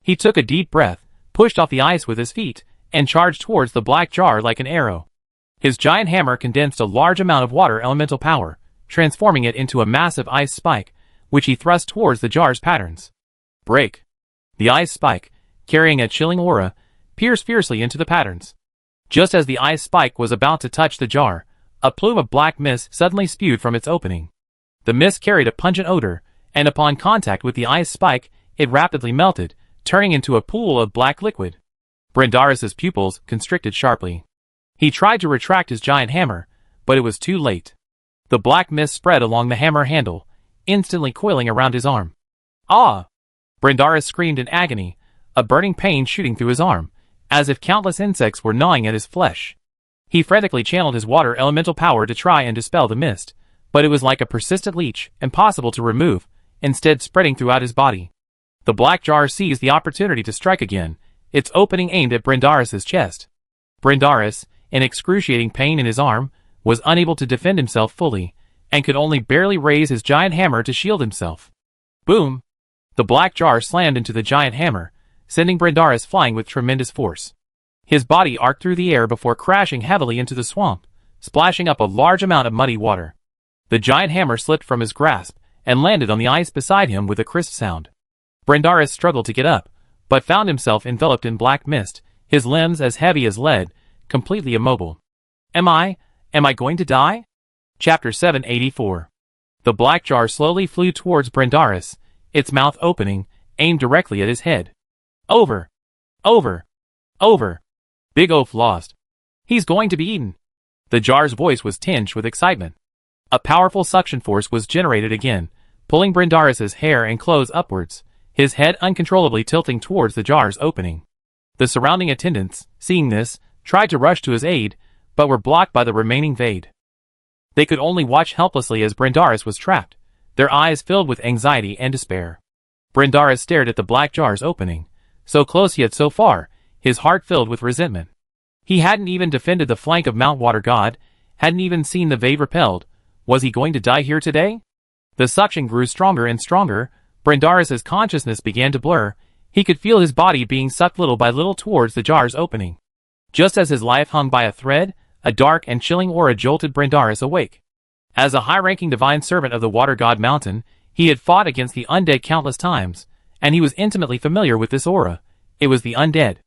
He took a deep breath, pushed off the ice with his feet, and charged towards the black jar like an arrow. His giant hammer condensed a large amount of water elemental power, transforming it into a massive ice spike, which he thrust towards the jar's patterns. Break! The ice spike, carrying a chilling aura, pierced fiercely into the patterns. Just as the ice spike was about to touch the jar, a plume of black mist suddenly spewed from its opening. The mist carried a pungent odor, and upon contact with the ice spike, it rapidly melted, turning into a pool of black liquid. Brindaris's pupils constricted sharply. He tried to retract his giant hammer, but it was too late. The black mist spread along the hammer handle, instantly coiling around his arm. Ah! Brindaris screamed in agony, a burning pain shooting through his arm, as if countless insects were gnawing at his flesh. He frantically channeled his water elemental power to try and dispel the mist, but it was like a persistent leech, impossible to remove, instead spreading throughout his body. The black jar seized the opportunity to strike again, its opening aimed at Brindaris's chest. Brindaris, in excruciating pain in his arm, was unable to defend himself fully, and could only barely raise his giant hammer to shield himself. Boom! The black jar slammed into the giant hammer, sending Brindaris flying with tremendous force. His body arced through the air before crashing heavily into the swamp, splashing up a large amount of muddy water. The giant hammer slipped from his grasp and landed on the ice beside him with a crisp sound. Brindaris struggled to get up, but found himself enveloped in black mist, his limbs as heavy as lead, completely immobile. Am I going to die? Chapter 784. The black jar slowly flew towards Brindaris, its mouth opening, aimed directly at his head. Over! Over! Over! Big Oaf lost. He's going to be eaten. The jar's voice was tinged with excitement. A powerful suction force was generated again, pulling Brindaris's hair and clothes upwards, his head uncontrollably tilting towards the jar's opening. The surrounding attendants, seeing this, tried to rush to his aid, but were blocked by the remaining Vade. They could only watch helplessly as Brindaris was trapped, their eyes filled with anxiety and despair. Brindaris stared at the black jar's opening, so close yet so far, his heart filled with resentment. He hadn't even defended the flank of Mount Water God, hadn't even seen the Vade repelled. Was he going to die here today? The suction grew stronger and stronger. Brindaris's consciousness began to blur. He could feel his body being sucked little by little towards the jar's opening. Just as his life hung by a thread, a dark and chilling aura jolted Brindaris awake. As a high-ranking divine servant of the Water God Mountain, he had fought against the undead countless times, and he was intimately familiar with this aura. It was the undead.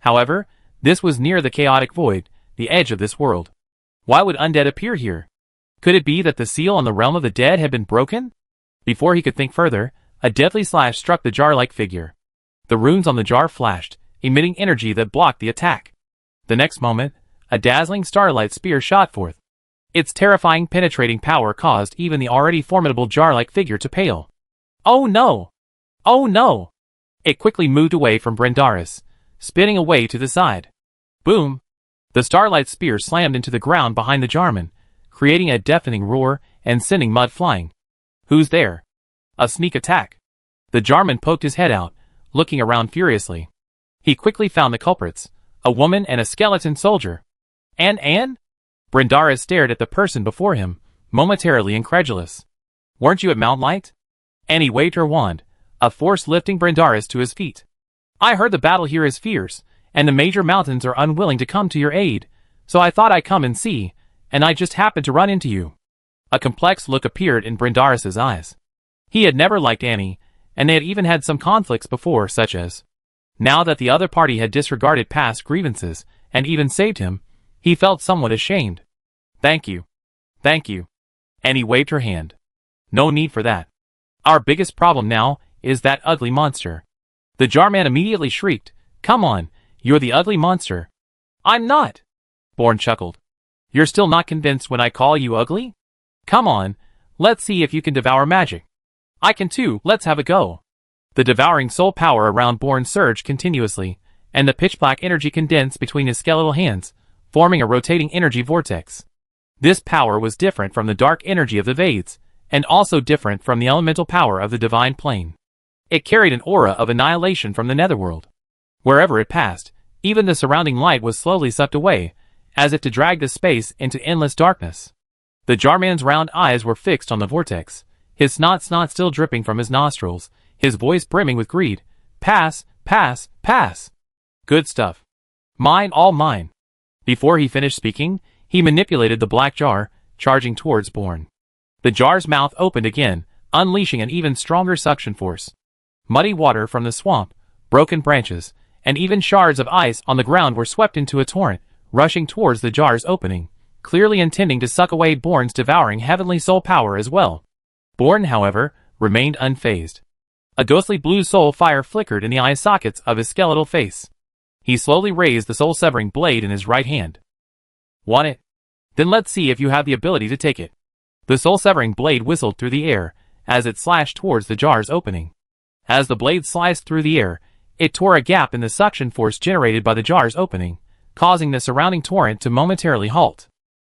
However, this was near the chaotic void, the edge of this world. Why would undead appear here? Could it be that the seal on the realm of the dead had been broken? Before he could think further, a deadly slash struck the jar-like figure. The runes on the jar flashed, emitting energy that blocked the attack. The next moment, a dazzling starlight spear shot forth. Its terrifying penetrating power caused even the already formidable jar-like figure to pale. Oh no! Oh no! It quickly moved away from Brindaris, spinning away to the side. Boom! The starlight spear slammed into the ground behind the jarman, creating a deafening roar and sending mud flying. Who's there? A sneak attack. The jarman poked his head out, looking around furiously. He quickly found the culprits, a woman and a skeleton soldier. Anne? Brindaris stared at the person before him, momentarily incredulous. Weren't you at Mount Light? Annie waved her wand, a force lifting Brindaris to his feet. I heard the battle here is fierce, and the major mountains are unwilling to come to your aid, so I thought I'd come and see, and I just happened to run into you. A complex look appeared in Brindaris's eyes. He had never liked Annie, and they had even had some conflicts before, such as, now that the other party had disregarded past grievances, and even saved him, he felt somewhat ashamed. Thank you. Thank you. Annie waved her hand. No need for that. Our biggest problem now is that ugly monster. The jarman immediately shrieked, Come on, you're the ugly monster. I'm not. Born chuckled. You're still not convinced when I call you ugly? Come on, let's see if you can devour magic. I can too, let's have a go. The devouring soul power around Born surged continuously, and the pitch-black energy condensed between his skeletal hands, forming a rotating energy vortex. This power was different from the dark energy of the Vades, and also different from the elemental power of the divine plane. It carried an aura of annihilation from the netherworld. Wherever it passed, even the surrounding light was slowly sucked away, as if to drag the space into endless darkness. The jarman's round eyes were fixed on the vortex, his snot still dripping from his nostrils, his voice brimming with greed. Pass, pass, pass. Good stuff. Mine, all mine. Before he finished speaking, he manipulated the black jar, charging towards Born. The jar's mouth opened again, unleashing an even stronger suction force. Muddy water from the swamp, broken branches, and even shards of ice on the ground were swept into a torrent, rushing towards the jar's opening, clearly intending to suck away Born's devouring heavenly soul power as well. Born, however, remained unfazed. A ghostly blue soul fire flickered in the eye sockets of his skeletal face. He slowly raised the soul-severing blade in his right hand. Want it? Then let's see if you have the ability to take it. The soul-severing blade whistled through the air as it slashed towards the jar's opening. As the blade sliced through the air, it tore a gap in the suction force generated by the jar's opening, causing the surrounding torrent to momentarily halt.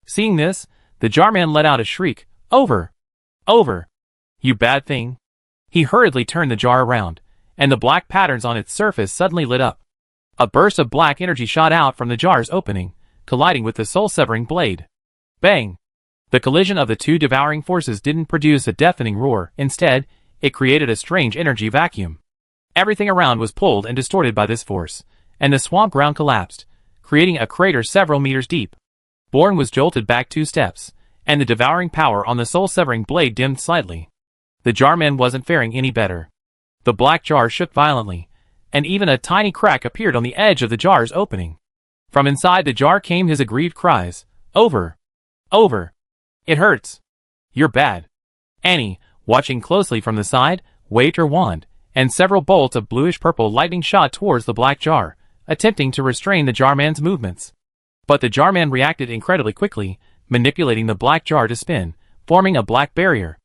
Seeing this, the jarman let out a shriek. Over! Over! You bad thing! He hurriedly turned the jar around, and the black patterns on its surface suddenly lit up. A burst of black energy shot out from the jar's opening, colliding with the soul-severing blade. Bang! The collision of the two devouring forces didn't produce a deafening roar. Instead, it created a strange energy vacuum. Everything around was pulled and distorted by this force, and the swamp ground collapsed, creating a crater several meters deep. Born was jolted back 2 steps, and the devouring power on the soul-severing blade dimmed slightly. The jarman wasn't faring any better. The black jar shook violently, and even a tiny crack appeared on the edge of the jar's opening. From inside the jar came his aggrieved cries. Over! Over! It hurts! You're bad! Annie, watching closely from the side, waved her wand, and several bolts of bluish-purple lightning shot towards the black jar, attempting to restrain the jarman's movements. But the jarman reacted incredibly quickly, manipulating the black jar to spin, forming a black barrier.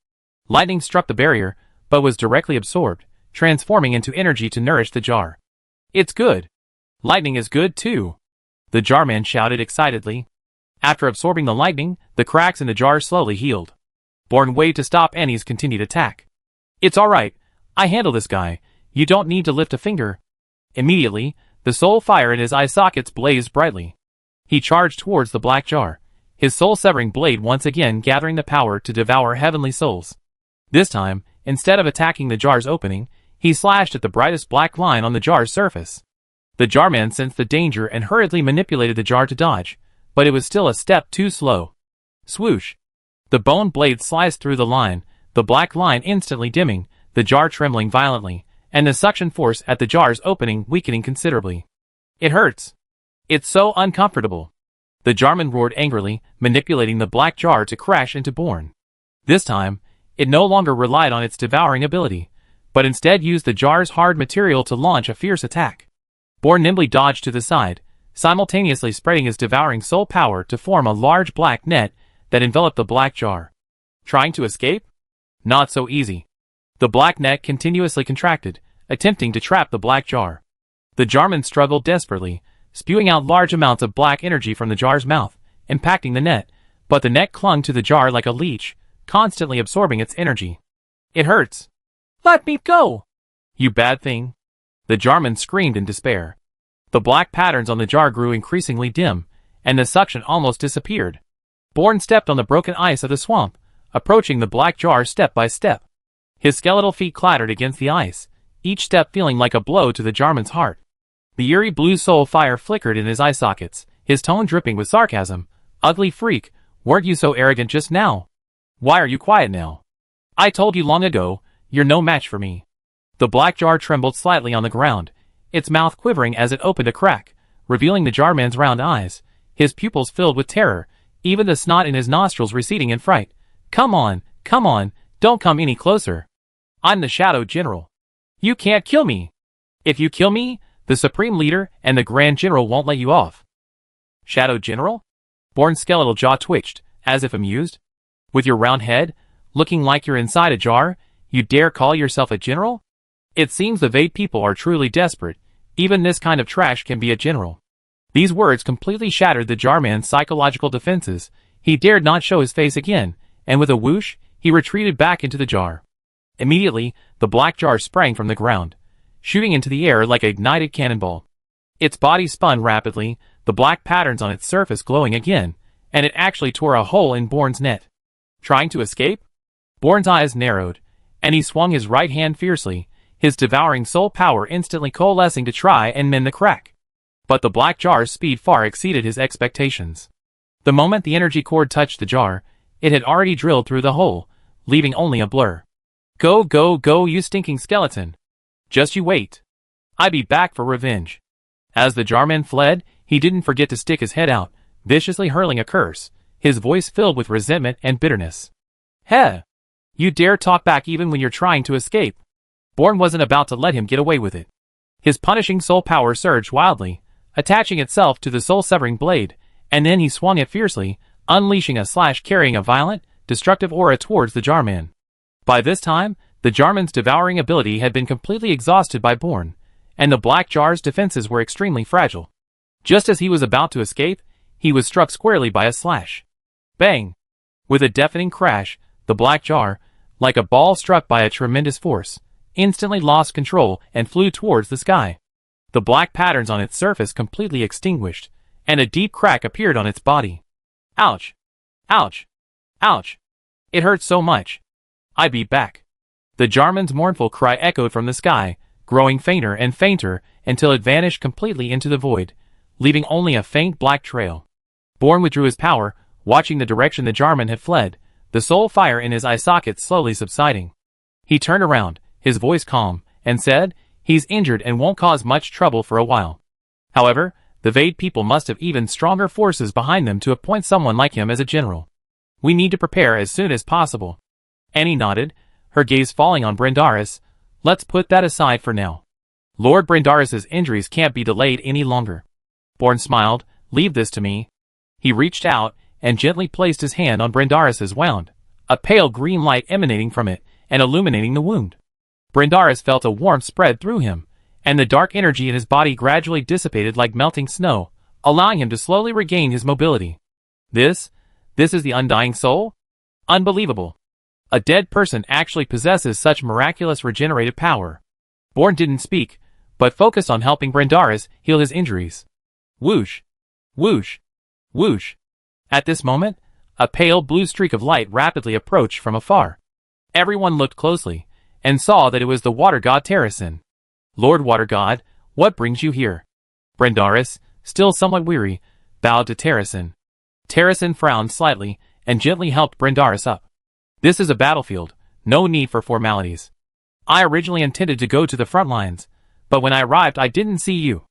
Lightning struck the barrier, but was directly absorbed, transforming into energy to nourish the jar. It's good! Lightning is good too! The jarman shouted excitedly. After absorbing the lightning, the cracks in the jar slowly healed. Born waved to stop Annie's continued attack. It's alright, I handle this guy, you don't need to lift a finger. Immediately, the soul fire in his eye sockets blazed brightly. He charged towards the black jar, his soul-severing blade once again gathering the power to devour heavenly souls. This time, instead of attacking the jar's opening, he slashed at the brightest black line on the jar's surface. The jarman sensed the danger and hurriedly manipulated the jar to dodge, but it was still a step too slow. Swoosh! The bone blade sliced through the line, the black line instantly dimming, the jar trembling violently, and the suction force at the jar's opening weakening considerably. It hurts! It's so uncomfortable! The jarman roared angrily, manipulating the black jar to crash into Born. This time, it no longer relied on its devouring ability, but instead used the jar's hard material to launch a fierce attack. Born nimbly dodged to the side, simultaneously spreading his devouring soul power to form a large black net that enveloped the black jar. Trying to escape? Not so easy. The black net continuously contracted, attempting to trap the black jar. The jarman struggled desperately, spewing out large amounts of black energy from the jar's mouth, impacting the net, but the net clung to the jar like a leech, constantly absorbing its energy. It hurts! Let me go! You bad thing! The jarman screamed in despair. The black patterns on the jar grew increasingly dim, and the suction almost disappeared. Born stepped on the broken ice of the swamp, approaching the black jar step by step. His skeletal feet clattered against the ice, each step feeling like a blow to the jarman's heart. The eerie blue soul fire flickered in his eye sockets, his tone dripping with sarcasm. Ugly freak, weren't you so arrogant just now? Why are you quiet now? I told you long ago, you're no match for me. The black jar trembled slightly on the ground, its mouth quivering as it opened a crack, revealing the jarman's round eyes, his pupils filled with terror, even the snot in his nostrils receding in fright. Come on, don't come any closer. I'm the Shadow General. You can't kill me. If you kill me, the Supreme Leader and the Grand General won't let you off. Shadow General? Born's skeletal jaw twitched, as if amused. With your round head, looking like you're inside a jar, you dare call yourself a general? It seems the Vade people are truly desperate. Even this kind of trash can be a general. These words completely shattered the jarman's psychological defenses. He dared not show his face again, and with a whoosh, he retreated back into the jar. Immediately, the black jar sprang from the ground, shooting into the air like an ignited cannonball. Its body spun rapidly, the black patterns on its surface glowing again, and it actually tore a hole in Born's net. Trying to escape? Born's eyes narrowed, and he swung his right hand fiercely, his devouring soul power instantly coalescing to try and mend the crack. But the black jar's speed far exceeded his expectations. The moment the energy cord touched the jar, it had already drilled through the hole, leaving only a blur. Go, go, go, you stinking skeleton! Just you wait. I be back for revenge. As the jarman fled, he didn't forget to stick his head out, viciously hurling a curse, his voice filled with resentment and bitterness. Heh! You dare talk back even when you're trying to escape. Born wasn't about to let him get away with it. His punishing soul power surged wildly, attaching itself to the soul-severing blade, and then he swung it fiercely, unleashing a slash carrying a violent, destructive aura towards the Jarman. By this time, the Jarman's devouring ability had been completely exhausted by Born, and the Black Jar's defenses were extremely fragile. Just as he was about to escape, he was struck squarely by a slash. Bang! With a deafening crash, the Black Jar, like a ball struck by a tremendous force, instantly lost control and flew towards the sky. The black patterns on its surface completely extinguished, and a deep crack appeared on its body. Ouch! Ouch! Ouch! It hurt so much. I be back. The Jarman's mournful cry echoed from the sky, growing fainter and fainter until it vanished completely into the void, leaving only a faint black trail. Born withdrew his power, watching the direction the Jarman had fled, the soul fire in his eye sockets slowly subsiding. He turned around, his voice calm, and said, "He's injured and won't cause much trouble for a while." However, the Vade people must have even stronger forces behind them to appoint someone like him as a general. We need to prepare as soon as possible. Annie nodded, her gaze falling on Brindaris. Let's put that aside for now. Lord Brindaris's injuries can't be delayed any longer. Born smiled. Leave this to me. He reached out and gently placed his hand on Brindaris's wound, a pale green light emanating from it and illuminating the wound. Brindaris felt a warmth spread through him, and the dark energy in his body gradually dissipated like melting snow, allowing him to slowly regain his mobility. This is the Undying Soul? Unbelievable. A dead person actually possesses such miraculous regenerative power. Born didn't speak, but focused on helping Brindaris heal his injuries. Whoosh! Whoosh! Whoosh! At this moment, a pale blue streak of light rapidly approached from afar. Everyone looked closely, and saw that it was the water god Terrasin. Lord Water God, what brings you here? Brindaris, still somewhat weary, bowed to Terrasin. Terrasin frowned slightly, and gently helped Brindaris up. This is a battlefield, no need for formalities. I originally intended to go to the front lines, but when I arrived I didn't see you.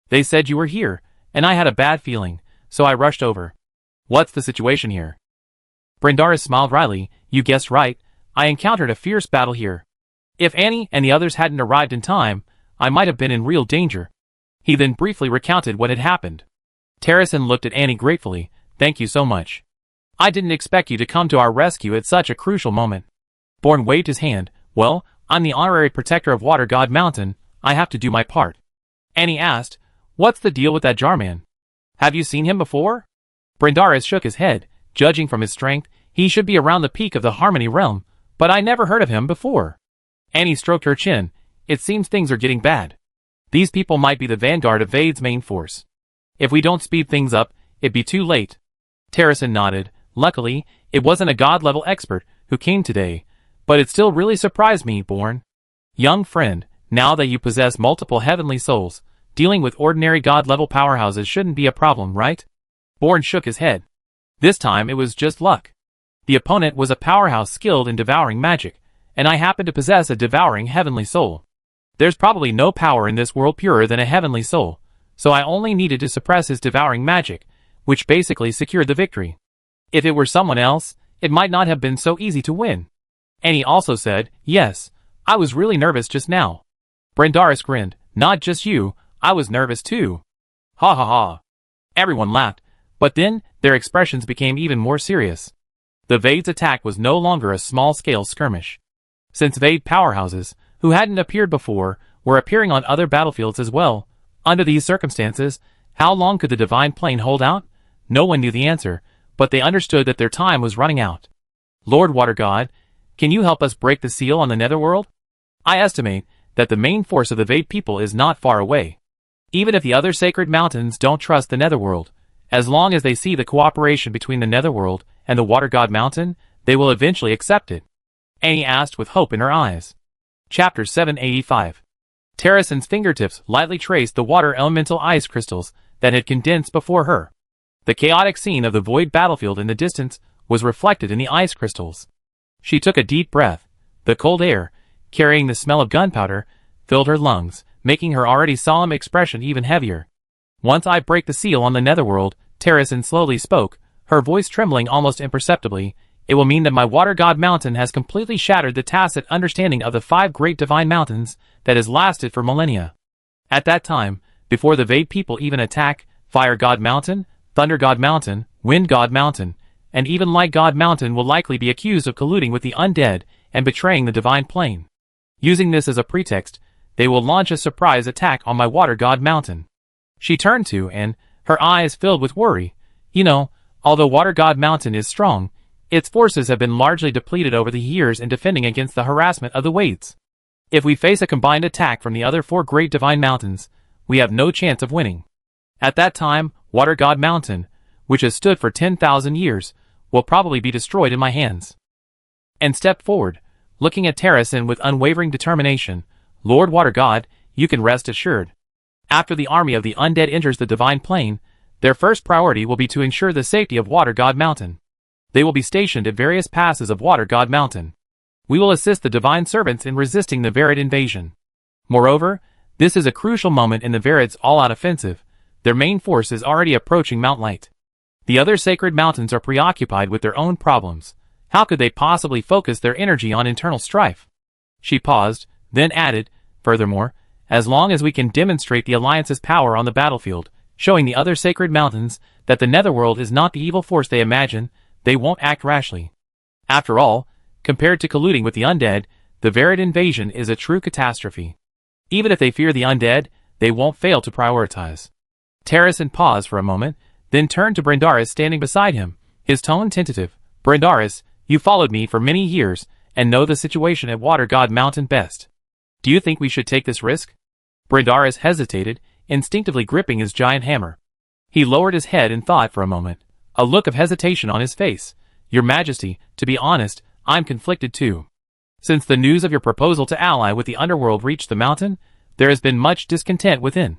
They said you were here, and I had a bad feeling, so I rushed over. What's the situation here? Brindaris smiled wryly. You guessed right, I encountered a fierce battle here. If Annie and the others hadn't arrived in time, I might have been in real danger. He then briefly recounted what had happened. Terrasin looked at Annie gratefully. Thank you so much. I didn't expect you to come to our rescue at such a crucial moment. Born waved his hand. Well, I'm the honorary protector of Water God Mountain, I have to do my part. Annie asked, what's the deal with that Jarman? Have you seen him before? Brindaris shook his head. Judging from his strength, he should be around the peak of the Harmony Realm, but I never heard of him before. Annie stroked her chin. It seems things are getting bad. These people might be the vanguard of Vade's main force. If we don't speed things up, it'd be too late. Terrasin nodded. Luckily, it wasn't a god-level expert who came today, but it still really surprised me, Born. Young friend, now that you possess multiple heavenly souls, dealing with ordinary god-level powerhouses shouldn't be a problem, right? Born shook his head. This time it was just luck. The opponent was a powerhouse skilled in devouring magic, and I happened to possess a devouring heavenly soul. There's probably no power in this world purer than a heavenly soul, so I only needed to suppress his devouring magic, which basically secured the victory. If it were someone else, it might not have been so easy to win. Annie also said, yes, I was really nervous just now. Brindaris grinned. Not just you, I was nervous too. Ha ha ha. Everyone laughed, but then their expressions became even more serious. The Vade's attack was no longer a small-scale skirmish. Since Vade powerhouses, who hadn't appeared before, were appearing on other battlefields as well, under these circumstances, how long could the Divine Plane hold out? No one knew the answer, but they understood that their time was running out. Lord Water God, can you help us break the seal on the Netherworld? I estimate that the main force of the Vade people is not far away. Even if the other sacred mountains don't trust the Netherworld, as long as they see the cooperation between the Netherworld and the Water God Mountain, they will eventually accept it. Annie asked with hope in her eyes. Chapter 785. Terrasin's fingertips lightly traced the water elemental ice crystals that had condensed before her. The chaotic scene of the void battlefield in the distance was reflected in the ice crystals. She took a deep breath. The cold air, carrying the smell of gunpowder, filled her lungs, making her already solemn expression even heavier. Once I break the seal on the Netherworld, Terrasin slowly spoke, her voice trembling almost imperceptibly, it will mean that my water god mountain has completely shattered the tacit understanding of the 5 great divine mountains that has lasted for millennia. At that time, before the Vade people even attack, Fire God Mountain, Thunder God Mountain, Wind God Mountain, and even Light God Mountain will likely be accused of colluding with the undead and betraying the divine plane. Using this as a pretext, they will launch a surprise attack on my Water God Mountain. She turned to, and her eyes filled with worry. You know, although Water God Mountain is strong, its forces have been largely depleted over the years in defending against the harassment of the Wades. If we face a combined attack from the other 4 great divine mountains, we have no chance of winning. At that time, Water God Mountain, which has stood for 10,000 years, will probably be destroyed in my hands. And stepped forward, looking at Terrasen with unwavering determination. Lord Water God, you can rest assured. After the army of the undead enters the divine plane, their first priority will be to ensure the safety of Water God Mountain. They will be stationed at various passes of Water God Mountain. We will assist the divine servants in resisting the Varid invasion. Moreover, this is a crucial moment in the Varid's all-out offensive. Their main force is already approaching Mount Light. The other sacred mountains are preoccupied with their own problems. How could they possibly focus their energy on internal strife? She paused, then added, furthermore, as long as we can demonstrate the Alliance's power on the battlefield, showing the other sacred mountains that the Netherworld is not the evil force they imagine, they won't act rashly. After all, compared to colluding with the undead, the Varid invasion is a true catastrophe. Even if they fear the undead, they won't fail to prioritize. Terrasen paused for a moment, then turned to Brindaris standing beside him, his tone tentative. Brindaris, you followed me for many years, and know the situation at Water God Mountain best. Do you think we should take this risk? Brindaris hesitated, instinctively gripping his giant hammer. He lowered his head in thought for a moment, a look of hesitation on his face. Your Majesty, to be honest, I'm conflicted too. Since the news of your proposal to ally with the underworld reached the mountain, there has been much discontent within.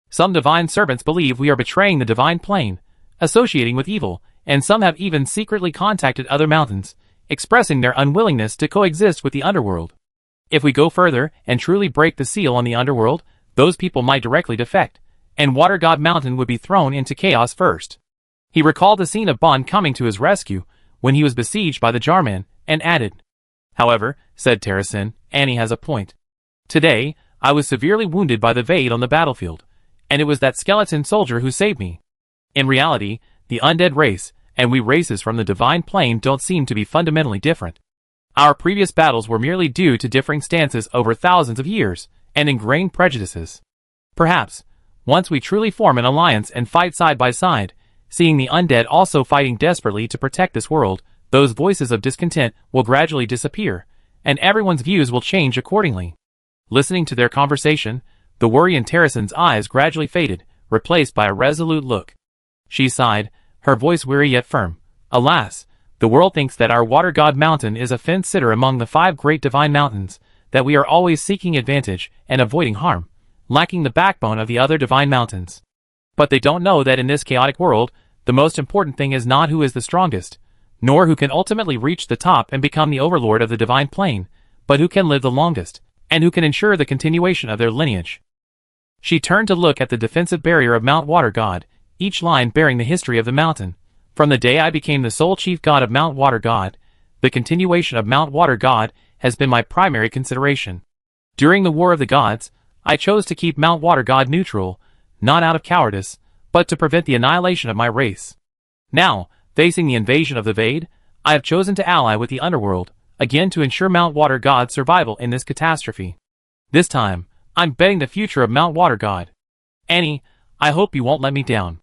Some divine servants believe we are betraying the divine plane, associating with evil, and some have even secretly contacted other mountains, expressing their unwillingness to coexist with the underworld. If we go further and truly break the seal on the underworld, those people might directly defect, and Water God Mountain would be thrown into chaos first. He recalled the scene of Bond coming to his rescue when he was besieged by the Jarman, and added, However, said Terrasen, Annie has a point. Today, I was severely wounded by the Vade on the battlefield, and it was that skeleton soldier who saved me. In reality, the undead race, and we races from the divine plane don't seem to be fundamentally different. Our previous battles were merely due to differing stances over thousands of years, and ingrained prejudices. Perhaps, once we truly form an alliance and fight side by side, seeing the undead also fighting desperately to protect this world, those voices of discontent will gradually disappear, and everyone's views will change accordingly. Listening to their conversation, the worry in Terrasen's eyes gradually faded, replaced by a resolute look. She sighed, her voice weary yet firm. Alas, the world thinks that our Water God Mountain is a fence-sitter among the 5 great divine mountains, that we are always seeking advantage and avoiding harm, lacking the backbone of the other divine mountains. But they don't know that in this chaotic world, the most important thing is not who is the strongest, nor who can ultimately reach the top and become the overlord of the divine plane, but who can live the longest, and who can ensure the continuation of their lineage. She turned to look at the defensive barrier of Mount Water God, each line bearing the history of the mountain. From the day I became the sole chief god of Mount Water God, the continuation of Mount Water God has been my primary consideration. During the War of the Gods, I chose to keep Mount Water God neutral, not out of cowardice, but to prevent the annihilation of my race. Now, facing the invasion of the Vade, I have chosen to ally with the underworld, again to ensure Mount Water God's survival in this catastrophe. This time, I'm betting the future of Mount Water God. Annie, I hope you won't let me down.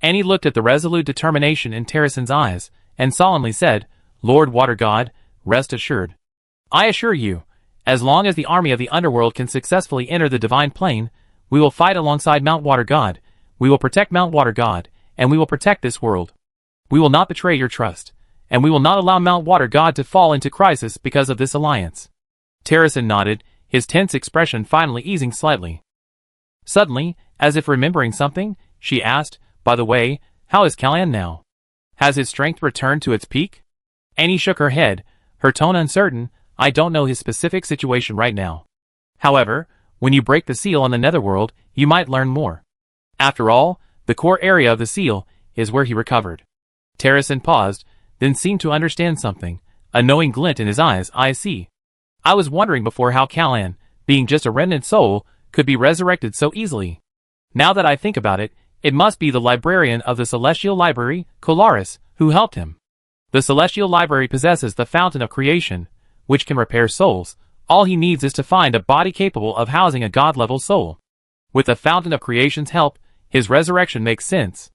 Annie looked at the resolute determination in Terrasen's eyes, and solemnly said, Lord Water God, rest assured. I assure you, as long as the army of the underworld can successfully enter the divine plane, we will fight alongside Mount Water God, we will protect Mount Water God, and we will protect this world. We will not betray your trust, and we will not allow Mount Water God to fall into crisis because of this alliance. Terrasen nodded, his tense expression finally easing slightly. Suddenly, as if remembering something, she asked, By the way, how is Callan now? Has his strength returned to its peak? Annie shook her head, her tone uncertain. I don't know his specific situation right now. However, when you break the seal on the Netherworld, you might learn more. After all, the core area of the seal is where he recovered. Terrasen paused, then seemed to understand something, a knowing glint in his eyes. I see. I was wondering before how Callan, being just a remnant soul, could be resurrected so easily. Now that I think about it, it must be the librarian of the Celestial Library, Colaris, who helped him. The Celestial Library possesses the Fountain of Creation, which can repair souls. All he needs is to find a body capable of housing a god-level soul. With the Fountain of Creation's help, his resurrection makes sense.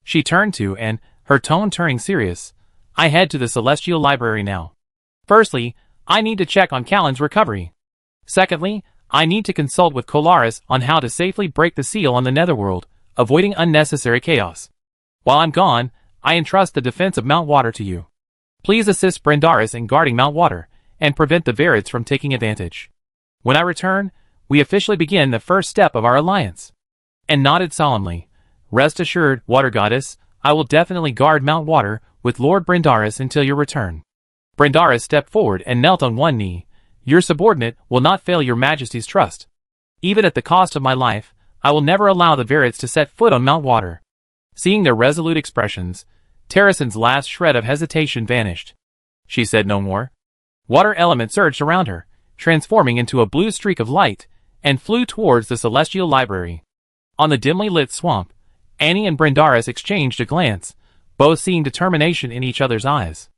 She turned to, and, her tone turning serious, I head to the Celestial Library now. Firstly, I need to check on Callan's recovery. Secondly, I need to consult with Colaris on how to safely break the seal on the Netherworld, avoiding unnecessary chaos. While I'm gone, I entrust the defense of Mount Water to you. Please assist Brindaris in guarding Mount Water, and prevent the Verids from taking advantage. When I return, we officially begin the first step of our alliance. And nodded solemnly. Rest assured, Water Goddess, I will definitely guard Mount Water with Lord Brindaris until your return. Brindaris stepped forward and knelt on one knee. Your subordinate will not fail your Majesty's trust. Even at the cost of my life, I will never allow the Verids to set foot on Mount Water. Seeing their resolute expressions, Terrasen's last shred of hesitation vanished. She said no more. Water element surged around her, transforming into a blue streak of light, and flew towards the Celestial Library. On the dimly lit swamp, Annie and Brindaris exchanged a glance, both seeing determination in each other's eyes.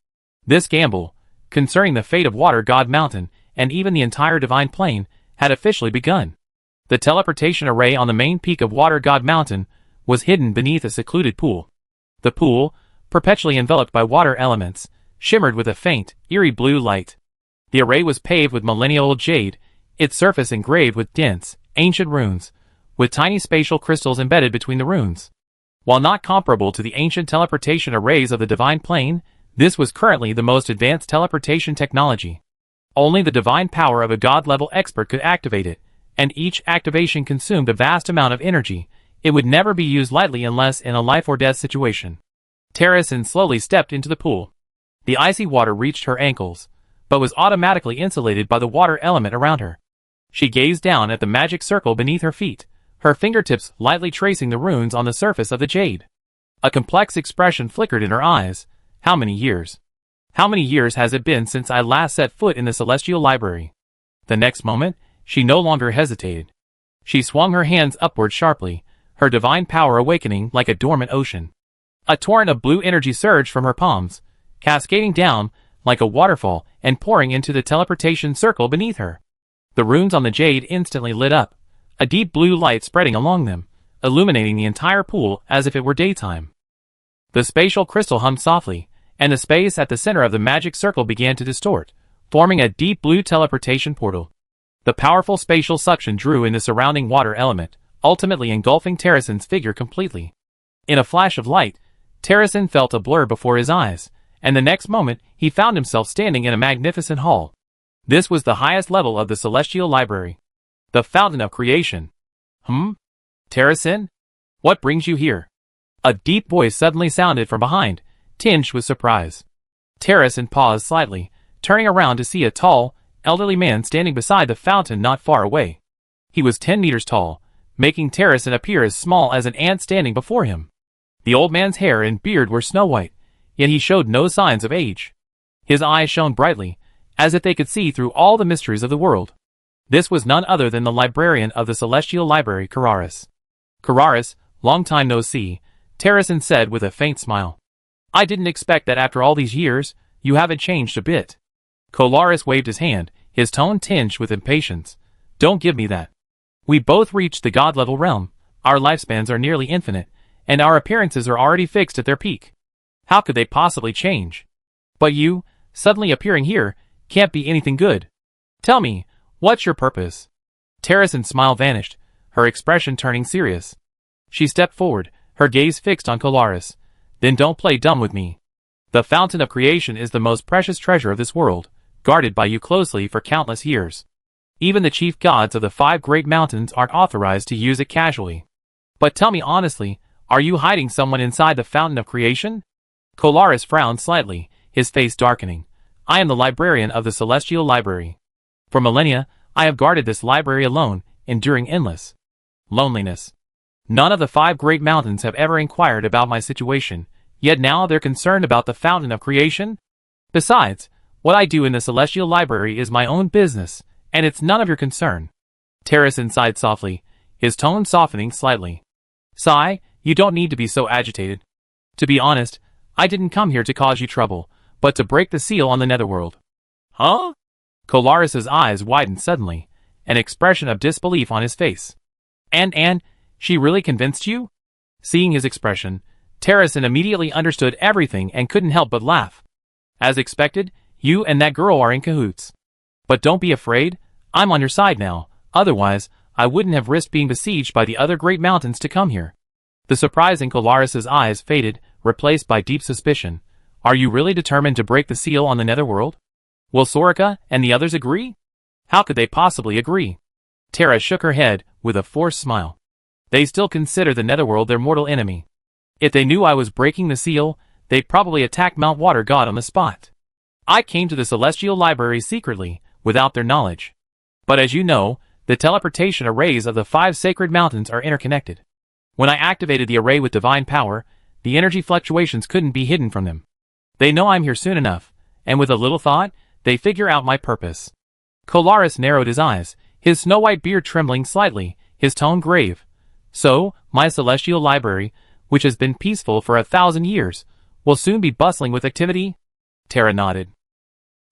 This gamble, concerning the fate of Water God Mountain and even the entire Divine Plane, had officially begun. The teleportation array on the main peak of Water God Mountain was hidden beneath a secluded pool. The pool, perpetually enveloped by water elements, shimmered with a faint, eerie blue light. The array was paved with millennia-old jade, its surface engraved with dense, ancient runes, with tiny spatial crystals embedded between the runes. While not comparable to the ancient teleportation arrays of the Divine Plane, this was currently the most advanced teleportation technology. Only the divine power of a god-level expert could activate it, and each activation consumed a vast amount of energy. It would never be used lightly unless in a life-or-death situation. Terrasen slowly stepped into the pool. The icy water reached her ankles, but was automatically insulated by the water element around her. She gazed down at the magic circle beneath her feet, her fingertips lightly tracing the runes on the surface of the jade. A complex expression flickered in her eyes. How many years? How many years has it been since I last set foot in the Celestial Library? The next moment, she no longer hesitated. She swung her hands upward sharply, her divine power awakening like a dormant ocean. A torrent of blue energy surged from her palms, cascading down like a waterfall and pouring into the teleportation circle beneath her. The runes on the jade instantly lit up, a deep blue light spreading along them, illuminating the entire pool as if it were daytime. The spatial crystal hummed softly, and the space at the center of the magic circle began to distort, forming a deep blue teleportation portal. The powerful spatial suction drew in the surrounding water element, ultimately engulfing Terrasen's figure completely. In a flash of light, Terrasen felt a blur before his eyes, and the next moment he found himself standing in a magnificent hall. This was the highest level of the Celestial Library. The Fountain of Creation. Terrasen? What brings you here? A deep voice suddenly sounded from behind, tinged with surprise. Terrasen paused slightly, turning around to see a tall, elderly man standing beside the fountain not far away. He was 10 meters tall, making Terrasen appear as small as an ant standing before him. The old man's hair and beard were snow-white, yet he showed no signs of age. His eyes shone brightly, as if they could see through all the mysteries of the world. This was none other than the librarian of the Celestial Library, Colaris. Colaris, long time no see, Terrasen said with a faint smile. I didn't expect that after all these years, you haven't changed a bit. Colaris waved his hand, his tone tinged with impatience. Don't give me that. We both reached the god-level realm, our lifespans are nearly infinite, and our appearances are already fixed at their peak. How could they possibly change? But you, suddenly appearing here, can't be anything good. Tell me, what's your purpose? Terrasen's smile vanished, her expression turning serious. She stepped forward, her gaze fixed on Colaris. Then don't play dumb with me. The Fountain of Creation is the most precious treasure of this world, guarded by you closely for countless years. Even the chief gods of the 5 great mountains aren't authorized to use it casually. But tell me honestly, are you hiding someone inside the Fountain of Creation? Colaris frowned slightly, his face darkening. I am the librarian of the Celestial Library. For millennia, I have guarded this library alone, enduring endless loneliness. None of the 5 great mountains have ever inquired about my situation, Yet now they're concerned about the fountain of creation? Besides, what I do in the Celestial Library is my own business, and it's none of your concern. Terracin sighed softly, his tone softening slightly. Sigh, you don't need to be so agitated. To be honest, I didn't come here to cause you trouble, but to break the seal on the netherworld. Huh? Colaris's eyes widened suddenly, an expression of disbelief on his face. And, she really convinced you? Seeing his expression, Terracin immediately understood everything and couldn't help but laugh. As expected, you and that girl are in cahoots. But don't be afraid, I'm on your side now, otherwise, I wouldn't have risked being besieged by the other great mountains to come here. The surprise in Colaris's eyes faded, replaced by deep suspicion. Are you really determined to break the seal on the netherworld? Will Soraka and the others agree? How could they possibly agree? Terra shook her head, with a forced smile. They still consider the netherworld their mortal enemy. If they knew I was breaking the seal, they'd probably attack Mount Water God on the spot. I came to the Celestial Library secretly, without their knowledge. But as you know, the teleportation arrays of the 5 sacred mountains are interconnected. When I activated the array with divine power, the energy fluctuations couldn't be hidden from them. They know I'm here soon enough, and with a little thought, they figure out my purpose. Colaris narrowed his eyes, his snow-white beard trembling slightly, his tone grave. So, my Celestial Library, which has been peaceful for 1,000 years, will soon be bustling with activity? Terra nodded.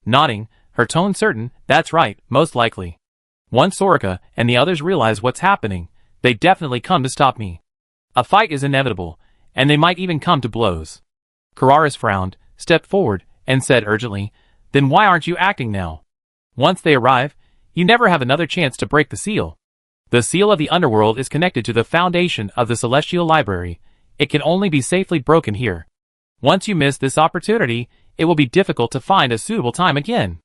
Nodding, her tone certain, that's right, most likely. Once Soraka and the others realize what's happening, they definitely come to stop me. A fight is inevitable, and they might even come to blows. Colaris frowned, stepped forward, and said urgently, then why aren't you acting now? Once they arrive, you never have another chance to break the seal. The seal of the underworld is connected to the foundation of the Celestial Library. It can only be safely broken here. Once you miss this opportunity, it will be difficult to find a suitable time again.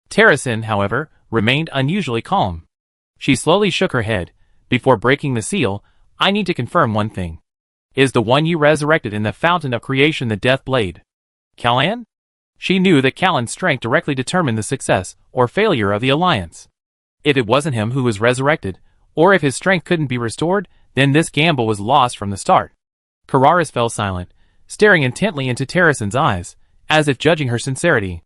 Terracin, however, remained unusually calm. She slowly shook her head. Before breaking the seal, I need to confirm one thing. Is the one you resurrected in the fountain of creation the Death Blade? Callan? She knew that Callan's strength directly determined the success or failure of the alliance. If it wasn't him who was resurrected, or if his strength couldn't be restored, then this gamble was lost from the start. Colaris fell silent, staring intently into Terracin's eyes, as if judging her sincerity.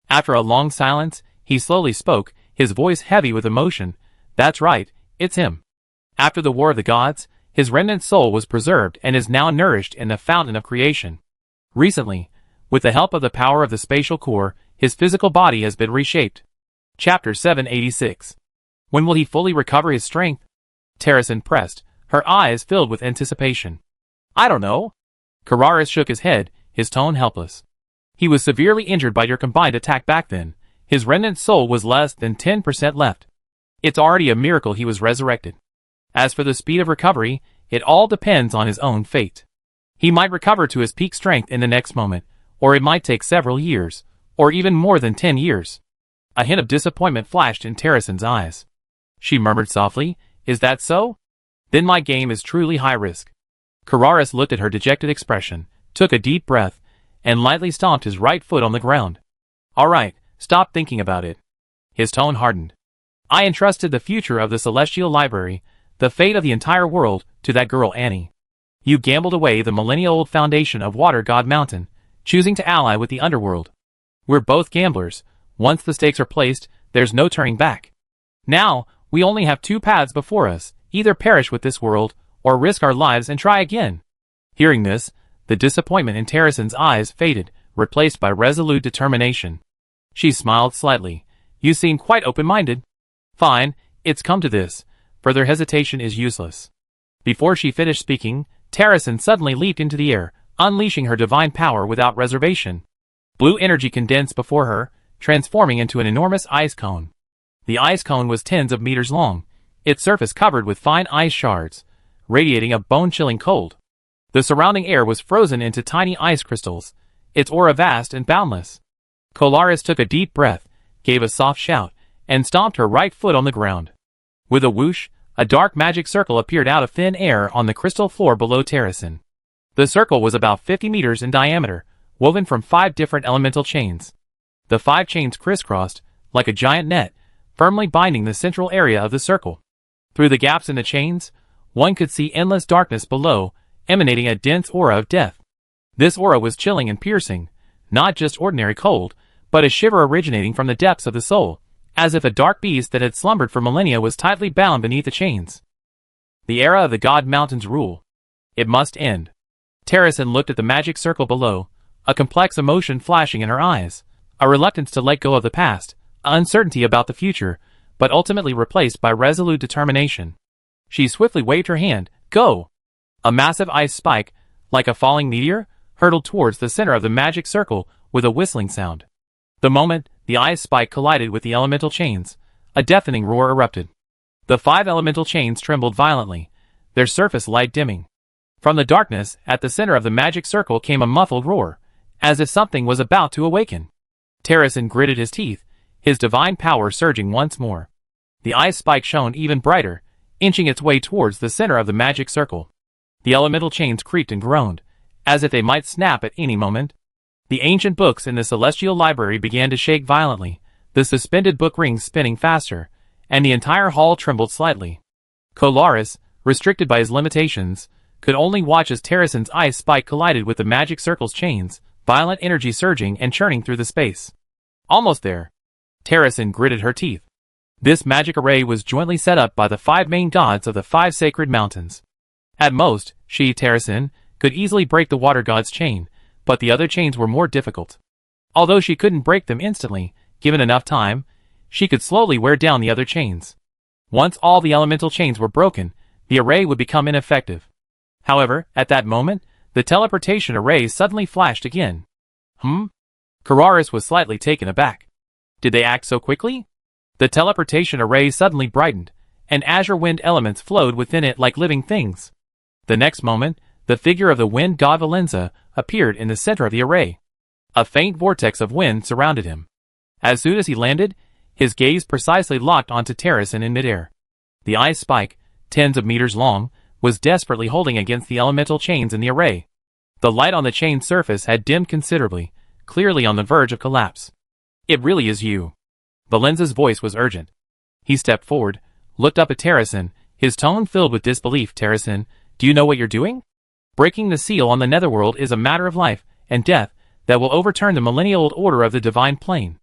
After a long silence, he slowly spoke, his voice heavy with emotion. That's right, it's him. After the War of the Gods, his remnant soul was preserved and is now nourished in the fountain of creation. Recently, with the help of the power of the spatial core, his physical body has been reshaped. Chapter 786. When will he fully recover his strength? Terracin pressed, her eyes filled with anticipation. I don't know. Colaris shook his head, his tone helpless. He was severely injured by your combined attack back then. His remnant soul was less than 10% left. It's already a miracle he was resurrected. As for the speed of recovery, it all depends on his own fate. He might recover to his peak strength in the next moment, or it might take several years, or even more than 10 years. A hint of disappointment flashed in Terracin's eyes. She murmured softly, is that so? Then my game is truly high risk. Colaris looked at her dejected expression, took a deep breath, and lightly stomped his right foot on the ground. All right, stop thinking about it. His tone hardened. I entrusted the future of the Celestial Library, the fate of the entire world, to that girl Annie. You gambled away the millennia-old foundation of Water God Mountain, choosing to ally with the underworld. We're both gamblers. Once the stakes are placed, there's no turning back. Now, we only have 2 paths before us, either perish with this world, or risk our lives and try again. Hearing this, the disappointment in Terracin's eyes faded, replaced by resolute determination. She smiled slightly. You seem quite open-minded. Fine, it's come to this. Further hesitation is useless. Before she finished speaking, Terracin suddenly leaped into the air, unleashing her divine power without reservation. Blue energy condensed before her, transforming into an enormous ice cone. The ice cone was tens of meters long, its surface covered with fine ice shards, radiating a bone-chilling cold. The surrounding air was frozen into tiny ice crystals, its aura vast and boundless. Colaris took a deep breath, gave a soft shout, and stomped her right foot on the ground. With a whoosh, a dark magic circle appeared out of thin air on the crystal floor below Terracin. The circle was about 50 meters in diameter, woven from 5 different elemental chains. The 5 chains crisscrossed, like a giant net, firmly binding the central area of the circle. Through the gaps in the chains, one could see endless darkness below, emanating a dense aura of death. This aura was chilling and piercing, not just ordinary cold, but a shiver originating from the depths of the soul, as if a dark beast that had slumbered for millennia was tightly bound beneath the chains. The era of the God Mountain's rule. It must end. Terrasen looked at the magic circle below, a complex emotion flashing in her eyes, a reluctance to let go of the past, uncertainty about the future, but ultimately replaced by resolute determination. She swiftly waved her hand. Go! A massive ice spike, like a falling meteor, hurtled towards the center of the magic circle with a whistling sound. The moment the ice spike collided with the elemental chains, a deafening roar erupted. The 5 elemental chains trembled violently, their surface light dimming. From the darkness at the center of the magic circle came a muffled roar, as if something was about to awaken. Terrasen gritted his teeth, his divine power surging once more. The ice spike shone even brighter, inching its way towards the center of the magic circle. The elemental chains creaked and groaned, as if they might snap at any moment. The ancient books in the celestial library began to shake violently, the suspended book rings spinning faster, and the entire hall trembled slightly. Kolaris, restricted by his limitations, could only watch as Terrasen's ice spike collided with the magic circle's chains, violent energy surging and churning through the space. Almost there. Terrasen gritted her teeth. This magic array was jointly set up by the 5 main gods of the 5 sacred mountains. At most, she, Terrasen, could easily break the water god's chain, but the other chains were more difficult. Although she couldn't break them instantly, given enough time, she could slowly wear down the other chains. Once all the elemental chains were broken, the array would become ineffective. However, at that moment, the teleportation array suddenly flashed again. Kararis was slightly taken aback. Did they act so quickly? The teleportation array suddenly brightened, and azure wind elements flowed within it like living things. The next moment, the figure of the wind god Valenza appeared in the center of the array. A faint vortex of wind surrounded him. As soon as he landed, his gaze precisely locked onto Terrasen in midair. The ice spike, tens of meters long, was desperately holding against the elemental chains in the array. The light on the chain's surface had dimmed considerably, clearly on the verge of collapse. It really is you. Valenza's voice was urgent. He stepped forward, looked up at Terrasen, his tone filled with disbelief. Terrasen, do you know what you're doing? Breaking the seal on the netherworld is a matter of life and death that will overturn the millennia-old order of the divine plane.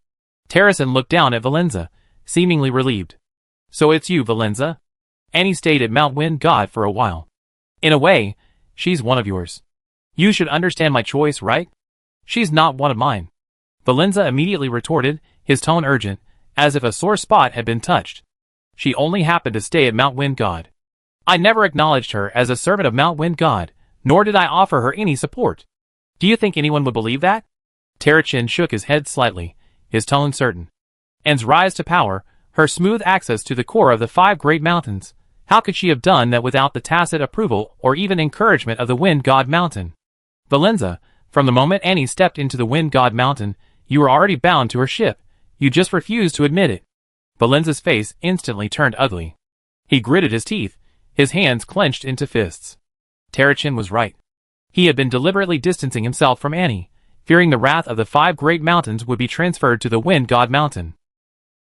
Terrasen looked down at Valenza, seemingly relieved. So it's you, Valenza? Annie stayed at Mount Wind God for a while. In a way, she's one of yours. You should understand my choice, right? She's not one of mine. Valenza immediately retorted, his tone urgent, as if a sore spot had been touched. She only happened to stay at Mount Wind God. I never acknowledged her as a servant of Mount Wind God, nor did I offer her any support. Do you think anyone would believe that? Terrasen shook his head slightly, his tone certain. Anne's rise to power, her smooth access to the core of the 5 great mountains, how could she have done that without the tacit approval or even encouragement of the Wind God Mountain? Valenza, from the moment Annie stepped into the Wind God Mountain, you were already bound to her ship. You just refused to admit it. Valenza's face instantly turned ugly. He gritted his teeth, his hands clenched into fists. Terrasen was right. He had been deliberately distancing himself from Annie, fearing the wrath of the 5 great mountains would be transferred to the Wind God Mountain.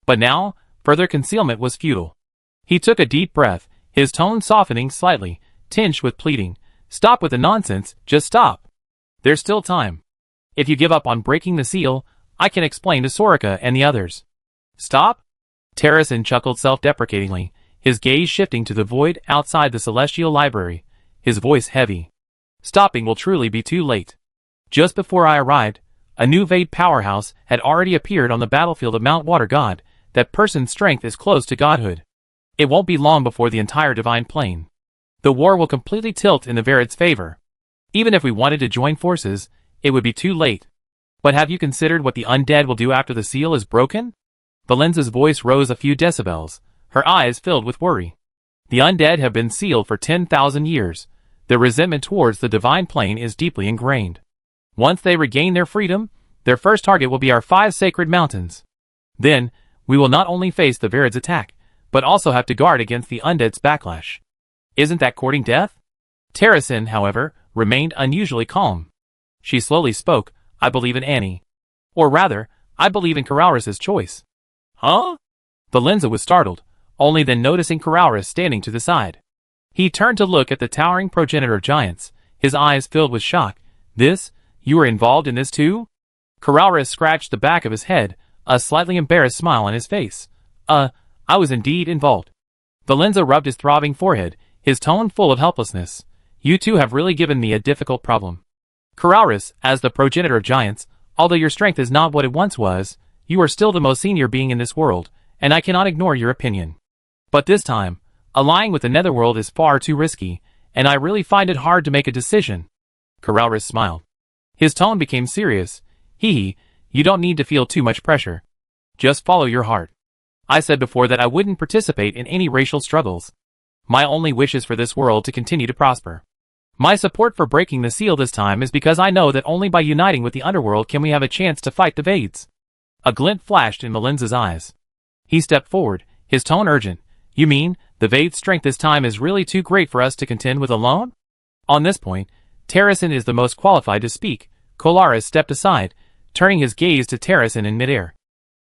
But now, further concealment was futile. He took a deep breath, his tone softening slightly, tinged with pleading. Stop with the nonsense, just stop. There's still time. If you give up on breaking the seal, I can explain to Soraka and the others. Stop? Terrasen chuckled self-deprecatingly, his gaze shifting to the void outside the celestial library, his voice heavy. Stopping will truly be too late. Just before I arrived, a new Vade powerhouse had already appeared on the battlefield of Mount Water God. That person's strength is close to godhood. It won't be long before the entire divine plane. The war will completely tilt in the Verid's favor. Even if we wanted to join forces, it would be too late. But have you considered what the undead will do after the seal is broken? Valenza's voice rose a few decibels, her eyes filled with worry. The undead have been sealed for 10,000 years. Their resentment towards the divine plane is deeply ingrained. Once they regain their freedom, their first target will be our 5 sacred mountains. Then, we will not only face the Verid's attack, but also have to guard against the undead's backlash. Isn't that courting death? Terrasen, however, remained unusually calm. She slowly spoke, I believe in Annie. Or rather, I believe in Kararis' choice. Huh? Valenza was startled, only then noticing Kararis standing to the side. He turned to look at the towering progenitor of giants, his eyes filled with shock, You were involved in this too? Kararis scratched the back of his head, a slightly embarrassed smile on his face. I was indeed involved. Valenza rubbed his throbbing forehead, his tone full of helplessness. You two have really given me a difficult problem. Kararis, as the progenitor of giants, although your strength is not what it once was, you are still the most senior being in this world, and I cannot ignore your opinion. But this time, allying with the Netherworld is far too risky, and I really find it hard to make a decision. Kararis smiled. His tone became serious. You don't need to feel too much pressure. Just follow your heart. I said before that I wouldn't participate in any racial struggles. My only wish is for this world to continue to prosper. My support for breaking the seal this time is because I know that only by uniting with the underworld can we have a chance to fight the Vades. A glint flashed in Valenza's eyes. He stepped forward, his tone urgent. You mean, the Vade's strength this time is really too great for us to contend with alone? On this point, Terrasen is the most qualified to speak. Kolaris stepped aside, turning his gaze to Terrasen in midair.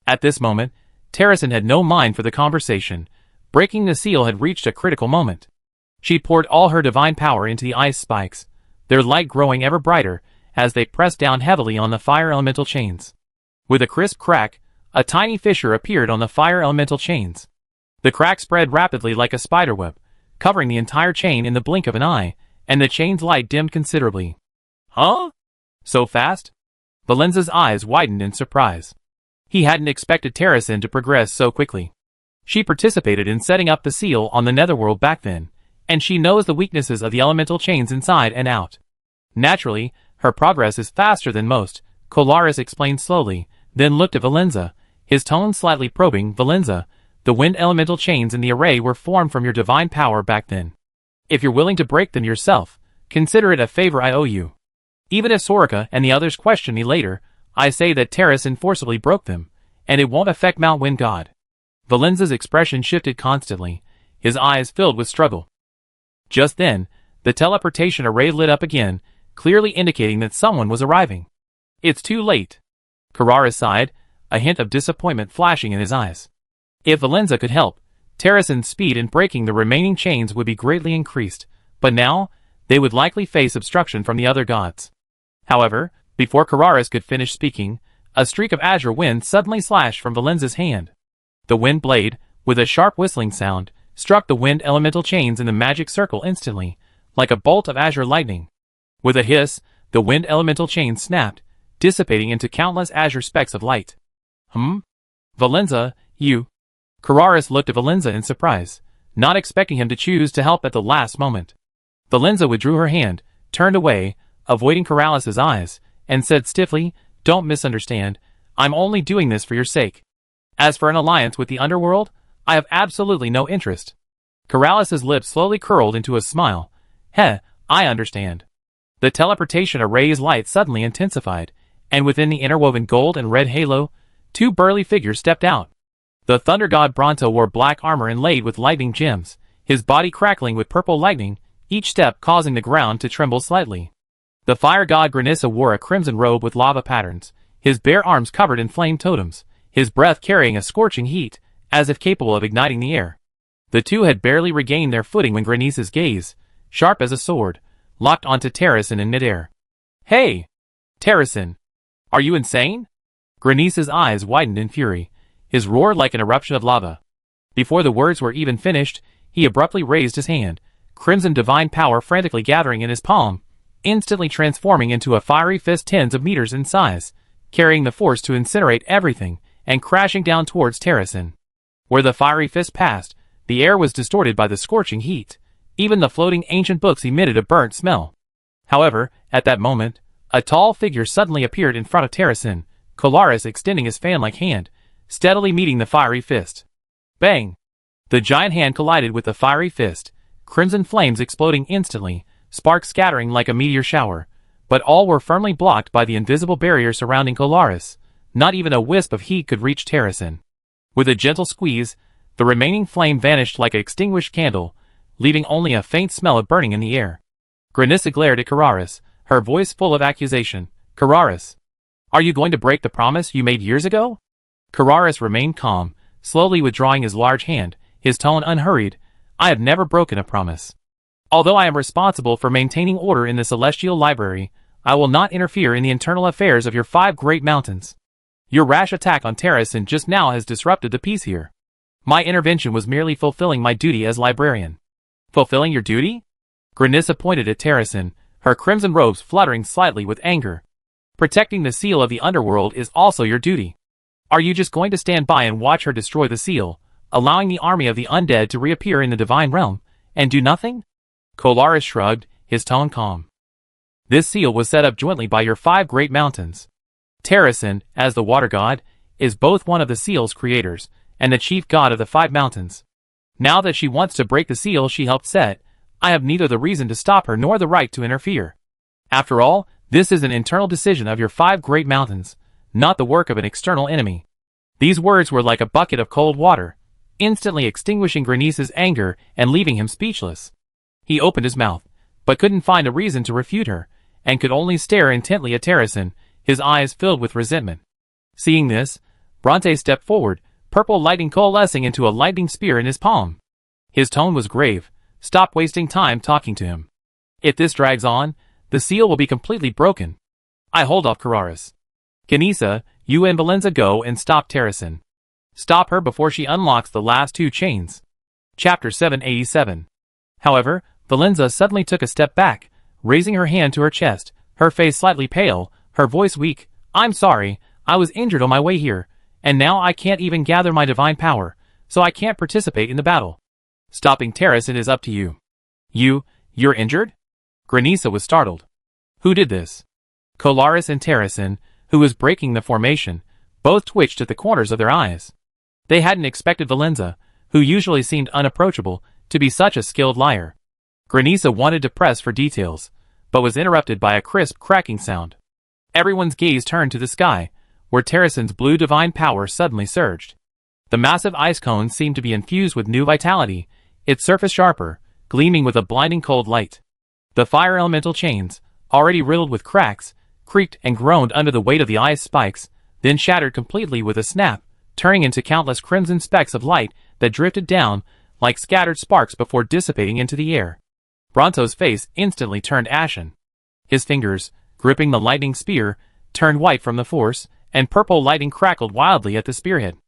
At this moment, Terrasen had no mind for the conversation. Breaking the seal had reached a critical moment. She poured all her divine power into the ice spikes, their light growing ever brighter as they pressed down heavily on the fire elemental chains. With a crisp crack, a tiny fissure appeared on the fire elemental chains. The crack spread rapidly like a spiderweb, covering the entire chain in the blink of an eye, and the chain's light dimmed considerably. Huh? So fast? Valenza's eyes widened in surprise. He hadn't expected Terrasen to progress so quickly. She participated in setting up the seal on the Netherworld back then, and she knows the weaknesses of the elemental chains inside and out. Naturally, her progress is faster than most, Kolaris explained slowly, then looked at Valenza, his tone slightly probing. Valenza, the wind elemental chains in the array were formed from your divine power back then. If you're willing to break them yourself, consider it a favor I owe you. Even if Soraka and the others question me later, I say that Terrasen forcibly broke them, and it won't affect Mount Wind God. Valenza's expression shifted constantly, his eyes filled with struggle. Just then, the teleportation array lit up again, clearly indicating that someone was arriving. It's too late. Kararis sighed, a hint of disappointment flashing in his eyes. If Valenza could help, Terrasen's speed in breaking the remaining chains would be greatly increased, but now, they would likely face obstruction from the other gods. However, before Kararis could finish speaking, a streak of azure wind suddenly slashed from Valenza's hand. The wind blade, with a sharp whistling sound, struck the wind elemental chains in the magic circle instantly, like a bolt of azure lightning. With a hiss, the wind elemental chains snapped, dissipating into countless azure specks of light. Valenza, you... Kararis looked at Valenza in surprise, not expecting him to choose to help at the last moment. Valenza withdrew her hand, turned away, avoiding Karalis' eyes, and said stiffly, Don't misunderstand, I'm only doing this for your sake. As for an alliance with the underworld, I have absolutely no interest. Karalis' lips slowly curled into a smile. I understand. The teleportation array's light suddenly intensified, and within the interwoven gold and red halo, two burly figures stepped out. The thunder god Bronto wore black armor inlaid with lightning gems, his body crackling with purple lightning, each step causing the ground to tremble slightly. The fire god Granissa wore a crimson robe with lava patterns, his bare arms covered in flame totems, his breath carrying a scorching heat, as if capable of igniting the air. The two had barely regained their footing when Granissa's gaze, sharp as a sword, locked onto Terrasen in midair. Hey! Terrasen! Are you insane? Granissa's eyes widened in fury, his roar like an eruption of lava. Before the words were even finished, he abruptly raised his hand, crimson divine power frantically gathering in his palm, instantly transforming into a fiery fist tens of meters in size, carrying the force to incinerate everything, and crashing down towards Terrasen. Where the fiery fist passed, the air was distorted by the scorching heat. Even the floating ancient books emitted a burnt smell. However, at that moment, a tall figure suddenly appeared in front of Terrasen, Kolaris extending his fan-like hand, steadily meeting the fiery fist. Bang! The giant hand collided with the fiery fist, crimson flames exploding instantly, sparks scattering like a meteor shower, but all were firmly blocked by the invisible barrier surrounding Kolaris. Not even a wisp of heat could reach Terrasen. With a gentle squeeze, the remaining flame vanished like an extinguished candle, leaving only a faint smell of burning in the air. Granissa glared at Kararis, her voice full of accusation. Kararis, are you going to break the promise you made years ago? Kararis remained calm, slowly withdrawing his large hand, his tone unhurried. I have never broken a promise. Although I am responsible for maintaining order in the Celestial Library, I will not interfere in the internal affairs of your 5 great mountains. Your rash attack on Terrasen just now has disrupted the peace here. My intervention was merely fulfilling my duty as librarian. Fulfilling your duty? Granissa pointed at Terrasen, her crimson robes fluttering slightly with anger. Protecting the seal of the underworld is also your duty. Are you just going to stand by and watch her destroy the seal, allowing the army of the undead to reappear in the divine realm, and do nothing? Kolaris shrugged, his tone calm. This seal was set up jointly by your 5 great mountains. Terrasen, as the water god, is both one of the seal's creators, and the chief god of the 5 mountains. Now that she wants to break the seal she helped set, I have neither the reason to stop her nor the right to interfere. After all, this is an internal decision of your 5 great mountains, not the work of an external enemy. These words were like a bucket of cold water, instantly extinguishing Granissa's anger and leaving him speechless. He opened his mouth, but couldn't find a reason to refute her, and could only stare intently at Terrasen, his eyes filled with resentment. Seeing this, Bronte stepped forward, purple lightning coalescing into a lightning spear in his palm. His tone was grave. Stop wasting time talking to him. If this drags on, the seal will be completely broken. I hold off Kararis. Granissa, you and Valenza go and stop Terrasen. Stop her before she unlocks the last 2 chains. Chapter 787. However, Valenza suddenly took a step back, raising her hand to her chest, her face slightly pale, her voice weak. I'm sorry, I was injured on my way here, and now I can't even gather my divine power, so I can't participate in the battle. Stopping Terrasen is up to you. You're injured? Granissa was startled. Who did this? Kolaris and Terrasen, who was breaking the formation, both twitched at the corners of their eyes. They hadn't expected Valenza, who usually seemed unapproachable, to be such a skilled liar. Granissa wanted to press for details, but was interrupted by a crisp cracking sound. Everyone's gaze turned to the sky, where Terrasen's blue divine power suddenly surged. The massive ice cone seemed to be infused with new vitality, its surface sharper, gleaming with a blinding cold light. The fire elemental chains, already riddled with cracks, creaked and groaned under the weight of the ice spikes, then shattered completely with a snap, turning into countless crimson specks of light that drifted down like scattered sparks before dissipating into the air. Bronto's face instantly turned ashen. His fingers, gripping the lightning spear, turned white from the force, and purple lightning crackled wildly at the spearhead.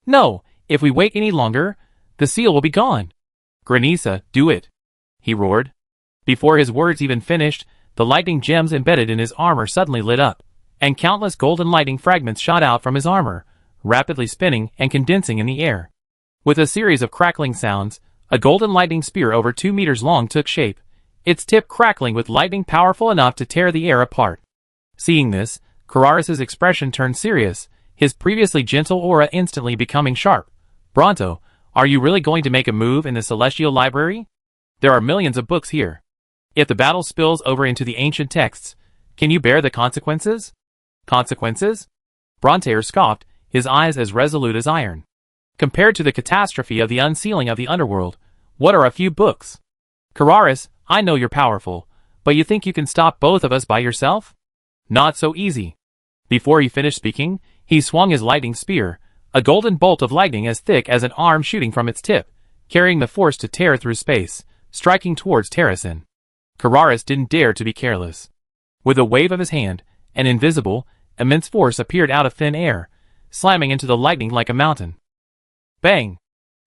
No, if we wait any longer, the seal will be gone. Granissa, do it, he roared. Before his words even finished, the lightning gems embedded in his armor suddenly lit up, and countless golden lightning fragments shot out from his armor, rapidly spinning and condensing in the air. With a series of crackling sounds, a golden lightning spear over 2 meters long took shape, its tip crackling with lightning powerful enough to tear the air apart. Seeing this, Kararis' expression turned serious, his previously gentle aura instantly becoming sharp. Bronto, are you really going to make a move in the Celestial Library? There are millions of books here. If the battle spills over into the ancient texts, can you bear the consequences? Consequences? Bronte scoffed, his eyes as resolute as iron. Compared to the catastrophe of the unsealing of the underworld, what are a few books? Kararis, I know you're powerful, but you think you can stop both of us by yourself? Not so easy. Before he finished speaking, he swung his lightning spear, a golden bolt of lightning as thick as an arm shooting from its tip, carrying the force to tear through space, striking towards Terrasen. Kararis didn't dare to be careless. With a wave of his hand, an invisible, immense force appeared out of thin air, slamming into the lightning like a mountain. Bang!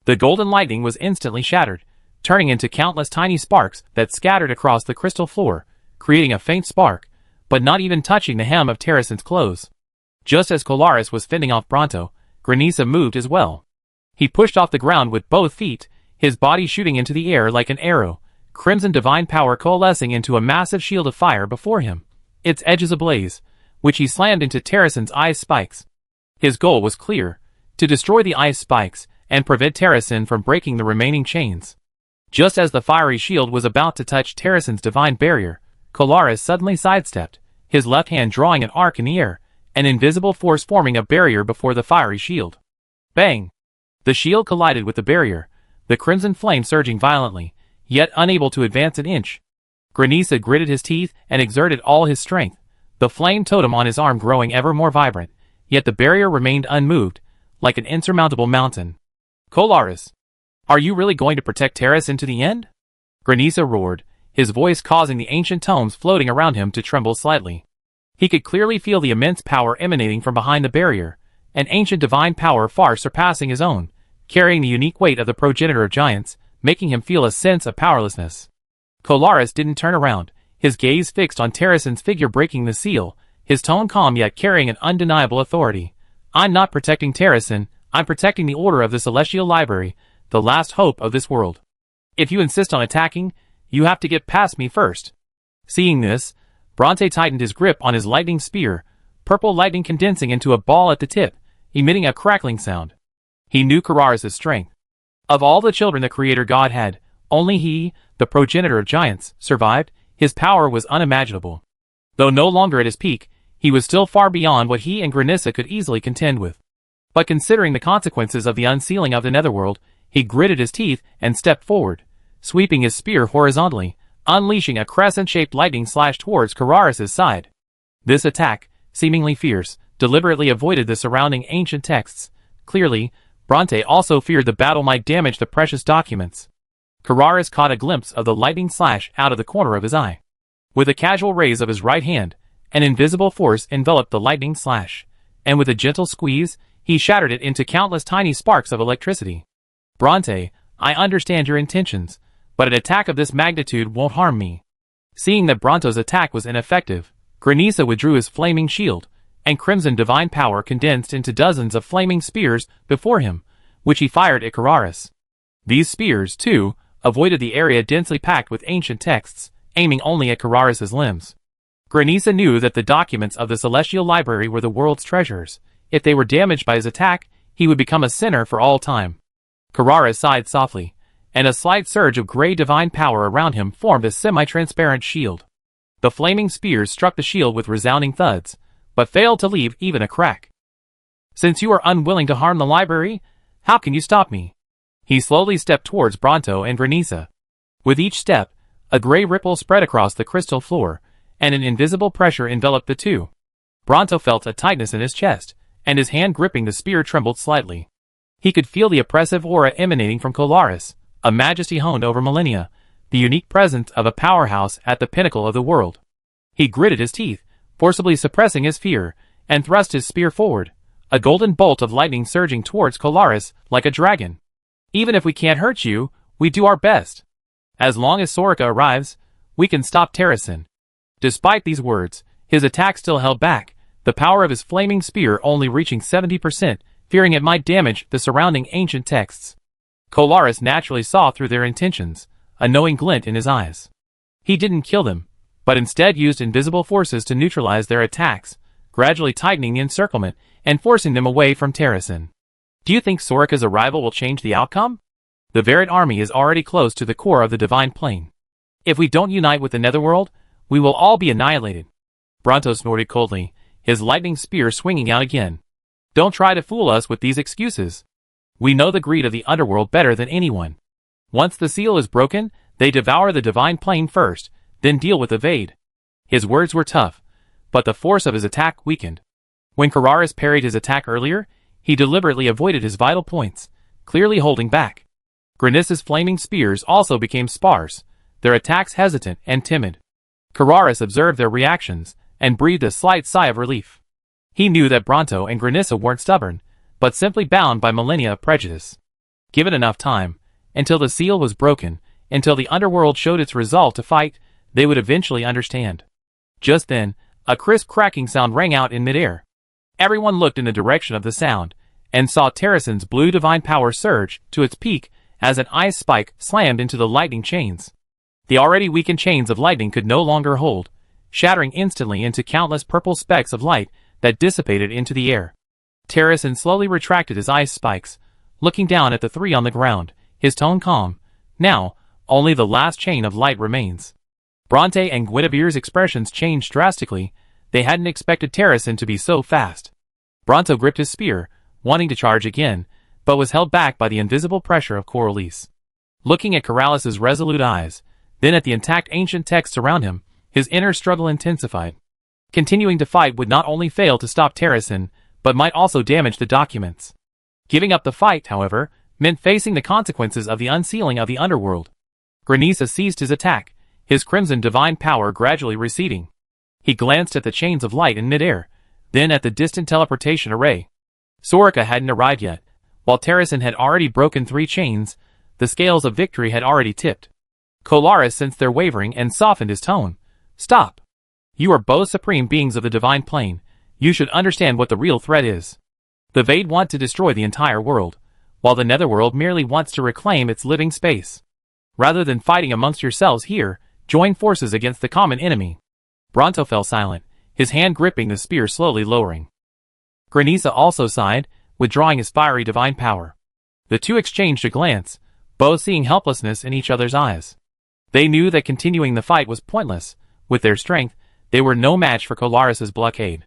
The golden lightning was instantly shattered, turning into countless tiny sparks that scattered across the crystal floor, creating a faint spark, but not even touching the hem of Terrasen's clothes. Just as Kolaris was fending off Bronto, Granissa moved as well. He pushed off the ground with both feet, his body shooting into the air like an arrow, crimson divine power coalescing into a massive shield of fire before him, its edges ablaze, which he slammed into Terrasen's ice spikes. His goal was clear, to destroy the ice spikes and prevent Terrasen from breaking the remaining chains. Just as the fiery shield was about to touch Terrasen's divine barrier, Kolaris suddenly sidestepped, his left hand drawing an arc in the air, an invisible force forming a barrier before the fiery shield. Bang! The shield collided with the barrier, the crimson flame surging violently, yet unable to advance an inch. Granissa gritted his teeth and exerted all his strength, the flame totem on his arm growing ever more vibrant, yet the barrier remained unmoved, like an insurmountable mountain. Kolaris, are you really going to protect Terrasen to the end? Granissa roared, his voice causing the ancient tomes floating around him to tremble slightly. He could clearly feel the immense power emanating from behind the barrier, an ancient divine power far surpassing his own, carrying the unique weight of the progenitor of giants, making him feel a sense of powerlessness. Kolaris didn't turn around, his gaze fixed on Terrason's figure breaking the seal, his tone calm yet carrying an undeniable authority. I'm not protecting Terrason, I'm protecting the order of the Celestial Library, the last hope of this world. If you insist on attacking, you have to get past me first. Seeing this, Bronte tightened his grip on his lightning spear, purple lightning condensing into a ball at the tip, emitting a crackling sound. He knew Kararis' strength. Of all the children the Creator God had, only he, the progenitor of giants, survived. His power was unimaginable. Though no longer at his peak, he was still far beyond what he and Granissa could easily contend with. But considering the consequences of the unsealing of the netherworld, he gritted his teeth and stepped forward, sweeping his spear horizontally, unleashing a crescent-shaped lightning slash towards Kararis' side. This attack, seemingly fierce, deliberately avoided the surrounding ancient texts. Clearly, Bronte also feared the battle might damage the precious documents. Kararis caught a glimpse of the lightning slash out of the corner of his eye. With a casual raise of his right hand, an invisible force enveloped the lightning slash, and with a gentle squeeze, he shattered it into countless tiny sparks of electricity. Bronte, I understand your intentions, but an attack of this magnitude won't harm me. Seeing that Bronto's attack was ineffective, Granissa withdrew his flaming shield, and crimson divine power condensed into dozens of flaming spears before him, which he fired at Kararis. These spears, too, avoided the area densely packed with ancient texts, aiming only at Kararis' limbs. Granissa knew that the documents of the Celestial Library were the world's treasures. If they were damaged by his attack, he would become a sinner for all time. Kararis sighed softly, and a slight surge of gray divine power around him formed a semi-transparent shield. The flaming spears struck the shield with resounding thuds, but failed to leave even a crack. Since you are unwilling to harm the library, how can you stop me? He slowly stepped towards Bronto and Granissa. With each step, a gray ripple spread across the crystal floor, and an invisible pressure enveloped the two. Bronto felt a tightness in his chest, and his hand gripping the spear trembled slightly. He could feel the oppressive aura emanating from Kolaris, a majesty honed over millennia, the unique presence of a powerhouse at the pinnacle of the world. He gritted his teeth, forcibly suppressing his fear, and thrust his spear forward, a golden bolt of lightning surging towards Kolaris like a dragon. Even if we can't hurt you, we do our best. As long as Soraka arrives, we can stop Terrason. Despite these words, his attack still held back, the power of his flaming spear only reaching 70%, fearing it might damage the surrounding ancient texts. Kolaris naturally saw through their intentions, a knowing glint in his eyes. He didn't kill them, but instead used invisible forces to neutralize their attacks, gradually tightening the encirclement and forcing them away from Terrason. Do you think Soraka's arrival will change the outcome? The Verit army is already close to the core of the Divine Plane. If we don't unite with the Netherworld, we will all be annihilated. Bronto snorted coldly, his lightning spear swinging out again. Don't try to fool us with these excuses. We know the greed of the underworld better than anyone. Once the seal is broken, they devour the Divine Plane first, then deal with Evade. His words were tough, but the force of his attack weakened. When Kararis parried his attack earlier, he deliberately avoided his vital points, clearly holding back. Granissa's flaming spears also became sparse, their attacks hesitant and timid. Kararis observed their reactions, and breathed a slight sigh of relief. He knew that Bronto and Granissa weren't stubborn, but simply bound by millennia of prejudice. Given enough time, until the seal was broken, until the underworld showed its resolve to fight, they would eventually understand. Just then, a crisp cracking sound rang out in midair. Everyone looked in the direction of the sound, and saw Terrason's blue divine power surge to its peak as an ice spike slammed into the lightning chains. The already weakened chains of lightning could no longer hold, shattering instantly into countless purple specks of light that dissipated into the air. Terrason slowly retracted his ice spikes, looking down at the three on the ground, his tone calm. Now, only the last chain of light remains. Bronte and Guinevere's expressions changed drastically. They hadn't expected Terrason to be so fast. Bronto gripped his spear, wanting to charge again, but was held back by the invisible pressure of Coralise. Looking at Coralis's resolute eyes, then at the intact ancient texts around him, his inner struggle intensified. Continuing to fight would not only fail to stop Terrason, but might also damage the documents. Giving up the fight, however, meant facing the consequences of the unsealing of the underworld. Granissa seized his attack, his crimson divine power gradually receding. He glanced at the chains of light in midair, then at the distant teleportation array. Soraka hadn't arrived yet. While Terrasen had already broken 3 chains, the scales of victory had already tipped. Kolaris sensed their wavering and softened his tone. Stop. You are both supreme beings of the divine plane. You should understand what the real threat is. The Vade want to destroy the entire world, while the Netherworld merely wants to reclaim its living space. Rather than fighting amongst yourselves here, join forces against the common enemy. Bronto fell silent, his hand gripping the spear slowly lowering. Granisa also sighed, withdrawing his fiery divine power. The two exchanged a glance, both seeing helplessness in each other's eyes. They knew that continuing the fight was pointless. With their strength, they were no match for Kolaris's blockade.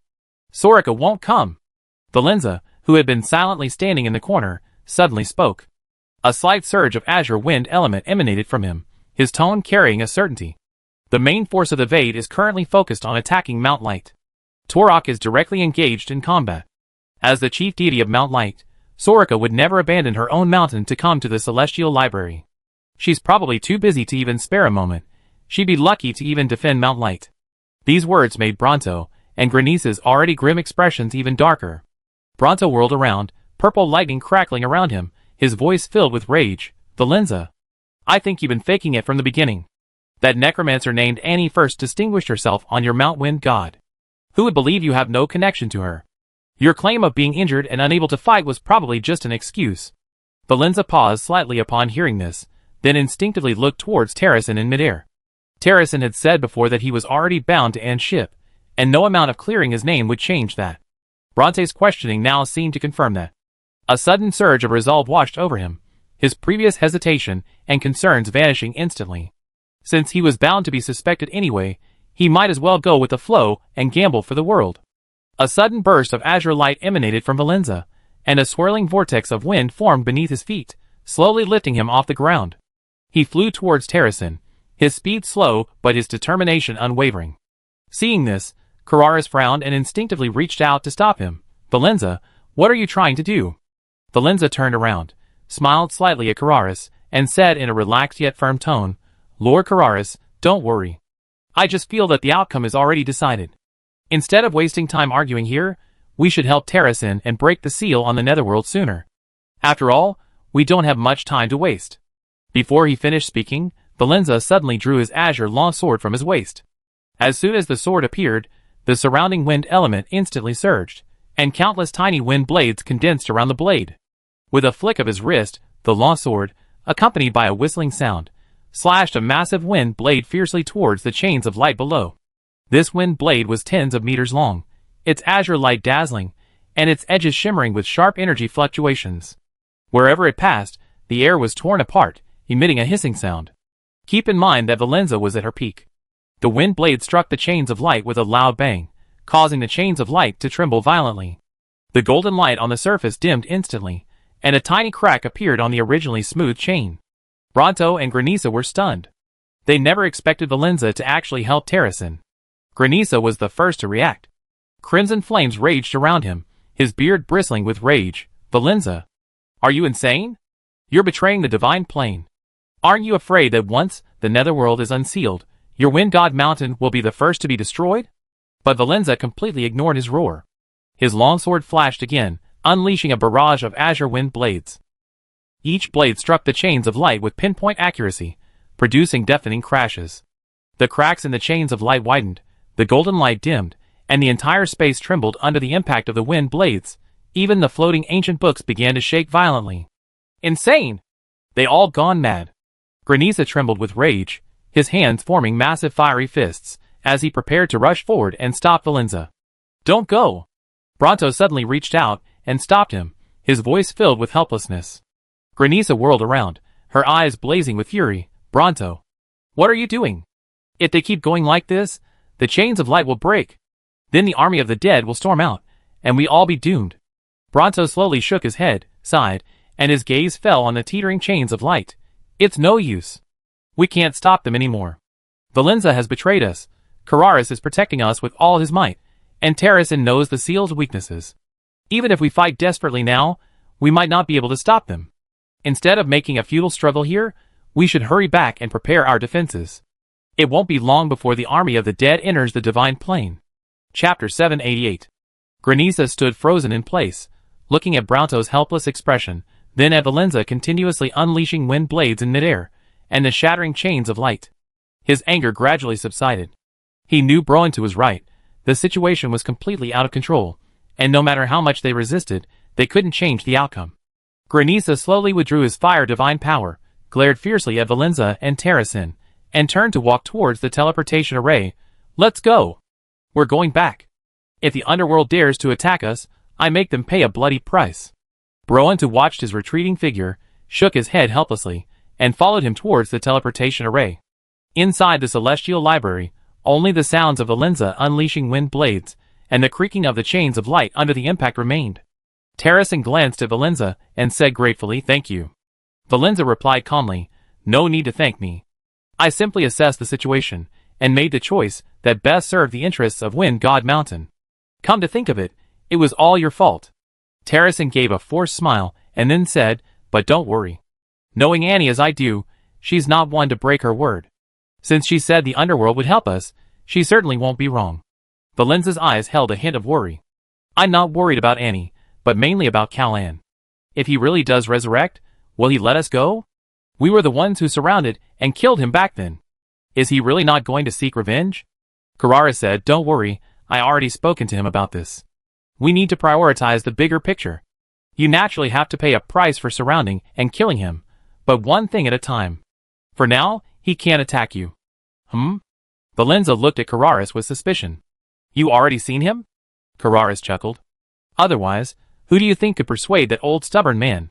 Soraka won't come. Valenza, who had been silently standing in the corner, suddenly spoke. A slight surge of azure wind element emanated from him, his tone carrying a certainty. The main force of the Vade is currently focused on attacking Mount Light. Torok is directly engaged in combat. As the chief deity of Mount Light, Soraka would never abandon her own mountain to come to the Celestial Library. She's probably too busy to even spare a moment. She'd be lucky to even defend Mount Light. These words made Bronto and Granisa's already grim expressions even darker. Bronto whirled around, purple lightning crackling around him, his voice filled with rage. Valenza, I think you've been faking it from the beginning. That necromancer named Annie first distinguished herself on your Mount Wind god. Who would believe you have no connection to her? Your claim of being injured and unable to fight was probably just an excuse. Valenza paused slightly upon hearing this, then instinctively looked towards Terrasen in midair. Terrasen had said before that he was already bound to end ship, and no amount of clearing his name would change that. Bronte's questioning now seemed to confirm that. A sudden surge of resolve washed over him, his previous hesitation and concerns vanishing instantly. Since he was bound to be suspected anyway, he might as well go with the flow and gamble for the world. A sudden burst of azure light emanated from Valenza, and a swirling vortex of wind formed beneath his feet, slowly lifting him off the ground. He flew towards Terrasen, his speed slow but his determination unwavering. Seeing this, Kolaris frowned and instinctively reached out to stop him. Valenza, what are you trying to do? Valenza turned around, smiled slightly at Kolaris, and said in a relaxed yet firm tone, Lord Kolaris, don't worry. I just feel that the outcome is already decided. Instead of wasting time arguing here, we should help Terrasen and break the seal on the Netherworld sooner. After all, we don't have much time to waste. Before he finished speaking, Valenza suddenly drew his azure long sword from his waist. As soon as the sword appeared, the surrounding wind element instantly surged, and countless tiny wind blades condensed around the blade. With a flick of his wrist, the long sword, accompanied by a whistling sound, slashed a massive wind blade fiercely towards the chains of light below. This wind blade was tens of meters long, its azure light dazzling, and its edges shimmering with sharp energy fluctuations. Wherever it passed, the air was torn apart, emitting a hissing sound. Keep in mind that Valenza was at her peak. The wind blade struck the chains of light with a loud bang, causing the chains of light to tremble violently. The golden light on the surface dimmed instantly, and a tiny crack appeared on the originally smooth chain. Bronto and Granisa were stunned. They never expected Valenza to actually help Terrasen. Granisa was the first to react. Crimson flames raged around him, his beard bristling with rage. Valenza, are you insane? You're betraying the divine plane. Aren't you afraid that once the Netherworld is unsealed, your Wind God Mountain will be the first to be destroyed? But Valenza completely ignored his roar. His longsword flashed again, unleashing a barrage of azure wind blades. Each blade struck the chains of light with pinpoint accuracy, producing deafening crashes. The cracks in the chains of light widened, the golden light dimmed, and the entire space trembled under the impact of the wind blades. Even the floating ancient books began to shake violently. Insane! They all gone mad. Granisa trembled with rage, his hands forming massive fiery fists, as he prepared to rush forward and stop Valenza. Don't go! Bronto suddenly reached out and stopped him, his voice filled with helplessness. Granisa whirled around, her eyes blazing with fury. Bronto, what are you doing? If they keep going like this, the chains of light will break. Then the army of the dead will storm out, and we all be doomed. Bronto slowly shook his head, sighed, and his gaze fell on the teetering chains of light. It's no use. We can't stop them anymore. Valenza has betrayed us. Kolaris is protecting us with all his might, and Terrasen knows the seal's weaknesses. Even if we fight desperately now, we might not be able to stop them. Instead of making a futile struggle here, we should hurry back and prepare our defenses. It won't be long before the army of the dead enters the divine plane. Chapter 788. Granisa stood frozen in place, looking at Brownto's helpless expression, then at Valenza continuously unleashing wind blades in midair, and the shattering chains of light. His anger gradually subsided. He knew Brownto was right. The situation was completely out of control, and no matter how much they resisted, they couldn't change the outcome. Granisa slowly withdrew his fire divine power, glared fiercely at Valenza and Terracin, and turned to walk towards the teleportation array. Let's go! We're going back. If the underworld dares to attack us, I make them pay a bloody price. Brownto watched his retreating figure, shook his head helplessly, and followed him towards the teleportation array. Inside the celestial library, only the sounds of Valenza unleashing wind blades, and the creaking of the chains of light under the impact remained. Terracin glanced at Valenza and said gratefully, "Thank you." Valenza replied calmly, "No need to thank me. I simply assessed the situation, and made the choice that best served the interests of Wind God Mountain. Come to think of it, it was all your fault." Terracin gave a forced smile, and then said, "But don't worry. Knowing Annie as I do, she's not one to break her word. Since she said the underworld would help us, she certainly won't be wrong." Valenza's eyes held a hint of worry. "I'm not worried about Annie, but mainly about Callan. If he really does resurrect, will he let us go? We were the ones who surrounded and killed him back then. Is he really not going to seek revenge?" Carrara said, "Don't worry, I already spoken to him about this. We need to prioritize the bigger picture. You naturally have to pay a price for surrounding and killing him, but one thing at a time. For now, he can't attack you." Valenza looked at Carraris with suspicion. "You already seen him?" Carraris chuckled. "Otherwise, who do you think could persuade that old stubborn man?"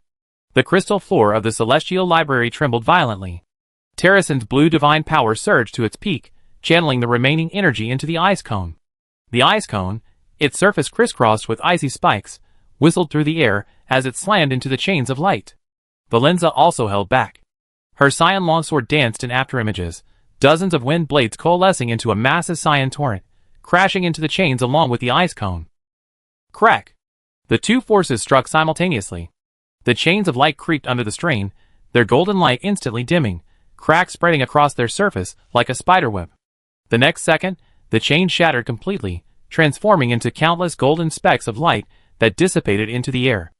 The crystal floor of the celestial library trembled violently. Terracin's blue divine power surged to its peak, channeling the remaining energy into the ice cone. The ice cone, its surface crisscrossed with icy spikes, whistled through the air as it slammed into the chains of light. Valenza also held back. Her cyan longsword danced in afterimages, dozens of wind blades coalescing into a massive cyan torrent, crashing into the chains along with the ice cone. Crack! The two forces struck simultaneously. The chains of light creaked under the strain, their golden light instantly dimming, cracks spreading across their surface like a spiderweb. The next second, the chain shattered completely, transforming into countless golden specks of light that dissipated into the air.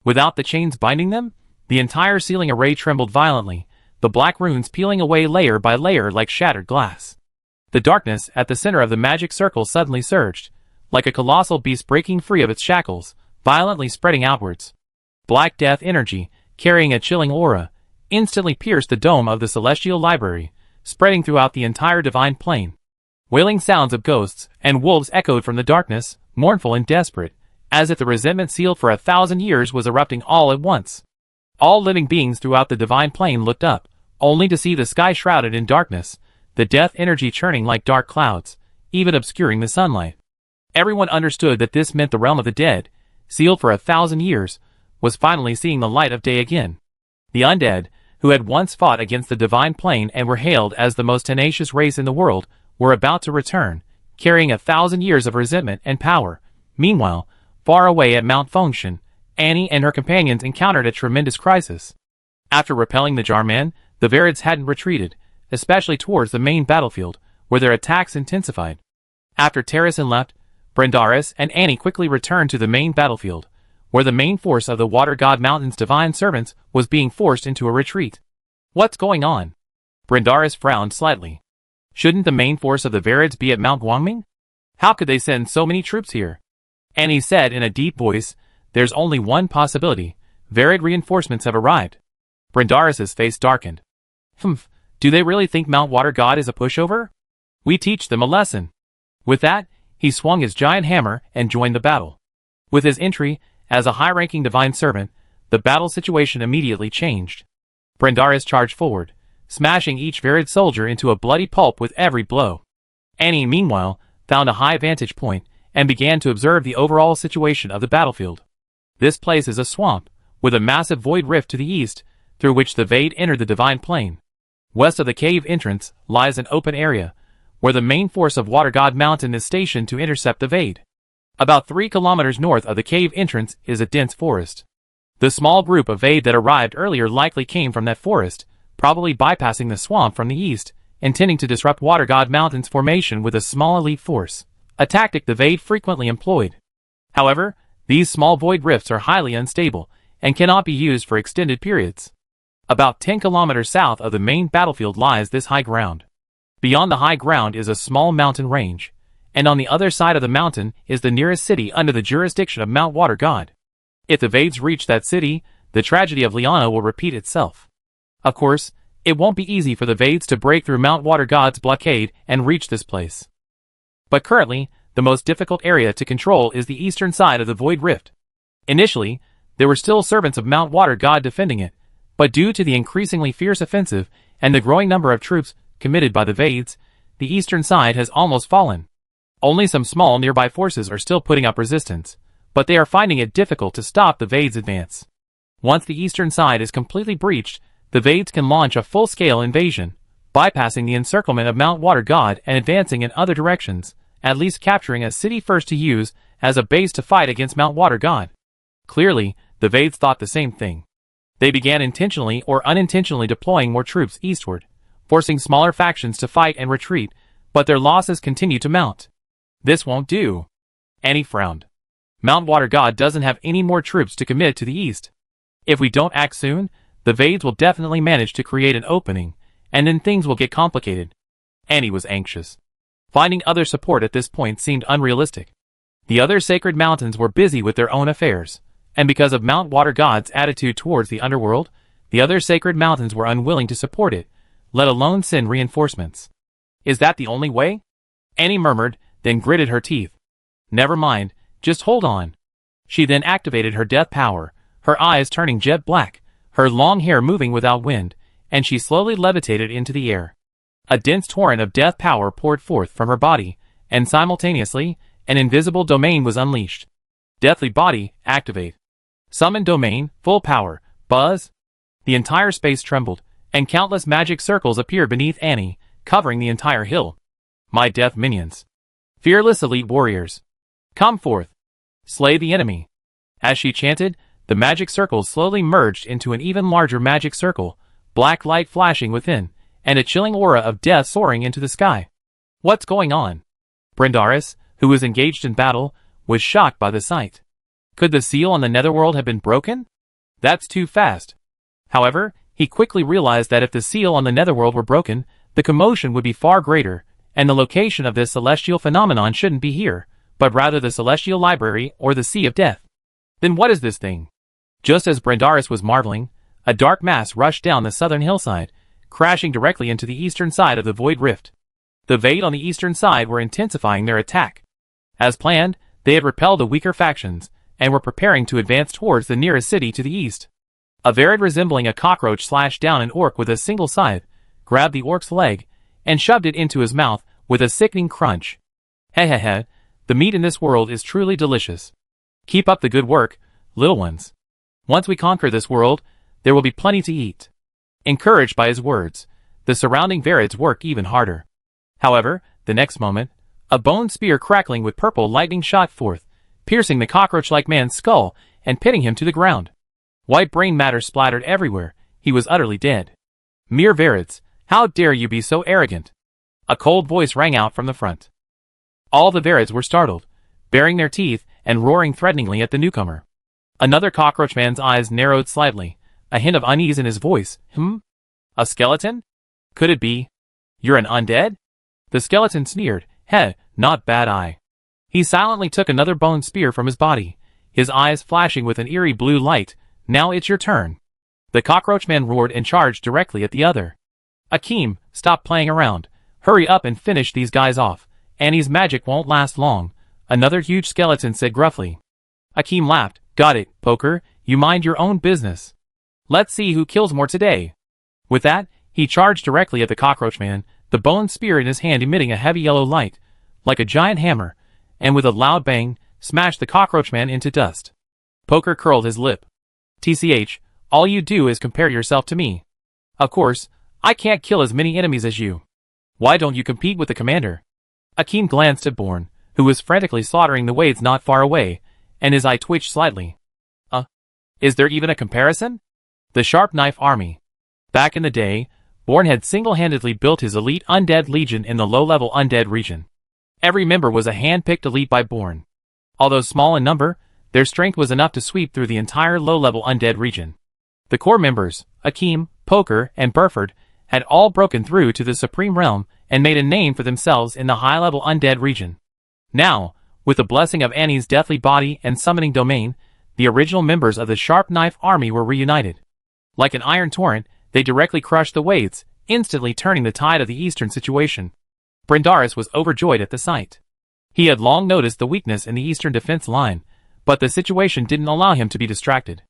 Without the chains binding them, the entire ceiling array trembled violently, the black runes peeling away layer by layer like shattered glass. The darkness at the center of the magic circle suddenly surged, like a colossal beast breaking free of its shackles, violently spreading outwards. Black death energy, carrying a chilling aura, instantly pierced the dome of the celestial library, spreading throughout the entire divine plane. Wailing sounds of ghosts and wolves echoed from the darkness, mournful and desperate, as if the resentment sealed for 1,000 years was erupting all at once. All living beings throughout the divine plane looked up, only to see the sky shrouded in darkness, the death energy churning like dark clouds, even obscuring the sunlight. Everyone understood that this meant the realm of the dead, sealed for 1,000 years, was finally seeing the light of day again. The undead, who had once fought against the divine plane and were hailed as the most tenacious race in the world, were about to return, carrying 1,000 years of resentment and power. Meanwhile, far away at Mount Fengshan, Annie and her companions encountered a tremendous crisis. After repelling the Jarmen, the Varids hadn't retreated, especially towards the main battlefield, where their attacks intensified. After Terracin left, Brendaris and Annie quickly returned to the main battlefield, where the main force of the Water God Mountain's divine servants was being forced into a retreat. "What's going on?" Brendaris frowned slightly. "Shouldn't the main force of the Varids be at Mount Guangming? How could they send so many troops here?" Annie said in a deep voice, "There's only one possibility. Varid reinforcements have arrived." Brendaris' face darkened. Do they really think Mount Water God is a pushover? We teach them a lesson." With that, he swung his giant hammer and joined the battle. With his entry, as a high-ranking divine servant, the battle situation immediately changed. Brendaris charged forward, smashing each Varid soldier into a bloody pulp with every blow. Annie, meanwhile, found a high vantage point and began to observe the overall situation of the battlefield. This place is a swamp, with a massive void rift to the east, through which the Vade entered the divine plane. West of the cave entrance lies an open area, where the main force of Water God Mountain is stationed to intercept the Vade. About 3 kilometers north of the cave entrance is a dense forest. The small group of Vade that arrived earlier likely came from that forest, probably bypassing the swamp from the east, intending to disrupt Water God Mountain's formation with a small elite force, a tactic the Vade frequently employed. However, these small void rifts are highly unstable and cannot be used for extended periods. About 10 kilometers south of the main battlefield lies this high ground. Beyond the high ground is a small mountain range, and on the other side of the mountain is the nearest city under the jurisdiction of Mount Water God. If the Vades reach that city, the tragedy of Liana will repeat itself. Of course, it won't be easy for the Vades to break through Mount Water God's blockade and reach this place. But currently, the most difficult area to control is the eastern side of the Void Rift. Initially, there were still servants of Mount Water God defending it, but due to the increasingly fierce offensive and the growing number of troops committed by the Vades, the eastern side has almost fallen. Only some small nearby forces are still putting up resistance, but they are finding it difficult to stop the Vades' advance. Once the eastern side is completely breached, the Vades can launch a full-scale invasion, bypassing the encirclement of Mount Water God and advancing in other directions, at least capturing a city first to use as a base to fight against Mount Water God. Clearly, the Vades thought the same thing. They began intentionally or unintentionally deploying more troops eastward, forcing smaller factions to fight and retreat, but their losses continue to mount. This won't do. Annie frowned. Mount Water God doesn't have any more troops to commit to the east. If we don't act soon, the Vades will definitely manage to create an opening, and then things will get complicated. Annie was anxious. Finding other support at this point seemed unrealistic. The other sacred mountains were busy with their own affairs, and because of Mount Water God's attitude towards the underworld, the other sacred mountains were unwilling to support it, let alone send reinforcements. Is that the only way? Annie murmured, then gritted her teeth. Never mind, just hold on. She then activated her death power, her eyes turning jet black, her long hair moving without wind, and she slowly levitated into the air. A dense torrent of death power poured forth from her body, and simultaneously, an invisible domain was unleashed. Deathly body, activate. Summon domain, full power, buzz. The entire space trembled, and countless magic circles appeared beneath Annie, covering the entire hill. My death minions. Fearless elite warriors. Come forth. Slay the enemy. As she chanted, the magic circles slowly merged into an even larger magic circle, black light flashing within, and a chilling aura of death soaring into the sky. What's going on? Brindaris, who was engaged in battle, was shocked by the sight. Could the seal on the netherworld have been broken? That's too fast. However, he quickly realized that if the seal on the netherworld were broken, the commotion would be far greater, and the location of this celestial phenomenon shouldn't be here, but rather the celestial library or the Sea of Death. Then what is this thing? Just as Brindaris was marveling, a dark mass rushed down the southern hillside, crashing directly into the eastern side of the Void Rift. The Vade on the eastern side were intensifying their attack. As planned, they had repelled the weaker factions, and were preparing to advance towards the nearest city to the east. A Varid resembling a cockroach slashed down an orc with a single scythe, grabbed the orc's leg, and shoved it into his mouth with a sickening crunch. Hehehe, the meat in this world is truly delicious. Keep up the good work, little ones. Once we conquer this world, there will be plenty to eat. Encouraged by his words, the surrounding Varids work even harder. However, the next moment, a bone spear crackling with purple lightning shot forth, piercing the cockroach-like man's skull and pinning him to the ground. White brain matter splattered everywhere. He was utterly dead. Mere Varids, how dare you be so arrogant? A cold voice rang out from the front. All the Varids were startled, baring their teeth and roaring threateningly at the newcomer. Another cockroach man's eyes narrowed slightly, a hint of unease in his voice. A skeleton? Could it be? You're an undead? The skeleton sneered. Heh, not bad eye. He silently took another bone spear from his body, his eyes flashing with an eerie blue light. Now it's your turn. The cockroach man roared and charged directly at the other. Akeem, stop playing around. Hurry up and finish these guys off. Annie's magic won't last long, another huge skeleton said gruffly. Akeem laughed. Got it, Poker, you mind your own business. Let's see who kills more today. With that, he charged directly at the cockroach man, the bone spear in his hand emitting a heavy yellow light, like a giant hammer, and with a loud bang, smashed the cockroach man into dust. Poker curled his lip. TCH, all you do is compare yourself to me. Of course, I can't kill as many enemies as you. Why don't you compete with the commander? Akeem glanced at Born, who was frantically slaughtering the Wades not far away, and his eye twitched slightly. Is there even a comparison? The Sharp Knife Army. Back in the day, Born had single-handedly built his elite undead legion in the low-level undead region. Every member was a hand-picked elite by Born. Although small in number, their strength was enough to sweep through the entire low-level undead region. The core members, Akeem, Poker, and Burford, had all broken through to the Supreme Realm and made a name for themselves in the high-level undead region. Now, with the blessing of Annie's deathly body and summoning domain, the original members of the Sharp Knife Army were reunited. Like an iron torrent, they directly crushed the waves, instantly turning the tide of the eastern situation. Brindaris was overjoyed at the sight. He had long noticed the weakness in the eastern defense line, but the situation didn't allow him to be distracted.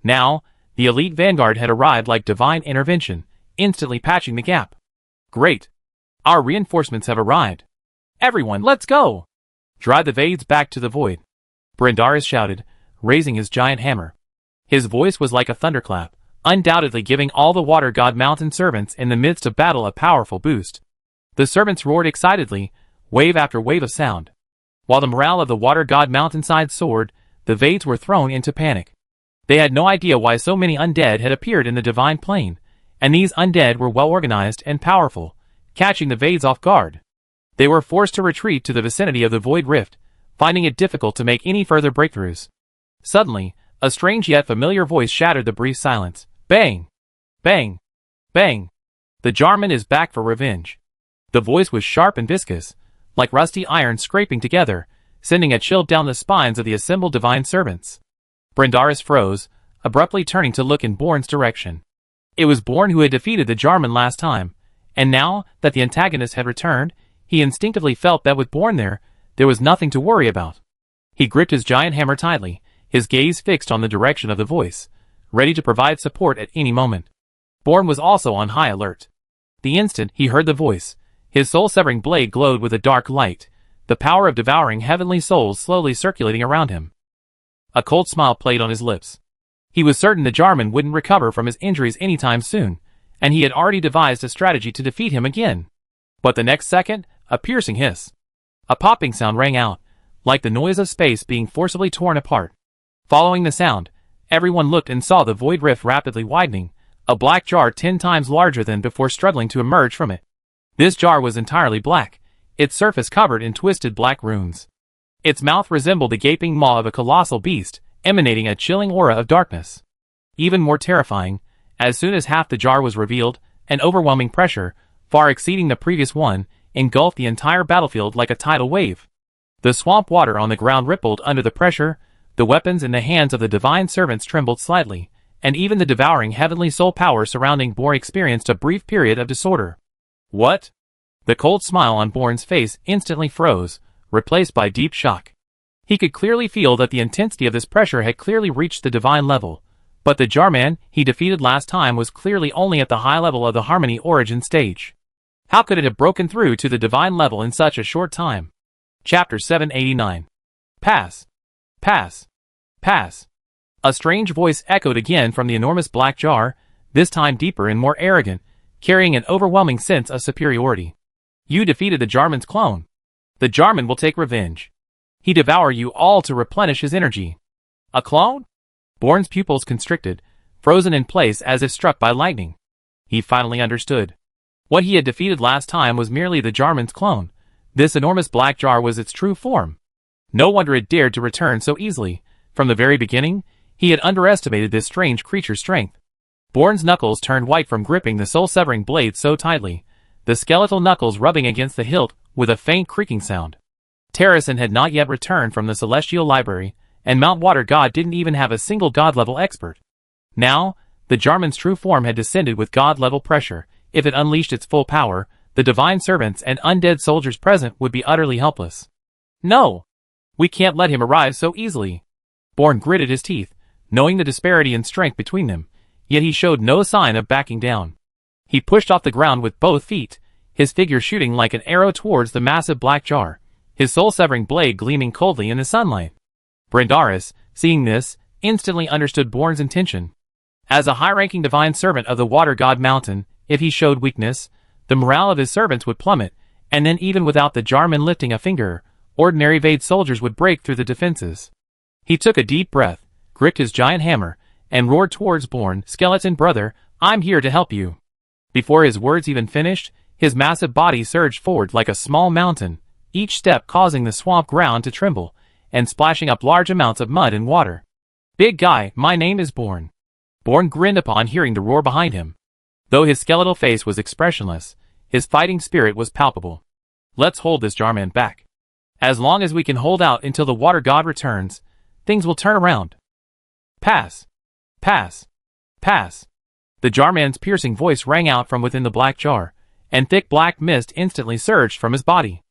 Now, the elite vanguard had arrived like divine intervention, instantly patching the gap. Great! Our reinforcements have arrived. Everyone, let's go! Drive the Vades back to the void. Brindaris shouted, raising his giant hammer. His voice was like a thunderclap, undoubtedly giving all the Water God Mountain servants in the midst of battle a powerful boost. The servants roared excitedly, wave after wave of sound. While the morale of the Water God mountainside soared, the Vades were thrown into panic. They had no idea why so many undead had appeared in the divine plane, and these undead were well organized and powerful, catching the Vades off guard. They were forced to retreat to the vicinity of the Void Rift, finding it difficult to make any further breakthroughs. Suddenly, a strange yet familiar voice shattered the brief silence. Bang! Bang! Bang! The Jarman is back for revenge. The voice was sharp and viscous, like rusty iron scraping together, sending a chill down the spines of the assembled divine servants. Brindaris froze, abruptly turning to look in Born's direction. It was Born who had defeated the Jarman last time, and now that the antagonist had returned, he instinctively felt that with Born there was nothing to worry about. He gripped his giant hammer tightly, his gaze fixed on the direction of the voice, ready to provide support at any moment. Born was also on high alert. The instant he heard the voice, his soul-severing blade glowed with a dark light, the power of devouring heavenly souls slowly circulating around him. A cold smile played on his lips. He was certain the Jarman wouldn't recover from his injuries anytime soon, and he had already devised a strategy to defeat him again. But the next second, a piercing hiss. A popping sound rang out, like the noise of space being forcibly torn apart. Following the sound, everyone looked and saw the void rift rapidly widening, a black jar 10 times larger than before struggling to emerge from it. This jar was entirely black, its surface covered in twisted black runes. Its mouth resembled the gaping maw of a colossal beast, emanating a chilling aura of darkness. Even more terrifying, as soon as half the jar was revealed, an overwhelming pressure, far exceeding the previous one, engulfed the entire battlefield like a tidal wave. The swamp water on the ground rippled under the pressure, the weapons in the hands of the divine servants trembled slightly, and even the devouring heavenly soul power surrounding Born experienced a brief period of disorder. What? The cold smile on Born's face instantly froze, replaced by deep shock. He could clearly feel that the intensity of this pressure had clearly reached the divine level, but the Jarman he defeated last time was clearly only at the high level of the Harmony origin stage. How could it have broken through to the divine level in such a short time? Chapter 789. Pass. Pass. Pass. A strange voice echoed again from the enormous black jar, this time deeper and more arrogant, carrying an overwhelming sense of superiority. You defeated the Jarman's clone. The Jarman will take revenge. He devour you all to replenish his energy. A clone? Born's pupils constricted, frozen in place as if struck by lightning. He finally understood. What he had defeated last time was merely the Jarman's clone. This enormous black jar was its true form. No wonder it dared to return so easily. From the very beginning, he had underestimated this strange creature's strength. Born's knuckles turned white from gripping the soul-severing blade so tightly, the skeletal knuckles rubbing against the hilt with a faint creaking sound. Terrason had not yet returned from the Celestial Library, and Mount Water God didn't even have a single God-level expert. Now, the Jarman's true form had descended with God-level pressure. If it unleashed its full power, the divine servants and undead soldiers present would be utterly helpless. No! We can't let him arrive so easily. Born gritted his teeth, knowing the disparity in strength between them, yet he showed no sign of backing down. He pushed off the ground with both feet, his figure shooting like an arrow towards the massive black jar, his soul-severing blade gleaming coldly in the sunlight. Brindaris, seeing this, instantly understood Born's intention. As a high-ranking divine servant of the Water God Mountain, if he showed weakness, the morale of his servants would plummet, and then even without the Jarman lifting a finger, ordinary Vade soldiers would break through the defenses. He took a deep breath, gripped his giant hammer, and roared towards Born, "Skeleton brother, I'm here to help you." Before his words even finished, his massive body surged forward like a small mountain, each step causing the swamp ground to tremble, and splashing up large amounts of mud and water. "Big guy, my name is Born." Born grinned upon hearing the roar behind him. Though his skeletal face was expressionless, his fighting spirit was palpable. "Let's hold this Jarman back. As long as we can hold out until the water god returns, things will turn around." "Pass! Pass! Pass!" The Jarman's piercing voice rang out from within the black jar, and thick black mist instantly surged from his body.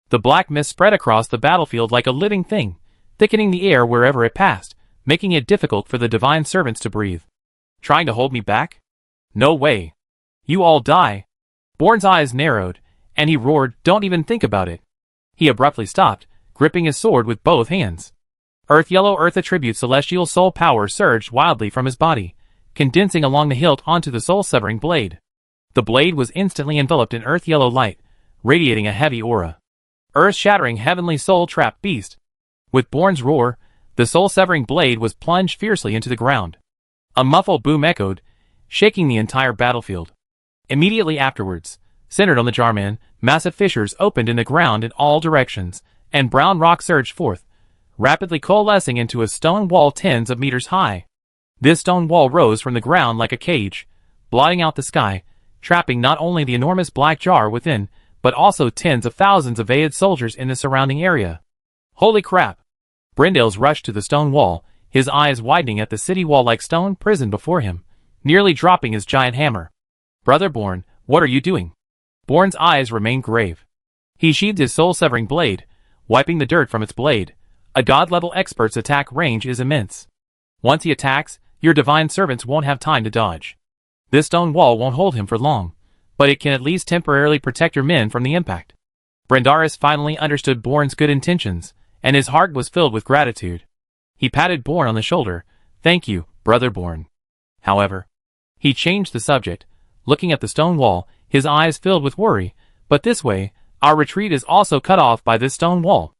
The black mist spread across the battlefield like a living thing, thickening the air wherever it passed, making it difficult for the divine servants to breathe. "Trying to hold me back? No way. You all die." Born's eyes narrowed, and he roared, "Don't even think about it." He abruptly stopped, gripping his sword with both hands. Yellow earth attribute celestial soul power surged wildly from his body, condensing along the hilt onto the soul-severing blade. The blade was instantly enveloped in earth-yellow light, radiating a heavy aura. Earth-shattering heavenly soul-trapped beast. With Born's roar, the soul-severing blade was plunged fiercely into the ground. A muffled boom echoed, shaking the entire battlefield. Immediately afterwards, centered on the Jarman, massive fissures opened in the ground in all directions, and brown rock surged forth, rapidly coalescing into a stone wall tens of meters high. This stone wall rose from the ground like a cage, blotting out the sky, trapping not only the enormous black jar within, but also tens of thousands of Aed soldiers in the surrounding area. "Holy crap!" Brindales rushed to the stone wall, his eyes widening at the city wall like stone prison before him, nearly dropping his giant hammer. "Brother Born, what are you doing?" Born's eyes remained grave. He sheathed his soul-severing blade, wiping the dirt from its blade. A god-level expert's attack range is immense. Once he attacks, your divine servants won't have time to dodge. This stone wall won't hold him for long, but it can at least temporarily protect your men from the impact. Brindaris finally understood Born's good intentions, and his heart was filled with gratitude. He patted Born on the shoulder. "Thank you, Brother Born." However, he changed the subject, looking at the stone wall, his eyes filled with worry. "But this way, our retreat is also cut off by this stone wall."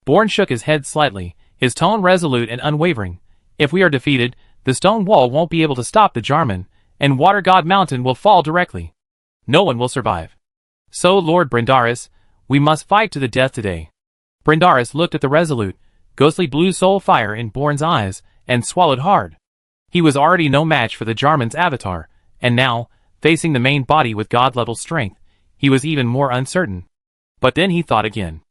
Born shook his head slightly, his tone resolute and unwavering. "If we are defeated, the stone wall won't be able to stop the Jarman, and Water God Mountain will fall directly. No one will survive. So, Lord Brindaris, we must fight to the death today." Brindaris looked at the resolute, ghostly blue soul fire in Born's eyes, and swallowed hard. He was already no match for the Jarman's avatar, and now, facing the main body with god-level strength, he was even more uncertain. But then he thought again.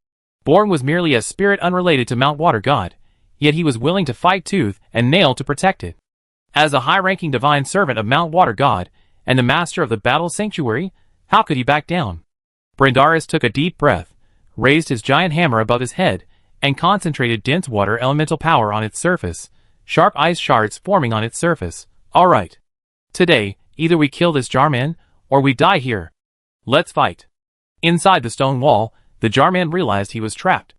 Born was merely a spirit unrelated to Mount Water God, yet he was willing to fight tooth and nail to protect it. As a high-ranking divine servant of Mount Water God, and the master of the battle sanctuary, how could he back down? Brindaris took a deep breath, raised his giant hammer above his head, and concentrated dense water elemental power on its surface, sharp ice shards forming on its surface. "All right. Today, either we kill this Jarman, or we die here. Let's fight." Inside the stone wall, the Jarman realized he was trapped.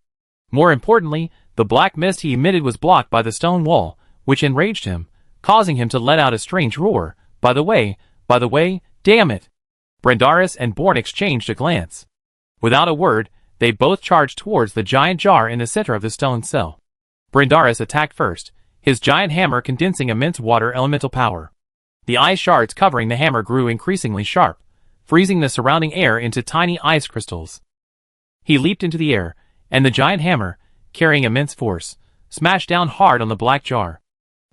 More importantly, the black mist he emitted was blocked by the stone wall, which enraged him, causing him to let out a strange roar. By the way, damn it!" Brindaris and Born exchanged a glance. Without a word, they both charged towards the giant jar in the center of the stone cell. Brindaris attacked first, his giant hammer condensing immense water elemental power. The ice shards covering the hammer grew increasingly sharp, freezing the surrounding air into tiny ice crystals. He leaped into the air, and the giant hammer, carrying immense force, smashed down hard on the black jar.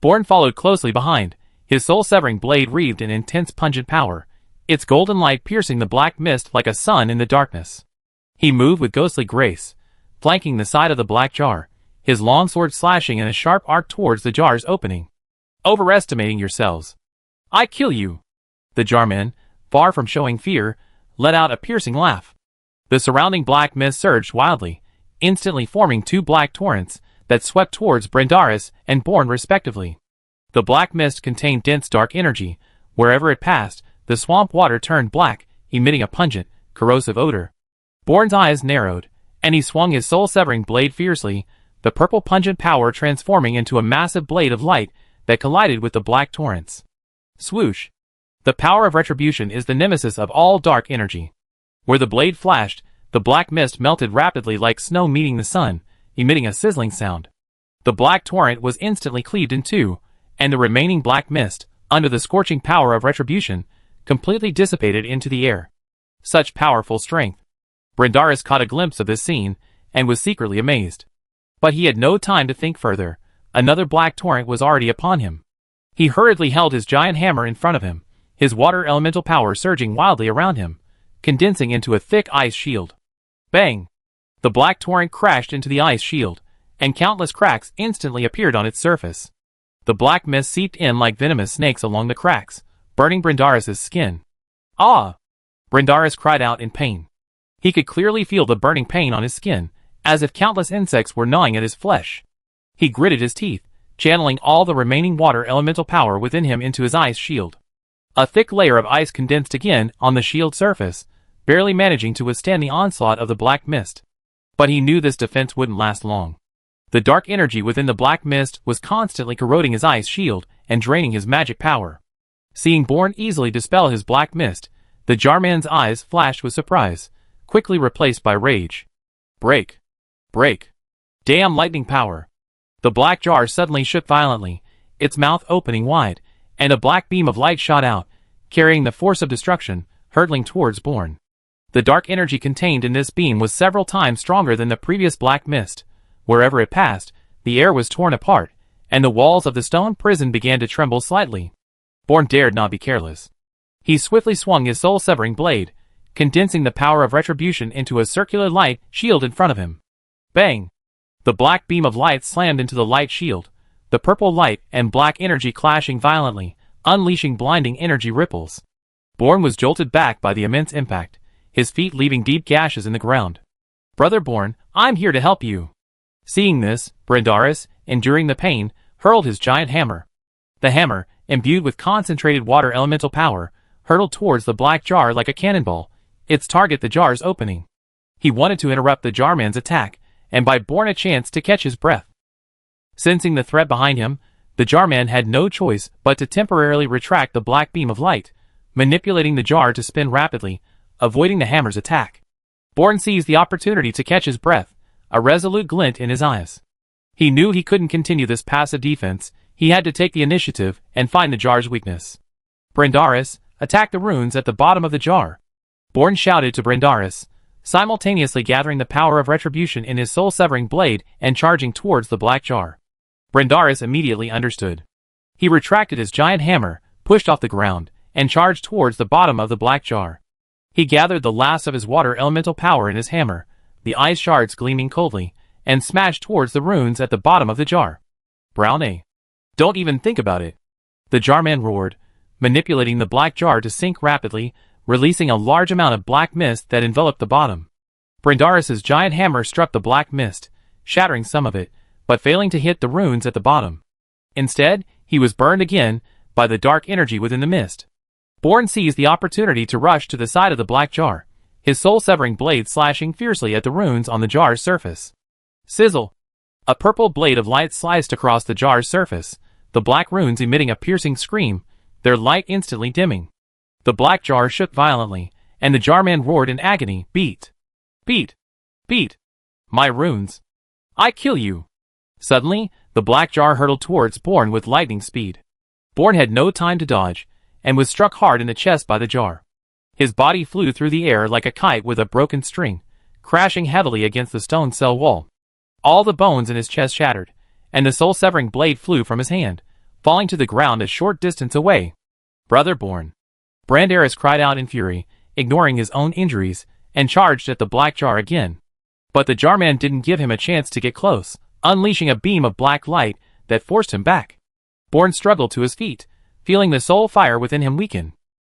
Born followed closely behind, his soul-severing blade wreathed in intense pungent power, its golden light piercing the black mist like a sun in the darkness. He moved with ghostly grace, flanking the side of the black jar, his long sword slashing in a sharp arc towards the jar's opening. "Overestimating yourselves. I kill you." The Jarman, far from showing fear, let out a piercing laugh. The surrounding black mist surged wildly, instantly forming two black torrents that swept towards Brindaris and Born respectively. The black mist contained dense dark energy. Wherever it passed, the swamp water turned black, emitting a pungent, corrosive odor. Born's eyes narrowed, and he swung his soul-severing blade fiercely, the purple pungent power transforming into a massive blade of light that collided with the black torrents. Swoosh! The power of retribution is the nemesis of all dark energy. Where the blade flashed, the black mist melted rapidly like snow meeting the sun, emitting a sizzling sound. The black torrent was instantly cleaved in two, and the remaining black mist, under the scorching power of retribution, completely dissipated into the air. Such powerful strength. Brindaris caught a glimpse of this scene, and was secretly amazed. But he had no time to think further. Another black torrent was already upon him. He hurriedly held his giant hammer in front of him, his water elemental power surging wildly around him, condensing into a thick ice shield. Bang! The black torrent crashed into the ice shield, and countless cracks instantly appeared on its surface. The black mist seeped in like venomous snakes along the cracks, burning Brindaris' skin. Ah! Brindaris cried out in pain. He could clearly feel the burning pain on his skin, as if countless insects were gnawing at his flesh. He gritted his teeth, channeling all the remaining water elemental power within him into his ice shield. A thick layer of ice condensed again on the shield surface, barely managing to withstand the onslaught of the black mist. But he knew this defense wouldn't last long. The dark energy within the black mist was constantly corroding his ice shield and draining his magic power. Seeing Born easily dispel his black mist, the Jarman's eyes flashed with surprise, quickly replaced by rage. Break! Break! Damn lightning power! The black jar suddenly shook violently, its mouth opening wide, and a black beam of light shot out, carrying the force of destruction, hurtling towards Born. The dark energy contained in this beam was several times stronger than the previous black mist. Wherever it passed, the air was torn apart, and the walls of the stone prison began to tremble slightly. Born dared not be careless. He swiftly swung his soul-severing blade, condensing the power of retribution into a circular light shield in front of him. Bang! The black beam of light slammed into the light shield, the purple light and black energy clashing violently, unleashing blinding energy ripples. Born was jolted back by the immense impact, his feet leaving deep gashes in the ground. Brother Born, I'm here to help you. Seeing this, Brindaris, enduring the pain, hurled his giant hammer. The hammer, imbued with concentrated water elemental power, hurtled towards the black jar like a cannonball, its target the jar's opening. He wanted to interrupt the Jarman's attack, and buy Born a chance to catch his breath. Sensing the threat behind him, the Jarman had no choice but to temporarily retract the black beam of light, manipulating the jar to spin rapidly, avoiding the hammer's attack. Born seized the opportunity to catch his breath, a resolute glint in his eyes. He knew he couldn't continue this passive defense, he had to take the initiative and find the jar's weakness. Brindaris, attack the runes at the bottom of the jar. Born shouted to Brindaris, simultaneously gathering the power of retribution in his soul-severing blade and charging towards the black jar. Brindaris immediately understood. He retracted his giant hammer, pushed off the ground, and charged towards the bottom of the black jar. He gathered the last of his water elemental power in his hammer, the ice shards gleaming coldly, and smashed towards the runes at the bottom of the jar. Brown A. Don't even think about it. The Jarman roared, manipulating the black jar to sink rapidly, releasing a large amount of black mist that enveloped the bottom. Brindaris' giant hammer struck the black mist, shattering some of it, but failing to hit the runes at the bottom. Instead, he was burned again by the dark energy within the mist. Born seized the opportunity to rush to the side of the black jar, his soul-severing blade slashing fiercely at the runes on the jar's surface. Sizzle! A purple blade of light sliced across the jar's surface, the black runes emitting a piercing scream, their light instantly dimming. The black jar shook violently, and the Jarman roared in agony, Beat! Beat! Beat! My runes! I kill you! Suddenly, the black jar hurtled towards Born with lightning speed. Born had no time to dodge, and was struck hard in the chest by the jar. His body flew through the air like a kite with a broken string, crashing heavily against the stone cell wall. All the bones in his chest shattered, and the soul-severing blade flew from his hand, falling to the ground a short distance away. Brother Born! Brindaris cried out in fury, ignoring his own injuries, and charged at the black jar again. But the Jarman didn't give him a chance to get close, unleashing a beam of black light that forced him back. Born struggled to his feet, feeling the soul fire within him weaken.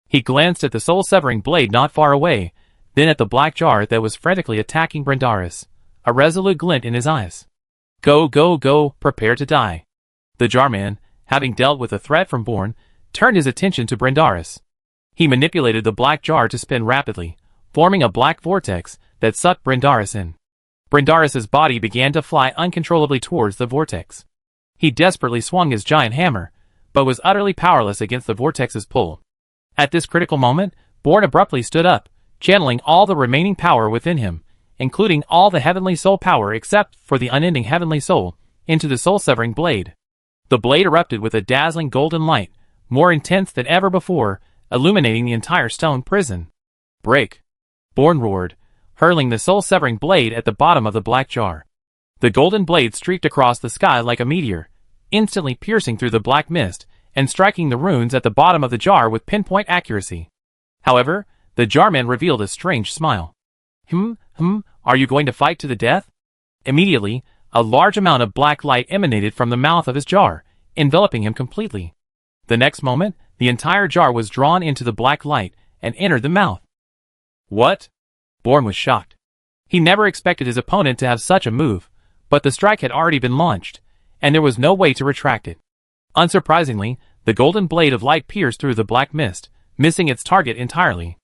He glanced at the soul-severing blade not far away, then at the black jar that was frantically attacking Brindaris, a resolute glint in his eyes. Go, go, go, prepare to die. The Jarman, having dealt with the threat from Born, turned his attention to Brindaris. He manipulated the black jar to spin rapidly, forming a black vortex that sucked Brindaris in. Brindaris' body began to fly uncontrollably towards the vortex. He desperately swung his giant hammer, but was utterly powerless against the vortex's pull. At this critical moment, Born abruptly stood up, channeling all the remaining power within him, including all the heavenly soul power except for the unending heavenly soul, into the soul-severing blade. The blade erupted with a dazzling golden light, more intense than ever before, illuminating the entire stone prison. Break! Born roared, hurling the soul-severing blade at the bottom of the black jar. The golden blade streaked across the sky like a meteor, instantly piercing through the black mist and striking the runes at the bottom of the jar with pinpoint accuracy. However, the jarman revealed a strange smile. Are you going to fight to the death? Immediately, a large amount of black light emanated from the mouth of his jar, enveloping him completely. The next moment, the entire jar was drawn into the black light and entered the mouth. What? Born was shocked. He never expected his opponent to have such a move, but the strike had already been launched, and there was no way to retract it. Unsurprisingly, the golden blade of light pierced through the black mist, missing its target entirely.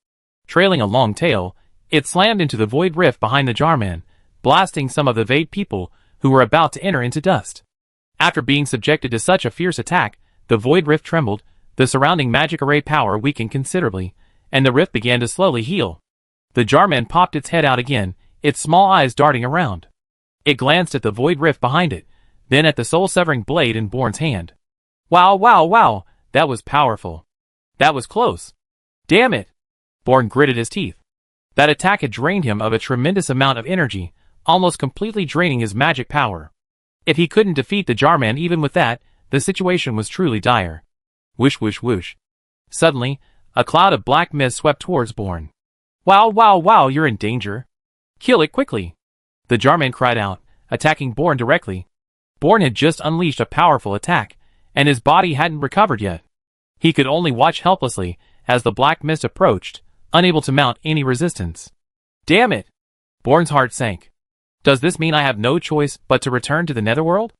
Trailing a long tail, it slammed into the void rift behind the jarman, blasting some of the Vade people who were about to enter into dust. After being subjected to such a fierce attack, the void rift trembled, the surrounding magic array power weakened considerably, and the rift began to slowly heal. The jarman popped its head out again, its small eyes darting around. It glanced at the void rift behind it, then at the soul-severing blade in Born's hand. Wow, that was powerful. That was close. Damn it! Born gritted his teeth. That attack had drained him of a tremendous amount of energy, almost completely draining his magic power. If he couldn't defeat the jarman even with that, the situation was truly dire. Whoosh whoosh whoosh. Suddenly, a cloud of black mist swept towards Born. Wow, you're in danger. Kill it quickly. The jarman cried out, attacking Born directly. Born had just unleashed a powerful attack, and his body hadn't recovered yet. He could only watch helplessly as the black mist approached, unable to mount any resistance. Damn it! Born's heart sank. Does this mean I have no choice but to return to the netherworld?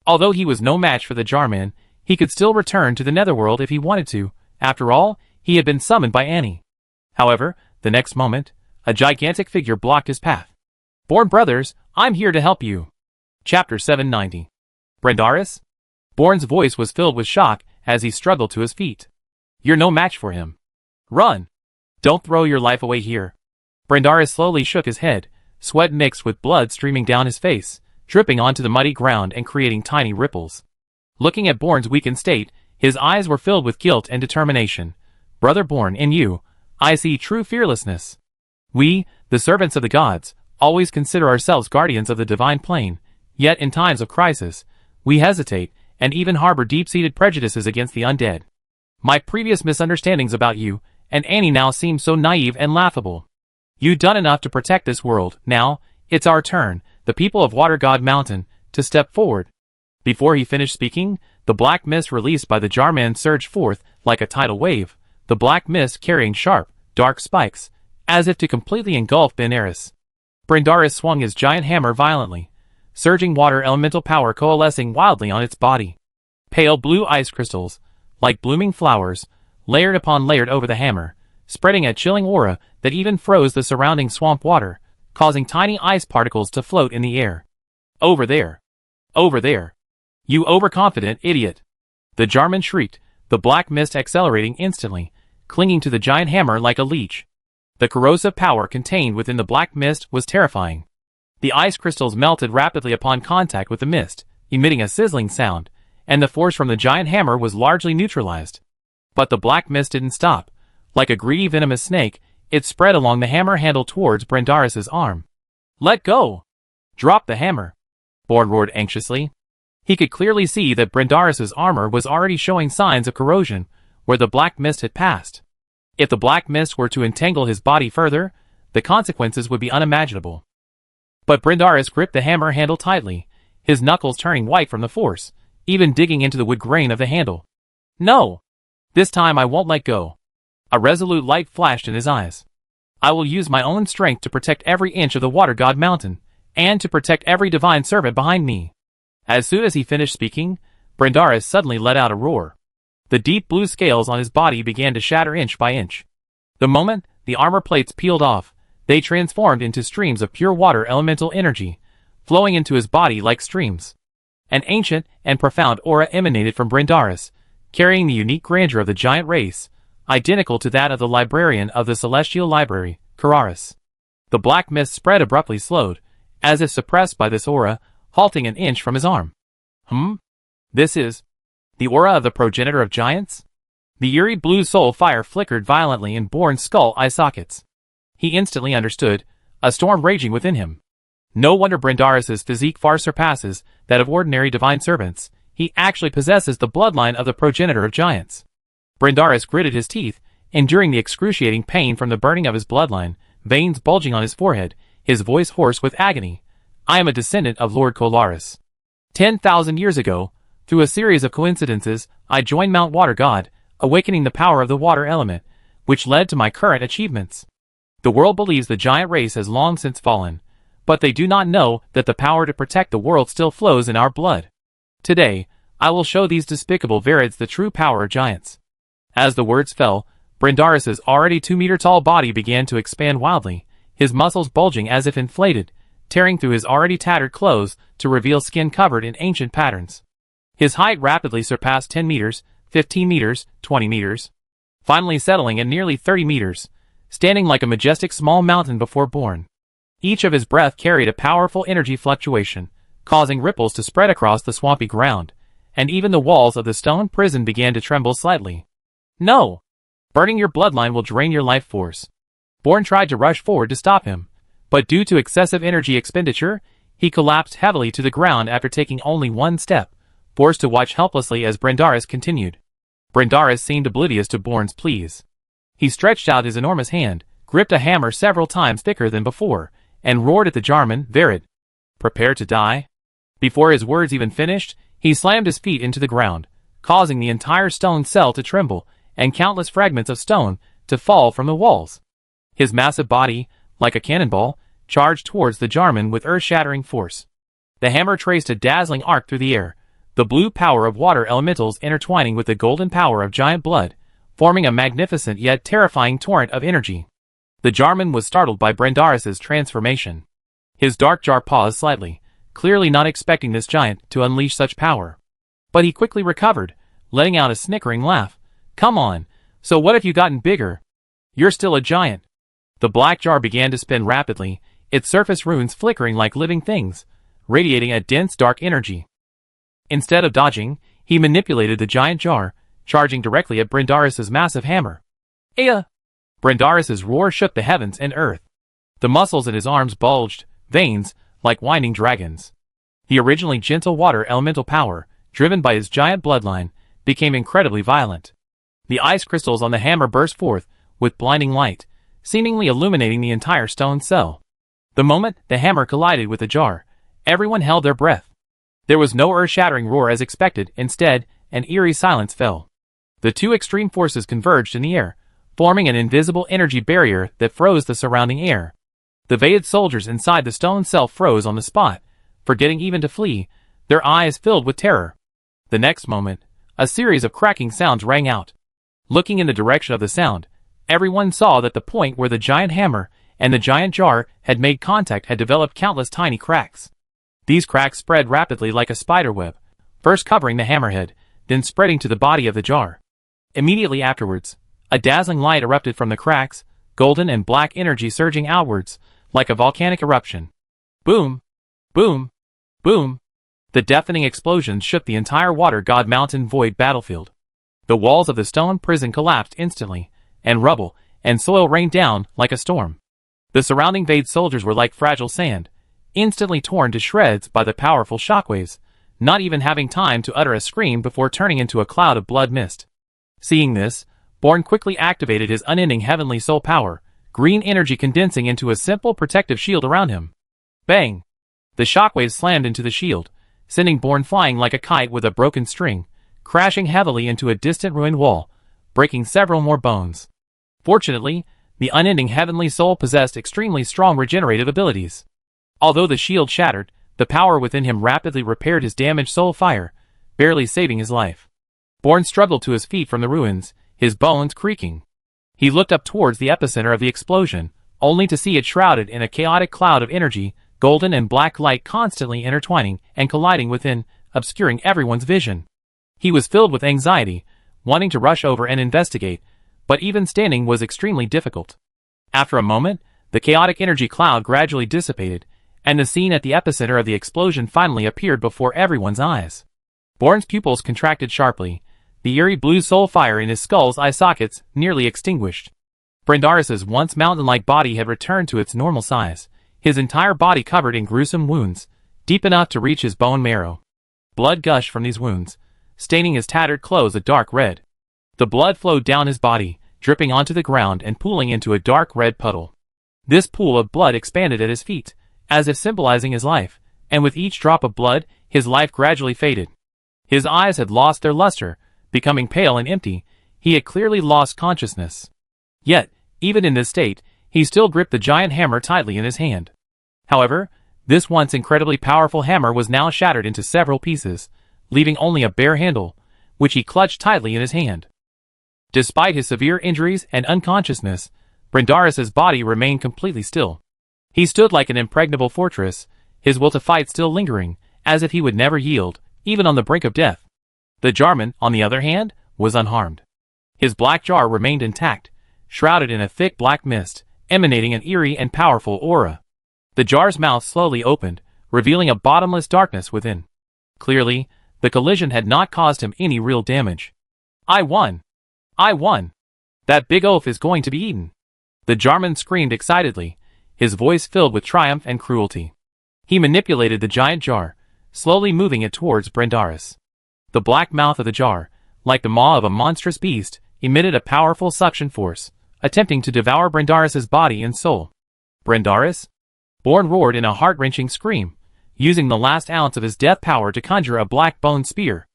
Although he was no match for the jarman, he could still return to the netherworld if he wanted to. After all, he had been summoned by Annie. However, the next moment, a gigantic figure blocked his path. Born brothers, I'm here to help you. Chapter 790. Brendaris? Born's voice was filled with shock as he struggled to his feet. You're no match for him. Run! Don't throw your life away here. Brendaris slowly shook his head, sweat mixed with blood streaming down his face, dripping onto the muddy ground and creating tiny ripples. Looking at Born's weakened state, his eyes were filled with guilt and determination. Brother Born, in you, I see true fearlessness. We, the servants of the gods, always consider ourselves guardians of the divine plane, yet in times of crisis, we hesitate and even harbor deep-seated prejudices against the undead. My previous misunderstandings about you and Annie now seem so naive and laughable. You've done enough to protect this world. Now, it's our turn, the people of Water God Mountain, to step forward. Before he finished speaking, the black mist released by the jarman surged forth like a tidal wave, the black mist carrying sharp, dark spikes, as if to completely engulf Brendaris. Brendaris swung his giant hammer violently, surging water elemental power coalescing wildly on its body. Pale blue ice crystals, like blooming flowers, layered upon layered over the hammer, spreading a chilling aura that even froze the surrounding swamp water, causing tiny ice particles to float in the air. Over there! Over there! You overconfident idiot! The jarman shrieked, the black mist accelerating instantly, clinging to the giant hammer like a leech. The corrosive power contained within the black mist was terrifying. The ice crystals melted rapidly upon contact with the mist, emitting a sizzling sound, and the force from the giant hammer was largely neutralized. But the black mist didn't stop. Like a greedy venomous snake, it spread along the hammer handle towards Brendaris' arm. Let go! Drop the hammer! Born roared anxiously. He could clearly see that Brendaris' armor was already showing signs of corrosion where the black mist had passed. If the black mist were to entangle his body further, the consequences would be unimaginable. But Brendaris gripped the hammer handle tightly, his knuckles turning white from the force, even digging into the wood grain of the handle. No! This time I won't let go. A resolute light flashed in his eyes. I will use my own strength to protect every inch of the Water God Mountain, and to protect every divine servant behind me. As soon as he finished speaking, Brendaris suddenly let out a roar. The deep blue scales on his body began to shatter inch by inch. The moment the armor plates peeled off, they transformed into streams of pure water elemental energy, flowing into his body like streams. An ancient and profound aura emanated from Brendaris, carrying the unique grandeur of the giant race, identical to that of the librarian of the Celestial Library, Kararis. The black mist spread abruptly slowed, as if suppressed by this aura, halting an inch from his arm. This is the aura of the progenitor of giants? The eerie blue soul fire flickered violently in Born's skull eye sockets. He instantly understood, a storm raging within him. No wonder Brindaris' physique far surpasses that of ordinary divine servants. He actually possesses the bloodline of the progenitor of giants. Brindaris gritted his teeth, enduring the excruciating pain from the burning of his bloodline, veins bulging on his forehead, his voice hoarse with agony. I am a descendant of Lord Kolaris. 10,000 years ago, through a series of coincidences, I joined Mount Water God, awakening the power of the water element, which led to my current achievements. The world believes the giant race has long since fallen, but they do not know that the power to protect the world still flows in our blood. Today, I will show these despicable Varids the true power of giants. As the words fell, Brindaris' already 2-meter-tall body began to expand wildly, his muscles bulging as if inflated, tearing through his already tattered clothes to reveal skin covered in ancient patterns. His height rapidly surpassed 10 meters, 15 meters, 20 meters, finally settling at nearly 30 meters, standing like a majestic small mountain before Born. Each of his breath carried a powerful energy fluctuation, causing ripples to spread across the swampy ground, and even the walls of the stone prison began to tremble slightly. No! Burning your bloodline will drain your life force. Born tried to rush forward to stop him, but due to excessive energy expenditure, he collapsed heavily to the ground after taking only one step, forced to watch helplessly as Brindaris continued. Brindaris seemed oblivious to Born's pleas. He stretched out his enormous hand, gripped a hammer several times thicker than before, and roared at the Jarman, Varid. Prepare to die? Before his words even finished, he slammed his feet into the ground, causing the entire stone cell to tremble, and countless fragments of stone to fall from the walls. His massive body, like a cannonball, charged towards the Jarman with earth-shattering force. The hammer traced a dazzling arc through the air, the blue power of water elementals intertwining with the golden power of giant blood, forming a magnificent yet terrifying torrent of energy. The Jarman was startled by Brindaris' transformation. His dark jar paused slightly, clearly not expecting this giant to unleash such power. But he quickly recovered, letting out a snickering laugh. Come on, so what have you gotten bigger? You're still a giant. The black jar began to spin rapidly, its surface runes flickering like living things, radiating a dense dark energy. Instead of dodging, he manipulated the giant jar, charging directly at Brindaris' massive hammer. Aya! Brindaris' roar shook the heavens and earth. The muscles in his arms bulged, veins, like winding dragons. The originally gentle water elemental power, driven by his giant bloodline, became incredibly violent. The ice crystals on the hammer burst forth, with blinding light, seemingly illuminating the entire stone cell. The moment the hammer collided with the jar, everyone held their breath. There was no earth-shattering roar as expected, instead, an eerie silence fell. The two extreme forces converged in the air, forming an invisible energy barrier that froze the surrounding air. The Vaid soldiers inside the stone cell froze on the spot, forgetting even to flee, their eyes filled with terror. The next moment, a series of cracking sounds rang out. Looking in the direction of the sound, everyone saw that the point where the giant hammer and the giant jar had made contact had developed countless tiny cracks. These cracks spread rapidly like a spiderweb, first covering the hammerhead, then spreading to the body of the jar. Immediately afterwards, a dazzling light erupted from the cracks, golden and black energy surging outwards, like a volcanic eruption. Boom! Boom! Boom! The deafening explosions shook the entire Water God Mountain Void battlefield. The walls of the stone prison collapsed instantly, and rubble and soil rained down like a storm. The surrounding Vaid soldiers were like fragile sand, instantly torn to shreds by the powerful shockwaves, not even having time to utter a scream before turning into a cloud of blood mist. Seeing this, Born quickly activated his unending heavenly soul power, green energy condensing into a simple protective shield around him. Bang! The shockwaves slammed into the shield, sending Born flying like a kite with a broken string, crashing heavily into a distant ruined wall, breaking several more bones. Fortunately, the unending heavenly soul possessed extremely strong regenerative abilities. Although the shield shattered, the power within him rapidly repaired his damaged soul fire, barely saving his life. Born struggled to his feet from the ruins, his bones creaking. He looked up towards the epicenter of the explosion, only to see it shrouded in a chaotic cloud of energy, golden and black light constantly intertwining and colliding within, obscuring everyone's vision. He was filled with anxiety, wanting to rush over and investigate, but even standing was extremely difficult. After a moment, the chaotic energy cloud gradually dissipated, and the scene at the epicenter of the explosion finally appeared before everyone's eyes. Born's pupils contracted sharply, the eerie blue soul fire in his skull's eye sockets nearly extinguished. Brindaris's once mountain-like body had returned to its normal size, his entire body covered in gruesome wounds, deep enough to reach his bone marrow. Blood gushed from these wounds, staining his tattered clothes a dark red. The blood flowed down his body, dripping onto the ground and pooling into a dark red puddle. This pool of blood expanded at his feet, as if symbolizing his life, and with each drop of blood, his life gradually faded. His eyes had lost their luster, becoming pale and empty. He had clearly lost consciousness. Yet, even in this state, he still gripped the giant hammer tightly in his hand. However, this once incredibly powerful hammer was now shattered into several pieces, leaving only a bare handle, which he clutched tightly in his hand. Despite his severe injuries and unconsciousness, Brindaris's body remained completely still. He stood like an impregnable fortress, his will to fight still lingering, as if he would never yield, even on the brink of death. The Jarman, on the other hand, was unharmed. His black jar remained intact, shrouded in a thick black mist, emanating an eerie and powerful aura. The jar's mouth slowly opened, revealing a bottomless darkness within. Clearly, the collision had not caused him any real damage. I won! I won! That big oaf is going to be eaten! The Jarman screamed excitedly, his voice filled with triumph and cruelty. He manipulated the giant jar, slowly moving it towards Brindaris. The black mouth of the jar, like the maw of a monstrous beast, emitted a powerful suction force, attempting to devour Brindaris's body and soul. Brindaris? Born roared in a heart-wrenching scream, using the last ounce of his death power to conjure a black bone spear.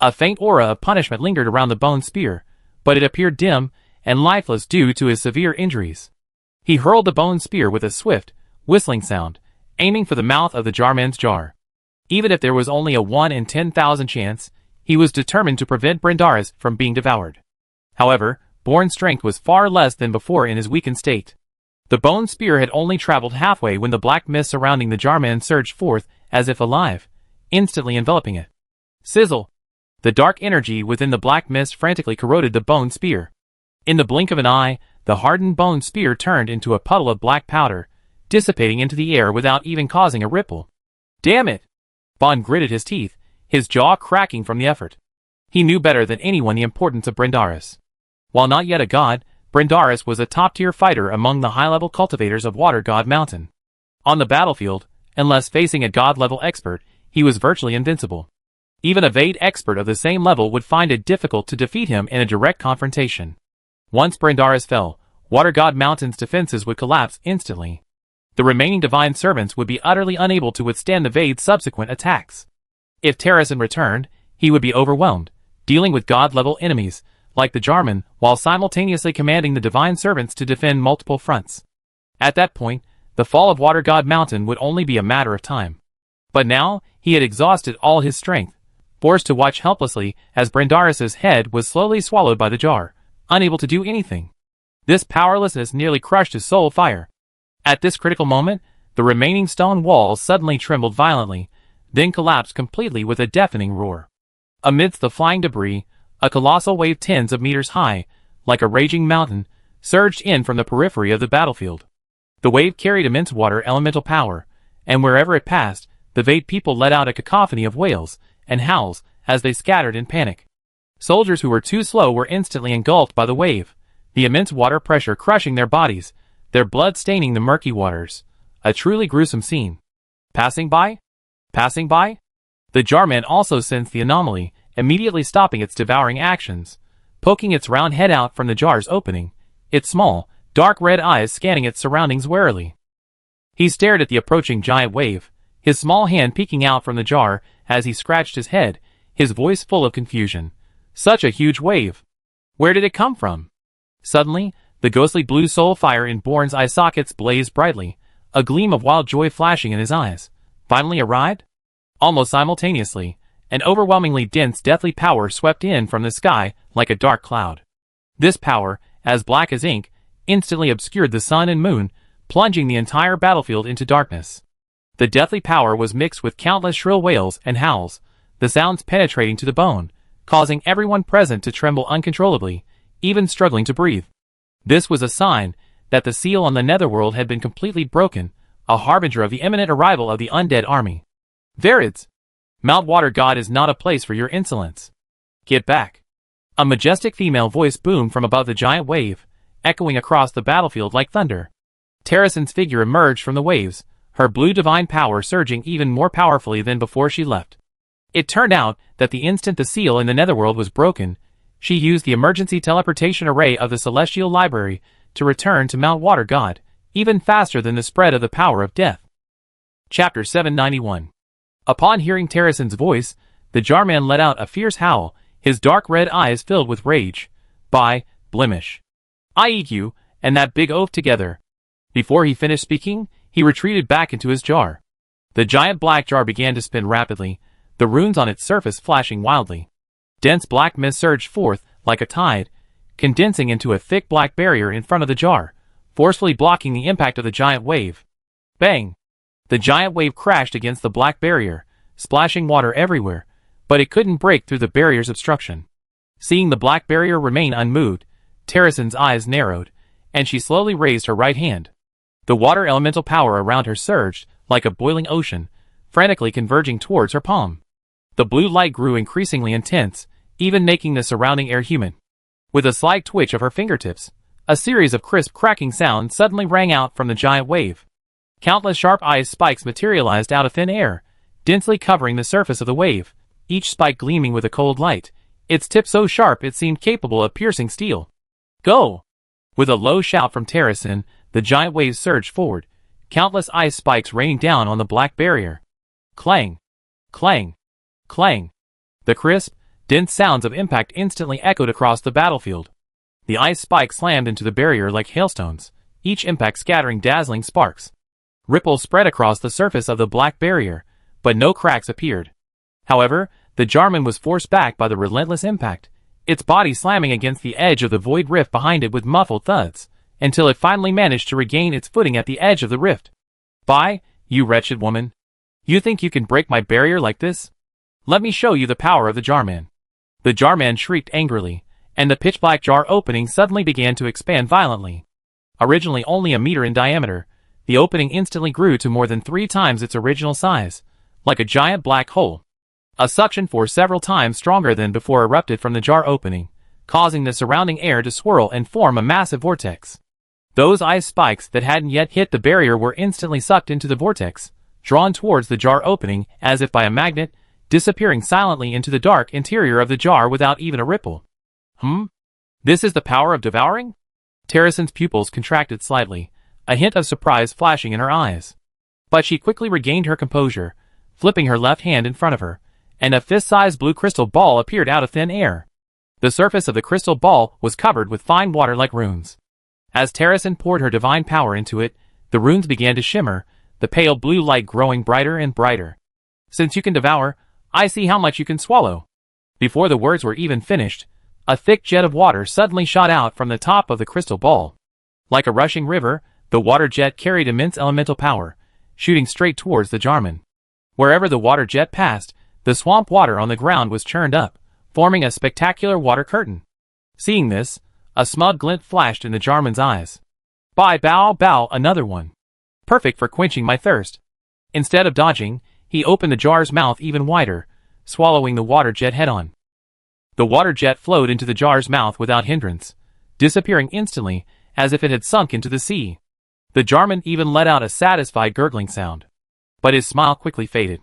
A faint aura of punishment lingered around the bone spear, but it appeared dim and lifeless due to his severe injuries. He hurled the bone spear with a swift, whistling sound, aiming for the mouth of the Jarman's jar. Even if there was only a 1 in 10,000 chance, he was determined to prevent Brindaris from being devoured. However, Born's strength was far less than before in his weakened state. The bone spear had only traveled halfway when the black mist surrounding the Jarman surged forth, as if alive, instantly enveloping it. Sizzle! The dark energy within the black mist frantically corroded the bone spear. In the blink of an eye, the hardened bone spear turned into a puddle of black powder, dissipating into the air without even causing a ripple. Damn it! Bon gritted his teeth, his jaw cracking from the effort. He knew better than anyone the importance of Brindaris. While not yet a god, Brindaris was a top-tier fighter among the high-level cultivators of Water God Mountain. On the battlefield, unless facing a god-level expert, he was virtually invincible. Even a Vade expert of the same level would find it difficult to defeat him in a direct confrontation. Once Brindaris fell, Water God Mountain's defenses would collapse instantly. The remaining divine servants would be utterly unable to withstand the Vade's subsequent attacks. If Terrasen returned, he would be overwhelmed, dealing with god-level enemies, like the Jarman, while simultaneously commanding the divine servants to defend multiple fronts. At that point, the fall of Water God Mountain would only be a matter of time. But now, he had exhausted all his strength, forced to watch helplessly as Brindaris's head was slowly swallowed by the jar, unable to do anything. This powerlessness nearly crushed his soul fire. At this critical moment, the remaining stone walls suddenly trembled violently, then collapsed completely with a deafening roar. Amidst the flying debris, a colossal wave tens of meters high, like a raging mountain, surged in from the periphery of the battlefield. The wave carried immense water elemental power, and wherever it passed, the Vade people let out a cacophony of wails and howls as they scattered in panic. Soldiers who were too slow were instantly engulfed by the wave, the immense water pressure crushing their bodies, their blood staining the murky waters. A truly gruesome scene. Passing by? Passing by? The Jarman also sensed the anomaly, immediately stopping its devouring actions, poking its round head out from the jar's opening, its small, dark red eyes scanning its surroundings warily. He stared at the approaching giant wave, his small hand peeking out from the jar as he scratched his head, his voice full of confusion. Such a huge wave! Where did it come from? Suddenly, the ghostly blue soul fire in Born's eye sockets blazed brightly, a gleam of wild joy flashing in his eyes. Finally arrived? Almost simultaneously, an overwhelmingly dense deathly power swept in from the sky like a dark cloud. This power, as black as ink, instantly obscured the sun and moon, plunging the entire battlefield into darkness. The deathly power was mixed with countless shrill wails and howls, the sounds penetrating to the bone, causing everyone present to tremble uncontrollably, even struggling to breathe. This was a sign that the seal on the netherworld had been completely broken, a harbinger of the imminent arrival of the undead army. Varids! Mount Water God is not a place for your insolence. Get back. A majestic female voice boomed from above the giant wave, echoing across the battlefield like thunder. Terrason's figure emerged from the waves, her blue divine power surging even more powerfully than before she left. It turned out that the instant the seal in the netherworld was broken, she used the emergency teleportation array of the Celestial Library to return to Mount Water God, even faster than the spread of the power of death. Chapter 791. Upon hearing Terrason's voice, the Jarman let out a fierce howl, his dark red eyes filled with rage. By blemish, I eat you, and that big oaf together. Before he finished speaking, he retreated back into his jar. The giant black jar began to spin rapidly, the runes on its surface flashing wildly. Dense black mist surged forth like a tide, condensing into a thick black barrier in front of the jar, forcefully blocking the impact of the giant wave. Bang! The giant wave crashed against the black barrier, splashing water everywhere, but it couldn't break through the barrier's obstruction. Seeing the black barrier remain unmoved, Terrason's eyes narrowed, and she slowly raised her right hand. The water elemental power around her surged, like a boiling ocean, frantically converging towards her palm. The blue light grew increasingly intense, even making the surrounding air humid. With a slight twitch of her fingertips, a series of crisp cracking sounds suddenly rang out from the giant wave. Countless sharp ice spikes materialized out of thin air, densely covering the surface of the wave, each spike gleaming with a cold light, its tip so sharp it seemed capable of piercing steel. Go! With a low shout from Terrason, the giant wave surged forward, countless ice spikes raining down on the black barrier. Clang! Clang! Clang! The crisp, dense sounds of impact instantly echoed across the battlefield. The ice spikes slammed into the barrier like hailstones, each impact scattering dazzling sparks. Ripples spread across the surface of the black barrier, but no cracks appeared. However, the Jarman was forced back by the relentless impact, its body slamming against the edge of the void rift behind it with muffled thuds, until it finally managed to regain its footing at the edge of the rift. By, you wretched woman! You think you can break my barrier like this? Let me show you the power of the Jarman. The Jarman shrieked angrily, and the pitch-black jar opening suddenly began to expand violently. Originally only a meter in diameter, the opening instantly grew to more than 3 times its original size, like a giant black hole. A suction force several times stronger than before erupted from the jar opening, causing the surrounding air to swirl and form a massive vortex. Those ice spikes that hadn't yet hit the barrier were instantly sucked into the vortex, drawn towards the jar opening as if by a magnet, disappearing silently into the dark interior of the jar without even a ripple. This is the power of devouring? Terrason's pupils contracted slightly, a hint of surprise flashing in her eyes. But she quickly regained her composure, flipping her left hand in front of her, and a fist-sized blue crystal ball appeared out of thin air. The surface of the crystal ball was covered with fine water-like runes. As Terrason poured her divine power into it, the runes began to shimmer, the pale blue light growing brighter and brighter. Since you can devour, I see how much you can swallow. Before the words were even finished, a thick jet of water suddenly shot out from the top of the crystal ball. Like a rushing river, the water jet carried immense elemental power, shooting straight towards the Jarman. Wherever the water jet passed, the swamp water on the ground was churned up, forming a spectacular water curtain. Seeing this, a smug glint flashed in the Jarman's eyes. By bow bow, another one. Perfect for quenching my thirst. Instead of dodging, he opened the jar's mouth even wider, swallowing the water jet head-on. The water jet flowed into the jar's mouth without hindrance, disappearing instantly as if it had sunk into the sea. The Jarman even let out a satisfied gurgling sound. But his smile quickly faded.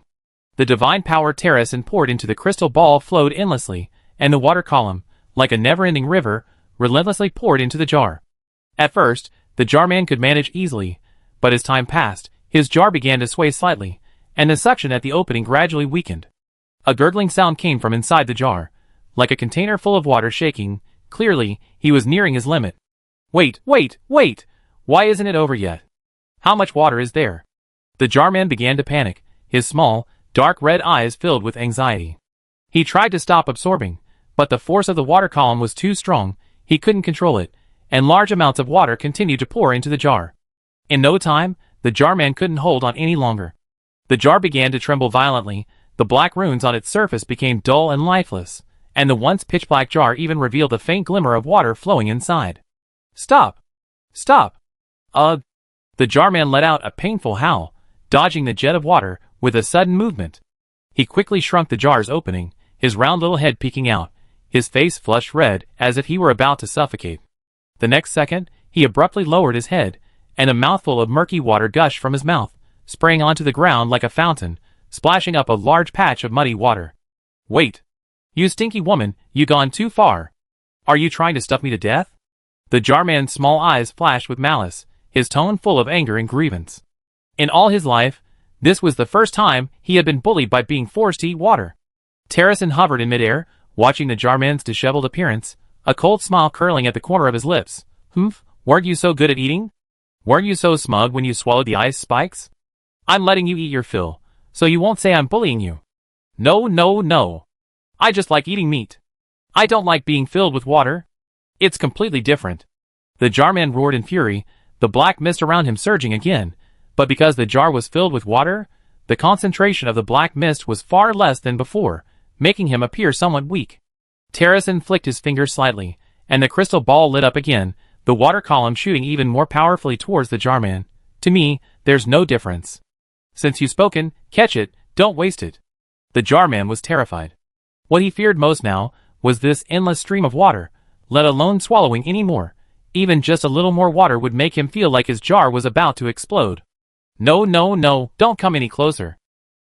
The divine power Terrason poured into the crystal ball flowed endlessly, and the water column, like a never-ending river, relentlessly poured into the jar. At first, the Jarman could manage easily, but as time passed, his jar began to sway slightly, and the suction at the opening gradually weakened. A gurgling sound came from inside the jar, like a container full of water shaking. Clearly, he was nearing his limit. Wait! Why isn't it over yet? How much water is there? The Jarman began to panic, his small, dark red eyes filled with anxiety. He tried to stop absorbing, but the force of the water column was too strong, he couldn't control it, and large amounts of water continued to pour into the jar. In no time, the Jarman couldn't hold on any longer. The jar began to tremble violently, the black runes on its surface became dull and lifeless, and the once pitch-black jar even revealed a faint glimmer of water flowing inside. Stop! Stop! The Jarman let out a painful howl, dodging the jet of water with a sudden movement. He quickly shrunk the jar's opening, his round little head peeking out, His face flushed red as if he were about to suffocate. The next second, he abruptly lowered his head, and a mouthful of murky water gushed from his mouth, spraying onto the ground like a fountain, splashing up a large patch of muddy water. "Wait! You stinky woman, you gone too far! Are you trying to stuff me to death?" The jarman's small eyes flashed with malice, his tone full of anger and grievance. In all his life, this was the first time he had been bullied by being forced to eat water. Terracin hovered in midair, watching the jarman's disheveled appearance, a cold smile curling at the corner of his lips. "Humph, weren't you so good at eating? Weren't you so smug when you swallowed the ice spikes? I'm letting you eat your fill, so you won't say I'm bullying you. No, no, no. I just like eating meat. I don't like being filled with water. It's completely different." The jarman roared in fury, the black mist around him surging again, but because the jar was filled with water, the concentration of the black mist was far less than before, making him appear somewhat weak. Terracin flicked his fingers slightly, and the crystal ball lit up again, the water column shooting even more powerfully towards the jarman. "To me, there's no difference. Since you've spoken, catch it, don't waste it." The jarman was terrified. What he feared most now was this endless stream of water, let alone swallowing any more. Even just a little more water would make him feel like his jar was about to explode. "No, no, no, don't come any closer."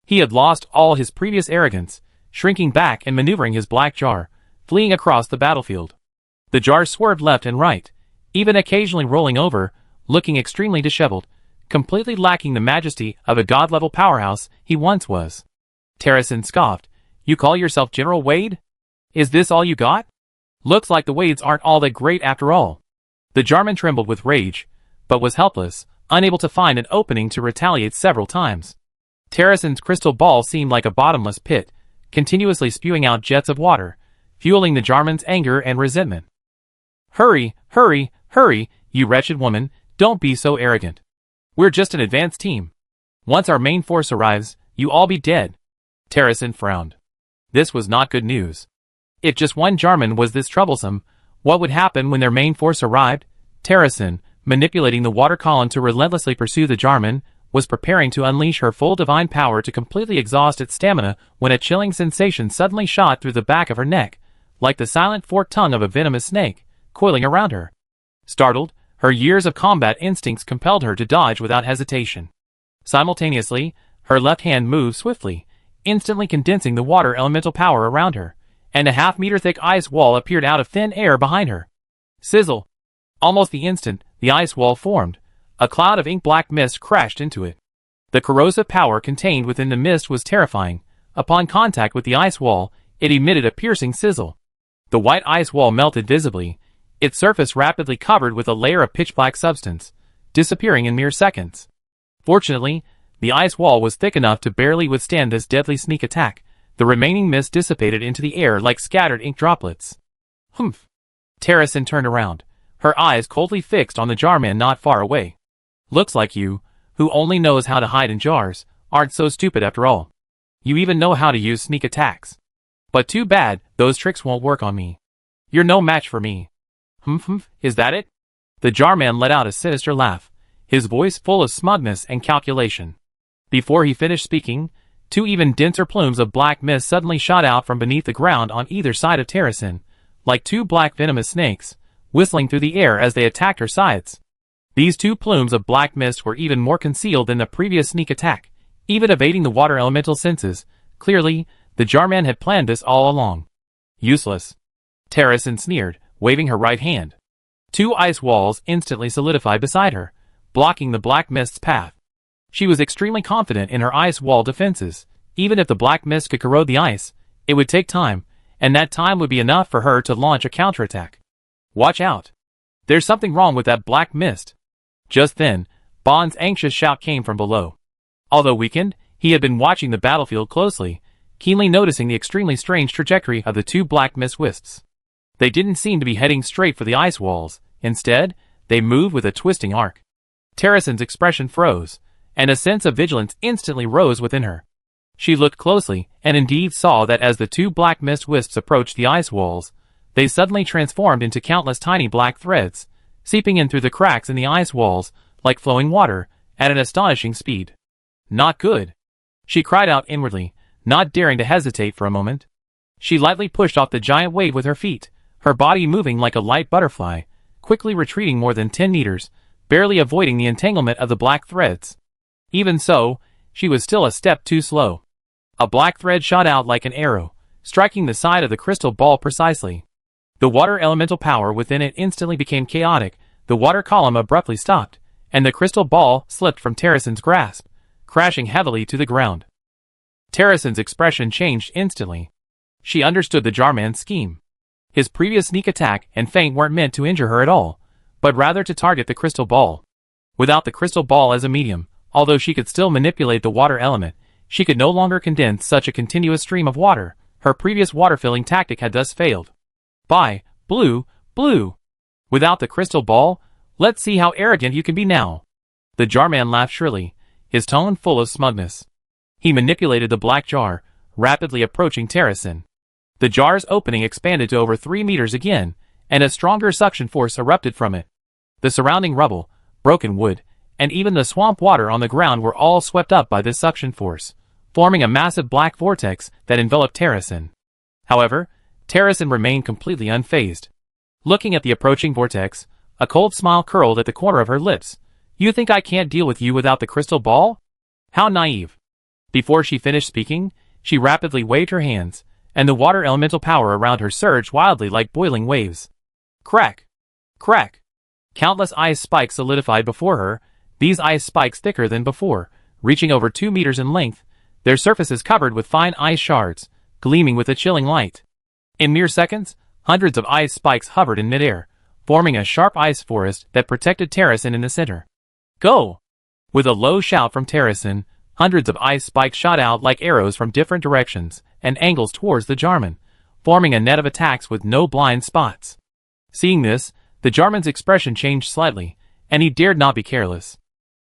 He had lost all his previous arrogance, shrinking back and maneuvering his black jar, fleeing across the battlefield. The jar swerved left and right, even occasionally rolling over, looking extremely disheveled, completely lacking the majesty of a god-level powerhouse he once was. Terracin scoffed. "You call yourself General Wade? Is this all you got? Looks like the Wades aren't all that great after all." The jarman trembled with rage, but was helpless, unable to find an opening to retaliate several times. Terracin's crystal ball seemed like a bottomless pit, continuously spewing out jets of water, fueling the jarman's anger and resentment. "Hurry, hurry, hurry, you wretched woman, don't be so arrogant. We're just an advanced team. Once our main force arrives, you all be dead." Terracin frowned. This was not good news. If just one jarman was this troublesome, what would happen when their main force arrived? Terracin, manipulating the water column to relentlessly pursue the jarman, was preparing to unleash her full divine power to completely exhaust its stamina when a chilling sensation suddenly shot through the back of her neck, like the silent forked tongue of a venomous snake, coiling around her. Startled, her years of combat instincts compelled her to dodge without hesitation. Simultaneously, her left hand moved swiftly, instantly condensing the water elemental power around her, and a half-meter thick ice wall appeared out of thin air behind her. Sizzle! Almost the instant the ice wall formed, a cloud of ink-black mist crashed into it. The corrosive power contained within the mist was terrifying. Upon contact with the ice wall, it emitted a piercing sizzle. The white ice wall melted visibly, its surface rapidly covered with a layer of pitch-black substance, disappearing in mere seconds. Fortunately, the ice wall was thick enough to barely withstand this deadly sneak attack. The remaining mist dissipated into the air like scattered ink droplets. "Humph!" Terracin turned around, her eyes coldly fixed on the jarman not far away. "Looks like you, who only knows how to hide in jars, aren't so stupid after all. You even know how to use sneak attacks. But too bad, those tricks won't work on me. You're no match for me." "Humph, is that it?" The jarman let out a sinister laugh, his voice full of smugness and calculation. Before he finished speaking, two even denser plumes of black mist suddenly shot out from beneath the ground on either side of Terracin, like two black venomous snakes, whistling through the air as they attacked her sides. These two plumes of black mist were even more concealed than the previous sneak attack, even evading the water elemental senses. Clearly, the jarman had planned this all along. "Useless," Terracin sneered, waving her right hand. Two ice walls instantly solidified beside her, blocking the black mist's path. She was extremely confident in her ice wall defenses. Even if the black mist could corrode the ice, it would take time, and that time would be enough for her to launch a counterattack. "Watch out! There's something wrong with that black mist." Just then, Bond's anxious shout came from below. Although weakened, he had been watching the battlefield closely, keenly noticing the extremely strange trajectory of the two black mist wisps. They didn't seem to be heading straight for the ice walls. Instead, they moved with a twisting arc. Terracin's expression froze, and a sense of vigilance instantly rose within her. She looked closely, and indeed saw that as the two black mist wisps approached the ice walls, they suddenly transformed into countless tiny black threads, seeping in through the cracks in the ice walls, like flowing water, at an astonishing speed. "Not good," she cried out inwardly, not daring to hesitate for a moment. She lightly pushed off the giant wave with her feet, her body moving like a light butterfly, quickly retreating more than 10 meters, barely avoiding the entanglement of the black threads. Even so, she was still a step too slow. A black thread shot out like an arrow, striking the side of the crystal ball precisely. The water elemental power within it instantly became chaotic, the water column abruptly stopped, and the crystal ball slipped from Terrason's grasp, crashing heavily to the ground. Terrason's expression changed instantly. She understood the Jarman's scheme. His previous sneak attack and feint weren't meant to injure her at all, but rather to target the crystal ball. Without the crystal ball as a medium, although she could still manipulate the water element, she could no longer condense such a continuous stream of water. Her previous water-filling tactic had thus failed. By blue, blue! Without the crystal ball, let's see how arrogant you can be now. The Jarman laughed shrilly, his tone full of smugness. He manipulated the black jar, rapidly approaching Terrason. The jar's opening expanded to over 3 meters again, and a stronger suction force erupted from it. The surrounding rubble, broken wood, and even the swamp water on the ground were all swept up by this suction force, forming a massive black vortex that enveloped Terrason. However, Terrason remained completely unfazed. Looking at the approaching vortex, a cold smile curled at the corner of her lips. You think I can't deal with you without the crystal ball? How naive. Before she finished speaking, she rapidly waved her hands, and the water elemental power around her surged wildly like boiling waves. Crack! Crack! Countless ice spikes solidified before her, these ice spikes thicker than before, reaching over 2 meters in length, their surfaces covered with fine ice shards, gleaming with a chilling light. In mere seconds, hundreds of ice spikes hovered in midair, forming a sharp ice forest that protected Terrason in the center. Go! With a low shout from Terrason, hundreds of ice spikes shot out like arrows from different directions and angles towards the Jarman, forming a net of attacks with no blind spots. Seeing this, the Jarman's expression changed slightly, and he dared not be careless.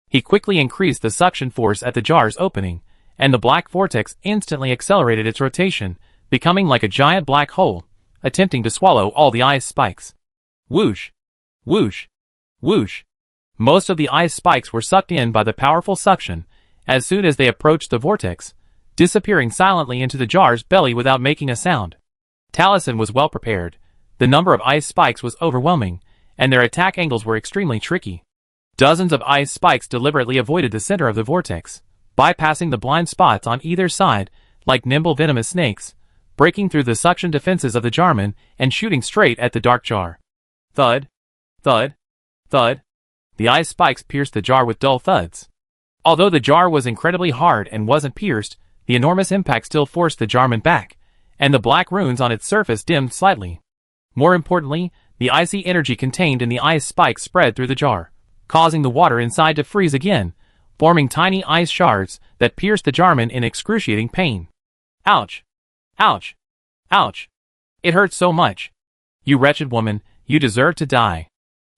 He quickly increased the suction force at the jar's opening, and the black vortex instantly accelerated its rotation, becoming like a giant black hole, attempting to swallow all the ice spikes. Whoosh! Whoosh! Whoosh! Most of the ice spikes were sucked in by the powerful suction as soon as they approached the vortex, disappearing silently into the jar's belly without making a sound. Taliesin was well prepared. The number of ice spikes was overwhelming, and their attack angles were extremely tricky. Dozens of ice spikes deliberately avoided the center of the vortex, bypassing the blind spots on either side like nimble venomous snakes, breaking through the suction defenses of the Jarman and shooting straight at the dark jar. Thud! Thud! Thud! The ice spikes pierced the jar with dull thuds. Although the jar was incredibly hard and wasn't pierced, the enormous impact still forced the Jarman back, and the black runes on its surface dimmed slightly. More importantly, the icy energy contained in the ice spikes spread through the jar, causing the water inside to freeze again, forming tiny ice shards that pierced the Jarman in excruciating pain. Ouch! Ouch! Ouch! It hurts so much. You wretched woman, you deserve to die.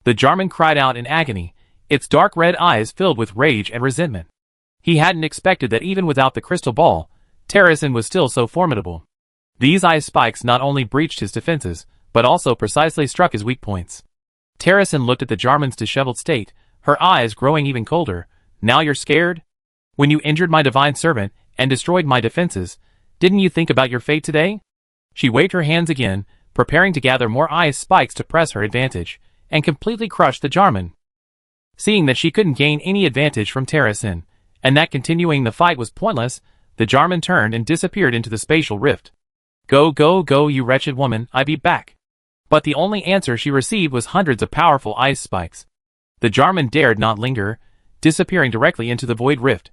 The Jarman cried out in agony, its dark red eyes filled with rage and resentment. He hadn't expected that even without the crystal ball, Terrason was still so formidable. These ice spikes not only breached his defenses, but also precisely struck his weak points. Terrason looked at the Jarman's disheveled state, her eyes growing even colder. Now you're scared? When you injured my divine servant and destroyed my defenses, didn't you think about your fate today? She waved her hands again, preparing to gather more ice spikes to press her advantage, and completely crush the Jarman. Seeing that she couldn't gain any advantage from Terrason, and that continuing the fight was pointless, the Jarman turned and disappeared into the spatial rift. Go, go, go, you wretched woman, I'll be back. But the only answer she received was hundreds of powerful ice spikes. The Jarman dared not linger, disappearing directly into the void rift.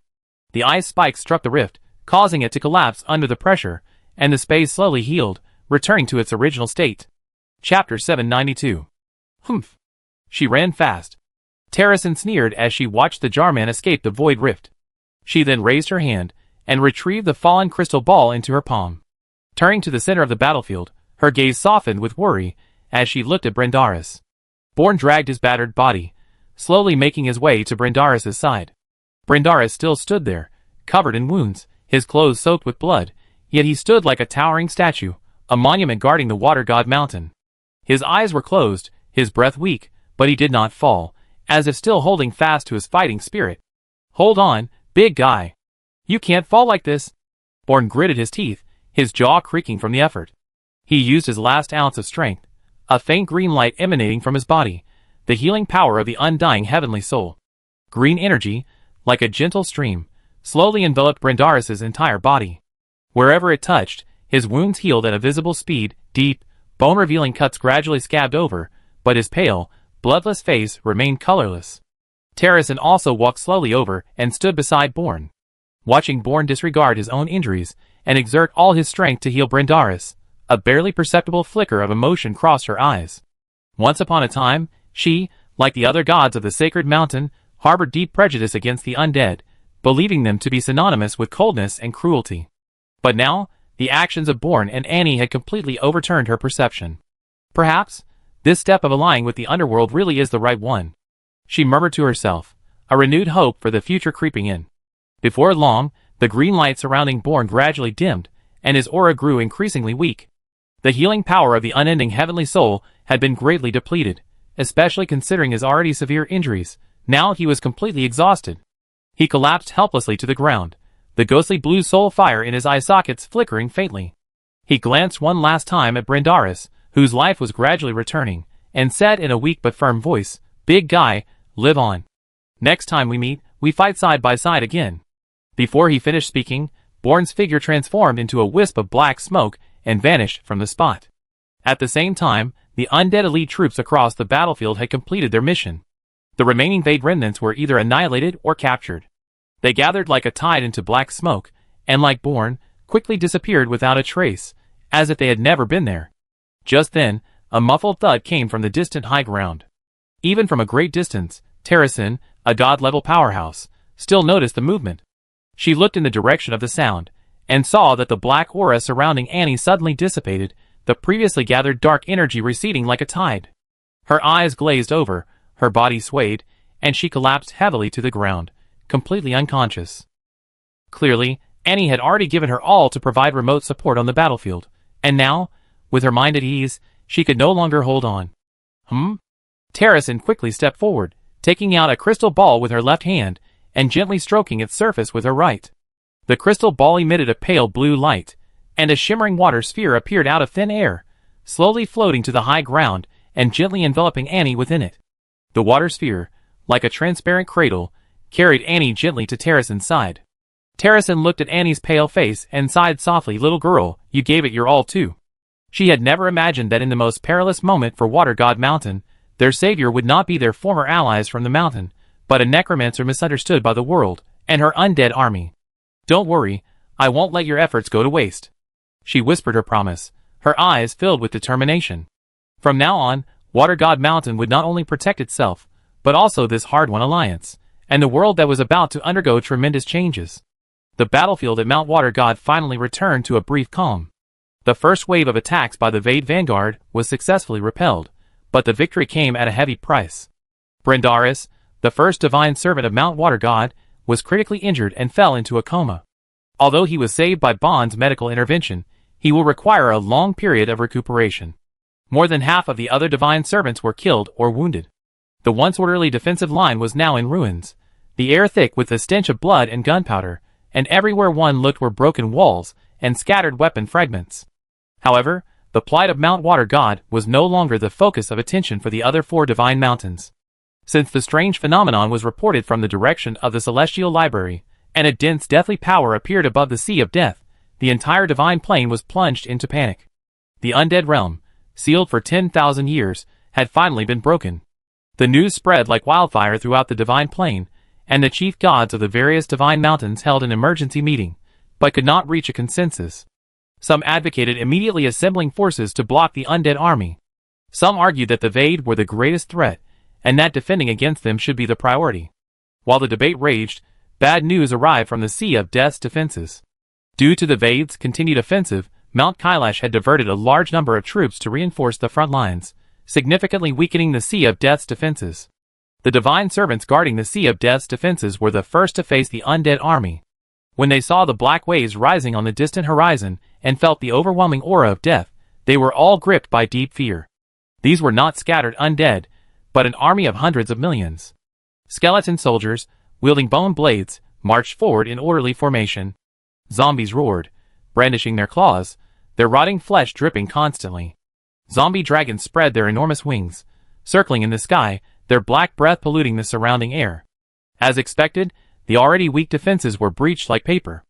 The ice spikes struck the rift, causing it to collapse under the pressure, and the space slowly healed, returning to its original state. Chapter 792. Humph. She ran fast. Terrason sneered as she watched the Jarman escape the void rift. She then raised her hand, and retrieved the fallen crystal ball into her palm. Turning to the center of the battlefield, her gaze softened with worry as she looked at Brindaris. Born dragged his battered body, slowly making his way to Brindaris' side. Brindaris still stood there, covered in wounds, his clothes soaked with blood, yet he stood like a towering statue, a monument guarding the water god mountain. His eyes were closed, his breath weak, but he did not fall, as if still holding fast to his fighting spirit. Hold on, big guy. You can't fall like this. Born gritted his teeth, his jaw creaking from the effort. He used his last ounce of strength, a faint green light emanating from his body, the healing power of the undying heavenly soul. Green energy, like a gentle stream, slowly enveloped Brandaris's entire body. Wherever it touched, his wounds healed at a visible speed, deep, bone-revealing cuts gradually scabbed over, but his pale, bloodless face remained colorless. Terracin also walked slowly over and stood beside Bourne. Watching Bourne disregard his own injuries and exert all his strength to heal Brandaris, a barely perceptible flicker of emotion crossed her eyes. Once upon a time, she, like the other gods of the sacred mountain, harbored deep prejudice against the undead, believing them to be synonymous with coldness and cruelty. But now, the actions of Bourne and Annie had completely overturned her perception. Perhaps, this step of allying with the underworld really is the right one, she murmured to herself, a renewed hope for the future creeping in. Before long, the green light surrounding Bourne gradually dimmed, and his aura grew increasingly weak. The healing power of the unending heavenly soul had been greatly depleted, especially considering his already severe injuries. Now he was completely exhausted. He collapsed helplessly to the ground, the ghostly blue soul fire in his eye sockets flickering faintly. He glanced one last time at Brandaris, whose life was gradually returning, and said in a weak but firm voice, "Big guy, live on. Next time we meet, we fight side by side again." Before he finished speaking, Bourne's figure transformed into a wisp of black smoke and vanished from the spot. At the same time, the undead elite troops across the battlefield had completed their mission. The remaining Vade remnants were either annihilated or captured. They gathered like a tide into black smoke, and like Bourne, quickly disappeared without a trace, as if they had never been there. Just then, a muffled thud came from the distant high ground. Even from a great distance, Terracin, a god-level powerhouse, still noticed the movement. She looked in the direction of the sound, and saw that the black aura surrounding Annie suddenly dissipated, the previously gathered dark energy receding like a tide. Her eyes glazed over, her body swayed, and she collapsed heavily to the ground, completely unconscious. Clearly, Annie had already given her all to provide remote support on the battlefield, and now, with her mind at ease, she could no longer hold on. Terracin quickly stepped forward, taking out a crystal ball with her left hand, and gently stroking its surface with her right. The crystal ball emitted a pale blue light, and a shimmering water sphere appeared out of thin air, slowly floating to the high ground and gently enveloping Annie within it. The water sphere, like a transparent cradle, carried Annie gently to Terracin's side. Terracin looked at Annie's pale face and sighed softly, "Little girl, you gave it your all too." She had never imagined that in the most perilous moment for Water God Mountain, their savior would not be their former allies from the mountain, but a necromancer misunderstood by the world, and her undead army. "Don't worry, I won't let your efforts go to waste," she whispered her promise, her eyes filled with determination. From now on, Water God Mountain would not only protect itself, but also this hard-won alliance, and the world that was about to undergo tremendous changes. The battlefield at Mount Water God finally returned to a brief calm. The first wave of attacks by the Vade vanguard was successfully repelled, but the victory came at a heavy price. Brandaris, the first divine servant of Mount Water God, was critically injured and fell into a coma. Although he was saved by Bond's medical intervention, he will require a long period of recuperation. More than half of the other divine servants were killed or wounded. The once orderly defensive line was now in ruins, the air thick with the stench of blood and gunpowder, and everywhere one looked were broken walls and scattered weapon fragments. However, the plight of Mount Water God was no longer the focus of attention for the other four divine mountains. Since the strange phenomenon was reported from the direction of the Celestial Library, and a dense deathly power appeared above the Sea of Death, the entire divine plane was plunged into panic. The undead realm, sealed for 10,000 years, had finally been broken. The news spread like wildfire throughout the divine plane, and the chief gods of the various divine mountains held an emergency meeting, but could not reach a consensus. Some advocated immediately assembling forces to block the undead army. Some argued that the Vade were the greatest threat, and that defending against them should be the priority. While the debate raged, bad news arrived from the Sea of Death's defenses. Due to the Vade's continued offensive, Mount Kailash had diverted a large number of troops to reinforce the front lines, significantly weakening the Sea of Death's defenses. The divine servants guarding the Sea of Death's defenses were the first to face the undead army. When they saw the black waves rising on the distant horizon and felt the overwhelming aura of death, they were all gripped by deep fear. These were not scattered undead, but an army of hundreds of millions. Skeleton soldiers, wielding bone blades, marched forward in orderly formation. Zombies roared, brandishing their claws, their rotting flesh dripping constantly. Zombie dragons spread their enormous wings, circling in the sky, their black breath polluting the surrounding air. As expected, the already weak defenses were breached like paper.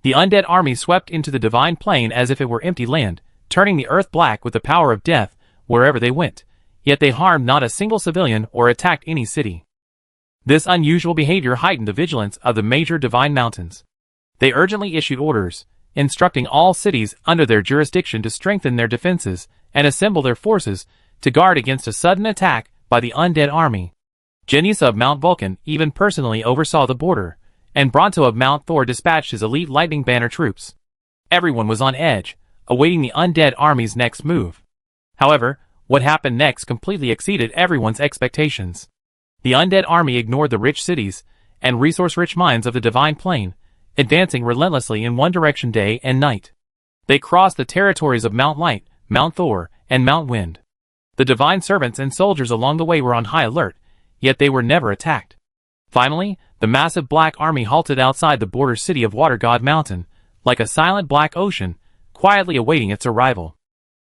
The undead army swept into the divine plane as if it were empty land, turning the earth black with the power of death wherever they went, yet they harmed not a single civilian or attacked any city. This unusual behavior heightened the vigilance of the major divine mountains. They urgently issued orders, instructing all cities under their jurisdiction to strengthen their defenses and assemble their forces to guard against a sudden attack by the undead army. Genisa of Mount Vulcan even personally oversaw the border, and Bronto of Mount Thor dispatched his elite lightning banner troops. Everyone was on edge, awaiting the undead army's next move. However, what happened next completely exceeded everyone's expectations. The undead army ignored the rich cities and resource-rich mines of the divine plane, advancing relentlessly in one direction day and night. They crossed the territories of Mount Light, Mount Thor, and Mount Wind. The divine servants and soldiers along the way were on high alert, yet they were never attacked. Finally, the massive black army halted outside the border city of Water God Mountain, like a silent black ocean, quietly awaiting its arrival.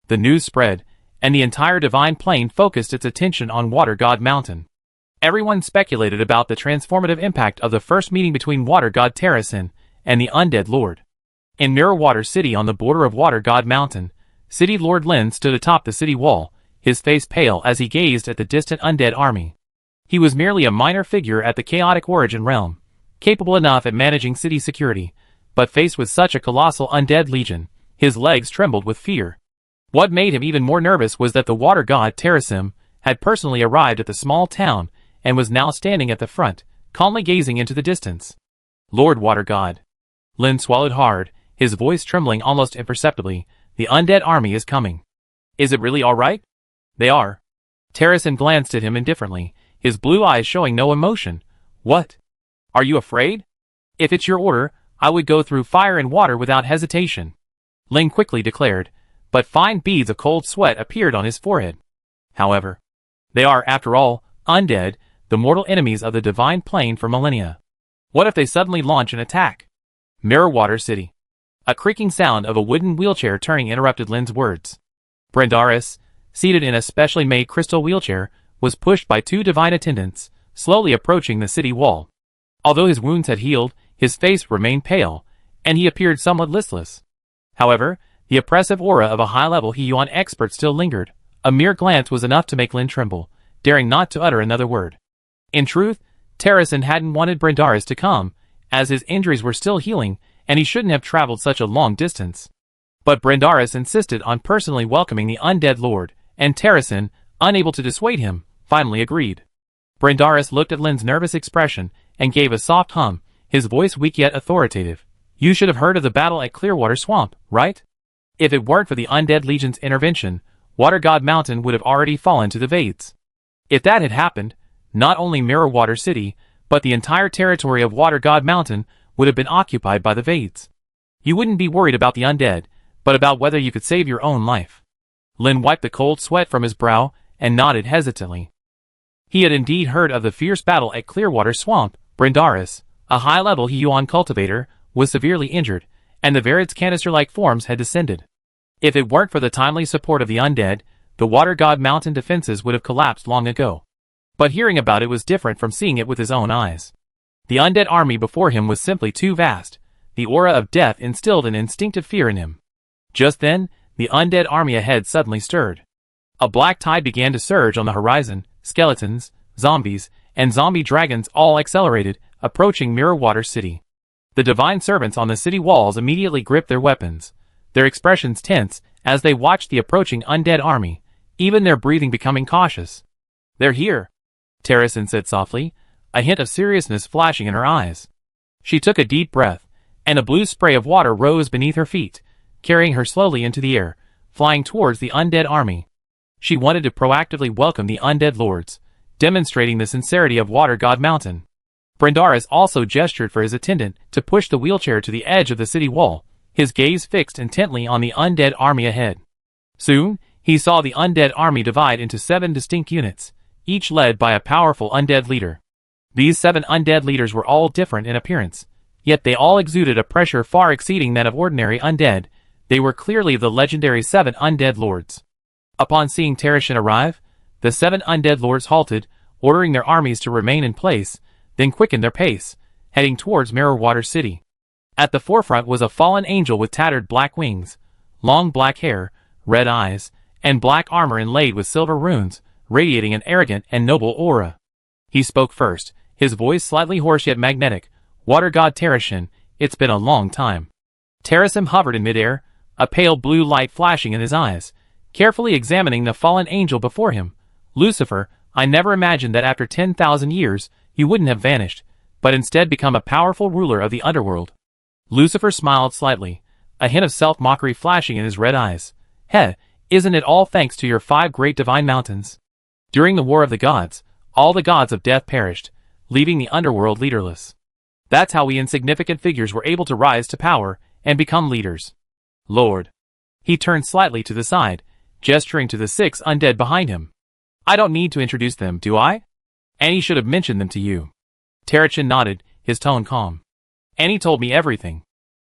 The news spread, and the entire divine plane focused its attention on Water God Mountain. Everyone speculated about the transformative impact of the first meeting between Water God Terrasin and the Undead Lord. In Mirror Water City on the border of Water God Mountain, City Lord Lin stood atop the city wall, his face pale as he gazed at the distant undead army. He was merely a minor figure at the chaotic origin realm, capable enough at managing city security, but faced with such a colossal undead legion, his legs trembled with fear. What made him even more nervous was that the water god Terrasim had personally arrived at the small town and was now standing at the front, calmly gazing into the distance. Lord Water God. Lin swallowed hard, his voice trembling almost imperceptibly. The undead army is coming. Is it really all right? They are. Terrasin glanced at him indifferently, his blue eyes showing no emotion. What? Are you afraid? If it's your order, I would go through fire and water without hesitation. Lin quickly declared, but fine beads of cold sweat appeared on his forehead. However, they are, after all, undead, the mortal enemies of the divine plane for millennia. What if they suddenly launch an attack? Mirror Water City. A creaking sound of a wooden wheelchair turning interrupted Lin's words. Brendaris, seated in a specially made crystal wheelchair, was pushed by two divine attendants, slowly approaching the city wall. Although his wounds had healed, his face remained pale, and he appeared somewhat listless. However, the oppressive aura of a high-level Hiyuan expert still lingered. A mere glance was enough to make Lin tremble, daring not to utter another word. In truth, Terrasin hadn't wanted Brendaris to come, as his injuries were still healing, and he shouldn't have traveled such a long distance. But Brendaris insisted on personally welcoming the undead lord, and Terrasin, unable to dissuade him, finally agreed. Brendaris looked at Lin's nervous expression and gave a soft hum, his voice weak yet authoritative. You should have heard of the battle at Clearwater Swamp, right? If it weren't for the Undead Legion's intervention, Water God Mountain would have already fallen to the Vades. If that had happened, not only Mirror Water City, but the entire territory of Water God Mountain would have been occupied by the Vades. You wouldn't be worried about the undead, but about whether you could save your own life. Lin wiped the cold sweat from his brow and nodded hesitantly. He had indeed heard of the fierce battle at Clearwater Swamp. Brendaris, a high-level Hiyuan cultivator, was severely injured, and the Varid's canister-like forms had descended. If it weren't for the timely support of the undead, the Water God Mountain defenses would have collapsed long ago. But hearing about it was different from seeing it with his own eyes. The undead army before him was simply too vast. The aura of death instilled an instinctive fear in him. Just then, the undead army ahead suddenly stirred. A black tide began to surge on the horizon. Skeletons, zombies, and zombie dragons all accelerated, approaching Mirror Water City. The divine servants on the city walls immediately gripped their weapons, their expressions tense as they watched the approaching undead army, even their breathing becoming cautious. They're here, Terrasin said softly, a hint of seriousness flashing in her eyes. She took a deep breath, and a blue spray of water rose beneath her feet, carrying her slowly into the air, flying towards the undead army. She wanted to proactively welcome the undead lords, demonstrating the sincerity of Water God Mountain. Brendaris also gestured for his attendant to push the wheelchair to the edge of the city wall, his gaze fixed intently on the undead army ahead. Soon, he saw the undead army divide into 7 distinct units, each led by a powerful undead leader. These 7 undead leaders were all different in appearance, yet they all exuded a pressure far exceeding that of ordinary undead. They were clearly the legendary 7 undead lords. Upon seeing Terrashin arrive, the 7 undead lords halted, ordering their armies to remain in place, then quickened their pace, heading towards Mirrorwater City. At the forefront was a fallen angel with tattered black wings, long black hair, red eyes, and black armor inlaid with silver runes, radiating an arrogant and noble aura. He spoke first, his voice slightly hoarse yet magnetic. "Water god Terrashin, it's been a long time." Terrashin hovered in midair, a pale blue light flashing in his eyes, carefully examining the fallen angel before him. "Lucifer, I never imagined that after 10,000 years, you wouldn't have vanished, but instead become a powerful ruler of the underworld." Lucifer smiled slightly, a hint of self-mockery flashing in his red eyes. "Heh, isn't it all thanks to your 5 great divine mountains? During the War of the Gods, all the gods of death perished, leaving the underworld leaderless. That's how we insignificant figures were able to rise to power and become leaders. Lord." He turned slightly to the side, gesturing to the 6 undead behind him. "I don't need to introduce them, do I? Annie should have mentioned them to you." Terrashin nodded, his tone calm. "Annie told me everything.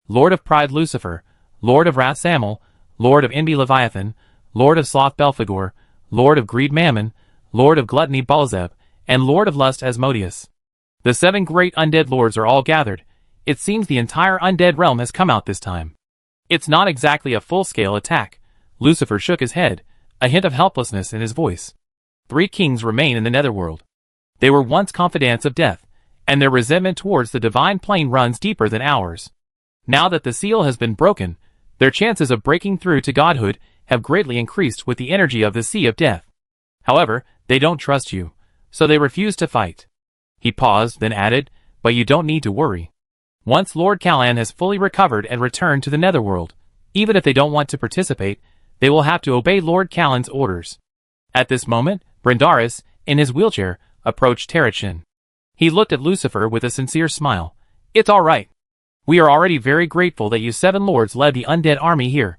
Lord of Pride Lucifer, Lord of Wrath Samel, Lord of Envy Leviathan, Lord of Sloth Belphegor, Lord of Greed Mammon, Lord of Gluttony Balzeb, and Lord of Lust Asmodeus. The 7 great undead lords are all gathered. It seems the entire undead realm has come out this time. It's not exactly a full-scale attack." Lucifer shook his head, a hint of helplessness in his voice. 3 kings remain in the netherworld. They were once confidants of death, and their resentment towards the divine plane runs deeper than ours. Now that the seal has been broken, their chances of breaking through to godhood have greatly increased with the energy of the Sea of Death. However, they don't trust you, so they refuse to fight." He paused, then added, "But you don't need to worry. Once Lord Callan has fully recovered and returned to the netherworld, even if they don't want to participate, they will have to obey Lord Callan's orders." At this moment, Brindaris, in his wheelchair, approached Terrashin. He looked at Lucifer with a sincere smile. "It's all right. We are already very grateful that you 7 lords led the undead army here.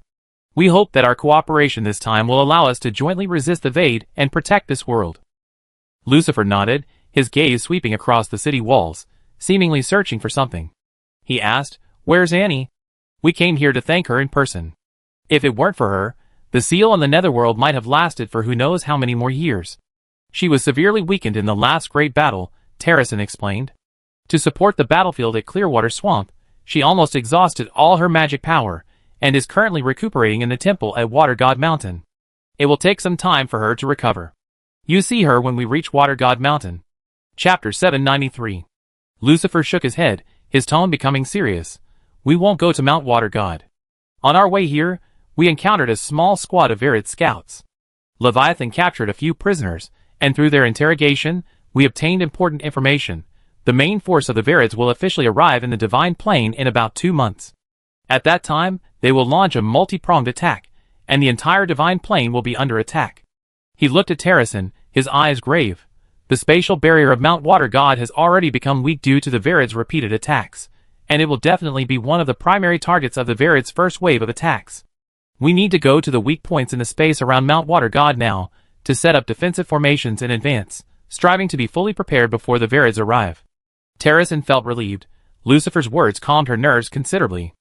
We hope that our cooperation this time will allow us to jointly resist the Vade and protect this world." Lucifer nodded, his gaze sweeping across the city walls, seemingly searching for something. He asked, "Where's Annie? We came here to thank her in person. If it weren't for her, the seal on the netherworld might have lasted for who knows how many more years. She was severely weakened in the last great battle," Terrashin explained. "To support the battlefield at Clearwater Swamp, she almost exhausted all her magic power, and is currently recuperating in the temple at Water God Mountain. It will take some time for her to recover. You see her when we reach Water God Mountain." Chapter 793. Lucifer shook his head, his tone becoming serious. "We won't go to Mount Water God. On our way here, we encountered a small squad of Virid scouts. Leviathan captured a few prisoners, and through their interrogation, we obtained important information. The main force of the Virids will officially arrive in the Divine Plane in about 2 months. At that time, they will launch a multi-pronged attack, and the entire Divine Plane will be under attack." He looked at Terrashin, his eyes grave. "The spatial barrier of Mount Water God has already become weak due to the Virid's repeated attacks, and it will definitely be one of the primary targets of the Virid's first wave of attacks. We need to go to the weak points in the space around Mount Water God now, to set up defensive formations in advance, striving to be fully prepared before the Virids arrive." Terrashin felt relieved. Lucifer's words calmed her nerves considerably.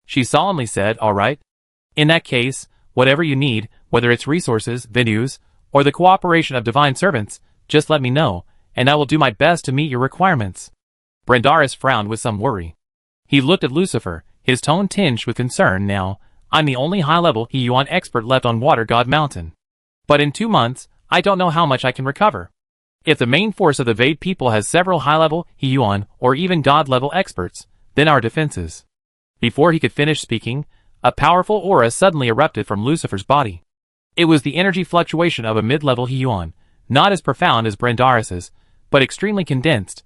She solemnly said, "All right. In that case, whatever you need, whether it's resources, venues, or the cooperation of divine servants, just let me know, and I will do my best to meet your requirements." Brindaris frowned with some worry. He looked at Lucifer, his tone tinged with concern. "Now, I'm the only high-level Hiyuan expert left on Water God Mountain. But in 2 months, I don't know how much I can recover. If the main force of the Vade people has several high-level Hiyuan or even God-level experts, then our defenses." Before he could finish speaking, a powerful aura suddenly erupted from Lucifer's body. It was the energy fluctuation of a mid-level Hiyuan, not as profound as Brindaris's, but extremely condensed.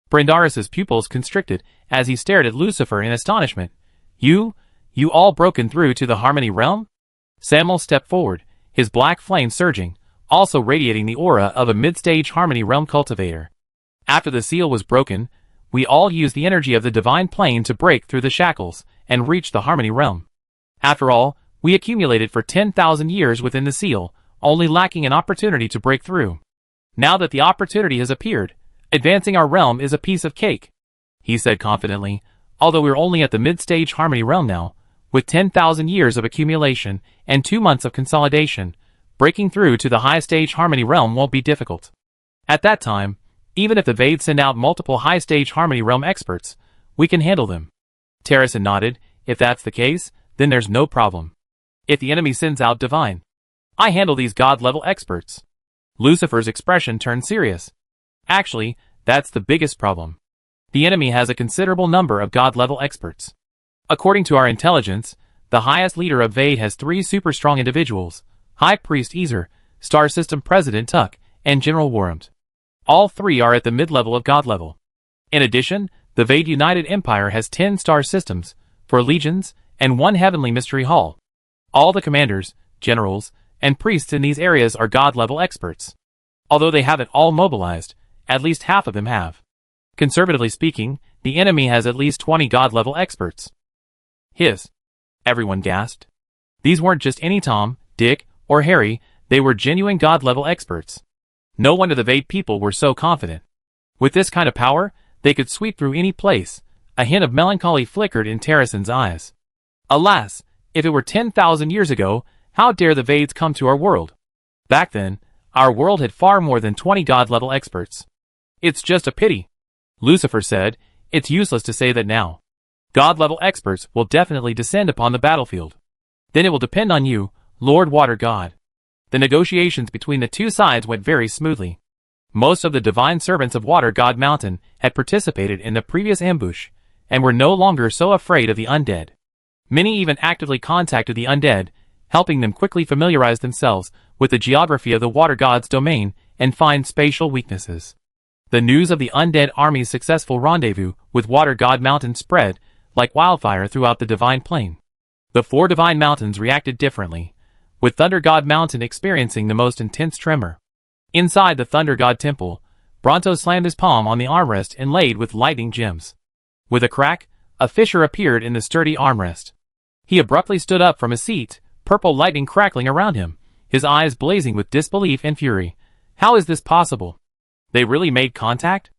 Brindaris's pupils constricted as he stared at Lucifer in astonishment. You all broken through to the Harmony Realm?" Samuel stepped forward, his black flame surging, also radiating the aura of a mid-stage Harmony Realm cultivator. "After the seal was broken, we all used the energy of the Divine Plane to break through the shackles and reach the Harmony Realm. After all, we accumulated for 10,000 years within the seal, only lacking an opportunity to break through. Now that the opportunity has appeared, advancing our realm is a piece of cake," he said confidently. "Although we're only at the mid-stage Harmony Realm now, With 10,000 years of accumulation and 2 months of consolidation, breaking through to the high-stage Harmony Realm won't be difficult. At that time, even if the Vades send out multiple high-stage Harmony Realm experts, we can handle them. Terrason nodded. If that's the case, then there's no problem. If the enemy sends out Divine, I handle these God-level experts. Lucifer's expression turned serious. Actually, that's the biggest problem. The enemy has a considerable number of God-level experts. According to our intelligence, the highest leader of Vade has 3 super strong individuals: High Priest Ezer, Star System President Tuck, and General Warumd. All 3 are at the mid-level of God level. In addition, the Vade United Empire has 10 star systems, 4 legions, and 1 heavenly mystery hall. All the commanders, generals, and priests in these areas are God-level experts. Although they haven't all mobilized, at least half of them have. Conservatively speaking, the enemy has at least 20 God-level experts. Everyone gasped. These weren't just any Tom, Dick, or Harry, they were genuine God-level experts. No wonder the Vade people were so confident. With this kind of power, they could sweep through any place. A hint of melancholy flickered in Terrason's eyes. Alas, if it were 10,000 years ago, how dare the Vades come to our world? Back then, our world had far more than 20 God-level experts. It's just a pity. Lucifer said, it's useless to say that now. God-level experts will definitely descend upon the battlefield. Then it will depend on you, Lord Water God. The negotiations between the 2 sides went very smoothly. Most of the divine servants of Water God Mountain had participated in the previous ambush, and were no longer so afraid of the undead. Many even actively contacted the undead, helping them quickly familiarize themselves with the geography of the Water God's domain and find spatial weaknesses. The news of the undead army's successful rendezvous with Water God Mountain spread like wildfire throughout the Divine Plain. The 4 divine mountains reacted differently, with Thunder God Mountain experiencing the most intense tremor. Inside the Thunder God Temple, Bronto slammed his palm on the armrest inlaid with lightning gems. With a crack, a fissure appeared in the sturdy armrest. He abruptly stood up from his seat, purple lightning crackling around him, his eyes blazing with disbelief and fury. How is this possible? They really made contact?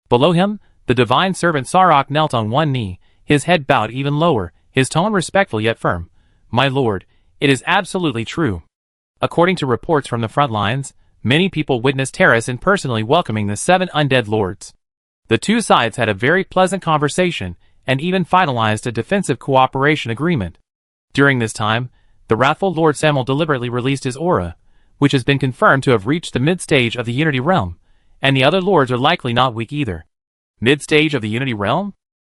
Below him, the divine servant Sarok knelt on one knee, his head bowed even lower, his tone respectful yet firm. My lord, it is absolutely true. According to reports from the front lines, many people witnessed Terrason personally welcoming the 7 undead lords. The 2 sides had a very pleasant conversation, and even finalized a defensive cooperation agreement. During this time, the wrathful Lord Samuel deliberately released his aura, which has been confirmed to have reached the mid-stage of the Unity Realm, and the other lords are likely not weak either. Mid-stage of the Unity Realm?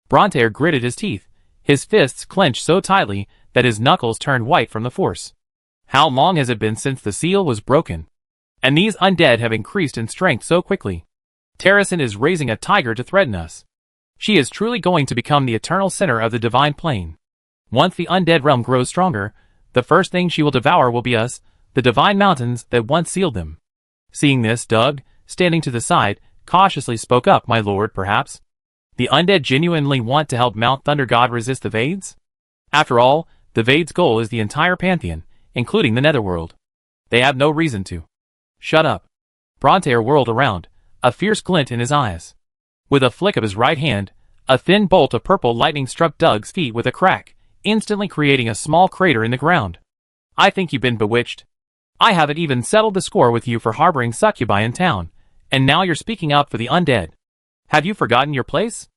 Brontair gritted his teeth, his fists clenched so tightly that his knuckles turned white from the force. How long has it been since the seal was broken? And these undead have increased in strength so quickly. Terrason is raising a tiger to threaten us. She is truly going to become the eternal center of the Divine Plane. Once the undead realm grows stronger, the first thing she will devour will be us, the divine mountains that once sealed them. Seeing this, Doug, standing to the side, cautiously spoke up, my lord, perhaps. The undead genuinely want to help Mount Thunder God resist the Vades? After all, the Vades' goal is the entire Pantheon, including the Netherworld. They have no reason to. Shut up. Brontair whirled around, a fierce glint in his eyes. With a flick of his right hand, a thin bolt of purple lightning struck Doug's feet with a crack, instantly creating a small crater in the ground. I think you've been bewitched. I haven't even settled the score with you for harboring succubi in town, and now you're speaking up for the undead. Have you forgotten your place?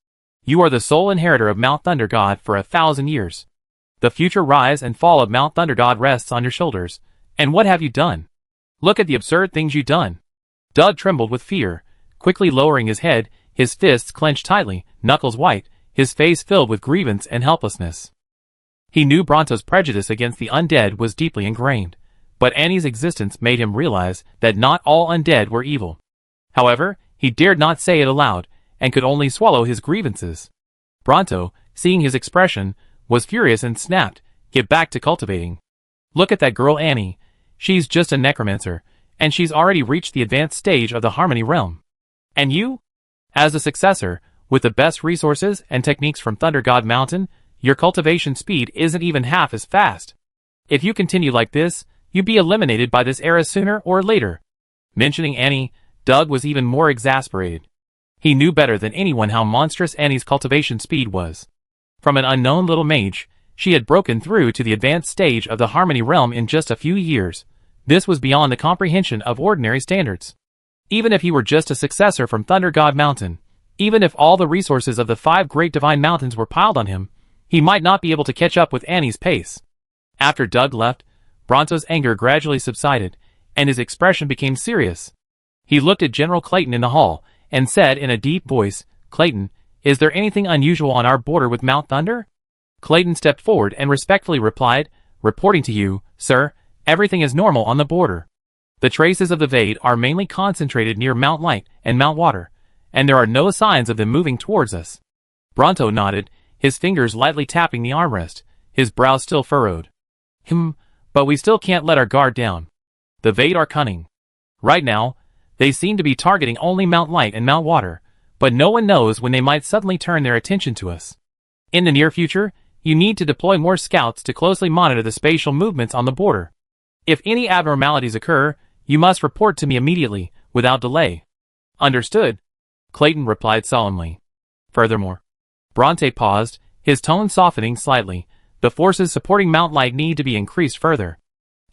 You are the sole inheritor of Mount Thunder God for 1,000 years. The future rise and fall of Mount Thunder God rests on your shoulders, and what have you done? Look at the absurd things you've done. Doug trembled with fear, quickly lowering his head, his fists clenched tightly, knuckles white, his face filled with grievance and helplessness. He knew Bronto's prejudice against the undead was deeply ingrained, but Annie's existence made him realize that not all undead were evil. However, he dared not say it aloud, and could only swallow his grievances. Bronto, seeing his expression, was furious and snapped, "Get back to cultivating. Look at that girl Annie. She's just a necromancer, and she's already reached the advanced stage of the Harmony Realm. And you? As a successor, with the best resources and techniques from Thunder God Mountain, your cultivation speed isn't even half as fast. If you continue like this, you'd be eliminated by this era sooner or later." Mentioning Annie, Doug was even more exasperated. He knew better than anyone how monstrous Annie's cultivation speed was. From an unknown little mage, she had broken through to the advanced stage of the Harmony realm in just a few years. This was beyond the comprehension of ordinary standards. Even if he were just a successor from Thunder God Mountain, even if all the resources of the 5 great divine mountains were piled on him, he might not be able to catch up with Annie's pace. After Doug left, Bronto's anger gradually subsided, and his expression became serious. He looked at General Clayton in the hall, and said in a deep voice, "Clayton, is there anything unusual on our border with Mount Thunder?" Clayton stepped forward and respectfully replied, "Reporting to you, sir, everything is normal on the border. The traces of the Vade are mainly concentrated near Mount Light and Mount Water, and there are no signs of them moving towards us." Bronto nodded, his fingers lightly tapping the armrest, his brow still furrowed. But we still can't let our guard down. The Vade are cunning. Right now, they seem to be targeting only Mount Light and Mount Water, but no one knows when they might suddenly turn their attention to us. In the near future, you need to deploy more scouts to closely monitor the spatial movements on the border. If any abnormalities occur, you must report to me immediately, without delay. Understood, Clayton replied solemnly. Furthermore, Bronte paused, his tone softening slightly. The forces supporting Mount Light need to be increased further.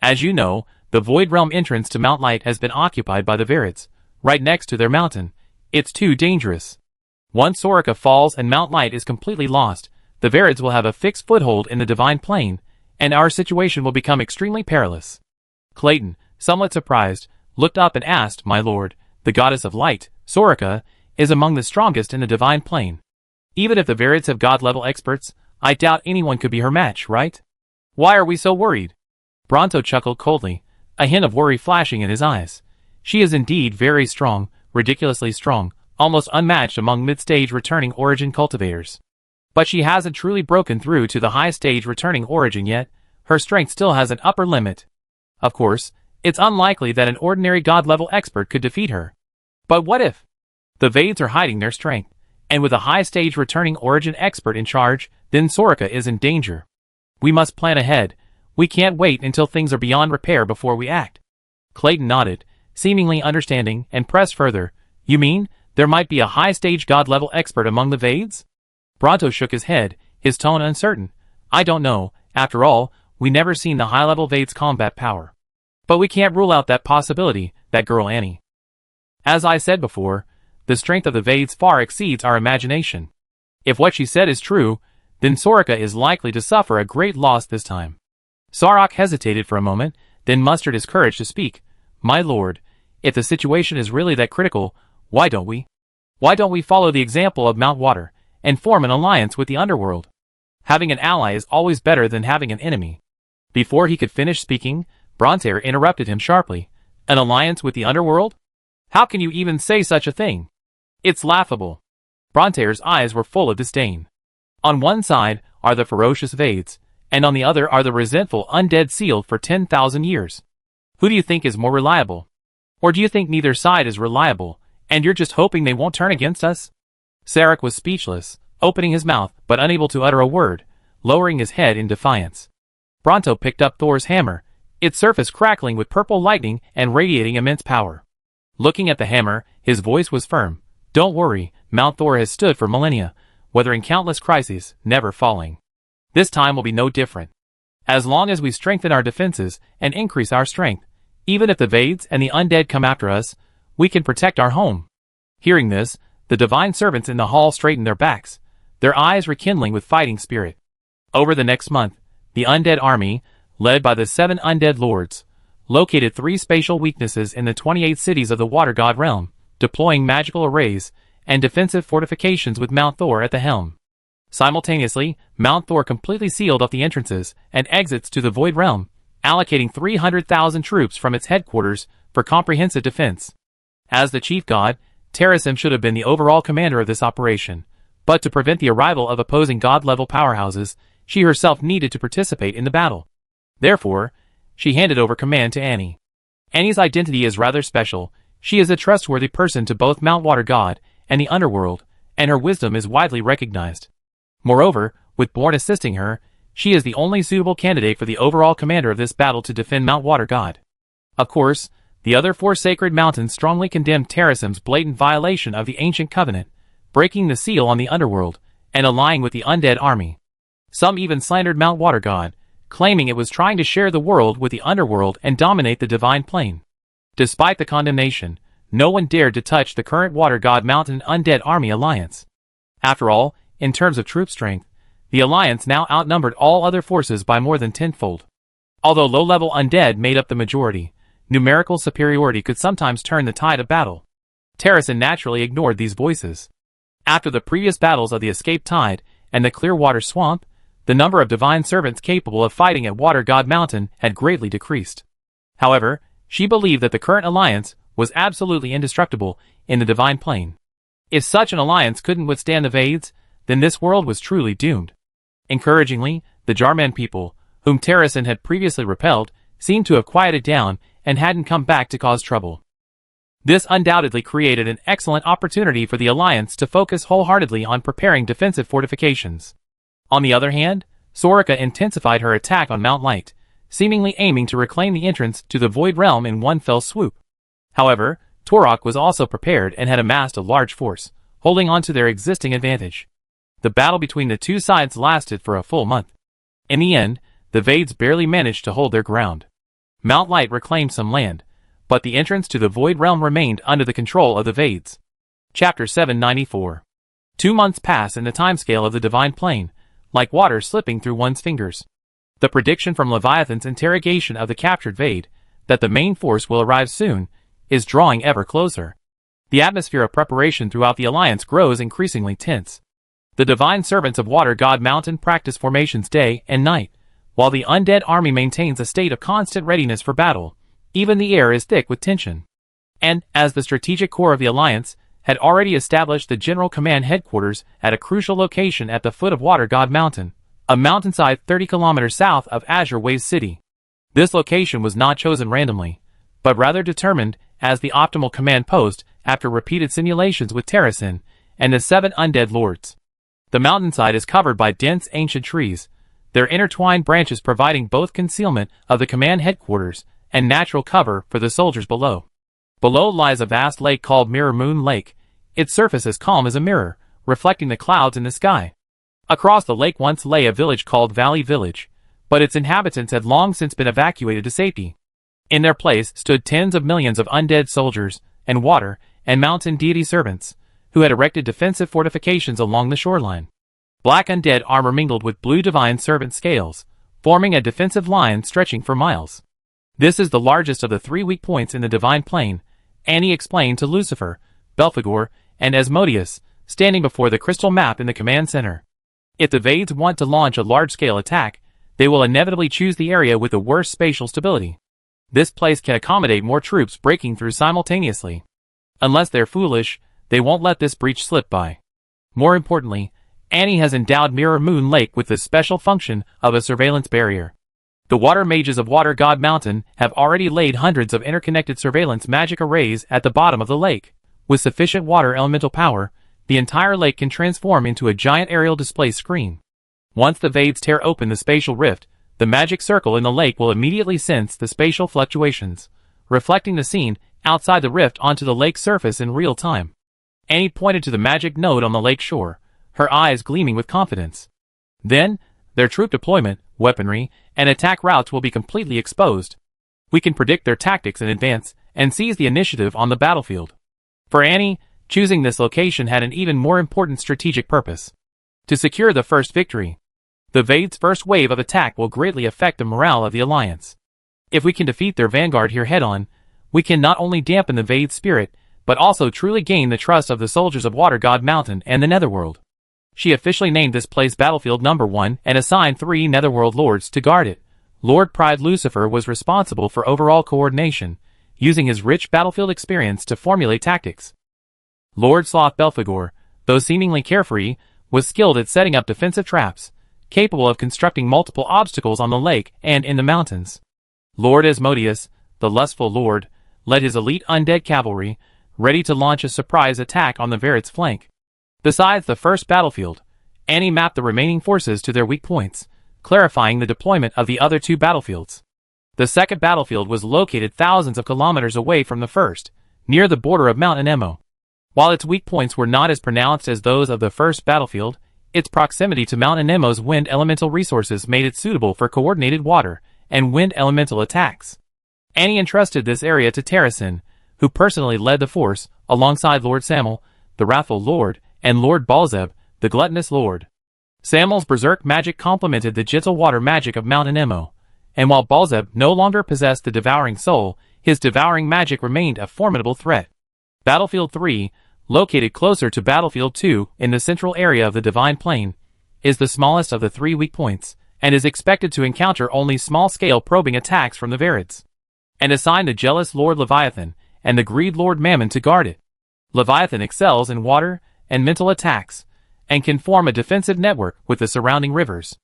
As you know, the Void Realm entrance to Mount Light has been occupied by the Varids, right next to their mountain. It's too dangerous. Once Soraka falls and Mount Light is completely lost, the Varids will have a fixed foothold in the Divine Plane, and our situation will become extremely perilous. Clayton, somewhat surprised, looked up and asked, "My lord, the goddess of light, Soraka, is among the strongest in the Divine Plane. Even if the Varids have god-level experts, I doubt anyone could be her match, right? Why are we so worried?" Bronto chuckled coldly, a hint of worry flashing in his eyes. "She is indeed very strong, ridiculously strong, almost unmatched among mid-stage returning origin cultivators. But she hasn't truly broken through to the high-stage returning origin yet. Her strength still has an upper limit. Of course, it's unlikely that an ordinary god-level expert could defeat her. But what if? The Vades are hiding their strength, and with a high-stage returning origin expert in charge, then Soraka is in danger. We must plan ahead. We can't wait until things are beyond repair before we act." Clayton nodded, seemingly understanding, and pressed further. "You mean, there might be a high-stage god-level expert among the Vades?" Bronto shook his head, his tone uncertain. "I don't know. After all, we never seen the high-level Vades' combat power. But we can't rule out that possibility, that girl Annie. As I said before, the strength of the Vades far exceeds our imagination. If what she said is true, then Soraka is likely to suffer a great loss this time." Sarok hesitated for a moment, then mustered his courage to speak. "My lord, if the situation is really that critical, why don't we follow the example of Mount Water, and form an alliance with the underworld? Having an ally is always better than having an enemy." Before he could finish speaking, Brontaire interrupted him sharply. "An alliance with the underworld? How can you even say such a thing? It's laughable." Brontaire's eyes were full of disdain. "On one side are the ferocious Vades, and on the other are the resentful undead sealed for 10,000 years. Who do you think is more reliable? Or do you think neither side is reliable, and you're just hoping they won't turn against us?" Sarek was speechless, opening his mouth but unable to utter a word, lowering his head in defiance. Bronto picked up Thor's hammer, its surface crackling with purple lightning and radiating immense power. Looking at the hammer, his voice was firm. "Don't worry, Mount Thor has stood for millennia, weathering countless crises, never falling. This time will be no different. As long as we strengthen our defenses and increase our strength, even if the Vades and the undead come after us, we can protect our home." Hearing this, the divine servants in the hall straightened their backs, their eyes rekindling with fighting spirit. Over the next month, the undead army, led by the 7 undead lords, located 3 spatial weaknesses in the 28 cities of the Water God realm, deploying magical arrays and defensive fortifications with Mount Thor at the helm. Simultaneously, Mount Thor completely sealed off the entrances and exits to the Void Realm, allocating 300,000 troops from its headquarters for comprehensive defense. As the chief god, Terrasim should have been the overall commander of this operation, but to prevent the arrival of opposing god-level powerhouses, she herself needed to participate in the battle. Therefore, she handed over command to Annie. Annie's identity is rather special. She is a trustworthy person to both Mount Water God and the underworld, and her wisdom is widely recognized. Moreover, with Born assisting her, she is the only suitable candidate for the overall commander of this battle to defend Mount Water God. Of course, the other 4 sacred mountains strongly condemned Terrasim's blatant violation of the ancient covenant, breaking the seal on the underworld, and allying with the undead army. Some even slandered Mount Water God, claiming it was trying to share the world with the underworld and dominate the divine plane. Despite the condemnation, no one dared to touch the current Water God Mountain Undead Army alliance. After all, in terms of troop strength, the alliance now outnumbered all other forces by more than tenfold. Although low-level undead made up the majority, numerical superiority could sometimes turn the tide of battle. Terrasen naturally ignored these voices. After the previous battles of the Escape Tide and the Clearwater Swamp, the number of divine servants capable of fighting at Water God Mountain had greatly decreased. However, she believed that the current alliance was absolutely indestructible in the divine plane. If such an alliance couldn't withstand the Vades, then this world was truly doomed. Encouragingly, the Jarman people, whom Terrasen had previously repelled, seemed to have quieted down and hadn't come back to cause trouble. This undoubtedly created an excellent opportunity for the alliance to focus wholeheartedly on preparing defensive fortifications. On the other hand, Soraka intensified her attack on Mount Light, seemingly aiming to reclaim the entrance to the Void Realm in one fell swoop. However, Torok was also prepared and had amassed a large force, holding on to their existing advantage. The battle between the two sides lasted for a full month. In the end, the Vades barely managed to hold their ground. Mount Light reclaimed some land, but the entrance to the Void Realm remained under the control of the Vades. Chapter 794. 2 months pass in the timescale of the Divine Plane, like water slipping through one's fingers. The prediction from Leviathan's interrogation of the captured Vade, that the main force will arrive soon, is drawing ever closer. The atmosphere of preparation throughout the Alliance grows increasingly tense. The divine servants of Water God Mountain practice formations day and night, while the undead army maintains a state of constant readiness for battle. Even the air is thick with tension. And, as the strategic core of the Alliance had already established the General Command headquarters at a crucial location at the foot of Water God Mountain, a mountainside 30 kilometers south of Azure Waves City. This location was not chosen randomly, but rather determined as the optimal command post after repeated simulations with Terrasen and the 7 undead lords. The mountainside is covered by dense ancient trees, their intertwined branches providing both concealment of the command headquarters and natural cover for the soldiers below. Below lies a vast lake called Mirror Moon Lake, its surface as calm as a mirror, reflecting the clouds in the sky. Across the lake once lay a village called Valley Village, but its inhabitants had long since been evacuated to safety. In their place stood tens of millions of undead soldiers, and water, and mountain deity servants, who had erected defensive fortifications along the shoreline. Black undead armor mingled with blue divine servant scales, forming a defensive line stretching for miles. This is the largest of the 3 weak points in the divine plane, Annie explained to Lucifer, Belphegor, and Asmodeus, standing before the crystal map in the command center. If the Vades want to launch a large-scale attack, they will inevitably choose the area with the worst spatial stability. This place can accommodate more troops breaking through simultaneously. Unless they're foolish, they won't let this breach slip by. More importantly, Annie has endowed Mirror Moon Lake with the special function of a surveillance barrier. The water mages of Water God Mountain have already laid hundreds of interconnected surveillance magic arrays at the bottom of the lake. With sufficient water elemental power, the entire lake can transform into a giant aerial display screen. Once the Vades tear open the spatial rift, the magic circle in the lake will immediately sense the spatial fluctuations, reflecting the scene outside the rift onto the lake's surface in real time. Annie pointed to the magic node on the lake shore, her eyes gleaming with confidence. Then, their troop deployment, weaponry, and attack routes will be completely exposed. We can predict their tactics in advance and seize the initiative on the battlefield. For Annie, choosing this location had an even more important strategic purpose: to secure the first victory. The Vades' first wave of attack will greatly affect the morale of the Alliance. If we can defeat their vanguard here head-on, we can not only dampen the Vades' spirit, but also truly gain the trust of the soldiers of Water God Mountain and the Netherworld. She officially named this place Battlefield No. 1 and assigned 3 Netherworld Lords to guard it. Lord Pride Lucifer was responsible for overall coordination, using his rich battlefield experience to formulate tactics. Lord Sloth Belphegor, though seemingly carefree, was skilled at setting up defensive traps, capable of constructing multiple obstacles on the lake and in the mountains. Lord Asmodeus, the lustful lord, led his elite undead cavalry, ready to launch a surprise attack on the Verit's flank. Besides the first battlefield, Annie mapped the remaining forces to their weak points, clarifying the deployment of the other 2 battlefields. The second battlefield was located thousands of kilometers away from the first, near the border of Mount Anemo. While its weak points were not as pronounced as those of the first battlefield, Its proximity to Mount Anemo's wind elemental resources made it suitable for coordinated water and wind elemental attacks. Annie entrusted this area to Terrasin, who personally led the force, alongside Lord Samuel, the wrathful lord, and Lord Balzeb, the gluttonous lord. Samuel's berserk magic complemented the gentle water magic of Mount Anemo, and while Balzeb no longer possessed the devouring soul, his devouring magic remained a formidable threat. Battlefield 3, located closer to Battlefield 2 in the central area of the Divine Plane, is the smallest of the 3 weak points, and is expected to encounter only small-scale probing attacks from the Varids, and assigned the jealous Lord Leviathan and the greed Lord Mammon to guard it. Leviathan excels in water and mental attacks, and can form a defensive network with the surrounding rivers.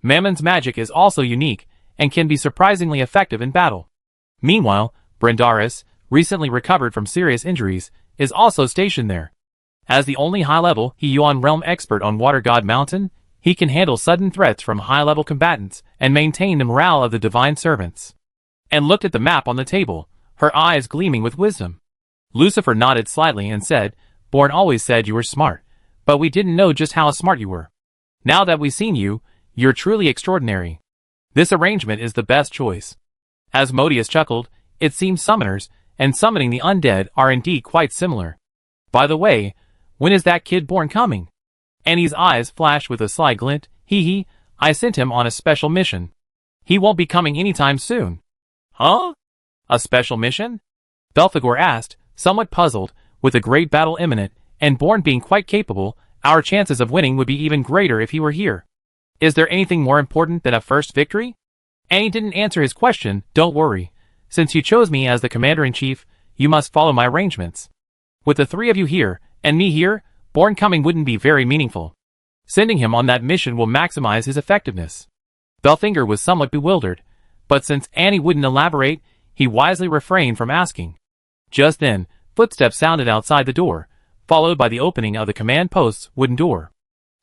Mammon's magic is also unique, and can be surprisingly effective in battle. Meanwhile, Brendaris, recently recovered from serious injuries, is also stationed there. As the only high-level Yuan realm expert on Water God Mountain, he can handle sudden threats from high-level combatants and maintain the morale of the divine servants. And looked at the map on the table, her eyes gleaming with wisdom. Lucifer nodded slightly and said, "Born always said you were smart, but we didn't know just how smart you were. Now that we've seen you, you're truly extraordinary. This arrangement is the best choice." Asmodeus chuckled. It seems summoners and summoning the undead are indeed quite similar. By the way, when is that kid born coming? Annie's eyes flashed with a sly glint. Hee, I sent him on a special mission. He won't be coming anytime soon. Huh? A special mission? Belphegor asked, somewhat puzzled. With a great battle imminent, and Born being quite capable, our chances of winning would be even greater if he were here. Is there anything more important than a first victory? Annie didn't answer his question. Don't worry. Since you chose me as the commander-in-chief, you must follow my arrangements. With the 3 of you here, and me here, Born coming wouldn't be very meaningful. Sending him on that mission will maximize his effectiveness. Belfinger was somewhat bewildered, but since Annie wouldn't elaborate, he wisely refrained from asking. Just then, footsteps sounded outside the door, followed by the opening of the command post's wooden door.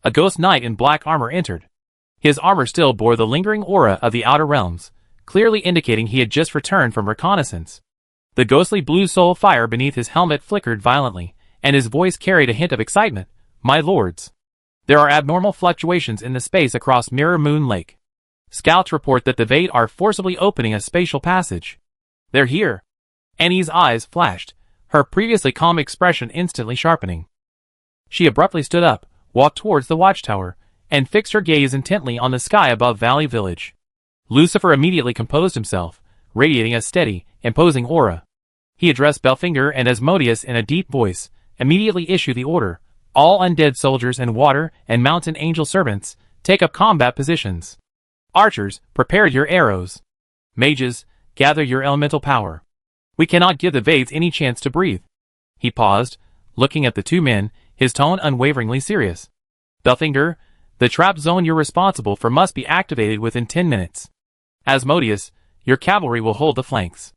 A ghost knight in black armor entered. His armor still bore the lingering aura of the outer realms, clearly indicating he had just returned from reconnaissance. The ghostly blue soul fire beneath his helmet flickered violently, and his voice carried a hint of excitement. My lords, there are abnormal fluctuations in the space across Mirror Moon Lake. Scouts report that the Vade are forcibly opening a spatial passage. They're here. Annie's eyes flashed, her previously calm expression instantly sharpening. She abruptly stood up, walked towards the watchtower, and fixed her gaze intently on the sky above Valley Village. Lucifer immediately composed himself, radiating a steady, imposing aura. He addressed Belfinger and Asmodeus in a deep voice, immediately issue the order. All undead soldiers and water and mountain angel servants, take up combat positions. Archers, prepare your arrows. Mages, gather your elemental power. We cannot give the Vades any chance to breathe. He paused, looking at the 2 men, his tone unwaveringly serious. Belfinger, the trap zone you're responsible for must be activated within 10 minutes. Asmodeus, your cavalry will hold the flanks.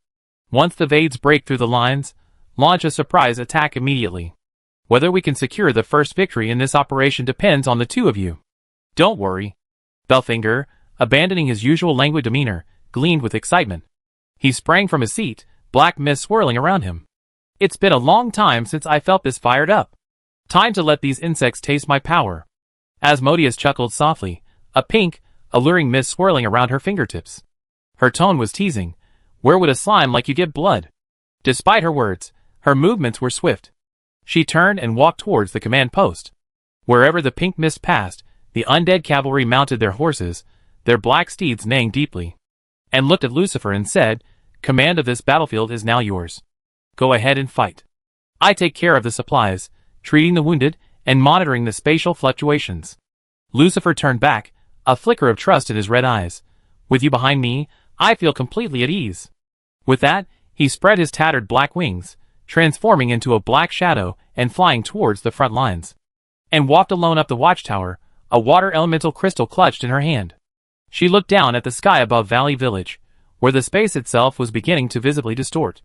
Once the Vades break through the lines, launch a surprise attack immediately. Whether we can secure the first victory in this operation depends on the 2 of you. Don't worry. Belfinger, abandoning his usual languid demeanor, gleamed with excitement. He sprang from his seat, black mist swirling around him. It's been a long time since I felt this fired up. Time to let these insects taste my power. Asmodeus chuckled softly, a pink, alluring mist swirling around her fingertips. Her tone was teasing. Where would a slime like you get blood? Despite her words, her movements were swift. She turned and walked towards the command post. Wherever the pink mist passed, the undead cavalry mounted their horses, their black steeds neighing deeply, and looked at Lucifer and said, Command of this battlefield is now yours. Go ahead and fight. I take care of the supplies, treating the wounded, and monitoring the spatial fluctuations. Lucifer turned back, a flicker of trust in his red eyes. With you behind me, I feel completely at ease. With that, he spread his tattered black wings, transforming into a black shadow and flying towards the front lines, and walked alone up the watchtower, a water elemental crystal clutched in her hand. She looked down at the sky above Valley Village, where the space itself was beginning to visibly distort.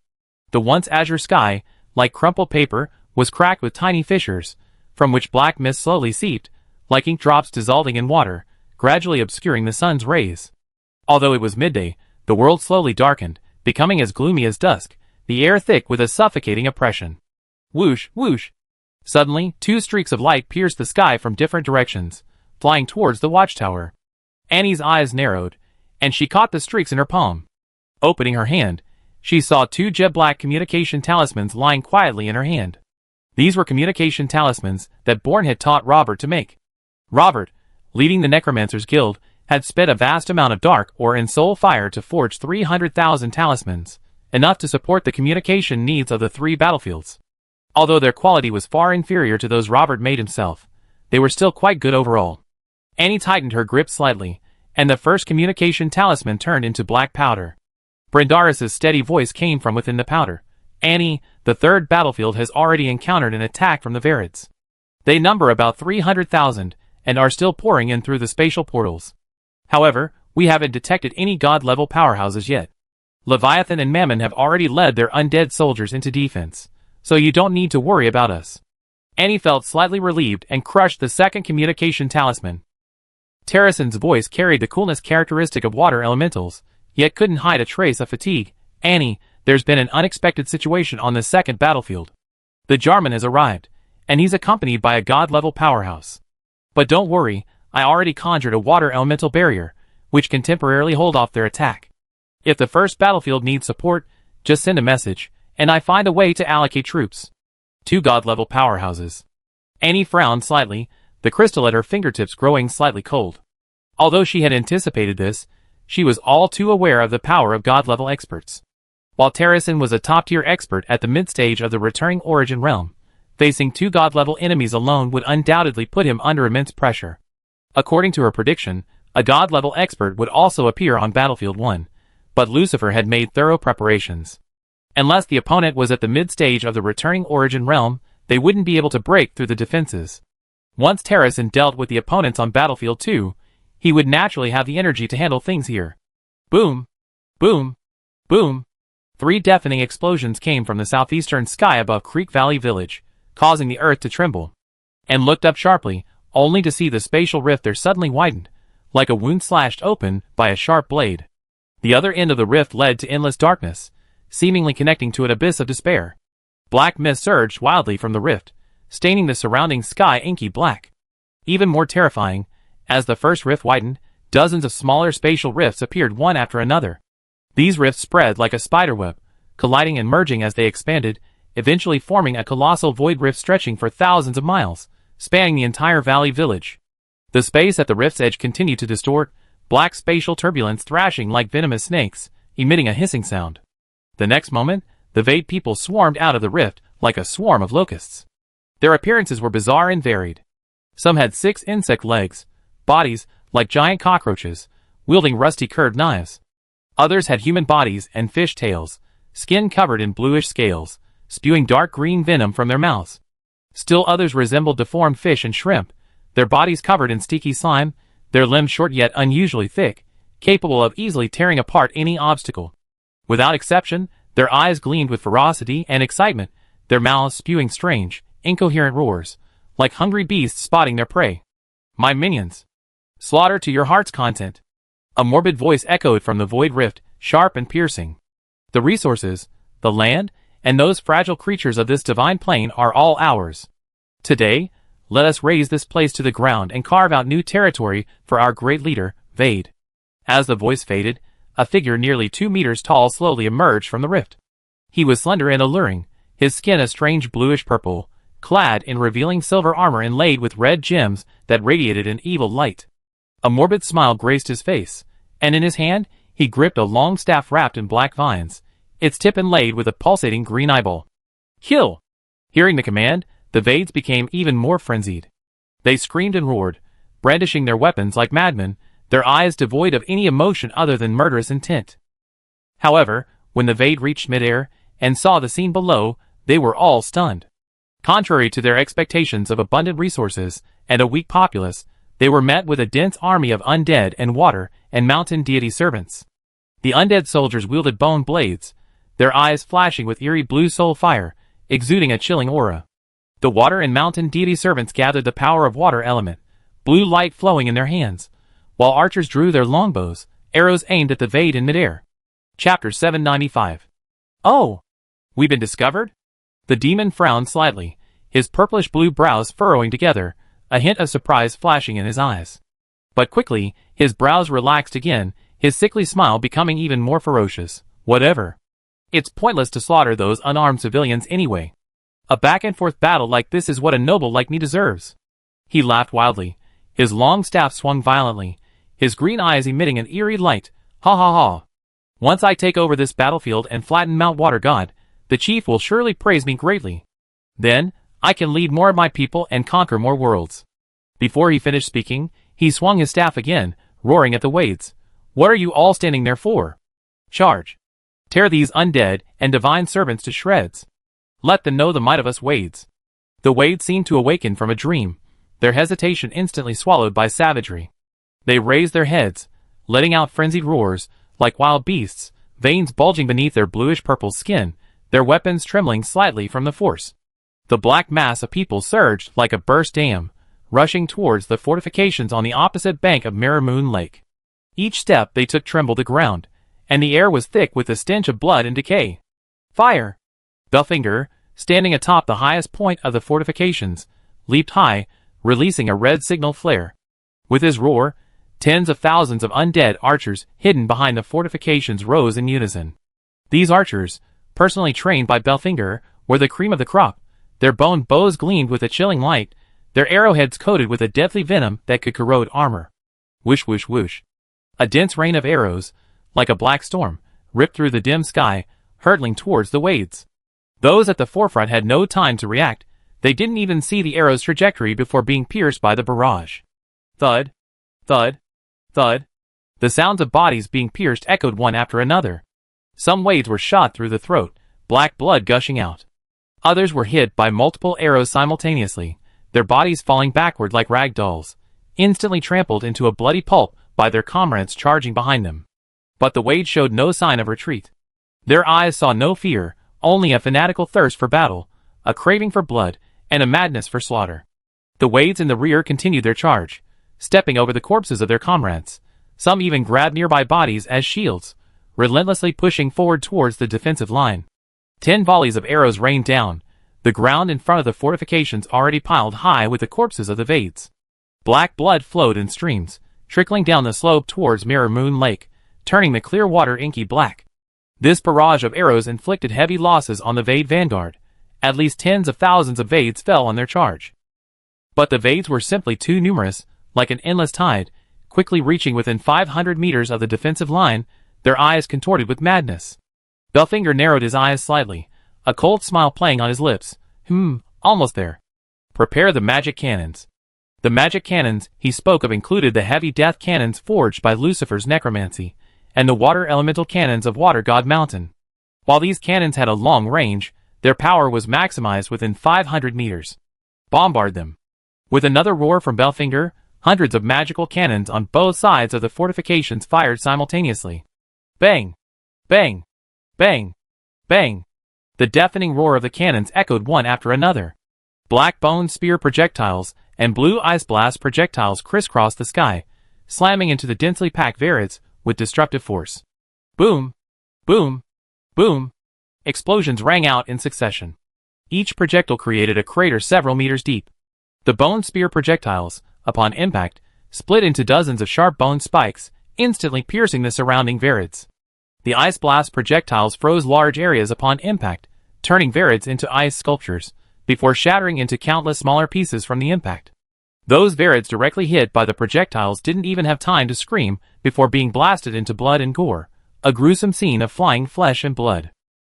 The once azure sky, like crumpled paper, was cracked with tiny fissures, from which black mist slowly seeped, like ink drops dissolving in water, gradually obscuring the sun's rays. Although it was midday, the world slowly darkened, becoming as gloomy as dusk, the air thick with a suffocating oppression. Whoosh, whoosh. Suddenly, two streaks of light pierced the sky from different directions, flying towards the watchtower. Annie's eyes narrowed, and she caught the streaks in her palm. Opening her hand, she saw two jet-black communication talismans lying quietly in her hand. These were communication talismans that Bourne had taught Robert to make. Robert, leading the Necromancers Guild, had spent a vast amount of dark ore and soul fire to forge 300,000 talismans, enough to support the communication needs of the 3 battlefields. Although their quality was far inferior to those Robert made himself, they were still quite good overall. Annie tightened her grip slightly, and the first communication talisman turned into black powder. Brendaris' steady voice came from within the powder. Annie, the 3rd battlefield has already encountered an attack from the Varids. They number about 300,000, and are still pouring in through the spatial portals. However, we haven't detected any god-level powerhouses yet. Leviathan and Mammon have already led their undead soldiers into defense, so you don't need to worry about us. Annie felt slightly relieved and crushed the second communication talisman. Terrason's voice carried the coolness characteristic of water elementals, yet couldn't hide a trace of fatigue. Annie, there's been an unexpected situation on the 2nd battlefield. The Jarman has arrived, and he's accompanied by a god-level powerhouse. But don't worry, I already conjured a water elemental barrier, which can temporarily hold off their attack. If the 1st battlefield needs support, just send a message, and I find a way to allocate troops. 2 god-level powerhouses. Annie frowned slightly, the crystal at her fingertips growing slightly cold. Although she had anticipated this, she was all too aware of the power of god-level experts. While Terrason was a top-tier expert at the mid-stage of the returning Origin realm, facing 2 god-level enemies alone would undoubtedly put him under immense pressure. According to her prediction, a god-level expert would also appear on Battlefield 1, but Lucifer had made thorough preparations. Unless the opponent was at the mid-stage of the returning Origin realm, they wouldn't be able to break through the defenses. Once Terrason dealt with the opponents on Battlefield 2, he would naturally have the energy to handle things here. Boom! Boom! Boom! 3 deafening explosions came from the southeastern sky above Creek Valley Village, causing the earth to tremble. And looked up sharply, only to see the spatial rift there suddenly widened, like a wound slashed open by a sharp blade. The other end of the rift led to endless darkness, seemingly connecting to an abyss of despair. Black mist surged wildly from the rift, staining the surrounding sky inky black. Even more terrifying, as the first rift widened, dozens of smaller spatial rifts appeared one after another. These rifts spread like a spiderweb, colliding and merging as they expanded, eventually forming a colossal void rift stretching for thousands of miles, spanning the entire valley village. The space at the rift's edge continued to distort, black spatial turbulence thrashing like venomous snakes, emitting a hissing sound. The next moment, the Vade people swarmed out of the rift like a swarm of locusts. Their appearances were bizarre and varied. Some had 6 insect legs, bodies like giant cockroaches, wielding rusty curved knives. Others had human bodies and fish tails, skin covered in bluish scales, spewing dark green venom from their mouths. Still others resembled deformed fish and shrimp, their bodies covered in sticky slime, their limbs short yet unusually thick, capable of easily tearing apart any obstacle. Without exception, their eyes gleamed with ferocity and excitement, their mouths spewing strange, incoherent roars, like hungry beasts spotting their prey. My minions! Slaughter to your heart's content! A morbid voice echoed from the void rift, sharp and piercing. The resources, the land, and those fragile creatures of this divine plane are all ours. Today, let us raze this place to the ground and carve out new territory for our great leader, Vade. As the voice faded, a figure nearly 2 meters tall slowly emerged from the rift. He was slender and alluring, his skin a strange bluish purple, clad in revealing silver armor inlaid with red gems that radiated an evil light. A morbid smile graced his face, and in his hand, he gripped a long staff wrapped in black vines, its tip inlaid with a pulsating green eyeball. Kill! Hearing the command, the Vades became even more frenzied. They screamed and roared, brandishing their weapons like madmen, their eyes devoid of any emotion other than murderous intent. However, when the Vade reached midair and saw the scene below, they were all stunned. Contrary to their expectations of abundant resources and a weak populace, they were met with a dense army of undead and water and mountain deity servants. The undead soldiers wielded bone blades, their eyes flashing with eerie blue soul fire, exuding a chilling aura. The water and mountain deity servants gathered the power of water element, blue light flowing in their hands, while archers drew their longbows, arrows aimed at the Vade in midair. Chapter 795. Oh! We've been discovered? The demon frowned slightly, his purplish-blue brows furrowing together, a hint of surprise flashing in his eyes. But quickly, his brows relaxed again, his sickly smile becoming even more ferocious. Whatever. It's pointless to slaughter those unarmed civilians anyway. A back-and-forth battle like this is what a noble like me deserves. He laughed wildly. His long staff swung violently, his green eyes emitting an eerie light. Ha ha ha. Once I take over this battlefield and flatten Mount Water God, the chief will surely praise me greatly. Then, I can lead more of my people and conquer more worlds. Before he finished speaking, he swung his staff again, roaring at the Wades. What are you all standing there for? Charge. Tear these undead and divine servants to shreds. Let them know the might of us Wades. The Wades seemed to awaken from a dream, their hesitation instantly swallowed by savagery. They raised their heads, letting out frenzied roars, like wild beasts, veins bulging beneath their bluish-purple skin, their weapons trembling slightly from the force. The black mass of people surged like a burst dam, rushing towards the fortifications on the opposite bank of Mirror Moon Lake. Each step they took trembled the ground, and the air was thick with the stench of blood and decay. Fire! Belfinger, standing atop the highest point of the fortifications, leaped high, releasing a red signal flare. With his roar, tens of thousands of undead archers hidden behind the fortifications rose in unison. These archers, personally trained by Belfinger, were the cream of the crop. Their bone bows gleamed with a chilling light, their arrowheads coated with a deadly venom that could corrode armor. Whoosh whoosh whoosh. A dense rain of arrows, like a black storm, ripped through the dim sky, hurtling towards the Wades. Those at the forefront had no time to react. They didn't even see the arrow's trajectory before being pierced by the barrage. Thud. Thud. Thud. The sounds of bodies being pierced echoed one after another. Some Wades were shot through the throat, black blood gushing out. Others were hit by multiple arrows simultaneously, their bodies falling backward like rag dolls, instantly trampled into a bloody pulp by their comrades charging behind them. But the Wades showed no sign of retreat. Their eyes saw no fear, only a fanatical thirst for battle, a craving for blood, and a madness for slaughter. The Wades in the rear continued their charge, stepping over the corpses of their comrades. Some even grabbed nearby bodies as shields, relentlessly pushing forward towards the defensive line. 10 volleys of arrows rained down, the ground in front of the fortifications already piled high with the corpses of the Wades. Black blood flowed in streams, trickling down the slope towards Mirror Moon Lake, turning the clear water inky black. This barrage of arrows inflicted heavy losses on the Wade vanguard. At least tens of thousands of Wades fell on their charge. But the Wades were simply too numerous, like an endless tide, quickly reaching within 500 meters of the defensive line, their eyes contorted with madness. Belfinger narrowed his eyes slightly, a cold smile playing on his lips. Almost there. Prepare the magic cannons. The magic cannons he spoke of included the heavy death cannons forged by Lucifer's necromancy, and the water elemental cannons of Water God Mountain. While these cannons had a long range, their power was maximized within 500 meters. Bombard them. With another roar from Belfinger, hundreds of magical cannons on both sides of the fortifications fired simultaneously. Bang! Bang! Bang! Bang! The deafening roar of the cannons echoed one after another. Black bone spear projectiles and blue ice blast projectiles crisscrossed the sky, slamming into the densely packed Varids with destructive force. Boom! Boom! Boom! Explosions rang out in succession. Each projectile created a crater several meters deep. The bone spear projectiles, upon impact, split into dozens of sharp bone spikes, instantly piercing the surrounding Varids. The ice blast projectiles froze large areas upon impact, turning Varids into ice sculptures, before shattering into countless smaller pieces from the impact. Those Varids directly hit by the projectiles didn't even have time to scream before being blasted into blood and gore, a gruesome scene of flying flesh and blood.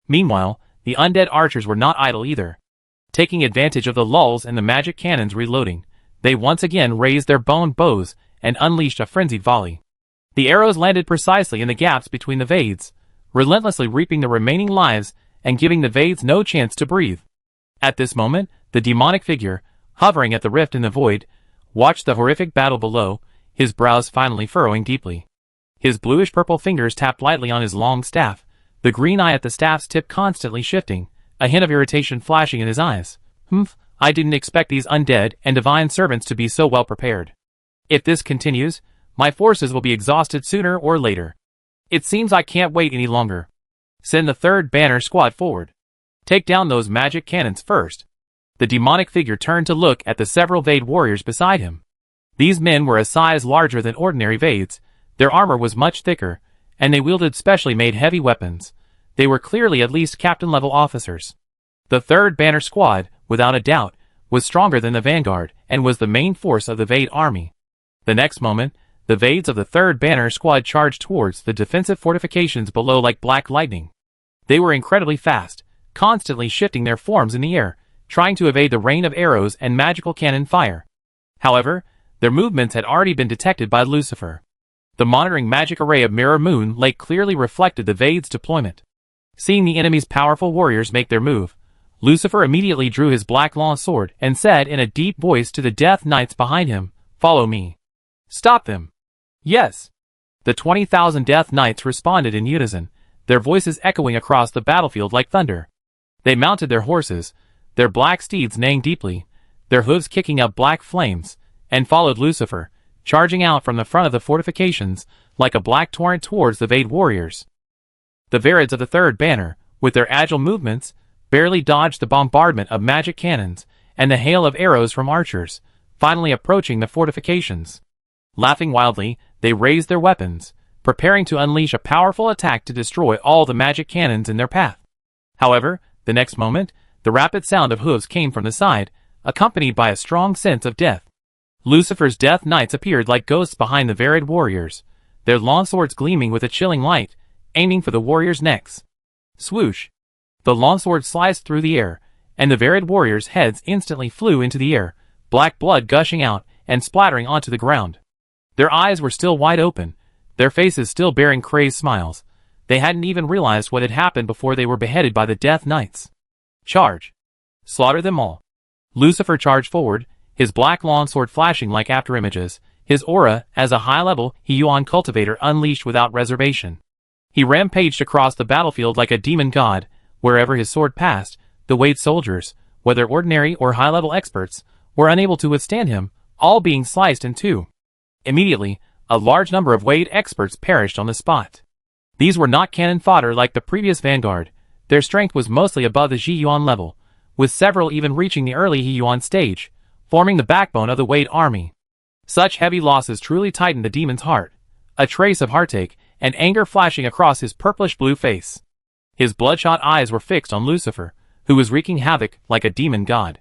Meanwhile, the undead archers were not idle either. Taking advantage of the lulls and the magic cannons reloading, they once again raised their bone bows and unleashed a frenzied volley. The arrows landed precisely in the gaps between the Wades, relentlessly reaping the remaining lives and giving the Wades no chance to breathe. At this moment, the demonic figure, hovering at the rift in the void, watched the horrific battle below, his brows finally furrowing deeply. His bluish-purple fingers tapped lightly on his long staff, the green eye at the staff's tip constantly shifting, a hint of irritation flashing in his eyes. I didn't expect these undead and divine servants to be so well prepared. If this continues, my forces will be exhausted sooner or later. It seems I can't wait any longer. Send the 3rd Banner Squad forward. Take down those magic cannons first. The demonic figure turned to look at the several Vade warriors beside him. These men were a size larger than ordinary Vades, their armor was much thicker, and they wielded specially made heavy weapons. They were clearly at least captain-level officers. The third banner squad, without a doubt, was stronger than the vanguard, and was the main force of the Vade army. The next moment, the Vades of the third banner squad charged towards the defensive fortifications below like black lightning. They were incredibly fast, constantly shifting their forms in the air, trying to evade the rain of arrows and magical cannon fire. However, their movements had already been detected by Lucifer. The monitoring magic array of Mirror Moon Lake clearly reflected the Vade's deployment. Seeing the enemy's powerful warriors make their move, Lucifer immediately drew his black long sword and said in a deep voice to the Death Knights behind him, "Follow me." "Stop them." "Yes." The 20,000 Death Knights responded in unison, their voices echoing across the battlefield like thunder. They mounted their horses, their black steeds neighing deeply, their hooves kicking up black flames, and followed Lucifer, charging out from the front of the fortifications like a black torrent towards the Vade warriors. The Varids of the third banner, with their agile movements, barely dodged the bombardment of magic cannons and the hail of arrows from archers, finally approaching the fortifications. Laughing wildly, they raised their weapons, preparing to unleash a powerful attack to destroy all the magic cannons in their path. However, the next moment, the rapid sound of hooves came from the side, accompanied by a strong sense of death. Lucifer's Death Knights appeared like ghosts behind the Varid warriors, their long swords gleaming with a chilling light, aiming for the warriors' necks. Swoosh! The longsword sliced through the air, and the Varid warriors' heads instantly flew into the air, black blood gushing out and splattering onto the ground. Their eyes were still wide open, their faces still bearing crazed smiles. They hadn't even realized what had happened before they were beheaded by the Death Knights. Charge! Slaughter them all! Lucifer charged forward, his black longsword flashing like afterimages, his aura as a high-level Yuan cultivator unleashed without reservation. He rampaged across the battlefield like a demon god. Wherever his sword passed, the Wade soldiers, whether ordinary or high-level experts, were unable to withstand him, all being sliced in two. Immediately, a large number of Wade experts perished on the spot. These were not cannon fodder like the previous vanguard. Their strength was mostly above the Zhiyuan level, with several even reaching the early Zhiyuan stage, forming the backbone of the Wade army. Such heavy losses truly tightened the demon's heart, a trace of heartache and anger flashing across his purplish-blue face. His bloodshot eyes were fixed on Lucifer, who was wreaking havoc like a demon god.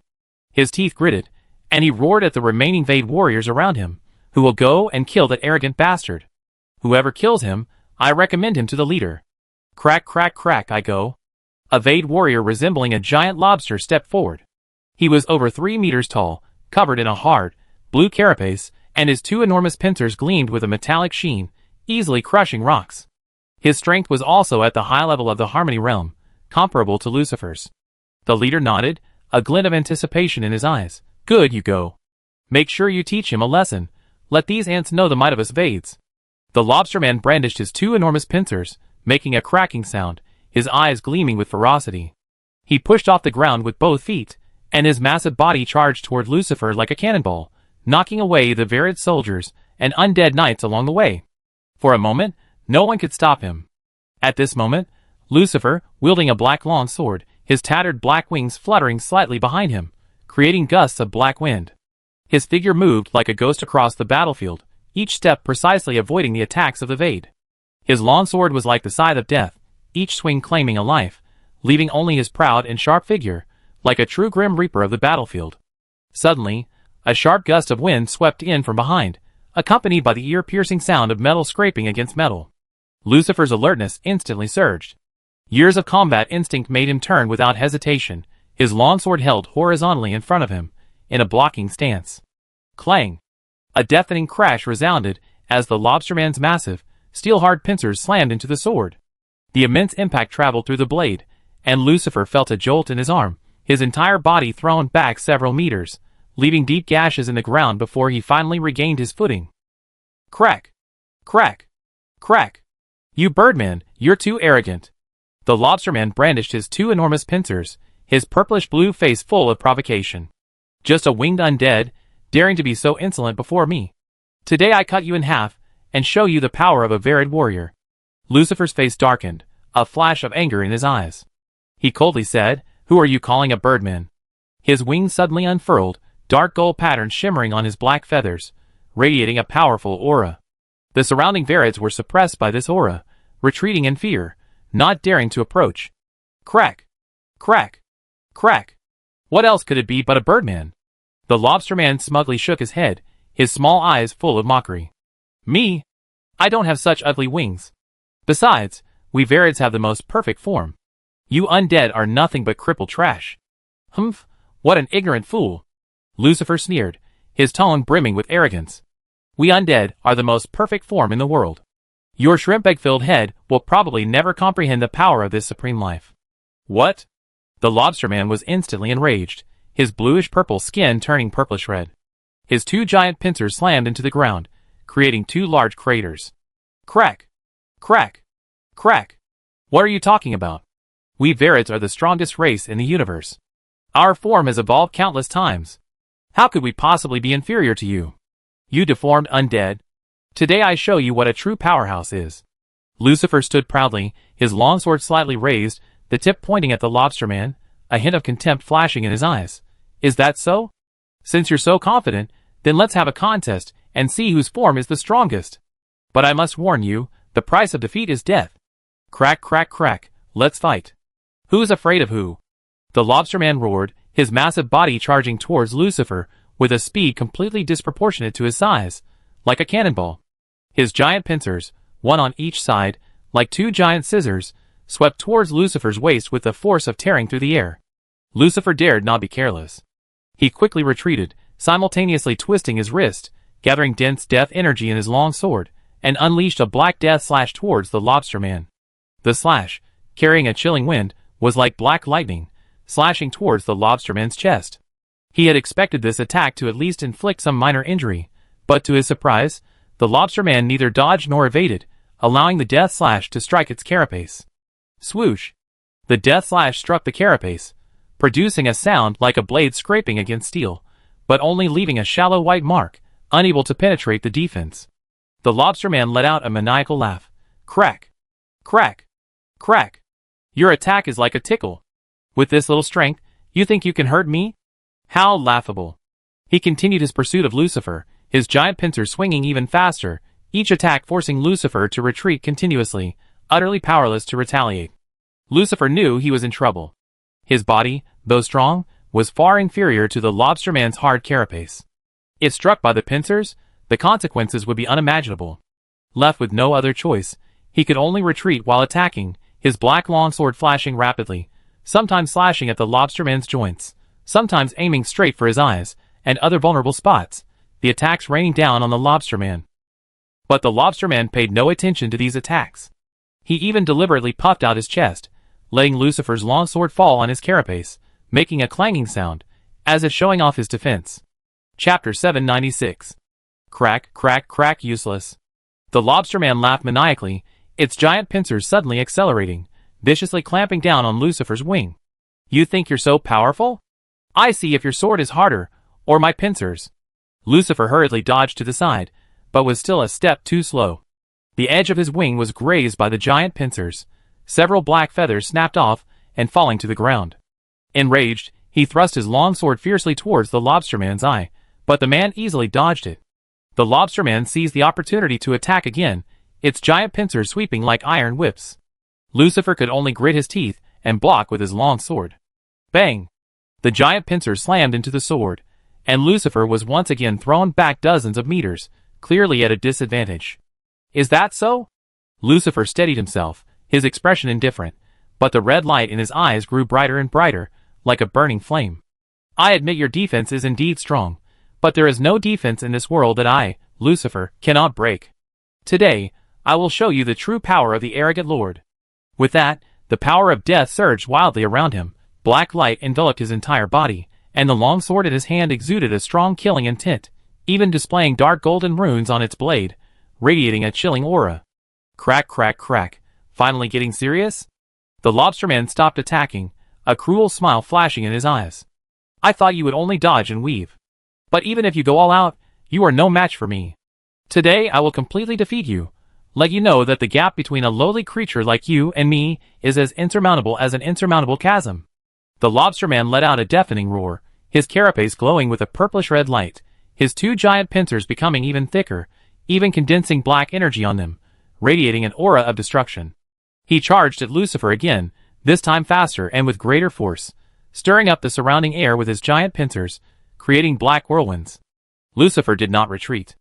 His teeth gritted, and he roared at the remaining Vade warriors around him, "Who will go and kill that arrogant bastard? Whoever kills him, I recommend him to the leader." Crack, crack, crack I go. A Vade warrior resembling a giant lobster stepped forward. He was over 3 meters tall, covered in a hard, blue carapace, and his 2 enormous pincers gleamed with a metallic sheen, easily crushing rocks. His strength was also at the high level of the Harmony realm, comparable to Lucifer's. The leader nodded, a glint of anticipation in his eyes. "Good, you go. Make sure you teach him a lesson. Let these ants know the might of us Vades." The lobsterman brandished his 2 enormous pincers, making a cracking sound, his eyes gleaming with ferocity. He pushed off the ground with both feet, and his massive body charged toward Lucifer like a cannonball, knocking away the Varid soldiers and undead knights along the way. For a moment, no one could stop him. At this moment, Lucifer, wielding a black long sword, his tattered black wings fluttering slightly behind him, creating gusts of black wind. His figure moved like a ghost across the battlefield, each step precisely avoiding the attacks of the Vade. His long sword was like the scythe of death, each swing claiming a life, leaving only his proud and sharp figure, like a true grim reaper of the battlefield. Suddenly, a sharp gust of wind swept in from behind, accompanied by the ear-piercing sound of metal scraping against metal. Lucifer's alertness instantly surged. Years of combat instinct made him turn without hesitation, his long sword held horizontally in front of him, in a blocking stance. Clang! A deafening crash resounded as the lobsterman's massive, steel-hard pincers slammed into the sword. The immense impact traveled through the blade, and Lucifer felt a jolt in his arm, his entire body thrown back several meters, leaving deep gashes in the ground before he finally regained his footing. Crack! Crack! Crack! "You birdman, you're too arrogant." The lobsterman brandished his 2 enormous pincers, his purplish-blue face full of provocation. "Just a winged undead, daring to be so insolent before me. Today I cut you in half, and show you the power of a Varid warrior." Lucifer's face darkened, a flash of anger in his eyes. He coldly said, "Who are you calling a birdman?" His wings suddenly unfurled, dark gold patterns shimmering on his black feathers, radiating a powerful aura. The surrounding Verids were suppressed by this aura, retreating in fear, not daring to approach. Crack! Crack! Crack! What else could it be but a birdman? The lobsterman smugly shook his head, his small eyes full of mockery. Me? I don't have such ugly wings. Besides, we Verids have the most perfect form. You undead are nothing but crippled trash. Humph, what an ignorant fool. Lucifer sneered, his tone brimming with arrogance. We undead are the most perfect form in the world. Your shrimp egg-filled head will probably never comprehend the power of this supreme life. What? The lobsterman was instantly enraged, his bluish-purple skin turning purplish red. His two giant pincers slammed into the ground, creating two large craters. Crack! Crack! Crack! What are you talking about? We Verids are the strongest race in the universe. Our form has evolved countless times. How could we possibly be inferior to you? You deformed undead. Today I show you what a true powerhouse is. Lucifer stood proudly, his longsword slightly raised, the tip pointing at the lobsterman, a hint of contempt flashing in his eyes. Is that so? Since you're so confident, then let's have a contest and see whose form is the strongest. But I must warn you, the price of defeat is death. Crack, crack, crack, let's fight. Who's afraid of who? The lobsterman roared, his massive body charging towards Lucifer with a speed completely disproportionate to his size, like a cannonball. His giant pincers, one on each side, like two giant scissors, swept towards Lucifer's waist with the force of tearing through the air. Lucifer dared not be careless. He quickly retreated, simultaneously twisting his wrist, gathering dense death energy in his long sword, and unleashed a black death slash towards the lobsterman. The slash, carrying a chilling wind, was like black lightning, slashing towards the lobsterman's chest. He had expected this attack to at least inflict some minor injury, but to his surprise, the lobsterman neither dodged nor evaded, allowing the death slash to strike its carapace. Swoosh! The death slash struck the carapace, producing a sound like a blade scraping against steel, but only leaving a shallow white mark, unable to penetrate the defense. The lobsterman let out a maniacal laugh. Crack! Crack! Crack! Your attack is like a tickle. With this little strength, you think you can hurt me? How laughable. He continued his pursuit of Lucifer, his giant pincers swinging even faster, each attack forcing Lucifer to retreat continuously, utterly powerless to retaliate. Lucifer knew he was in trouble. His body, though strong, was far inferior to the lobsterman's hard carapace. If struck by the pincers, the consequences would be unimaginable. Left with no other choice, he could only retreat while attacking, his black longsword flashing rapidly, sometimes slashing at the lobsterman's joints, sometimes aiming straight for his eyes and other vulnerable spots, the attacks raining down on the lobsterman. But the lobsterman paid no attention to these attacks. He even deliberately puffed out his chest, letting Lucifer's longsword fall on his carapace, making a clanging sound, as if showing off his defense. Chapter 796. Crack, crack, crack, useless. The lobsterman laughed maniacally, its giant pincers suddenly accelerating, viciously clamping down on Lucifer's wing. You think you're so powerful? I see if your sword is harder, or my pincers. Lucifer hurriedly dodged to the side, but was still a step too slow. The edge of his wing was grazed by the giant pincers, several black feathers snapped off and falling to the ground. Enraged, he thrust his long sword fiercely towards the lobsterman's eye, but the man easily dodged it. The lobsterman seized the opportunity to attack again, its giant pincers sweeping like iron whips. Lucifer could only grit his teeth and block with his long sword. Bang! The giant pincers slammed into the sword, and Lucifer was once again thrown back dozens of meters, clearly at a disadvantage. Is that so? Lucifer steadied himself, his expression indifferent, but the red light in his eyes grew brighter and brighter, like a burning flame. I admit your defense is indeed strong, but there is no defense in this world that I, Lucifer, cannot break. Today, I will show you the true power of the arrogant lord. With that, the power of death surged wildly around him, black light enveloped his entire body, and the long sword in his hand exuded a strong killing intent, even displaying dark golden runes on its blade, radiating a chilling aura. Crack, crack, crack. Finally getting serious? The lobsterman stopped attacking, a cruel smile flashing in his eyes. I thought you would only dodge and weave. But even if you go all out, you are no match for me. Today I will completely defeat you, let you know that the gap between a lowly creature like you and me is as insurmountable as an insurmountable chasm. The lobsterman let out a deafening roar, his carapace glowing with a purplish-red light, his two giant pincers becoming even thicker, even condensing black energy on them, radiating an aura of destruction. He charged at Lucifer again, this time faster and with greater force, stirring up the surrounding air with his giant pincers, creating black whirlwinds. Lucifer did not retreat.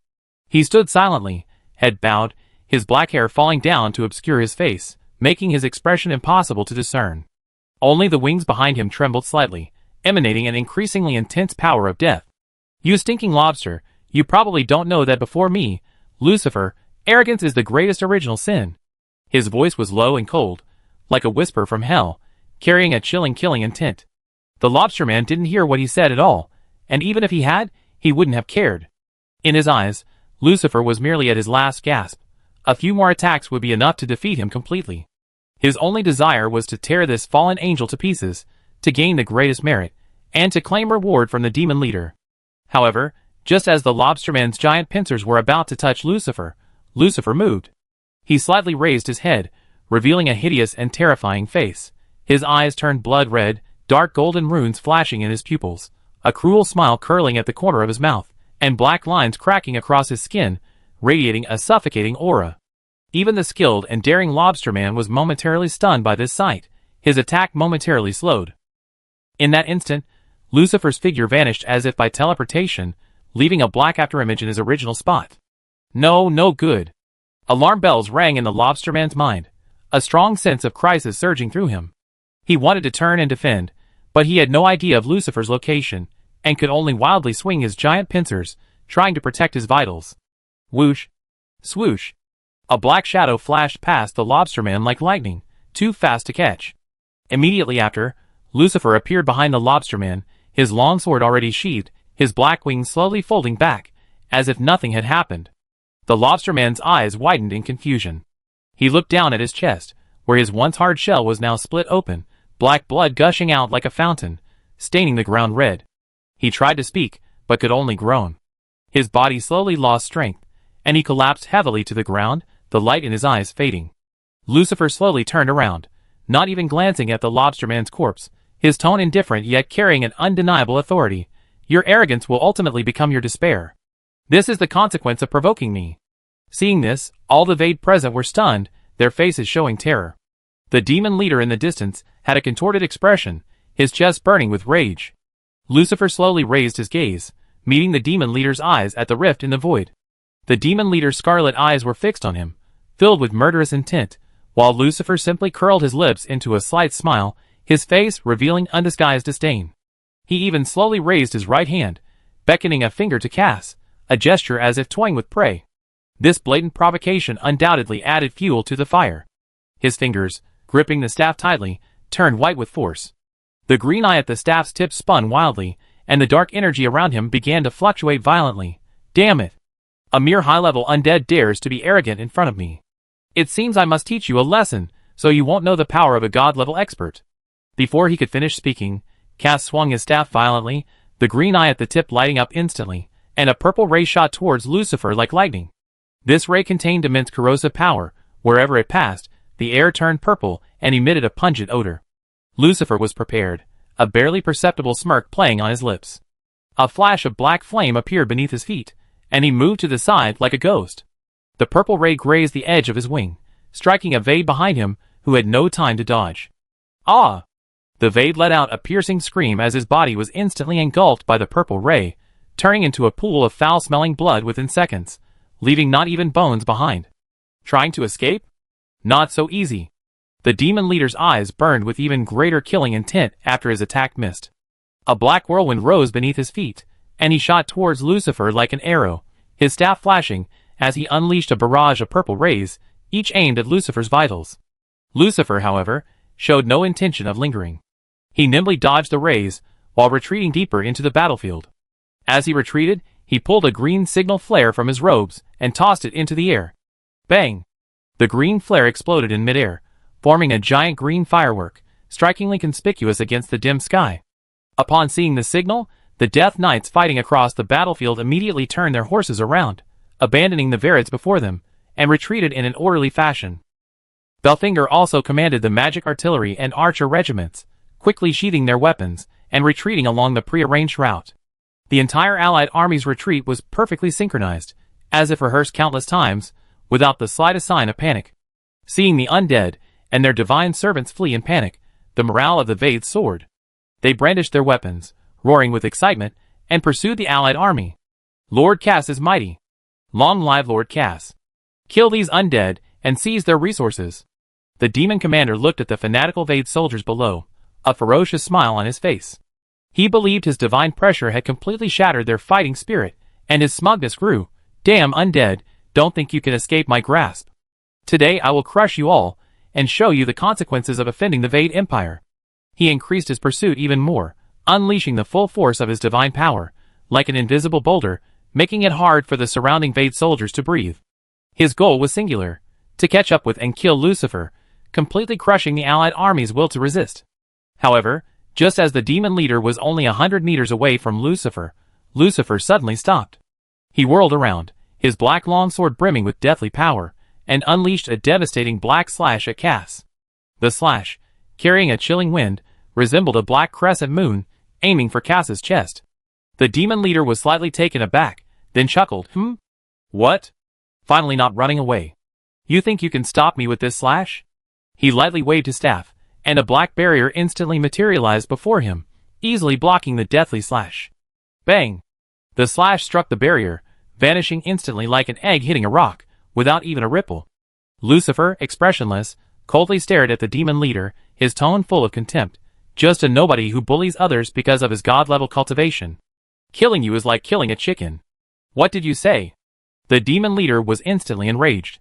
He stood silently, head bowed, his black hair falling down to obscure his face, making his expression impossible to discern. Only the wings behind him trembled slightly, emanating an increasingly intense power of death. "You stinking lobster, you probably don't know that before me, Lucifer, arrogance is the greatest original sin." His voice was low and cold, like a whisper from hell, carrying a chilling killing intent. The lobsterman didn't hear what he said at all, and even if he had, he wouldn't have cared. In his eyes, Lucifer was merely at his last gasp. A few more attacks would be enough to defeat him completely. His only desire was to tear this fallen angel to pieces, to gain the greatest merit, and to claim reward from the demon leader. However, just as the lobsterman's giant pincers were about to touch Lucifer, Lucifer moved. He slightly raised his head, revealing a hideous and terrifying face. His eyes turned blood red, dark golden runes flashing in his pupils, a cruel smile curling at the corner of his mouth, and black lines cracking across his skin, radiating a suffocating aura. Even the skilled and daring lobsterman was momentarily stunned by this sight, his attack momentarily slowed. In that instant, Lucifer's figure vanished as if by teleportation, leaving a black afterimage in his original spot. No good. Alarm bells rang in the lobsterman's mind, a strong sense of crisis surging through him. He wanted to turn and defend, but he had no idea of Lucifer's location, and could only wildly swing his giant pincers, trying to protect his vitals. Whoosh! Swoosh! A black shadow flashed past the lobsterman like lightning, too fast to catch. Immediately after, Lucifer appeared behind the lobsterman, his long sword already sheathed, his black wings slowly folding back, as if nothing had happened. The lobsterman's eyes widened in confusion. He looked down at his chest, where his once hard shell was now split open, black blood gushing out like a fountain, staining the ground red. He tried to speak, but could only groan. His body slowly lost strength, and he collapsed heavily to the ground, the light in his eyes fading. Lucifer slowly turned around, not even glancing at the lobsterman's corpse, his tone indifferent yet carrying an undeniable authority. "Your arrogance will ultimately become your despair. This is the consequence of provoking me." Seeing this, all the Vade present were stunned, their faces showing terror. The demon leader in the distance had a contorted expression, his chest burning with rage. Lucifer slowly raised his gaze, meeting the demon leader's eyes at the rift in the void. The demon leader's scarlet eyes were fixed on him, filled with murderous intent, while Lucifer simply curled his lips into a slight smile, his face revealing undisguised disdain. He even slowly raised his right hand, beckoning a finger to Cass, a gesture as if toying with prey. This blatant provocation undoubtedly added fuel to the fire. His fingers, gripping the staff tightly, turned white with force. The green eye at the staff's tip spun wildly, and the dark energy around him began to fluctuate violently. "Damn it! A mere high-level undead dares to be arrogant in front of me. It seems I must teach you a lesson, so you won't know the power of a god-level expert." Before he could finish speaking, Cass swung his staff violently, the green eye at the tip lighting up instantly, and a purple ray shot towards Lucifer like lightning. This ray contained immense corrosive power. Wherever it passed, the air turned purple and emitted a pungent odor. Lucifer was prepared, a barely perceptible smirk playing on his lips. A flash of black flame appeared beneath his feet, and he moved to the side like a ghost. The purple ray grazed the edge of his wing, striking a Vade behind him, who had no time to dodge. "Ah!" The Vade let out a piercing scream as his body was instantly engulfed by the purple ray, turning into a pool of foul-smelling blood within seconds, leaving not even bones behind. Trying to escape? Not so easy. The demon leader's eyes burned with even greater killing intent after his attack missed. A black whirlwind rose beneath his feet, and he shot towards Lucifer like an arrow, his staff flashing as he unleashed a barrage of purple rays, each aimed at Lucifer's vitals. Lucifer, however, showed no intention of lingering. He nimbly dodged the rays, while retreating deeper into the battlefield. As he retreated, he pulled a green signal flare from his robes and tossed it into the air. Bang! The green flare exploded in midair, forming a giant green firework, strikingly conspicuous against the dim sky. Upon seeing the signal, the Death Knights fighting across the battlefield immediately turned their horses around, abandoning the Varids before them, and retreated in an orderly fashion. Belfinger also commanded the magic artillery and archer regiments, quickly sheathing their weapons, and retreating along the prearranged route. The entire Allied army's retreat was perfectly synchronized, as if rehearsed countless times, without the slightest sign of panic. Seeing the undead and their divine servants flee in panic, the morale of the Vades soared. They brandished their weapons, roaring with excitement, and pursued the Allied army. Lord Cass is mighty. Long live Lord Cass. Kill these undead and seize their resources. The demon commander looked at the fanatical Vade soldiers below, a ferocious smile on his face. He believed his divine pressure had completely shattered their fighting spirit, and his smugness grew. Damn undead, don't think you can escape my grasp. Today I will crush you all, and show you the consequences of offending the Vade Empire. He increased his pursuit even more, unleashing the full force of his divine power, like an invisible boulder, making it hard for the surrounding Vade soldiers to breathe. His goal was singular, to catch up with and kill Lucifer, completely crushing the Allied army's will to resist. However, just as the demon leader was only 100 meters away from Lucifer, Lucifer suddenly stopped. He whirled around, his black longsword brimming with deathly power, and unleashed a devastating black slash at Cass. The slash, carrying a chilling wind, resembled a black crescent moon, aiming for Cass's chest. The demon leader was slightly taken aback, then chuckled, What? Finally not running away. You think you can stop me with this slash? He lightly waved his staff, and a black barrier instantly materialized before him, easily blocking the deathly slash. Bang! The slash struck the barrier, vanishing instantly like an egg hitting a rock, without even a ripple. Lucifer, expressionless, coldly stared at the demon leader, his tone full of contempt. Just a nobody who bullies others because of his god-level cultivation. Killing you is like killing a chicken. What did you say? The demon leader was instantly enraged.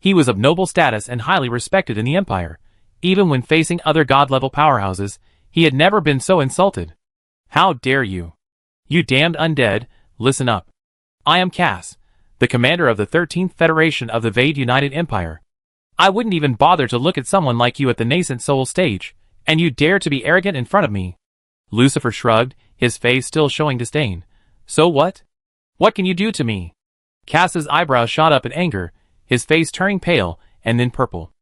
He was of noble status and highly respected in the Empire. Even when facing other god-level powerhouses, he had never been so insulted. How dare you? You damned undead, listen up. I am Cass, the commander of the 13th Federation of the Vade United Empire. I wouldn't even bother to look at someone like you at the nascent soul stage, and you dare to be arrogant in front of me. Lucifer shrugged, his face still showing disdain. So what? What can you do to me? Cass's eyebrows shot up in anger, his face turning pale, and then purple.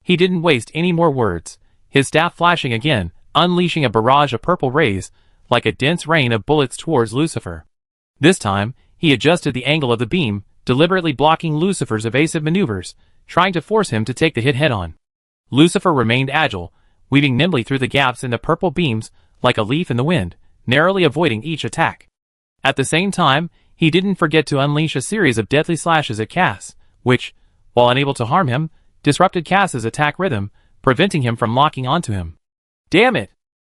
He didn't waste any more words, his staff flashing again, unleashing a barrage of purple rays, like a dense rain of bullets towards Lucifer. This time, he adjusted the angle of the beam, deliberately blocking Lucifer's evasive maneuvers, trying to force him to take the hit head-on. Lucifer remained agile, weaving nimbly through the gaps in the purple beams, like a leaf in the wind, narrowly avoiding each attack. At the same time, he didn't forget to unleash a series of deadly slashes at Cass, which, while unable to harm him, disrupted Cass's attack rhythm, preventing him from locking onto him. Damn it!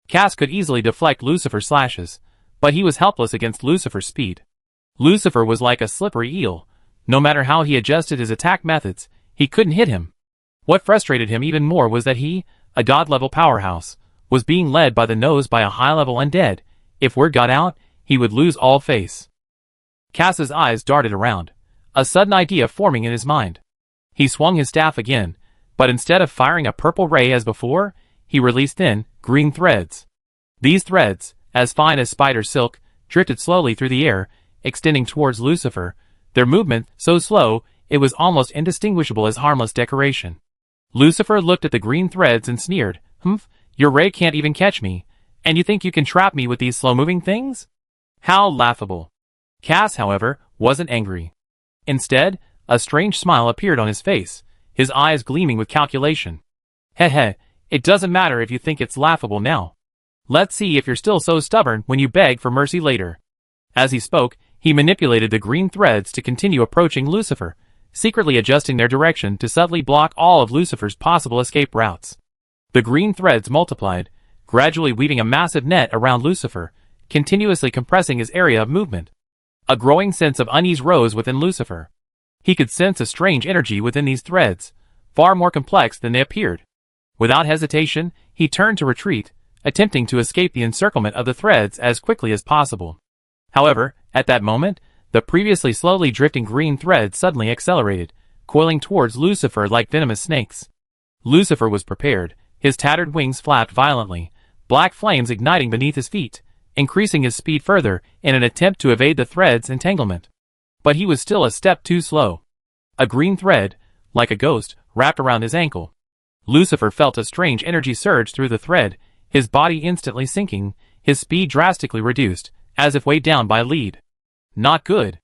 Cass could easily deflect Lucifer's slashes, but he was helpless against Lucifer's speed. Lucifer was like a slippery eel. No matter how he adjusted his attack methods, he couldn't hit him. What frustrated him even more was that he, a god-level powerhouse, was being led by the nose by a high-level undead. If word got out, he would lose all face. Cass's eyes darted around, a sudden idea forming in his mind. He swung his staff again, but instead of firing a purple ray as before, he released thin, green threads. These threads, as fine as spider silk, drifted slowly through the air, extending towards Lucifer, their movement so slow it was almost indistinguishable as harmless decoration. Lucifer looked at the green threads and sneered, Your ray can't even catch me, and you think you can trap me with these slow-moving things? How laughable. Cass, however, wasn't angry. Instead, a strange smile appeared on his face, his eyes gleaming with calculation. Heh, it doesn't matter if you think it's laughable now. Let's see if you're still so stubborn when you beg for mercy later. As he spoke, he manipulated the green threads to continue approaching Lucifer, secretly adjusting their direction to subtly block all of Lucifer's possible escape routes. The green threads multiplied, gradually weaving a massive net around Lucifer, continuously compressing his area of movement. A growing sense of unease rose within Lucifer. He could sense a strange energy within these threads, far more complex than they appeared. Without hesitation, he turned to retreat, attempting to escape the encirclement of the threads as quickly as possible. However, at that moment, the previously slowly drifting green threads suddenly accelerated, coiling towards Lucifer like venomous snakes. Lucifer was prepared, his tattered wings flapped violently, black flames igniting beneath his feet, increasing his speed further in an attempt to evade the thread's entanglement. But he was still a step too slow. A green thread, like a ghost, wrapped around his ankle. Lucifer felt a strange energy surge through the thread, his body instantly sinking, His speed drastically reduced, as if weighed down by a lead. Not good.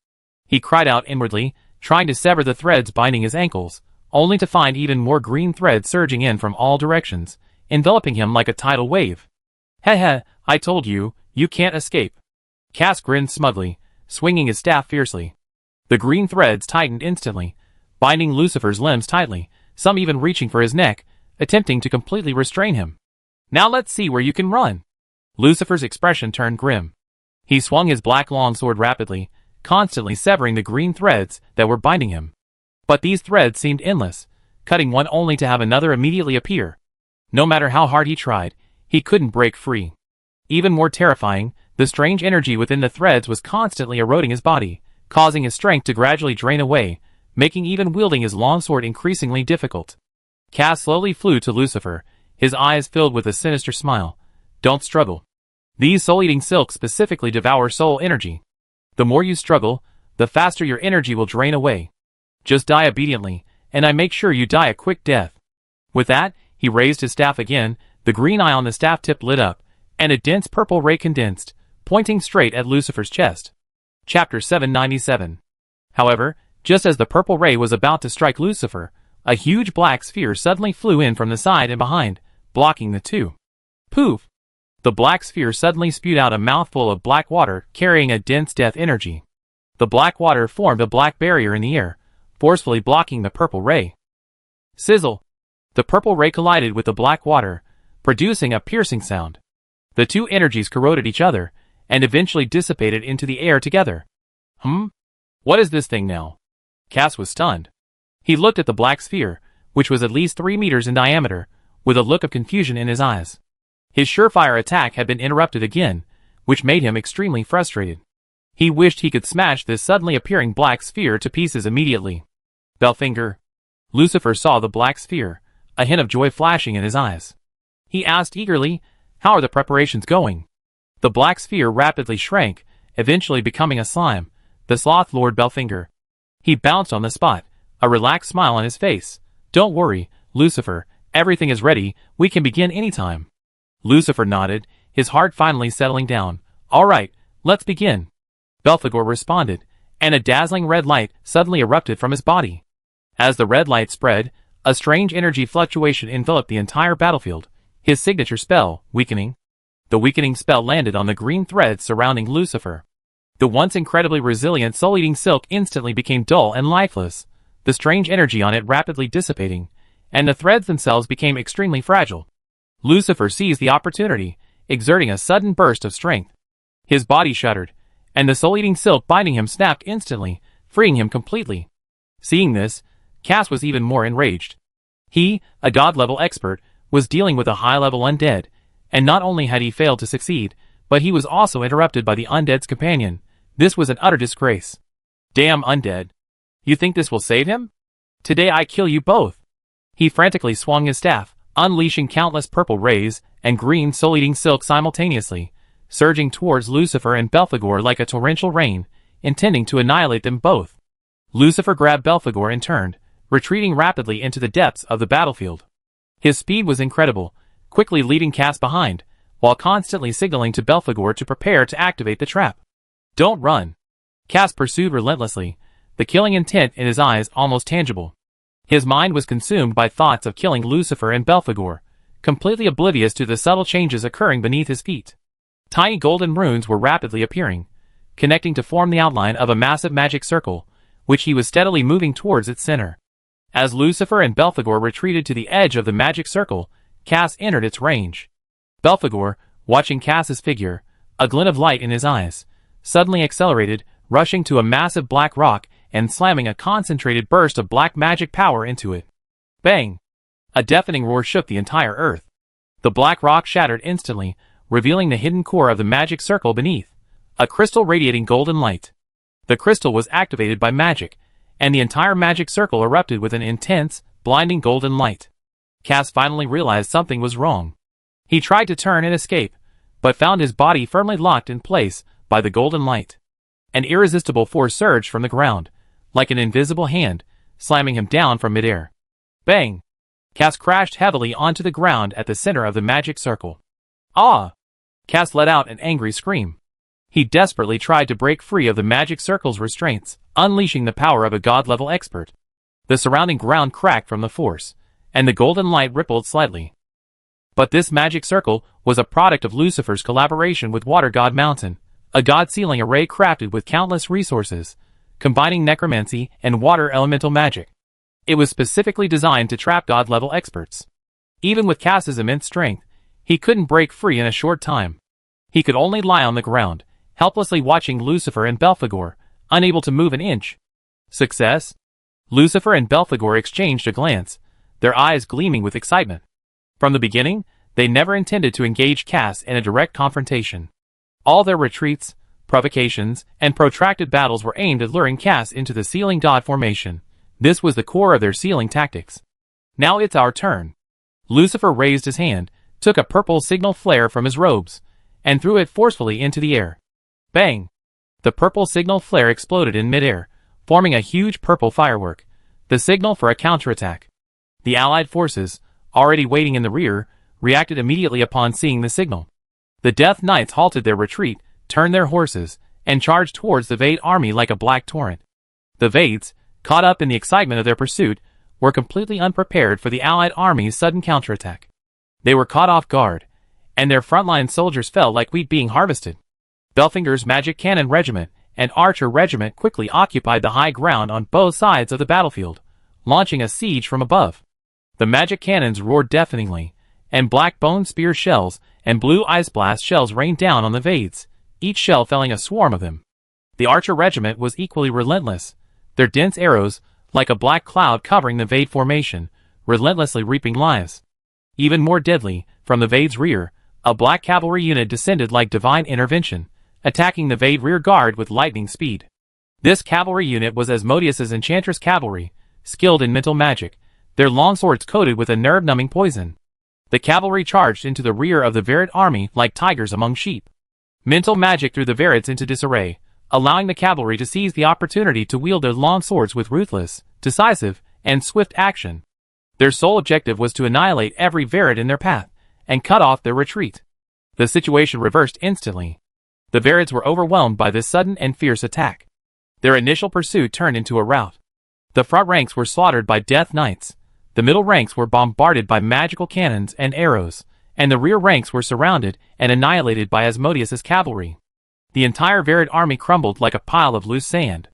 He cried out inwardly, trying to sever the threads binding his ankles, only to find even more green threads surging in from all directions, enveloping him like a tidal wave. Heh, I told you, you can't escape. Cass grinned smugly, swinging his staff fiercely. The green threads tightened instantly, binding Lucifer's limbs tightly, some even reaching for his neck, attempting to completely restrain him. Now let's see where you can run. Lucifer's expression turned grim. He swung his black longsword rapidly, constantly severing the green threads that were binding him. But these threads seemed endless, cutting one only to have another immediately appear. No matter how hard he tried, he couldn't break free. Even more terrifying, the strange energy within the threads was constantly eroding his body, causing his strength to gradually drain away, making even wielding his longsword increasingly difficult. Cass slowly flew to Lucifer, his eyes filled with a sinister smile. Don't struggle. These soul-eating silks specifically devour soul energy. The more you struggle, the faster your energy will drain away. Just die obediently, and I make sure you die a quick death. With that, he raised his staff again, the green eye on the staff tip lit up, and a dense purple ray condensed, pointing straight at Lucifer's chest. Chapter 797. However, just as the purple ray was about to strike Lucifer, a huge black sphere suddenly flew in from the side and behind, blocking the two. Poof! The black sphere suddenly spewed out a mouthful of black water carrying a dense death energy. The black water formed a black barrier in the air, forcefully blocking the purple ray. Sizzle! The purple ray collided with the black water, producing a piercing sound. The two energies corroded each other, and eventually dissipated into the air together. What is this thing now? Cass was stunned. He looked at the black sphere, which was at least 3 meters in diameter, with a look of confusion in his eyes. His surefire attack had been interrupted again, which made him extremely frustrated. He wished he could smash this suddenly appearing black sphere to pieces immediately. Belfinger. Lucifer saw the black sphere, a hint of joy flashing in his eyes. He asked eagerly, "How are the preparations going?" The black sphere rapidly shrank, eventually becoming a slime, the sloth lord Belfinger. He bounced on the spot, a relaxed smile on his face. "Don't worry, Lucifer, everything is ready, we can begin anytime." Lucifer nodded, his heart finally settling down. "All right, let's begin." Belphegor responded, and a dazzling red light suddenly erupted from his body. As the red light spread, a strange energy fluctuation enveloped the entire battlefield, his signature spell, Weakening. The weakening spell landed on the green threads surrounding Lucifer. The once incredibly resilient soul-eating silk instantly became dull and lifeless, the strange energy on it rapidly dissipating, and the threads themselves became extremely fragile. Lucifer seized the opportunity, exerting a sudden burst of strength. His body shuddered, and the soul-eating silk binding him snapped instantly, freeing him completely. Seeing this, Cass was even more enraged. He, a god-level expert, was dealing with a high-level undead, and not only had he failed to succeed, but he was also interrupted by the undead's companion. This was an utter disgrace. Damn undead. You think this will save him? Today I kill you both. He frantically swung his staff, unleashing countless purple rays and green soul-eating silk simultaneously, surging towards Lucifer and Belphegor like a torrential rain, intending to annihilate them both. Lucifer grabbed Belphegor and turned, retreating rapidly into the depths of the battlefield. His speed was incredible, quickly leaving Cass behind, while constantly signaling to Belphegor to prepare to activate the trap. "Don't run." Cass pursued relentlessly, the killing intent in his eyes almost tangible. His mind was consumed by thoughts of killing Lucifer and Belphegor, completely oblivious to the subtle changes occurring beneath his feet. Tiny golden runes were rapidly appearing, connecting to form the outline of a massive magic circle, which he was steadily moving towards its center. As Lucifer and Belphegor retreated to the edge of the magic circle, Cass entered its range. Belphegor, watching Cass's figure, a glint of light in his eyes, suddenly accelerated, rushing to a massive black rock and slamming a concentrated burst of black magic power into it. Bang! A deafening roar shook the entire earth. The black rock shattered instantly, revealing the hidden core of the magic circle beneath, a crystal radiating golden light. The crystal was activated by magic, and the entire magic circle erupted with an intense, blinding golden light. Cass finally realized something was wrong. He tried to turn and escape, but found his body firmly locked in place by the golden light. An irresistible force surged from the ground, like an invisible hand, slamming him down from midair. Bang! Cass crashed heavily onto the ground at the center of the magic circle. Ah! Cass let out an angry scream. He desperately tried to break free of the magic circle's restraints, unleashing the power of a god-level expert. The surrounding ground cracked from the force, and the golden light rippled slightly. But this magic circle was a product of Lucifer's collaboration with Water God Mountain, a god-sealing array crafted with countless resources, combining necromancy and water elemental magic. It was specifically designed to trap god-level experts. Even with Cass's immense strength, he couldn't break free in a short time. He could only lie on the ground, helplessly watching Lucifer and Belphegor, unable to move an inch. Success? Lucifer and Belphegor exchanged a glance, their eyes gleaming with excitement. From the beginning, they never intended to engage Cass in a direct confrontation. All their retreats, provocations, and protracted battles were aimed at luring Cass into the sealing god formation. This was the core of their sealing tactics. Now it's our turn. Lucifer raised his hand, took a purple signal flare from his robes, and threw it forcefully into the air. Bang! The purple signal flare exploded in midair, forming a huge purple firework, the signal for a counterattack. The allied forces, already waiting in the rear, reacted immediately upon seeing the signal. The Death Knights halted their retreat, turned their horses, and charged towards the Vade army like a black torrent. The Vades, caught up in the excitement of their pursuit, were completely unprepared for the allied army's sudden counterattack. They were caught off guard, and their frontline soldiers fell like wheat being harvested. Belfinger's Magic Cannon Regiment and Archer Regiment quickly occupied the high ground on both sides of the battlefield, launching a siege from above. The magic cannons roared deafeningly, and black bone spear shells and blue ice blast shells rained down on the Vades, each shell felling a swarm of them. The Archer Regiment was equally relentless, their dense arrows, like a black cloud covering the Vade formation, relentlessly reaping lives. Even more deadly, from the Vade's rear, a black cavalry unit descended like divine intervention, attacking the Vade rear guard with lightning speed. This cavalry unit was Asmodeus's Enchantress cavalry, skilled in mental magic, their longswords coated with a nerve-numbing poison. The cavalry charged into the rear of the Varid army like tigers among sheep. Mental magic threw the Varids into disarray, allowing the cavalry to seize the opportunity to wield their long swords with ruthless, decisive, and swift action. Their sole objective was to annihilate every Varid in their path, and cut off their retreat. The situation reversed instantly. The Varids were overwhelmed by this sudden and fierce attack. Their initial pursuit turned into a rout. The front ranks were slaughtered by Death Knights, the middle ranks were bombarded by magical cannons and arrows, and the rear ranks were surrounded and annihilated by Asmodeus's cavalry. The entire Varid army crumbled like a pile of loose sand.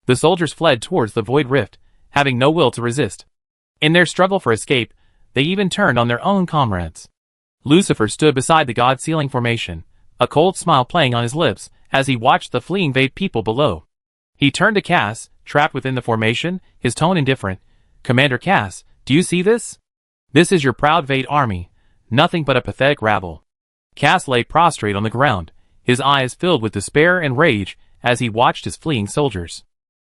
The soldiers fled towards the Void Rift, having no will to resist. In their struggle for escape, they even turned on their own comrades. Lucifer stood beside the god-sealing formation, a cold smile playing on his lips as he watched the fleeing Vade people below. He turned to Cass, trapped within the formation, his tone indifferent. "Commander Cass, do you see this? This is your proud Vade army, nothing but a pathetic rabble." Cass lay prostrate on the ground, his eyes filled with despair and rage as he watched his fleeing soldiers.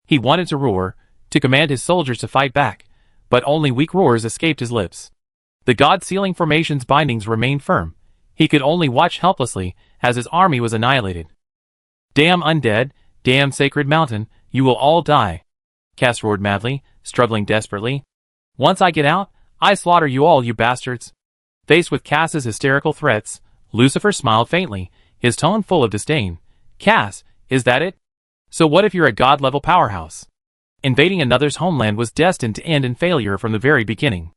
He wanted to roar, to command his soldiers to fight back, but only weak roars escaped his lips. The god-sealing formation's bindings remained firm. He could only watch helplessly as his army was annihilated. "Damn undead, damn sacred mountain, you will all die," Cass roared madly, struggling desperately. "Once I get out, I slaughter you all, you bastards." Faced with Cass's hysterical threats, Lucifer smiled faintly, his tone full of disdain. "Cass, is that it? So what if you're a god-level powerhouse?" Invading another's homeland was destined to end in failure from the very beginning.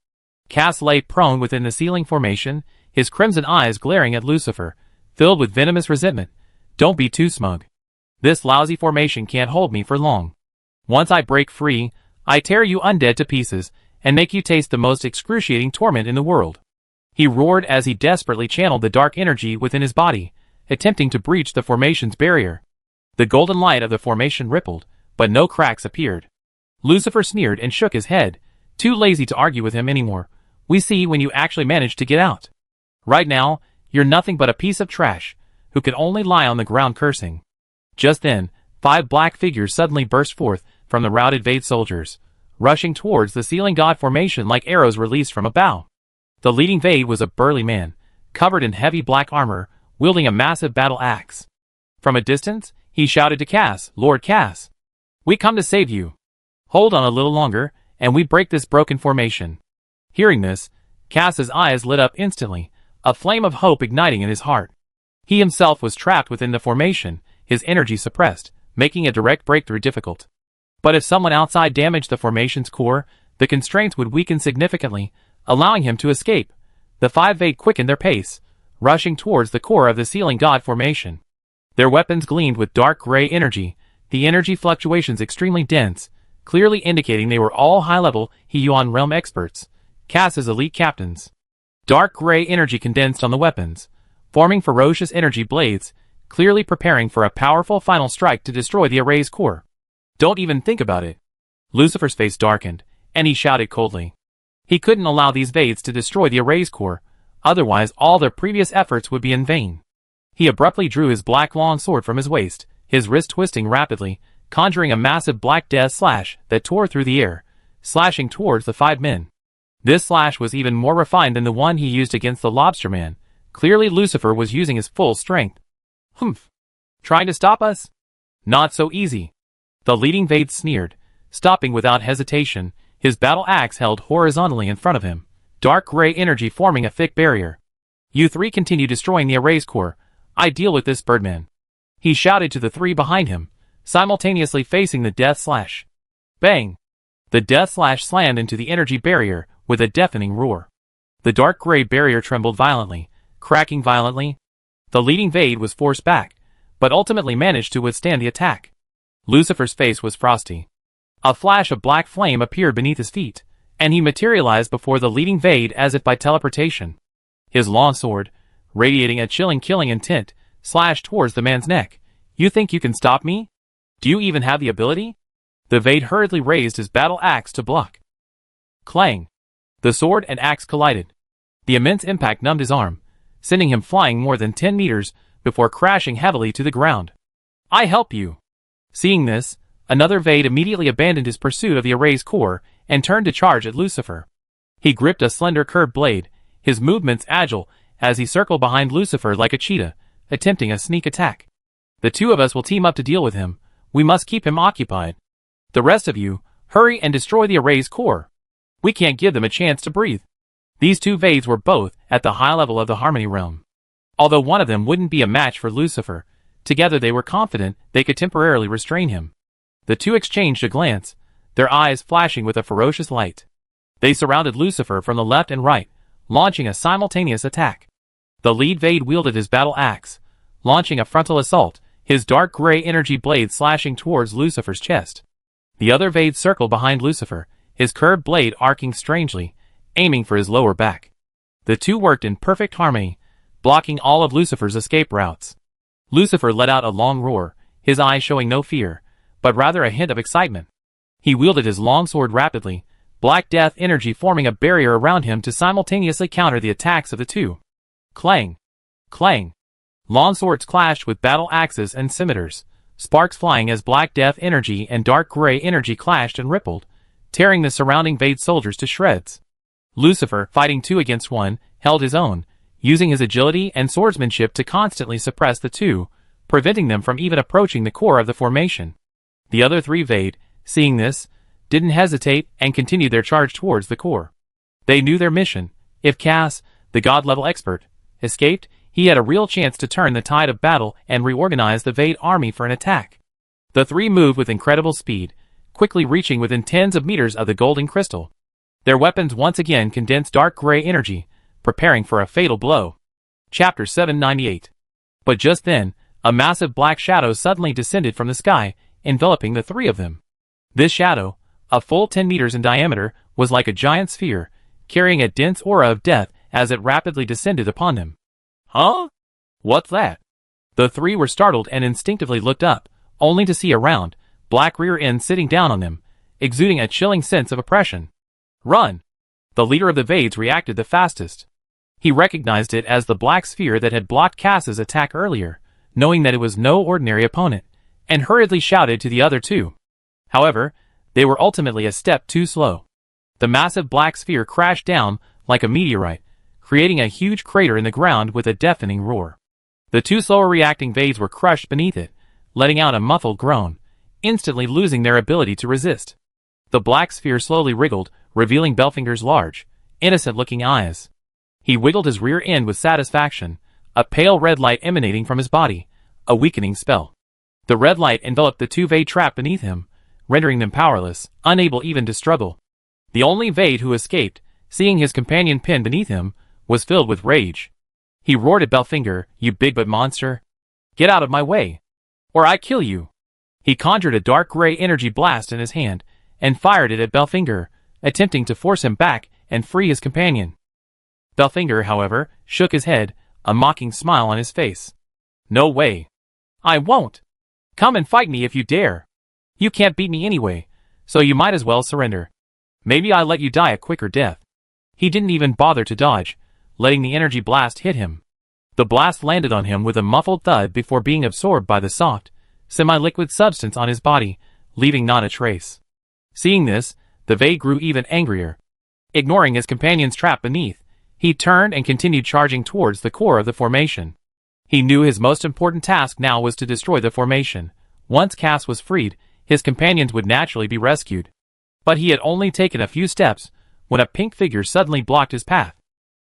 Cass lay prone within the sealing formation, his crimson eyes glaring at Lucifer, filled with venomous resentment. "Don't be too smug. This lousy formation can't hold me for long. Once I break free, I tear you undead to pieces, and make you taste the most excruciating torment in the world." He roared as he desperately channeled the dark energy within his body, attempting to breach the formation's barrier. The golden light of the formation rippled, but no cracks appeared. Lucifer sneered and shook his head, too lazy to argue with him anymore. "We see when you actually manage to get out. Right now, you're nothing but a piece of trash, who can only lie on the ground cursing." Just then, 5 black figures suddenly burst forth from the routed Vade soldiers, rushing towards the sealing god formation like arrows released from a bow. The leading Vade was a burly man, covered in heavy black armor, wielding a massive battle axe. From a distance, he shouted to Cass, "Lord Cass, we come to save you. Hold on a little longer, and we break this broken formation." Hearing this, Cass's eyes lit up instantly, a flame of hope igniting in his heart. He himself was trapped within the formation, his energy suppressed, making a direct breakthrough difficult. But if someone outside damaged the formation's core, the constraints would weaken significantly, allowing him to escape. The 5 Vade quickened their pace, rushing towards the core of the Sealing God formation. Their weapons gleamed with dark gray energy, the energy fluctuations extremely dense, clearly indicating they were all high-level Yuan realm experts, cast as elite captains. Dark gray energy condensed on the weapons, forming ferocious energy blades, clearly preparing for a powerful final strike to destroy the array's core. Don't even think about it. Lucifer's face darkened, and he shouted coldly. He couldn't allow these Vades to destroy the array's core, otherwise all their previous efforts would be in vain. He abruptly drew his black long sword from his waist, his wrist twisting rapidly, conjuring a massive black death slash that tore through the air, slashing towards the 5 men. This slash was even more refined than the one he used against the Lobsterman. Clearly Lucifer was using his full strength. Humph! Trying to stop us? Not so easy. The leading Vade sneered, stopping without hesitation, his battle axe held horizontally in front of him, dark gray energy forming a thick barrier. You 3 continue destroying the array's core. I deal with this, Birdman. He shouted to the 3 behind him, simultaneously facing the death slash. Bang! The death slash slammed into the energy barrier with a deafening roar. The dark gray barrier trembled violently, cracking violently. The leading Vade was forced back, but ultimately managed to withstand the attack. Lucifer's face was frosty. A flash of black flame appeared beneath his feet, and he materialized before the leading Vade as if by teleportation. His long sword, radiating a chilling killing intent, slashed towards the man's neck. You think you can stop me? Do you even have the ability? The Vade hurriedly raised his battle axe to block. Clang! The sword and axe collided. The immense impact numbed his arm, sending him flying more than 10 meters before crashing heavily to the ground. I help you! Seeing this, another Vade immediately abandoned his pursuit of the array's core and turned to charge at Lucifer. He gripped a slender curved blade, his movements agile as he circled behind Lucifer like a cheetah, attempting a sneak attack. The 2 of us will team up to deal with him. We must keep him occupied. The rest of you, hurry and destroy the array's core. We can't give them a chance to breathe. These 2 Vades were both at the high level of the Harmony realm. Although one of them wouldn't be a match for Lucifer, together they were confident they could temporarily restrain him. The 2 exchanged a glance, their eyes flashing with a ferocious light. They surrounded Lucifer from the left and right, launching a simultaneous attack. The lead Vade wielded his battle axe, launching a frontal assault, his dark gray energy blade slashing towards Lucifer's chest. The other Vade circled behind Lucifer, his curved blade arcing strangely, aiming for his lower back. The 2 worked in perfect harmony, blocking all of Lucifer's escape routes. Lucifer let out a long roar, his eyes showing no fear, but rather a hint of excitement. He wielded his long sword rapidly, black death energy forming a barrier around him to simultaneously counter the attacks of the 2. Clang! Clang! Long swords clashed with battle axes and scimitars, sparks flying as black death energy and dark gray energy clashed and rippled, tearing the surrounding Vade soldiers to shreds. Lucifer, fighting 2 against 1, held his own, using his agility and swordsmanship to constantly suppress the 2, preventing them from even approaching the core of the formation. The other 3 Vade, seeing this, didn't hesitate and continued their charge towards the core. They knew their mission. If Cass, the god-level expert, escaped, he had a real chance to turn the tide of battle and reorganize the Vade army for an attack. The 3 moved with incredible speed, quickly reaching within tens of meters of the golden crystal. Their weapons once again condensed dark gray energy, preparing for a fatal blow. Chapter 798. But just then, a massive black shadow suddenly descended from the sky, enveloping the 3 of them. This shadow, a full 10 meters in diameter, was like a giant sphere, carrying a dense aura of death as it rapidly descended upon them. Huh? What's that? The 3 were startled and instinctively looked up, only to see a round, black rear end sitting down on them, exuding a chilling sense of oppression. Run! The leader of the Vades reacted the fastest. He recognized it as the black sphere that had blocked Cass's attack earlier, knowing that it was no ordinary opponent, and hurriedly shouted to the other 2. However, they were ultimately a step too slow. The massive black sphere crashed down like a meteorite, creating a huge crater in the ground with a deafening roar. The 2 slower reacting Vades were crushed beneath it, letting out a muffled groan, instantly losing their ability to resist. The black sphere slowly wriggled, revealing Belfinger's large, innocent-looking eyes. He wiggled his rear end with satisfaction, a pale red light emanating from his body, a weakening spell. The red light enveloped the two Vade trapped beneath him, rendering them powerless, unable even to struggle. The only Vade who escaped, seeing his companion pinned beneath him, was filled with rage. He roared at Belfinger, "You big butt monster! Get out of my way, or I kill you!" He conjured a dark gray energy blast in his hand, and fired it at Belfinger, attempting to force him back and free his companion. Belfinger, however, shook his head, a mocking smile on his face. "No way. I won't. Come and fight me if you dare. You can't beat me anyway, so you might as well surrender. Maybe I'll let you die a quicker death." He didn't even bother to dodge, letting the energy blast hit him. The blast landed on him with a muffled thud before being absorbed by the soft, semi-liquid substance on his body, leaving not a trace. Seeing this, the Vade grew even angrier. Ignoring his companion's trap beneath, he turned and continued charging towards the core of the formation. He knew his most important task now was to destroy the formation. Once Cass was freed, his companions would naturally be rescued. But he had only taken a few steps when a pink figure suddenly blocked his path.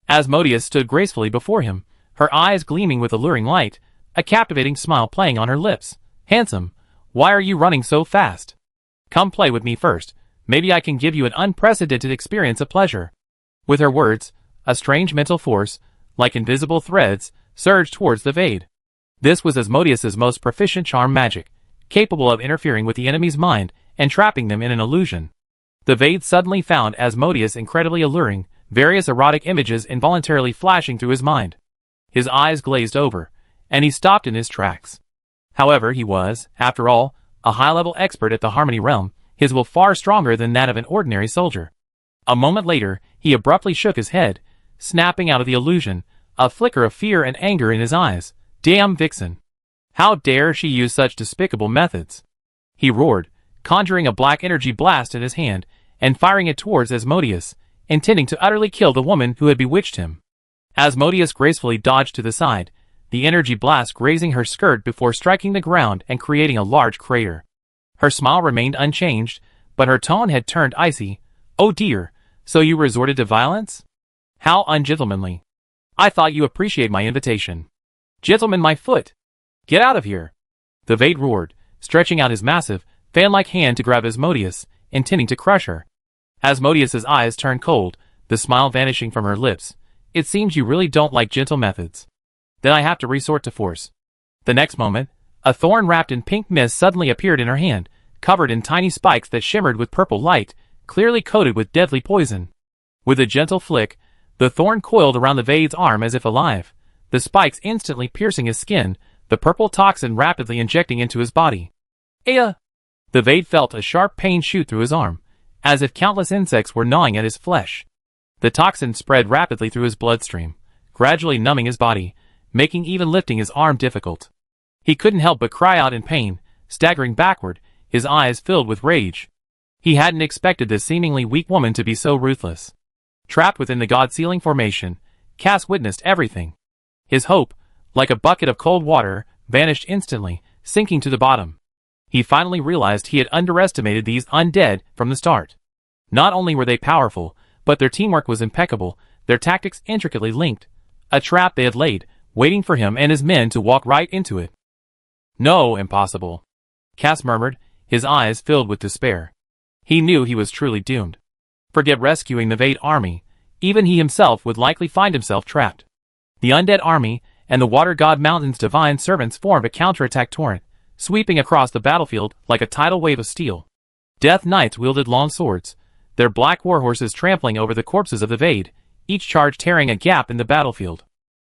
Asmodeus stood gracefully before him, her eyes gleaming with alluring light, a captivating smile playing on her lips. "Handsome, why are you running so fast? Come play with me first. Maybe I can give you an unprecedented experience of pleasure." With her words, a strange mental force, like invisible threads, surged towards the Vade. This was Asmodeus's most proficient charm magic, capable of interfering with the enemy's mind and trapping them in an illusion. The Vade suddenly found Asmodeus incredibly alluring, various erotic images involuntarily flashing through his mind. His eyes glazed over, and he stopped in his tracks. However, he was, after all, a high-level expert at the Harmony Realm, his will far stronger than that of an ordinary soldier. A moment later, he abruptly shook his head, snapping out of the illusion, a flicker of fear and anger in his eyes. "Damn vixen! How dare she use such despicable methods?" He roared, conjuring a black energy blast in his hand, and firing it towards Asmodeus, intending to utterly kill the woman who had bewitched him. Asmodeus gracefully dodged to the side, the energy blast grazing her skirt before striking the ground and creating a large crater. Her smile remained unchanged, but her tone had turned icy. "Oh dear, so you resorted to violence? How ungentlemanly. I thought you appreciate my invitation. Gentleman, my foot! Get out of here!" The Vade roared, stretching out his massive, fan-like hand to grab Asmodeus, intending to crush her. Asmodeus's eyes turned cold, the smile vanishing from her lips. "It seems you really don't like gentle methods. Then I have to resort to force." The next moment, a thorn wrapped in pink mist suddenly appeared in her hand, covered in tiny spikes that shimmered with purple light, clearly coated with deadly poison. With a gentle flick, the thorn coiled around the Vade's arm as if alive, the spikes instantly piercing his skin, the purple toxin rapidly injecting into his body. "Aya!" The Vade felt a sharp pain shoot through his arm, as if countless insects were gnawing at his flesh. The toxin spread rapidly through his bloodstream, gradually numbing his body, making even lifting his arm difficult. He couldn't help but cry out in pain, staggering backward, his eyes filled with rage. He hadn't expected this seemingly weak woman to be so ruthless. Trapped within the God-sealing formation, Cass witnessed everything. His hope, like a bucket of cold water, vanished instantly, sinking to the bottom. He finally realized he had underestimated these undead from the start. Not only were they powerful, but their teamwork was impeccable, their tactics intricately linked. A trap they had laid, waiting for him and his men to walk right into it. "No, impossible," Cass murmured, his eyes filled with despair. He knew he was truly doomed. Forget rescuing the Vade army, even he himself would likely find himself trapped. The undead army and the Water God Mountain's divine servants formed a counterattack torrent, sweeping across the battlefield like a tidal wave of steel. Death Knights wielded long swords, their black warhorses trampling over the corpses of the Vade, each charge tearing a gap in the battlefield.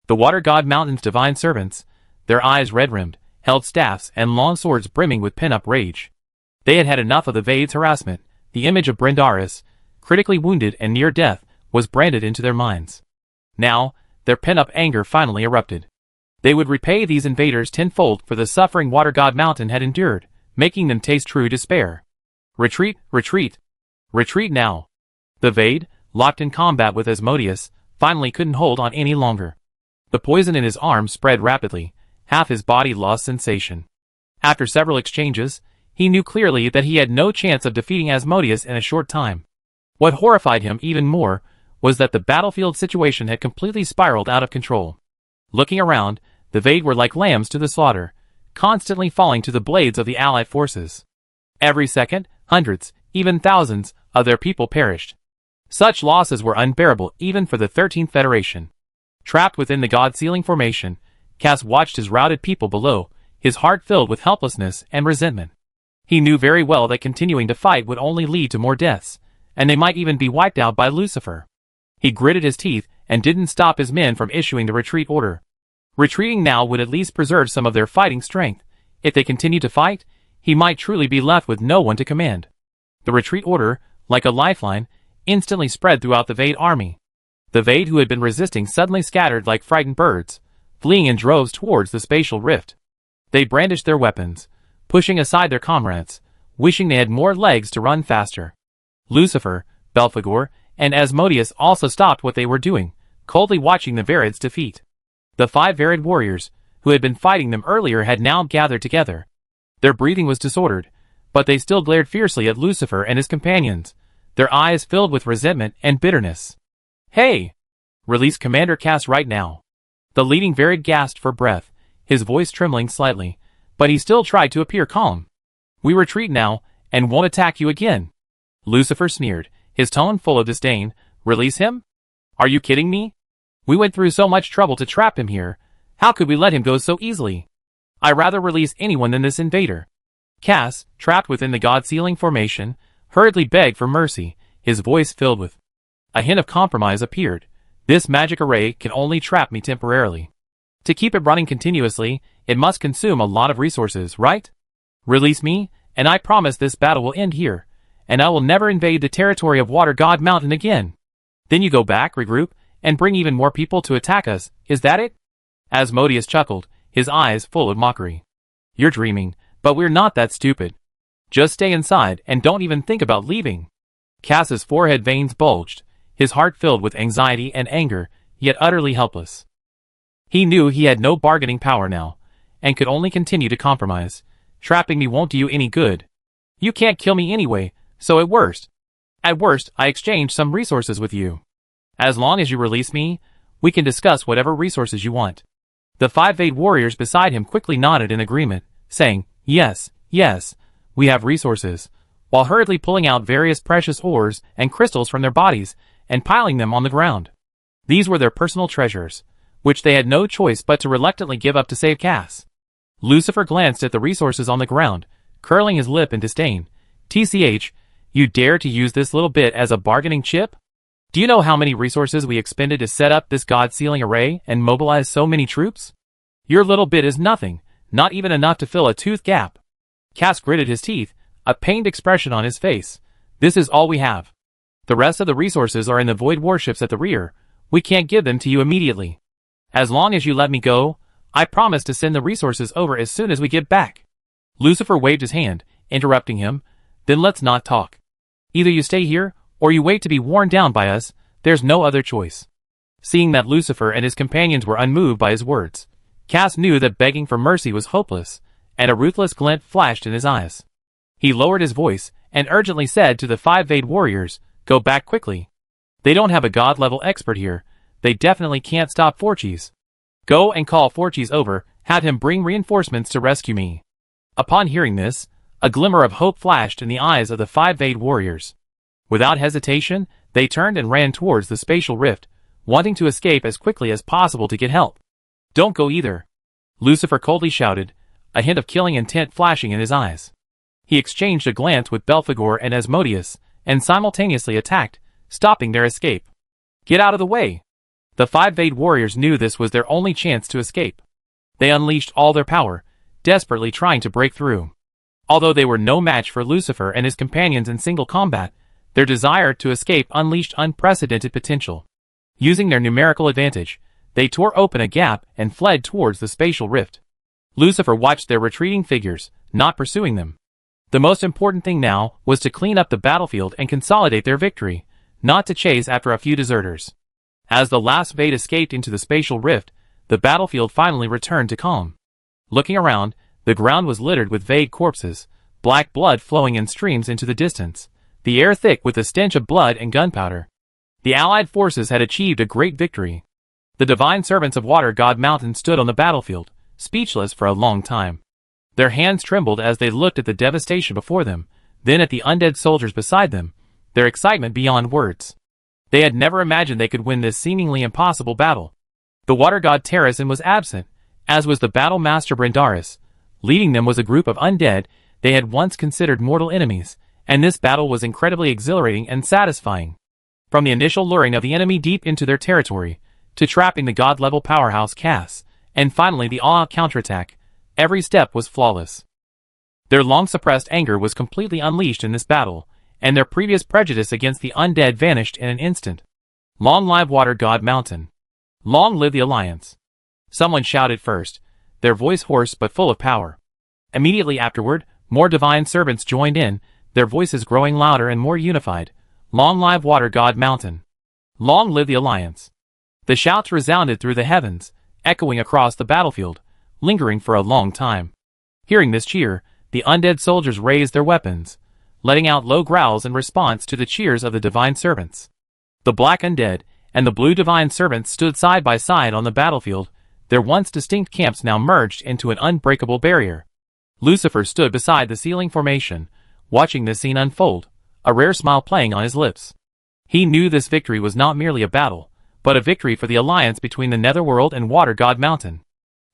The Water God Mountain's divine servants, their eyes red-rimmed, held staffs and long swords brimming with pent-up rage. They had had enough of the Vade's harassment. The image of Brindaris, critically wounded and near death, was branded into their minds. Now, their pent-up anger finally erupted. They would repay these invaders tenfold for the suffering Water God Mountain had endured, making them taste true despair. "Retreat, retreat! Retreat now!" The Vade, locked in combat with Asmodeus, finally couldn't hold on any longer. The poison in his arm spread rapidly, half his body lost sensation. After several exchanges, he knew clearly that he had no chance of defeating Asmodeus in a short time. What horrified him even more was that the battlefield situation had completely spiraled out of control. Looking around, the Vade were like lambs to the slaughter, constantly falling to the blades of the Allied forces. Every second, hundreds, even thousands, of their people perished. Such losses were unbearable even for the 13th Federation. Trapped within the God-sealing formation, Cass watched his routed people below, his heart filled with helplessness and resentment. He knew very well that continuing to fight would only lead to more deaths, and they might even be wiped out by Lucifer. He gritted his teeth and didn't stop his men from issuing the retreat order. Retreating now would at least preserve some of their fighting strength. If they continued to fight, he might truly be left with no one to command. The retreat order, like a lifeline, instantly spread throughout the Vade army. The Vade who had been resisting suddenly scattered like frightened birds, fleeing in droves towards the spatial rift. They brandished their weapons, pushing aside their comrades, wishing they had more legs to run faster. Lucifer, Belphegor, and Asmodeus also stopped what they were doing, coldly watching the Varids defeat. The 5 Varid warriors, who had been fighting them earlier, had now gathered together. Their breathing was disordered, but they still glared fiercely at Lucifer and his companions, their eyes filled with resentment and bitterness. "Hey! Release Commander Cass right now." The leading Varid gasped for breath, his voice trembling slightly, but he still tried to appear calm. "We retreat now, and won't attack you again." Lucifer sneered, his tone full of disdain. "Release him? Are you kidding me? We went through so much trouble to trap him here. How could we let him go so easily? I'd rather release anyone than this invader." Cass, trapped within the God-sealing formation, hurriedly begged for mercy, his voice filled with a hint of compromise appeared. "This magic array can only trap me temporarily. To keep it running continuously, it must consume a lot of resources, right? Release me, and I promise this battle will end here, and I will never invade the territory of Water God Mountain again. Then you go back, regroup, and bring even more people to attack us, is that it?" Asmodeus chuckled, his eyes full of mockery. "You're dreaming, but we're not that stupid. Just stay inside and don't even think about leaving." Cass's forehead veins bulged, his heart filled with anxiety and anger, yet utterly helpless. He knew he had no bargaining power now, and could only continue to compromise. "Trapping me won't do you any good. You can't kill me anyway, so at worst, I exchange some resources with you. As long as you release me, we can discuss whatever resources you want." The 5 Vade warriors beside him quickly nodded in agreement, saying, "Yes, yes, we have resources," while hurriedly pulling out various precious ores and crystals from their bodies and piling them on the ground. These were their personal treasures, which they had no choice but to reluctantly give up to save Cass. Lucifer glanced at the resources on the ground, curling his lip in disdain. "TCH, you dare to use this little bit as a bargaining chip? Do you know how many resources we expended to set up this God-sealing array and mobilize so many troops? Your little bit is nothing, not even enough to fill a tooth gap." Cass gritted his teeth, a pained expression on his face. "This is all we have. The rest of the resources are in the Void warships at the rear. We can't give them to you immediately. As long as you let me go, I promise to send the resources over as soon as we get back." Lucifer waved his hand, interrupting him. "Then let's not talk. Either you stay here, or you wait to be worn down by us. There's no other choice." Seeing that Lucifer and his companions were unmoved by his words, Cass knew that begging for mercy was hopeless, and a ruthless glint flashed in his eyes. He lowered his voice and urgently said to the 5 Vade warriors, "Go back quickly. They don't have a god-level expert here. They definitely can't stop Forches. Go and call Forches over, have him bring reinforcements to rescue me." Upon hearing this, a glimmer of hope flashed in the eyes of the 5 Vade warriors. Without hesitation, they turned and ran towards the spatial rift, wanting to escape as quickly as possible to get help. "Don't go either," Lucifer coldly shouted, a hint of killing intent flashing in his eyes. He exchanged a glance with Belphegor and Asmodeus, and simultaneously attacked, stopping their escape. "Get out of the way!" The 5 Vade warriors knew this was their only chance to escape. They unleashed all their power, desperately trying to break through. Although they were no match for Lucifer and his companions in single combat, their desire to escape unleashed unprecedented potential. Using their numerical advantage, they tore open a gap and fled towards the spatial rift. Lucifer watched their retreating figures, not pursuing them. The most important thing now was to clean up the battlefield and consolidate their victory, not to chase after a few deserters. As the last Vade escaped into the spatial rift, the battlefield finally returned to calm. Looking around, the ground was littered with Vade corpses, black blood flowing in streams into the distance, the air thick with the stench of blood and gunpowder. The Allied forces had achieved a great victory. The divine servants of Water God Mountain stood on the battlefield, speechless for a long time. Their hands trembled as they looked at the devastation before them, then at the undead soldiers beside them, their excitement beyond words. They had never imagined they could win this seemingly impossible battle. The water god Terrasin was absent, as was the battle master Brindaris. Leading them was a group of undead they had once considered mortal enemies, and this battle was incredibly exhilarating and satisfying. From the initial luring of the enemy deep into their territory, to trapping the god-level powerhouse Cass, and finally the all-out counterattack, every step was flawless. Their long-suppressed anger was completely unleashed in this battle, and their previous prejudice against the undead vanished in an instant. Long live Water God Mountain! Long live the Alliance! Someone shouted first, their voice hoarse but full of power. Immediately afterward, more divine servants joined in, their voices growing louder and more unified. Long live Water God Mountain! Long live the Alliance! The shouts resounded through the heavens, echoing across the battlefield, lingering for a long time. Hearing this cheer, the undead soldiers raised their weapons, letting out low growls in response to the cheers of the divine servants. The black undead and the blue divine servants stood side by side on the battlefield, their once distinct camps now merged into an unbreakable barrier. Lucifer stood beside the ceiling formation, watching this scene unfold, a rare smile playing on his lips. He knew this victory was not merely a battle, but a victory for the alliance between the Netherworld and Water God Mountain.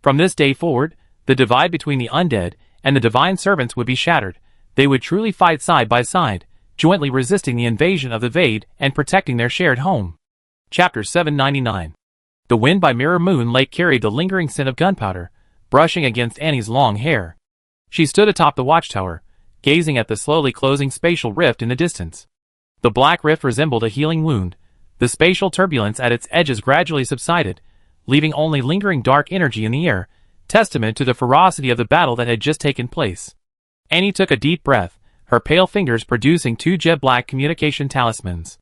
From this day forward, the divide between the undead and the divine servants would be shattered. They would truly fight side by side, jointly resisting the invasion of the Vade and protecting their shared home. Chapter 799. The wind by Mirror Moon Lake carried the lingering scent of gunpowder, brushing against Annie's long hair. She stood atop the watchtower, gazing at the slowly closing spatial rift in the distance. The black rift resembled a healing wound. The spatial turbulence at its edges gradually subsided, leaving only lingering dark energy in the air, testament to the ferocity of the battle that had just taken place. Annie took a deep breath, her pale fingers producing two jet-black communication talismans.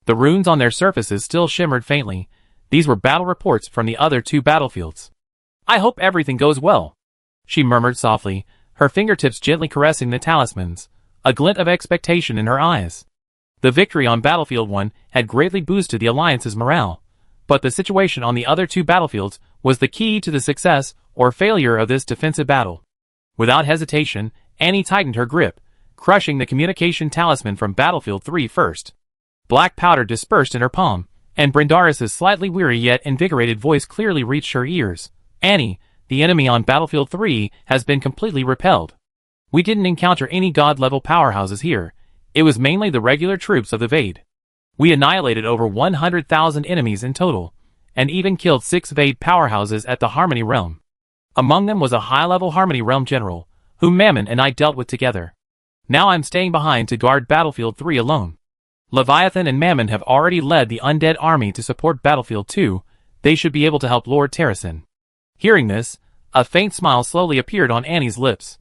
The runes on their surfaces still shimmered faintly. These were battle reports from the other two battlefields. "I hope everything goes well," she murmured softly, her fingertips gently caressing the talismans, a glint of expectation in her eyes. The victory on Battlefield 1 had greatly boosted the Alliance's morale, but the situation on the other two battlefields was the key to the success or failure of this defensive battle. Without hesitation, Annie tightened her grip, crushing the communication talisman from Battlefield 3 first. Black powder dispersed in her palm, and Brindaris' slightly weary yet invigorated voice clearly reached her ears. "Annie, the enemy on Battlefield 3 has been completely repelled. We didn't encounter any god-level powerhouses here. It was mainly the regular troops of the Vade. We annihilated over 100,000 enemies in total, and even killed 6 Vade powerhouses at the Harmony Realm. Among them was a high-level Harmony Realm general, whom Mammon and I dealt with together. Now I'm staying behind to guard Battlefield 3 alone. Leviathan and Mammon have already led the undead army to support Battlefield 2, they should be able to help Lord Terrasin." Hearing this, a faint smile slowly appeared on Annie's lips.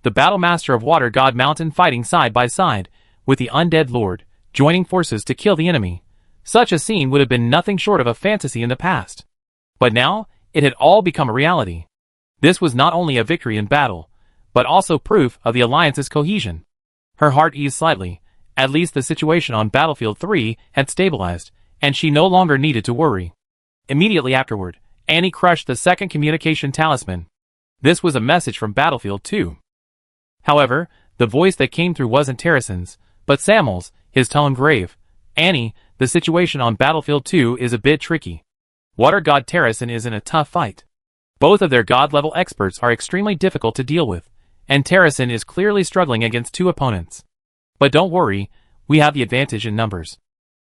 The Battlemaster of Water God Mountain fighting side by side with the undead lord, joining forces to kill the enemy. Such a scene would have been nothing short of a fantasy in the past. But now, it had all become a reality. This was not only a victory in battle, but also proof of the Alliance's cohesion. Her heart eased slightly. At least the situation on Battlefield 3 had stabilized, and she no longer needed to worry. Immediately afterward, Annie crushed the second communication talisman. This was a message from Battlefield 2. However, the voice that came through wasn't Terrasin's, but Samuel's, his tone grave. "Annie, the situation on Battlefield 2 is a bit tricky. Water God Terrasin is in a tough fight. Both of their god-level experts are extremely difficult to deal with, and Terrasin is clearly struggling against 2 opponents. But don't worry, we have the advantage in numbers.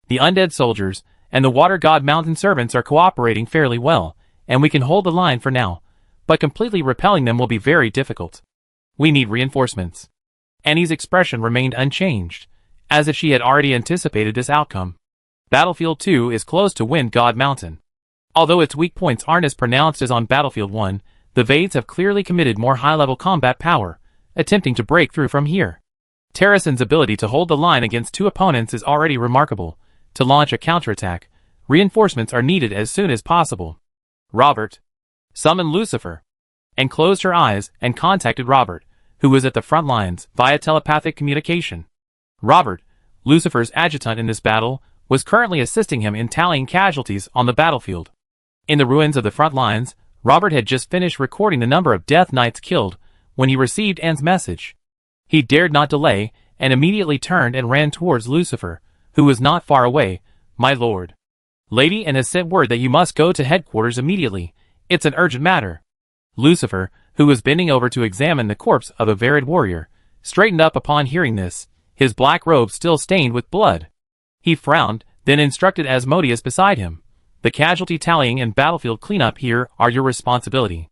The undead soldiers and the Water God Mountain servants are cooperating fairly well, and we can hold the line for now, but completely repelling them will be very difficult. We need reinforcements." Annie's expression remained unchanged, as if she had already anticipated this outcome. Battlefield 2 is close to Wind God Mountain. Although its weak points aren't as pronounced as on Battlefield 1, the Vades have clearly committed more high-level combat power, attempting to break through from here. Terrasin's ability to hold the line against 2 opponents is already remarkable. To launch a counterattack, reinforcements are needed as soon as possible. "Robert, summon Lucifer," and closed her eyes and contacted Robert, who was at the front lines, via telepathic communication. Robert, Lucifer's adjutant in this battle, was currently assisting him in tallying casualties on the battlefield. In the ruins of the front lines, Robert had just finished recording the number of Death Knights killed when he received Anne's message. He dared not delay, and immediately turned and ran towards Lucifer, who was not far away. "My lord. Lady Anne has sent word that you must go to headquarters immediately. It's an urgent matter." Lucifer, who was bending over to examine the corpse of a varied warrior, straightened up upon hearing this, his black robe still stained with blood. He frowned, then instructed Asmodeus beside him. "The casualty tallying and battlefield cleanup here are your responsibility.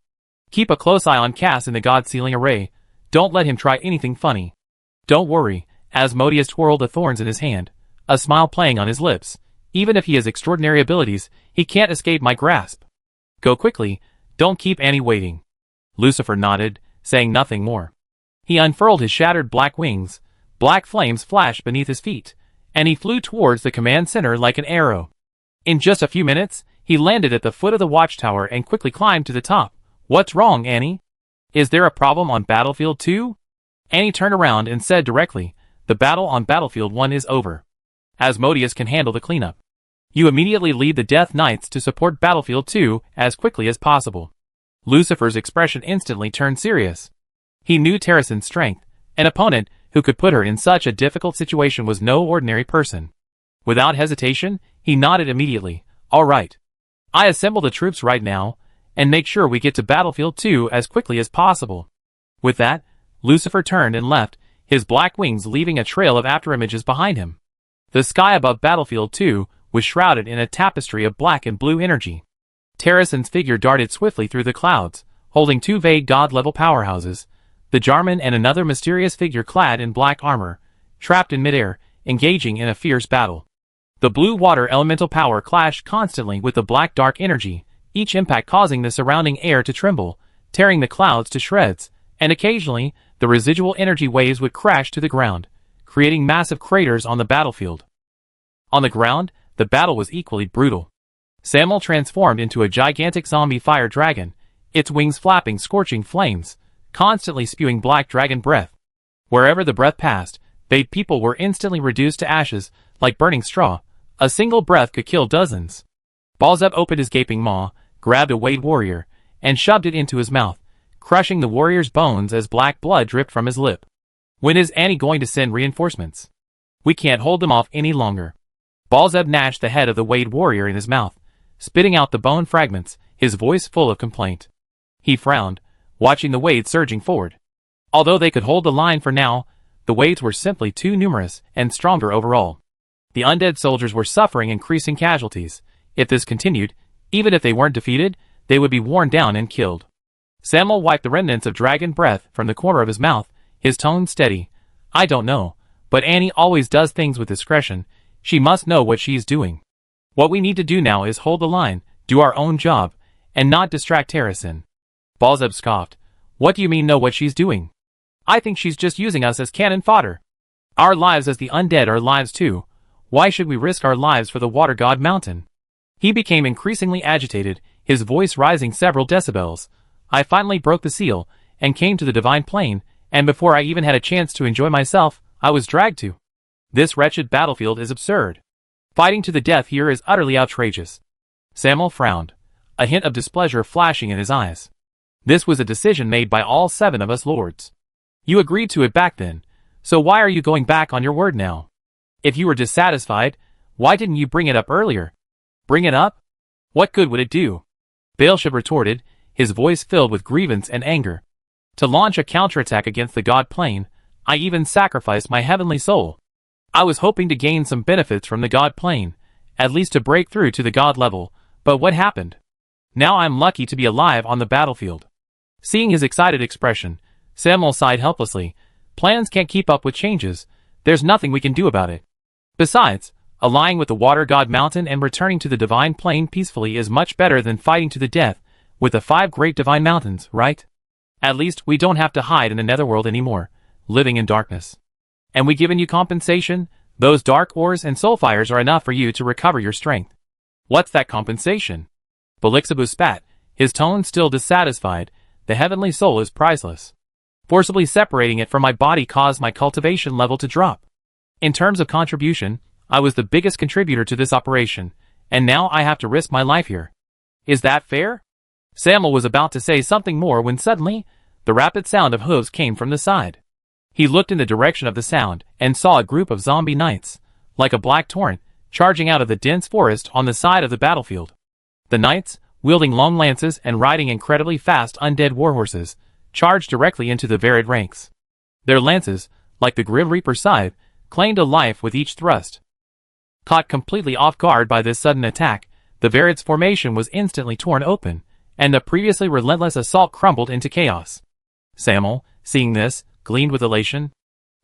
Keep a close eye on Cass in the god-sealing array. Don't let him try anything funny." "Don't worry," Asmodeus twirled the thorns in his hand, a smile playing on his lips. "Even if he has extraordinary abilities, he can't escape my grasp. Go quickly, don't keep Annie waiting." Lucifer nodded, saying nothing more. He unfurled his shattered black wings, black flames flashed beneath his feet, and he flew towards the command center like an arrow. In just a few minutes, he landed at the foot of the watchtower and quickly climbed to the top. "What's wrong, Annie? Is there a problem on Battlefield 2? Annie turned around and said directly, "The battle on Battlefield 1 is over. Asmodeus can handle the cleanup. You immediately lead the Death Knights to support Battlefield 2 as quickly as possible." Lucifer's expression instantly turned serious. He knew Terrason's strength. An opponent who could put her in such a difficult situation was no ordinary person. Without hesitation, he nodded immediately. "All right. I assemble the troops right now, and make sure we get to Battlefield 2 as quickly as possible." With that, Lucifer turned and left, his black wings leaving a trail of afterimages behind him. The sky above Battlefield 2 was shrouded in a tapestry of black and blue energy. Terrason's figure darted swiftly through the clouds, holding two vague god-level powerhouses, the Jarman and another mysterious figure clad in black armor, trapped in midair, engaging in a fierce battle. The blue water elemental power clashed constantly with the black dark energy, each impact causing the surrounding air to tremble, tearing the clouds to shreds, and occasionally, the residual energy waves would crash to the ground, creating massive craters on the battlefield. On the ground, the battle was equally brutal. Samuel transformed into a gigantic zombie fire dragon, its wings flapping scorching flames, constantly spewing black dragon breath. Wherever the breath passed, bait people were instantly reduced to ashes, like burning straw. A single breath could kill dozens. Balzeb opened his gaping maw, grabbed a Wade warrior, and shoved it into his mouth, crushing the warrior's bones as black blood dripped from his lip. "When is Annie going to send reinforcements? We can't hold them off any longer." Balzeb gnashed the head of the Wade warrior in his mouth, spitting out the bone fragments, his voice full of complaint. He frowned, watching the Wades surging forward. Although they could hold the line for now, the Wades were simply too numerous and stronger overall. The undead soldiers were suffering increasing casualties. If this continued, even if they weren't defeated, they would be worn down and killed. Samuel wiped the remnants of dragon breath from the corner of his mouth, his tone steady. "I don't know, but Annie always does things with discretion. She must know what she's doing. What we need to do now is hold the line, do our own job, and not distract Terrason." Balzeb scoffed. "What do you mean know what she's doing? I think she's just using us as cannon fodder. Our lives as the undead are lives too. Why should we risk our lives for the water god mountain?" He became increasingly agitated, his voice rising several decibels. "I finally broke the seal, and came to the divine plane, and before I even had a chance to enjoy myself, I was dragged to. This wretched battlefield is absurd. Fighting to the death here is utterly outrageous." Samuel frowned, a hint of displeasure flashing in his eyes. "This was a decision made by all 7 of us lords. You agreed to it back then, so why are you going back on your word now? If you were dissatisfied, why didn't you bring it up earlier?" "Bring it up? What good would it do?" Baelsheb retorted, his voice filled with grievance and anger. "To launch a counterattack against the god plane, I even sacrificed my heavenly soul. I was hoping to gain some benefits from the god plane, at least to break through to the god level, but what happened? Now I'm lucky to be alive on the battlefield." Seeing his excited expression, Samuel sighed helplessly. "Plans can't keep up with changes. There's nothing we can do about it. Besides, allying with the water god mountain and returning to the divine plane peacefully is much better than fighting to the death with the 5 great divine mountains, right? At least we don't have to hide in the netherworld anymore, living in darkness. And we given you compensation? Those dark ores and soulfires are enough for you to recover your strength." "What's that compensation?" Belixabus spat, his tone still dissatisfied. "The heavenly soul is priceless. Forcibly separating it from my body caused my cultivation level to drop. In terms of contribution, I was the biggest contributor to this operation, and now I have to risk my life here. Is that fair? Samuel was about to say something more when suddenly, the rapid sound of hooves came from the side. He looked in the direction of the sound and saw a group of zombie knights, like a black torrent, charging out of the dense forest on the side of the battlefield. The knights, wielding long lances and riding incredibly fast undead warhorses, charged directly into the Varid ranks. Their lances, like the Grim Reaper's scythe, claimed a life with each thrust. Caught completely off guard by this sudden attack, the Varid's formation was instantly torn open, and the previously relentless assault crumbled into chaos. Samuel, seeing this, gleamed with elation.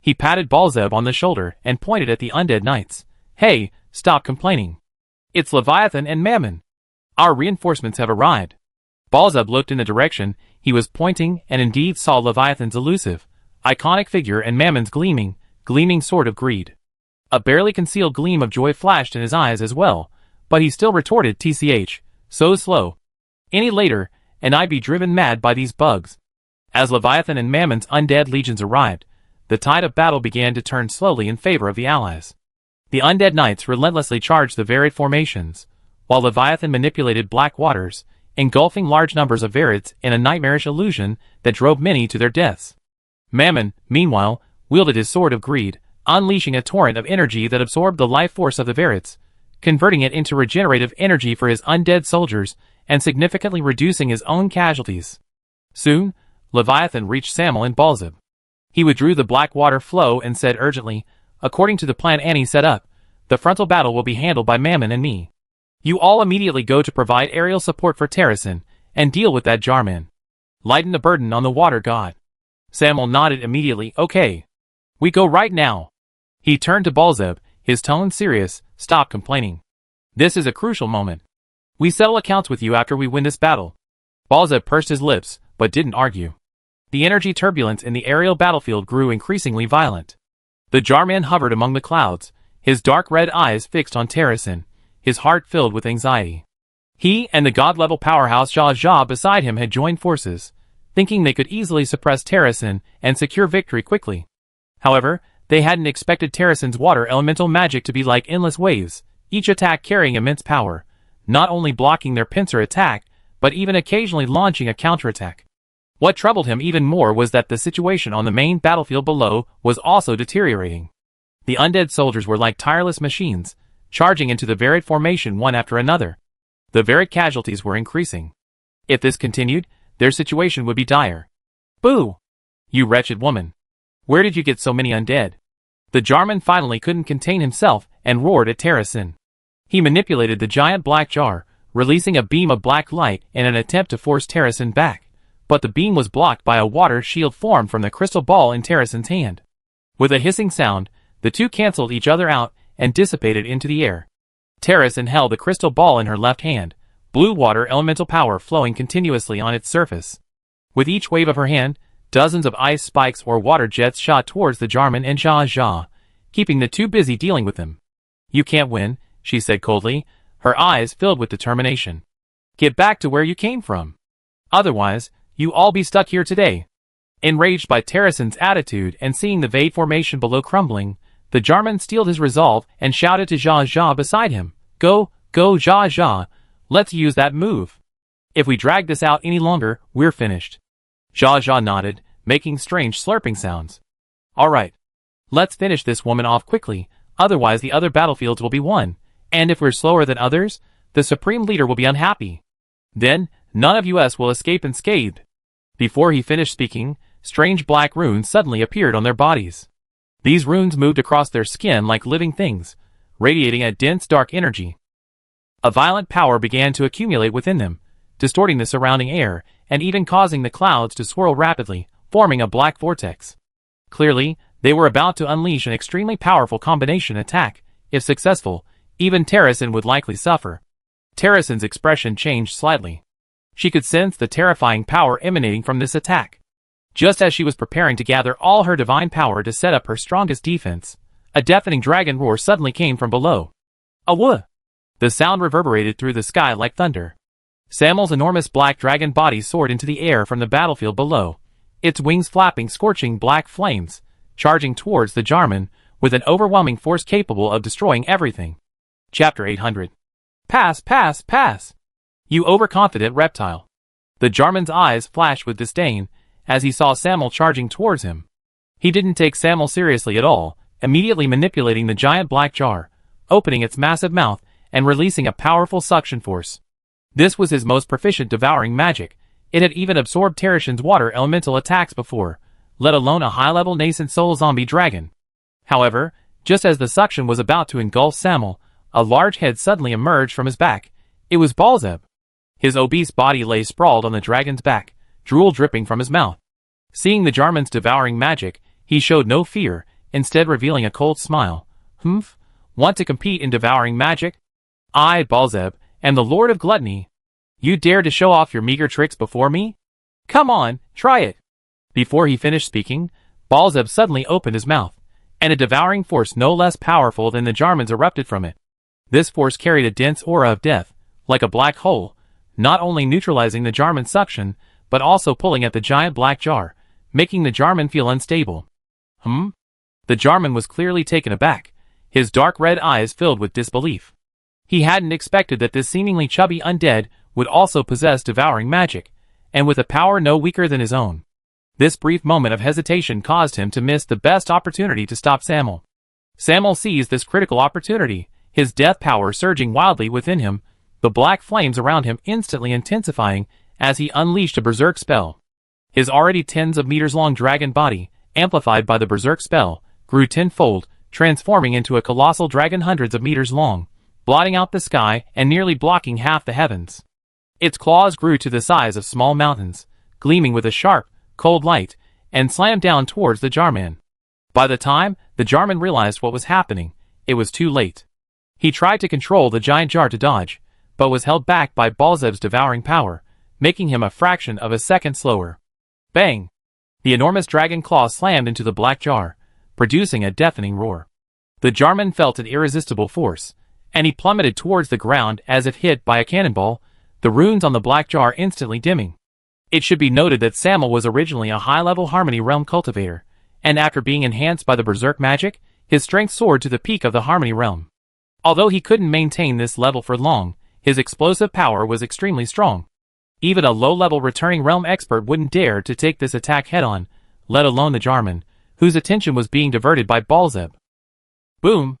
He patted Balzeb on the shoulder and pointed at the undead knights. "Hey, stop complaining. It's Leviathan and Mammon. Our reinforcements have arrived." Balzeb looked in the direction he was pointing and indeed saw Leviathan's elusive, iconic figure and Mammon's gleaming sword of greed. A barely concealed gleam of joy flashed in his eyes as well, but he still retorted, "TCH, so slow. Any later, and I'd be driven mad by these bugs." As Leviathan and Mammon's undead legions arrived, the tide of battle began to turn slowly in favor of the allies. The undead knights relentlessly charged the Varid formations, while Leviathan manipulated black waters, engulfing large numbers of Varids in a nightmarish illusion that drove many to their deaths. Mammon, meanwhile, wielded his sword of greed, unleashing a torrent of energy that absorbed the life force of the Varids, converting it into regenerative energy for his undead soldiers and significantly reducing his own casualties. Soon, Leviathan reached Samuel and Balzeb. He withdrew the black water flow and said urgently, "According to the plan Annie set up, the frontal battle will be handled by Mammon and me. You all immediately go to provide aerial support for Terrasen and deal with that Jarman. Lighten the burden on the water god." Samuel nodded immediately. "Okay. We go right now." He turned to Balzeb, his tone serious. "Stop complaining. This is a crucial moment. We settle accounts with you after we win this battle." Balzeb pursed his lips, but didn't argue. The energy turbulence in the aerial battlefield grew increasingly violent. The Jarman hovered among the clouds, his dark red eyes fixed on Terrasen, his heart filled with anxiety. He and the god-level powerhouse Zha beside him had joined forces, thinking they could easily suppress Terrasen and secure victory quickly. However, they hadn't expected Terrasen's water elemental magic to be like endless waves, each attack carrying immense power, not only blocking their pincer attack, but even occasionally launching a counterattack. What troubled him even more was that the situation on the main battlefield below was also deteriorating. The undead soldiers were like tireless machines, charging into the Varid formation one after another. The Varid casualties were increasing. If this continued, their situation would be dire. "Boo! You wretched woman! Where did you get so many undead?" The Jarman finally couldn't contain himself and roared at Terrasen. He manipulated the giant black jar, releasing a beam of black light in an attempt to force Terrasen back, but the beam was blocked by a water shield formed from the crystal ball in Terrasen's hand. With a hissing sound, the two canceled each other out and dissipated into the air. Terrasen held the crystal ball in her left hand, blue water elemental power flowing continuously on its surface. With each wave of her hand, dozens of ice spikes or water jets shot towards the Jarman and Zha, keeping the two busy dealing with them. "You can't win," she said coldly, her eyes filled with determination. "Get back to where you came from. Otherwise, you all be stuck here today." Enraged by Terrasen's attitude and seeing the Vaid formation below crumbling, the Jarman steeled his resolve and shouted to Zha beside him, Go, Zha, let's use that move. If we drag this out any longer, we're finished." Zha nodded, making strange slurping sounds. "All right. Let's finish this woman off quickly, otherwise the other battlefields will be won, and if we're slower than others, the Supreme Leader will be unhappy. Then, none of us will escape unscathed." Before he finished speaking, strange black runes suddenly appeared on their bodies. These runes moved across their skin like living things, radiating a dense dark energy. A violent power began to accumulate within them, distorting the surrounding air, and even causing the clouds to swirl rapidly, forming a black vortex. Clearly, they were about to unleash an extremely powerful combination attack. If successful, even Terrasen would likely suffer. Terrasen's expression changed slightly. She could sense the terrifying power emanating from this attack. Just as she was preparing to gather all her divine power to set up her strongest defense, a deafening dragon roar suddenly came from below. "Awoo!" The sound reverberated through the sky like thunder. Samuel's enormous black dragon body soared into the air from the battlefield below, its wings flapping scorching black flames, charging towards the Jarman with an overwhelming force capable of destroying everything. Chapter 800. Pass! You overconfident reptile. The Jarman's eyes flashed with disdain as he saw Samuel charging towards him. He didn't take Samuel seriously at all, immediately manipulating the giant black jar, opening its massive mouth and releasing a powerful suction force. This was his most proficient devouring magic. It had even absorbed Terrashin's water elemental attacks before, let alone a high-level nascent soul zombie dragon. However, just as the suction was about to engulf Samuel, a large head suddenly emerged from his back. It was Balzeb. His obese body lay sprawled on the dragon's back, drool dripping from his mouth. Seeing the Jarman's devouring magic, he showed no fear, instead revealing a cold smile. Humph? Want to compete in devouring magic? I, Balzeb, am the Lord of Gluttony. You dare to show off your meager tricks before me? Come on, try it. Before he finished speaking, Balzeb suddenly opened his mouth, and a devouring force no less powerful than the Jarman's erupted from it. This force carried a dense aura of death, like a black hole, not only neutralizing the Jarman's suction, but also pulling at the giant black jar, making the Jarman feel unstable. The Jarman was clearly taken aback, his dark red eyes filled with disbelief. He hadn't expected that this seemingly chubby undead would also possess devouring magic, and with a power no weaker than his own. This brief moment of hesitation caused him to miss the best opportunity to stop Samuel. Samuel seized this critical opportunity, his death power surging wildly within him, the black flames around him instantly intensifying as he unleashed a berserk spell. His already tens of meters long dragon body, amplified by the berserk spell, grew tenfold, transforming into a colossal dragon hundreds of meters long, blotting out the sky and nearly blocking half the heavens. Its claws grew to the size of small mountains, gleaming with a sharp, cold light, and slammed down towards the Jarman. By the time the Jarman realized what was happening, it was too late. He tried to control the giant jar to dodge, but was held back by Balzeb's devouring power, making him a fraction of a second slower. Bang! The enormous dragon claw slammed into the black jar, producing a deafening roar. The Jarman felt an irresistible force, and he plummeted towards the ground as if hit by a cannonball, the runes on the black jar instantly dimming. It should be noted that Samuel was originally a high-level Harmony Realm cultivator, and after being enhanced by the berserk magic, his strength soared to the peak of the Harmony Realm. Although he couldn't maintain this level for long, his explosive power was extremely strong. Even a low-level returning realm expert wouldn't dare to take this attack head-on, let alone the Jarman, whose attention was being diverted by Balzeb. Boom!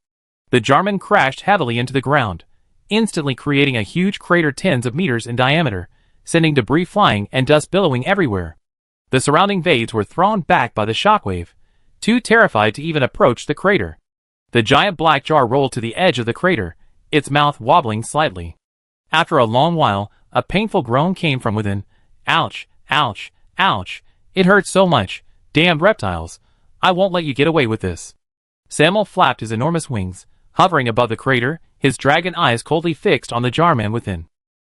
The Jarman crashed heavily into the ground, instantly creating a huge crater tens of meters in diameter, sending debris flying and dust billowing everywhere. The surrounding vades were thrown back by the shockwave, too terrified to even approach the crater. The giant black jar rolled to the edge of the crater, its mouth wobbling slightly. After a long while, a painful groan came from within. Ouch, ouch, ouch. It hurts so much. Damned reptiles. I won't let you get away with this. Samuel flapped his enormous wings, hovering above the crater, his dragon eyes coldly fixed on the Jarman within.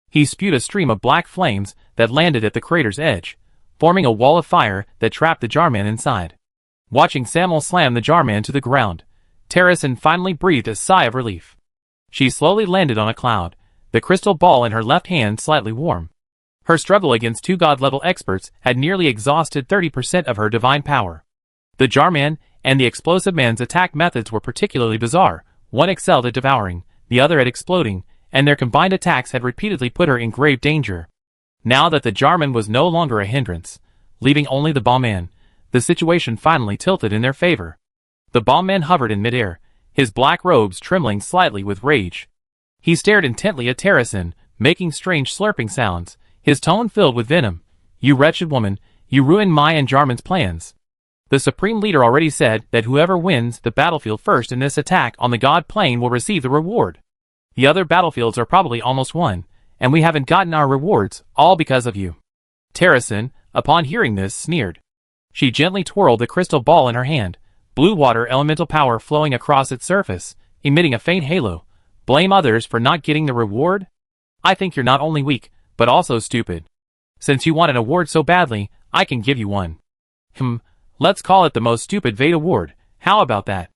He spewed a stream of black flames that landed at the crater's edge, forming a wall of fire that trapped the Jarman inside. Watching Samuel slam the Jarman to the ground, Terrashin finally breathed a sigh of relief. She slowly landed on a cloud, the crystal ball in her left hand slightly warm. Her struggle against two god-level experts had nearly exhausted 30% of her divine power. The Jarman and the Explosive Man's attack methods were particularly bizarre. One excelled at devouring, the other at exploding, and their combined attacks had repeatedly put her in grave danger. Now that the Jarman was no longer a hindrance, leaving only the Bombman, the situation finally tilted in their favor. The Bombman hovered in midair, his black robes trembling slightly with rage. He stared intently at Terrashin, making strange slurping sounds, his tone filled with venom. You wretched woman, you ruined my and Jarman's plans. The Supreme Leader already said that whoever wins the battlefield first in this attack on the God Plane will receive the reward. The other battlefields are probably almost won, and we haven't gotten our rewards, all because of you. Terrashin, upon hearing this, sneered. She gently twirled the crystal ball in her hand, blue water elemental power flowing across its surface, emitting a faint halo. Blame others for not getting the reward? I think you're not only weak, but also stupid. Since you want an award so badly, I can give you one. Let's call it the most stupid Vade Award. How about that?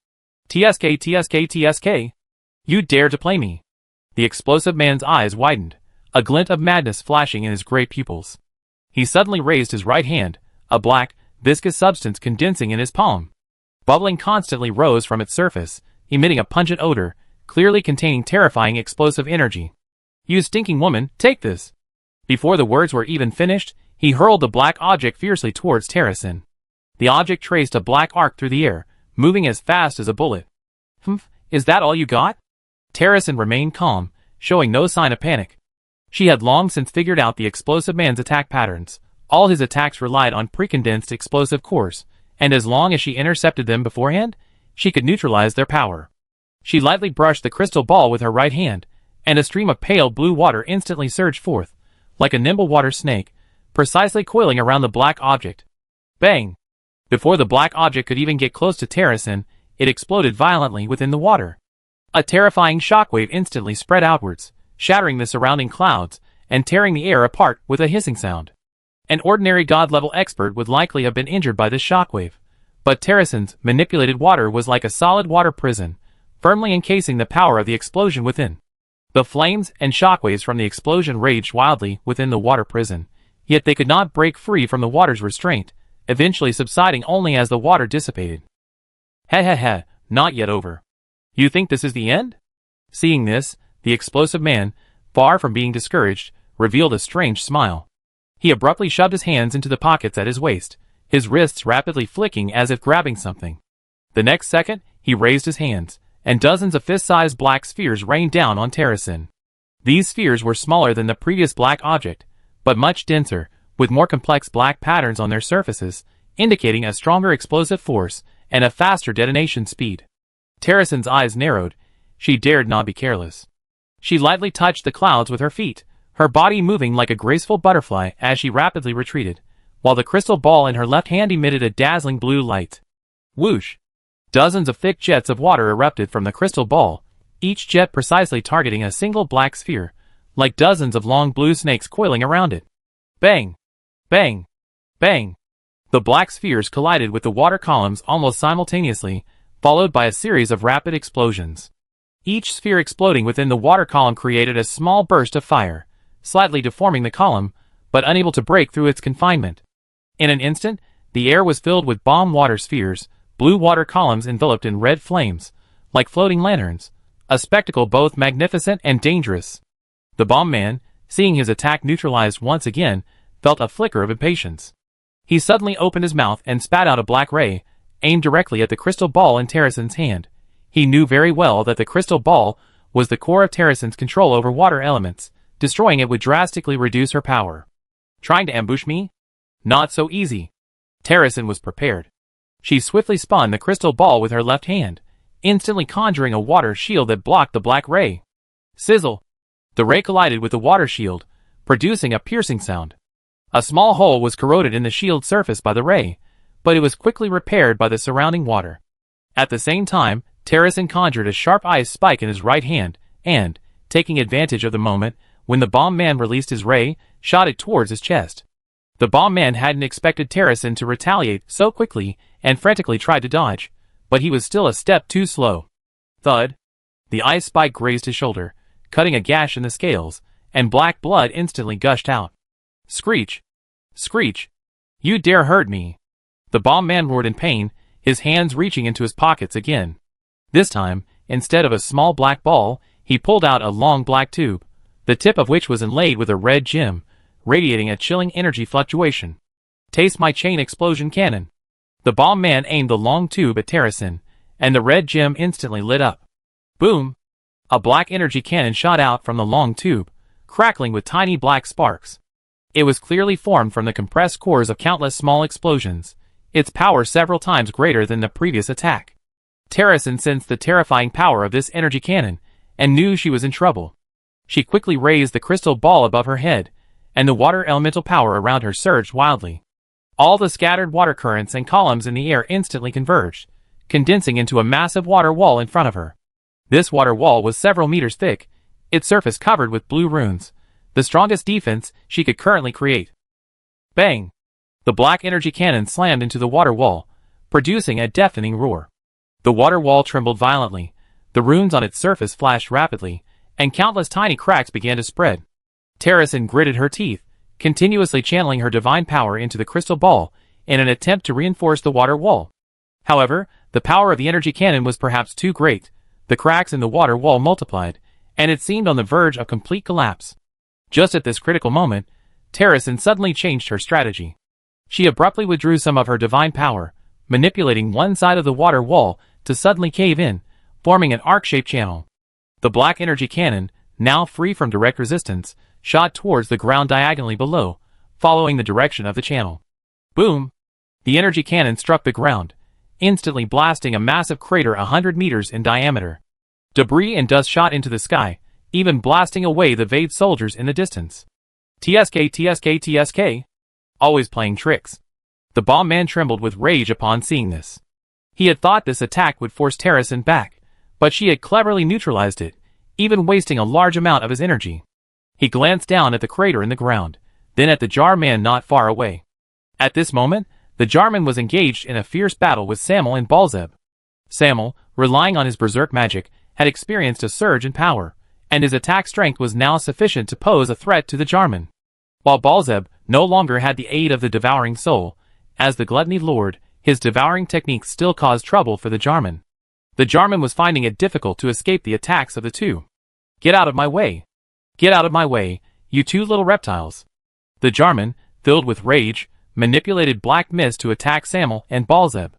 TSK, TSK, TSK. You dare to play me. The Explosive Man's eyes widened, a glint of madness flashing in his gray pupils. He suddenly raised his right hand, a black, viscous substance condensing in his palm. Bubbling constantly rose from its surface, emitting a pungent odor, clearly containing terrifying explosive energy. You stinking woman, take this. Before the words were even finished, he hurled the black object fiercely towards Terracin. The object traced a black arc through the air, moving as fast as a bullet. "Humph, is that all you got?" Terracin remained calm, showing no sign of panic. She had long since figured out the explosive man's attack patterns. All his attacks relied on precondensed explosive cores, and as long as she intercepted them beforehand, she could neutralize their power. She lightly brushed the crystal ball with her right hand, and a stream of pale blue water instantly surged forth, like a nimble water snake, precisely coiling around the black object. Bang! Before the black object could even get close to Terracin, it exploded violently within the water. A terrifying shockwave instantly spread outwards, shattering the surrounding clouds, and tearing the air apart with a hissing sound. An ordinary god-level expert would likely have been injured by this shockwave, but Terracin's manipulated water was like a solid water prison, firmly encasing the power of the explosion within. The flames and shockwaves from the explosion raged wildly within the water prison, yet they could not break free from the water's restraint, eventually subsiding only as the water dissipated. "Heh, not yet over. You think this is the end?" Seeing this, the explosive man, far from being discouraged, revealed a strange smile. He abruptly shoved his hands into the pockets at his waist, his wrists rapidly flicking as if grabbing something. The next second, he raised his hands, and dozens of fist-sized black spheres rained down on Terracin. These spheres were smaller than the previous black object, but much denser, with more complex black patterns on their surfaces, indicating a stronger explosive force and a faster detonation speed. Terracin's eyes narrowed. She dared not be careless. She lightly touched the clouds with her feet, her body moving like a graceful butterfly as she rapidly retreated, while the crystal ball in her left hand emitted a dazzling blue light. Whoosh! Dozens of thick jets of water erupted from the crystal ball, each jet precisely targeting a single black sphere, like dozens of long blue snakes coiling around it. Bang! Bang! Bang! The black spheres collided with the water columns almost simultaneously, followed by a series of rapid explosions. Each sphere exploding within the water column created a small burst of fire, slightly deforming the column, but unable to break through its confinement. In an instant, the air was filled with bomb water spheres, blue water columns enveloped in red flames, like floating lanterns, a spectacle both magnificent and dangerous. The bomb man, seeing his attack neutralized once again, felt a flicker of impatience. He suddenly opened his mouth and spat out a black ray, aimed directly at the crystal ball in Terracin's hand. He knew very well that the crystal ball was the core of Terracin's control over water elements. Destroying it would drastically reduce her power. Trying to ambush me? Not so easy. Terracin was prepared. She swiftly spun the crystal ball with her left hand, instantly conjuring a water shield that blocked the black ray. Sizzle! The ray collided with the water shield, producing a piercing sound. A small hole was corroded in the shield's surface by the ray, but it was quickly repaired by the surrounding water. At the same time, Terracin conjured a sharp ice spike in his right hand, and, taking advantage of the moment, when the bomb man released his ray, shot it towards his chest. The bomb man hadn't expected Terracin to retaliate so quickly and frantically tried to dodge, but he was still a step too slow. Thud! The ice spike grazed his shoulder, cutting a gash in the scales, and black blood instantly gushed out. Screech! Screech! You dare hurt me! The bomb man roared in pain, his hands reaching into his pockets again. This time, instead of a small black ball, he pulled out a long black tube, the tip of which was inlaid with a red gem, radiating a chilling energy fluctuation. Taste my chain explosion cannon. The bomb man aimed the long tube at Terracin, and the red gem instantly lit up. Boom! A black energy cannon shot out from the long tube, crackling with tiny black sparks. It was clearly formed from the compressed cores of countless small explosions, its power several times greater than the previous attack. Terracin sensed the terrifying power of this energy cannon, and knew she was in trouble. She quickly raised the crystal ball above her head, and the water elemental power around her surged wildly. All the scattered water currents and columns in the air instantly converged, condensing into a massive water wall in front of her. This water wall was several meters thick, its surface covered with blue runes, the strongest defense she could currently create. Bang! The black energy cannon slammed into the water wall, producing a deafening roar. The water wall trembled violently, the runes on its surface flashed rapidly, and countless tiny cracks began to spread. Terracin gritted her teeth, continuously channeling her divine power into the crystal ball in an attempt to reinforce the water wall. However, the power of the energy cannon was perhaps too great, the cracks in the water wall multiplied, and it seemed on the verge of complete collapse. Just at this critical moment, Terrasen suddenly changed her strategy. She abruptly withdrew some of her divine power, manipulating one side of the water wall to suddenly cave in, forming an arc-shaped channel. The black energy cannon, now free from direct resistance, shot towards the ground diagonally below, following the direction of the channel. Boom! The energy cannon struck the ground, instantly blasting a massive crater 100 meters in diameter. Debris and dust shot into the sky, even blasting away the Vade soldiers in the distance. TSK, TSK, TSK. Always playing tricks. The bomb man trembled with rage upon seeing this. He had thought this attack would force Terrasen back, but she had cleverly neutralized it, even wasting a large amount of his energy. He glanced down at the crater in the ground, then at the jar man not far away. At this moment, the Jarman was engaged in a fierce battle with Samel and Balzeb. Samel, relying on his berserk magic, had experienced a surge in power, and his attack strength was now sufficient to pose a threat to the Jarman. While Balzeb no longer had the aid of the devouring soul, as the gluttony lord, his devouring techniques still caused trouble for the Jarman. The Jarman was finding it difficult to escape the attacks of the two. Get out of my way! Get out of my way, you two little reptiles! The Jarman, filled with rage, manipulated black mist to attack Samel and Balzeb.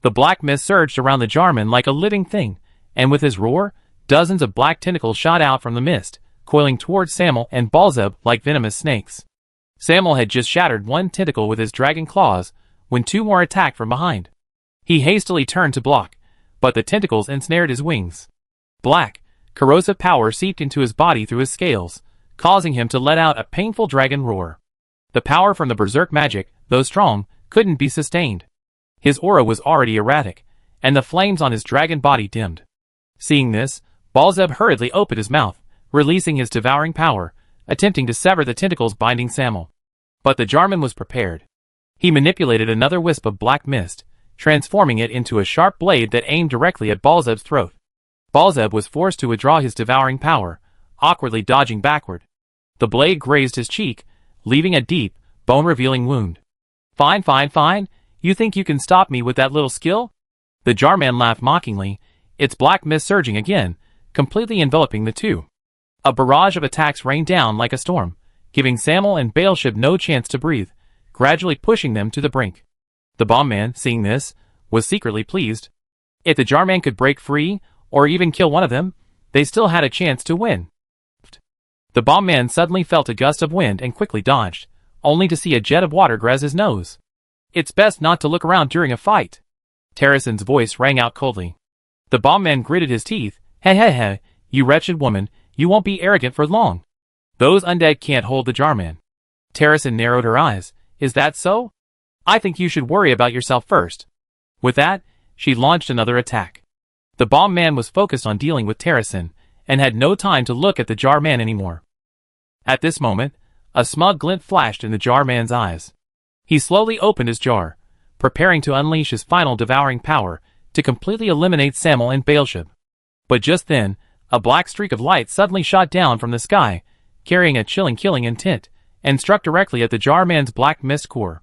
The black mist surged around the Jarman like a living thing, and with his roar, dozens of black tentacles shot out from the mist, coiling towards Samel and Balzeb like venomous snakes. Samel had just shattered one tentacle with his dragon claws, when two more attacked from behind. He hastily turned to block, but the tentacles ensnared his wings. Black, corrosive power seeped into his body through his scales, causing him to let out a painful dragon roar. The power from the berserk magic, though strong, couldn't be sustained. His aura was already erratic, and the flames on his dragon body dimmed. Seeing this, Balzeb hurriedly opened his mouth, releasing his devouring power, attempting to sever the tentacles binding Samel. But the Jarman was prepared. He manipulated another wisp of black mist, transforming it into a sharp blade that aimed directly at Balzeb's throat. Balzeb was forced to withdraw his devouring power, awkwardly dodging backward. The blade grazed his cheek, leaving a deep, bone-revealing wound. Fine, fine, fine, you think you can stop me with that little skill? The Jarman laughed mockingly, its black mist surging again, completely enveloping the two. A barrage of attacks rained down like a storm, giving Samel and Baleshib no chance to breathe, gradually pushing them to the brink. The bomb man, seeing this, was secretly pleased. If the Jarman could break free, or even kill one of them, they still had a chance to win. The bomb man suddenly felt a gust of wind and quickly dodged, only to see a jet of water graze his nose. It's best not to look around during a fight. Terrasen's voice rang out coldly. The bomb man gritted his teeth. Heh heh heh, you wretched woman, you won't be arrogant for long. Those undead can't hold the Jarman. Terrasen narrowed her eyes. Is that so? I think you should worry about yourself first. With that, she launched another attack. The bomb man was focused on dealing with Terrasen, and had no time to look at the Jarman anymore. At this moment, a smug glint flashed in the Jarman's eyes. He slowly opened his jar, preparing to unleash his final devouring power to completely eliminate Samel and Baleshib. But just then, a black streak of light suddenly shot down from the sky, carrying a chilling killing intent, and struck directly at the Jarman's black mist core.